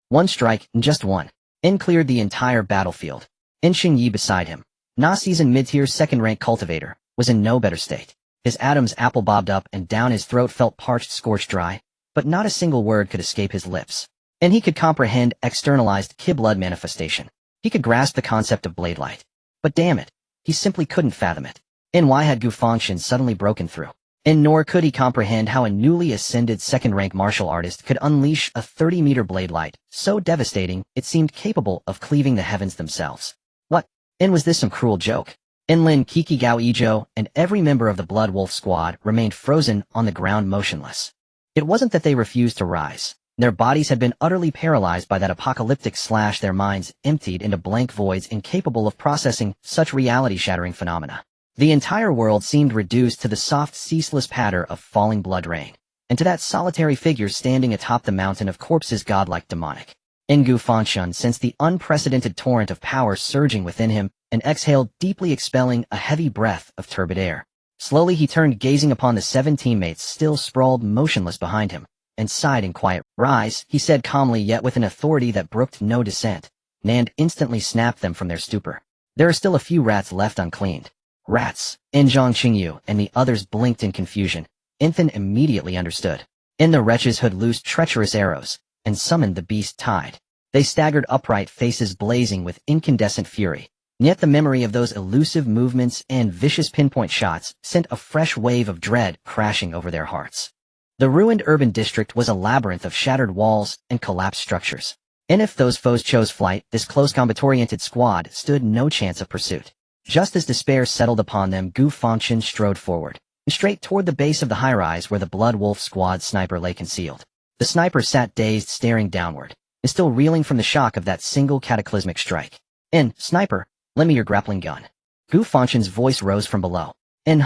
One strike, and just one. In cleared the entire battlefield. In Xingyi beside him, Na seasoned mid-tier second-rank cultivator, was in no better state. His Adam's apple bobbed up and down his throat felt parched, scorched dry, but not a single word could escape his lips. And he could comprehend externalized Qi blood manifestation. He could grasp the concept of blade light. But damn it, he simply couldn't fathom it. And why had Gu Fangchen suddenly broken through? And nor could he comprehend how a newly ascended second-rank martial artist could unleash a 30-meter blade light, so devastating it seemed capable of cleaving the heavens themselves. What? And was this some cruel joke? Enlin, Kiki Gao Ijo, and every member of the Blood Wolf squad remained frozen on the ground motionless. It wasn't that they refused to rise. Their bodies had been utterly paralyzed by that apocalyptic slash, their minds emptied into blank voids incapable of processing such reality-shattering phenomena. The entire world seemed reduced to the soft, ceaseless patter of falling blood rain, and to that solitary figure standing atop the mountain of corpses, godlike demonic. Gu Fangchen sensed the unprecedented torrent of power surging within him and exhaled, deeply expelling a heavy breath of turbid air. Slowly he turned, gazing upon the 7 teammates still sprawled motionless behind him, and sighed in quiet. Rise, he said calmly yet with an authority that brooked no dissent. Nand instantly snapped them from their stupor. There are still a few rats left uncleaned. Rats. Zhang Qingyu and the others blinked in confusion. Inthan immediately understood. The wretches had loosed treacherous arrows, and summoned the beast tide. They staggered upright, faces blazing with incandescent fury. Yet the memory of those elusive movements and vicious pinpoint shots sent a fresh wave of dread crashing over their hearts. The ruined urban district was a labyrinth of shattered walls and collapsed structures. And if those foes chose flight, this close combat-oriented squad stood no chance of pursuit. Just as despair settled upon them, Gu Fangchen strode forward, straight toward the base of the high-rise where the Blood Wolf squad sniper lay concealed. The sniper sat dazed, staring downward, and still reeling from the shock of that single cataclysmic strike. Sniper, lend me your grappling gun. Gu Fangchen's voice rose from below. And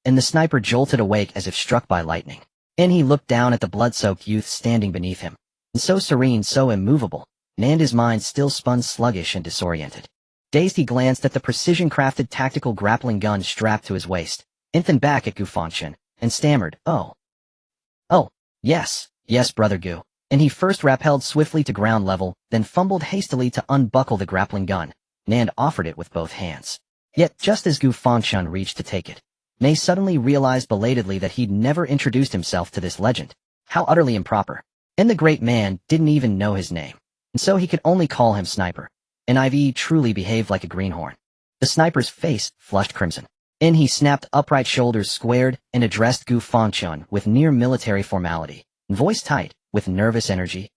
the sniper jolted awake as if struck by lightning. And he looked down at the blood-soaked youth standing beneath him. And so serene, so immovable, and his mind still spun sluggish and disoriented. Dazed, he glanced at the precision-crafted tactical grappling gun strapped to his waist, then back at Gu Fangchen, and stammered, Oh, yes, brother Gu. And he first rappelled swiftly to ground level, then fumbled hastily to unbuckle the grappling gun. Nand offered it with both hands. Yet, just as Gu Fangchen reached to take it, May suddenly realized belatedly that he'd never introduced himself to this legend. How utterly improper. And the great man didn't even know his name, and so he could only call him Sniper. And IV truly behaved like a greenhorn. The sniper's face flushed crimson. He snapped upright, shoulders squared, and addressed Gu Fangchen with near military formality, voice tight, with nervous energy.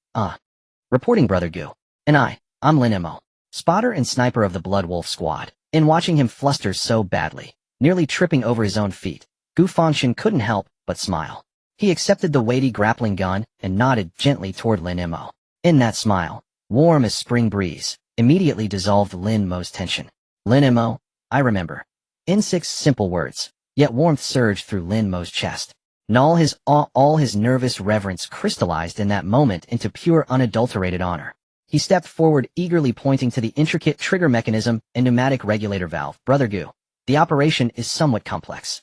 Reporting, brother Gu. And I'm Lin Mo, spotter and sniper of the Blood Wolf squad. And watching him fluster so badly, nearly tripping over his own feet, Gu Fangchen couldn't help but smile. He accepted the weighty grappling gun and nodded gently toward Lin Mo. In that smile, warm as spring breeze, immediately dissolved Lin Mo's tension. Lin Mo, I remember. In 6 simple words, yet warmth surged through Lin Mo's chest. And all his nervous reverence crystallized in that moment into pure unadulterated honor. He stepped forward, eagerly pointing to the intricate trigger mechanism and pneumatic regulator valve. Brother Gu, the operation is somewhat complex.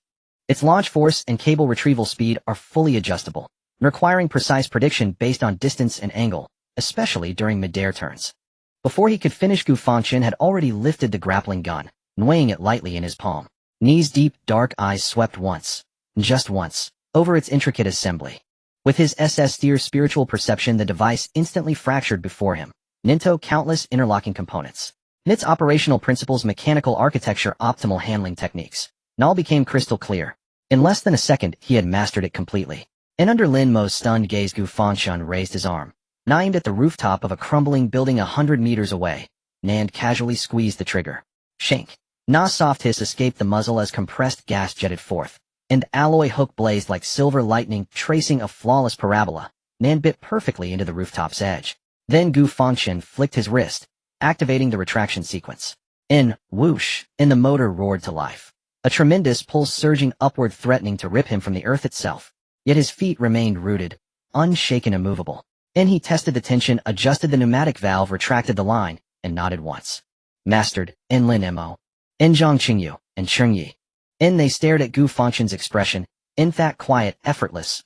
Its launch force and cable retrieval speed are fully adjustable, requiring precise prediction based on distance and angle, especially during mid-air turns. Before he could finish, Gu Fangchen had already lifted the grappling gun, weighing it lightly in his palm. Knees deep, dark eyes swept once, just once, over its intricate assembly. With his SS-steer spiritual perception, the device instantly fractured before him, into countless interlocking components. Its operational principles, mechanical architecture, optimal handling techniques, and all became crystal clear. In less than a second, he had mastered it completely. And under Lin Mo's stunned gaze, Gu Fangchen raised his arm, aimed at the rooftop of a crumbling building 100 meters away. Nand casually squeezed the trigger. Shank. Na's soft hiss escaped the muzzle as compressed gas jetted forth, and alloy hook blazed like silver lightning, tracing a flawless parabola. Nand bit perfectly into the rooftop's edge. Then Gu Fangchen flicked his wrist, activating the retraction sequence. Whoosh, and the motor roared to life. A tremendous pull surging upward, threatening to rip him from the earth itself. Yet his feet remained rooted, unshaken, immovable. He tested the tension, adjusted the pneumatic valve, retracted the line, and nodded once. Mastered, Lin Mo. Zhang Qingyu, and Cheng Yi. They stared at Gu Fangchen's expression, In that quiet, effortless,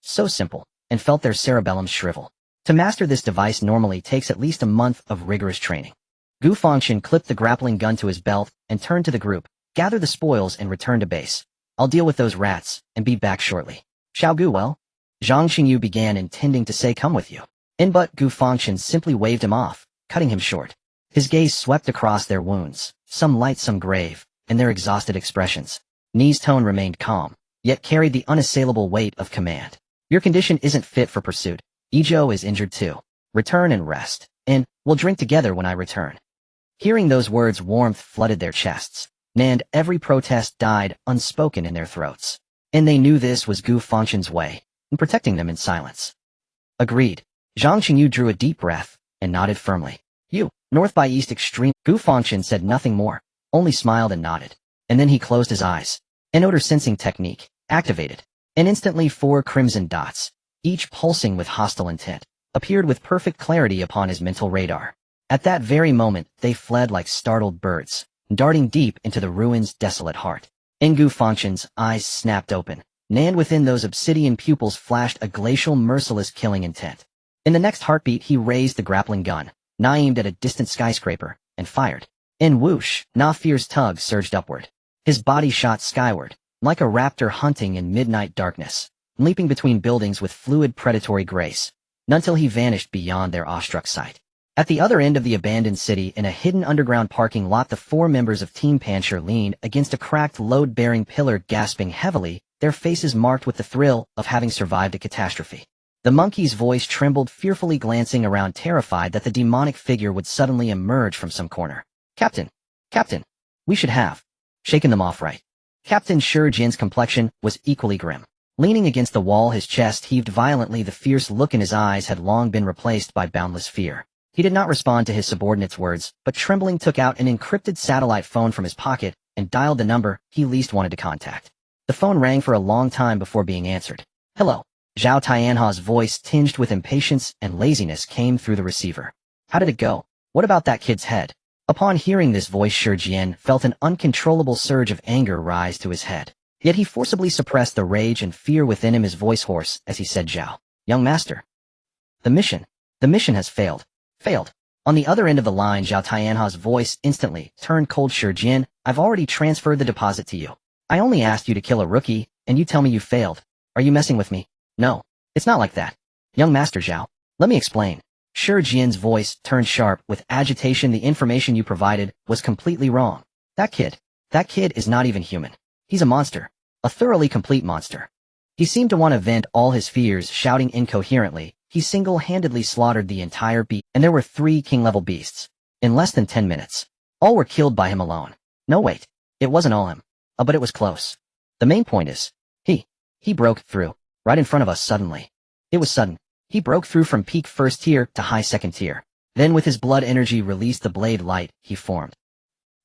so simple, and felt their cerebellums shrivel. To master this device normally takes at least a month of rigorous training. Gu Fangchen clipped the grappling gun to his belt and turned to the group. Gather the spoils and return to base. I'll deal with those rats and be back shortly. Xiao Gu, well? Zhang Xingyu began, intending to say come with you. But Gu Fangchen simply waved him off, cutting him short. His gaze swept across their wounds, some light, some grave, and their exhausted expressions. Ni's tone remained calm, yet carried the unassailable weight of command. Your condition isn't fit for pursuit. Izhou is injured too. Return and rest, and we'll drink together when I return. Hearing those words, warmth flooded their chests, and every protest died unspoken in their throats. And they knew this was Gu Fangchen's way, in protecting them in silence. Agreed. Zhang Xingyu drew a deep breath and nodded firmly. You, north by east extreme. Gu Fangchen said nothing more, only smiled and nodded. And then he closed his eyes. An odor sensing technique activated. And instantly 4 crimson dots, each pulsing with hostile intent, appeared with perfect clarity upon his mental radar. At that very moment, they fled like startled birds, darting deep into the ruin's desolate heart. Gu Fangchen's eyes snapped open, and within those obsidian pupils flashed a glacial, merciless killing intent. In the next heartbeat, he raised the grappling gun, aimed at a distant skyscraper, and fired. In whoosh, Na Fear's tug surged upward. His body shot skyward, like a raptor hunting in midnight darkness, leaping between buildings with fluid predatory grace, until he vanished beyond their awestruck sight. At the other end of the abandoned city, in a hidden underground parking lot, the 4 members of Team Pancher leaned against a cracked load-bearing pillar, gasping heavily, their faces marked with the thrill of having survived a catastrophe. The monkey's voice trembled, fearfully glancing around, terrified that the demonic figure would suddenly emerge from some corner. Captain! Captain! We should have shaken them off, right? Captain Shi Jin's complexion was equally grim. Leaning against the wall, his chest heaved violently. The fierce look in his eyes had long been replaced by boundless fear. He did not respond to his subordinate's words, but trembling took out an encrypted satellite phone from his pocket and dialed the number he least wanted to contact. The phone rang for a long time before being answered. Hello. Zhao Tianha's voice, tinged with impatience and laziness, came through the receiver. How did it go? What about that kid's head? Upon hearing this voice, Shi Jin felt an uncontrollable surge of anger rise to his head. Yet he forcibly suppressed the rage and fear within him, his voice hoarse as he said, Zhao, young master. The mission has failed. Failed. On the other end of the line, Zhao Tianha's voice instantly turned cold. Shi Jin, I've already transferred the deposit to you. I only asked you to kill a rookie, and you tell me you failed. Are you messing with me? No, it's not like that. Young Master Zhao, let me explain. Shi Jin's voice turned sharp with agitation. The information you provided was completely wrong. That kid is not even human. He's a monster. A thoroughly complete monster. He seemed to want to vent all his fears, shouting incoherently. He single-handedly slaughtered the entire beast, and there were 3 king-level beasts. In less than 10 minutes. All were killed by him alone. No, wait. It wasn't all him. But it was close. The main point is, he broke through. Right in front of us suddenly. It was sudden. He broke through from peak 1st tier to high 2nd tier. Then with his blood energy released the blade light he formed.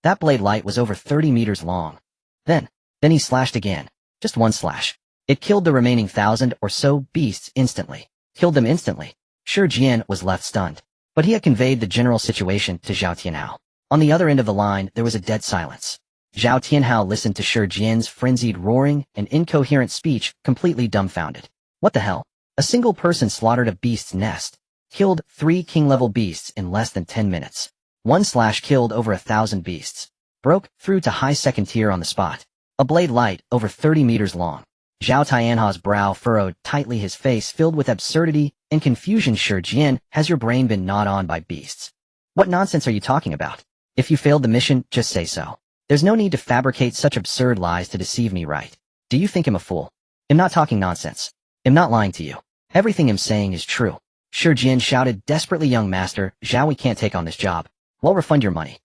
That blade light was over 30 meters long. Then he slashed again. Just one slash. It killed the remaining 1,000 or so beasts instantly. Killed them instantly. Shi Jin was left stunned. But he had conveyed the general situation to Zhao Tianhao. On the other end of the line, there was a dead silence. Zhao Tianhao listened to Shi Jin's frenzied roaring and incoherent speech, completely dumbfounded. What the hell? A single person slaughtered a beast's nest. Killed 3 king-level beasts in less than 10 minutes. One slash killed over 1,000 beasts. Broke through to high 2nd tier on the spot. A blade light over 30 meters long. Zhao Tianha's brow furrowed tightly, his face filled with absurdity and confusion. Shi Jin, has your brain been gnawed on by beasts? What nonsense are you talking about? If you failed the mission, just say so. There's no need to fabricate such absurd lies to deceive me, right? Do you think I'm a fool? I'm not talking nonsense. I'm not lying to you. Everything I'm saying is true. Shi Jin shouted desperately, young master, Zhao, we can't take on this job. We'll refund your money.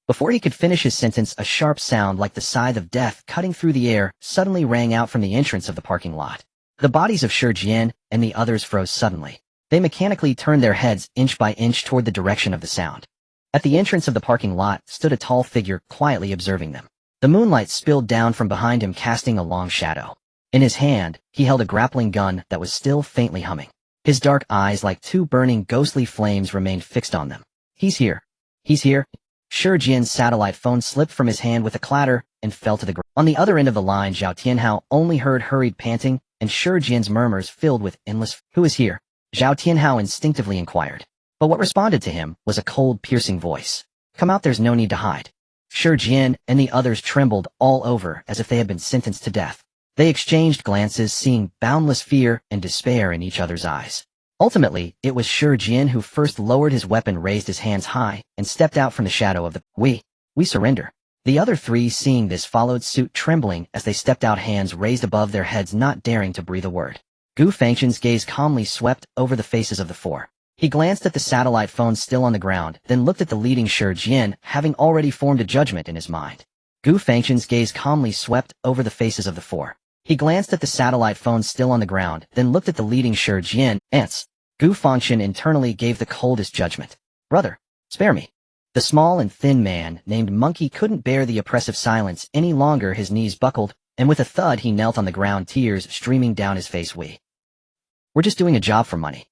Before he could finish his sentence, a sharp sound like the scythe of death cutting through the air suddenly rang out from the entrance of the parking lot. The bodies of Shi Jin and the others froze suddenly. They mechanically turned their heads inch by inch toward the direction of the sound. At the entrance of the parking lot stood a tall figure, quietly observing them. The moonlight spilled down from behind him, casting a long shadow. In his hand, he held a grappling gun that was still faintly humming. His dark eyes, like 2 burning ghostly flames, remained fixed on them. He's here. Shi Jian's satellite phone slipped from his hand with a clatter and fell to the ground. On the other end of the line, Zhao Tianhao only heard hurried panting and Shi Jian's murmurs filled with endless, "Who is here?" Zhao Tianhao instinctively inquired. But what responded to him was a cold, piercing voice. "Come out, there's no need to hide." Shi Jian and the others trembled all over as if they had been sentenced to death. They exchanged glances, seeing boundless fear and despair in each other's eyes. Ultimately, it was Shi Jian who first lowered his weapon, raised his hands high, and stepped out from the shadow of the We surrender. The other three, seeing this, followed suit, trembling as they stepped out, hands raised above their heads, not daring to breathe a word. Gu Fangchen's gaze calmly swept over the faces of the four. He glanced at the satellite phone still on the ground, then looked at the leading Shi Jian, having already formed a judgment in his mind. Gu Fangchen's gaze calmly swept over the faces of the four. He glanced at the satellite phone still on the ground, then looked at the leading Shi Jian. Ants. Gu Fangchen internally gave the coldest judgment. "Brother, spare me." The small and thin man, named Monkey, couldn't bear the oppressive silence any longer. His knees buckled, and with a thud he knelt on the ground, tears streaming down his face. "We're just doing a job for money.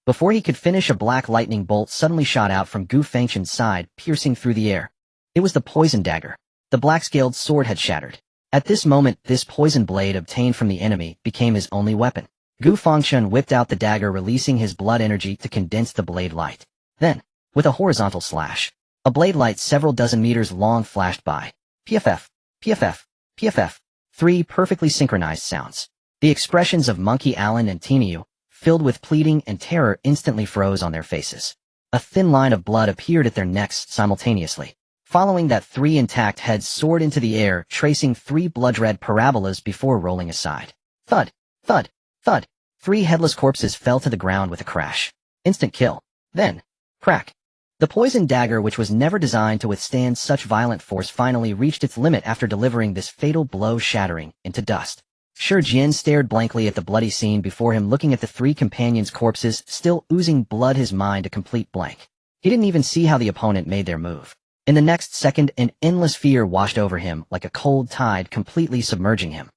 Before he could finish, a black lightning bolt suddenly shot out from Gu Fangchen's side, piercing through the air. It was the poison dagger. The black-scaled sword had shattered. At this moment, this poison blade obtained from the enemy became his only weapon. Gu Fangchen whipped out the dagger, releasing his blood energy to condense the blade light. Then, with a horizontal slash, a blade light several dozen meters long flashed by. PFF, PFF, PFF. 3 perfectly synchronized sounds. The expressions of Monkey, Allen, and Timiu, filled with pleading and terror, instantly froze on their faces. A thin line of blood appeared at their necks simultaneously. Following that, 3 intact heads soared into the air, tracing 3 blood-red parabolas before rolling aside. Thud, thud, thud. 3 headless corpses fell to the ground with a crash. Instant kill. Then, crack. The poison dagger, which was never designed to withstand such violent force, finally reached its limit after delivering this fatal blow, shattering into dust. Shi Jian stared blankly at the bloody scene before him, looking at the 3 companions' corpses still oozing blood, his mind a complete blank. He didn't even see how the opponent made their move. In the next second, an endless fear washed over him like a cold tide, completely submerging him.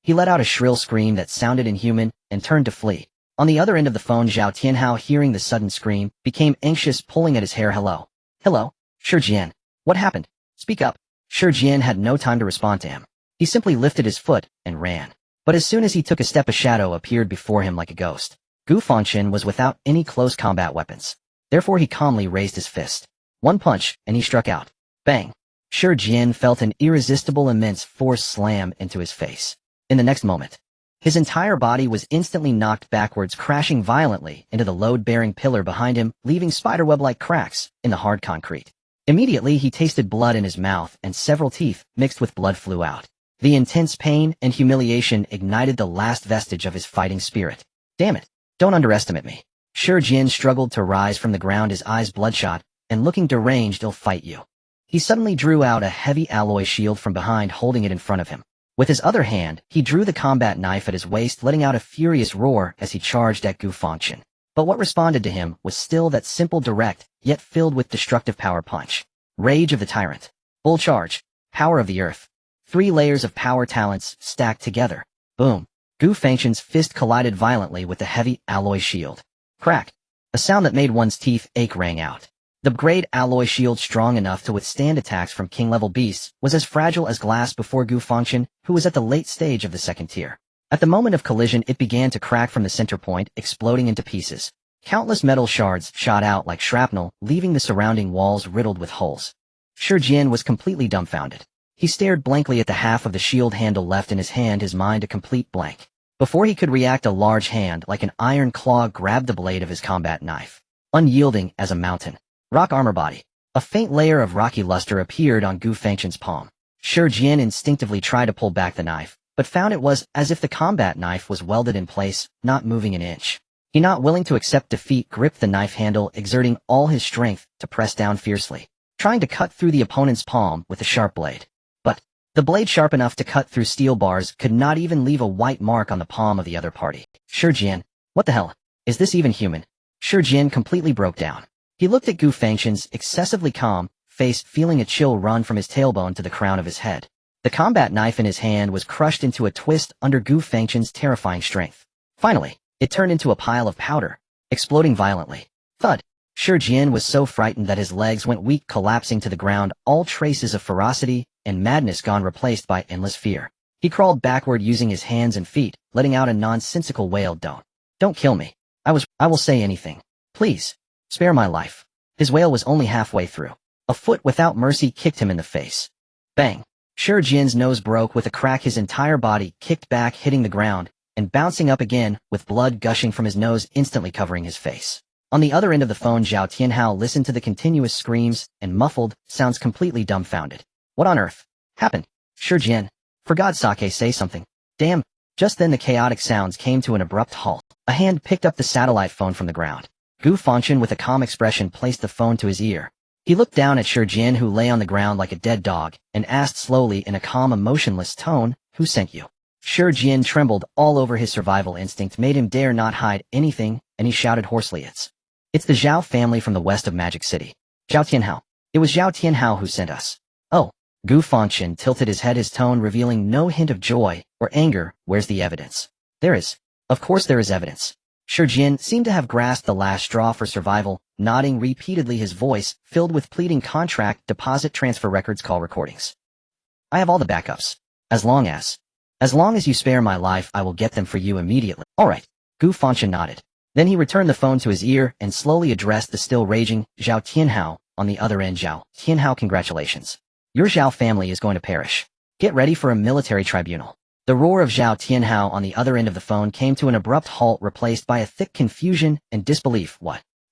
He let out a shrill scream that sounded inhuman and turned to flee. On the other end of the phone, Zhao Tianhao, hearing the sudden scream, became anxious, pulling at his hair. Hello, Shi Jian. What happened? Speak up." Shi Jian had no time to respond to him. He simply lifted his foot and ran. But as soon as he took a step, a shadow appeared before him like a ghost. Gu Fangchen was without any close combat weapons. Therefore he calmly raised his fist. One punch, and he struck out. Bang! Shi Jian felt an irresistible, immense force slam into his face. In the next moment, his entire body was instantly knocked backwards, crashing violently into the load-bearing pillar behind him, leaving spiderweb-like cracks in the hard concrete. Immediately he tasted blood in his mouth, and several teeth mixed with blood flew out. The intense pain and humiliation ignited the last vestige of his fighting spirit. "Damn it, don't underestimate me." Shi Jian struggled to rise from the ground, his eyes bloodshot, and looking deranged. "I'll fight you." He suddenly drew out a heavy alloy shield from behind, holding it in front of him. With his other hand, he drew the combat knife at his waist, letting out a furious roar as he charged at Gu Fangchen. But what responded to him was still that simple, direct, yet filled with destructive power punch. Rage of the Tyrant. Bull Charge. Power of the Earth. 3 layers of power talents stacked together. Boom. Gu Fangchen's fist collided violently with the heavy alloy shield. Crack. A sound that made one's teeth ache rang out. The grade alloy shield, strong enough to withstand attacks from king-level beasts, was as fragile as glass before Gu Fangchen, who was at the late stage of the second tier. At the moment of collision, it began to crack from the center point, exploding into pieces. Countless metal shards shot out like shrapnel, leaving the surrounding walls riddled with holes. Shi Jian was completely dumbfounded. He stared blankly at the half of the shield handle left in his hand, his mind a complete blank. Before he could react, a large hand, like an iron claw, grabbed the blade of his combat knife. Unyielding as a mountain. Rock armor body. A faint layer of rocky luster appeared on Gu Fangchen's palm. Shi Jian instinctively tried to pull back the knife, but found it was as if the combat knife was welded in place, not moving an inch. He, not willing to accept defeat, gripped the knife handle, exerting all his strength to press down fiercely, trying to cut through the opponent's palm with the sharp blade. But the blade, sharp enough to cut through steel bars, could not even leave a white mark on the palm of the other party. Shi Jian, what the hell? Is this even human? Shi Jian completely broke down. He looked at Gu Fangchen's excessively calm face, feeling a chill run from his tailbone to the crown of his head. The combat knife in his hand was crushed into a twist under Gu Fangchen's terrifying strength. Finally, it turned into a pile of powder, exploding violently. Thud! Shi Jian was so frightened that his legs went weak, collapsing to the ground, all traces of ferocity and madness gone, replaced by endless fear. He crawled backward using his hands and feet, letting out a nonsensical wail. Don't kill me. I will say anything. Please. Spare my life. His wail was only halfway through. A foot without mercy kicked him in the face. Bang. Shi Jian's nose broke with a crack. His entire body kicked back, hitting the ground, and bouncing up again, with blood gushing from his nose, instantly covering his face. On the other end of the phone, Zhao Tianhao listened to the continuous screams and muffled sounds, completely dumbfounded. What on earth happened? Shi Jian, for God's sake, say something. Damn. Just then the chaotic sounds came to an abrupt halt. A hand picked up the satellite phone from the ground. Gu Fangchen, with a calm expression, placed the phone to his ear. He looked down at Shi Jian, who lay on the ground like a dead dog, and asked slowly in a calm, emotionless tone, "Who sent you?" Shi Jian trembled all over. His survival instinct made him dare not hide anything, and he shouted hoarsely, It's the Zhao family from the west of Magic City. Zhao Tianhao. It was Zhao Tianhao who sent us. Oh. Gu Fangchen tilted his head, his tone revealing no hint of joy or anger. Where's the evidence? There is. Of course there is evidence. Shi Jian seemed to have grasped the last straw for survival, nodding repeatedly, his voice filled with pleading. Contract, deposit, transfer records, call recordings. I have all the backups. As long as you spare my life, I will get them for you immediately. All right. Gu Fangchen nodded. Then he returned the phone to his ear and slowly addressed the still raging Zhao Tianhao on the other end. Zhao Tianhao, congratulations. Your Zhao family is going to perish. Get ready for a military tribunal. The roar of Zhao Tianhao on the other end of the phone came to an abrupt halt, replaced by a thick confusion and disbelief.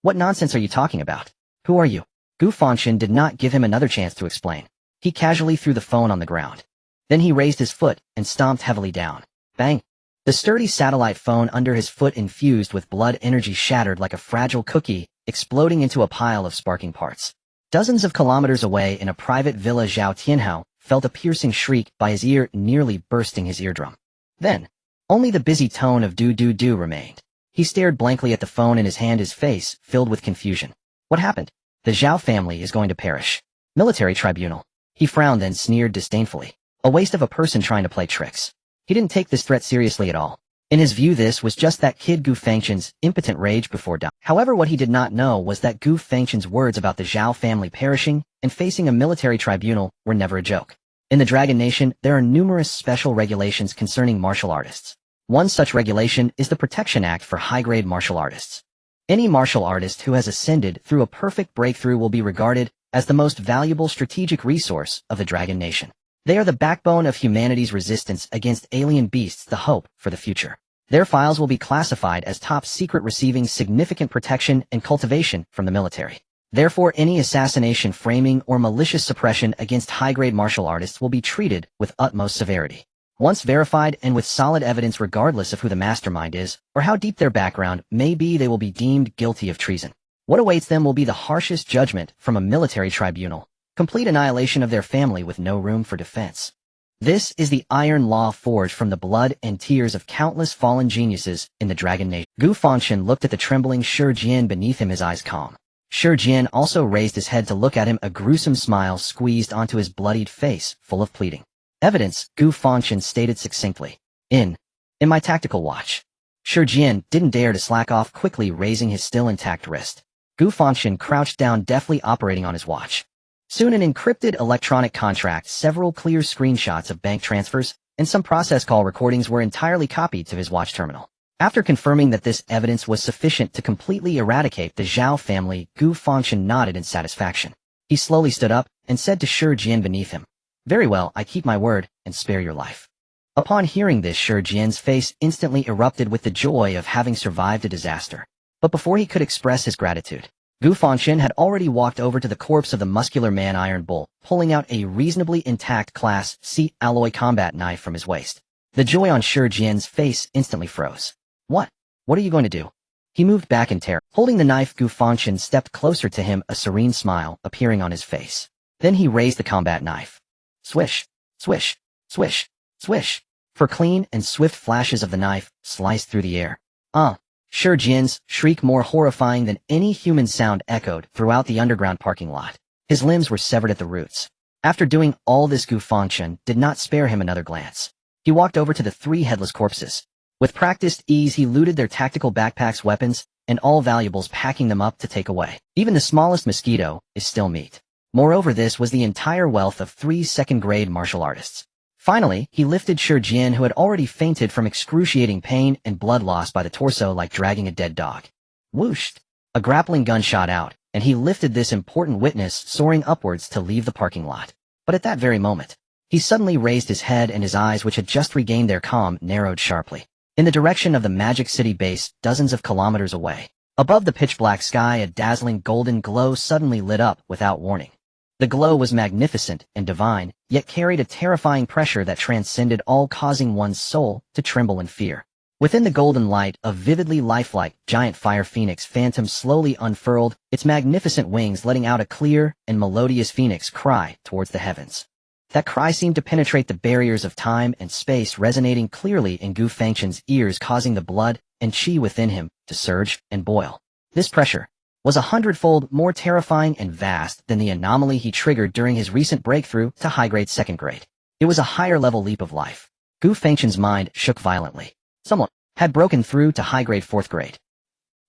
What nonsense are you talking about? Who are you? Gu Fangchen did not give him another chance to explain. He casually threw the phone on the ground. Then he raised his foot and stomped heavily down. Bang! The sturdy satellite phone under his foot, infused with blood energy, shattered like a fragile cookie, exploding into a pile of sparking parts. Dozens of kilometers away in a private villa, Zhao Tianhao felt a piercing shriek by his ear, nearly bursting his eardrum. Then, only the busy tone of do remained. He stared blankly at the phone in his hand, his face filled with confusion. What happened? The Zhao family is going to perish. Military tribunal. He frowned, then sneered disdainfully. A waste of a person trying to play tricks. He didn't take this threat seriously at all. In his view, this was just that kid Gu Fangchen's impotent rage before dying. However, what he did not know was that Gu Fangchen's words about the Zhao family perishing and facing a military tribunal were never a joke. In the Dragon Nation, there are numerous special regulations concerning martial artists. One such regulation is the Protection Act for high-grade martial artists. Any martial artist who has ascended through a perfect breakthrough will be regarded as the most valuable strategic resource of the Dragon Nation. They are the backbone of humanity's resistance against alien beasts, the hope for the future. Their files will be classified as top secret, receiving significant protection and cultivation from the military. Therefore, any assassination, framing, or malicious suppression against high-grade martial artists will be treated with utmost severity. Once verified and with solid evidence, regardless of who the mastermind is or how deep their background may be, they will be deemed guilty of treason. What awaits them will be the harshest judgment from a military tribunal. Complete annihilation of their family with no room for defense. This is the iron law forged from the blood and tears of countless fallen geniuses in the Dragon Nation. Gu Fangchen looked at the trembling Shi Jian beneath him, his eyes calm. Shi Jian also raised his head to look at him, a gruesome smile squeezed onto his bloodied face, full of pleading. Evidence, Gu Fangchen stated succinctly. In my tactical watch. Shi Jian didn't dare to slack off, quickly raising his still intact wrist. Gu Fangchen crouched down, deftly operating on his watch. Soon an encrypted electronic contract, several clear screenshots of bank transfers, and some process call recordings were entirely copied to his watch terminal. After confirming that this evidence was sufficient to completely eradicate the Zhao family, Gu Fangchen nodded in satisfaction. He slowly stood up and said to Shi Jian beneath him, "Very well, I keep my word and spare your life." Upon hearing this, Shi Jian's face instantly erupted with the joy of having survived a disaster. But before he could express his gratitude, Gu Fangchen had already walked over to the corpse of the muscular man Iron Bull, pulling out a reasonably intact Class C alloy combat knife from his waist. The joy on Shi Jian's face instantly froze. What are you going to do? He moved back in terror. Holding the knife, Gu Fangchen stepped closer to him, a serene smile appearing on his face. Then he raised the combat knife. Swish, swish, swish, swish. For clean and swift flashes of the knife sliced through the air. Shi Jian's shriek, more horrifying than any human sound, echoed throughout the underground parking lot. His limbs were severed at the roots. After doing all this, Gu Fangchen did not spare him another glance. He walked over to the three headless corpses. With practiced ease, he looted their tactical backpacks, weapons, and all valuables, packing them up to take away. Even the smallest mosquito is still meat. Moreover, this was the entire wealth of 3 second-grade martial artists. Finally, he lifted Shi Jian, who had already fainted from excruciating pain and blood loss, by the torso like dragging a dead dog. Whoosh! A grappling gun shot out, and he lifted this important witness, soaring upwards to leave the parking lot. But at that very moment, he suddenly raised his head, and his eyes, which had just regained their calm, narrowed sharply. In the direction of the Magic City base, dozens of kilometers away. Above the pitch-black sky, a dazzling golden glow suddenly lit up without warning. The glow was magnificent and divine, yet carried a terrifying pressure that transcended all, causing one's soul to tremble in fear. Within the golden light, a vividly lifelike, giant fire phoenix phantom slowly unfurled, its magnificent wings letting out a clear and melodious phoenix cry towards the heavens. That cry seemed to penetrate the barriers of time and space, resonating clearly in Gu Fangchen's ears, causing the blood and qi within him to surge and boil. This pressure was 100-fold more terrifying and vast than the anomaly he triggered during his recent breakthrough to high-grade second grade. It was a higher-level leap of life. Gu Fangchen's mind shook violently. Someone had broken through to high-grade fourth grade.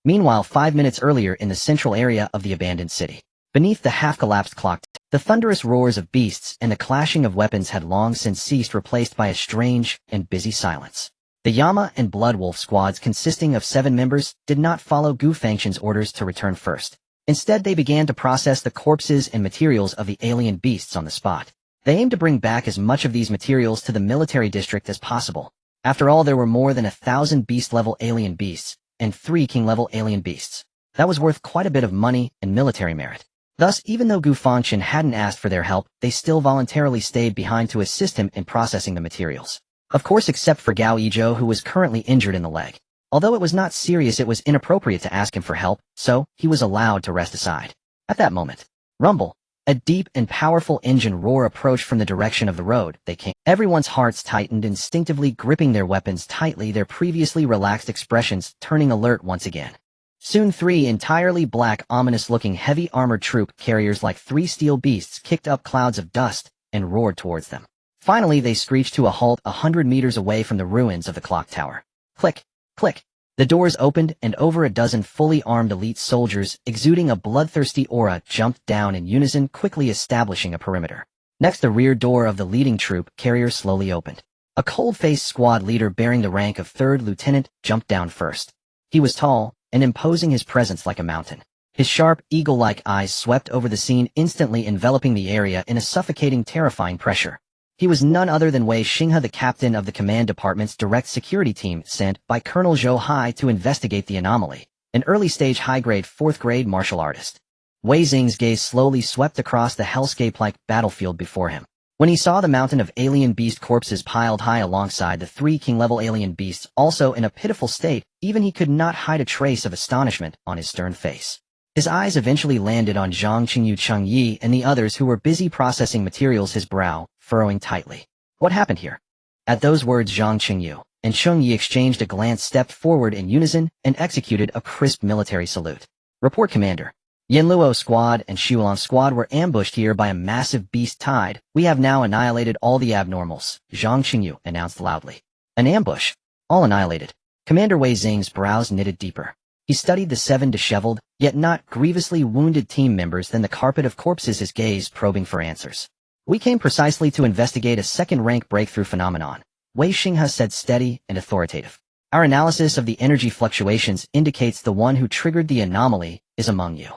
Meanwhile, 5 minutes earlier, in the central area of the abandoned city, beneath the half-collapsed clock, the thunderous roars of beasts and the clashing of weapons had long since ceased, replaced by a strange and busy silence. The Yama and Blood Wolf squads, consisting of 7 members, did not follow Gu Fangchen's orders to return first. Instead, they began to process the corpses and materials of the alien beasts on the spot. They aimed to bring back as much of these materials to the military district as possible. After all, there were more than 1,000 beast-level alien beasts, and 3 king-level alien beasts. That was worth quite a bit of money and military merit. Thus, even though Gu Fangchen hadn't asked for their help, they still voluntarily stayed behind to assist him in processing the materials. Of course, except for Gao Yizhou, who was currently injured in the leg. Although it was not serious, it was inappropriate to ask him for help, so he was allowed to rest aside. At that moment, rumble! A deep and powerful engine roar approached from the direction of the road they came. Everyone's hearts tightened, instinctively gripping their weapons tightly, their previously relaxed expressions turning alert once again. Soon 3 entirely black, ominous-looking heavy armored troop carriers like 3 steel beasts kicked up clouds of dust and roared towards them. Finally, they screeched to a halt 100 meters away from the ruins of the clock tower. Click, click. The doors opened, and over a dozen fully armed elite soldiers, exuding a bloodthirsty aura, jumped down in unison, quickly establishing a perimeter. Next, the rear door of the leading troop carrier slowly opened. A cold-faced squad leader bearing the rank of 3rd lieutenant jumped down first. He was tall and imposing, his presence like a mountain. His sharp, eagle-like eyes swept over the scene, instantly enveloping the area in a suffocating, terrifying pressure. He was none other than Wei Xinghe, the captain of the command department's direct security team sent by Colonel Zhou Hai to investigate the anomaly, an early-stage high-grade 4th-grade martial artist. Wei Xing's gaze slowly swept across the hellscape-like battlefield before him. When he saw the mountain of alien beast corpses piled high alongside the 3 king-level alien beasts, also in a pitiful state, even he could not hide a trace of astonishment on his stern face. His eyes eventually landed on Zhang Qingyu, Cheng Yi, and the others who were busy processing materials, his brow furrowing tightly. What happened here? At those words, Zhang Qingyu and Cheng Yi exchanged a glance, stepped forward in unison, and executed a crisp military salute. Report, Commander. Yanluo squad and Xiulan squad were ambushed here by a massive beast tide. We have now annihilated all the abnormals, Zhang Qingyu announced loudly. An ambush? All annihilated. Commander Wei Xing's brows knitted deeper. He studied the 7 disheveled, yet not grievously wounded team members, then the carpet of corpses, his gaze probing for answers. We came precisely to investigate a second-rank breakthrough phenomenon, Wei Xinghe said, steady and authoritative. Our analysis of the energy fluctuations indicates the one who triggered the anomaly is among you.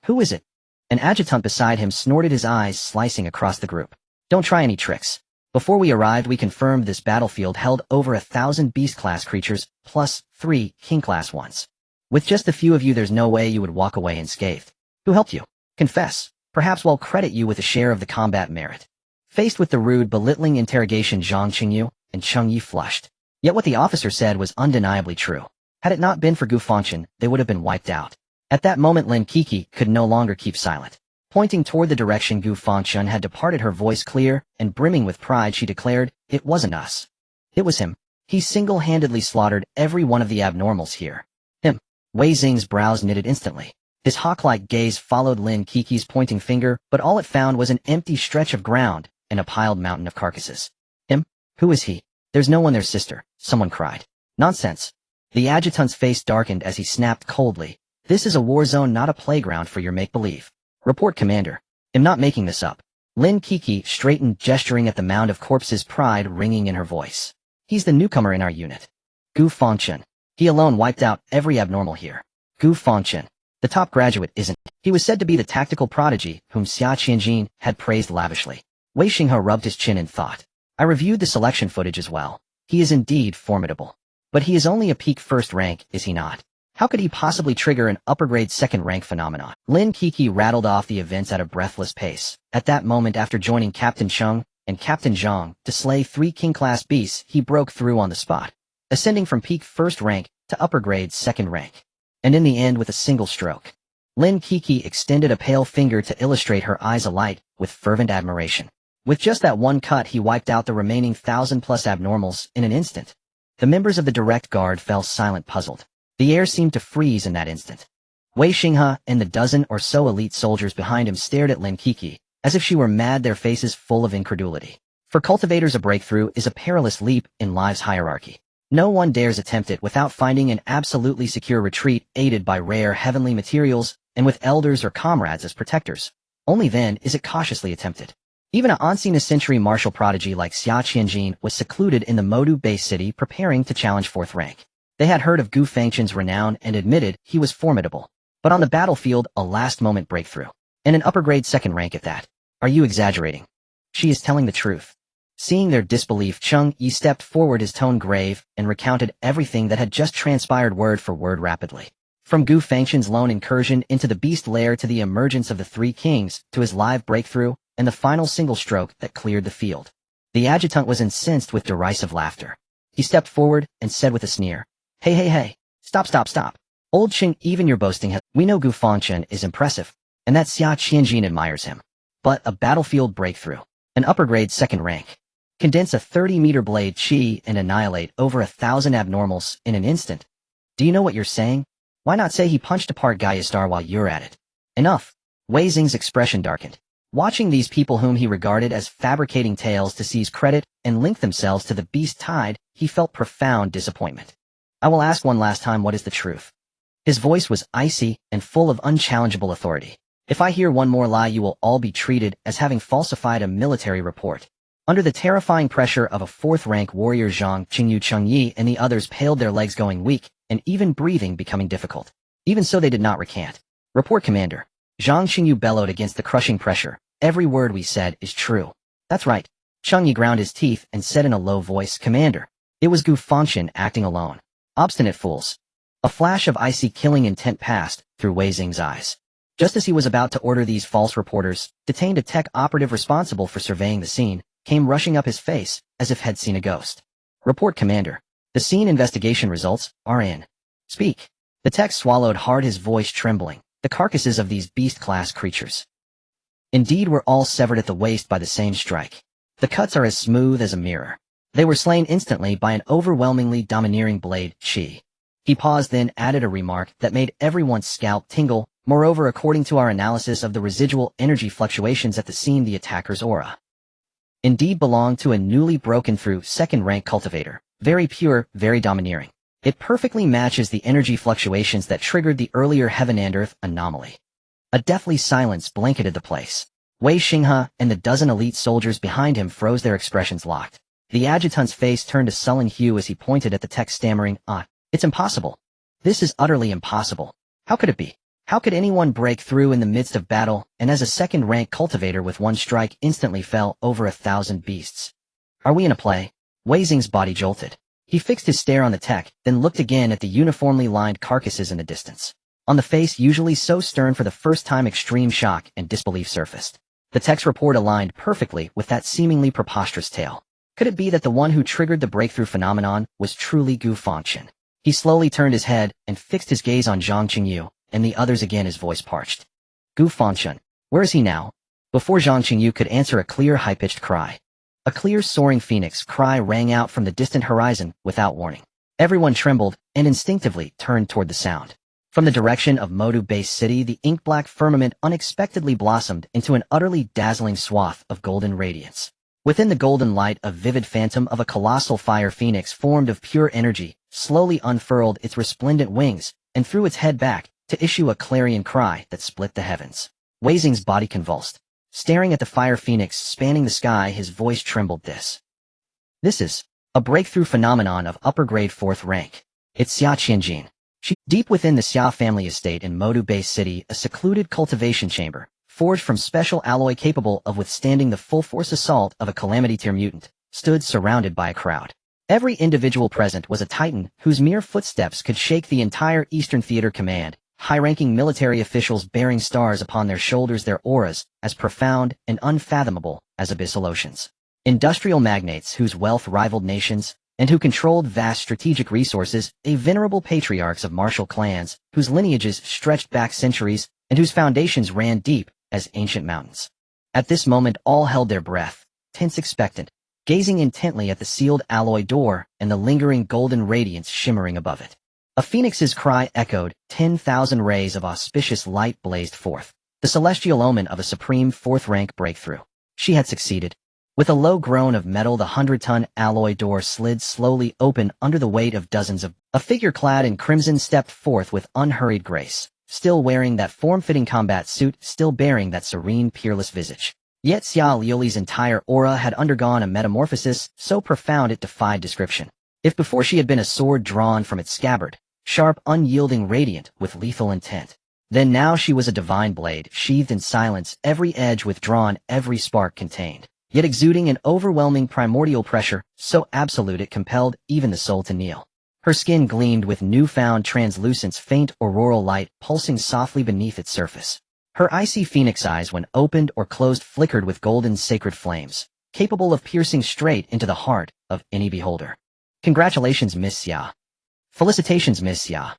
Who is it? An adjutant beside him snorted, his eyes slicing across the group. Don't try any tricks. Before we arrived, we confirmed this battlefield held over 1,000 beast-class creatures, plus 3 king-class ones. With just a few of you, there's no way you would walk away unscathed. Who helped you? Confess. Perhaps we'll credit you with a share of the combat merit. Faced with the rude, belittling interrogation, Zhang Qingyu and Cheng Yi flushed. Yet what the officer said was undeniably true. Had it not been for Gu Fangchen, they would have been wiped out. At that moment, Lin Kiki could no longer keep silent. Pointing toward the direction Gu Fangchen had departed, her voice clear and brimming with pride, she declared, "It wasn't us. It was him. He single-handedly slaughtered every one of the abnormals here." Him. Wei Xing's brows knitted instantly. His hawk-like gaze followed Lin Kiki's pointing finger, but all it found was an empty stretch of ground and a piled mountain of carcasses. Him? Who is he? There's no one there, sister, someone cried. Nonsense. The adjutant's face darkened as he snapped coldly. This is a war zone, not a playground for your make-believe. Report, Commander. I'm not making this up. Lin Kiki straightened, gesturing at the mound of corpses, pride ringing in her voice. He's the newcomer in our unit. Gu Fangchen. He alone wiped out every abnormal here. Gu Fangchen. The top graduate isn't. He was said to be the tactical prodigy whom Xia Qianjin had praised lavishly. Wei Xinghe rubbed his chin in thought. I reviewed the selection footage as well. He is indeed formidable. But he is only a peak first rank, is he not? How could he possibly trigger an upper-grade second-rank phenomenon? Lin Kiki rattled off the events at a breathless pace. At that moment, after joining Captain Cheng and Captain Zhang to slay 3 king-class beasts, he broke through on the spot, ascending from peak first rank to upper-grade second rank. And in the end, with a single stroke, Lin Kiki extended a pale finger to illustrate, her eyes alight with fervent admiration. With just that one cut, he wiped out the remaining 1,000-plus abnormals in an instant. The members of the direct guard fell silent, puzzled. The air seemed to freeze in that instant. Wei Xinghe and the dozen or so elite soldiers behind him stared at Lin Kiki, as if she were mad, their faces full of incredulity. For cultivators, a breakthrough is a perilous leap in life's hierarchy. No one dares attempt it without finding an absolutely secure retreat, aided by rare heavenly materials, and with elders or comrades as protectors. Only then is it cautiously attempted. Even an unseen-a-century martial prodigy like Xia Qianjin was secluded in the Modu base city, preparing to challenge 4th rank. They had heard of Gu Fangchen's renown and admitted he was formidable. But on the battlefield, a last-moment breakthrough. And an upper-grade second rank at that. Are you exaggerating? She is telling the truth. Seeing their disbelief, Cheng Yi stepped forward, his tone grave, and recounted everything that had just transpired word for word rapidly. From Gu Fangchen's lone incursion into the beast lair to the emergence of the 3 kings, to his live breakthrough, and the final single stroke that cleared the field. The adjutant was incensed with derisive laughter. He stepped forward and said with a sneer, Hey, stop. Old Cheng, even your boasting has— We know Gu Fangchen is impressive, and that Xia Qianjin admires him. But a battlefield breakthrough, an upper-grade second rank, condense a 30-meter blade chi and annihilate over 1,000 abnormals in an instant. Do you know what you're saying? Why not say he punched apart Gaia while you're at it? Enough. Wei Xing's expression darkened. Watching these people whom he regarded as fabricating tales to seize credit and link themselves to the beast tide, he felt profound disappointment. I will ask one last time, what is the truth? His voice was icy and full of unchallengeable authority. If I hear one more lie, you will all be treated as having falsified a military report. Under the terrifying pressure of a 4th-rank warrior, Zhang Qingyu, Cheng Yi, and the others paled, their legs going weak, and even breathing becoming difficult. Even so, they did not recant. Report, Commander. Zhang Qingyu bellowed against the crushing pressure. Every word we said is true. That's right. Cheng Yi ground his teeth and said in a low voice, Commander. It was Gu Fangchen acting alone. Obstinate fools. A flash of icy killing intent passed through Wei Xing's eyes. Just as he was about to order, these false reporters, detained a tech operative responsible for surveying the scene, came rushing up his face as if had seen a ghost. Report, Commander. The scene investigation results are in. Speak. The tech swallowed hard, his voice trembling. The carcasses of these beast-class creatures indeed were all severed at the waist by the same strike. The cuts are as smooth as a mirror. They were slain instantly by an overwhelmingly domineering blade, chi. He paused, then added a remark that made everyone's scalp tingle. Moreover, according to our analysis of the residual energy fluctuations at the scene, the attacker's aura indeed belonged to a newly broken through second-rank cultivator. Very pure, very domineering. It perfectly matches the energy fluctuations that triggered the earlier heaven and earth anomaly. A deathly silence blanketed the place. Wei Xinghe and the dozen elite soldiers behind him froze, their expressions locked. The adjutant's face turned a sullen hue as he pointed at the tech, stammering, It's impossible. This is utterly impossible. How could it be? How could anyone break through in the midst of battle, and as a second-rank cultivator with one strike instantly fell over 1,000 beasts? Are we in a play? Wei Xing's body jolted. He fixed his stare on the tech, then looked again at the uniformly lined carcasses in the distance. On the face, usually so stern, for the first time extreme shock and disbelief surfaced. The tech's report aligned perfectly with that seemingly preposterous tale. Could it be that the one who triggered the breakthrough phenomenon was truly Gu Fangchen? He slowly turned his head and fixed his gaze on Zhang Qingyu and the others again, his voice parched. Gu Fangchen, where is he now? Before Zhang Qingyu could answer, a clear, high-pitched cry. A clear, soaring phoenix cry rang out from the distant horizon without warning. Everyone trembled and instinctively turned toward the sound. From the direction of Modu Base City, the ink-black firmament unexpectedly blossomed into an utterly dazzling swath of golden radiance. Within the golden light, a vivid phantom of a colossal fire phoenix formed of pure energy slowly unfurled its resplendent wings and threw its head back to issue a clarion cry that split the heavens. Wei Xing's body convulsed. Staring at the fire phoenix spanning the sky, his voice trembled. This is a breakthrough phenomenon of upper-grade 4th rank. It's Xia Qianjin. Deep within the Xia family estate in Modu Base City, a secluded cultivation chamber, forged from special alloy capable of withstanding the full-force assault of a calamity-tier mutant, stood surrounded by a crowd. Every individual present was a titan whose mere footsteps could shake the entire Eastern Theater Command, high-ranking military officials bearing stars upon their shoulders, their auras as profound and unfathomable as abyssal oceans. Industrial magnates whose wealth rivaled nations, and who controlled vast strategic resources, venerable patriarchs of martial clans, whose lineages stretched back centuries, and whose foundations ran deep as ancient mountains. At this moment all held their breath, tense expectant, gazing intently at the sealed alloy door and the lingering golden radiance shimmering above it. A phoenix's cry echoed, 10,000 rays of auspicious light blazed forth, the celestial omen of a supreme 4th rank breakthrough. She had succeeded. With a low groan of metal, the 100-ton alloy door slid slowly open under the weight of dozens of... A figure clad in crimson stepped forth with unhurried grace, still wearing that form-fitting combat suit, still bearing that serene, peerless visage. Yet Xia Liuli's entire aura had undergone a metamorphosis so profound it defied description. If before she had been a sword drawn from its scabbard, sharp, unyielding, radiant with lethal intent, then now she was a divine blade, sheathed in silence, every edge withdrawn, every spark contained, yet exuding an overwhelming primordial pressure, so absolute it compelled even the soul to kneel. Her skin gleamed with newfound translucence, faint auroral light pulsing softly beneath its surface. Her icy phoenix eyes, when opened or closed, flickered with golden sacred flames, capable of piercing straight into the heart of any beholder. Congratulations, Miss Xia. Felicitations, Miss Xia.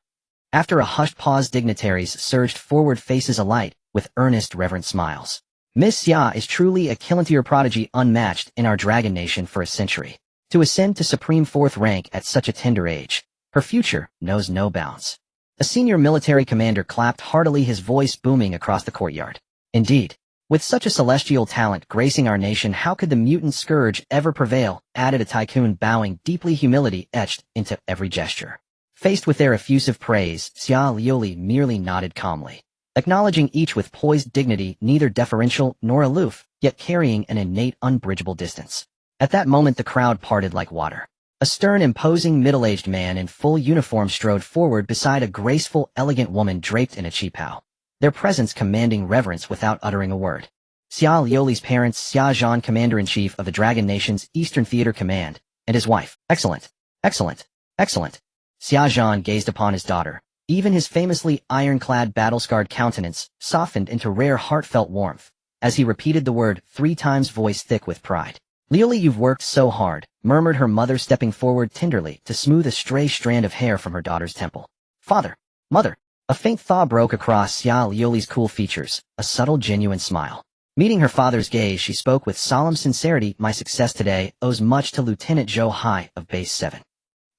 After a hushed pause, dignitaries surged forward, faces alight with earnest, reverent smiles. Miss Xia is truly a Killantier prodigy, unmatched in our Dragon Nation for a century. To ascend to supreme 4th rank at such a tender age, her future knows no bounds. A senior military commander clapped heartily, his voice booming across the courtyard. Indeed, with such a celestial talent gracing our nation, how could the mutant scourge ever prevail? Added a tycoon, bowing deeply, humility etched into every gesture. Faced with their effusive praise, Xia Liuli merely nodded calmly, acknowledging each with poised dignity, neither deferential nor aloof, yet carrying an innate, unbridgeable distance. At that moment the crowd parted like water. A stern, imposing, middle-aged man in full uniform strode forward beside a graceful, elegant woman draped in a qipao, their presence commanding reverence without uttering a word. Xia Liuli's parents, Xia Zhan, Commander-in-Chief of the Dragon Nation's Eastern Theater Command, and his wife. Excellent, excellent, excellent. Xia Zhan gazed upon his daughter. Even his famously iron-clad, battle-scarred countenance softened into rare, heartfelt warmth as he repeated the word 3 times, voice thick with pride. Liuli, you've worked so hard, murmured her mother, stepping forward tenderly to smooth a stray strand of hair from her daughter's temple. Father, mother. A faint thaw broke across Xia Liuli's cool features, a subtle, genuine smile. Meeting her father's gaze, she spoke with solemn sincerity. My success today owes much to Lieutenant Zhou Hai of Base 7.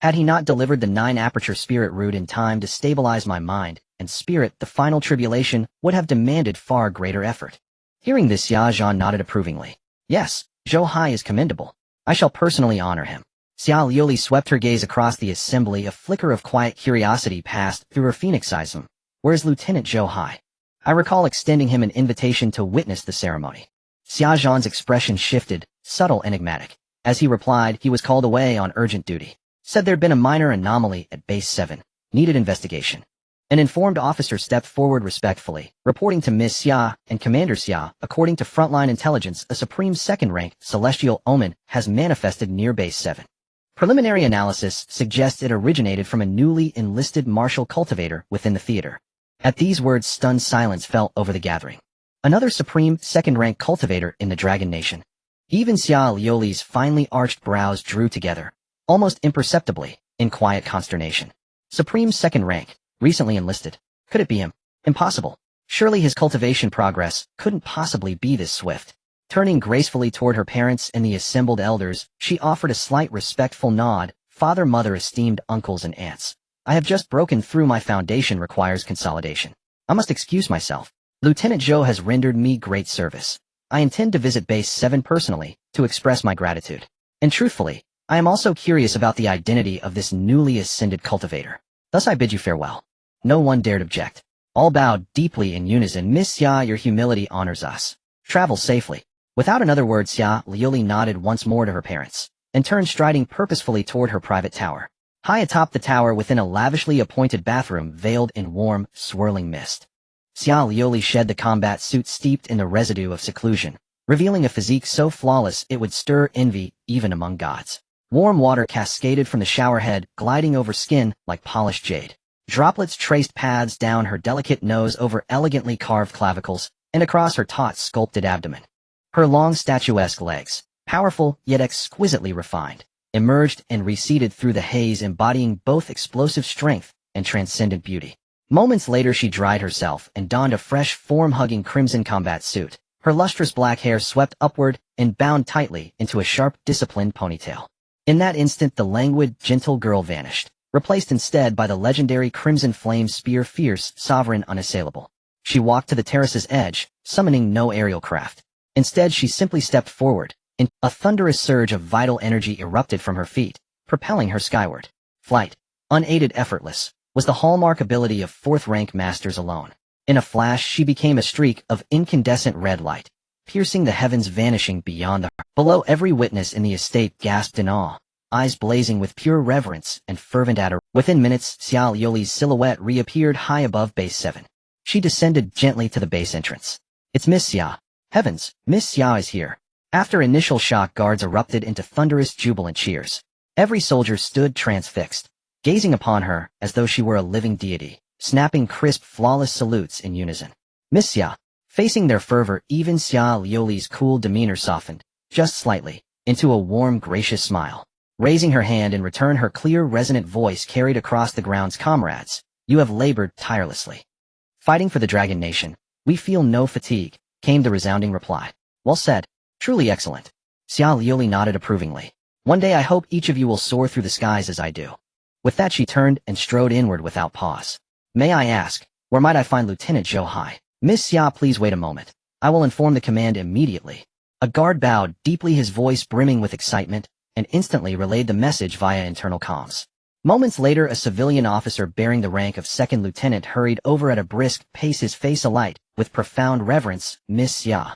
Had he not delivered the 9-aperture spirit root in time to stabilize my mind and spirit, the final tribulation would have demanded far greater effort. Hearing this, Xia Zhan nodded approvingly. Yes, Zhou Hai is commendable. I shall personally honor him. Xia Liuli swept her gaze across the assembly. A flicker of quiet curiosity passed through her phoenix eyes. Where's Lieutenant Zhou Hai? I recall extending him an invitation to witness the ceremony. Xia Zhan's expression shifted, subtle, enigmatic. As he replied, he was called away on urgent duty. Said there'd been a minor anomaly at Base 7. Needed investigation. An informed officer stepped forward respectfully, reporting to Ms. Xia and Commander Xia. According to frontline intelligence, a supreme 2nd rank celestial omen has manifested near Base 7. Preliminary analysis suggests it originated from a newly enlisted martial cultivator within the theater. At these words, stunned silence fell over the gathering. Another supreme 2nd rank cultivator in the Dragon Nation. Even Xia Liuli's finely arched brows drew together, almost imperceptibly, in quiet consternation. Supreme 2nd rank, recently enlisted. Could it be him? Impossible. Surely his cultivation progress couldn't possibly be this swift. Turning gracefully toward her parents and the assembled elders, she offered a slight respectful nod. Father, mother, esteemed uncles and aunts. I have just broken through. My foundation requires consolidation. I must excuse myself. Lieutenant Zhou has rendered me great service. I intend to visit Base 7 personally, to express my gratitude. And truthfully, I am also curious about the identity of this newly ascended cultivator. Thus I bid you farewell. No one dared object. All bowed deeply in unison. Miss Xia, your humility honors us. Travel safely. Without another word, Xia Liuli nodded once more to her parents, and turned striding purposefully toward her private tower. High atop the tower within a lavishly appointed bathroom veiled in warm, swirling mist. Xia Liuli shed the combat suit steeped in the residue of seclusion, revealing a physique so flawless it would stir envy even among gods. Warm water cascaded from the shower head, gliding over skin like polished jade. Droplets traced paths down her delicate nose over elegantly carved clavicles and across her taut, sculpted abdomen. Her long, statuesque legs, powerful yet exquisitely refined, emerged and receded through the haze, embodying both explosive strength and transcendent beauty. Moments later she dried herself and donned a fresh, form-hugging crimson combat suit. Her lustrous black hair swept upward and bound tightly into a sharp, disciplined ponytail. In that instant the languid, gentle girl vanished, replaced instead by the legendary Crimson Flame Spear, fierce, sovereign, unassailable. She walked to the terrace's edge, summoning no aerial craft. Instead she simply stepped forward, and a thunderous surge of vital energy erupted from her feet, propelling her skyward. Flight, unaided, effortless, was the hallmark ability of fourth-rank masters alone. In a flash she became a streak of incandescent red light, piercing the heavens, vanishing beyond the horizon. Below, every witness in the estate gasped in awe, eyes blazing with pure reverence and fervent adoration. Within minutes, Xia Liuli's silhouette reappeared high above base 7. She descended gently to the base entrance. It's Miss Xia. Heavens, Miss Xia is here. After initial shock, guards erupted into thunderous, jubilant cheers. Every soldier stood transfixed, gazing upon her as though she were a living deity, snapping crisp, flawless salutes in unison. Miss Xia. Facing their fervor, even Xia Liuli's cool demeanor softened, just slightly, into a warm, gracious smile. Raising her hand in return, her clear, resonant voice carried across the grounds, comrades, you have labored tirelessly. Fighting for the Dragon Nation, we feel no fatigue, came the resounding reply. Well said. Truly excellent. Xia Liuli nodded approvingly. One day I hope each of you will soar through the skies as I do. With that she turned and strode inward without pause. May I ask, where might I find Lieutenant Zhou Hai? Miss Xia, please wait a moment. I will inform the command immediately. A guard bowed deeply, his voice brimming with excitement, and instantly relayed the message via internal comms. Moments later, a civilian officer bearing the rank of second lieutenant hurried over at a brisk pace, his face alight with profound reverence. Miss Xia,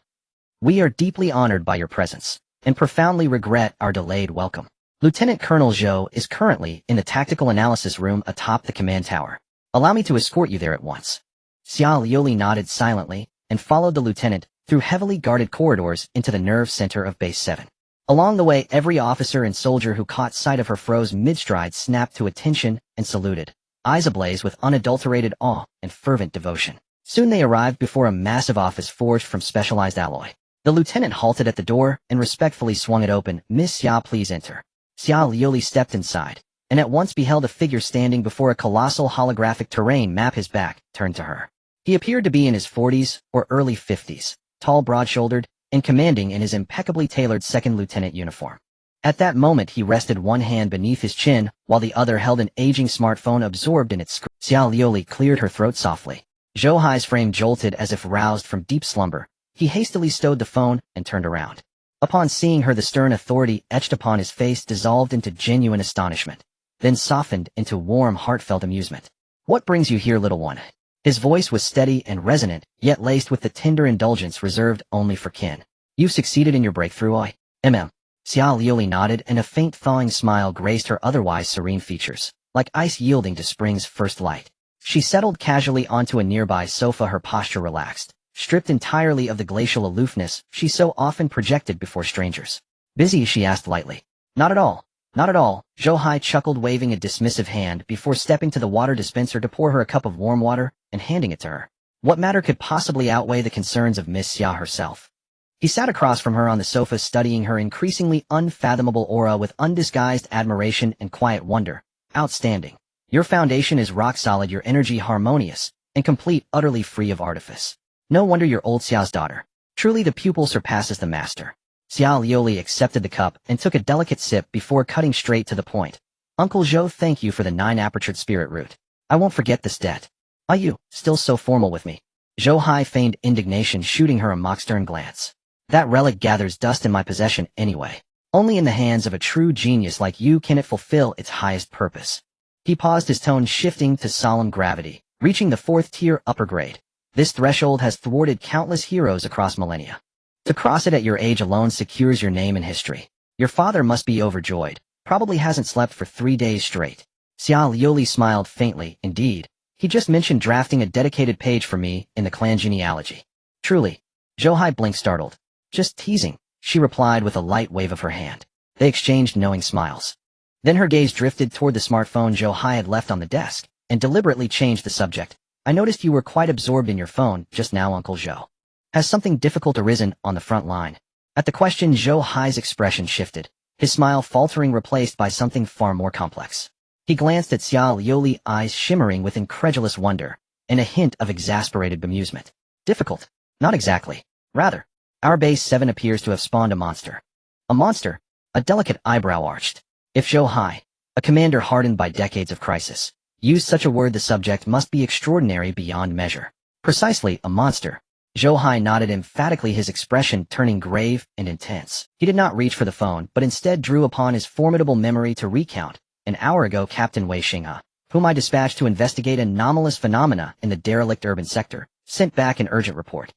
we are deeply honored by your presence, and profoundly regret our delayed welcome. Lieutenant Colonel Zhou is currently in the tactical analysis room atop the command tower. Allow me to escort you there at once. Xia Liuli nodded silently and followed the lieutenant through heavily guarded corridors into the nerve center of Base 7. Along the way, every officer and soldier who caught sight of her froze mid-stride, snapped to attention, and saluted, eyes ablaze with unadulterated awe and fervent devotion. Soon they arrived before a massive office forged from specialized alloy. The lieutenant halted at the door and respectfully swung it open. Miss Xia, please enter. Xia Liuli stepped inside, and at once beheld a figure standing before a colossal holographic terrain map. His back turned to her. He appeared to be in his 40s or early 50s, tall, broad-shouldered, and commanding in his impeccably tailored second lieutenant uniform. At that moment he rested one hand beneath his chin, while the other held an aging smartphone absorbed in its screen. Xia Liuli cleared her throat softly. Zhou Hai's frame jolted as if roused from deep slumber. He hastily stowed the phone and turned around. Upon seeing her, the stern authority etched upon his face dissolved into genuine astonishment, then softened into warm, heartfelt amusement. What brings you here, little one? His voice was steady and resonant, yet laced with the tender indulgence reserved only for kin. You've succeeded in your breakthrough, I. Xia Liuli nodded, and a faint thawing smile graced her otherwise serene features, like ice yielding to spring's first light. She settled casually onto a nearby sofa, her posture relaxed, stripped entirely of the glacial aloofness she so often projected before strangers. Busy? She asked lightly. Not at all. Not at all, Zhou Hai chuckled, waving a dismissive hand before stepping to the water dispenser to pour her a cup of warm water and handing it to her. What matter could possibly outweigh the concerns of Miss Xia herself? He sat across from her on the sofa, studying her increasingly unfathomable aura with undisguised admiration and quiet wonder. Outstanding. Your foundation is rock solid, your energy harmonious and complete, utterly free of artifice. No wonder you're old Xiao's daughter. Truly the pupil surpasses the master. Xia Liuli accepted the cup and took a delicate sip before cutting straight to the point. Uncle Zhou, thank you for the 9-apertured spirit root. I won't forget this debt. Are you still so formal with me? Zhou Hai feigned indignation, shooting her a mock stern glance. That relic gathers dust in my possession anyway. Only in the hands of a true genius like you can it fulfill its highest purpose. He paused, his tone shifting to solemn gravity, reaching the 4th tier upper grade. This threshold has thwarted countless heroes across millennia. To cross it at your age alone secures your name in history. Your father must be overjoyed. Probably hasn't slept for 3 days straight. Xia Liuli smiled faintly. Indeed, he just mentioned drafting a dedicated page for me in the clan genealogy. Truly. Zhou Hai blinked startled. Just teasing, she replied with a light wave of her hand. They exchanged knowing smiles. Then her gaze drifted toward the smartphone Zhou Hai had left on the desk, and deliberately changed the subject. I noticed you were quite absorbed in your phone just now, Uncle Zhou. Has something difficult arisen on the front line? At the question, Zhou Hai's expression shifted, his smile faltering, replaced by something far more complex. He glanced at Xia Liuli, eyes shimmering with incredulous wonder, and a hint of exasperated bemusement. Difficult? Not exactly. Rather, our base 7 appears to have spawned a monster. A monster? A delicate eyebrow arched. If Zhou Hai, a commander hardened by decades of crisis, used such a word, the subject must be extraordinary beyond measure. Precisely, a monster. Zhou Hai nodded emphatically, his expression turning grave and intense. He did not reach for the phone, but instead drew upon his formidable memory to recount. An hour ago, Captain Wei Xinghe, whom I dispatched to investigate anomalous phenomena in the derelict urban sector, sent back an urgent report.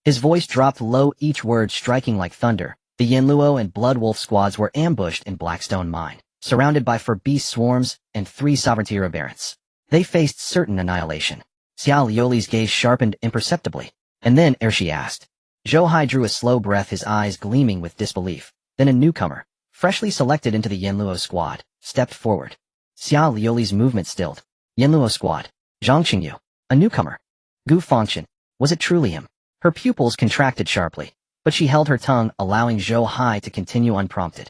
His voice dropped low, each word striking like thunder. The Yanluo and Bloodwolf squads were ambushed in Blackstone Mine, surrounded by fur-beast swarms and 3 sovereignty aberrants. They faced certain annihilation. Xia Liuli's gaze sharpened imperceptibly. And then, ere she asked, Zhou Hai drew a slow breath, his eyes gleaming with disbelief. Then a newcomer, freshly selected into the Yanluo squad, stepped forward. Xia Liuli's movement stilled. Yanluo squad. Zhang Qingyu. A newcomer. Gu Fangchen. Was it truly him? Her pupils contracted sharply, but she held her tongue, allowing Zhou Hai to continue unprompted.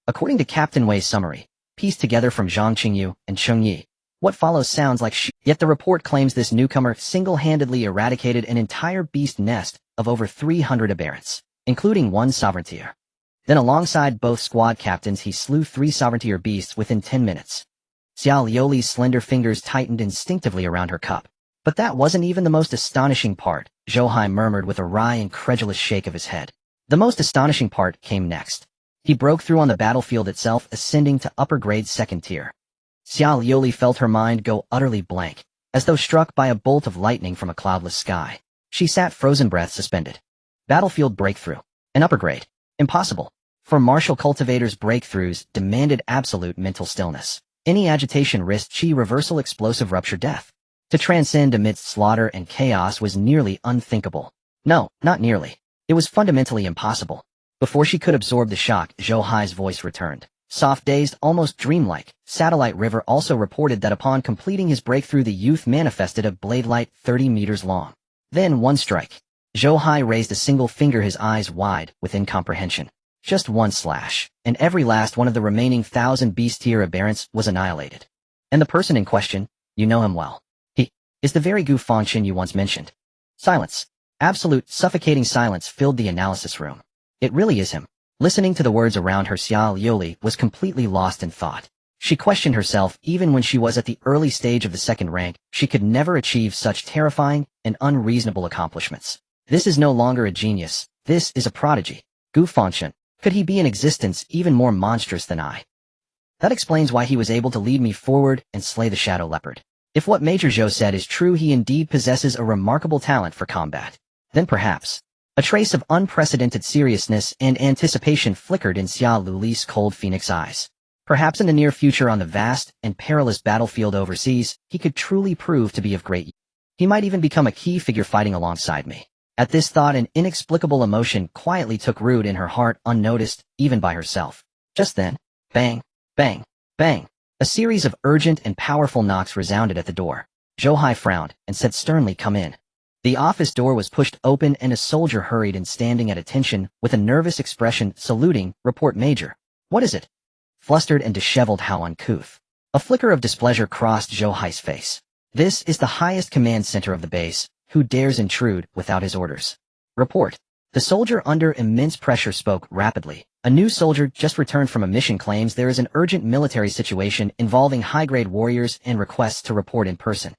According to Captain Wei's summary, pieced together from Zhang Qingyu and Cheng Yi, what follows sounds like yet the report claims this newcomer single-handedly eradicated an entire beast nest of over 300 aberrants, including 1 sovereigntier. Then alongside both squad captains he slew 3 sovereigntier beasts within 10 minutes. Xia Liuli's slender fingers tightened instinctively around her cup. But that wasn't even the most astonishing part, Zhou Hai murmured with a wry, incredulous shake of his head. The most astonishing part came next. He broke through on the battlefield itself, ascending to upper grade 2nd tier. Xia Liuli felt her mind go utterly blank, as though struck by a bolt of lightning from a cloudless sky. She sat frozen, breath suspended. Battlefield breakthrough. An upper grade. Impossible. For martial cultivators, breakthroughs demanded absolute mental stillness. Any agitation risked chi reversal, explosive rupture, death. To transcend amidst slaughter and chaos was nearly unthinkable. No, not nearly. It was fundamentally impossible. Before she could absorb the shock, Zhou Hai's voice returned. Soft, dazed, almost dreamlike. Satellite River also reported that upon completing his breakthrough the youth manifested a blade light 30 meters long. Then 1 strike. Zhou Hai raised a single finger, his eyes wide with incomprehension. Just 1 slash, and every last one of the remaining 1,000 beast-tier aberrants was annihilated. And the person in question, you know him well. He is the very Gu Fangchen you once mentioned. Silence. Absolute, suffocating silence filled the analysis room. It really is him. Listening to the words around her, Xia Liuli was completely lost in thought. She questioned herself. Even when she was at the early stage of the 2nd rank, she could never achieve such terrifying and unreasonable accomplishments. This is no longer a genius. This is a prodigy. Gu Fangchen. Could he be in existence even more monstrous than I? That explains why he was able to lead me forward and slay the Shadow Leopard. If what Major Zhou said is true, he indeed possesses a remarkable talent for combat. Then perhaps a trace of unprecedented seriousness and anticipation flickered in Xia Liuli's cold phoenix eyes. Perhaps in the near future, on the vast and perilous battlefield overseas, he could truly prove to be of great use. He might even become a key figure fighting alongside me. At this thought, an inexplicable emotion quietly took root in her heart, unnoticed even by herself. Just then, bang, bang, bang. A series of urgent and powerful knocks resounded at the door. Zhou Hai frowned and said sternly, "Come in." The office door was pushed open and a soldier hurried in, standing at attention with a nervous expression, saluting. "Report, Major." "What is it?" Flustered and disheveled, how uncouth. A flicker of displeasure crossed Zhou Hai's face. "This is the highest command center of the base. Who dares intrude without his orders?" "Report." The soldier, under immense pressure, spoke rapidly. "A new soldier just returned from a mission claims there is an urgent military situation involving high-grade warriors and requests to report in person."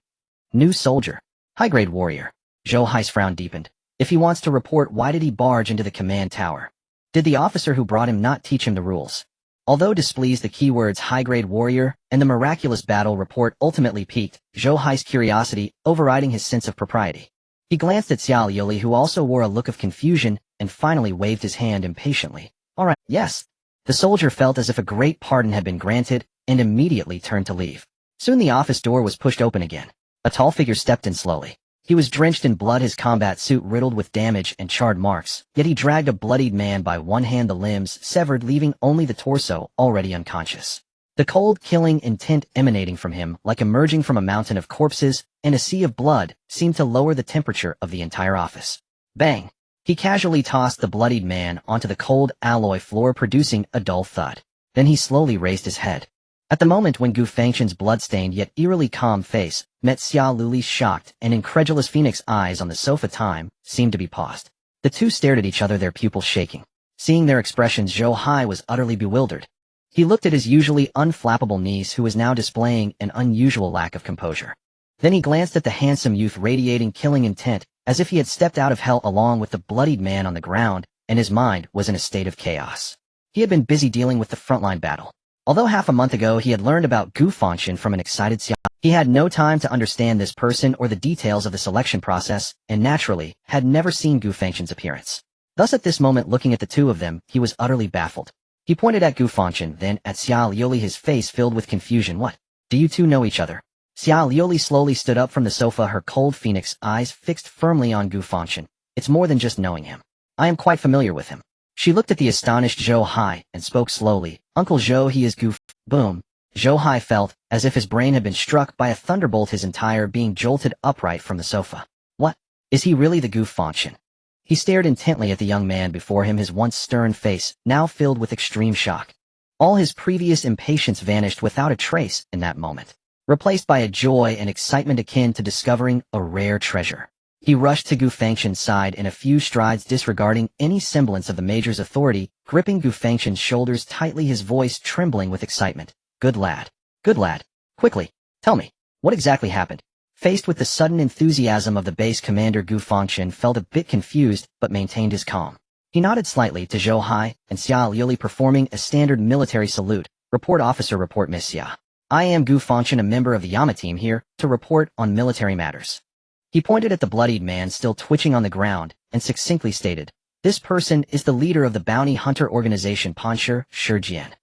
New soldier. High-grade warrior. Zhou Hai's frown deepened. If he wants to report, why did he barge into the command tower? Did the officer who brought him not teach him the rules? Although displeased the keywords high-grade warrior and the miraculous battle report ultimately piqued Zhou Hai's curiosity, overriding his sense of propriety. He glanced at Xiao Liuli, who also wore a look of confusion, and finally waved his hand impatiently. All right, yes. The soldier felt as if a great pardon had been granted, and immediately turned to leave. Soon the office door was pushed open again. A tall figure stepped in slowly. He was drenched in blood, his combat suit riddled with damage and charred marks, yet he dragged a bloodied man by one hand, the limbs severed, leaving only the torso already unconscious. The cold, killing intent emanating from him, like emerging from a mountain of corpses and a sea of blood, seemed to lower the temperature of the entire office. Bang! He casually tossed the bloodied man onto the cold alloy floor, producing a dull thud. Then he slowly raised his head. At the moment when Gu Fangchen's blood-stained yet eerily calm face met Xiao Liuli's shocked and incredulous phoenix eyes on the sofa, time seemed to be paused. The two stared at each other, their pupils shaking. Seeing their expressions, Zhou Hai was utterly bewildered. He looked at his usually unflappable niece, who was now displaying an unusual lack of composure. Then he glanced at the handsome youth radiating killing intent, as if he had stepped out of hell along with the bloodied man on the ground, and his mind was in a state of chaos. He had been busy dealing with the frontline battle. Although half a month ago he had learned about Gu Fangchen from an excited Xiao, he had no time to understand this person or the details of the selection process, and naturally, had never seen Gu Fangchen's appearance. Thus at this moment, looking at the two of them, he was utterly baffled. He pointed at Gu Fangchen, then at Xiao Liuli, his face filled with confusion. What? Do you two know each other? Xiao Liuli slowly stood up from the sofa, her cold phoenix eyes fixed firmly on Gu Fangchen. It's more than just knowing him. I am quite familiar with him. She looked at the astonished Zhou Hai and spoke slowly. Uncle Zhou, he is Gu. Boom. Zhou Hai felt as if his brain had been struck by a thunderbolt, his entire being jolted upright from the sofa. What? Is he really the Gu Fangchen? He stared intently at the young man before him, his once stern face now filled with extreme shock. All his previous impatience vanished without a trace in that moment, replaced by a joy and excitement akin to discovering a rare treasure. He rushed to Gu Fangchen's side in a few strides, disregarding any semblance of the major's authority, gripping Gu Fangchen's shoulders tightly, his voice trembling with excitement. Good lad. Good lad. Quickly, tell me, what exactly happened? Faced with the sudden enthusiasm of the base commander, Gu Fangchen felt a bit confused but maintained his calm. He nodded slightly to Zhou Hai and Xiao Liuli, performing a standard military salute. Report, officer. Report, Miss Xia. I am Gu Fangchen, a member of the Yama team, here to report on military matters. He pointed at the bloodied man still twitching on the ground and succinctly stated, this person is the leader of the bounty hunter organization Panshi Shijian.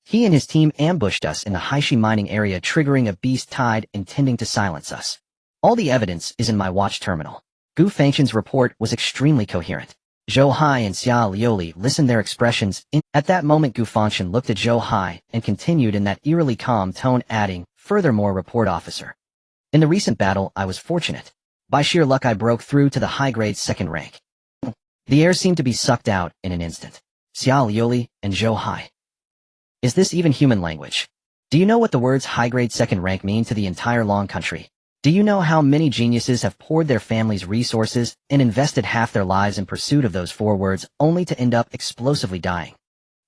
He and his team ambushed us in the Haishi mining area, triggering a beast tide intending to silence us. All the evidence is in my watch terminal. Gu Fangchen's report was extremely coherent. Zhou Hai and Xiao Liuli listened, their expressions in. At that moment, Gu Fangchen looked at Zhou Hai and continued in that eerily calm tone, adding, furthermore, report, officer. In the recent battle, I was fortunate. By sheer luck, I broke through to the high-grade second rank. The air seemed to be sucked out in an instant. Xiao Liuli and Zhou Hai. Is this even human language? Do you know what the words high-grade second rank mean to the entire Long country? Do you know how many geniuses have poured their families' resources and invested half their lives in pursuit of those 4 words, only to end up explosively dying?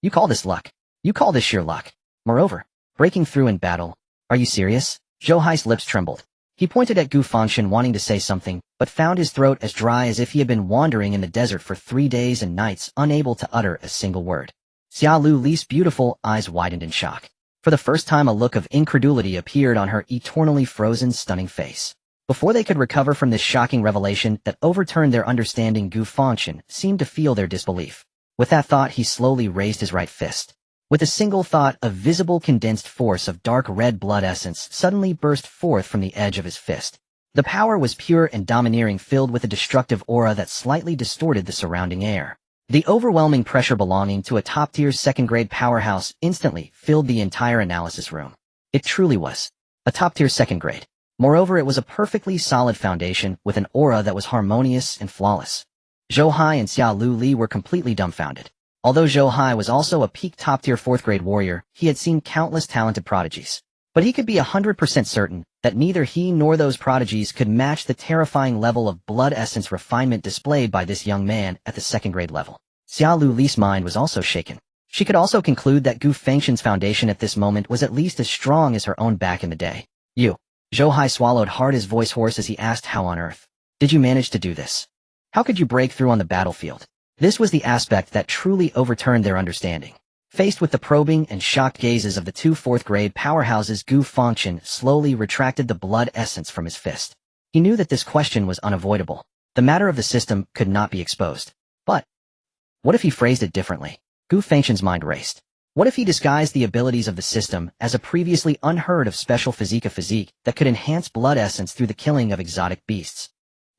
You call this luck? You call this sheer luck? Moreover, breaking through in battle. Are you serious? Zhou Hai's lips trembled. He pointed at Gu Fangchen, wanting to say something, but found his throat as dry as if he had been wandering in the desert for 3 days and nights, unable to utter a single word. Xiao Liuli's beautiful eyes widened in shock. For the first time, a look of incredulity appeared on her eternally frozen, stunning face. Before they could recover from this shocking revelation that overturned their understanding, Gu Fangchen seemed to feel their disbelief. With that thought, he slowly raised his right fist. With a single thought, a visible condensed force of dark red blood essence suddenly burst forth from the edge of his fist. The power was pure and domineering, filled with a destructive aura that slightly distorted the surrounding air. The overwhelming pressure belonging to a top-tier second-grade powerhouse instantly filled the entire analysis room. It truly was a top-tier second-grade. Moreover, it was a perfectly solid foundation with an aura that was harmonious and flawless. Zhou Hai and Xiao Liuli were completely dumbfounded. Although Zhou Hai was also a peak top-tier 4th-grade warrior, he had seen countless talented prodigies. But he could be 100% certain that neither he nor those prodigies could match the terrifying level of blood essence refinement displayed by this young man at the 2nd-grade level. Xiao Liuli's mind was also shaken. She could also conclude that Gu Fangchen's foundation at this moment was at least as strong as her own back in the day. You. Zhou Hai swallowed hard, his voice hoarse as he asked, how on earth did you manage to do this? How could you break through on the battlefield? This was the aspect that truly overturned their understanding. Faced with the probing and shocked gazes of the two fourth-grade powerhouses, Gu Fangchen slowly retracted the blood essence from his fist. He knew that this question was unavoidable. The matter of the system could not be exposed. But what if he phrased it differently? Gu Fangchen's mind raced. What if he disguised the abilities of the system as a previously unheard of special physique that could enhance blood essence through the killing of exotic beasts?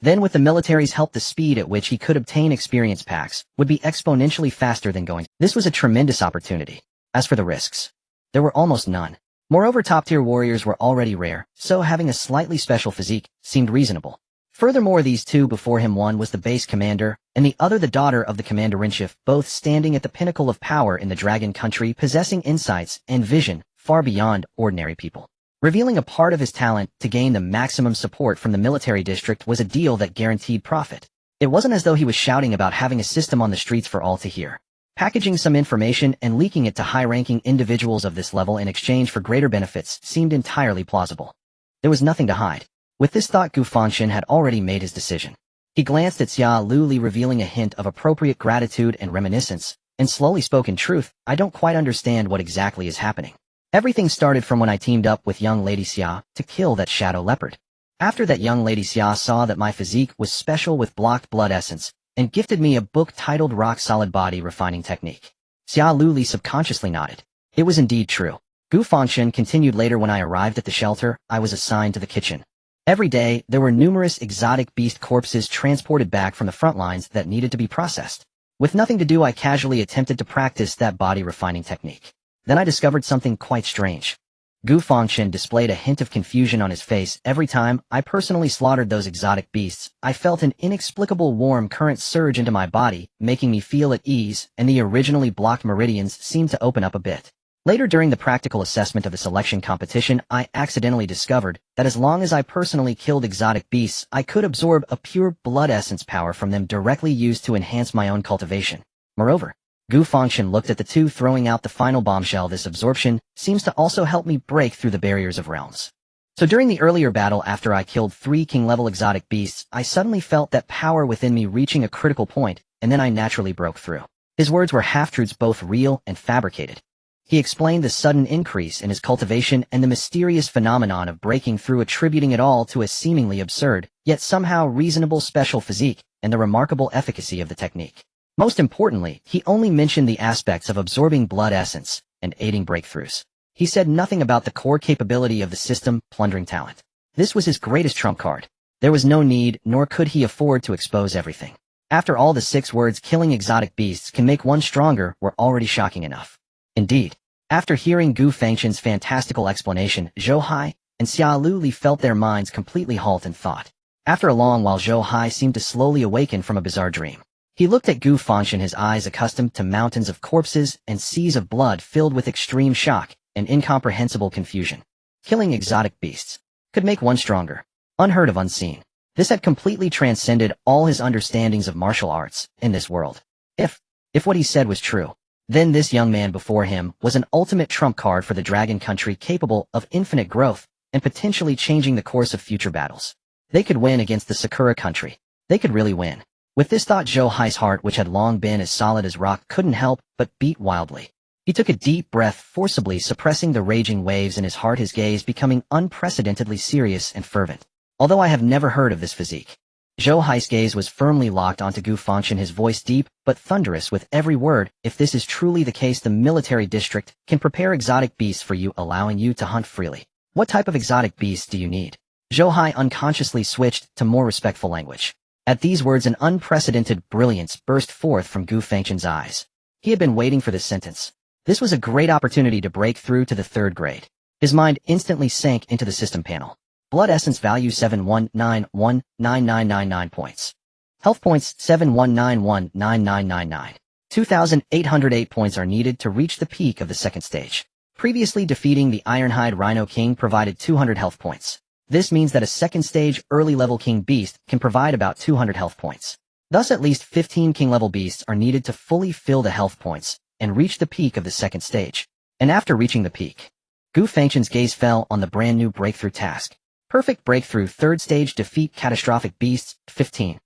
Then with the military's help, the speed at which he could obtain experience packs would be exponentially faster than going. This was a tremendous opportunity. As for the risks, there were almost none. Moreover, top-tier warriors were already rare, so having a slightly special physique seemed reasonable. Furthermore, these two before him, one was the base commander, and the other the daughter of the commander-in-chief, both standing at the pinnacle of power in the Dragon Country, possessing insights and vision far beyond ordinary people. Revealing a part of his talent to gain the maximum support from the military district was a deal that guaranteed profit. It wasn't as though he was shouting about having a system on the streets for all to hear. Packaging some information and leaking it to high-ranking individuals of this level in exchange for greater benefits seemed entirely plausible. There was nothing to hide. With this thought, Gu Fangchen had already made his decision. He glanced at Xia Luli, revealing a hint of appropriate gratitude and reminiscence, and slowly spoke, "In truth, I don't quite understand what exactly is happening. Everything started from when I teamed up with young Lady Xia to kill that shadow leopard. After that, young Lady Xia saw that my physique was special with blocked blood essence, and gifted me a book titled Rock Solid Body Refining Technique." Xia Luli subconsciously nodded. It was indeed true. Gu Fangchen continued, "Later, when I arrived at the shelter, I was assigned to the kitchen. Every day, there were numerous exotic beast corpses transported back from the front lines that needed to be processed. With nothing to do, I casually attempted to practice that body refining technique. Then I discovered something quite strange." Gu Fangchen displayed a hint of confusion on his face. "Every time I personally slaughtered those exotic beasts, I felt an inexplicable warm current surge into my body, making me feel at ease, and the originally blocked meridians seemed to open up a bit. Later, during the practical assessment of the selection competition, I accidentally discovered that as long as I personally killed exotic beasts, I could absorb a pure blood essence power from them directly used to enhance my own cultivation. Moreover," Gu Fangchen looked at the two, throwing out the final bombshell, "this absorption seems to also help me break through the barriers of realms. So during the earlier battle, after I killed 3 king-level exotic beasts, I suddenly felt that power within me reaching a critical point, and then I naturally broke through." His words were half-truths, both real and fabricated. He explained the sudden increase in his cultivation and the mysterious phenomenon of breaking through, attributing it all to a seemingly absurd, yet somehow reasonable special physique, and the remarkable efficacy of the technique. Most importantly, he only mentioned the aspects of absorbing blood essence and aiding breakthroughs. He said nothing about the core capability of the system, plundering talent. This was his greatest trump card. There was no need, nor could he afford to expose everything. After all, the 6 words "killing exotic beasts can make one stronger" were already shocking enough. Indeed, after hearing Gu Fangchen's fantastical explanation, Zhou Hai and Xia Luli felt their minds completely halt in thought. After a long while, Zhou Hai seemed to slowly awaken from a bizarre dream. He looked at Gu Fangchen, his eyes accustomed to mountains of corpses and seas of blood, filled with extreme shock and incomprehensible confusion. Killing exotic beasts could make one stronger. Unheard of, unseen. This had completely transcended all his understandings of martial arts in this world. If what he said was true, then this young man before him was an ultimate trump card for the Dragon Country, capable of infinite growth and potentially changing the course of future battles. They could win against the Sakura Country. They could really win. With this thought, Zhou Hai's heart, which had long been as solid as rock, couldn't help but beat wildly. He took a deep breath, forcibly suppressing the raging waves in his heart, his gaze becoming unprecedentedly serious and fervent. "Although I have never heard of this physique." Zhou Hai's gaze was firmly locked onto Gu Fangchen, his voice deep but thunderous with every word. "If this is truly the case, the military district can prepare exotic beasts for you, allowing you to hunt freely. What type of exotic beasts do you need?" Zhou Hai unconsciously switched to more respectful language. At these words, an unprecedented brilliance burst forth from Gu Fangchen's eyes. He had been waiting for this sentence. This was a great opportunity to break through to the 3rd grade. His mind instantly sank into the system panel. Blood essence value 71919999 points. Health points 71919999. 2,808 points are needed to reach the peak of the 2nd stage. Previously defeating the Ironhide Rhino King provided 200 health points. This means that a 2nd stage early level king beast can provide about 200 health points. Thus, at least 15 king level beasts are needed to fully fill the health points and reach the peak of the 2nd stage. And after reaching the peak, Gu Fangchen's gaze fell on the brand new breakthrough task. Perfect breakthrough, 3rd stage, defeat catastrophic beasts, 15.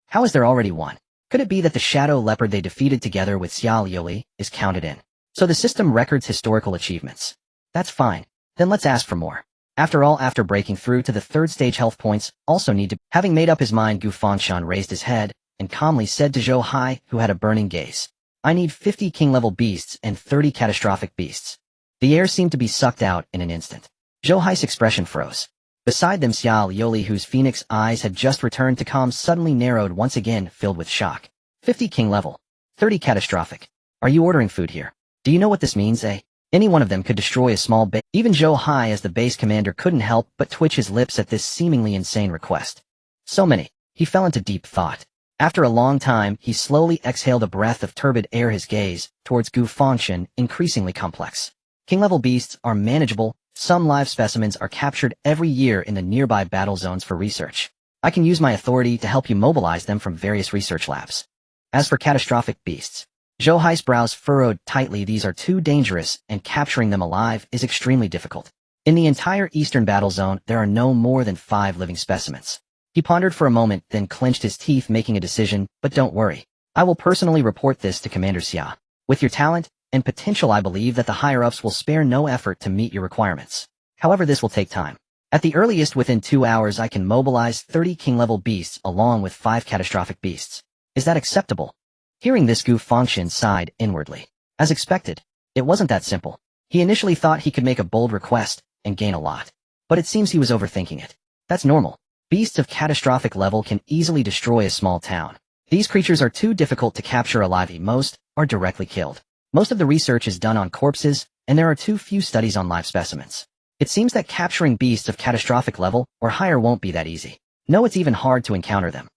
How is there already one? Could it be that the shadow leopard they defeated together with Xia Liuli is counted in? So the system records historical achievements. That's fine. Then let's ask for more. After all, after breaking through to the third stage, health points also need to... Having made up his mind, Gu Fangchen raised his head and calmly said to Zhou Hai, who had a burning gaze, I need 50 king-level beasts and 30 catastrophic beasts. The air seemed to be sucked out in an instant. Zhou Hai's expression froze. Beside them, Xia Liuli, whose phoenix eyes had just returned to calm, suddenly narrowed once again, filled with shock. 50 king-level. 30 catastrophic. Are you ordering food here? Do you know what this means, eh? Any one of them could destroy a small base. Even Zhou Hai, as the base commander, couldn't help but twitch his lips at this seemingly insane request. So many. He fell into deep thought. After a long time, he slowly exhaled a breath of turbid air, his gaze towards Gu Fangchen increasingly complex. King-level beasts are manageable. Some live specimens are captured every year in the nearby battle zones for research. I can use my authority to help you mobilize them from various research labs. As for catastrophic beasts, Zhou Hai's brows furrowed tightly. These are too dangerous, and capturing them alive is extremely difficult. In the entire eastern battle zone, there are no more than 5 living specimens. He pondered for a moment, then clenched his teeth, making a decision. But don't worry. I will personally report this to Commander Xia. With your talent and potential, I believe that the higher-ups will spare no effort to meet your requirements. However, this will take time. At the earliest, within 2 hours, I can mobilize 30 king-level beasts along with 5 catastrophic beasts. Is that acceptable? Hearing this, Gu Fangchen sighed inwardly. As expected, it wasn't that simple. He initially thought he could make a bold request and gain a lot. But it seems he was overthinking it. That's normal. Beasts of catastrophic level can easily destroy a small town. These creatures are too difficult to capture alive. Most are directly killed. Most of the research is done on corpses, and there are too few studies on live specimens. It seems that capturing beasts of catastrophic level or higher won't be that easy. No, it's even hard to encounter them.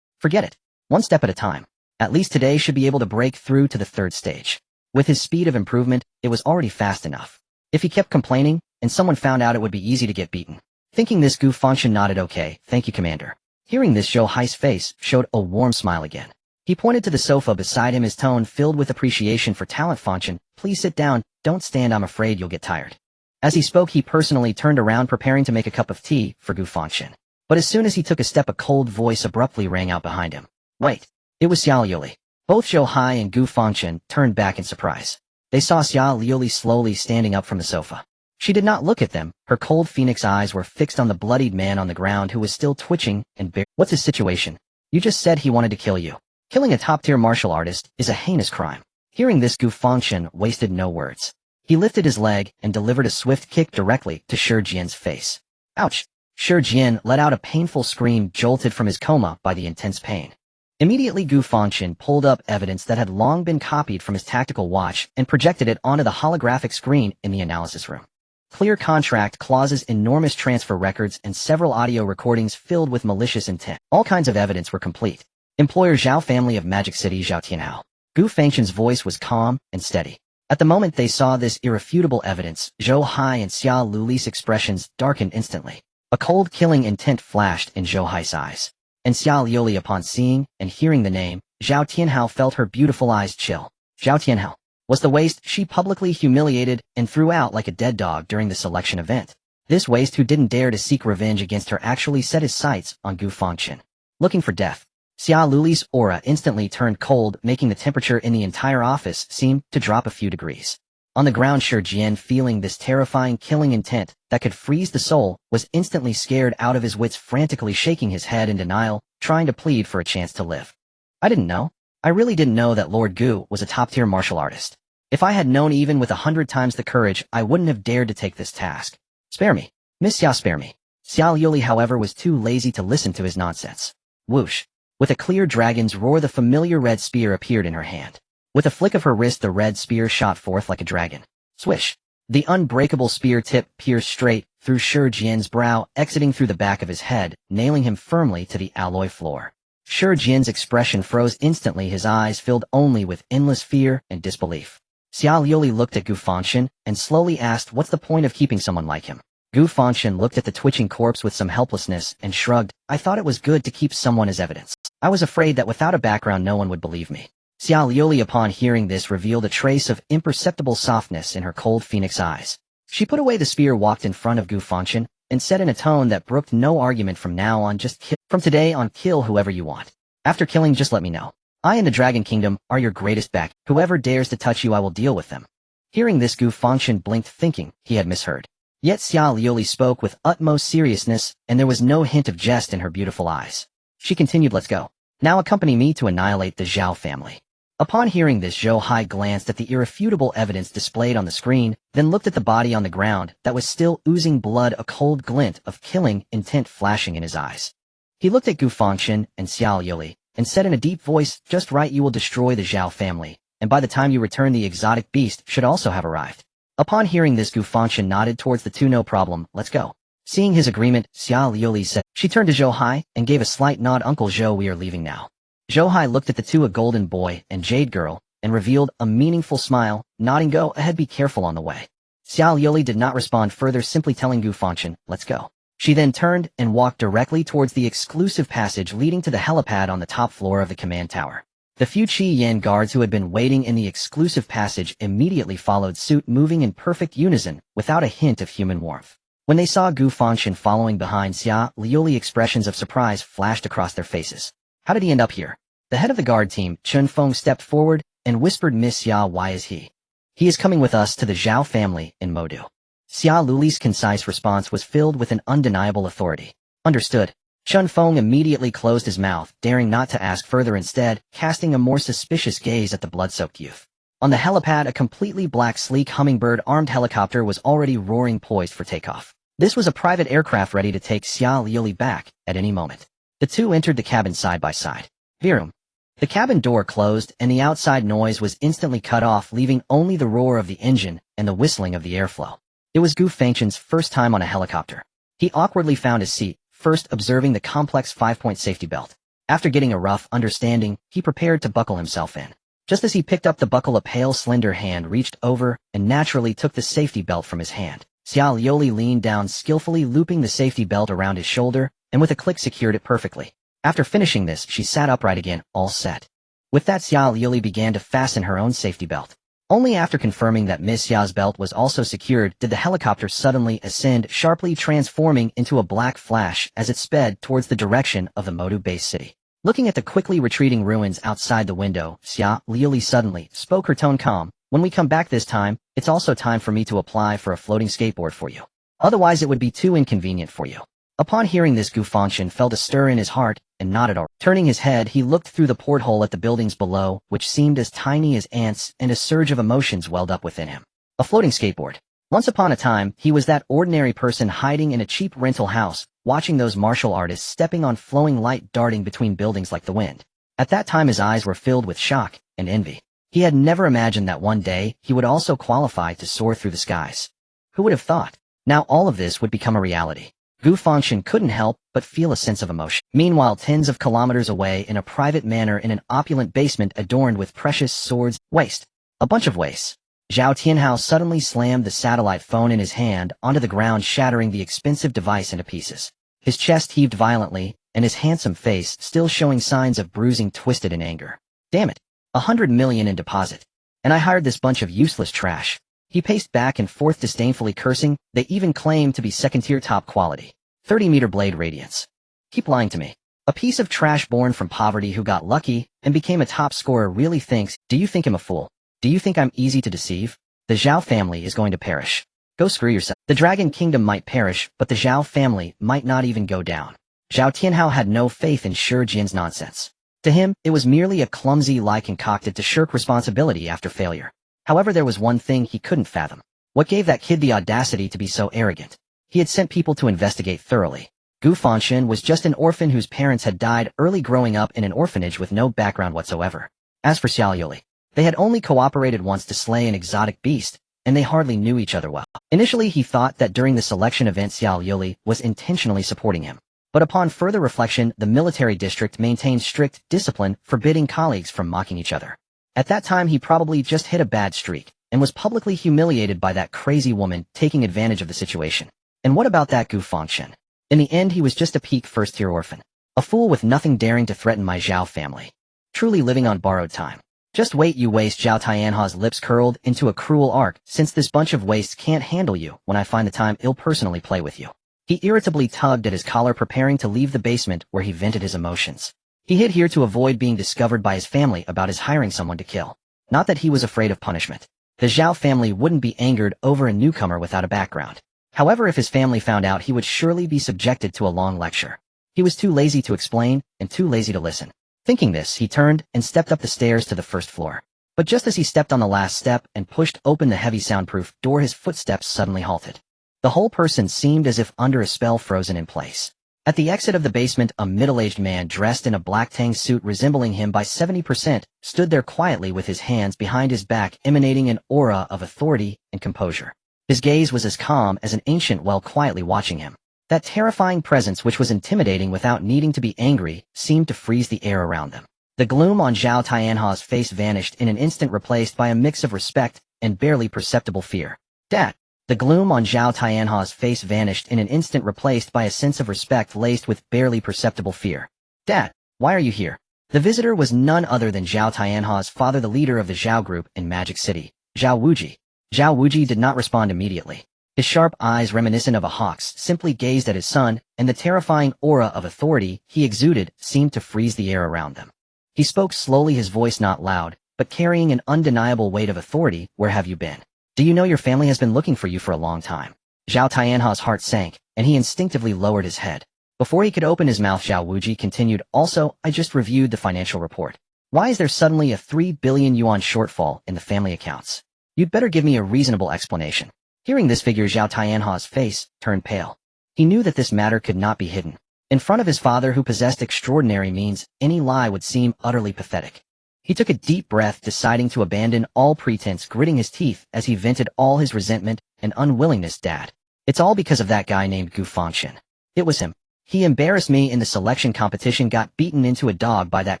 Forget it. One step at a time. At least today should be able to break through to the third stage. With his speed of improvement, it was already fast enough. If he kept complaining, and someone found out, it would be easy to get beaten. Thinking this, Gu Fangchen nodded. Okay, thank you, Commander. Hearing this, Zhou Hai's face showed a warm smile again. He pointed to the sofa beside him, his tone filled with appreciation for talent. Fangchen, please sit down. Don't stand, I'm afraid you'll get tired. As he spoke, he personally turned around, preparing to make a cup of tea for Gu Fangchen. But as soon as he took a step, a cold voice abruptly rang out behind him. Wait. It was Xia Liuli. Both Zhou Hai and Gu Fangchen turned back in surprise. They saw Xia Liuli slowly standing up from the sofa. She did not look at them. Her cold phoenix eyes were fixed on the bloodied man on the ground, who was still twitching and bare. What's his situation? You just said he wanted to kill you. Killing a top-tier martial artist is a heinous crime. Hearing this, Gu Fangchen wasted no words. He lifted his leg and delivered a swift kick directly to Shi Jian's face. Ouch! Shi Jian let out a painful scream, jolted from his coma by the intense pain. Immediately, Gu Fangchen pulled up evidence that had long been copied from his tactical watch and projected it onto the holographic screen in the analysis room. Clear contract clauses, enormous transfer records, and several audio recordings filled with malicious intent. All kinds of evidence were complete. Employer Zhao, family of Magic City, Zhao Tianhao. Gu Fangchen's voice was calm and steady. At the moment they saw this irrefutable evidence, Zhou Hai and Xia Liuli's expressions darkened instantly. A cold, killing intent flashed in Zhou Hai's eyes. And Xia Liuli, upon seeing and hearing the name, Zhao Tianhao, felt her beautiful eyes chill. Zhao Tianhao was the waste she publicly humiliated and threw out like a dead dog during the selection event. This waste, who didn't dare to seek revenge against her, actually set his sights on Gu Fangchen. Looking for death. Xia Liuli's aura instantly turned cold, making the temperature in the entire office seem to drop a few degrees. On the ground, Shi Jian, feeling this terrifying killing intent that could freeze the soul, was instantly scared out of his wits, frantically shaking his head in denial, trying to plead for a chance to live. I didn't know. I really didn't know that Lord Gu was a top-tier martial artist. If I had known even with 100 times the courage, I wouldn't have dared to take this task. Spare me. Miss Xia, spare me. Xia Liuli, however, was too lazy to listen to his nonsense. Whoosh. With a clear dragon's roar, the familiar red spear appeared in her hand. With a flick of her wrist, the red spear shot forth like a dragon. Swish. The unbreakable spear tip pierced straight through Shi Jian's brow, exiting through the back of his head, nailing him firmly to the alloy floor. Shi Jian's expression froze instantly, his eyes filled only with endless fear and disbelief. Xia Liuli looked at Gu Fangchen and slowly asked, what's the point of keeping someone like him? Gu Fangchen looked at the twitching corpse with some helplessness and shrugged. I thought it was good to keep someone as evidence. I was afraid that without a background no one would believe me. Xia Liuli, upon hearing this, revealed a trace of imperceptible softness in her cold phoenix eyes. She put away the spear, walked in front of Gu Fangchen, and said in a tone that brooked no argument, from now on, just kill. From today on, kill whoever you want. After killing, just let me know. I and the Dragon Kingdom are your greatest back. Whoever dares to touch you, I will deal with them. Hearing this, Gu Fangchen blinked, thinking he had misheard. Yet Xia Liuli spoke with utmost seriousness, and there was no hint of jest in her beautiful eyes. She continued, let's go. Now accompany me to annihilate the Zhao family. Upon hearing this, Zhou Hai glanced at the irrefutable evidence displayed on the screen, then looked at the body on the ground that was still oozing blood, a cold glint of killing intent flashing in his eyes. He looked at Gu Fangchen and Xia Liuli, and said in a deep voice, just right, you will destroy the Zhao family, and by the time you return the exotic beast should also have arrived. Upon hearing this, Gu Fangchen nodded towards the two. No problem, let's go. Seeing his agreement, Xia Liuli said. She turned to Zhou Hai and gave a slight nod. Uncle Zhou, we are leaving now. Zhou Hai looked at the two, a golden boy and jade girl, and revealed a meaningful smile, nodding, go ahead, be careful on the way. Xia Liuli did not respond further, simply telling Gu Fangchen, let's go. She then turned and walked directly towards the exclusive passage leading to the helipad on the top floor of the command tower. The few Qi Yan guards who had been waiting in the exclusive passage immediately followed suit, moving in perfect unison, without a hint of human warmth. When they saw Gu Fangchen following behind Xia Liuli, expressions of surprise flashed across their faces. How did he end up here? The head of the guard team, Chen Feng, stepped forward and whispered, Miss Xia, why is he? He is coming with us to the Zhao family in Modu. Xia Liuli's concise response was filled with an undeniable authority. Understood. Chen Feng immediately closed his mouth, daring not to ask further, instead casting a more suspicious gaze at the blood-soaked youth. On the helipad, a completely black, sleek hummingbird-armed helicopter was already roaring, poised for takeoff. This was a private aircraft ready to take Xia Liuli back at any moment. The two entered the cabin side by side. Virum. The cabin door closed, and the outside noise was instantly cut off, leaving only the roar of the engine and the whistling of the airflow. It was Gu Fangchen's first time on a helicopter. He awkwardly found his seat, first observing the complex 5-point safety belt. After getting a rough understanding, he prepared to buckle himself in. Just as he picked up the buckle, a pale, slender hand reached over and naturally took the safety belt from his hand. Xia Liuli leaned down, skillfully looping the safety belt around his shoulder, and with a click secured it perfectly. After finishing this, she sat upright again, all set. With that, Xia Liuli began to fasten her own safety belt. Only after confirming that Miss Xia's belt was also secured did the helicopter suddenly ascend, sharply transforming into a black flash as it sped towards the direction of the Modu base city. Looking at the quickly retreating ruins outside the window, Xia Liuli suddenly spoke, her tone calm. When we come back this time, it's also time for me to apply for a floating skateboard for you. Otherwise it would be too inconvenient for you. Upon hearing this, Gu Fangchen felt a stir in his heart and nodded. Turning his head, he looked through the porthole at the buildings below, which seemed as tiny as ants, and a surge of emotions welled up within him. A floating skateboard. Once upon a time, he was that ordinary person hiding in a cheap rental house, watching those martial artists stepping on flowing light darting between buildings like the wind. At that time his eyes were filled with shock and envy. He had never imagined that one day he would also qualify to soar through the skies. Who would have thought? Now all of this would become a reality. Gu Fangchen couldn't help but feel a sense of emotion. Meanwhile, tens of kilometers away in a private manor in an opulent basement adorned with precious swords, waste. A bunch of waste. Zhao Tianhao suddenly slammed the satellite phone in his hand onto the ground, shattering the expensive device into pieces. His chest heaved violently, and his handsome face, still showing signs of bruising, twisted in anger. Damn it. 100 million in deposit. And I hired this bunch of useless trash. He paced back and forth, disdainfully cursing. They even claim to be second-tier top quality. 30-meter blade radiance. Keep lying to me. A piece of trash born from poverty who got lucky and became a top scorer really thinks, do you think I'm a fool? Do you think I'm easy to deceive? The Zhao family is going to perish. Go screw yourself. The Dragon Kingdom might perish, but the Zhao family might not even go down. Zhao Tianhao had no faith in Shi Jin's nonsense. To him, it was merely a clumsy lie concocted to shirk responsibility after failure. However, there was one thing he couldn't fathom. What gave that kid the audacity to be so arrogant? He had sent people to investigate thoroughly. Gu Fangchen was just an orphan whose parents had died early, growing up in an orphanage with no background whatsoever. As for Xia Liuli, they had only cooperated once to slay an exotic beast, and they hardly knew each other well. Initially he thought that during the selection event Xia Liuli was intentionally supporting him. But upon further reflection, the military district maintained strict discipline, forbidding colleagues from mocking each other. At that time he probably just hit a bad streak, and was publicly humiliated by that crazy woman taking advantage of the situation. And what about that Gu Fangchen? In the end he was just a peak first-tier orphan. A fool with nothing daring to threaten my Zhao family. Truly living on borrowed time. Just wait, you waste. Zhao Tianhao's lips curled into a cruel arc. Since this bunch of wastes can't handle you, when I find the time I'll personally play with you. He irritably tugged at his collar, preparing to leave the basement where he vented his emotions. He hid here to avoid being discovered by his family about his hiring someone to kill. Not that he was afraid of punishment. The Zhao family wouldn't be angered over a newcomer without a background. However, if his family found out, he would surely be subjected to a long lecture. He was too lazy to explain and too lazy to listen. Thinking this, he turned and stepped up the stairs to the first floor. But just as he stepped on the last step and pushed open the heavy soundproof door, his footsteps suddenly halted. The whole person seemed as if under a spell, frozen in place. At the exit of the basement, a middle-aged man dressed in a black tang suit resembling him by 70% stood there quietly with his hands behind his back, emanating an aura of authority and composure. His gaze was as calm as an ancient well, quietly watching him. That terrifying presence, which was intimidating without needing to be angry, seemed to freeze the air around them. The gloom on Zhao Tianha's face vanished in an instant, replaced by a mix of respect and barely perceptible fear. Dad! The gloom on Zhao Tianha's face vanished in an instant, replaced by a sense of respect laced with barely perceptible fear. Dad, why are you here? The visitor was none other than Zhao Tianha's father, the leader of the Zhao group in Magic City, Zhao Wuji. Zhao Wuji did not respond immediately. His sharp eyes, reminiscent of a hawk's, simply gazed at his son, and the terrifying aura of authority he exuded seemed to freeze the air around them. He spoke slowly, his voice not loud, but carrying an undeniable weight of authority. Where have you been? Do you know your family has been looking for you for a long time? Zhao Tianha's heart sank, and he instinctively lowered his head. Before he could open his mouth, Zhao Wuji continued, also, I just reviewed the financial report. Why is there suddenly a 3 billion yuan shortfall in the family accounts? You'd better give me a reasonable explanation. Hearing this figure, Zhao Tianha's face turned pale. He knew that this matter could not be hidden. In front of his father, who possessed extraordinary means, any lie would seem utterly pathetic. He took a deep breath, deciding to abandon all pretense, gritting his teeth as he vented all his resentment and unwillingness. Dad, it's all because of that guy named Gu Fangchen. It was him. He embarrassed me in the selection competition, got beaten into a dog by that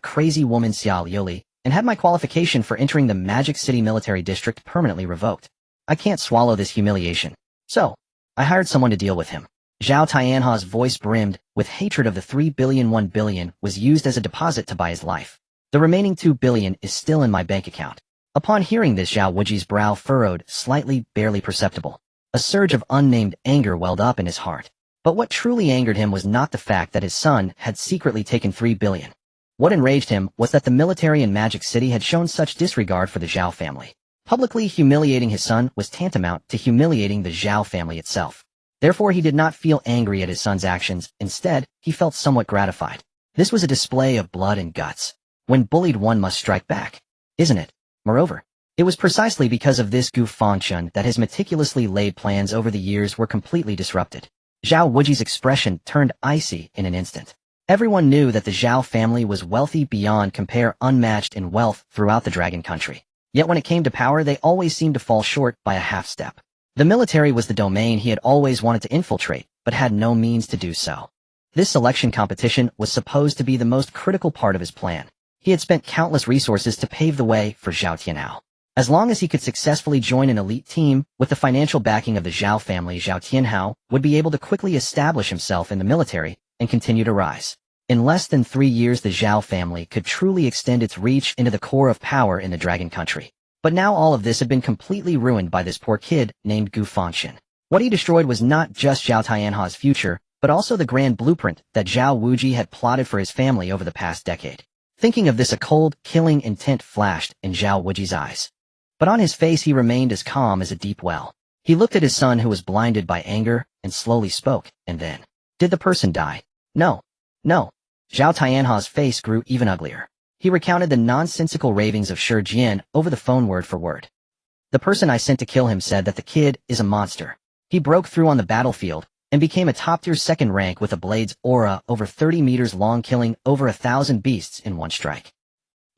crazy woman Xiao Liuli, and had my qualification for entering the Magic City Military District permanently revoked. I can't swallow this humiliation. So, I hired someone to deal with him. Zhao Tianha's voice brimmed with hatred of the 3 billion. 1 billion was used as a deposit to buy his life. The remaining 2 billion is still in my bank account. Upon hearing this, Zhao Wuji's brow furrowed slightly, barely perceptible. A surge of unnamed anger welled up in his heart. But what truly angered him was not the fact that his son had secretly taken 3 billion. What enraged him was that the military in Magic City had shown such disregard for the Zhao family. Publicly humiliating his son was tantamount to humiliating the Zhao family itself. Therefore, he did not feel angry at his son's actions. Instead, he felt somewhat gratified. This was a display of blood and guts. When bullied, one must strike back, isn't it? Moreover, it was precisely because of this Gu Fangchen that his meticulously laid plans over the years were completely disrupted. Zhao Wuji's expression turned icy in an instant. Everyone knew that the Zhao family was wealthy beyond compare, unmatched in wealth throughout the Dragon Country. Yet when it came to power, they always seemed to fall short by a half step. The military was the domain he had always wanted to infiltrate, but had no means to do so. This selection competition was supposed to be the most critical part of his plan. He had spent countless resources to pave the way for Zhao Tianhao. As long as he could successfully join an elite team with the financial backing of the Zhao family, Zhao Tianhao would be able to quickly establish himself in the military and continue to rise. In less than 3 years, the Zhao family could truly extend its reach into the core of power in the Dragon Country. But now all of this had been completely ruined by this poor kid named Gu Fangchen. What he destroyed was not just Zhao Tianha's future, but also the grand blueprint that Zhao Wuji had plotted for his family over the past decade. Thinking of this, a cold, killing intent flashed in Zhao Wuji's eyes. But on his face he remained as calm as a deep well. He looked at his son, who was blinded by anger, and slowly spoke, and then, did the person die? No. No. Zhao Tianha's face grew even uglier. He recounted the nonsensical ravings of Shi Jian over the phone word for word. The person I sent to kill him said that the kid is a monster. He broke through on the battlefield and became a top-tier second rank with a blade's aura over 30 meters long, killing over 1,000 beasts in one strike.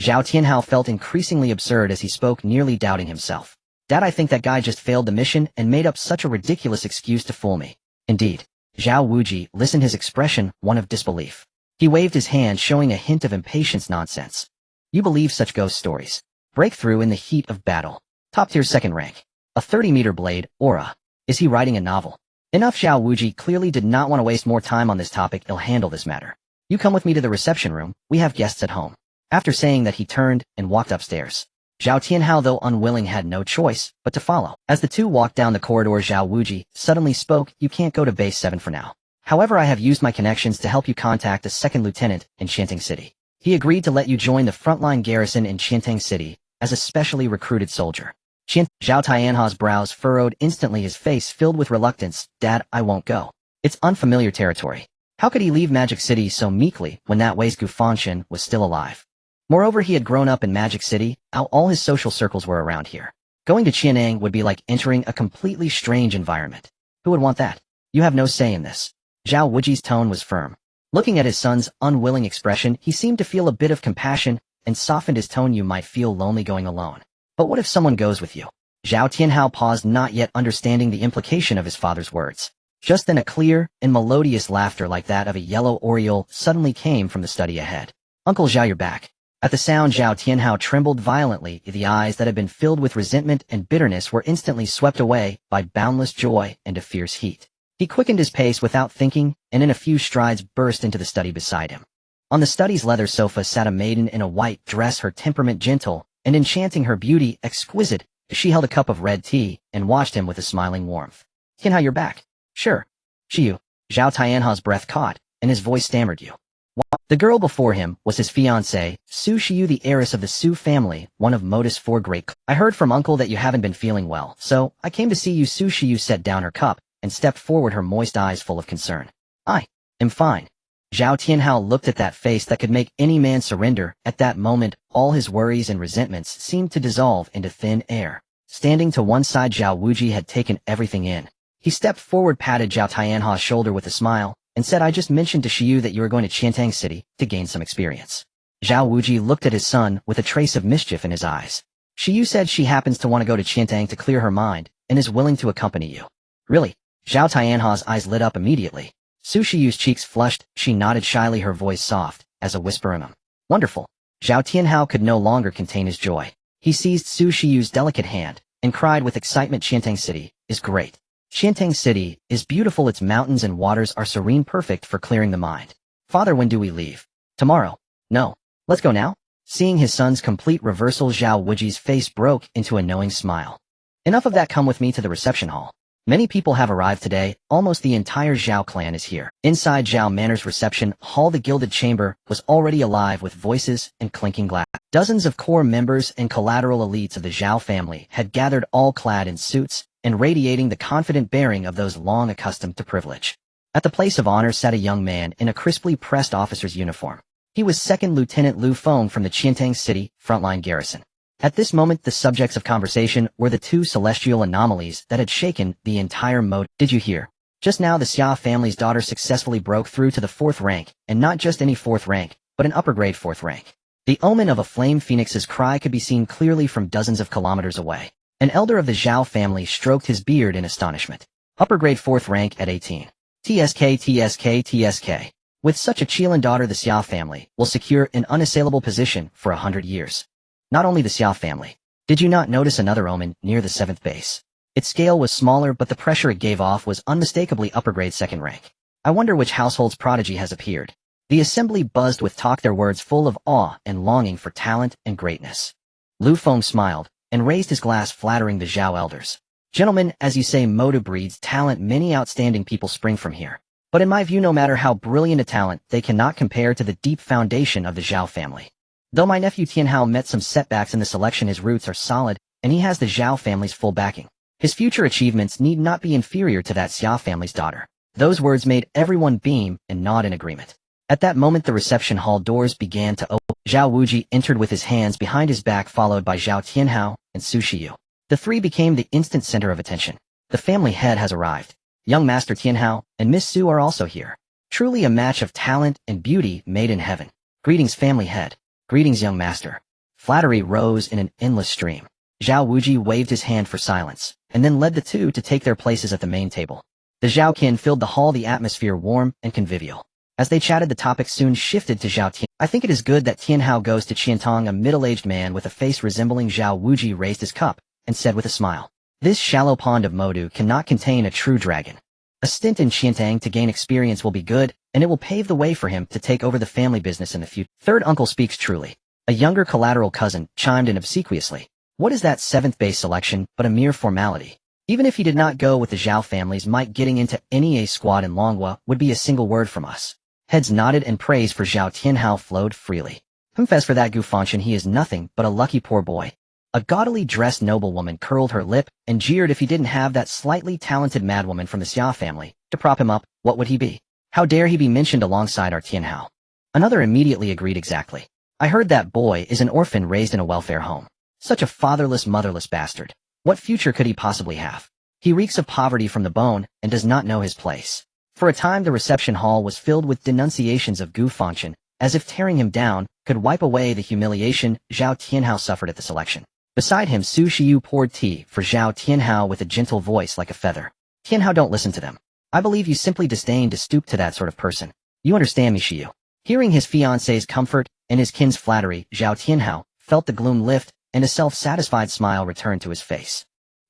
Zhao Tianhao felt increasingly absurd as he spoke, nearly doubting himself. Dad, I think that guy just failed the mission and made up such a ridiculous excuse to fool me. Indeed. Zhao Wuji listened, his expression one of disbelief. He waved his hand, showing a hint of impatience. Nonsense. You believe such ghost stories? Breakthrough in the heat of battle. Top-tier second rank. A 30-meter blade, aura. Is he writing a novel? Enough. Zhao Wuji clearly did not want to waste more time on this topic. I'll handle this matter. You come with me to the reception room. We have guests at home. After saying that, he turned and walked upstairs. Zhao Tianhao, though unwilling, had no choice but to follow. As the two walked down the corridor, Zhao Wuji suddenly spoke, You can't go to Base 7 for now. However, I have used my connections to help you contact a second lieutenant in Shanting City. He agreed to let you join the frontline garrison in Qiantang City as a specially recruited soldier. Zhao Tianha's brows furrowed instantly, his face filled with reluctance. Dad, I won't go. It's unfamiliar territory. How could he leave Magic City so meekly when that way's Gu Fangchen was still alive? Moreover, he had grown up in Magic City, all his social circles were around here. Going to Qian'an would be like entering a completely strange environment. Who would want that? You have no say in this. Zhao Wuji's tone was firm. Looking at his son's unwilling expression, he seemed to feel a bit of compassion and softened his tone. You might feel lonely going alone. But what if someone goes with you? Zhao Tianhao paused, not yet understanding the implication of his father's words. Just then a clear and melodious laughter like that of a yellow oriole suddenly came from the study ahead. Uncle Zhao, you're back. At the sound, Zhao Tianhao trembled violently. The eyes that had been filled with resentment and bitterness were instantly swept away by boundless joy and a fierce heat. He quickened his pace without thinking, and in a few strides burst into the study beside him. On the study's leather sofa sat a maiden in a white dress, her temperament gentle and enchanting, her beauty exquisite. She held a cup of red tea and watched him with a smiling warmth. Tianhao, you're back. Sure. Shiyu. Zhao Tianha's breath caught, and his voice stammered. You. What? The girl before him was his fiancée, Su Shiyu, the heiress of the Su family, one of Modus' 4 great I heard from Uncle that you haven't been feeling well, so I came to see you. Su Shiyu set down her cup and stepped forward, her moist eyes full of concern. I am fine. Zhao Tianhao looked at that face that could make any man surrender. At that moment, all his worries and resentments seemed to dissolve into thin air. Standing to one side, Zhao Wuji had taken everything in. He stepped forward, patted Zhao Tianha's shoulder with a smile, and said, I just mentioned to Shiyu that you were going to Qiantang City to gain some experience. Zhao Wuji looked at his son with a trace of mischief in his eyes. Shiyu said she happens to want to go to Qiantang to clear her mind and is willing to accompany you. Really? Zhao Tianha's eyes lit up immediately. Su Shiyu's cheeks flushed. She nodded shyly, her voice soft as a whisper. Wonderful. Zhao Tianhao could no longer contain his joy. He seized Su Shiyu's delicate hand and cried with excitement, Qiantang City is great. Qiantang City is beautiful. Its mountains and waters are serene, perfect for clearing the mind. Father, when do we leave? Tomorrow. No. Let's go now? Seeing his son's complete reversal, Zhao Wuji's face broke into a knowing smile. Enough of that, come with me to the reception hall. Many people have arrived today, almost the entire Zhao clan is here. Inside Zhao Manor's reception hall, the gilded chamber was already alive with voices and clinking glass. Dozens of core members and collateral elites of the Zhao family had gathered, all clad in suits and radiating the confident bearing of those long accustomed to privilege. At the place of honor sat a young man in a crisply pressed officer's uniform. He was Second Lieutenant Lu Feng from the Qiantang City frontline garrison. At this moment, the subjects of conversation were the 2 celestial anomalies that had shaken the entire mode. Did you hear? Just now the Xia family's daughter successfully broke through to the 4th rank, and not just any 4th rank, but an upper-grade 4th rank. The omen of a flame phoenix's cry could be seen clearly from dozens of kilometers away. An elder of the Zhao family stroked his beard in astonishment. Upper-grade 4th rank at 18. TSK. With such a Qilin daughter, the Xia family will secure an unassailable position for 100 years. Not only the Xia family. Did you not notice another omen near the 7th base? Its scale was smaller, but the pressure it gave off was unmistakably upper-grade 2nd rank. I wonder which household's prodigy has appeared. The assembly buzzed with talk, their words full of awe and longing for talent and greatness. Lu Feng smiled and raised his glass, flattering the Zhao elders. Gentlemen, as you say, Modu breeds talent. Many outstanding people spring from here. But in my view, no matter how brilliant a talent, they cannot compare to the deep foundation of the Zhao family. Though my nephew Tianhao met some setbacks in the selection, his roots are solid, and he has the Zhao family's full backing. His future achievements need not be inferior to that Xia family's daughter. Those words made everyone beam and nod in agreement. At that moment, the reception hall doors began to open. Zhao Wuji entered with his hands behind his back, followed by Zhao Tianhao and Su Shiyu. The 3 became the instant center of attention. The family head has arrived. Young Master Tianhao and Miss Su are also here. Truly a match of talent and beauty made in heaven. Greetings, family head. Greetings, young master. Flattery rose in an endless stream. Zhao Wuji waved his hand for silence, and then led the 2 to take their places at the main table. The Zhao kin filled the hall, the atmosphere warm and convivial. As they chatted, the topic soon shifted to Zhao Tian. I think it is good that Tianhao goes to Qiantang. A middle-aged man with a face resembling Zhao Wuji raised his cup and said with a smile, this shallow pond of Modu cannot contain a true dragon. A stint in Qiantang to gain experience will be good, and it will pave the way for him to take over the family business in the future. Third uncle speaks truly. A younger collateral cousin chimed in obsequiously. What is that 7th base selection but a mere formality? Even if he did not go with the Zhao family's might, getting into any A squad in Longhua would be a single word from us. Heads nodded and praise for Zhao Tianhao flowed freely. Confess for that Gu Fangchen he is nothing but a lucky poor boy. A gaudily dressed noblewoman curled her lip and jeered if he didn't have that slightly talented madwoman from the Xia family to prop him up, what would he be? How dare he be mentioned alongside our Tianhao? Another immediately agreed exactly. I heard that boy is an orphan raised in a welfare home. Such a fatherless, motherless bastard. What future could he possibly have? He reeks of poverty from the bone and does not know his place. For a time the reception hall was filled with denunciations of Gu Fangchen, as if tearing him down could wipe away the humiliation Zhao Tianhao suffered at the selection. Beside him, Su Shiyu poured tea for Zhao Tianhao with a gentle voice like a feather. Tianhao, don't listen to them. I believe you simply disdain to stoop to that sort of person. You understand me, Shiyu. Hearing his fiancé's comfort and his kin's flattery, Zhao Tianhao felt the gloom lift and a self-satisfied smile return to his face.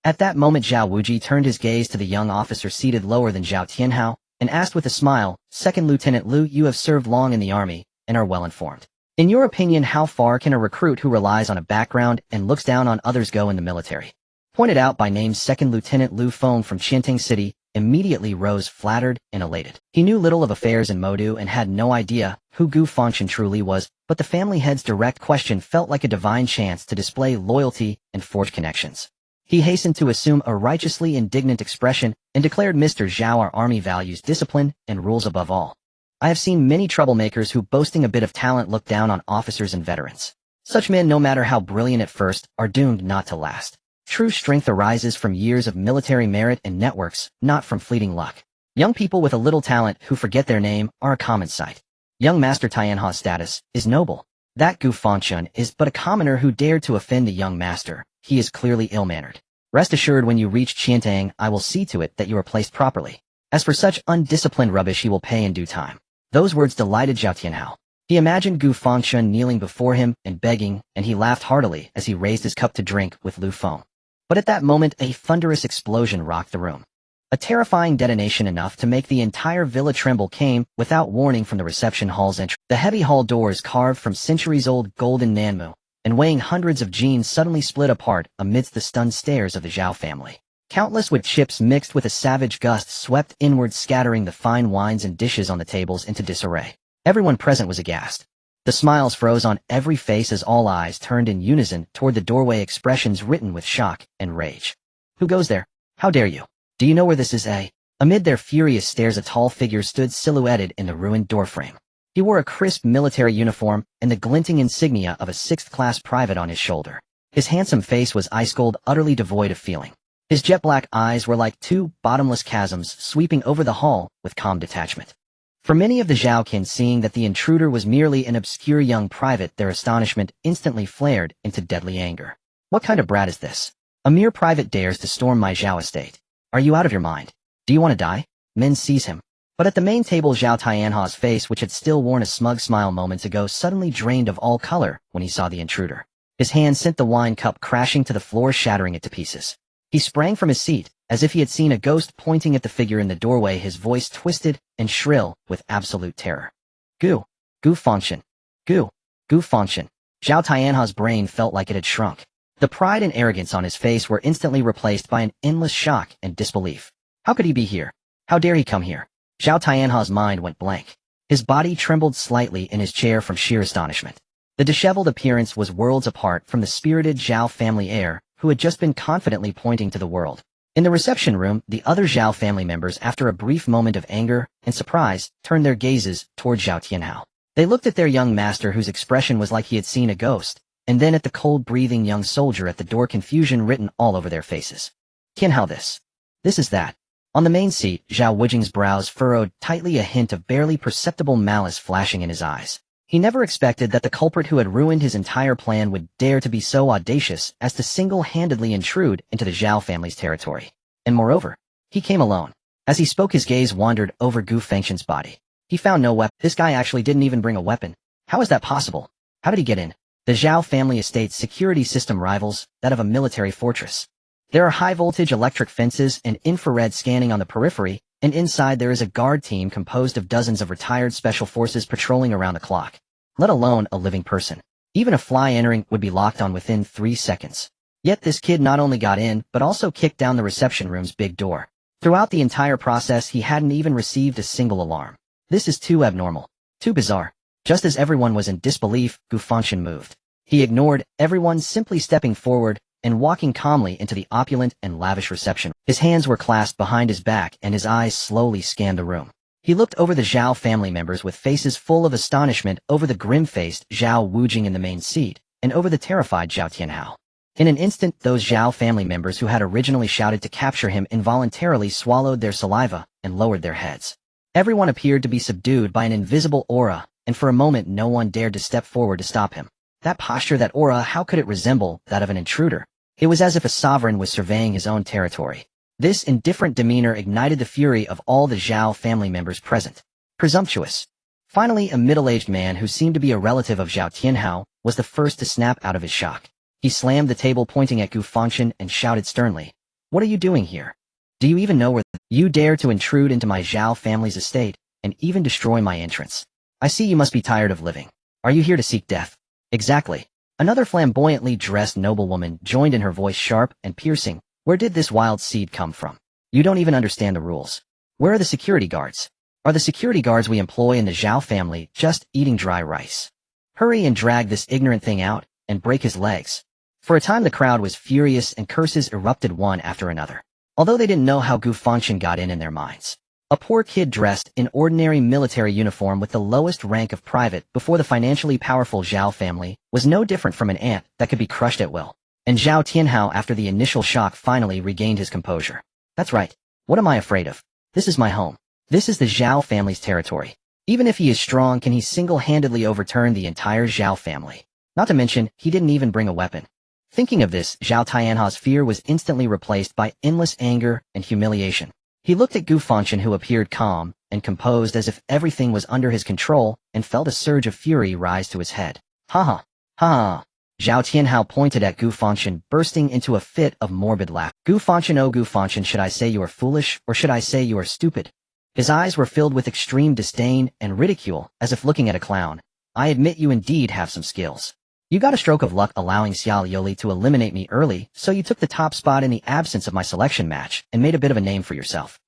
At that moment Zhao Wuji turned his gaze to the young officer seated lower than Zhao Tianhao and asked with a smile, Second Lieutenant Liu, you have served long in the army and are well informed. In your opinion, how far can a recruit who relies on a background and looks down on others go in the military? Pointed out by name, Second Lieutenant Liu Feng from Qiantang City immediately rose flattered and elated. He knew little of affairs in Modu and had no idea who Gu Fangchen truly was, but the family head's direct question felt like a divine chance to display loyalty and forge connections. He hastened to assume a righteously indignant expression and declared, Mr. Zhao, our army values discipline and rules above all. I have seen many troublemakers who, boasting a bit of talent, look down on officers and veterans. Such men, no matter how brilliant at first, are doomed not to last. True strength arises from years of military merit and networks, not from fleeting luck. Young people with a little talent who forget their name are a common sight. Young Master Tianha's status is noble. That Gu Fangchen is but a commoner who dared to offend the young master. He is clearly ill-mannered. Rest assured, when you reach Qiantang, I will see to it that you are placed properly. As for such undisciplined rubbish, he will pay in due time. Those words delighted Zhao Tianhao. He imagined Gu Fangchen kneeling before him and begging, and he laughed heartily as he raised his cup to drink with Liu Feng. But at that moment, a thunderous explosion rocked the room. A terrifying detonation enough to make the entire villa tremble came without warning from the reception hall's entry. The heavy hall doors, carved from centuries-old golden nanmu and weighing hundreds of jeans, suddenly split apart amidst the stunned stares of the Zhao family. Countless wood chips mixed with a savage gust swept inward, scattering the fine wines and dishes on the tables into disarray. Everyone present was aghast. The smiles froze on every face as all eyes turned in unison toward the doorway, expressions written with shock and rage. Who goes there? How dare you? Do you know where this is, eh? Amid their furious stares, a tall figure stood silhouetted in the ruined doorframe. He wore a crisp military uniform and the glinting insignia of a 6th-class private on his shoulder. His handsome face was ice-cold, utterly devoid of feeling. His jet-black eyes were like two bottomless chasms sweeping over the hall with calm detachment. For many of the Zhaokin, seeing that the intruder was merely an obscure young private, their astonishment instantly flared into deadly anger. What kind of brat is this? A mere private dares to storm my Zhao estate. Are you out of your mind? Do you want to die? Men seize him. But at the main table, Zhao Tianha's face, which had still worn a smug smile moments ago, suddenly drained of all color when he saw the intruder. His hand sent the wine cup crashing to the floor, shattering it to pieces. He sprang from his seat, as if he had seen a ghost, pointing at the figure in the doorway, his voice twisted and shrill with absolute terror. Gu Fangchen. Gu Fangchen. Zhao Tianha's brain felt like it had shrunk. The pride and arrogance on his face were instantly replaced by an endless shock and disbelief. How could he be here? How dare he come here? Zhao Tianha's mind went blank. His body trembled slightly in his chair from sheer astonishment. The disheveled appearance was worlds apart from the spirited Zhao family heir, who had just been confidently pointing to the world. In the reception room, the other Zhao family members, after a brief moment of anger and surprise, turned their gazes toward Zhao Tianhao. They looked at their young master, whose expression was like he had seen a ghost, and then at the cold-breathing young soldier at the door, confusion written all over their faces. Tianhao, this is that. On the main seat, Zhao Wujing's brows furrowed tightly, a hint of barely perceptible malice flashing in his eyes. He never expected that the culprit who had ruined his entire plan would dare to be so audacious as to single-handedly intrude into the Zhao family's territory. And moreover, he came alone. As he spoke, his gaze wandered over Gu Fangchen's body. He found no weapon. This guy actually didn't even bring a weapon. How is that possible? How did he get in? The Zhao family estate's security system rivals that of a military fortress. There are high-voltage electric fences and infrared scanning on the periphery, and inside there is a guard team composed of dozens of retired special forces patrolling around the clock. Let alone a living person. Even a fly entering would be locked on within 3 seconds. Yet this kid not only got in, but also kicked down the reception room's big door. Throughout the entire process, he hadn't even received a single alarm. This is too abnormal. Too bizarre. Just as everyone was in disbelief, Gu Fangchen moved. He ignored everyone, simply stepping forward and walking calmly into the opulent and lavish reception. His hands were clasped behind his back and his eyes slowly scanned the room. He looked over the Zhao family members with faces full of astonishment, over the grim-faced Zhao Wujing in the main seat, and over the terrified Zhao Tianhao. In an instant, those Zhao family members who had originally shouted to capture him involuntarily swallowed their saliva and lowered their heads. Everyone appeared to be subdued by an invisible aura, and for a moment no one dared to step forward to stop him. That posture, that aura, how could it resemble that of an intruder? It was as if a sovereign was surveying his own territory. This indifferent demeanor ignited the fury of all the Zhao family members present. Presumptuous. Finally, a middle-aged man who seemed to be a relative of Zhao Tianhao was the first to snap out of his shock. He slammed the table, pointing at Gu Fangchen, and shouted sternly, "What are you doing here? Do you even know where you dare to intrude into my Zhao family's estate and even destroy my entrance? I see you must be tired of living. Are you here to seek death?" "Exactly." Another flamboyantly dressed noblewoman joined in, her voice sharp and piercing. "Where did this wild seed come from? You don't even understand the rules. Where are the security guards? Are the security guards we employ in the Zhao family just eating dry rice? Hurry and drag this ignorant thing out and break his legs." For a time the crowd was furious and curses erupted one after another. Although they didn't know how Gu Fangchen got in their minds. A poor kid dressed in ordinary military uniform with the lowest rank of private before the financially powerful Zhao family was no different from an ant that could be crushed at will. And Zhao Tianhao, after the initial shock, finally regained his composure. "That's right. What am I afraid of? This is my home. This is the Zhao family's territory. Even if he is strong, can he single-handedly overturn the entire Zhao family? Not to mention, he didn't even bring a weapon." Thinking of this, Zhao Tianhao's fear was instantly replaced by endless anger and humiliation. He looked at Gu Fangchen, who appeared calm and composed as if everything was under his control, and felt a surge of fury rise to his head. "Ha ha! Ha ha!" Zhao Tianhao pointed at Gu Fangchen, bursting into a fit of morbid laughter. "Gu Fangchen, oh Gu Fangchen, should I say you are foolish, or should I say you are stupid?" His eyes were filled with extreme disdain and ridicule, as if looking at a clown. "I admit you indeed have some skills. You got a stroke of luck allowing Xiao Yoli to eliminate me early, so you took the top spot in the absence of my selection match and made a bit of a name for yourself.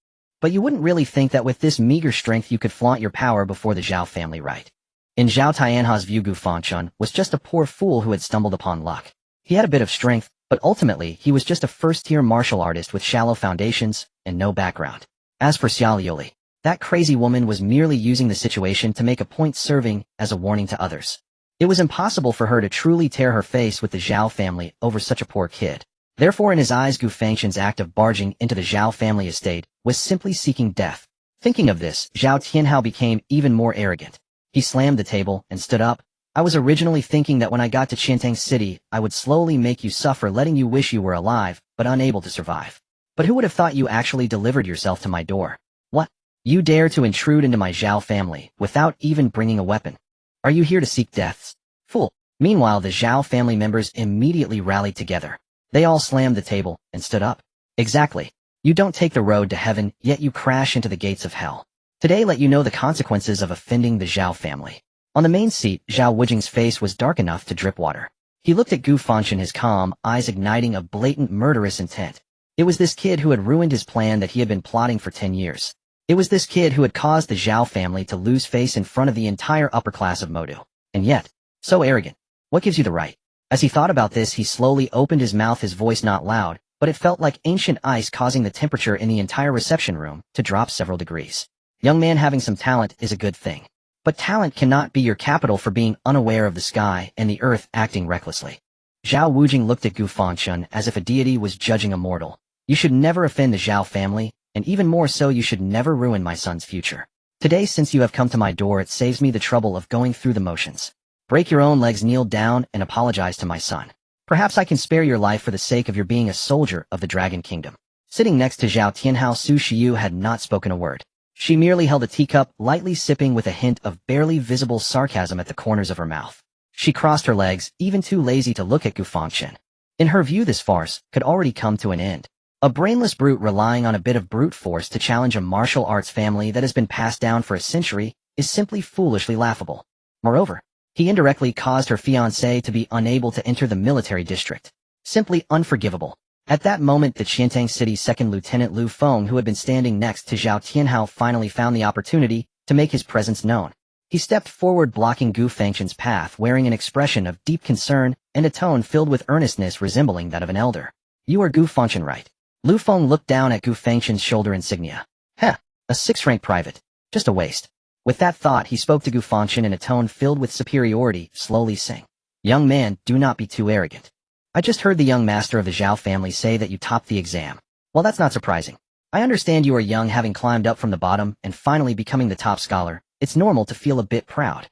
But you wouldn't really think that with this meager strength you could flaunt your power before the Zhao family, right?" In Zhao Tianhao's view, Gu Fangchen was just a poor fool who had stumbled upon luck. He had a bit of strength, but ultimately he was just a first-tier martial artist with shallow foundations and no background. As for Xiao Yoli, that crazy woman was merely using the situation to make a point, serving as a warning to others. It was impossible for her to truly tear her face with the Zhao family over such a poor kid. Therefore, in his eyes, Gu Fangchen's act of barging into the Zhao family estate was simply seeking death. Thinking of this, Zhao Tianhao became even more arrogant. He slammed the table and stood up. "I was originally thinking that when I got to Qiantang City, I would slowly make you suffer, letting you wish you were alive, but unable to survive. But who would have thought you actually delivered yourself to my door? What? You dare to intrude into my Zhao family without even bringing a weapon? Are you here to seek deaths? Fool!" Meanwhile, the Zhao family members immediately rallied together. They all slammed the table and stood up. "Exactly. You don't take the road to heaven, yet you crash into the gates of hell. Today let you know the consequences of offending the Zhao family." On the main seat, Zhao Wujing's face was dark enough to drip water. He looked at Gu Fangchen, his calm eyes igniting a blatant murderous intent. It was this kid who had ruined his plan that he had been plotting for 10 years. It was this kid who had caused the Zhao family to lose face in front of the entire upper class of Modu. And yet, so arrogant. What gives you the right? As he thought about this, he slowly opened his mouth, his voice not loud, but it felt like ancient ice, causing the temperature in the entire reception room to drop several degrees. "Young man, having some talent is a good thing. But talent cannot be your capital for being unaware of the sky and the earth, acting recklessly." Zhao Wujing looked at Gu Fangchen as if a deity was judging a mortal. "You should never offend the Zhao family, and even more so, you should never ruin my son's future. Today, since you have come to my door, it saves me the trouble of going through the motions. Break your own legs, kneel down, and apologize to my son. Perhaps I can spare your life for the sake of your being a soldier of the Dragon Kingdom." Sitting next to Zhao Tianhao, Su Shiyu had not spoken a word. She merely held a teacup, lightly sipping with a hint of barely visible sarcasm at the corners of her mouth. She crossed her legs, even too lazy to look at Gu Fangchen. In her view, this farce could already come to an end. A brainless brute relying on a bit of brute force to challenge a martial arts family that has been passed down for a century is simply foolishly laughable. Moreover, he indirectly caused her fiancé to be unable to enter the military district. Simply unforgivable. At that moment, the Qiantang City's second lieutenant Lu Feng, who had been standing next to Zhao Tianhao, finally found the opportunity to make his presence known. He stepped forward, blocking Gu Fangchen's path, wearing an expression of deep concern and a tone filled with earnestness resembling that of an elder. "You are Gu Fangchen, right?" Lu Feng looked down at Gu Fangchen's shoulder insignia. "Heh, a 6th-rank private. Just a waste." With that thought, he spoke to Gu Fangchen in a tone filled with superiority, slowly saying, "Young man, do not be too arrogant. I just heard the young master of the Zhao family say that you topped the exam. Well, that's not surprising. I understand you are young, having climbed up from the bottom and finally becoming the top scholar. It's normal to feel a bit proud.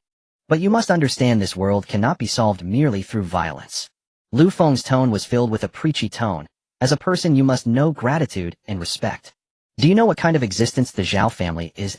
But you must understand this world cannot be solved merely through violence." Lu Feng's tone was filled with a preachy tone. "As a person, you must know gratitude and respect. Do you know what kind of existence the Zhao family is?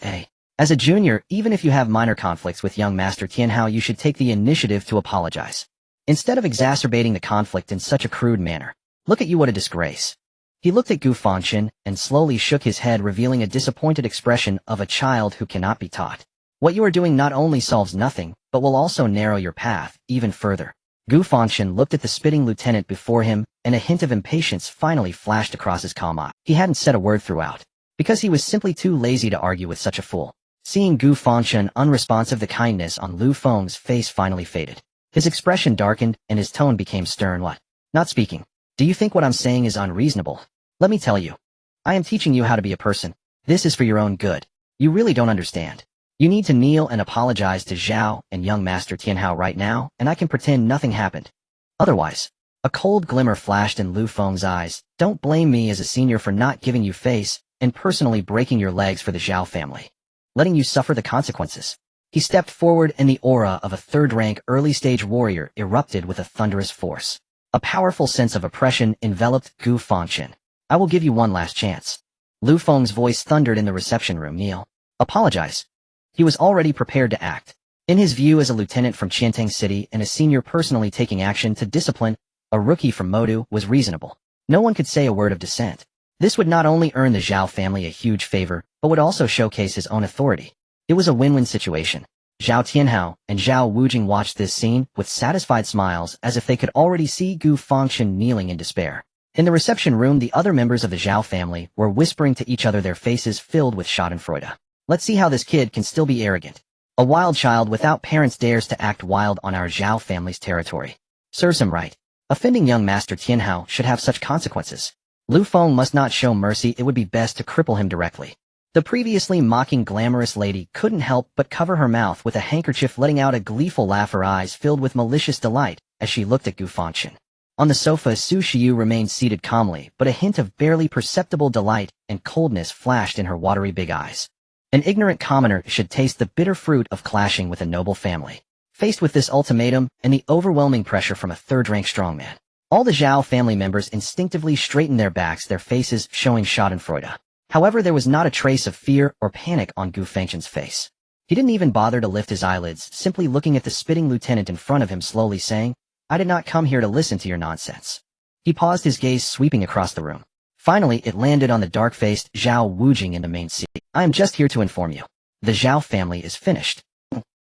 As a junior, even if you have minor conflicts with young Master Tianhao, you should take the initiative to apologize. Instead of exacerbating the conflict in such a crude manner. Look at you, what a disgrace." He looked at Gu Fangchen and slowly shook his head, revealing a disappointed expression of a child who cannot be taught. "What you are doing not only solves nothing, but will also narrow your path even further." Gu Fangchen looked at the spitting lieutenant before him, and a hint of impatience finally flashed across his calm eye. He hadn't said a word throughout, because he was simply too lazy to argue with such a fool. Seeing Gu Fangchen unresponsive, the kindness on Lu Feng's face finally faded. His expression darkened, and his tone became stern. "What? Not speaking? Do you think what I'm saying is unreasonable? Let me tell you. I am teaching you how to be a person. This is for your own good. You really don't understand. You need to kneel and apologize to Zhao and young Master Tianhao right now, and I can pretend nothing happened. Otherwise." A cold glimmer flashed in Lu Feng's eyes. "Don't blame me as a senior for not giving you face and personally breaking your legs for the Zhao family. Letting you suffer the consequences." He stepped forward, and the aura of a 3rd-rank early-stage warrior erupted with a thunderous force. A powerful sense of oppression enveloped Gu Fangchen. "I will give you one last chance." Lu Feng's voice thundered in the reception room. "Kneel. Apologize." He was already prepared to act. In his view, as a lieutenant from Qiantang City and a senior personally taking action to discipline a rookie from Modu was reasonable. No one could say a word of dissent. This would not only earn the Zhao family a huge favor, but would also showcase his own authority. It was a win-win situation. Zhao Tianhao and Zhao Wujing watched this scene with satisfied smiles, as if they could already see Gu Fangchen kneeling in despair. In the reception room, the other members of the Zhao family were whispering to each other, their faces filled with schadenfreude. "Let's see how this kid can still be arrogant. A wild child without parents dares to act wild on our Zhao family's territory. Serves him right. Offending young Master Tianhao should have such consequences. Lu Feng must not show mercy. It would be best to cripple him directly." The previously mocking glamorous lady couldn't help but cover her mouth with a handkerchief, letting out a gleeful laugh, her eyes filled with malicious delight as she looked at Gu Fangchen. On the sofa, Su Shiyu remained seated calmly, but a hint of barely perceptible delight and coldness flashed in her watery big eyes. An ignorant commoner should taste the bitter fruit of clashing with a noble family. Faced with this ultimatum and the overwhelming pressure from a 3rd-rank strongman, all the Zhao family members instinctively straightened their backs, their faces showing schadenfreude. However, there was not a trace of fear or panic on Gu Fangchen's face. He didn't even bother to lift his eyelids, simply looking at the spitting lieutenant in front of him, slowly saying, "I did not come here to listen to your nonsense." He paused, his gaze sweeping across the room. Finally, it landed on the dark-faced Zhao Wujing in the main seat. "I am just here to inform you. The Zhao family is finished."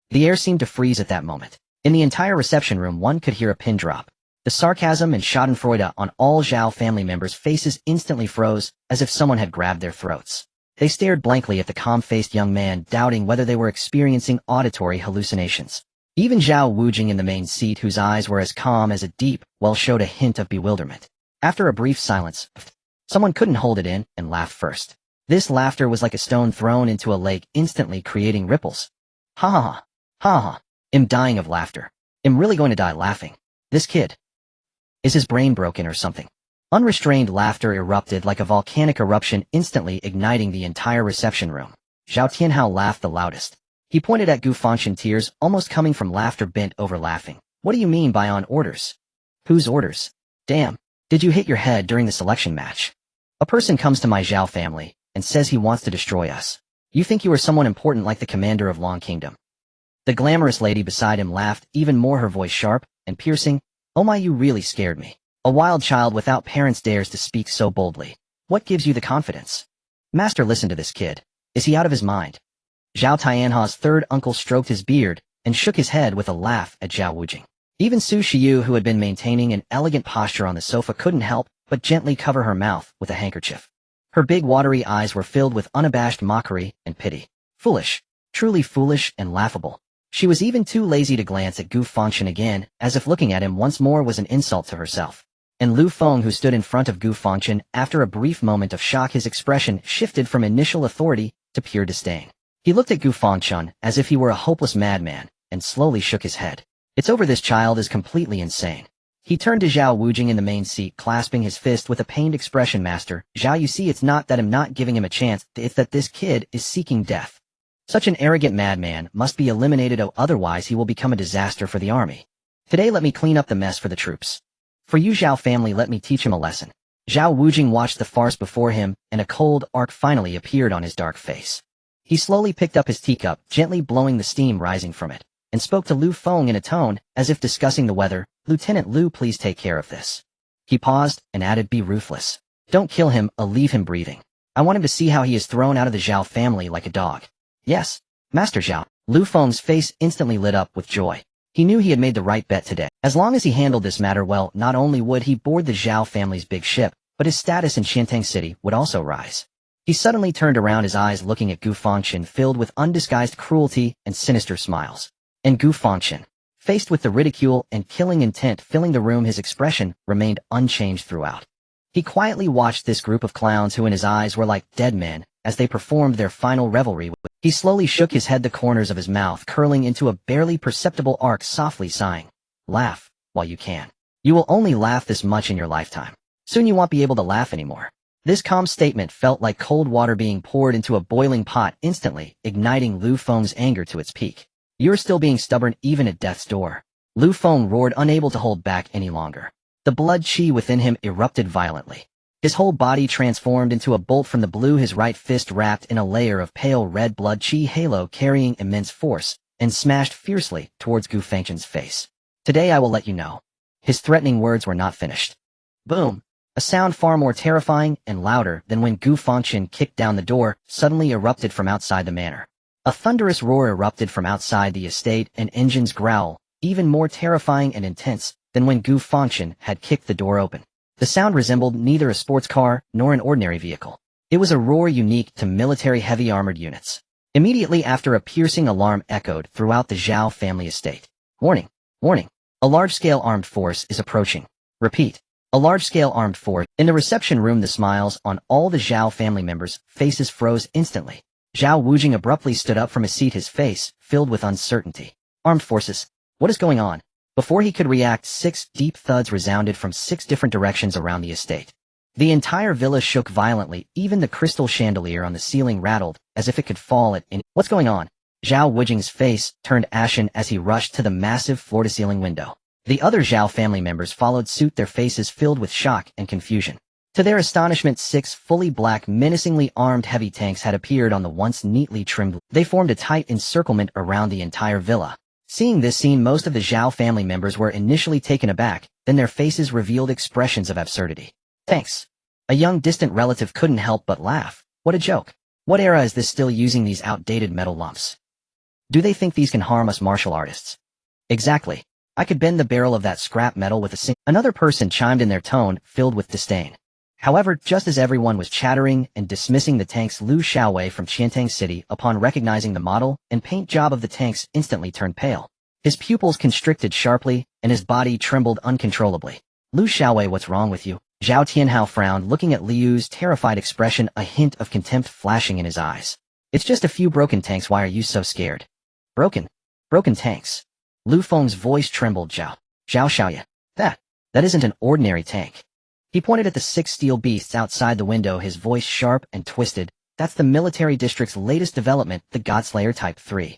The air seemed to freeze at that moment. In the entire reception room, one could hear a pin drop. The sarcasm and schadenfreude on all Zhao family members' faces instantly froze, as if someone had grabbed their throats. They stared blankly at the calm-faced young man, doubting whether they were experiencing auditory hallucinations. Even Zhao Wujing in the main seat, whose eyes were as calm as a deep well, showed a hint of bewilderment. After a brief silence, someone couldn't hold it in and laughed first. This laughter was like a stone thrown into a lake, instantly creating ripples. "Ha ha ha. Ha ha. I'm dying of laughter. I'm really going to die laughing. This kid. Is his brain broken or something?" Unrestrained laughter erupted like a volcanic eruption, instantly igniting the entire reception room. Zhao Tianhao laughed the loudest. He pointed at Gu Fangchen, tears almost coming from laughter bent over laughing. "What do you mean by on orders? Whose orders? Damn. Did you hit your head during the selection match? A person comes to my Zhao family and says he wants to destroy us. You think you are someone important, like the commander of Long Kingdom?" The glamorous lady beside him laughed even more, her voice sharp and piercing. "Oh my, you really scared me. A wild child without parents dares to speak so boldly. What gives you the confidence? Master, listen to this kid. Is he out of his mind?" Zhao Tianhao's 3rd uncle stroked his beard and shook his head with a laugh at Zhao Wujing. Even Su Shiyu, who had been maintaining an elegant posture on the sofa, couldn't help but gently cover her mouth with a handkerchief. Her big watery eyes were filled with unabashed mockery and pity. "Foolish. Truly foolish and laughable. She was even too lazy to glance at Gu Fangchen again, as if looking at him once more was an insult to herself. And Lu Feng, who stood in front of Gu Fangchen, after a brief moment of shock, his expression shifted from initial authority to pure disdain. He looked at Gu Fangchen as if he were a hopeless madman, and slowly shook his head. It's over, this child is completely insane. He turned to Zhao Wujing in the main seat, clasping his fist with a pained expression. Master, Zhao, you see, it's not that I'm not giving him a chance, it's that this kid is seeking death. Such an arrogant madman must be eliminated, or otherwise he will become a disaster for the army. Today let me clean up the mess for the troops. For you, Zhao family, let me teach him a lesson. Zhao Wujing watched the farce before him, and a cold arc finally appeared on his dark face. He slowly picked up his teacup, gently blowing the steam rising from it, and spoke to Lu Feng in a tone as if discussing the weather. Lieutenant Lu, please take care of this. He paused and added, be ruthless. Don't kill him, leave him breathing. I want him to see how he is thrown out of the Zhao family like a dog. Yes, Master Zhao. Lu Feng's face instantly lit up with joy. He knew he had made the right bet today. As long as he handled this matter well, not only would he board the Zhao family's big ship, but his status in Qiantang City would also rise. He suddenly turned around, his eyes looking at Gu Fangchen filled with undisguised cruelty and sinister smiles. And Gu Fangchen, faced with the ridicule and killing intent filling the room, his expression remained unchanged throughout. He quietly watched this group of clowns who in his eyes were like dead men as they performed their final revelry. He slowly shook his head, the corners of his mouth curling into a barely perceptible arc, softly sighing. Laugh while you can. You will only laugh this much in your lifetime. Soon you won't be able to laugh anymore. This calm statement felt like cold water being poured into a boiling pot, instantly igniting Lu Feng's anger to its peak. You're still being stubborn even at death's door. Lu Feng roared, unable to hold back any longer. The blood chi within him erupted violently. His whole body transformed into a bolt from the blue, his right fist wrapped in a layer of pale red blood chi halo carrying immense force, and smashed fiercely towards Gu Fangchen's face. Today I will let you know. His threatening words were not finished. Boom! A sound far more terrifying and louder than when Gu Fangchen kicked down the door suddenly erupted from outside the manor. A thunderous roar erupted from outside the estate, an engine's growl, even more terrifying and intense than when Gu Fangchen had kicked the door open. The sound resembled neither a sports car nor an ordinary vehicle. It was a roar unique to military heavy armored units. Immediately after, a piercing alarm echoed throughout the Zhao family estate. Warning! Warning! A large-scale armed force is approaching. Repeat. A large-scale armed force. In the reception room, the smiles on all the Zhao family members' faces froze instantly. Zhao Wujing abruptly stood up from his seat, his face filled with uncertainty. Armed forces? What is going on? Before he could react, 6 deep thuds resounded from 6 different directions around the estate. The entire villa shook violently, even the crystal chandelier on the ceiling rattled, as if it could fall at any— What's going on? Zhao Wujing's face turned ashen as he rushed to the massive floor-to-ceiling window. The other Zhao family members followed suit, their faces filled with shock and confusion. To their astonishment, 6 fully black, menacingly armed heavy tanks had appeared on the once neatly trimmed. They formed a tight encirclement around the entire villa. Seeing this scene, most of the Zhao family members were initially taken aback, then their faces revealed expressions of absurdity. Thanks. A young distant relative couldn't help but laugh. What a joke. What era is this still using these outdated metal lumps? Do they think these can harm us martial artists? Exactly. I could bend the barrel of that scrap metal with a single— Another person chimed in, their tone filled with disdain. However, just as everyone was chattering and dismissing the tanks, Lu Xiaowei from Qiantang City, upon recognizing the model and paint job of the tanks, instantly turned pale. His pupils constricted sharply, and his body trembled uncontrollably. Lu Xiaowei, what's wrong with you? Zhao Tianhao frowned, looking at Liu's terrified expression, a hint of contempt flashing in his eyes. It's just a few broken tanks, why are you so scared? Broken? Broken tanks? Lu Feng's voice trembled. Zhao Xiaoya. That isn't an ordinary tank. He pointed at the 6 steel beasts outside the window, his voice sharp and twisted. That's the military district's latest development, the Godslayer Type 3.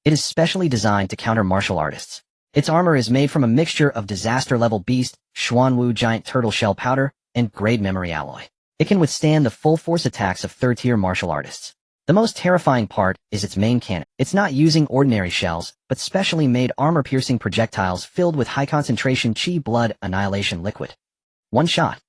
It is specially designed to counter martial artists. Its armor is made from a mixture of disaster-level beast, Xuanwu giant turtle shell powder, and grade memory alloy. It can withstand the full-force attacks of third-tier martial artists. The most terrifying part is its main cannon. It's not using ordinary shells, but specially made armor-piercing projectiles filled with high-concentration chi blood annihilation liquid. One shot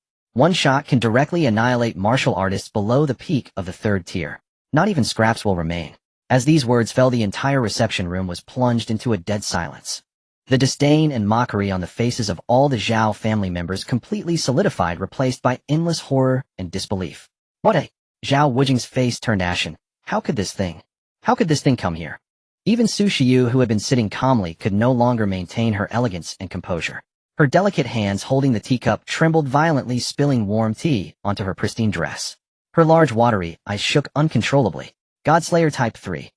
can directly annihilate martial artists below the peak of the 3rd tier. Not even scraps will remain. As these words fell, the entire reception room was plunged into a dead silence. The disdain and mockery on the faces of all the Zhao family members completely solidified, replaced by endless horror and disbelief. What a— Zhao Wujing's face turned ashen. How could this thing How could this thing come here? Even Su Shiyu, who had been sitting calmly, could no longer maintain her elegance and composure. Her delicate hands holding the teacup trembled violently, spilling warm tea onto her pristine dress. Her large watery eyes shook uncontrollably. Godslayer Type 3.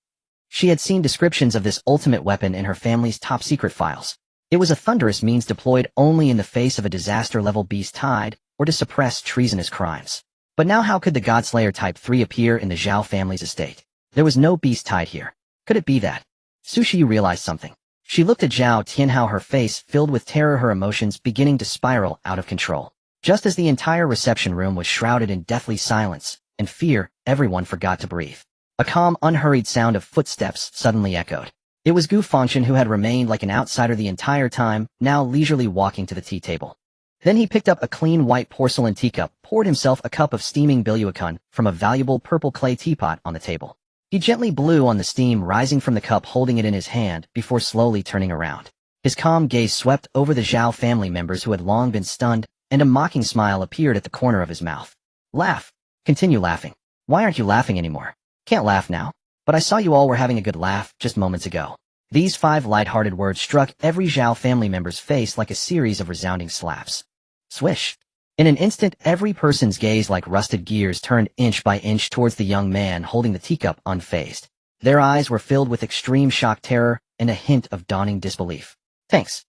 She had seen descriptions of this ultimate weapon in her family's top-secret files. It was a thunderous means deployed only in the face of a disaster-level beast tide or to suppress treasonous crimes. But now how could the Godslayer Type 3 appear in the Zhao family's estate? There was no beast tide here. Could it be that? Su Shiyu realized something. She looked at Zhao Tianhao, her face filled with terror, her emotions beginning to spiral out of control. Just as the entire reception room was shrouded in deathly silence and fear, everyone forgot to breathe. A calm, unhurried sound of footsteps suddenly echoed. It was Gu Fangchen, who had remained like an outsider the entire time, now leisurely walking to the tea table. Then he picked up a clean white porcelain teacup, poured himself a cup of steaming biluacun from a valuable purple clay teapot on the table. He gently blew on the steam rising from the cup, holding it in his hand before slowly turning around. His calm gaze swept over the Zhao family members who had long been stunned, and a mocking smile appeared at the corner of his mouth. Laugh. Continue laughing. Why aren't you laughing anymore? Can't laugh now. But I saw you all were having a good laugh just moments ago. These 5 light-hearted words struck every Zhao family member's face like a series of resounding slaps. Swish. In an instant, every person's gaze like rusted gears turned inch by inch towards the young man holding the teacup unfazed. Their eyes were filled with extreme shock, terror, and a hint of dawning disbelief. Thanks.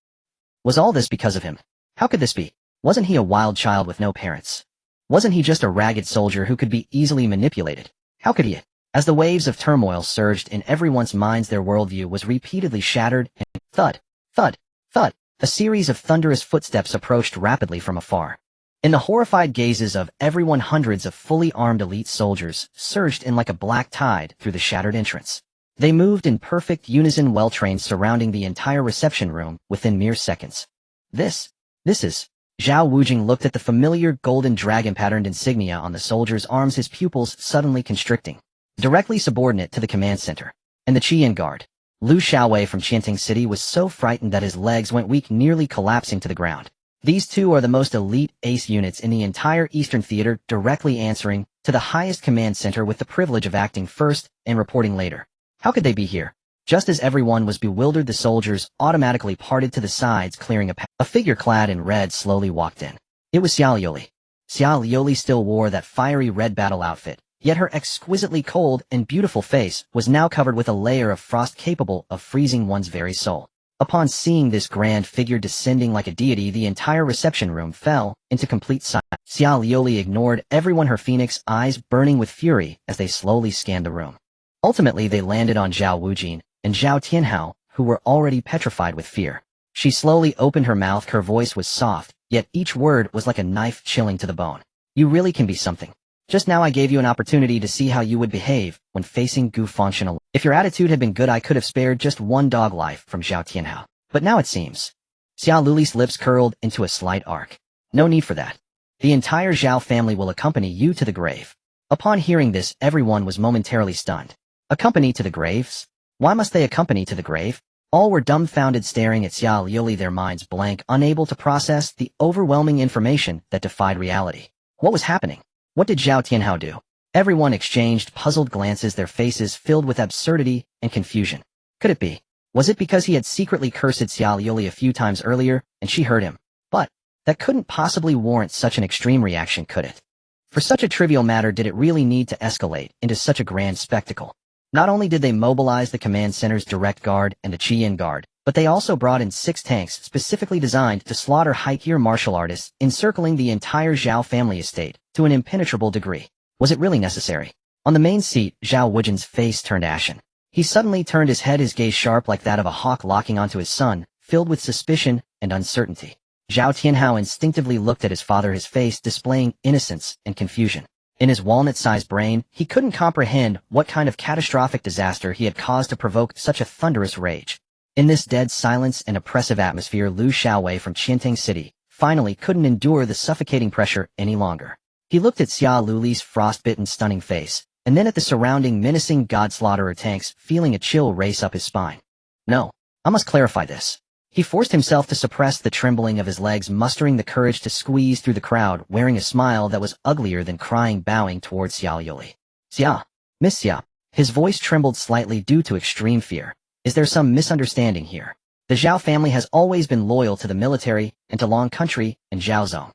Was all this because of him? How could this be? Wasn't he a wild child with no parents? Wasn't he just a ragged soldier who could be easily manipulated? How could he? As the waves of turmoil surged in everyone's minds, their worldview was repeatedly shattered, and thud, thud, thud, a series of thunderous footsteps approached rapidly from afar. In the horrified gazes of everyone, hundreds of fully armed elite soldiers surged in like a black tide through the shattered entrance. They moved in perfect unison, well-trained, surrounding the entire reception room within mere seconds. This is... Zhao Wujing looked at the familiar golden dragon-patterned insignia on the soldiers' arms, his pupils suddenly constricting. Directly subordinate to the command center. And the Qian Guard. Lu Xiaowei from Qianting City was so frightened that his legs went weak, nearly collapsing to the ground. These two are the most elite ace units in the entire Eastern Theater, directly answering to the highest command center with the privilege of acting first and reporting later. How could they be here? Just as everyone was bewildered, the soldiers automatically parted to the sides, clearing a path. A figure clad in red slowly walked in. It was Xia Liuli. Xia Liuli still wore that fiery red battle outfit, yet her exquisitely cold and beautiful face was now covered with a layer of frost capable of freezing one's very soul. Upon seeing this grand figure descending like a deity, the entire reception room fell into complete silence. Xia Liuli ignored everyone, her phoenix eyes burning with fury as they slowly scanned the room. Ultimately, they landed on Zhao Wujing and Zhao Tianhao, who were already petrified with fear. She slowly opened her mouth. Her voice was soft, yet each word was like a knife chilling to the bone. You really can be something. Just now I gave you an opportunity to see how you would behave when facing Gu Fangchen alone. If your attitude had been good, I could have spared just one dog life from Zhao Tianhao. But now it seems. Xia Liuli's lips curled into a slight arc. No need for that. The entire Zhao family will accompany you to the grave. Upon hearing this, everyone was momentarily stunned. Accompany to the graves? Why must they accompany to the grave? All were dumbfounded, staring at Xia Liuli, their minds blank, unable to process the overwhelming information that defied reality. What was happening? What did Zhao Tianhao do? Everyone exchanged puzzled glances, their faces filled with absurdity and confusion. Could it be? Was it because he had secretly cursed Xia Liuli a few times earlier, and she heard him? But that couldn't possibly warrant such an extreme reaction, could it? For such a trivial matter, did it really need to escalate into such a grand spectacle? Not only did they mobilize the command center's direct guard and the Qian Guard, but they also brought in 6 tanks specifically designed to slaughter high-tier martial artists, encircling the entire Zhao family estate to an impenetrable degree. Was it really necessary? On the main seat, Zhao Wujin's face turned ashen. He suddenly turned his head, his gaze sharp like that of a hawk locking onto his son, filled with suspicion and uncertainty. Zhao Tianhao instinctively looked at his father, his face displaying innocence and confusion. In his walnut-sized brain, he couldn't comprehend what kind of catastrophic disaster he had caused to provoke such a thunderous rage. In this dead silence and oppressive atmosphere, Lu Xiaowei from Qianting City finally couldn't endure the suffocating pressure any longer. He looked at Xia Liuli's frostbitten, stunning face, and then at the surrounding menacing god-slaughterer tanks, feeling a chill race up his spine. No, I must clarify this. He forced himself to suppress the trembling of his legs, mustering the courage to squeeze through the crowd, wearing a smile that was uglier than crying, bowing towards Xia Liuli. Xia, Miss Xia, His voice trembled slightly due to extreme fear. Is there some misunderstanding here? The Zhao family has always been loyal to the military and to Long Country and Zhaozong.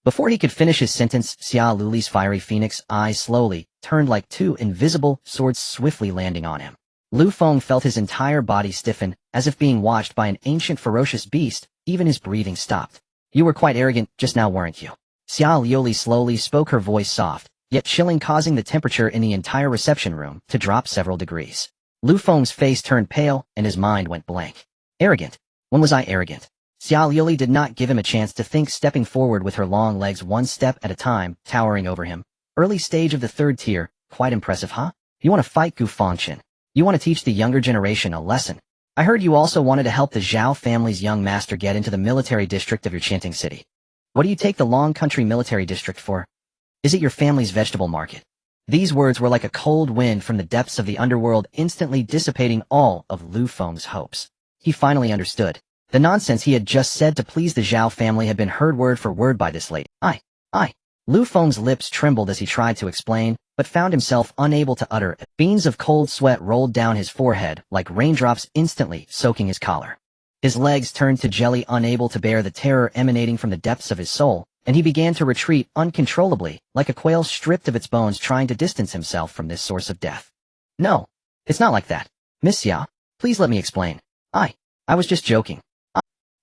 Before he could finish his sentence, Xia Luli's fiery phoenix eyes slowly turned like two invisible swords swiftly landing on him. Lu Feng felt his entire body stiffen, as if being watched by an ancient ferocious beast. Even his breathing stopped. You were quite arrogant just now, weren't you? Xia Liuli slowly spoke, her voice soft, yet chilling, causing the temperature in the entire reception room to drop several degrees. Lu Feng's face turned pale, and his mind went blank. Arrogant? When was I arrogant? Xia Liuli did not give him a chance to think, stepping forward with her long legs one step at a time, towering over him. Early stage of the third tier, quite impressive, huh? You want to fight Gu Fangchen? You want to teach the younger generation a lesson? I heard you also wanted to help the Zhao family's young master get into the military district of your chanting city. What do you take the Long Country military district for? Is it your family's vegetable market? These words were like a cold wind from the depths of the underworld, instantly dissipating all of Lu Feng's hopes. He finally understood. The nonsense he had just said to please the Zhao family had been heard word for word by this lady. I. Lu Feng's lips trembled as he tried to explain, but found himself unable to utter it. Beans of cold sweat rolled down his forehead like raindrops, instantly soaking his collar. His legs turned to jelly, unable to bear the terror emanating from the depths of his soul, and he began to retreat uncontrollably, like a quail stripped of its bones, trying to distance himself from this source of death. No, it's not like that. Miss Xia, please let me explain. I was just joking.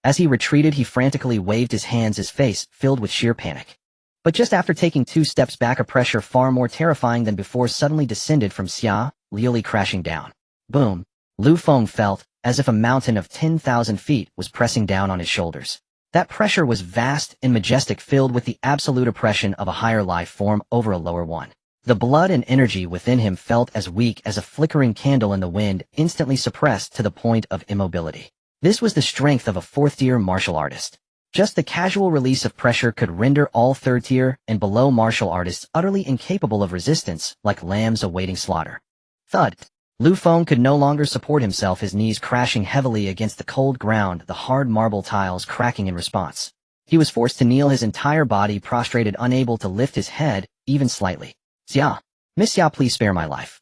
As he retreated, he frantically waved his hands, his face filled with sheer panic. But just after taking 2 steps back, a pressure far more terrifying than before suddenly descended from Xia Liuli, crashing down. Boom! Lu Feng felt as if a mountain of 10,000 feet was pressing down on his shoulders. That pressure was vast and majestic, filled with the absolute oppression of a higher life form over a lower one. The blood and energy within him felt as weak as a flickering candle in the wind, instantly suppressed to the point of immobility. This was the strength of a 4th-tier martial artist. Just the casual release of pressure could render all 3rd-tier and below martial artists utterly incapable of resistance, like lambs awaiting slaughter. Thud! Lu Feng could no longer support himself, his knees crashing heavily against the cold ground, the hard marble tiles cracking in response. He was forced to kneel, his entire body prostrated, unable to lift his head, even slightly. Xia, Miss Xia, please spare my life.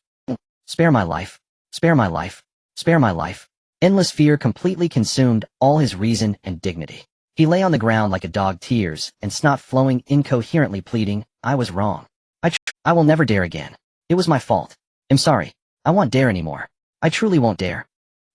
Spare my life. Spare my life. Spare my life. Endless fear completely consumed all his reason and dignity. He lay on the ground like a dog, tears and snot flowing, incoherently pleading, I was wrong. I will never dare again. It was my fault. I'm sorry. I won't dare anymore. I truly won't dare.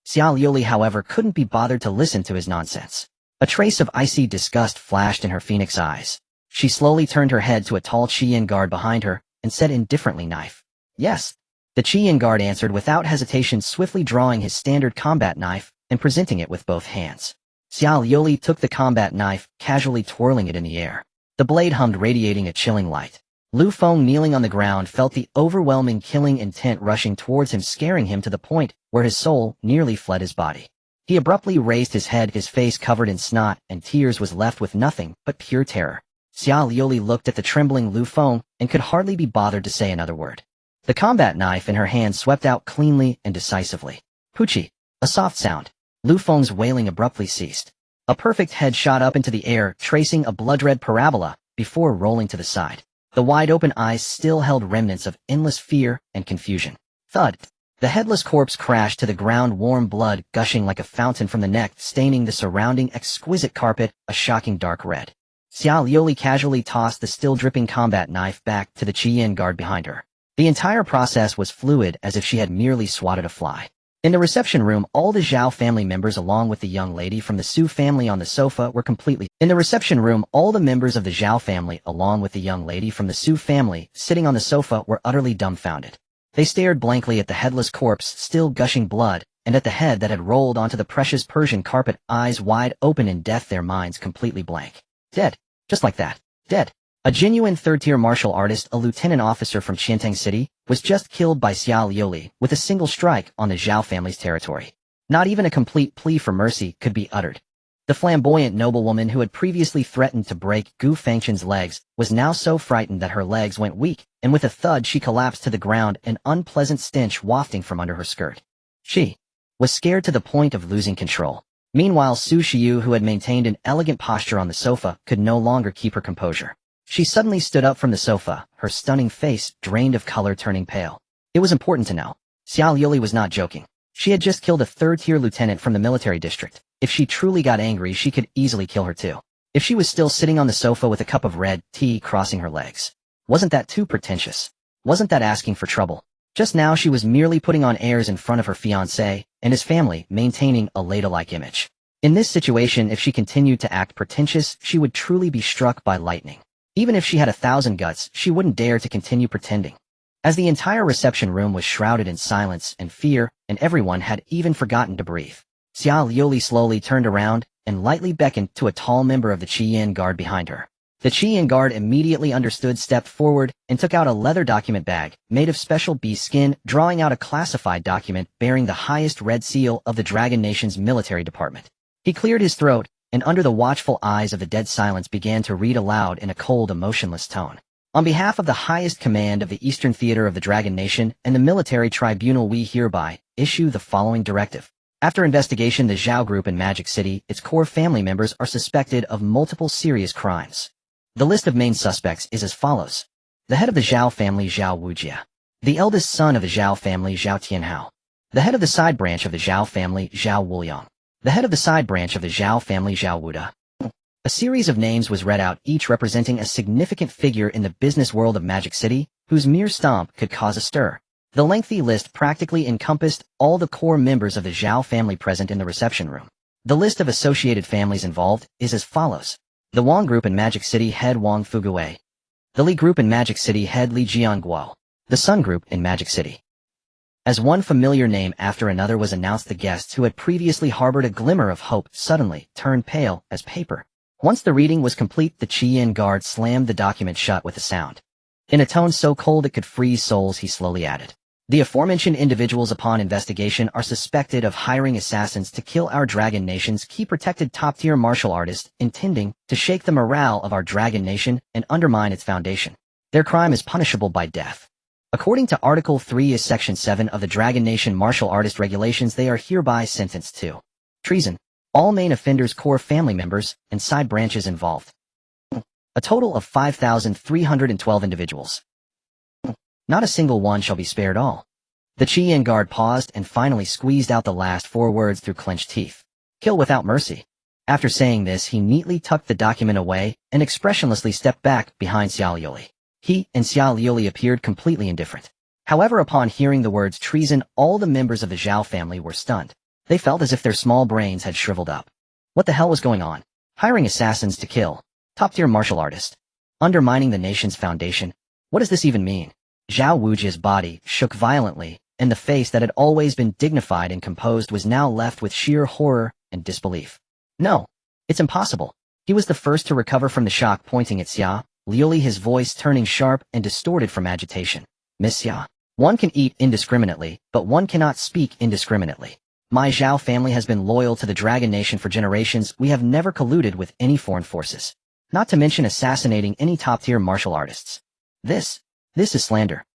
Xia Liuli, however, couldn't be bothered to listen to his nonsense. A trace of icy disgust flashed in her phoenix eyes. She slowly turned her head to a tall Qian guard behind her and said indifferently, knife. Yes. The Qian guard answered without hesitation, swiftly drawing his standard combat knife and presenting it with both hands. Xia Liuli took the combat knife, casually twirling it in the air. The blade hummed, radiating a chilling light. Lu Feng, kneeling on the ground, felt the overwhelming killing intent rushing towards him, scaring him to the point where his soul nearly fled his body. He abruptly raised his head, his face covered in snot and tears, was left with nothing but pure terror. Xia Liuli looked at the trembling Lu Feng and could hardly be bothered to say another word. The combat knife in her hand swept out cleanly and decisively. Poochie! A soft sound. Lu Feng's wailing abruptly ceased. A perfect head shot up into the air, tracing a blood-red parabola, before rolling to the side. The wide-open eyes still held remnants of endless fear and confusion. Thud! The headless corpse crashed to the ground, warm blood gushing like a fountain from the neck, staining the surrounding exquisite carpet a shocking dark red. Xia Liuli casually tossed the still-dripping combat knife back to the Qian guard behind her. The entire process was fluid, as if she had merely swatted a fly. In the reception room, all the Zhao family members along with the young lady from the Su family on the sofa were completely— In the reception room, all the members of the Zhao family along with the young lady from the Su family sitting on the sofa were utterly dumbfounded. They stared blankly at the headless corpse, still gushing blood, and at the head that had rolled onto the precious Persian carpet, eyes wide open in death, their minds completely blank. Dead. Just like that. Dead. A genuine 3rd-tier martial artist, a lieutenant officer from Qiantang City, was just killed by Xia Liuli with a single strike on the Zhao family's territory. Not even a complete plea for mercy could be uttered. The flamboyant noblewoman who had previously threatened to break Gu Fangchen's legs was now so frightened that her legs went weak, and with a thud she collapsed to the ground, an unpleasant stench wafting from under her skirt. She was scared to the point of losing control. Meanwhile, Su Shiyu, who had maintained an elegant posture on the sofa, could no longer keep her composure. She suddenly stood up from the sofa, her stunning face drained of color turning pale. It was important to know. Xiao Yuli was not joking. She had just killed a third-tier lieutenant from the military district. If she truly got angry, she could easily kill her too. If she was still sitting on the sofa with a cup of red tea crossing her legs. Wasn't that too pretentious? Wasn't that asking for trouble? Just now she was merely putting on airs in front of her fiancé and his family, maintaining a ladylike image. In this situation, if she continued to act pretentious, she would truly be struck by lightning. Even if she had 1,000 guts, she wouldn't dare to continue pretending. As the entire reception room was shrouded in silence and fear, and everyone had even forgotten to breathe, Xiao Liuli slowly turned around and lightly beckoned to a tall member of the Qiyin guard behind her. The Qiyin guard immediately understood, stepped forward, and took out a leather document bag made of special bee skin, drawing out a classified document bearing the highest red seal of the Dragon Nation's military department. He cleared his throat, and under the watchful eyes of the dead silence began to read aloud in a cold, emotionless tone. On behalf of the highest command of the Eastern Theater of the Dragon Nation and the military tribunal, we hereby issue the following directive. After investigation, the Zhao Group in Magic City, its core family members are suspected of multiple serious crimes. The list of main suspects is as follows. The head of the Zhao family, Zhao Wujia. The eldest son of the Zhao family, Zhao Tianhao. The head of the side branch of the Zhao family, Zhao Wuliang. The head of the side branch of the Zhao family, Zhao Wuda. A series of names was read out, each representing a significant figure in the business world of Magic City, whose mere stomp could cause a stir. The lengthy list practically encompassed all the core members of the Zhao family present in the reception room. The list of associated families involved is as follows. The Wang Group in Magic City, head Wang Fugui. The Li Group in Magic City, head Li Jianguo. The Sun Group in Magic City. As one familiar name after another was announced, the guests who had previously harbored a glimmer of hope suddenly turned pale as paper. Once the reading was complete, the Qiyin guard slammed the document shut with a sound. In a tone so cold it could freeze souls, he slowly added. The aforementioned individuals upon investigation are suspected of hiring assassins to kill our Dragon Nation's key protected top-tier martial artists, intending to shake the morale of our Dragon Nation and undermine its foundation. Their crime is punishable by death. According to Article 3 is Section 7 of the Dragon Nation Martial Artist Regulations, they are hereby sentenced to treason. All main offenders, core family members, and side branches involved. A total of 5,312 individuals. Not a single one shall be spared all. The Qiyin guard paused and finally squeezed out the last 4 words through clenched teeth. Kill without mercy. After saying this, he neatly tucked the document away and expressionlessly stepped back behind Xiao Liuli. He and Xiao Liuli appeared completely indifferent. However, upon hearing the words treason, all the members of the Zhao family were stunned. They felt as if their small brains had shriveled up. What the hell was going on? Hiring assassins to kill top-tier martial artists. Undermining the nation's foundation. What does this even mean? Zhao Wujia's body shook violently, and the face that had always been dignified and composed was now left with sheer horror and disbelief. No, it's impossible. He was the first to recover from the shock, pointing at Xia Liuli, his voice turning sharp and distorted from agitation. Miss Xia, one can eat indiscriminately, but one cannot speak indiscriminately. My Zhao family has been loyal to the Dragon Nation for generations. We have never colluded with any foreign forces. Not to mention assassinating any top-tier martial artists. This is slander.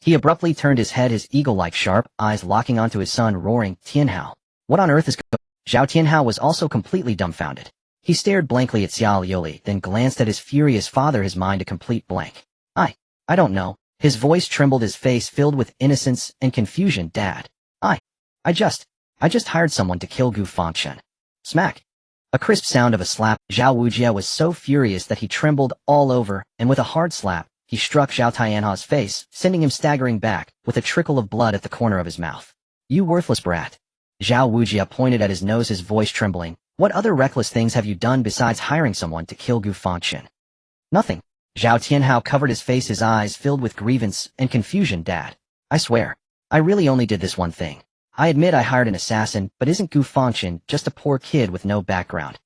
He abruptly turned his head, his eagle-like sharp eyes locking onto his son, roaring, Tianhao. What on earth is going on? Zhao Tianhao was also completely dumbfounded. He stared blankly at Xiao Liuli, then glanced at his furious father, his mind a complete blank. I don't know. His voice trembled, his face filled with innocence and confusion. Dad. I just hired someone to kill Gu Fangchen. Smack. A crisp sound of a slap. Zhao Wujia was so furious that he trembled all over, and with a hard slap, he struck Zhao Tianhao's face, sending him staggering back, with a trickle of blood at the corner of his mouth. You worthless brat. Zhao Wujia pointed at his nose, his voice trembling. What other reckless things have you done besides hiring someone to kill Gu Fangchen? Nothing. Zhao Tianhao covered his face, his eyes filled with grievance and confusion. Dad. I swear. I really only did this one thing. I admit I hired an assassin, but isn't Gu Fangchen just a poor kid with no background?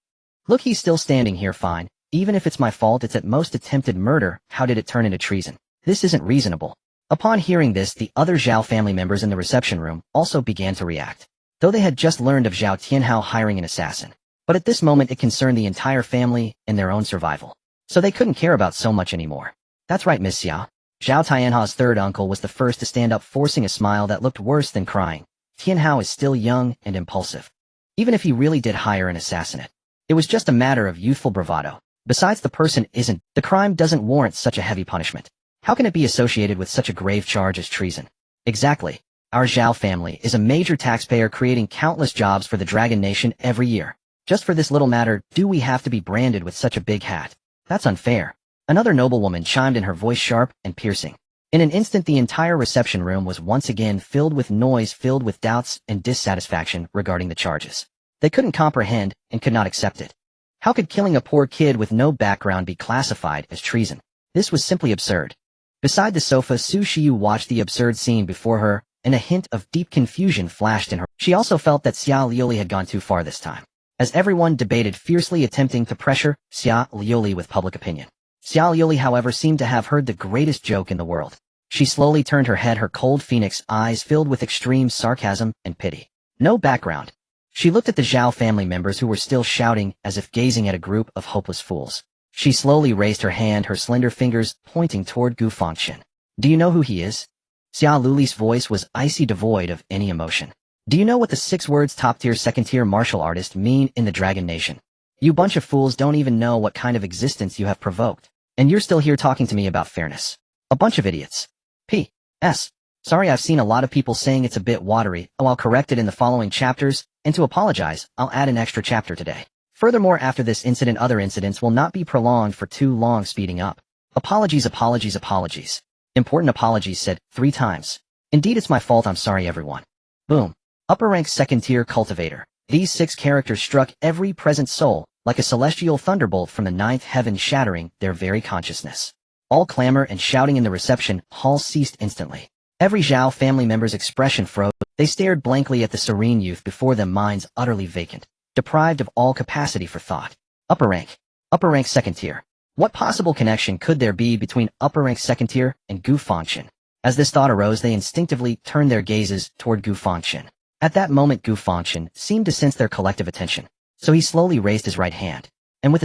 Look, he's still standing here fine. Even if it's my fault, it's at most attempted murder. How did it turn into treason? This isn't reasonable. Upon hearing this, the other Zhao family members in the reception room also began to react. Though they had just learned of Zhao Tianhao hiring an assassin. But at this moment it concerned the entire family and their own survival. So they couldn't care about so much anymore. That's right, Miss Xia. Zhao Tianhao's third uncle was the first to stand up, forcing a smile that looked worse than crying. Tianhao is still young and impulsive. Even if he really did hire an assassinate, it was just a matter of youthful bravado. Besides, the crime doesn't warrant such a heavy punishment. How can it be associated with such a grave charge as treason? Exactly. Our Zhao family is a major taxpayer creating countless jobs for the Dragon Nation every year. Just for this little matter, do we have to be branded with such a big hat? That's unfair. Another noblewoman chimed in, her voice sharp and piercing. In an instant, the entire reception room was once again filled with noise, filled with doubts and dissatisfaction regarding the charges. They couldn't comprehend and could not accept it. How could killing a poor kid with no background be classified as treason? This was simply absurd. Beside the sofa, Su Xiu watched the absurd scene before her, and a hint of deep confusion flashed in her. She also felt that Xia Liuli had gone too far this time. As everyone debated fiercely, attempting to pressure Xia Liuli with public opinion. Xia Liuli, however, seemed to have heard the greatest joke in the world. She slowly turned her head, her cold phoenix eyes filled with extreme sarcasm and pity. No background. She looked at the Zhao family members who were still shouting as if gazing at a group of hopeless fools. She slowly raised her hand, her slender fingers pointing toward Gu Fangchen. Do you know who he is? Xia Luli's voice was icy, devoid of any emotion. Do you know what the 6 words top-tier, second-tier martial artist mean in the Dragon Nation? You bunch of fools don't even know what kind of existence you have provoked. And you're still here talking to me about fairness. A bunch of idiots. P.S. Sorry, I've seen a lot of people saying it's a bit watery. Oh, I'll correct it in the following chapters, and to apologize, I'll add an extra chapter today. Furthermore, after this incident, other incidents will not be prolonged for too long, speeding up. Apologies, apologies, apologies. Important apologies said 3 times. Indeed, it's my fault. I'm sorry, everyone. Boom. Upper rank second-tier cultivator. These 6 characters struck every present soul like a celestial thunderbolt from the 9th heaven, shattering their very consciousness. All clamor and shouting in the reception hall ceased instantly. Every Zhao family member's expression froze. They stared blankly at the serene youth before them, minds utterly vacant, deprived of all capacity for thought. Upper rank second tier. What possible connection could there be between upper rank second tier and Gu Fangchen? As this thought arose, they instinctively turned their gazes toward Gu Fangchen. At that moment, Gu Fangchen seemed to sense their collective attention, so he slowly raised his right hand, and with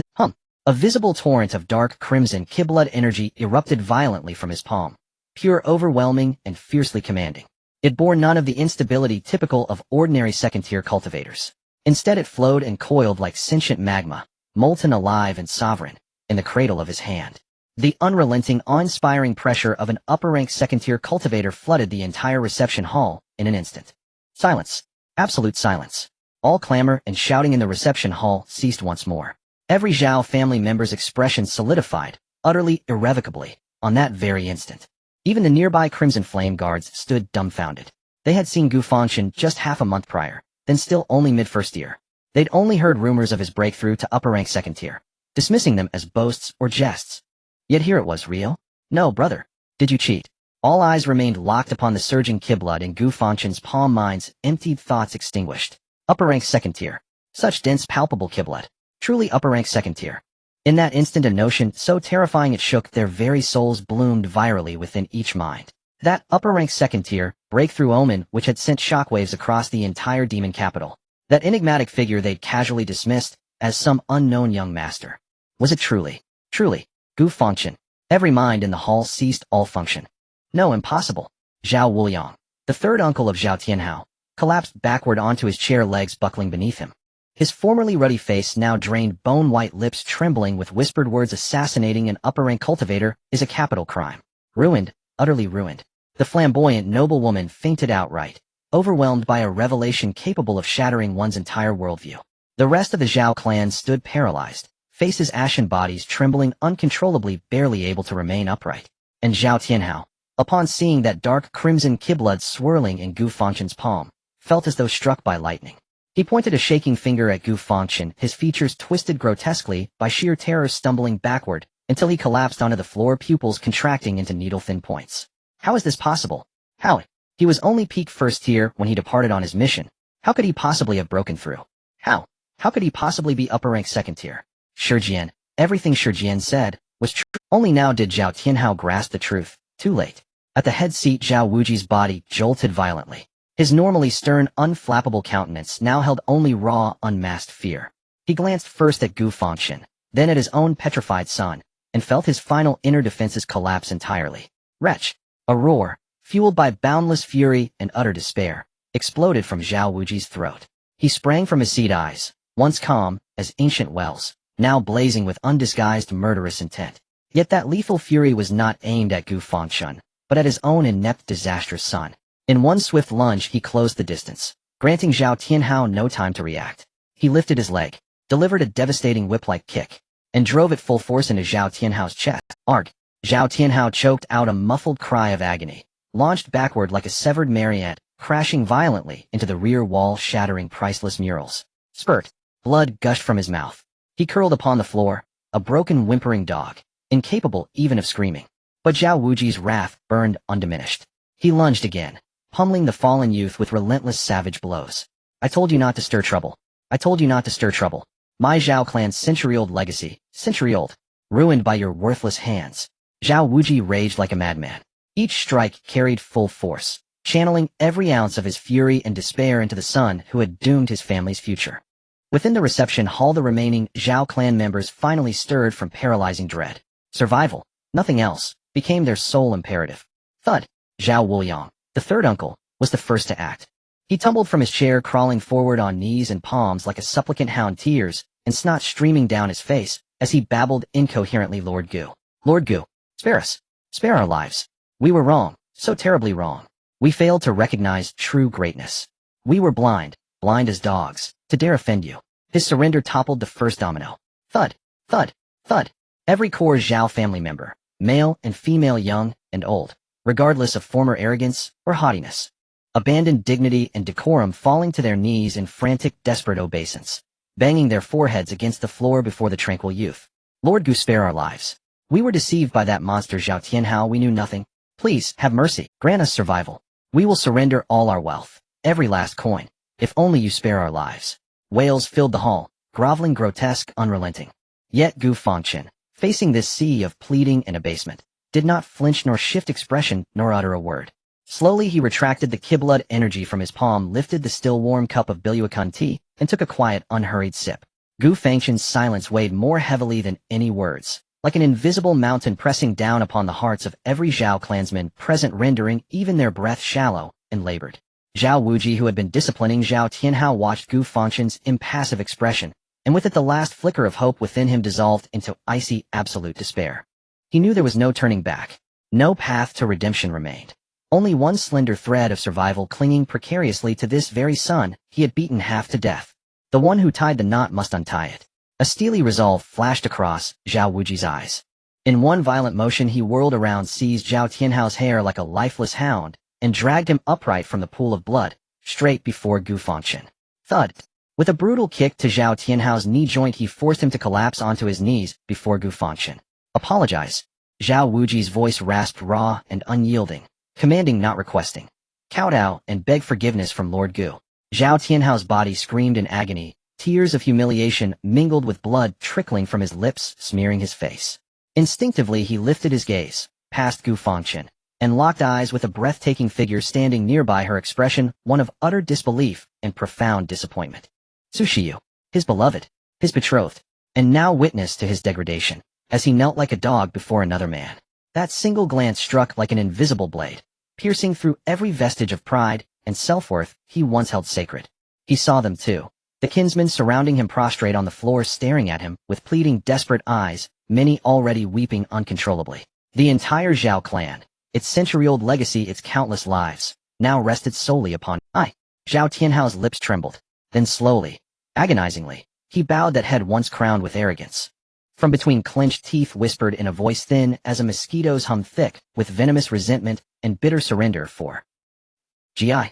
a visible torrent of dark crimson Ki-blood energy erupted violently from his palm, pure, overwhelming, and fiercely commanding. It bore none of the instability typical of ordinary second-tier cultivators. Instead, it flowed and coiled like sentient magma, molten alive and sovereign, in the cradle of his hand. The unrelenting, awe-inspiring pressure of an upper-rank second-tier cultivator flooded the entire reception hall in an instant. Silence. Absolute silence. All clamor and shouting in the reception hall ceased once more. Every Zhao family member's expression solidified, utterly, irrevocably, on that very instant. Even the nearby Crimson Flame guards stood dumbfounded. They had seen Gu Fangchen just half a month prior, then still only mid-first year. They'd only heard rumors of his breakthrough to upper-rank second tier, dismissing them as boasts or jests. Yet here it was, real? No, brother. Did you cheat? All eyes remained locked upon the surging Ki-blood in Gu Fangchen's palm, minds emptied, thoughts extinguished. Upper-rank second tier. Such dense, palpable Ki-blood. Truly upper-rank second tier. In that instant, a notion so terrifying it shook their very souls bloomed virally within each mind. That upper-rank second tier breakthrough omen which had sent shockwaves across the entire demon capital. That enigmatic figure they'd casually dismissed as some unknown young master. Was it truly, Gu Fangchen? Every mind in the hall ceased all function. No, impossible. Zhao Wuliang, the third uncle of Zhao Tianhao, collapsed backward onto his chair, legs buckling beneath him. His formerly ruddy face now drained, bone-white lips trembling with whispered words. Assassinating an upper-rank cultivator is a capital crime. Ruined, utterly ruined. The flamboyant noblewoman fainted outright, overwhelmed by a revelation capable of shattering one's entire worldview. The rest of the Zhao clan stood paralyzed, faces ashen, bodies trembling uncontrollably, barely able to remain upright. And Zhao Tianhao, upon seeing that dark crimson Ki-blood swirling in Gu Fangchen's palm, felt as though struck by lightning. He pointed a shaking finger at Gu Fangchen, his features twisted grotesquely by sheer terror, stumbling backward until he collapsed onto the floor, pupils contracting into needle-thin points. How is this possible? How? He was only peak first tier when he departed on his mission. How could he possibly have broken through? How? How could he possibly be upper-rank second tier? Shijian, everything Shijian said was true. Only now did Zhao Tianhao grasp the truth. Too late. At the head seat, Zhao Wuji's body jolted violently. His normally stern, unflappable countenance now held only raw, unmasked fear. He glanced first at Gu Fangchen, then at his own petrified son, and felt his final inner defenses collapse entirely. Wretch! A roar, fueled by boundless fury and utter despair, exploded from Zhao Wuji's throat. He sprang from his seat, eyes, once calm as ancient wells, now blazing with undisguised murderous intent. Yet that lethal fury was not aimed at Gu Fangchen, but at his own inept, disastrous son. In one swift lunge, he closed the distance, granting Zhao Tianhao no time to react. He lifted his leg, delivered a devastating whip-like kick, and drove it full force into Zhao Tianhao's chest. Arg! Zhao Tianhao choked out a muffled cry of agony, launched backward like a severed marionette, crashing violently into the rear wall, shattering priceless murals. Spurt! Blood gushed from his mouth. He curled upon the floor, a broken, whimpering dog, incapable even of screaming. But Zhao Wuji's wrath burned undiminished. He lunged again, pummeling the fallen youth with relentless savage blows. I told you not to stir trouble. I told you not to stir trouble. My Zhao clan's century-old legacy, century-old, ruined by your worthless hands. Zhao Wuji raged like a madman. Each strike carried full force, channeling every ounce of his fury and despair into the son who had doomed his family's future. Within the reception hall, the remaining Zhao clan members finally stirred from paralyzing dread. Survival, nothing else, became their sole imperative. Thud! Zhao Wuliang, the third uncle, was the first to act. He tumbled from his chair, crawling forward on knees and palms like a supplicant hound, tears and snot streaming down his face as he babbled incoherently. Lord Gu. Lord Gu, spare us. Spare our lives. We were wrong, so terribly wrong. We failed to recognize true greatness. We were blind, blind as dogs, to dare offend you. His surrender toppled the first domino. Thud, thud, thud. Every core Zhao family member, male and female, young and old, regardless of former arrogance or haughtiness, abandoned dignity and decorum, falling to their knees in frantic, desperate obeisance, banging their foreheads against the floor before the tranquil youth. Lord Gu, spare our lives. We were deceived by that monster Zhao Tianhao. We knew nothing. Please, have mercy. Grant us survival. We will surrender all our wealth, every last coin, if only you spare our lives. Wails filled the hall, groveling, grotesque, unrelenting. Yet Gu Fangchen, facing this sea of pleading and abasement, did not flinch nor shift expression nor utter a word. Slowly he retracted the Kiblood energy from his palm, lifted the still warm cup of Biluakan tea, and took a quiet, unhurried sip. Gu Fangchen's silence weighed more heavily than any words, like an invisible mountain pressing down upon the hearts of every Zhao clansman present, rendering even their breath shallow and labored. Zhao Wuji, who had been disciplining Zhao Tianhao, watched Gu Fangchen's impassive expression, and with it the last flicker of hope within him dissolved into icy, absolute despair. He knew there was no turning back. No path to redemption remained. Only one slender thread of survival clinging precariously to this very son he had beaten half to death. The one who tied the knot must untie it. A steely resolve flashed across Zhao Wuji's eyes. In one violent motion he whirled around, seized Zhao Tianhao's hair like a lifeless hound, and dragged him upright from the pool of blood, straight before Gu Fangchen. Thud! With a brutal kick to Zhao Tianhao's knee joint, he forced him to collapse onto his knees before Gu Fangchen. Apologize. Zhao Wuji's voice rasped, raw and unyielding, commanding, not requesting. Kowtow and beg forgiveness from Lord Gu. Zhao Tianhao's body screamed in agony, tears of humiliation mingled with blood trickling from his lips, smearing his face. Instinctively he lifted his gaze, past Gu Fangchen, and locked eyes with a breathtaking figure standing nearby, her expression one of utter disbelief and profound disappointment. Sushiyu, his beloved, his betrothed, and now witness to his degradation, as he knelt like a dog before another man. That single glance struck like an invisible blade, piercing through every vestige of pride and self-worth he once held sacred. He saw them too, the kinsmen surrounding him, prostrate on the floor, staring at him with pleading, desperate eyes, many already weeping uncontrollably. The entire Zhao clan, its century-old legacy, its countless lives, now rested solely upon I. Zhao Tianhao's lips trembled. Then slowly, agonizingly, he bowed that head once crowned with arrogance. From between clenched teeth whispered in a voice thin as a mosquito's hum, thick with venomous resentment and bitter surrender for G-I-V-N-S.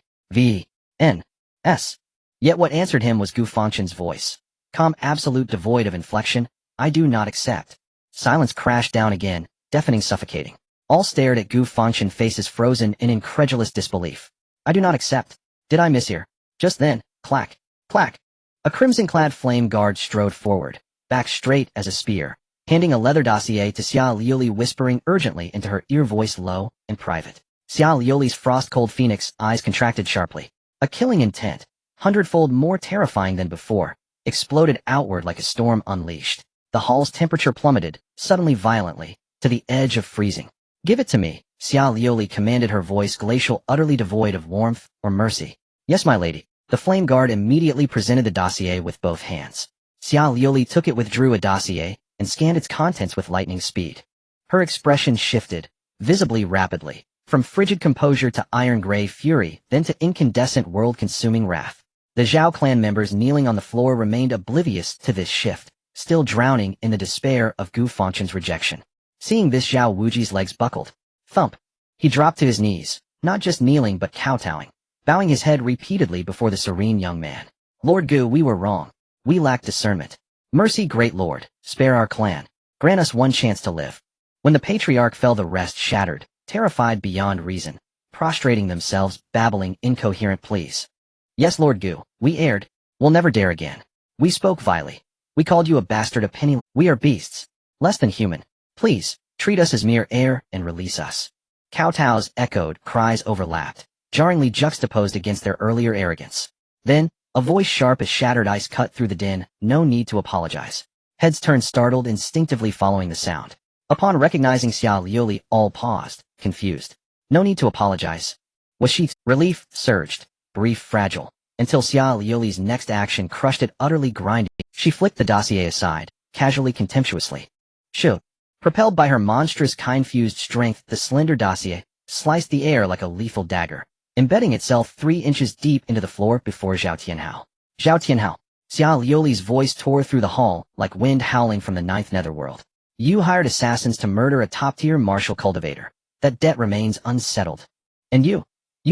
Yet what answered him was Gu Fangchen's voice, calm, absolute, devoid of inflection. I do not accept. Silence crashed down again, deafening, suffocating. All stared at Gu Fangchen, faces frozen in incredulous disbelief. I do not accept. Did I mishear? Just then, clack, clack. A crimson-clad flame guard strode forward, back straight as a spear, handing a leather dossier to Xia Liuli, whispering urgently into her ear, voice low and private. Xia Liuli's frost-cold phoenix eyes contracted sharply. A killing intent, hundredfold more terrifying than before, exploded outward like a storm unleashed. The hall's temperature plummeted, suddenly, violently, to the edge of freezing. Give it to me, Xia Liuli commanded, her voice glacial, utterly devoid of warmth or mercy. Yes, my lady. The flame guard immediately presented the dossier with both hands. Xia Liuli took it, withdrew a dossier, and scanned its contents with lightning speed. Her expression shifted, visibly rapidly, From frigid composure to iron-gray fury, then to incandescent world-consuming wrath. The Zhao clan members kneeling on the floor remained oblivious to this shift, still drowning in the despair of Gu Fangchen's rejection. Seeing this, Zhao Wuji's legs buckled. Thump. He dropped to his knees, not just kneeling but kowtowing, bowing his head repeatedly before the serene young man. Lord Gu, we were wrong. We lacked discernment. Mercy, great lord, spare our clan. Grant us one chance to live. When the patriarch fell, the rest shattered, terrified beyond reason, prostrating themselves, babbling incoherent pleas. Yes, Lord Gu, we erred. We'll never dare again. We spoke vilely. We called you a bastard, a penny. We are beasts. Less than human. Please, treat us as mere air and release us. Kowtows echoed, cries overlapped, jarringly juxtaposed against their earlier arrogance. Then, a voice sharp as shattered ice cut through the din. No need to apologize. Heads turned startled, instinctively following the sound. Upon recognizing Xia Liuli, all paused, confused. No need to apologize. Was she? Relief surged, brief, fragile, until Xia Liuli's next action crushed it, utterly grinding. She flicked the dossier aside, casually, contemptuously. Shoot. Propelled by her monstrous kind-fused strength, the slender dossier sliced the air like a lethal dagger, embedding itself 3 inches deep into the floor before Zhao Tianhao. Zhao Tianhao. Xia Liuli's voice tore through the hall, like wind howling from the 9th netherworld. You hired assassins to murder a top-tier martial cultivator. That debt remains unsettled. And you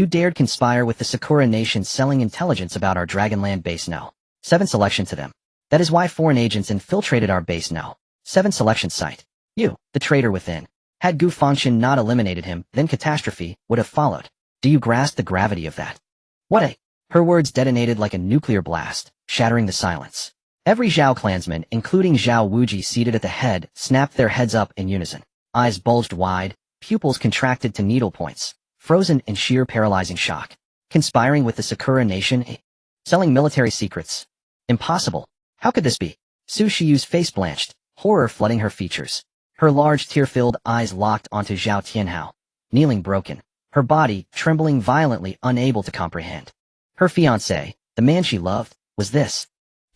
dared conspire with the Sakura nation, selling intelligence about our Dragonland base. No. 7 selection to them. That is why foreign agents infiltrated our base. No. 7 selection site. You, the traitor within. Had Gu Fangchen not eliminated him, then catastrophe would have followed. Do you grasp the gravity of that? What a... Her words detonated like a nuclear blast, shattering the silence. Every Zhao clansman, including Zhao Wuji seated at the head, snapped their heads up in unison. Eyes bulged wide, pupils contracted to needle points, frozen in sheer paralyzing shock. Conspiring with the Sakura nation? Selling military secrets? Impossible. How could this be? Su Shiyu's face blanched, horror flooding her features. Her large tear-filled eyes locked onto Zhao Tianhao, kneeling broken, her body trembling violently, unable to comprehend. Her fiancé, the man she loved, was this.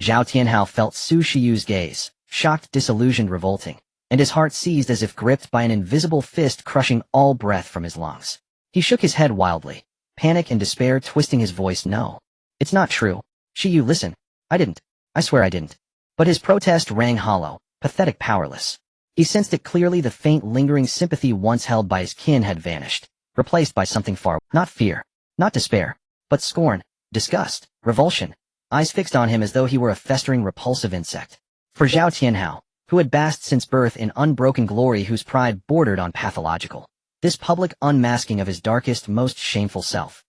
Zhao Tianhao felt Su Shiyu's gaze, shocked, disillusioned, revolting, and his heart seized as if gripped by an invisible fist, crushing all breath from his lungs. He shook his head wildly, panic and despair twisting his voice. No. It's not true. Shiyu, listen. I didn't. I swear I didn't. But his protest rang hollow, pathetic, powerless. He sensed it clearly. The faint, lingering sympathy once held by his kin had vanished, replaced by something far, not fear, not despair, but scorn, disgust, revulsion, eyes fixed on him as though he were a festering, repulsive insect. For Zhao Tianhao, who had basked since birth in unbroken glory, whose pride bordered on pathological, this public unmasking of his darkest, most shameful self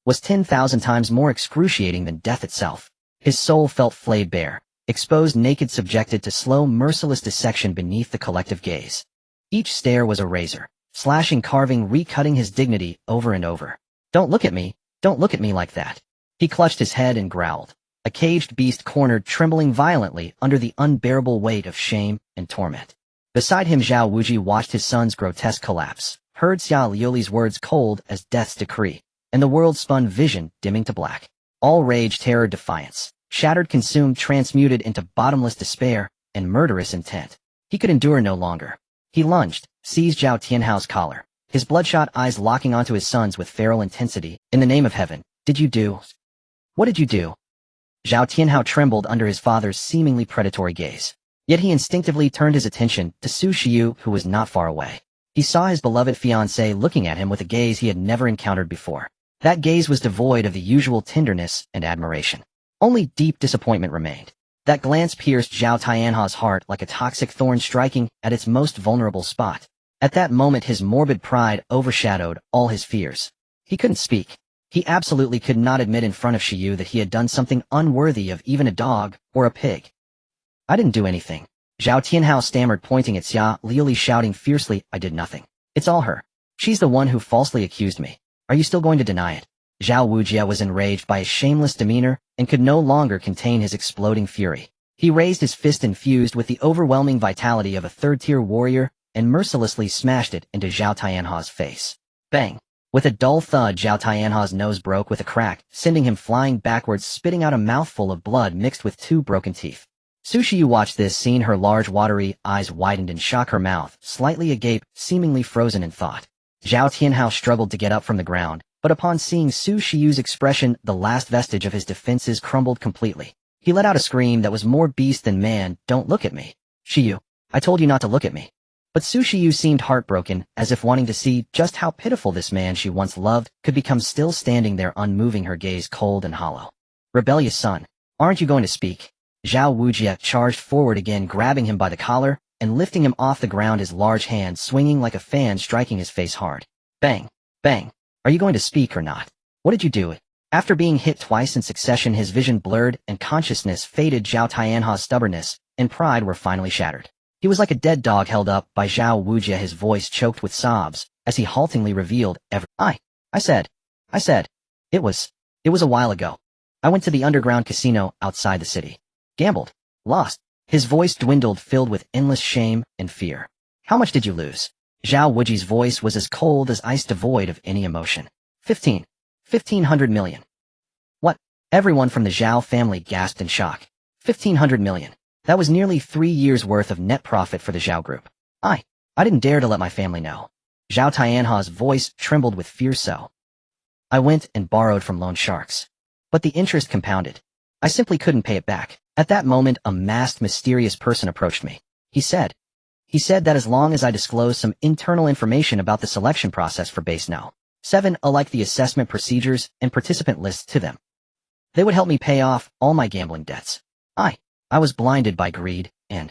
was 10,000 times more excruciating than death itself. His soul felt flayed bare, exposed, naked, subjected to slow, merciless dissection beneath the collective gaze. Each stare was a razor, slashing, carving, recutting his dignity over and over. Don't look at me like that. He clutched his head and growled, a caged beast cornered, trembling violently under the unbearable weight of shame and torment. Beside him, Zhao Wuji watched his son's grotesque collapse, heard Xia Liuli's words cold as death's decree, and the world spun vision dimming to black. All rage, terror, defiance, shattered, consumed, transmuted into bottomless despair and murderous intent. He could endure no longer. He lunged, seized Zhao Tianhao's collar, his bloodshot eyes locking onto his son's with feral intensity. In the name of heaven, did you do? What did you do? Zhao Tianhao trembled under his father's seemingly predatory gaze. Yet he instinctively turned his attention to Su Shiyu, who was not far away. He saw his beloved fiancée looking at him with a gaze he had never encountered before. That gaze was devoid of the usual tenderness and admiration. Only deep disappointment remained. That glance pierced Zhao Tianhao's heart like a toxic thorn striking at its most vulnerable spot. At that moment, his morbid pride overshadowed all his fears. He couldn't speak. He absolutely could not admit in front of Shiyu that he had done something unworthy of even a dog or a pig. I didn't do anything. Zhao Tianhao stammered, pointing at Xia Liuli, shouting fiercely, I did nothing. It's all her. She's the one who falsely accused me. Are you still going to deny it? Zhao Wujia was enraged by his shameless demeanor and could no longer contain his exploding fury. He raised his fist infused with the overwhelming vitality of a third-tier warrior and mercilessly smashed it into Zhao Tianhao's face. Bang! With a dull thud, Zhao Tianhao's nose broke with a crack, sending him flying backwards, spitting out a mouthful of blood mixed with 2 broken teeth. Su Shiyu watched this scene, her large watery eyes widened in shock, her mouth slightly agape, seemingly frozen in thought. Zhao Tianhao struggled to get up from the ground, but upon seeing Su Shiyu's expression, the last vestige of his defenses crumbled completely. He let out a scream that was more beast than man. Don't look at me. Shiyu, I told you not to look at me. But Su Shiyu seemed heartbroken, as if wanting to see just how pitiful this man she once loved could become still standing there unmoving, her gaze cold and hollow. Rebellious son, aren't you going to speak? Zhao Wujie charged forward again, grabbing him by the collar and lifting him off the ground, his large hand swinging like a fan, striking his face hard. Bang! Bang! Are you going to speak or not? What did you do? After being hit twice in succession, his vision blurred and consciousness faded. Zhao Tianha's stubbornness and pride were finally shattered. He was like a dead dog held up by Zhao Wujie, his voice choked with sobs, as he haltingly revealed, I said, it was a while ago. I went to the underground casino outside the city. Gambled. Lost. His voice dwindled, filled with endless shame and fear. How much did you lose? Zhao Wujie's voice was as cold as ice, devoid of any emotion. 1,500 million. What? Everyone from the Zhao family gasped in shock. 1,500 million. That was nearly 3 years' worth of net profit for the Zhao group. I didn't dare to let my family know. Zhao Tianha's voice trembled with fear. So I went and borrowed from loan sharks. But the interest compounded. I simply couldn't pay it back. At that moment, a masked, mysterious person approached me. He said that as long as I disclosed some internal information about the selection process for Base No. 7, like the assessment procedures and participant lists to them, they would help me pay off all my gambling debts. I was blinded by greed, and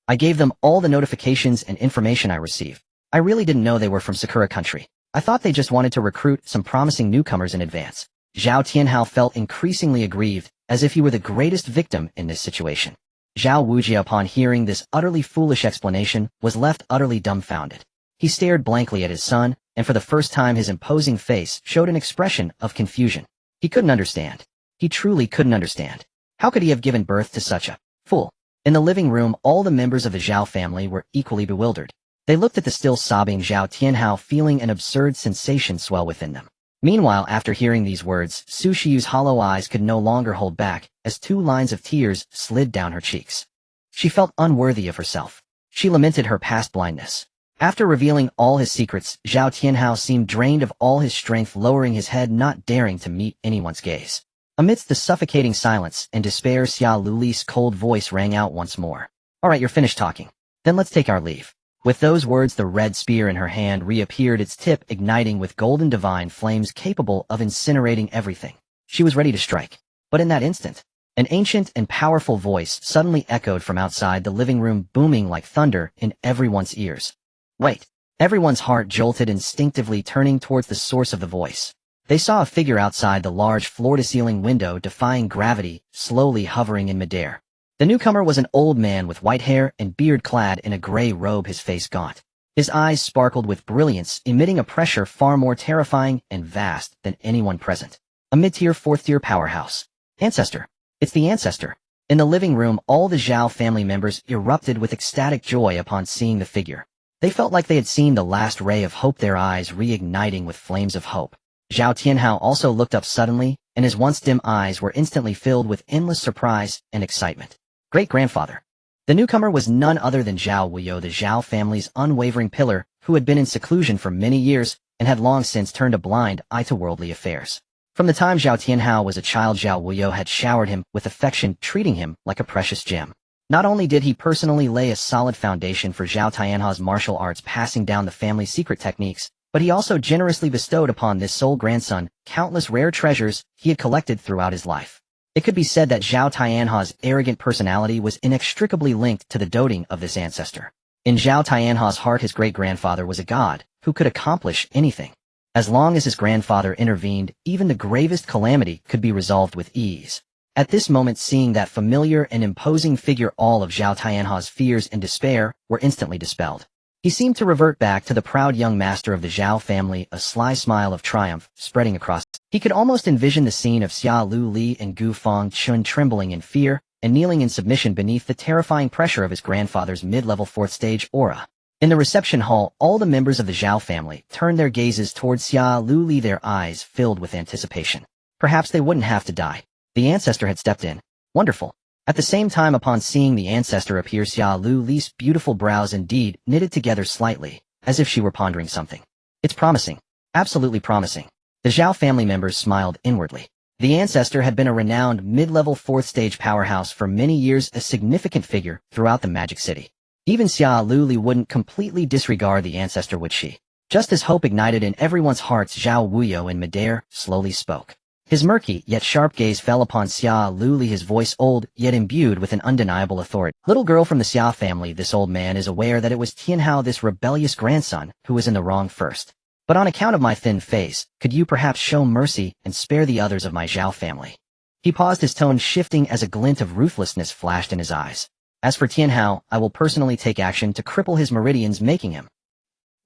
I gave them all the notifications and information I received. I really didn't know they were from Sakura country. I thought they just wanted to recruit some promising newcomers in advance. Zhao Tianhao felt increasingly aggrieved, as if he were the greatest victim in this situation. Zhao Wujie, upon hearing this utterly foolish explanation, was left utterly dumbfounded. He stared blankly at his son, and for the first time his imposing face showed an expression of confusion. He couldn't understand. He truly couldn't understand. How could he have given birth to such a fool? In the living room, all the members of the Zhao family were equally bewildered. They looked at the still sobbing Zhao Tianhao, feeling an absurd sensation swell within them. Meanwhile, after hearing these words, Su Shiyu's hollow eyes could no longer hold back, as 2 lines of tears slid down her cheeks. She felt unworthy of herself. She lamented her past blindness. After revealing all his secrets, Zhao Tianhao seemed drained of all his strength, lowering his head, not daring to meet anyone's gaze. Amidst the suffocating silence and despair, Xia Luli's cold voice rang out once more. All right, you're finished talking. Then let's take our leave. With those words, the red spear in her hand reappeared, its tip igniting with golden divine flames capable of incinerating everything. She was ready to strike. But in that instant, an ancient and powerful voice suddenly echoed from outside the living room, booming like thunder in everyone's ears. Wait! Everyone's heart jolted, instinctively turning towards the source of the voice. They saw a figure outside the large floor-to-ceiling window, defying gravity, slowly hovering in midair. The newcomer was an old man with white hair and beard, clad in a gray robe, his face gaunt. His eyes sparkled with brilliance, emitting a pressure far more terrifying and vast than anyone present. A mid-tier, 4th-tier powerhouse. Ancestor. It's the ancestor. In the living room, all the Zhao family members erupted with ecstatic joy upon seeing the figure. They felt like they had seen the last ray of hope, their eyes reigniting with flames of hope. Zhao Tianhao also looked up suddenly, and his once dim eyes were instantly filled with endless surprise and excitement. Great-grandfather. The newcomer was none other than Zhao Wuyo, the Zhao family's unwavering pillar, who had been in seclusion for many years and had long since turned a blind eye to worldly affairs. From the time Zhao Tianhao was a child, Zhao Wuyo had showered him with affection, treating him like a precious gem. Not only did he personally lay a solid foundation for Zhao Tianha's martial arts, passing down the family's secret techniques, but he also generously bestowed upon this sole grandson countless rare treasures he had collected throughout his life. It could be said that Zhao Tianha's arrogant personality was inextricably linked to the doting of this ancestor. In Zhao Tianha's heart, his great-grandfather was a god who could accomplish anything. As long as his grandfather intervened, even the gravest calamity could be resolved with ease. At this moment, seeing that familiar and imposing figure, all of Zhao Tianha's fears and despair were instantly dispelled. He seemed to revert back to the proud young master of the Zhao family, a sly smile of triumph spreading across. He could almost envision the scene of Xia Lu Li and Gu Fangchen trembling in fear and kneeling in submission beneath the terrifying pressure of his grandfather's mid-level 4th-stage aura. In the reception hall, all the members of the Zhao family turned their gazes towards Xia Lu Li, their eyes filled with anticipation. Perhaps they wouldn't have to die. The ancestor had stepped in. Wonderful. At the same time, upon seeing the ancestor appear, Xia Lu Li's beautiful brows indeed knitted together slightly, as if she were pondering something. It's promising. Absolutely promising. The Zhao family members smiled inwardly. The ancestor had been a renowned mid-level fourth-stage powerhouse for many years, a significant figure throughout the Magic City. Even Xia Luli wouldn't completely disregard the ancestor, would she? Just as hope ignited in everyone's hearts, Zhao Wuyo in midair slowly spoke. His murky yet sharp gaze fell upon Xia Luli, his voice old yet imbued with an undeniable authority. Little girl from the Xia family, this old man is aware that it was Tianhao, this rebellious grandson, who was in the wrong first. But on account of my thin face, could you perhaps show mercy and spare the others of my Zhao family? He paused, his tone shifting as a glint of ruthlessness flashed in his eyes. As for Tianhao, I will personally take action to cripple his meridians, making him.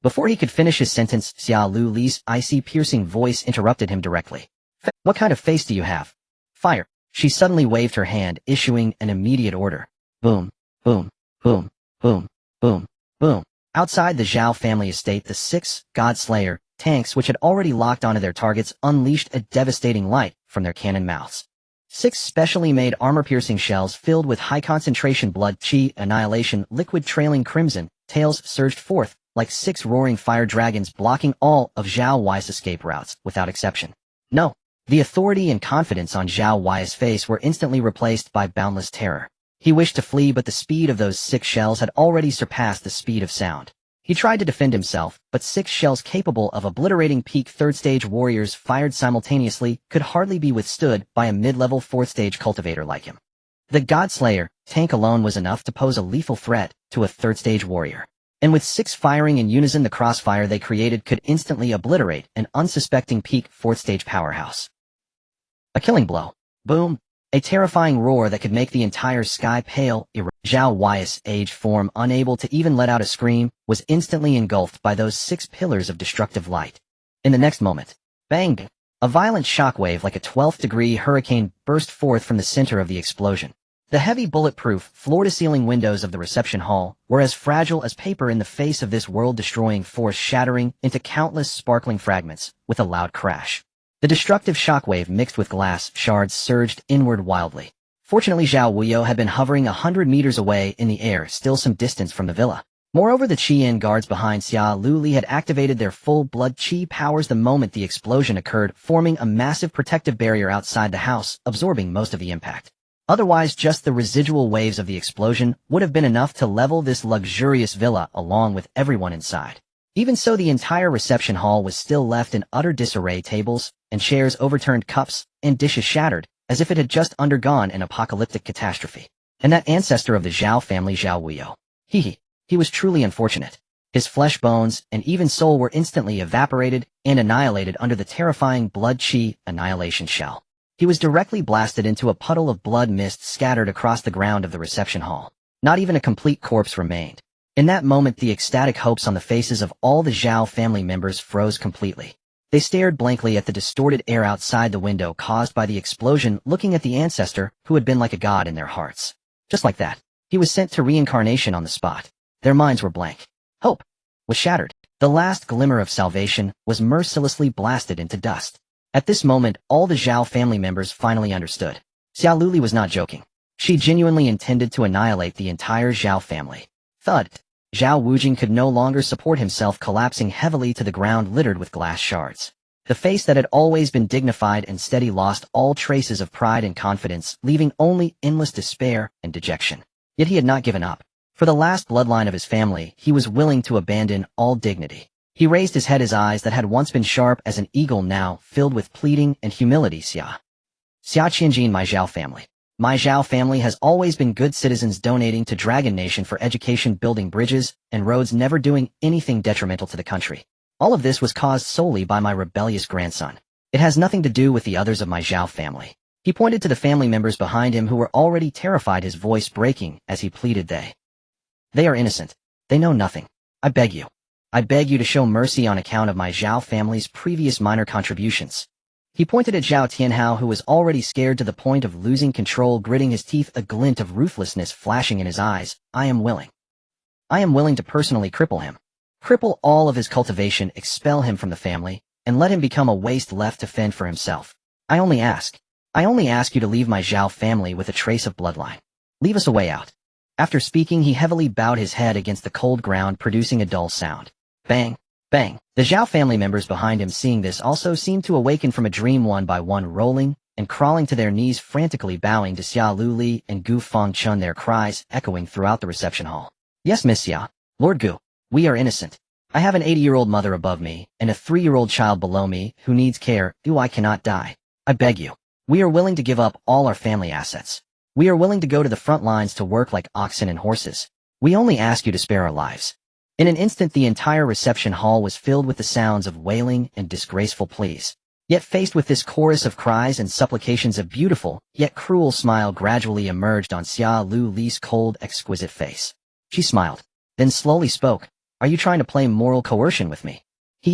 Before he could finish his sentence, Xia Luli's icy piercing voice interrupted him directly. What kind of face do you have? Fire. She suddenly waved her hand, issuing an immediate order. Boom, boom, boom, boom, boom, boom. Outside the Zhao family estate, the 6 God-Slayer tanks, which had already locked onto their targets, unleashed a devastating light from their cannon mouths. 6 specially made armor-piercing shells filled with high-concentration blood chi annihilation liquid trailing crimson tails surged forth like 6 roaring fire dragons, blocking all of Zhao Wei's escape routes without exception. No. The authority and confidence on Zhao Wei's face were instantly replaced by boundless terror. He wished to flee, but the speed of those 6 shells had already surpassed the speed of sound. He tried to defend himself, but 6 shells capable of obliterating peak third-stage warriors fired simultaneously could hardly be withstood by a mid-level fourth-stage cultivator like him. The God-Slayer tank alone was enough to pose a lethal threat to a third-stage warrior. And with 6 firing in unison, the crossfire they created could instantly obliterate an unsuspecting peak fourth-stage powerhouse. A killing blow. Boom. A terrifying roar that could make the entire sky pale. Zhao Wei's aged form, unable to even let out a scream, was instantly engulfed by those 6 pillars of destructive light. In the next moment, bang! A violent shockwave like a 12th-degree hurricane burst forth from the center of the explosion. The heavy bulletproof, floor-to-ceiling windows of the reception hall were as fragile as paper in the face of this world-destroying force, shattering into countless sparkling fragments with a loud crash. The destructive shockwave mixed with glass shards surged inward wildly. Fortunately, Zhao Wuyo had been hovering 100 meters away in the air, still some distance from the villa. Moreover, the Qi-In guards behind Xia Luli had activated their full-blood Qi powers the moment the explosion occurred, forming a massive protective barrier outside the house, absorbing most of the impact. Otherwise, just the residual waves of the explosion would have been enough to level this luxurious villa along with everyone inside. Even so, the entire reception hall was still left in utter disarray, tables and chairs overturned, cups and dishes shattered, as if it had just undergone an apocalyptic catastrophe. And that ancestor of the Zhao family, Zhao Wuyo. He was truly unfortunate. His flesh, bones, and even soul were instantly evaporated and annihilated under the terrifying blood chi annihilation shell. He was directly blasted into a puddle of blood mist scattered across the ground of the reception hall. Not even a complete corpse remained. In that moment, the ecstatic hopes on the faces of all the Zhao family members froze completely. They stared blankly at the distorted air outside the window caused by the explosion, looking at the ancestor who had been like a god in their hearts. Just like that, he was sent to reincarnation on the spot. Their minds were blank. Hope was shattered. The last glimmer of salvation was mercilessly blasted into dust. At this moment, all the Zhao family members finally understood. Xia Luli was not joking. She genuinely intended to annihilate the entire Zhao family. Thud. Zhao Wujing could no longer support himself, collapsing heavily to the ground littered with glass shards. The face that had always been dignified and steady lost all traces of pride and confidence, leaving only endless despair and dejection. Yet he had not given up. For the last bloodline of his family, he was willing to abandon all dignity. He raised his head, his eyes that had once been sharp as an eagle now filled with pleading and humility. Xia Qianjin, my Zhao family. My Zhao family has always been good citizens, donating to Dragon Nation for education, building bridges and roads, never doing anything detrimental to the country. All of this was caused solely by my rebellious grandson. It has nothing to do with the others of my Zhao family. He pointed to the family members behind him who were already terrified, his voice breaking as he pleaded. They are innocent. They know nothing. I beg you to show mercy on account of my Zhao family's previous minor contributions. He pointed at Zhao Tianhao, who was already scared to the point of losing control, gritting his teeth, a glint of ruthlessness flashing in his eyes. I am willing to personally cripple him. Cripple all of his cultivation, expel him from the family, and let him become a waste left to fend for himself. I only ask you to leave my Zhao family with a trace of bloodline. Leave us a way out. After speaking, he heavily bowed his head against the cold ground, producing a dull sound. Bang! Bang! The Zhao family members behind him seeing this also seemed to awaken from a dream, one by one rolling and crawling to their knees, frantically bowing to Xia Luli and Gu Fangchen, their cries echoing throughout the reception hall. Yes, Miss Xia. Lord Gu. We are innocent. I have an 80-year-old mother above me and a 3-year-old child below me who needs care. I cannot die. I beg you. We are willing to give up all our family assets. We are willing to go to the front lines to work like oxen and horses. We only ask you to spare our lives. In an instant, the entire reception hall was filled with the sounds of wailing and disgraceful pleas. Yet faced with this chorus of cries and supplications, a beautiful, yet cruel smile gradually emerged on Xia Luli's cold, exquisite face. She smiled, then slowly spoke. Are you trying to play moral coercion with me?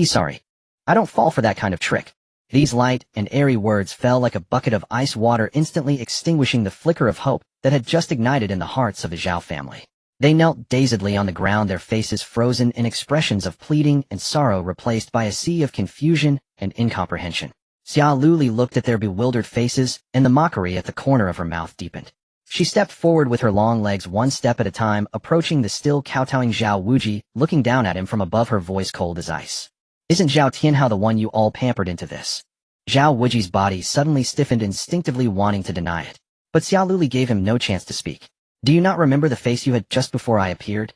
Sorry. I don't fall for that kind of trick. These light and airy words fell like a bucket of ice water, instantly extinguishing the flicker of hope that had just ignited in the hearts of the Zhao family. They knelt dazedly on the ground, their faces frozen in expressions of pleading and sorrow replaced by a sea of confusion and incomprehension. Xia Luli looked at their bewildered faces, and the mockery at the corner of her mouth deepened. She stepped forward with her long legs, one step at a time, approaching the still kowtowing Zhao Wuji, looking down at him from above, her voice cold as ice. Isn't Zhao Tianhao the one you all pampered into this? Zhao Wuji's body suddenly stiffened, instinctively wanting to deny it. But Xia Luli gave him no chance to speak. Do you not remember the face you had just before I appeared?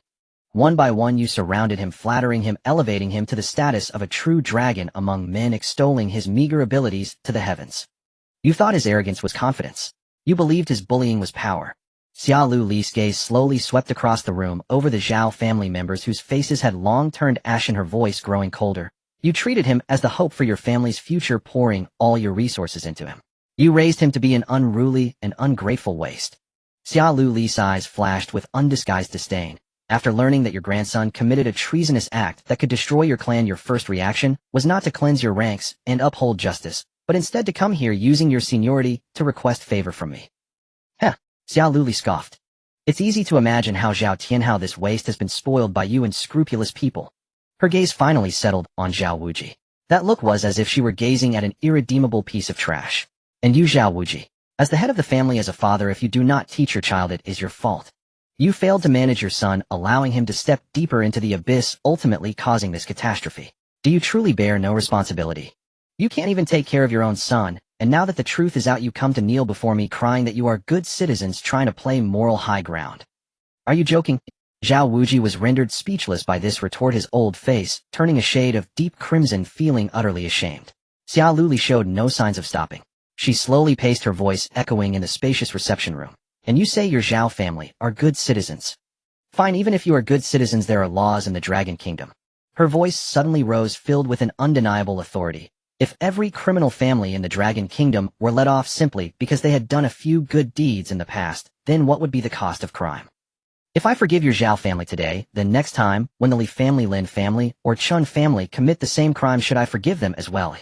One by one you surrounded him, flattering him, elevating him to the status of a true dragon among men, extolling his meager abilities to the heavens. You thought his arrogance was confidence. You believed his bullying was power. Xia Luli's gaze slowly swept across the room over the Zhao family members whose faces had long turned ashen, her voice growing colder. You treated him as the hope for your family's future, pouring all your resources into him. You raised him to be an unruly and ungrateful waste. Xia Luli's eyes flashed with undisguised disdain. After learning that your grandson committed a treasonous act that could destroy your clan, your first reaction was not to cleanse your ranks and uphold justice, but instead to come here using your seniority to request favor from me. Heh, Xia Luli scoffed. It's easy to imagine how Zhao Tianhao, this waste, has been spoiled by you unscrupulous people. Her gaze finally settled on Zhao Wuji. That look was as if she were gazing at an irredeemable piece of trash. And you, Zhao Wuji, as the head of the family, as a father, if you do not teach your child, it is your fault. You failed to manage your son, allowing him to step deeper into the abyss, ultimately causing this catastrophe. Do you truly bear no responsibility? You can't even take care of your own son, and now that the truth is out, you come to kneel before me crying that you are good citizens trying to play moral high ground. Are you joking? Zhao Wuji was rendered speechless by this retort, his old face turning a shade of deep crimson, feeling utterly ashamed. Xia Luli showed no signs of stopping. She slowly paced, her voice echoing in the spacious reception room. And you say your Zhao family are good citizens. Fine, even if you are good citizens, there are laws in the Dragon Kingdom. Her voice suddenly rose, filled with an undeniable authority. If every criminal family in the Dragon Kingdom were let off simply because they had done a few good deeds in the past, then what would be the cost of crime? If I forgive your Zhao family today, then next time, when the Li family, Lin family, or Chun family commit the same crime, should I forgive them as well?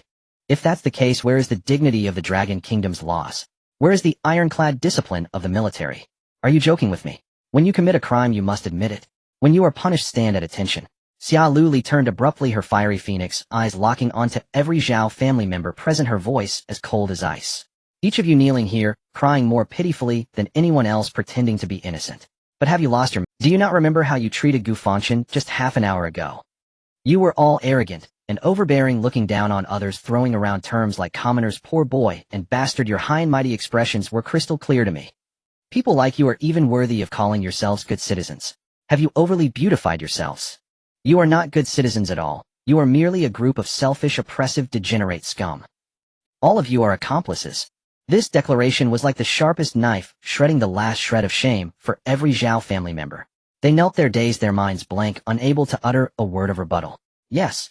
If that's the case, where is the dignity of the Dragon Kingdom's laws? Where is the ironclad discipline of the military? Are you joking with me? When you commit a crime, you must admit it. When you are punished, stand at attention. Xia Luli turned abruptly, her fiery phoenix eyes locking onto every Zhao family member present, her voice as cold as ice. Each of you kneeling here, crying more pitifully than anyone else, pretending to be innocent. But have you lost your mind? Do you not remember how you treated Gu Fangchen just half an hour ago? You were all arrogant and overbearing, looking down on others, throwing around terms like commoners, poor boy, and bastard. Your high and mighty expressions were crystal clear to me. People like you are even worthy of calling yourselves good citizens. Have you overly beautified yourselves? You are not good citizens at all. You are merely a group of selfish, oppressive, degenerate scum. All of you are accomplices. This declaration was like the sharpest knife, shredding the last shred of shame for every Zhao family member. They knelt there, dazed, their minds blank, unable to utter a word of rebuttal. Yes.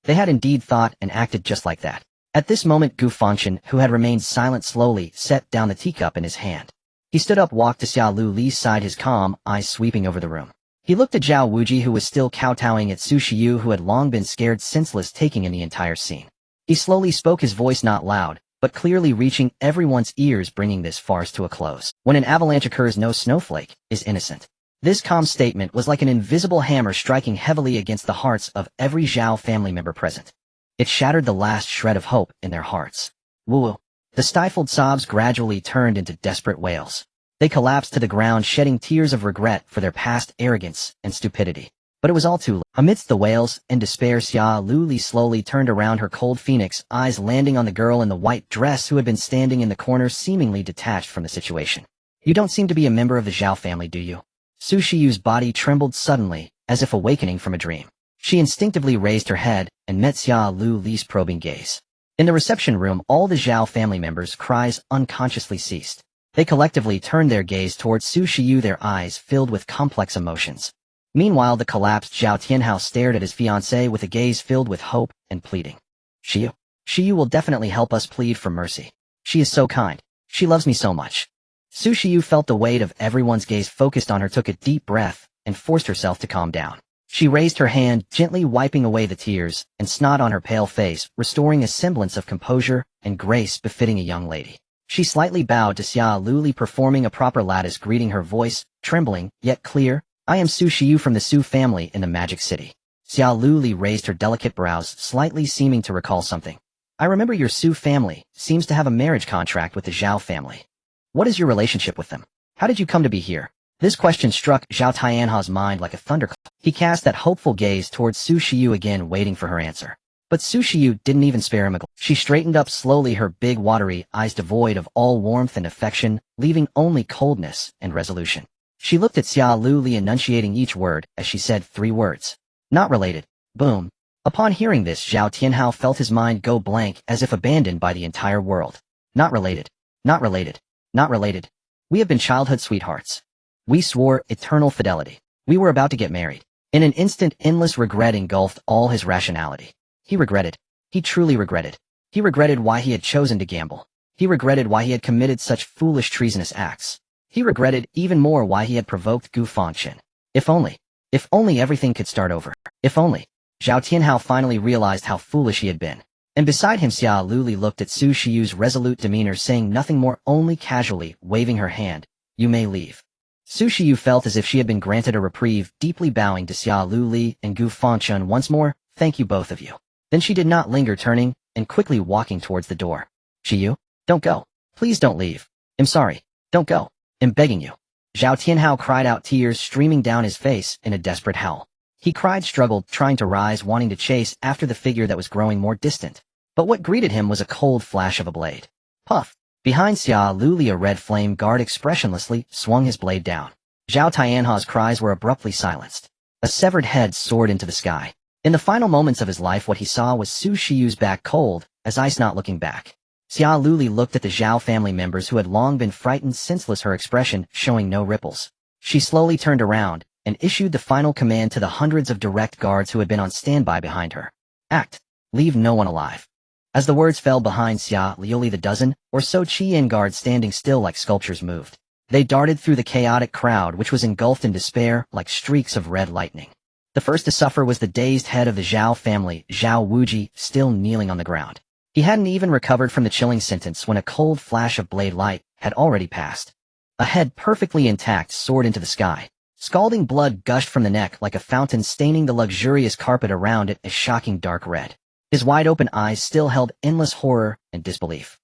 They had indeed thought and acted just like that. At this moment, Gu Fangchen, who had remained silent, slowly set down the teacup in his hand. He stood up, walked to Xia Luli's side, his calm eyes sweeping over the room. He looked at Zhao Wuji, who was still kowtowing, at Su Shiyu, who had long been scared, senseless, taking in the entire scene. He slowly spoke, his voice not loud, but clearly reaching everyone's ears, bringing this farce to a close. When an avalanche occurs, no snowflake is innocent. This calm statement was like an invisible hammer striking heavily against the hearts of every Zhao family member present. It shattered the last shred of hope in their hearts. Woo! The stifled sobs gradually turned into desperate wails. They collapsed to the ground, shedding tears of regret for their past arrogance and stupidity. But But it was all too late. Amidst the wails and despair, Xia Luli slowly turned around, her cold phoenix eyes landing on the girl in the white dress who had been standing in the corner, seemingly detached from the situation. You don't seem to be a member of the Zhao family, do you? Su Shiyu's body trembled suddenly, as if awakening from a dream. She instinctively raised her head and met Xia Luli's probing gaze. In the reception room, all the Zhao family members' cries unconsciously ceased. They collectively turned their gaze towards Su Shiyu, their eyes filled with complex emotions. Meanwhile, the collapsed Zhao Tianhao stared at his fiancée with a gaze filled with hope and pleading. Shiyu. Shiyu will definitely help us, plead for mercy. She is so kind. She loves me so much. Su Shiyu felt the weight of everyone's gaze focused on her, took a deep breath, and forced herself to calm down. She raised her hand, gently wiping away the tears and snot on her pale face, restoring a semblance of composure and grace befitting a young lady. She slightly bowed to Xia Luli, performing a proper lattice greeting, her voice trembling, yet clear. I am Su Shiyu from the Su family in the Magic City. Xia Luli raised her delicate brows, slightly seeming to recall something. I remember your Su family seems to have a marriage contract with the Zhao family. What is your relationship with them? How did you come to be here? This question struck Zhao Tianhao's mind like a thunderclap. He cast that hopeful gaze towards Su Shiyu again, waiting for her answer. But Su Shiyu didn't even spare him a glance. She straightened up slowly, her big watery eyes devoid of all warmth and affection, leaving only coldness and resolution. She looked at Xia Luli, enunciating each word as she said 3 words. Not related. Boom. Upon hearing this, Zhao Tianhao felt his mind go blank, as if abandoned by the entire world. Not related. Not related. Not related. We have been childhood sweethearts. We swore eternal fidelity. We were about to get married. In an instant, endless regret engulfed all his rationality. He regretted. He truly regretted. He regretted why he had chosen to gamble. He regretted why he had committed such foolish, treasonous acts. He regretted even more why he had provoked Gu Fangchen. If only everything could start over. If only. Zhao Tianhao finally realized how foolish he had been. And beside him, Xia Luli looked at Su Shiyu's resolute demeanor, saying nothing more, only casually waving her hand. You may leave. Su Shiyu felt as if she had been granted a reprieve, deeply bowing to Xia Luli and Gu Fangchen once more. Thank you, both of you. Then she did not linger, turning and quickly walking towards the door. Shiyu, don't go. Please don't leave. I'm sorry. Don't go. I'm begging you. Zhao Tianhao cried out, tears streaming down his face in a desperate howl. He cried, struggled, trying to rise, wanting to chase after the figure that was growing more distant. But what greeted him was a cold flash of a blade. Puff! Behind Xia Luli, a red flame guard expressionlessly swung his blade down. Zhao Tianhao's cries were abruptly silenced. A severed head soared into the sky. In the final moments of his life, what he saw was Su Shiyu's back, cold as ice, not looking back. Xia Luli looked at the Zhao family members who had long been frightened, senseless, her expression showing no ripples. She slowly turned around and issued the final command to the hundreds of direct guards who had been on standby behind her. Act. Leave no one alive. As the words fell behind Xia Luli, the dozen or so Qian guards standing still like sculptures moved. They darted through the chaotic crowd, which was engulfed in despair like streaks of red lightning. The first to suffer was the dazed head of the Zhao family, Zhao Wuji, still kneeling on the ground. He hadn't even recovered from the chilling sentence when a cold flash of blade light had already passed. A head perfectly intact soared into the sky. Scalding blood gushed from the neck like a fountain, staining the luxurious carpet around it a shocking dark red. His wide-open eyes still held endless horror and disbelief.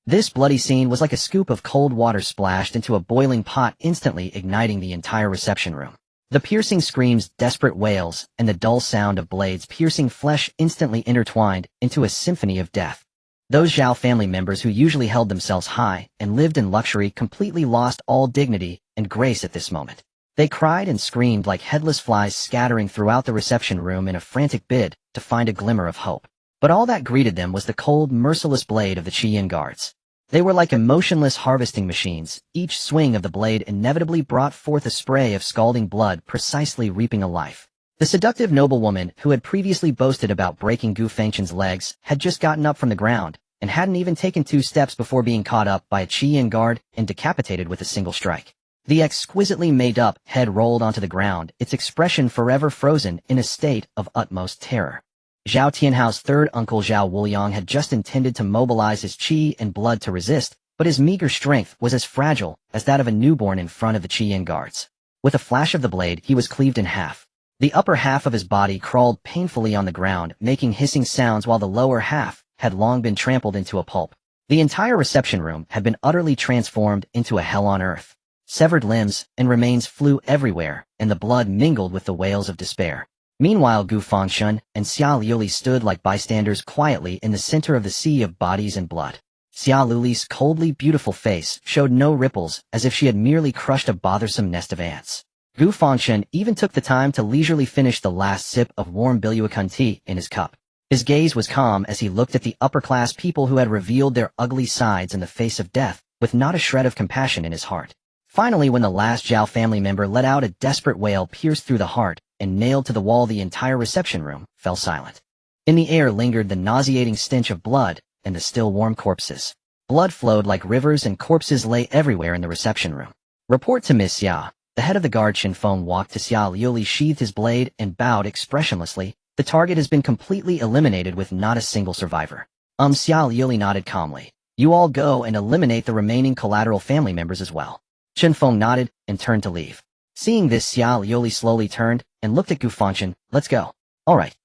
This bloody scene was like a scoop of cold water splashed into a boiling pot, instantly igniting the entire reception room. The piercing screams, desperate wails, and the dull sound of blades piercing flesh instantly intertwined into a symphony of death. Those Zhao family members who usually held themselves high and lived in luxury completely lost all dignity and grace at this moment. They cried and screamed like headless flies, scattering throughout the reception room in a frantic bid to find a glimmer of hope. But all that greeted them was the cold, merciless blade of the Qian guards. They were like emotionless harvesting machines. Each swing of the blade inevitably brought forth a spray of scalding blood, precisely reaping a life. The seductive noblewoman who had previously boasted about breaking Gu Fangchen's legs had just gotten up from the ground and hadn't even taken 2 steps before being caught up by a Qian guard and decapitated with a single strike. The exquisitely made-up head rolled onto the ground, its expression forever frozen in a state of utmost terror. Zhao Tianhao's third uncle Zhao Wuliang had just intended to mobilize his qi and blood to resist, but his meager strength was as fragile as that of a newborn in front of the Qian guards. With a flash of the blade, he was cleaved in half. The upper half of his body crawled painfully on the ground, making hissing sounds, while the lower half had long been trampled into a pulp. The entire reception room had been utterly transformed into a hell on earth. Severed limbs and remains flew everywhere, and the blood mingled with the wails of despair. Meanwhile, Gu Fangchen and Xia Liuli stood like bystanders quietly in the center of the sea of bodies and blood. Xia Liuli's coldly beautiful face showed no ripples, as if she had merely crushed a bothersome nest of ants. Gu Fangchen even took the time to leisurely finish the last sip of warm Biluakan tea in his cup. His gaze was calm as he looked at the upper-class people who had revealed their ugly sides in the face of death, with not a shred of compassion in his heart. Finally, when the last Zhao family member let out a desperate wail pierced through the heart and nailed to the wall, the entire reception room fell silent. In the air lingered the nauseating stench of blood and the still warm corpses. Blood flowed like rivers and corpses lay everywhere in the reception room. "Report to Miss Xia." The head of the guard Shinfeng walked to Xia Liuli, sheathed his blade, and bowed expressionlessly. "The target has been completely eliminated with not a single survivor." Xia Liuli nodded calmly. "You all go and eliminate the remaining collateral family members as well." Shinfeng nodded and turned to leave. Seeing this, Xia Liuli slowly turned and looked at Gu Fangchen. "Let's go." "All right."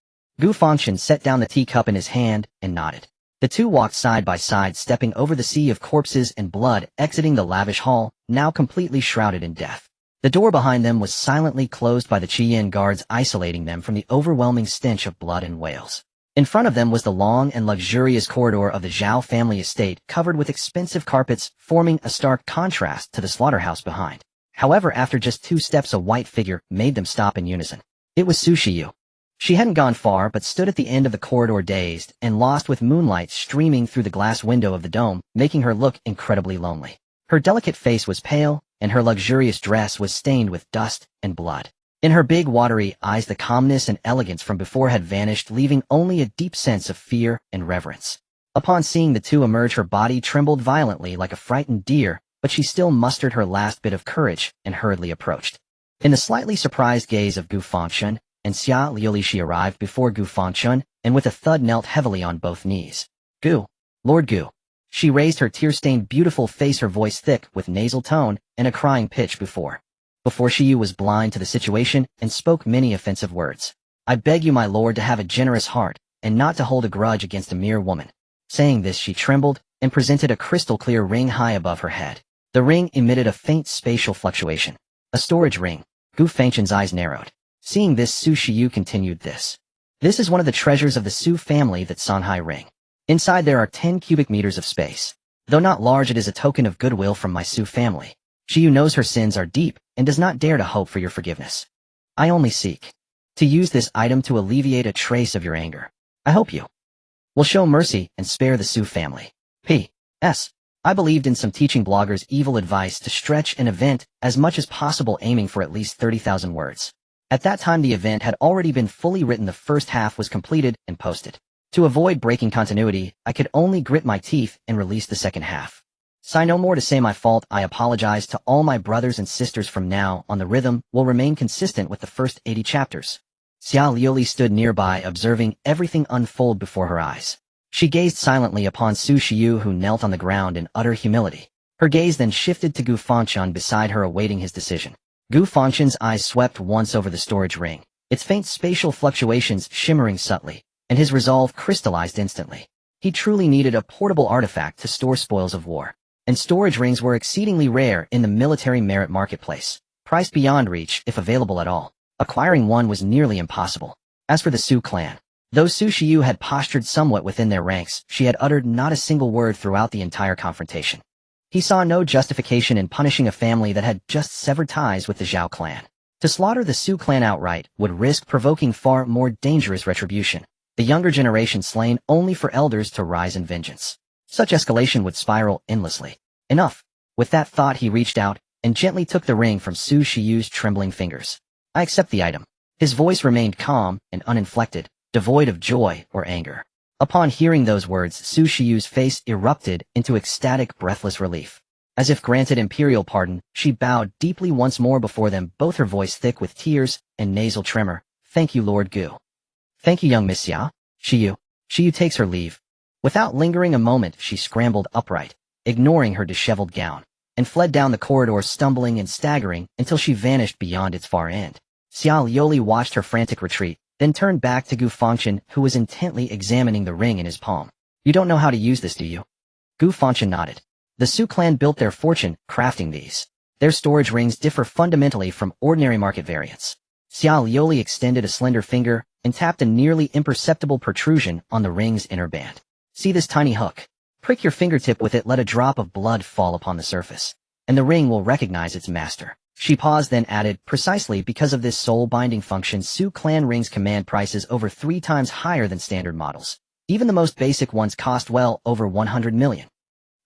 Gu Fangchen set down the teacup in his hand and nodded. The two walked side by side, stepping over the sea of corpses and blood, exiting the lavish hall, now completely shrouded in death. The door behind them was silently closed by the Qiyan guards, isolating them from the overwhelming stench of blood and wails. In front of them was the long and luxurious corridor of the Zhao family estate, covered with expensive carpets, forming a stark contrast to the slaughterhouse behind. However, after just 2 steps, a white figure made them stop in unison. It was Su Shiyu. She hadn't gone far, but stood at the end of the corridor, dazed and lost, with moonlight streaming through the glass window of the dome, making her look incredibly lonely. Her delicate face was pale, and her luxurious dress was stained with dust and blood. In her big, watery eyes, the calmness and elegance from before had vanished, leaving only a deep sense of fear and reverence. Upon seeing the two emerge, her body trembled violently like a frightened deer, but she still mustered her last bit of courage and hurriedly approached. In the slightly surprised gaze of Gu Fangchen and Xia Liuli, she arrived before Gu Fangchen and with a thud knelt heavily on both knees. "Gu, Lord Gu." She raised her tear-stained beautiful face, her voice thick with nasal tone and a crying pitch. Before Shiyu was blind to the situation and spoke many offensive words. "I beg you, my lord, to have a generous heart and not to hold a grudge against a mere woman." Saying this, she trembled and presented a crystal-clear ring high above her head. The ring emitted a faint spatial fluctuation. "A storage ring." Gu Fangchen's eyes narrowed. Seeing this, Su Shiyu continued, This is one of the treasures of the Su family, that Sanhai ring. Inside there are 10 cubic meters of space. Though not large, it is a token of goodwill from my Su family. Shiyu knows her sins are deep and does not dare to hope for your forgiveness. I only seek to use this item to alleviate a trace of your anger. I hope you will show mercy and spare the Su family. P.S. I believed in some teaching bloggers' evil advice to stretch an event as much as possible, aiming for at least 30,000 words. At that time, the event had already been fully written. The first half was completed and posted. To avoid breaking continuity, I could only grit my teeth and release the second half. So no more to say my fault. I apologize to all my brothers and sisters. From now on, the rhythm will remain consistent with the first 80 chapters. Xia Liuli stood nearby, observing everything unfold before her eyes. She gazed silently upon Su Shiyu, who knelt on the ground in utter humility. Her gaze then shifted to Gu Fangchen beside her, awaiting his decision. Gu Fangchen's eyes swept once over the storage ring, its faint spatial fluctuations shimmering subtly, and his resolve crystallized instantly. He truly needed a portable artifact to store spoils of war, and storage rings were exceedingly rare in the military merit marketplace, priced beyond reach if available at all. Acquiring one was nearly impossible. As for the Su clan, though Su Shiyu had postured somewhat within their ranks, she had uttered not a single word throughout the entire confrontation. He saw no justification in punishing a family that had just severed ties with the Zhao clan. To slaughter the Su clan outright would risk provoking far more dangerous retribution, the younger generation slain only for elders to rise in vengeance. Such escalation would spiral endlessly. Enough. With that thought, he reached out and gently took the ring from Su Shiyu's trembling fingers. I accept the item. His voice remained calm and uninflected, devoid of joy or anger. Upon hearing those words, Su Shiyu's face erupted into ecstatic, breathless relief. As if granted imperial pardon, she bowed deeply once more before them, both her voice thick with tears and nasal tremor. Thank you, Lord Gu. Thank you, young Miss Xia. Shiyu takes her leave. Without lingering a moment, she scrambled upright, ignoring her disheveled gown, and fled down the corridor, stumbling and staggering until she vanished beyond its far end. Xia Liuli watched her frantic retreat, then turned back to Gu Fangchen, who was intently examining the ring in his palm. You don't know how to use this, do you? Gu Fangchen nodded. The Su clan built their fortune crafting these. Their storage rings differ fundamentally from ordinary market variants. Xia Lioli extended a slender finger and tapped a nearly imperceptible protrusion on the ring's inner band. See this tiny hook? Prick your fingertip with it, let a drop of blood fall upon the surface, and the ring will recognize its master. She paused, then added, precisely because of this soul-binding function, Su Clan rings command prices over 3 times higher than standard models. Even the most basic ones cost well over 100 million.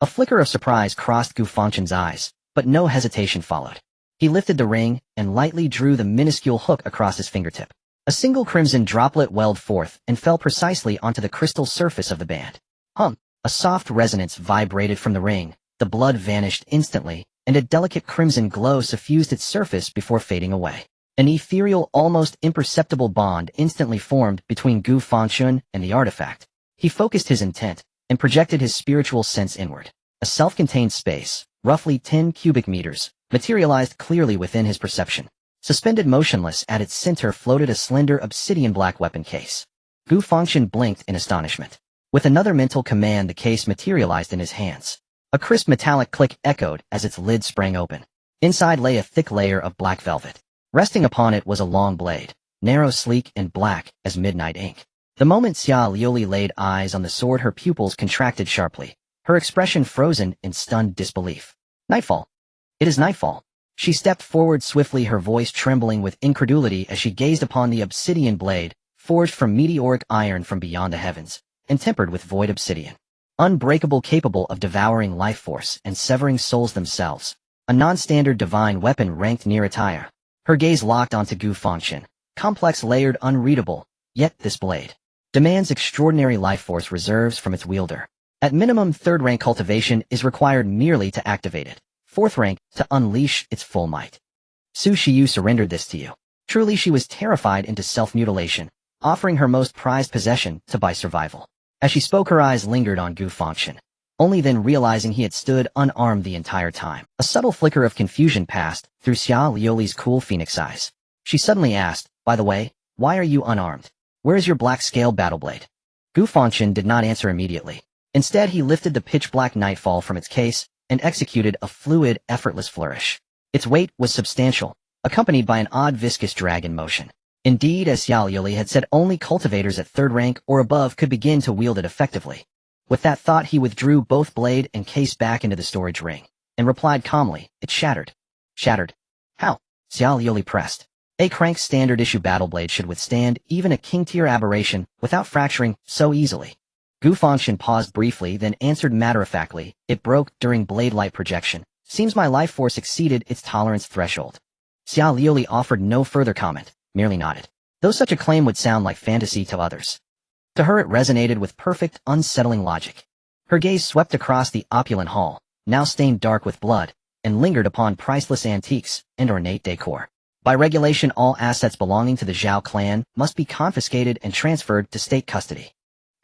A flicker of surprise crossed Gu Fangchen's eyes, but no hesitation followed. He lifted the ring and lightly drew the minuscule hook across his fingertip. A single crimson droplet welled forth and fell precisely onto the crystal surface of the band. A soft resonance vibrated from the ring, the blood vanished instantly, and a delicate crimson glow suffused its surface before fading away. An ethereal, almost imperceptible bond instantly formed between Gu Fangchen and the artifact. He focused his intent and projected his spiritual sense inward. A self-contained space, roughly 10 cubic meters, materialized clearly within his perception. Suspended motionless at its center floated a slender obsidian black weapon case. Gu Fangchen blinked in astonishment. With another mental command, the case materialized in his hands. A crisp metallic click echoed as its lid sprang open. Inside lay a thick layer of black velvet. Resting upon it was a long blade, narrow, sleek, and black as midnight ink. The moment Xia Lioli laid eyes on the sword, her pupils contracted sharply, her expression frozen in stunned disbelief. Nightfall. It is nightfall. She stepped forward swiftly, her voice trembling with incredulity as she gazed upon the obsidian blade, forged from meteoric iron from beyond the heavens, and tempered with void obsidian. Unbreakable, capable of devouring life force and severing souls themselves. A non-standard divine weapon ranked near attire. Her gaze locked onto Gu Fangchen. Complex, layered, unreadable, yet this blade demands extraordinary life force reserves from its wielder. At minimum, 3rd rank cultivation is required merely to activate it. 4th rank to unleash its full might. Su Shiyu surrendered this to you. Truly, she was terrified into self-mutilation, offering her most prized possession to buy survival. As she spoke, her eyes lingered on Gu Fangchen, only then realizing he had stood unarmed the entire time. A subtle flicker of confusion passed through Xia Lioli's cool phoenix eyes. She suddenly asked, by the way, why are you unarmed? Where is your black scale battle blade? Gu Fangchen did not answer immediately. Instead, he lifted the pitch-black nightfall from its case and executed a fluid, effortless flourish. Its weight was substantial, accompanied by an odd viscous drag in motion. Indeed, as Xia Lioli had said, only cultivators at 3rd rank or above could begin to wield it effectively. With that thought, he withdrew both blade and case back into the storage ring, and replied calmly, it shattered. Shattered? How? Xia Lioli pressed. A crank standard issue battle blade should withstand even a king-tier aberration without fracturing so easily. Gu Fangchen paused briefly, then answered matter-of-factly, it broke during blade light projection. Seems my life force exceeded its tolerance threshold. Xia Lioli offered no further comment, merely nodded. Though such a claim would sound like fantasy to others, to her it resonated with perfect, unsettling logic. Her gaze swept across the opulent hall, now stained dark with blood, and lingered upon priceless antiques and ornate decor. By regulation, all assets belonging to the Zhao clan must be confiscated and transferred to state custody.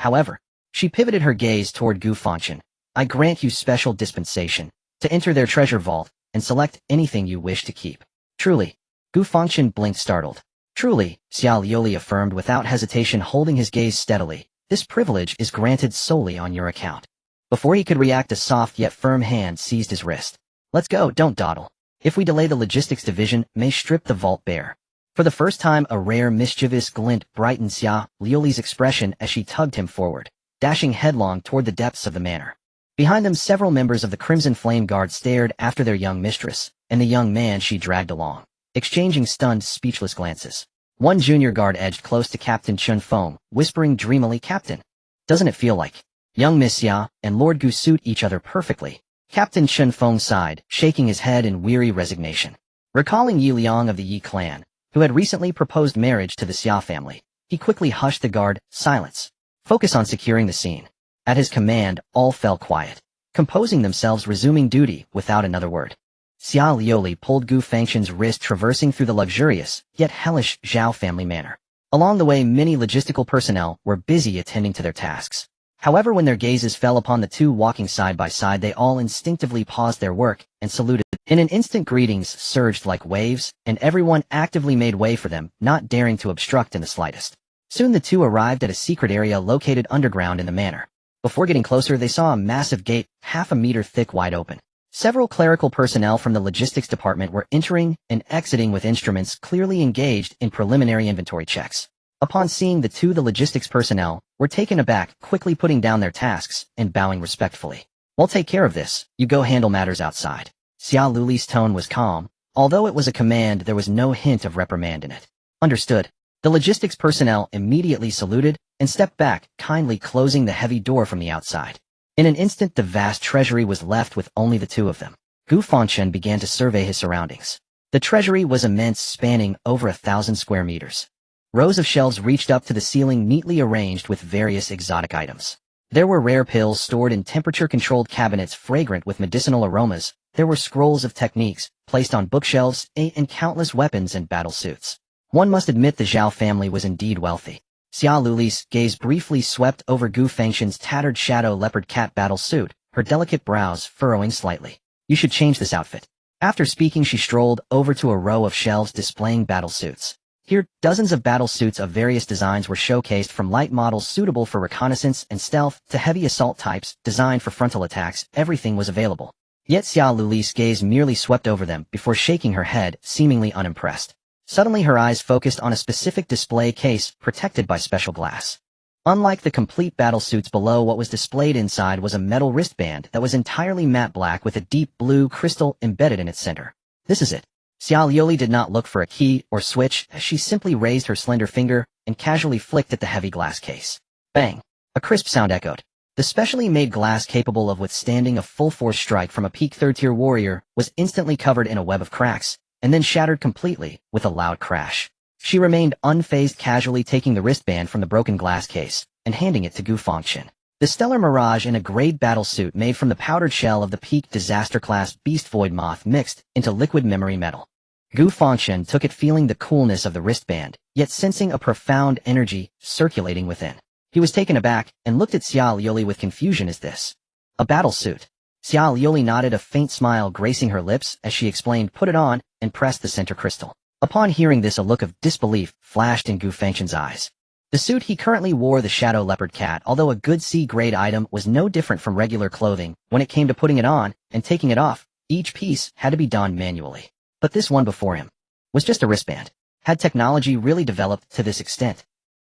However, she pivoted her gaze toward Gu Fangchen. I grant you special dispensation to enter their treasure vault and select anything you wish to keep. Truly. Gu Fangchen blinked, startled. Truly, Xia Lioli affirmed without hesitation, holding his gaze steadily. This privilege is granted solely on your account. Before he could react, a soft yet firm hand seized his wrist. Let's go, don't dawdle. If we delay, the logistics division may strip the vault bare. For the first time, a rare mischievous glint brightened Xia Lioli's expression as she tugged him forward, dashing headlong toward the depths of the manor. Behind them, several members of the Crimson Flame Guard stared after their young mistress, and the young man she dragged along, exchanging stunned, speechless glances. One junior guard edged close to Captain Chun Feng, whispering dreamily, Captain, doesn't it feel like young Miss Xia and Lord Gu suit each other perfectly? Captain Chun Feng sighed, shaking his head in weary resignation. Recalling Yi Liang of the Yi clan, who had recently proposed marriage to the Xia family, he quickly hushed the guard. Silence. Focus on securing the scene. At his command, all fell quiet, composing themselves, resuming duty without another word. Xia Lioli pulled Gu Fangchen's wrist, traversing through the luxurious, yet hellish, Zhao family manor. Along the way, many logistical personnel were busy attending to their tasks. However, when their gazes fell upon the two walking side by side, they all instinctively paused their work and saluted. In an instant, greetings surged like waves, and everyone actively made way for them, not daring to obstruct in the slightest. Soon the two arrived at a secret area located underground in the manor. Before getting closer, they saw a massive gate, half a meter thick, wide open. Several clerical personnel from the logistics department were entering and exiting with instruments clearly engaged in preliminary inventory checks. Upon seeing the logistics personnel were taken aback, quickly putting down their tasks and bowing respectfully. "We'll take care of this, you go handle matters outside." Xia Luli's tone was calm. Although it was a command, there was no hint of reprimand in it. "Understood." The logistics personnel immediately saluted and stepped back, kindly closing the heavy door from the outside. In an instant, the vast treasury was left with only the two of them. Gu Fangchen began to survey his surroundings. The treasury was immense, spanning over 1,000 square meters. Rows of shelves reached up to the ceiling, neatly arranged with various exotic items. There were rare pills stored in temperature-controlled cabinets fragrant with medicinal aromas. There were scrolls of techniques placed on bookshelves and countless weapons and battle suits. One must admit the Zhao family was indeed wealthy. Xia Luli's gaze briefly swept over Gu Fangchen's tattered shadow leopard cat battle suit, her delicate brows furrowing slightly. "You should change this outfit." After speaking, she strolled over to a row of shelves displaying battle suits. Here, dozens of battle suits of various designs were showcased, from light models suitable for reconnaissance and stealth to heavy assault types designed for frontal attacks. Everything was available. Yet Xia Luli's gaze merely swept over them before shaking her head, seemingly unimpressed. Suddenly her eyes focused on a specific display case protected by special glass. Unlike the complete battle suits below, what was displayed inside was a metal wristband that was entirely matte black with a deep blue crystal embedded in its center. "This is it." Xia Liuli did not look for a key or switch, as she simply raised her slender finger and casually flicked at the heavy glass case. Bang! A crisp sound echoed. The specially made glass, capable of withstanding a full-force strike from a peak third-tier warrior, was instantly covered in a web of cracks, and then shattered completely with a loud crash. She remained unfazed, casually taking the wristband from the broken glass case and handing it to Gu Fangchen. The stellar mirage in a grade battle suit made from the powdered shell of the peak disaster-class beast void moth mixed into liquid memory metal. Gu Fangchen took it, feeling the coolness of the wristband, yet sensing a profound energy circulating within. He was taken aback and looked at Xia Liuli with confusion. "Is this a battle suit?" Xia Liuli nodded, a faint smile gracing her lips as she explained, "Put it on," and pressed the center crystal. Upon hearing this, a look of disbelief flashed in Gu Fangchen's eyes. The suit he currently wore, the Shadow Leopard Cat, although a good C-grade item, was no different from regular clothing. When it came to putting it on and taking it off, each piece had to be done manually. But this one before him was just a wristband. Had technology really developed to this extent?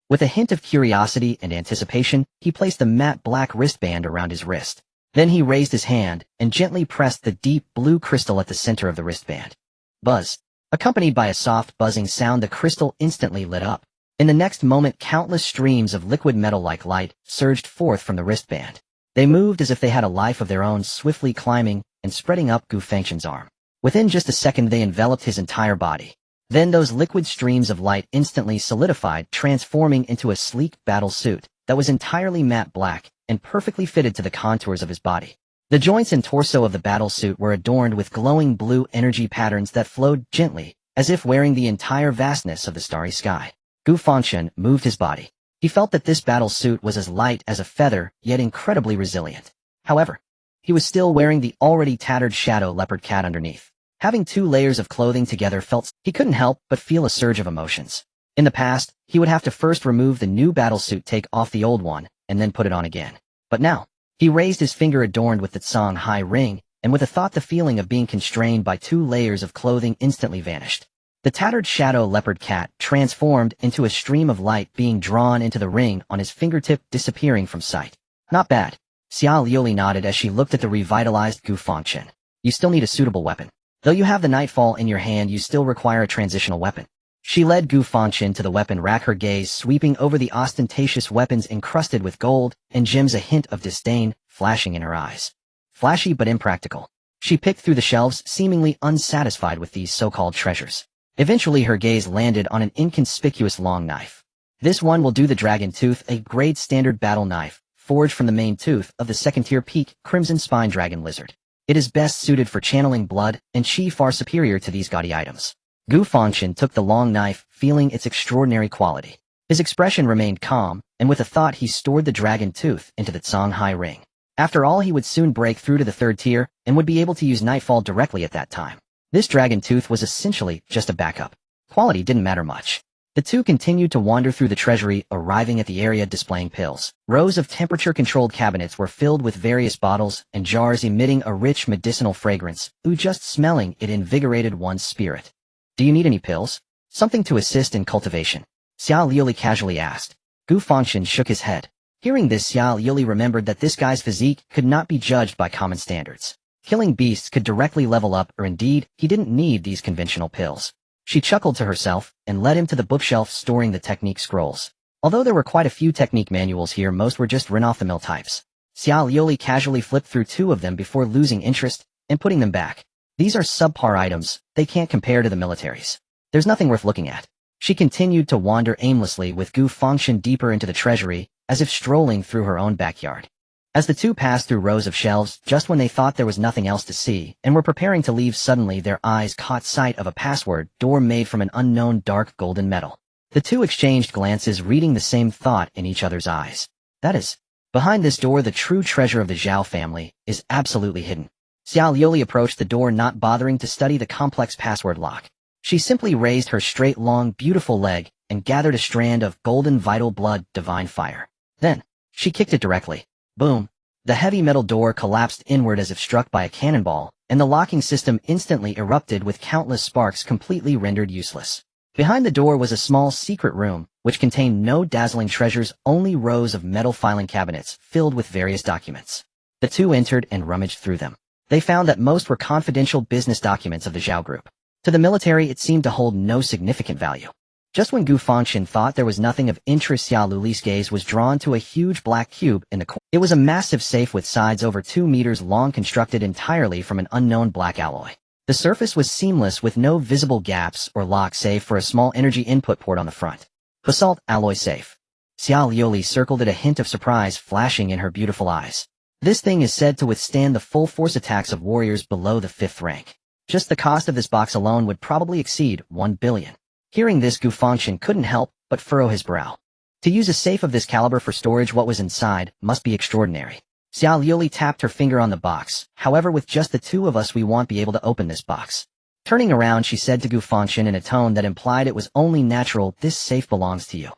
With a hint of curiosity and anticipation, he placed the matte black wristband around his wrist. Then he raised his hand and gently pressed the deep blue crystal at the center of the wristband. Buzz. Accompanied by a soft buzzing sound, the crystal instantly lit up. In the next moment, countless streams of liquid metal-like light surged forth from the wristband. They moved as if they had a life of their own, swiftly climbing and spreading up Gu Fangchen's arm. Within just a second, they enveloped his entire body. Then those liquid streams of light instantly solidified, transforming into a sleek battle suit that was entirely matte black and perfectly fitted to the contours of his body. The joints and torso of the battle suit were adorned with glowing blue energy patterns that flowed gently, as if wearing the entire vastness of the starry sky. Gu Fangchen moved his body. He felt that this battle suit was as light as a feather, yet incredibly resilient. However, he was still wearing the already tattered Shadow Leopard Cat underneath. Having two layers of clothing together, he couldn't help but feel a surge of emotions. In the past, he would have to first remove the new battle suit, take off the old one, and then put it on again. But now, he raised his finger adorned with the Songhai ring, and with a thought, the feeling of being constrained by two layers of clothing instantly vanished. The tattered Shadow Leopard Cat transformed into a stream of light, being drawn into the ring on his fingertip, disappearing from sight. "Not bad." Xia Liuli nodded as she looked at the revitalized Gu Fangchen. "You still need a suitable weapon. Though you have the Nightfall in your hand, you still require a transitional weapon." She led Gu Fangchen to the weapon rack, her gaze sweeping over the ostentatious weapons encrusted with gold and gems, a hint of disdain flashing in her eyes. Flashy but impractical. She picked through the shelves, seemingly unsatisfied with these so-called treasures. Eventually her gaze landed on an inconspicuous long knife. "This one will do." The Dragon Tooth, a grade standard battle knife, forged from the main tooth of the second-tier peak Crimson Spine Dragon Lizard. It is best suited for channeling blood and chi, far superior to these gaudy items. Gu Fangchen took the long knife, feeling its extraordinary quality. His expression remained calm, and with a thought he stored the Dragon Tooth into the Songhai ring. After all, he would soon break through to the third tier, and would be able to use Nightfall directly at that time. This Dragon Tooth was essentially just a backup. Quality didn't matter much. The two continued to wander through the treasury, arriving at the area displaying pills. Rows of temperature-controlled cabinets were filled with various bottles and jars emitting a rich medicinal fragrance. Just smelling it invigorated one's spirit. Do you need any pills? Something to assist in cultivation? Xiao Liuli casually asked. Gu Fangchen shook his head. Hearing this, Xiao Liuli remembered that this guy's physique could not be judged by common standards. Killing beasts could directly level up, or indeed, he didn't need these conventional pills. She chuckled to herself and led him to the bookshelf storing the technique scrolls. Although there were quite a few technique manuals here, most were just run-off-the-mill types. Xiao Liuli casually flipped through 2 of them before losing interest and putting them back. These are subpar items, they can't compare to the military's. There's nothing worth looking at. She continued to wander aimlessly with Gu Fangchen deeper into the treasury, as if strolling through her own backyard. As the two passed through rows of shelves, just when they thought there was nothing else to see, and were preparing to leave, suddenly their eyes caught sight of a password door made from an unknown dark golden metal. The two exchanged glances, reading the same thought in each other's eyes. That is, behind this door the true treasure of the Zhao family is absolutely hidden. Xiao Liuli approached the door, not bothering to study the complex password lock. She simply raised her straight, long, beautiful leg and gathered a strand of golden vital blood, divine fire. Then, she kicked it directly. Boom! The heavy metal door collapsed inward as if struck by a cannonball, and the locking system instantly erupted with countless sparks completely rendered useless. Behind the door was a small secret room, which contained no dazzling treasures, only rows of metal filing cabinets filled with various documents. The two entered and rummaged through them. They found that most were confidential business documents of the Zhao group. To the military, it seemed to hold no significant value. Just when Gu Fangchen thought there was nothing of interest, Xiao Liuli's gaze was drawn to a huge black cube in the corner. It was a massive safe with sides over 2 meters long, constructed entirely from an unknown black alloy. The surface was seamless with no visible gaps or locks save for a small energy input port on the front. Basalt alloy safe. Xiao Liuli circled it, a hint of surprise flashing in her beautiful eyes. This thing is said to withstand the full force attacks of warriors below the 5th rank. Just the cost of this box alone would probably exceed 1 billion. Hearing this, Gu Fangchen couldn't help but furrow his brow. To use a safe of this caliber for storage what was inside must be extraordinary. Xiao Liuli tapped her finger on the box. However, with just the 2 of us we won't be able to open this box. Turning around, she said to Gu Fangchen in a tone that implied it was only natural, this safe belongs to you.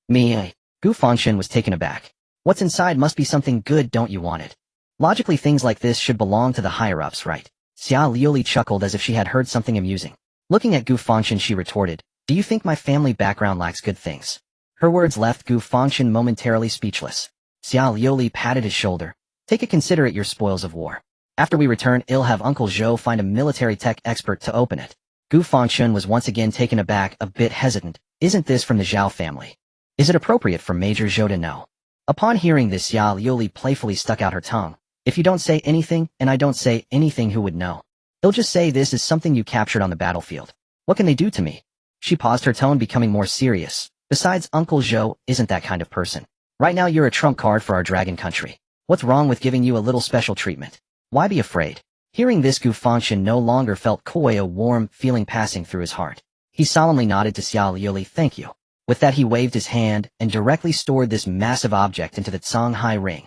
Me? Gu Fangchen was taken aback. What's inside must be something good, don't you want it? Logically, things like this should belong to the higher-ups, right? Xiao Liuli chuckled as if she had heard something amusing. Looking at Gu Fangchen, she retorted, do you think my family background lacks good things? Her words left Gu Fangchen momentarily speechless. Xiao Liuli patted his shoulder. Take it, consider it your spoils of war. After we return, I'll have Uncle Zhou find a military tech expert to open it. Gu Fangchen was once again taken aback, a bit hesitant. Isn't this from the Zhao family? Is it appropriate for Major Zhou to know? Upon hearing this, Xiao Liuli playfully stuck out her tongue. If you don't say anything, and I don't say anything, who would know? They'll just say this is something you captured on the battlefield. What can they do to me? She paused, her tone becoming more serious. Besides, Uncle Zhou isn't that kind of person. Right now you're a trump card for our dragon country. What's wrong with giving you a little special treatment? Why be afraid? Hearing this, Gu Fangchen no longer felt coy, a warm feeling passing through his heart. He solemnly nodded to Xiao Liuli. Thank you. With that, he waved his hand and directly stored this massive object into the Songhai ring.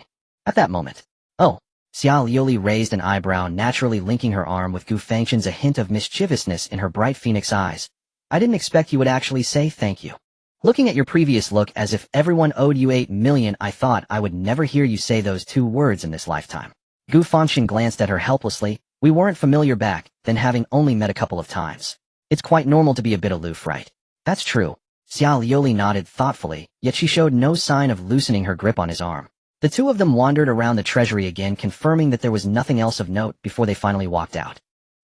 At that moment, oh, Xiao Liuli raised an eyebrow, naturally linking her arm with Gu Fangchen's, a hint of mischievousness in her bright phoenix eyes. I didn't expect you would actually say thank you. Looking at your previous look as if everyone owed you 8 million, I thought I would never hear you say those 2 words in this lifetime. Gu Fangchen glanced at her helplessly. We weren't familiar back then, having only met a couple of times. It's quite normal to be a bit aloof, right? That's true. Xiao Liuli nodded thoughtfully, yet she showed no sign of loosening her grip on his arm. The 2 of them wandered around the treasury again, confirming that there was nothing else of note before they finally walked out.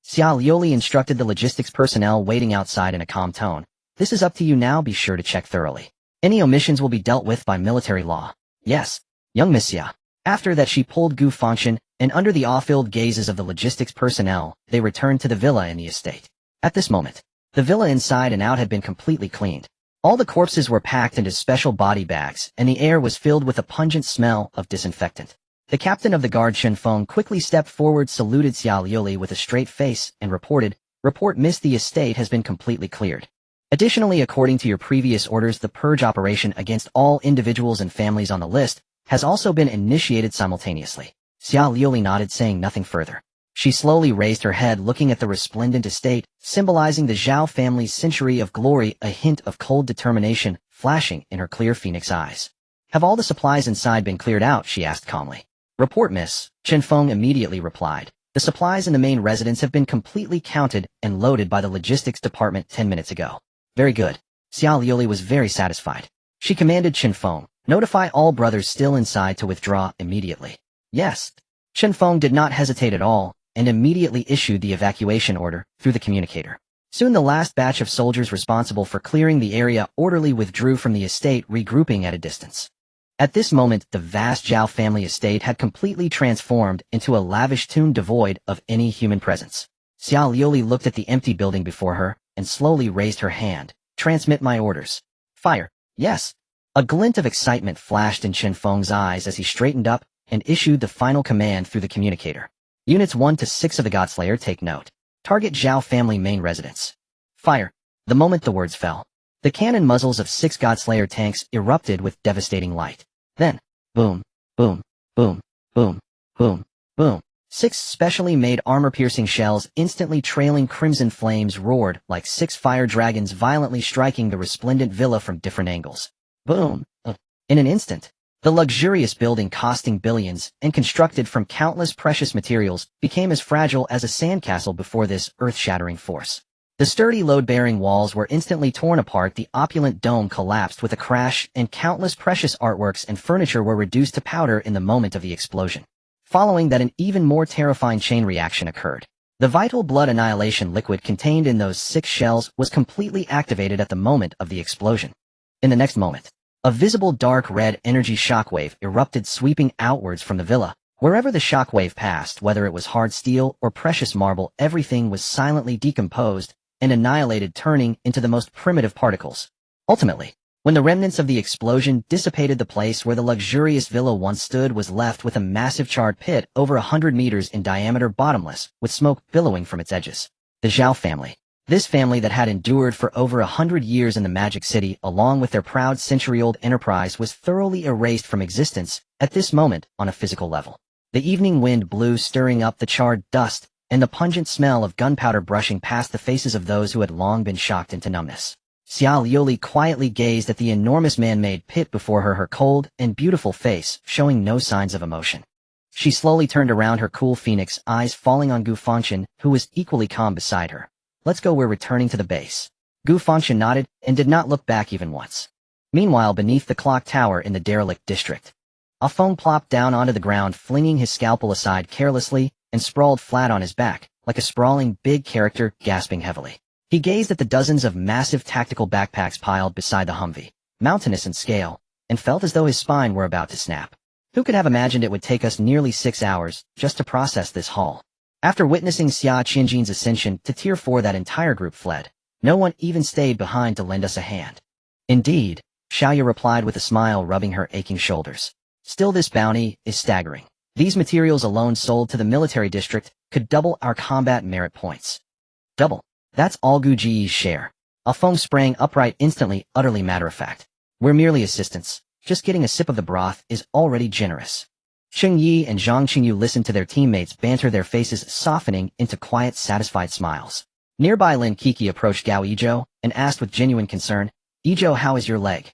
Xiao Liuli instructed the logistics personnel waiting outside in a calm tone. This is up to you now, be sure to check thoroughly. Any omissions will be dealt with by military law. Yes, young Miss Xia. After that, she pulled Gu Fangchen, and under the awe-filled gazes of the logistics personnel, they returned to the villa in the estate. At this moment, the villa inside and out had been completely cleaned. All the corpses were packed into special body bags, and the air was filled with a pungent smell of disinfectant. The captain of the guard, Shen Feng, quickly stepped forward, saluted Xiao Liuli with a straight face, and reported, Report, Miss, the estate has been completely cleared. Additionally, according to your previous orders, the purge operation against all individuals and families on the list has also been initiated simultaneously. Xiao Liuli nodded, saying nothing further. She slowly raised her head looking at the resplendent estate, symbolizing the Zhao family's century of glory, a hint of cold determination flashing in her clear phoenix eyes. Have all the supplies inside been cleared out? She asked calmly. Report, miss, Chen Feng immediately replied. The supplies in the main residence have been completely counted and loaded by the logistics department 10 minutes ago. Very good. Xia Liuli was very satisfied. She commanded Chen Feng, notify all brothers still inside to withdraw immediately. Yes. Chen Feng did not hesitate at all, and immediately issued the evacuation order through the communicator. Soon the last batch of soldiers responsible for clearing the area orderly withdrew from the estate, regrouping at a distance. At this moment, the vast Zhao family estate had completely transformed into a lavish tomb devoid of any human presence. Xia Liuli looked at the empty building before her and slowly raised her hand. Transmit my orders. Fire. Yes. A glint of excitement flashed in Chen Feng's eyes as he straightened up and issued the final command through the communicator. Units 1 to 6 of the Godslayer take note. Target Zhao family main residence. Fire. The moment the words fell, the cannon muzzles of 6 Godslayer tanks erupted with devastating light. Then, boom, boom, boom, boom, boom, boom. 6 specially made armor-piercing shells instantly trailing crimson flames roared like 6 fire dragons violently striking the resplendent villa from different angles. Boom. In an instant, the luxurious building costing billions and constructed from countless precious materials became as fragile as a sandcastle before this earth-shattering force. The sturdy load-bearing walls were instantly torn apart, the opulent dome collapsed with a crash, and countless precious artworks and furniture were reduced to powder in the moment of the explosion. Following that, an even more terrifying chain reaction occurred. The vital blood annihilation liquid contained in those 6 shells was completely activated at the moment of the explosion. In the next moment, a visible dark red energy shockwave erupted, sweeping outwards from the villa. Wherever the shockwave passed, whether it was hard steel or precious marble, everything was silently decomposed and annihilated, turning into the most primitive particles. Ultimately, when the remnants of the explosion dissipated, the place where the luxurious villa once stood was left with a massive charred pit over 100 meters in diameter, bottomless, with smoke billowing from its edges. The Zhao family. This family that had endured for over 100 years in the Magic City, along with their proud century-old enterprise, was thoroughly erased from existence at this moment on a physical level. The evening wind blew, stirring up the charred dust, and the pungent smell of gunpowder brushing past the faces of those who had long been shocked into numbness. Xia Liuli quietly gazed at the enormous man-made pit before her, her cold and beautiful face showing no signs of emotion. She slowly turned around, her cool phoenix eyes falling on Gu Fangchen, who was equally calm beside her. Let's go, we're returning to the base. Gu Fangchen nodded and did not look back even once. Meanwhile, beneath the clock tower in the derelict district, Afeng plopped down onto the ground, flinging his scalpel aside carelessly, and sprawled flat on his back, like a sprawling big character, gasping heavily. He gazed at the dozens of massive tactical backpacks piled beside the Humvee, mountainous in scale, and felt as though his spine were about to snap. Who could have imagined it would take us nearly 6 hours just to process this haul? After witnessing Xia Qianjin's ascension to Tier 4, that entire group fled. No one even stayed behind to lend us a hand. Indeed, Xiaoya replied with a smile, rubbing her aching shoulders. Still, this bounty is staggering. These materials alone sold to the military district could double our combat merit points. Double. That's all Gu Ji's share. Afeng sprang upright instantly, utterly matter-of-fact. We're merely assistants. Just getting a sip of the broth is already generous. Cheng Yi and Zhang Qingyu listened to their teammates banter, their faces softening into quiet, satisfied smiles. Nearby, Lin Kiki approached Gao Yizhou and asked with genuine concern, "Yizhou, how is your leg?"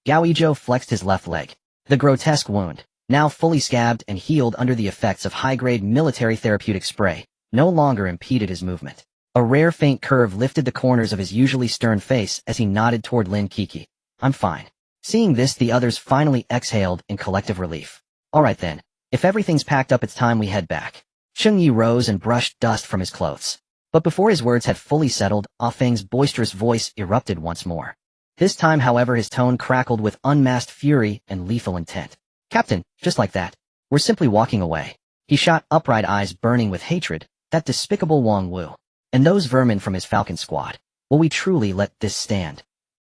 Gao Yizhou flexed his left leg. The grotesque wound, now fully scabbed and healed under the effects of high-grade military therapeutic spray, no longer impeded his movement. A rare faint curve lifted the corners of his usually stern face as he nodded toward Lin Kiki. "I'm fine." Seeing this, the others finally exhaled in collective relief. "All right then, if everything's packed up, it's time we head back." Cheng Yi rose and brushed dust from his clothes. But before his words had fully settled, Ah Feng's boisterous voice erupted once more. This time, however, his tone crackled with unmasked fury and lethal intent. "Captain, just like that, we're simply walking away." He shot upright, eyes burning with hatred. "That despicable Wang Wu. And those vermin from his Falcon squad. Will we truly let this stand?"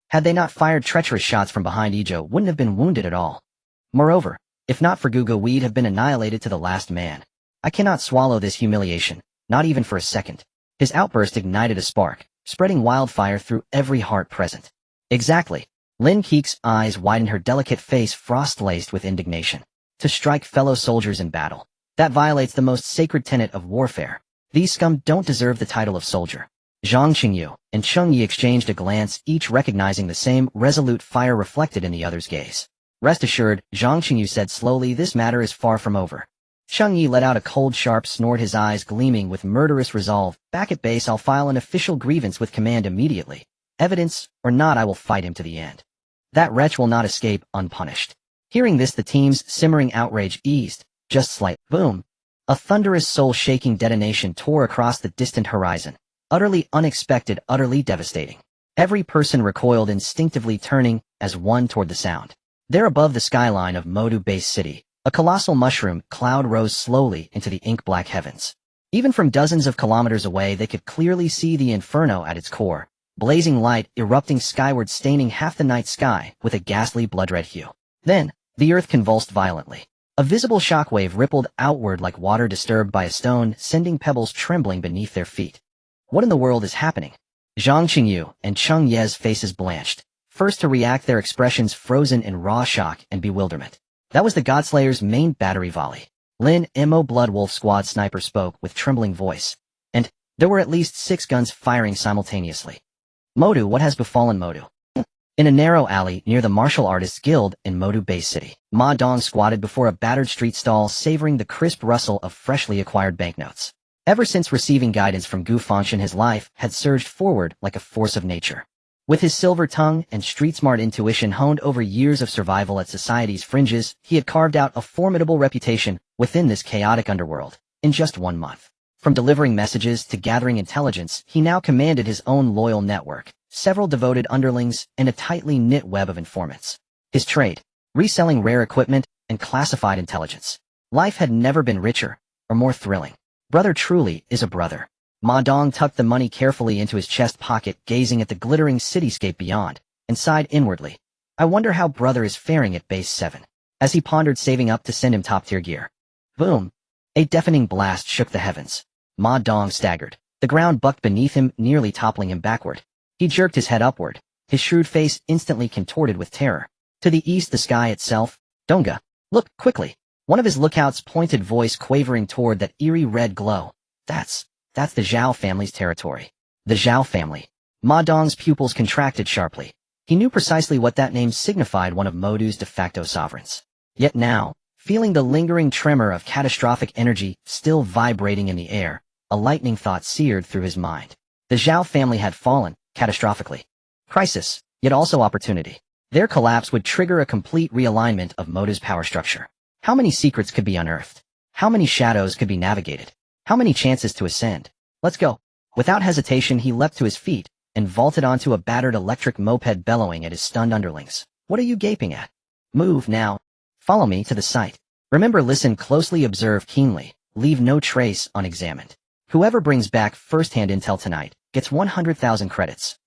Had they not fired treacherous shots from behind, Yizhou wouldn't have been wounded at all. Moreover, if not for Gugu, we'd have been annihilated to the last man. I cannot swallow this humiliation, not even for a second. His outburst ignited a spark, spreading wildfire through every heart present. Exactly. Lin Keek's eyes widened, her delicate face frost-laced with indignation. To strike fellow soldiers in battle. That violates the most sacred tenet of warfare. These scum don't deserve the title of soldier. Zhang Qingyu and Cheng Yi exchanged a glance, each recognizing the same resolute fire reflected in the other's gaze. Rest assured, Zhang Qingyu said slowly, this matter is far from over. Cheng Yi let out a cold, sharp snort, his eyes gleaming with murderous resolve. Back at base, I'll file an official grievance with command immediately. Evidence or not, I will fight him to the end. That wretch will not escape unpunished. Hearing this, the team's simmering outrage eased, just slight. Boom. A thunderous, soul-shaking detonation tore across the distant horizon. Utterly unexpected, utterly devastating. Every person recoiled, instinctively turning as one toward the sound. There above the skyline of Modu Base City, a colossal mushroom cloud rose slowly into the ink-black heavens. Even from dozens of kilometers away, they could clearly see the inferno at its core, blazing light erupting skyward, staining half the night sky with a ghastly blood-red hue. Then, the earth convulsed violently. A visible shockwave rippled outward like water disturbed by a stone, sending pebbles trembling beneath their feet. What in the world is happening? Zhang Qingyu and Cheng Yi's faces blanched, first to react, their expressions frozen in raw shock and bewilderment. That was the Godslayer's main battery volley. Lin Mo Blood Wolf Squad sniper spoke with trembling voice, and there were at least 6 guns firing simultaneously. Modu, what has befallen Modu? In a narrow alley near the Martial Artists Guild in Modu Base City, Ma Dong squatted before a battered street stall, savoring the crisp rustle of freshly acquired banknotes. Ever since receiving guidance from Gu Fangchen, his life had surged forward like a force of nature. With his silver tongue and street-smart intuition honed over years of survival at society's fringes, he had carved out a formidable reputation within this chaotic underworld in just 1 month. From delivering messages to gathering intelligence, he now commanded his own loyal network, several devoted underlings, and a tightly knit web of informants. His trade: reselling rare equipment and classified intelligence. Life had never been richer or more thrilling. Brother truly is a brother. Ma Dong tucked the money carefully into his chest pocket, gazing at the glittering cityscape beyond, and sighed inwardly. I wonder how brother is faring at Base 7. As he pondered saving up to send him top-tier gear. Boom! A deafening blast shook the heavens. Ma Dong staggered. The ground bucked beneath him, nearly toppling him backward. He jerked his head upward, his shrewd face instantly contorted with terror. To the east, the sky itself. Donga, look, quickly! One of his lookouts' pointed voice quavering toward that eerie red glow. That's the Zhao family's territory. The Zhao family. Ma Dong's pupils contracted sharply. He knew precisely what that name signified, one of Modu's de facto sovereigns. Yet now, feeling the lingering tremor of catastrophic energy still vibrating in the air, a lightning thought seared through his mind. The Zhao family had fallen, catastrophically. Crisis, yet also opportunity. Their collapse would trigger a complete realignment of Modu's power structure. How many secrets could be unearthed? How many shadows could be navigated? How many chances to ascend? Let's go. Without hesitation, he leapt to his feet and vaulted onto a battered electric moped, bellowing at his stunned underlings. What are you gaping at? Move now. Follow me to the site. Remember, listen closely, observe keenly, leave no trace unexamined. Whoever brings back first-hand intel tonight gets 100,000 credits.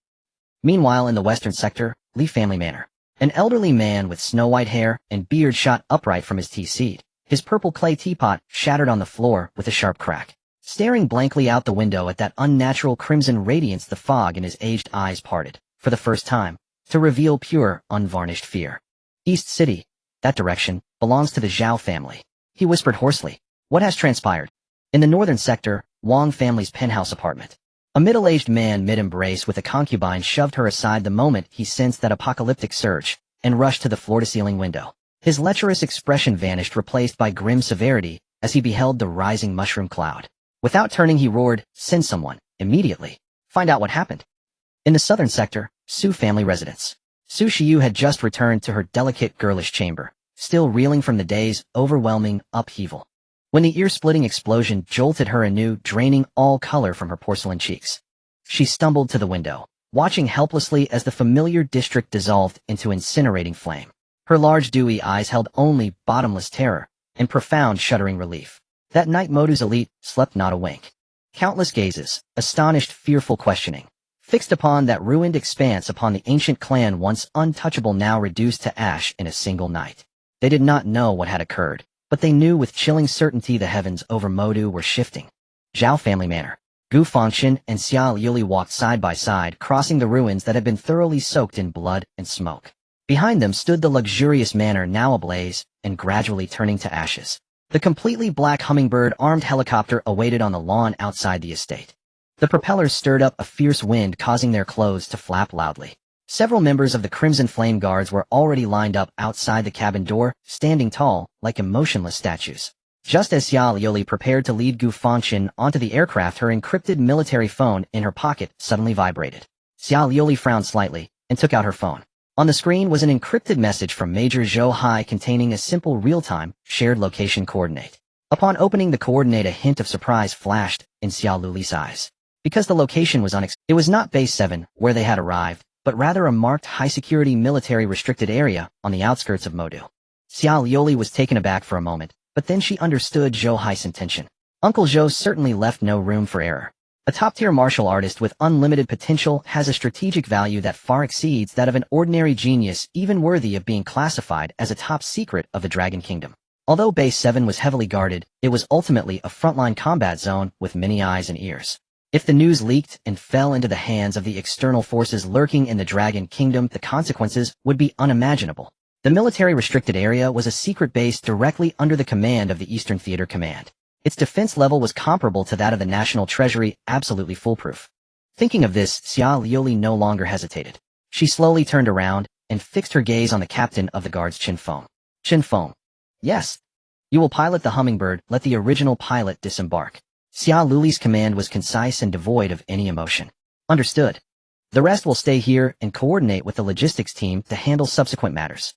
Meanwhile, in the western sector, Li Family Manor. An elderly man with snow-white hair and beard shot upright from his tea seat. His purple clay teapot shattered on the floor with a sharp crack. Staring blankly out the window at that unnatural crimson radiance, the fog in his aged eyes parted, for the first time, to reveal pure, unvarnished fear. East City, that direction, belongs to the Zhao family. He whispered hoarsely. What has transpired? In the northern sector, Wang family's penthouse apartment. A middle-aged man mid-embrace with a concubine shoved her aside the moment he sensed that apocalyptic surge, and rushed to the floor-to-ceiling window. His lecherous expression vanished, replaced by grim severity, as he beheld the rising mushroom cloud. Without turning, he roared, "Send someone, immediately. Find out what happened." In the southern sector, Su family residence. Su Shiyu had just returned to her delicate girlish chamber, still reeling from the day's overwhelming upheaval, when the ear-splitting explosion jolted her anew, draining all color from her porcelain cheeks. She stumbled to the window, watching helplessly as the familiar district dissolved into incinerating flame. Her large dewy eyes held only bottomless terror and profound shuddering relief. That night Modu's elite slept not a wink. Countless gazes, astonished, fearful questioning, fixed upon that ruined expanse, upon the ancient clan once untouchable, now reduced to ash in a single night. They did not know what had occurred, but they knew with chilling certainty the heavens over Modu were shifting. Zhao Family Manor. Gu Fangchen and Xia Yuli walked side by side, crossing the ruins that had been thoroughly soaked in blood and smoke. Behind them stood the luxurious manor, now ablaze and gradually turning to ashes. The completely black hummingbird-armed helicopter awaited on the lawn outside the estate. The propellers stirred up a fierce wind, causing their clothes to flap loudly. Several members of the Crimson Flame Guards were already lined up outside the cabin door, standing tall, like emotionless statues. Just as Xia Liuli prepared to lead Gu Fangchen onto the aircraft, her encrypted military phone in her pocket suddenly vibrated. Xia Liuli frowned slightly and took out her phone. On the screen was an encrypted message from Major Zhou Hai containing a simple real-time, shared location coordinate. Upon opening the coordinate, a hint of surprise flashed in Xia Liuli's eyes. Because the location was it was not Base 7, where they had arrived, but rather a marked high-security military restricted area on the outskirts of Modu. Xia Liuli was taken aback for a moment, but then she understood Zhou Hai's intention. Uncle Zhou certainly left no room for error. A top-tier martial artist with unlimited potential has a strategic value that far exceeds that of an ordinary genius, even worthy of being classified as a top secret of the Dragon Kingdom. Although Base 7 was heavily guarded, it was ultimately a frontline combat zone with many eyes and ears. If the news leaked and fell into the hands of the external forces lurking in the Dragon Kingdom, the consequences would be unimaginable. The military-restricted area was a secret base directly under the command of the Eastern Theater Command. Its defense level was comparable to that of the National Treasury, absolutely foolproof. Thinking of this, Xia Liuli no longer hesitated. She slowly turned around and fixed her gaze on the captain of the guards, Qin Feng. Qin Feng. Yes. You will pilot the Hummingbird, let the original pilot disembark. Xia Liuli's command was concise and devoid of any emotion. Understood. The rest will stay here and coordinate with the logistics team to handle subsequent matters.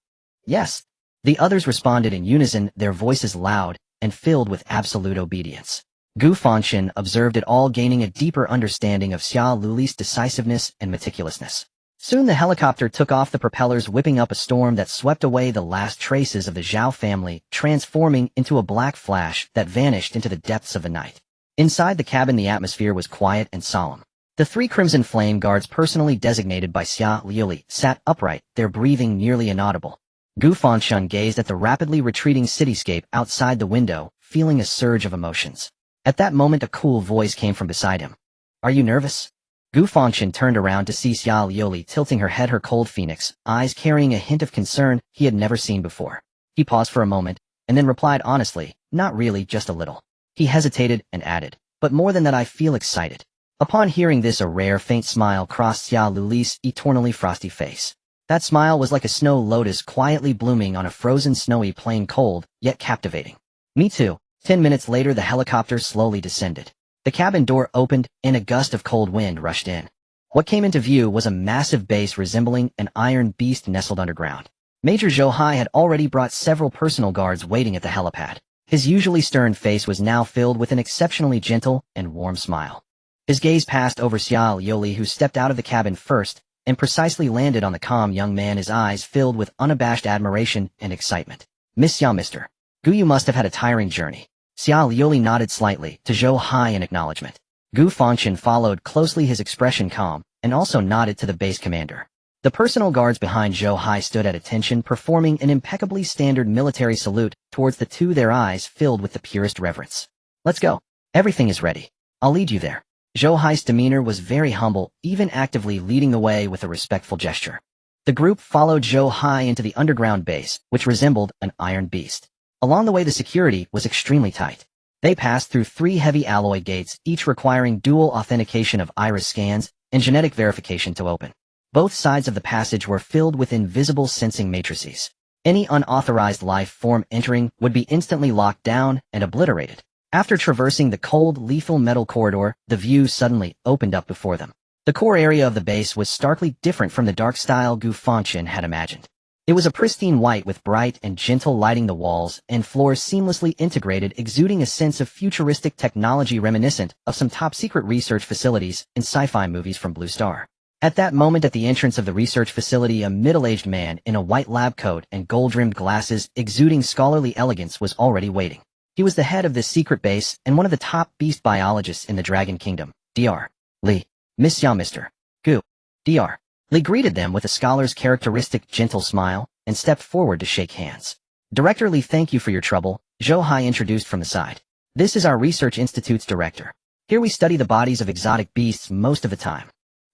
Yes. The others responded in unison, their voices loud and filled with absolute obedience. Gu Fangchen observed it all, gaining a deeper understanding of Xia Liuli's decisiveness and meticulousness. Soon the helicopter took off, the propellers whipping up a storm that swept away the last traces of the Zhao family, transforming into a black flash that vanished into the depths of the night. Inside the cabin, the atmosphere was quiet and solemn. The 3 Crimson Flame Guards, personally designated by Xia Liuli, sat upright, their breathing nearly inaudible. Gu Fangchen gazed at the rapidly retreating cityscape outside the window, feeling a surge of emotions. At that moment, a cool voice came from beside him. Are you nervous? Gu Fangchen turned around to see Xia Liuli tilting her head, her cold phoenix eyes carrying a hint of concern he had never seen before. He paused for a moment, and then replied honestly, not really, just a little. He hesitated and added, but more than that, I feel excited. Upon hearing this, a rare faint smile crossed Xia Liuli's eternally frosty face. That smile was like a snow lotus quietly blooming on a frozen snowy plain, cold, yet captivating. Me too. 10 minutes later, the helicopter slowly descended. The cabin door opened, and a gust of cold wind rushed in. What came into view was a massive base resembling an iron beast nestled underground. Major Zhou Hai had already brought several personal guards waiting at the helipad. His usually stern face was now filled with an exceptionally gentle and warm smile. His gaze passed over Xia Liuli, who stepped out of the cabin first, and precisely landed on the calm young man, his eyes filled with unabashed admiration and excitement. Miss Xia, Mr. Gu, you must have had a tiring journey. Xia Liuli nodded slightly to Zhou Hai in acknowledgement. Gu Fangchen followed closely, his expression calm, and also nodded to the base commander. The personal guards behind Zhou Hai stood at attention, performing an impeccably standard military salute towards the two, their eyes filled with the purest reverence. Let's go. Everything is ready. I'll lead you there. Zhou Hai's demeanor was very humble, even actively leading the way with a respectful gesture. The group followed Zhou Hai into the underground base, which resembled an iron beast. Along the way, the security was extremely tight. They passed through 3 heavy alloy gates, each requiring dual authentication of iris scans and genetic verification to open. Both sides of the passage were filled with invisible sensing matrices. Any unauthorized life form entering would be instantly locked down and obliterated. After traversing the cold, lethal metal corridor, the view suddenly opened up before them. The core area of the base was starkly different from the dark style Gu Fangchen had imagined. It was a pristine white with bright and gentle lighting, the walls and floors seamlessly integrated, exuding a sense of futuristic technology reminiscent of some top-secret research facilities in sci-fi movies from Blue Star. At that moment, at the entrance of the research facility, a middle-aged man in a white lab coat and gold-rimmed glasses exuding scholarly elegance was already waiting. He was the head of this secret base and one of the top beast biologists in the Dragon Kingdom, Dr. Li. Miss Xia, Mr. Gu. Dr. Li greeted them with a scholar's characteristic gentle smile and stepped forward to shake hands. Director Li, thank you for your trouble, Zhou Hai introduced from the side. This is our research institute's director. Here we study the bodies of exotic beasts most of the time.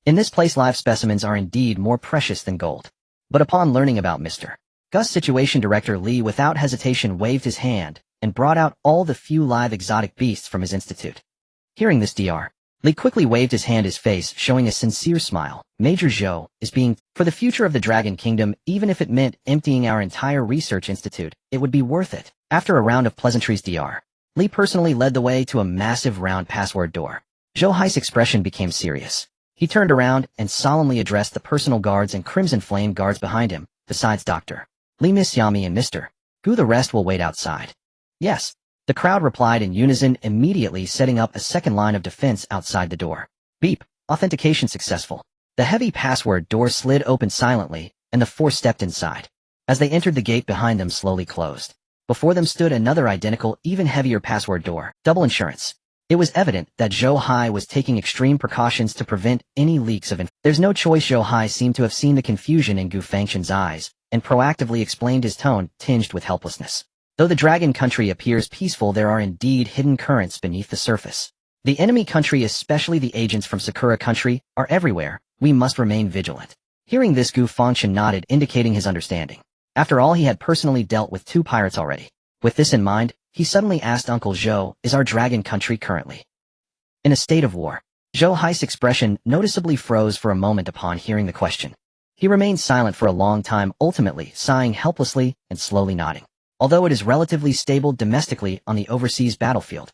In this place, live specimens are indeed more precious than gold. But upon learning about Mr. Gus' situation, Director Li without hesitation waved his hand, and brought out all the few live exotic beasts from his institute. Hearing this, Dr. Li quickly waved his hand, his face showing a sincere smile. Major Zhou is being, for the future of the Dragon Kingdom, even if it meant emptying our entire research institute, it would be worth it. After a round of pleasantries, Dr. Li personally led the way to a massive round password door. Zhou Hai's expression became serious. He turned around and solemnly addressed the personal guards and Crimson Flame guards behind him, besides Dr. Li, Miss Yami, and Mr. Gu. The rest will wait outside. Yes. The crowd replied in unison, immediately setting up a second line of defense outside the door. Beep. Authentication successful. The heavy password door slid open silently, and the four stepped inside. As they entered, the gate behind them slowly closed. Before them stood another identical, even heavier password door. Double insurance. It was evident that Zhou Hai was taking extreme precautions to prevent any leaks of information. There's no choice. Zhou Hai seemed to have seen the confusion in Gu Fangchen's eyes, and proactively explained, his tone tinged with helplessness. Though the Dragon Country appears peaceful, there are indeed hidden currents beneath the surface. The enemy country, especially the agents from Sakura Country, are everywhere. We must remain vigilant. Hearing this, Gu Fangchen nodded, indicating his understanding. After all, he had personally dealt with 2 pirates already. With this in mind, he suddenly asked Uncle Zhou, is our Dragon Country currently in a state of war? Zhou Hai's expression noticeably froze for a moment upon hearing the question. He remained silent for a long time, ultimately sighing helplessly and slowly nodding. Although it is relatively stable domestically on the overseas battlefield,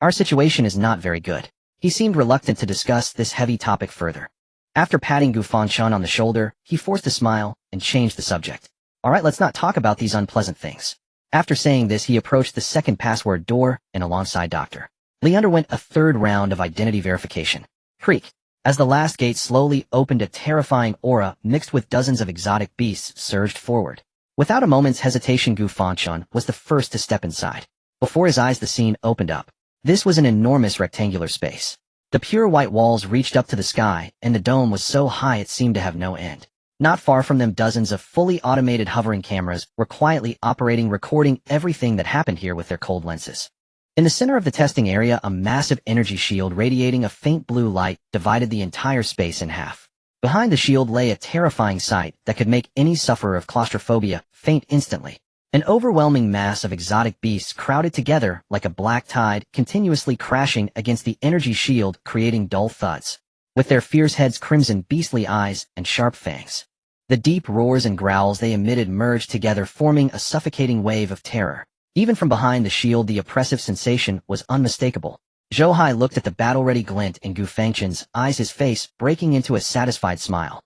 our situation is not very good. He seemed reluctant to discuss this heavy topic further. After patting Gu Fangchen on the shoulder, he forced a smile and changed the subject. Alright, let's not talk about these unpleasant things. After saying this, he approached the second password door, and alongside Dr. Li underwent a third round of identity verification. Creak. As the last gate slowly opened, a terrifying aura mixed with dozens of exotic beasts surged forward. Without a moment's hesitation, Gu Fangchen was the first to step inside. Before his eyes, the scene opened up. This was an enormous rectangular space. The pure white walls reached up to the sky, and the dome was so high it seemed to have no end. Not far from them, dozens of fully automated hovering cameras were quietly operating, recording everything that happened here with their cold lenses. In the center of the testing area, a massive energy shield radiating a faint blue light divided the entire space in half. Behind the shield lay a terrifying sight that could make any sufferer of claustrophobia faint instantly. An overwhelming mass of exotic beasts crowded together like a black tide, continuously crashing against the energy shield, creating dull thuds. With their fierce heads, crimson beastly eyes, and sharp fangs, the deep roars and growls they emitted merged together, forming a suffocating wave of terror. Even from behind the shield, the oppressive sensation was unmistakable. Zhou Hai looked at the battle-ready glint in Gu Fangchen's eyes, his face breaking into a satisfied smile.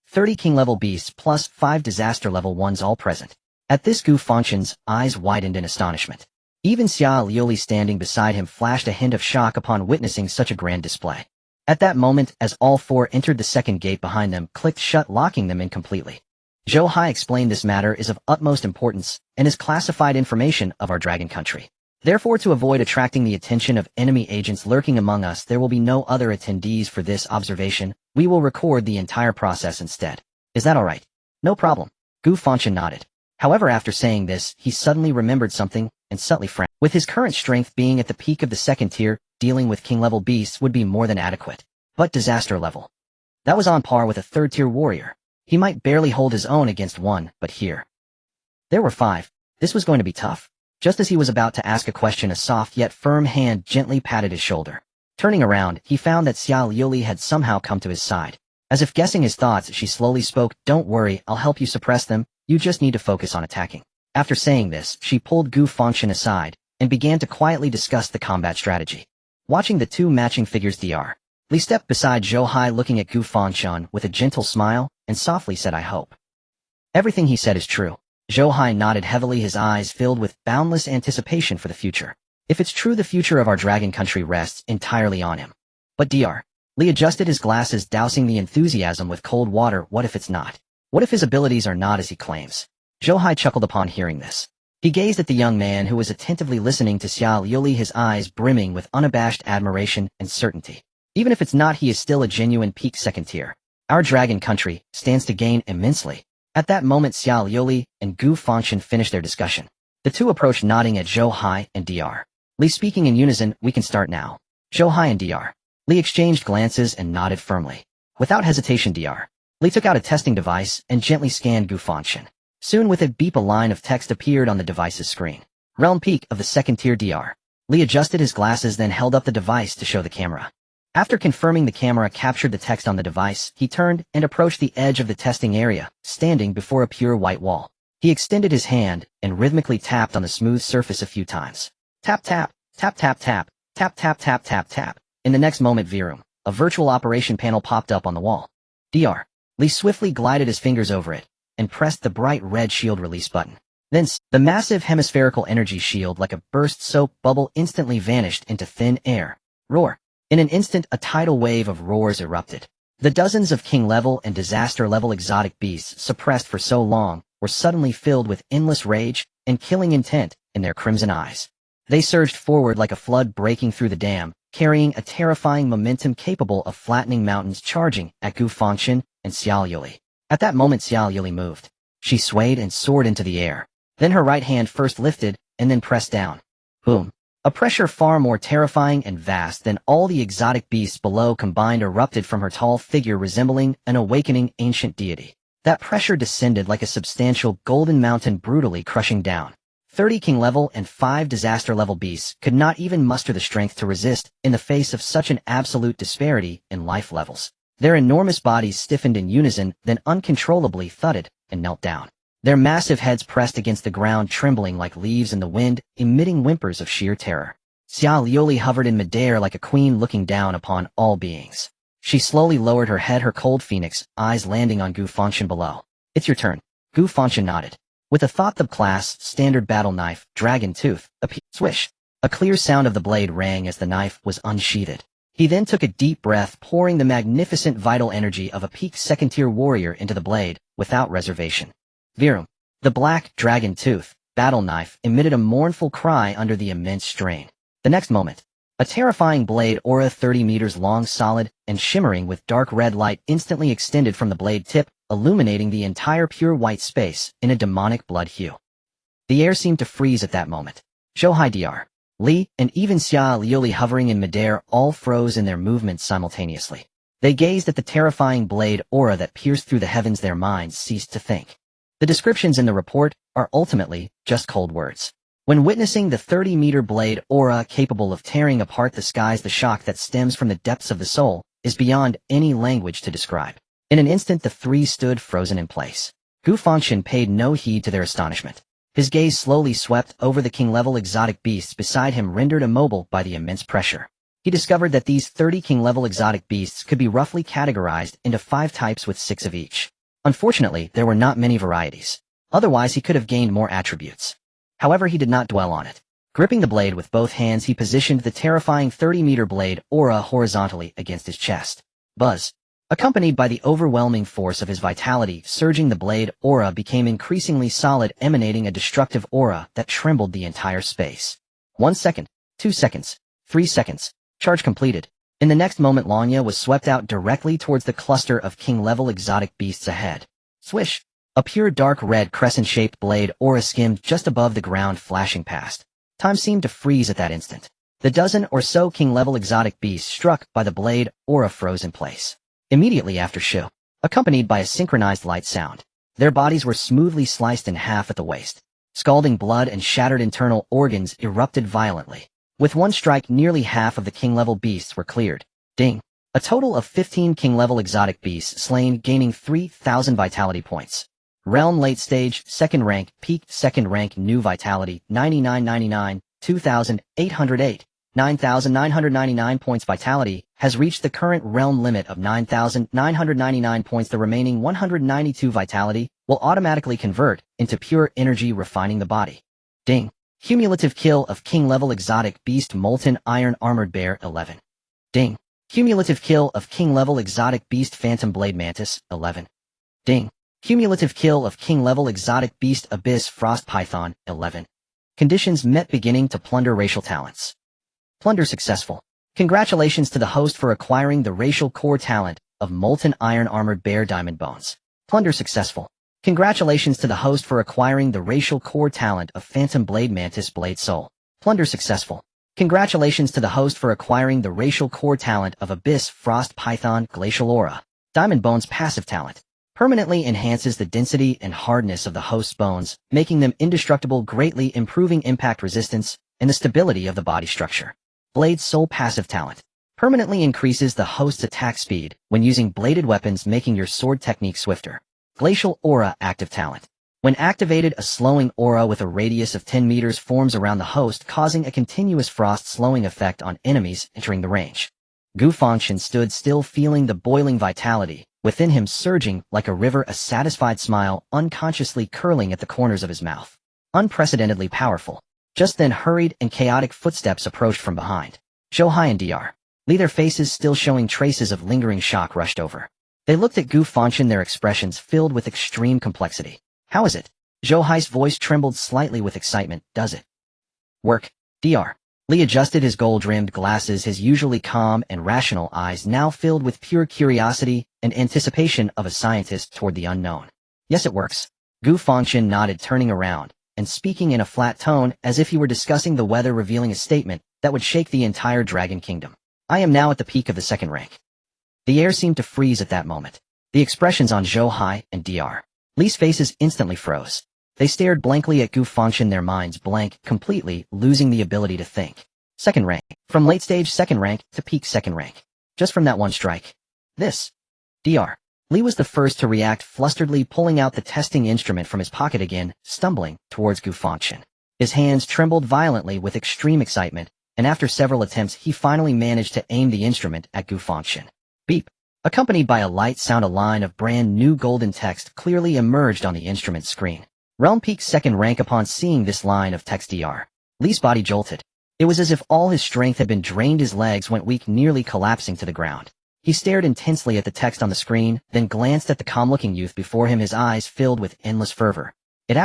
30 king-level beasts plus 5 disaster-level ones all present. At this, Gu Fangchen's eyes widened in astonishment. Even Xia Liuli standing beside him flashed a hint of shock upon witnessing such a grand display. At that moment, as all 4 entered, the second gate behind them clicked shut, locking them in completely. Zhou Hai explained, this matter is of utmost importance and is classified information of our Dragon Country. Therefore, to avoid attracting the attention of enemy agents lurking among us, there will be no other attendees for this observation. We will record the entire process instead. Is that alright? No problem. Gu Fangchen nodded. However, after saying this, he suddenly remembered something and subtly frowned. With his current strength being at the peak of the second tier, dealing with king-level beasts would be more than adequate. But disaster level, that was on par with a third-tier warrior. He might barely hold his own against one, but here there were 5. This was going to be tough. Just as he was about to ask a question, a soft yet firm hand gently patted his shoulder. Turning around, he found that Xia Liuli had somehow come to his side. As if guessing his thoughts, she slowly spoke, "Don't worry, I'll help you suppress them. You just need to focus on attacking." After saying this, she pulled Gu Fangchen aside and began to quietly discuss the combat strategy. Watching the 2 matching figures, Dr. Li stepped beside Zhou Hai, looking at Gu Fangchen with a gentle smile, and softly said, "I hope everything he said is true." Zhou Hai nodded heavily, his eyes filled with boundless anticipation for the future. If it's true, the future of our Dragon Country rests entirely on him. But Dr. Li adjusted his glasses, dousing the enthusiasm with cold water. What if it's not? What if his abilities are not as he claims? Zhou Hai chuckled upon hearing this. He gazed at the young man who was attentively listening to Xia Liuli, his eyes brimming with unabashed admiration and certainty. Even if it's not, he is still a genuine peak second tier. Our Dragon Country stands to gain immensely. At that moment, Xia Liuli and Gu Fangchen finished their discussion. The 2 approached, nodding at Zhou Hai and Dr. Li, speaking in unison, "We can start now." Zhou Hai and Dr. Li exchanged glances and nodded firmly. Without hesitation, Dr. Li took out a testing device and gently scanned Gu Fangchen. Soon, with a beep, a line of text appeared on the device's screen. Realm peak of the second tier DR. Lee adjusted his glasses, then held up the device to show the camera. After confirming the camera captured the text on the device, he turned and approached the edge of the testing area, standing before a pure white wall. He extended his hand and rhythmically tapped on the smooth surface a few times. Tap tap, tap tap tap, tap tap tap tap tap. In the next moment, Virum, a virtual operation panel popped up on the wall. DR. Lee swiftly glided his fingers over it and pressed the bright red shield release button. Then, the massive hemispherical energy shield like a burst soap bubble instantly vanished into thin air. Roar. In an instant, a tidal wave of roars erupted. The dozens of king-level and disaster-level exotic beasts suppressed for so long were suddenly filled with endless rage and killing intent in their crimson eyes. They surged forward like a flood breaking through the dam, carrying a terrifying momentum capable of flattening mountains, charging at Gu Fangchen and Xiao Yuli. At that moment, Xiao Yuli moved. She swayed and soared into the air. Then her right hand first lifted and then pressed down. Boom. A pressure far more terrifying and vast than all the exotic beasts below combined erupted from her tall figure, resembling an awakening ancient deity. That pressure descended like a substantial golden mountain, brutally crushing down. 30 king-level and 5 disaster-level beasts could not even muster the strength to resist in the face of such an absolute disparity in life levels. Their enormous bodies stiffened in unison, then uncontrollably thudded and knelt down. Their massive heads pressed against the ground, trembling like leaves in the wind, emitting whimpers of sheer terror. Xiao Yuli hovered in midair like a queen looking down upon all beings. She slowly lowered her head, her cold phoenix eyes landing on Gu Fangchen below. It's your turn. Gu Fangchen nodded. With a thought-the class standard battle knife, Dragon Tooth, swish. A clear sound of the blade rang as the knife was unsheathed. He then took a deep breath, pouring the magnificent vital energy of a peak second-tier warrior into the blade, without reservation. Virum. The black dragon tooth, battle knife, emitted a mournful cry under the immense strain. The next moment, a terrifying blade aura 30 meters long, solid, and shimmering with dark red light instantly extended from the blade tip, illuminating the entire pure white space in a demonic blood hue. The air seemed to freeze at that moment. Zhouhai Dr. Li, and even Xia Liuli hovering in midair all froze in their movements simultaneously. They gazed at the terrifying blade aura that pierced through the heavens. Their minds ceased to think. The descriptions in the report are ultimately just cold words. When witnessing the 30-meter blade aura capable of tearing apart the skies, the shock that stems from the depths of the soul is beyond any language to describe. In an instant, the three stood frozen in place. Gu Fangchen paid no heed to their astonishment. His gaze slowly swept over the king-level exotic beasts beside him, rendered immobile by the immense pressure. He discovered that these 30 king-level exotic beasts could be roughly categorized into 5 types with 6 of each. Unfortunately, there were not many varieties. Otherwise, he could have gained more attributes. However, he did not dwell on it. Gripping the blade with both hands, he positioned the terrifying 30-meter blade aura horizontally against his chest. Buzz. Accompanied by the overwhelming force of his vitality surging, the blade aura became increasingly solid, emanating a destructive aura that trembled the entire space. 1 second, 2 seconds, 3 seconds. Charge completed. In the next moment, Lanya was swept out directly towards the cluster of king-level exotic beasts ahead. Swish! A pure dark red crescent-shaped blade aura skimmed just above the ground, flashing past. Time seemed to freeze at that instant. The dozen or so king-level exotic beasts struck by the blade aura froze in place. Immediately after Shu, accompanied by a synchronized light sound, their bodies were smoothly sliced in half at the waist. Scalding blood and shattered internal organs erupted violently. With one strike, nearly half of the king-level beasts were cleared. Ding! A total of 15 king-level exotic beasts slain, gaining 3,000 vitality points. Realm late stage, second rank, peak second rank, new vitality, 9999, 2,808, 9,999 points. Vitality has reached the current realm limit of 9,999 points. The remaining 192 vitality will automatically convert into pure energy, refining the body. Ding! Cumulative kill of king-level exotic beast Molten Iron Armored Bear 11. Ding! Cumulative kill of king-level exotic beast Phantom Blade Mantis 11. Ding! Cumulative kill of king-level exotic beast Abyss Frost Python 11. Conditions met. Beginning to plunder racial talents. Plunder successful. Congratulations to the host for acquiring the racial core talent of Molten Iron Armored Bear Diamond Bones. Plunder successful. Congratulations to the host for acquiring the racial core talent of Phantom Blade Mantis Blade Soul. Plunder successful. Congratulations to the host for acquiring the racial core talent of Abyss Frost Python Glacial Aura. Diamond Bones passive talent. Permanently enhances the density and hardness of the host's bones, making them indestructible, greatly improving impact resistance and the stability of the body structure. Blade's sole passive talent. Permanently increases the host's attack speed when using bladed weapons, making your sword technique swifter. Glacial Aura active talent. When activated, a slowing aura with a radius of 10 meters forms around the host, causing a continuous frost slowing effect on enemies entering the range. Gu Fangchen stood still, feeling the boiling vitality within him surging like a river, a satisfied smile unconsciously curling at the corners of his mouth. Unprecedentedly powerful. Just then hurried and chaotic footsteps approached from behind. Zhou and Dr. Li, their faces still showing traces of lingering shock, rushed over. They looked at Gu Fangchen, their expressions filled with extreme complexity. How is it? Zhou's voice trembled slightly with excitement. Does it work? Dr. Li adjusted his gold-rimmed glasses, his usually calm and rational eyes now filled with pure curiosity and anticipation of a scientist toward the unknown. Yes, it works. Gu Fangchen nodded, turning around and speaking in a flat tone as if he were discussing the weather, revealing a statement that would shake the entire Dragon Kingdom. I am now at the peak of the second rank. The air seemed to freeze at that moment. The expressions on Zhou and Dr. Li's faces instantly froze. They stared blankly at Gu Fangchen, their minds blank, completely losing the ability to think. Second rank. From late stage second rank to peak second rank. Just from that one strike. This. Dr. Li was the first to react, flusteredly pulling out the testing instrument from his pocket again, stumbling towards Gu Fangchen. His hands trembled violently with extreme excitement, and after several attempts he finally managed to aim the instrument at Gu Fangchen. Beep. Accompanied by a light sound, a line of brand new golden text clearly emerged on the instrument screen. Realm peak second rank. Upon seeing this line of text, Dr. Li's body jolted. It was as if all his strength had been drained. His legs went weak, nearly collapsing to the ground. He stared intensely at the text on the screen, then glanced at the calm-looking youth before him, his eyes filled with endless fervor. It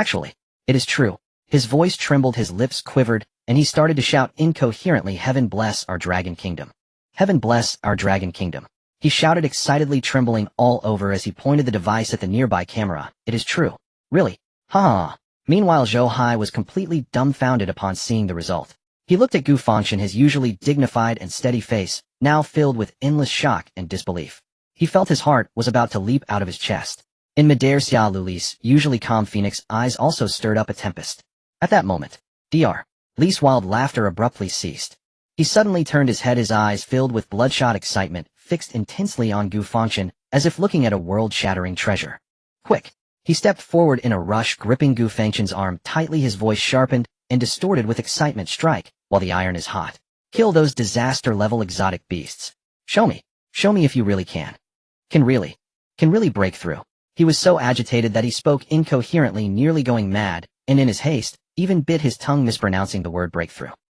is true. His voice trembled, his lips quivered, and he started to shout incoherently, Heaven bless our Dragon Kingdom. Heaven bless our Dragon Kingdom. He shouted excitedly, trembling all over as he pointed the device at the nearby camera. It is true. Really? Ha! Meanwhile, Zhou was completely dumbfounded upon seeing the result. He looked at Gu Fangchen, his usually dignified and steady face now filled with endless shock and disbelief. He felt his heart was about to leap out of his chest. In midair, Xia Luli's usually calm phoenix eyes also stirred up a tempest. At that moment, Dr. Li's wild laughter abruptly ceased. He suddenly turned his head, his eyes filled with bloodshot excitement, fixed intensely on Gu Fangchen, as if looking at a world-shattering treasure. Quick! He stepped forward in a rush, gripping Gu Fangchen's arm tightly, his voice sharpened and distorted with excitement. Strike, while the iron is hot. Kill those disaster-level exotic beasts. Show me if you really can. Can really break through. He was so agitated that he spoke incoherently, nearly going mad, and in his haste, even bit his tongue, mispronouncing the word breakthrough.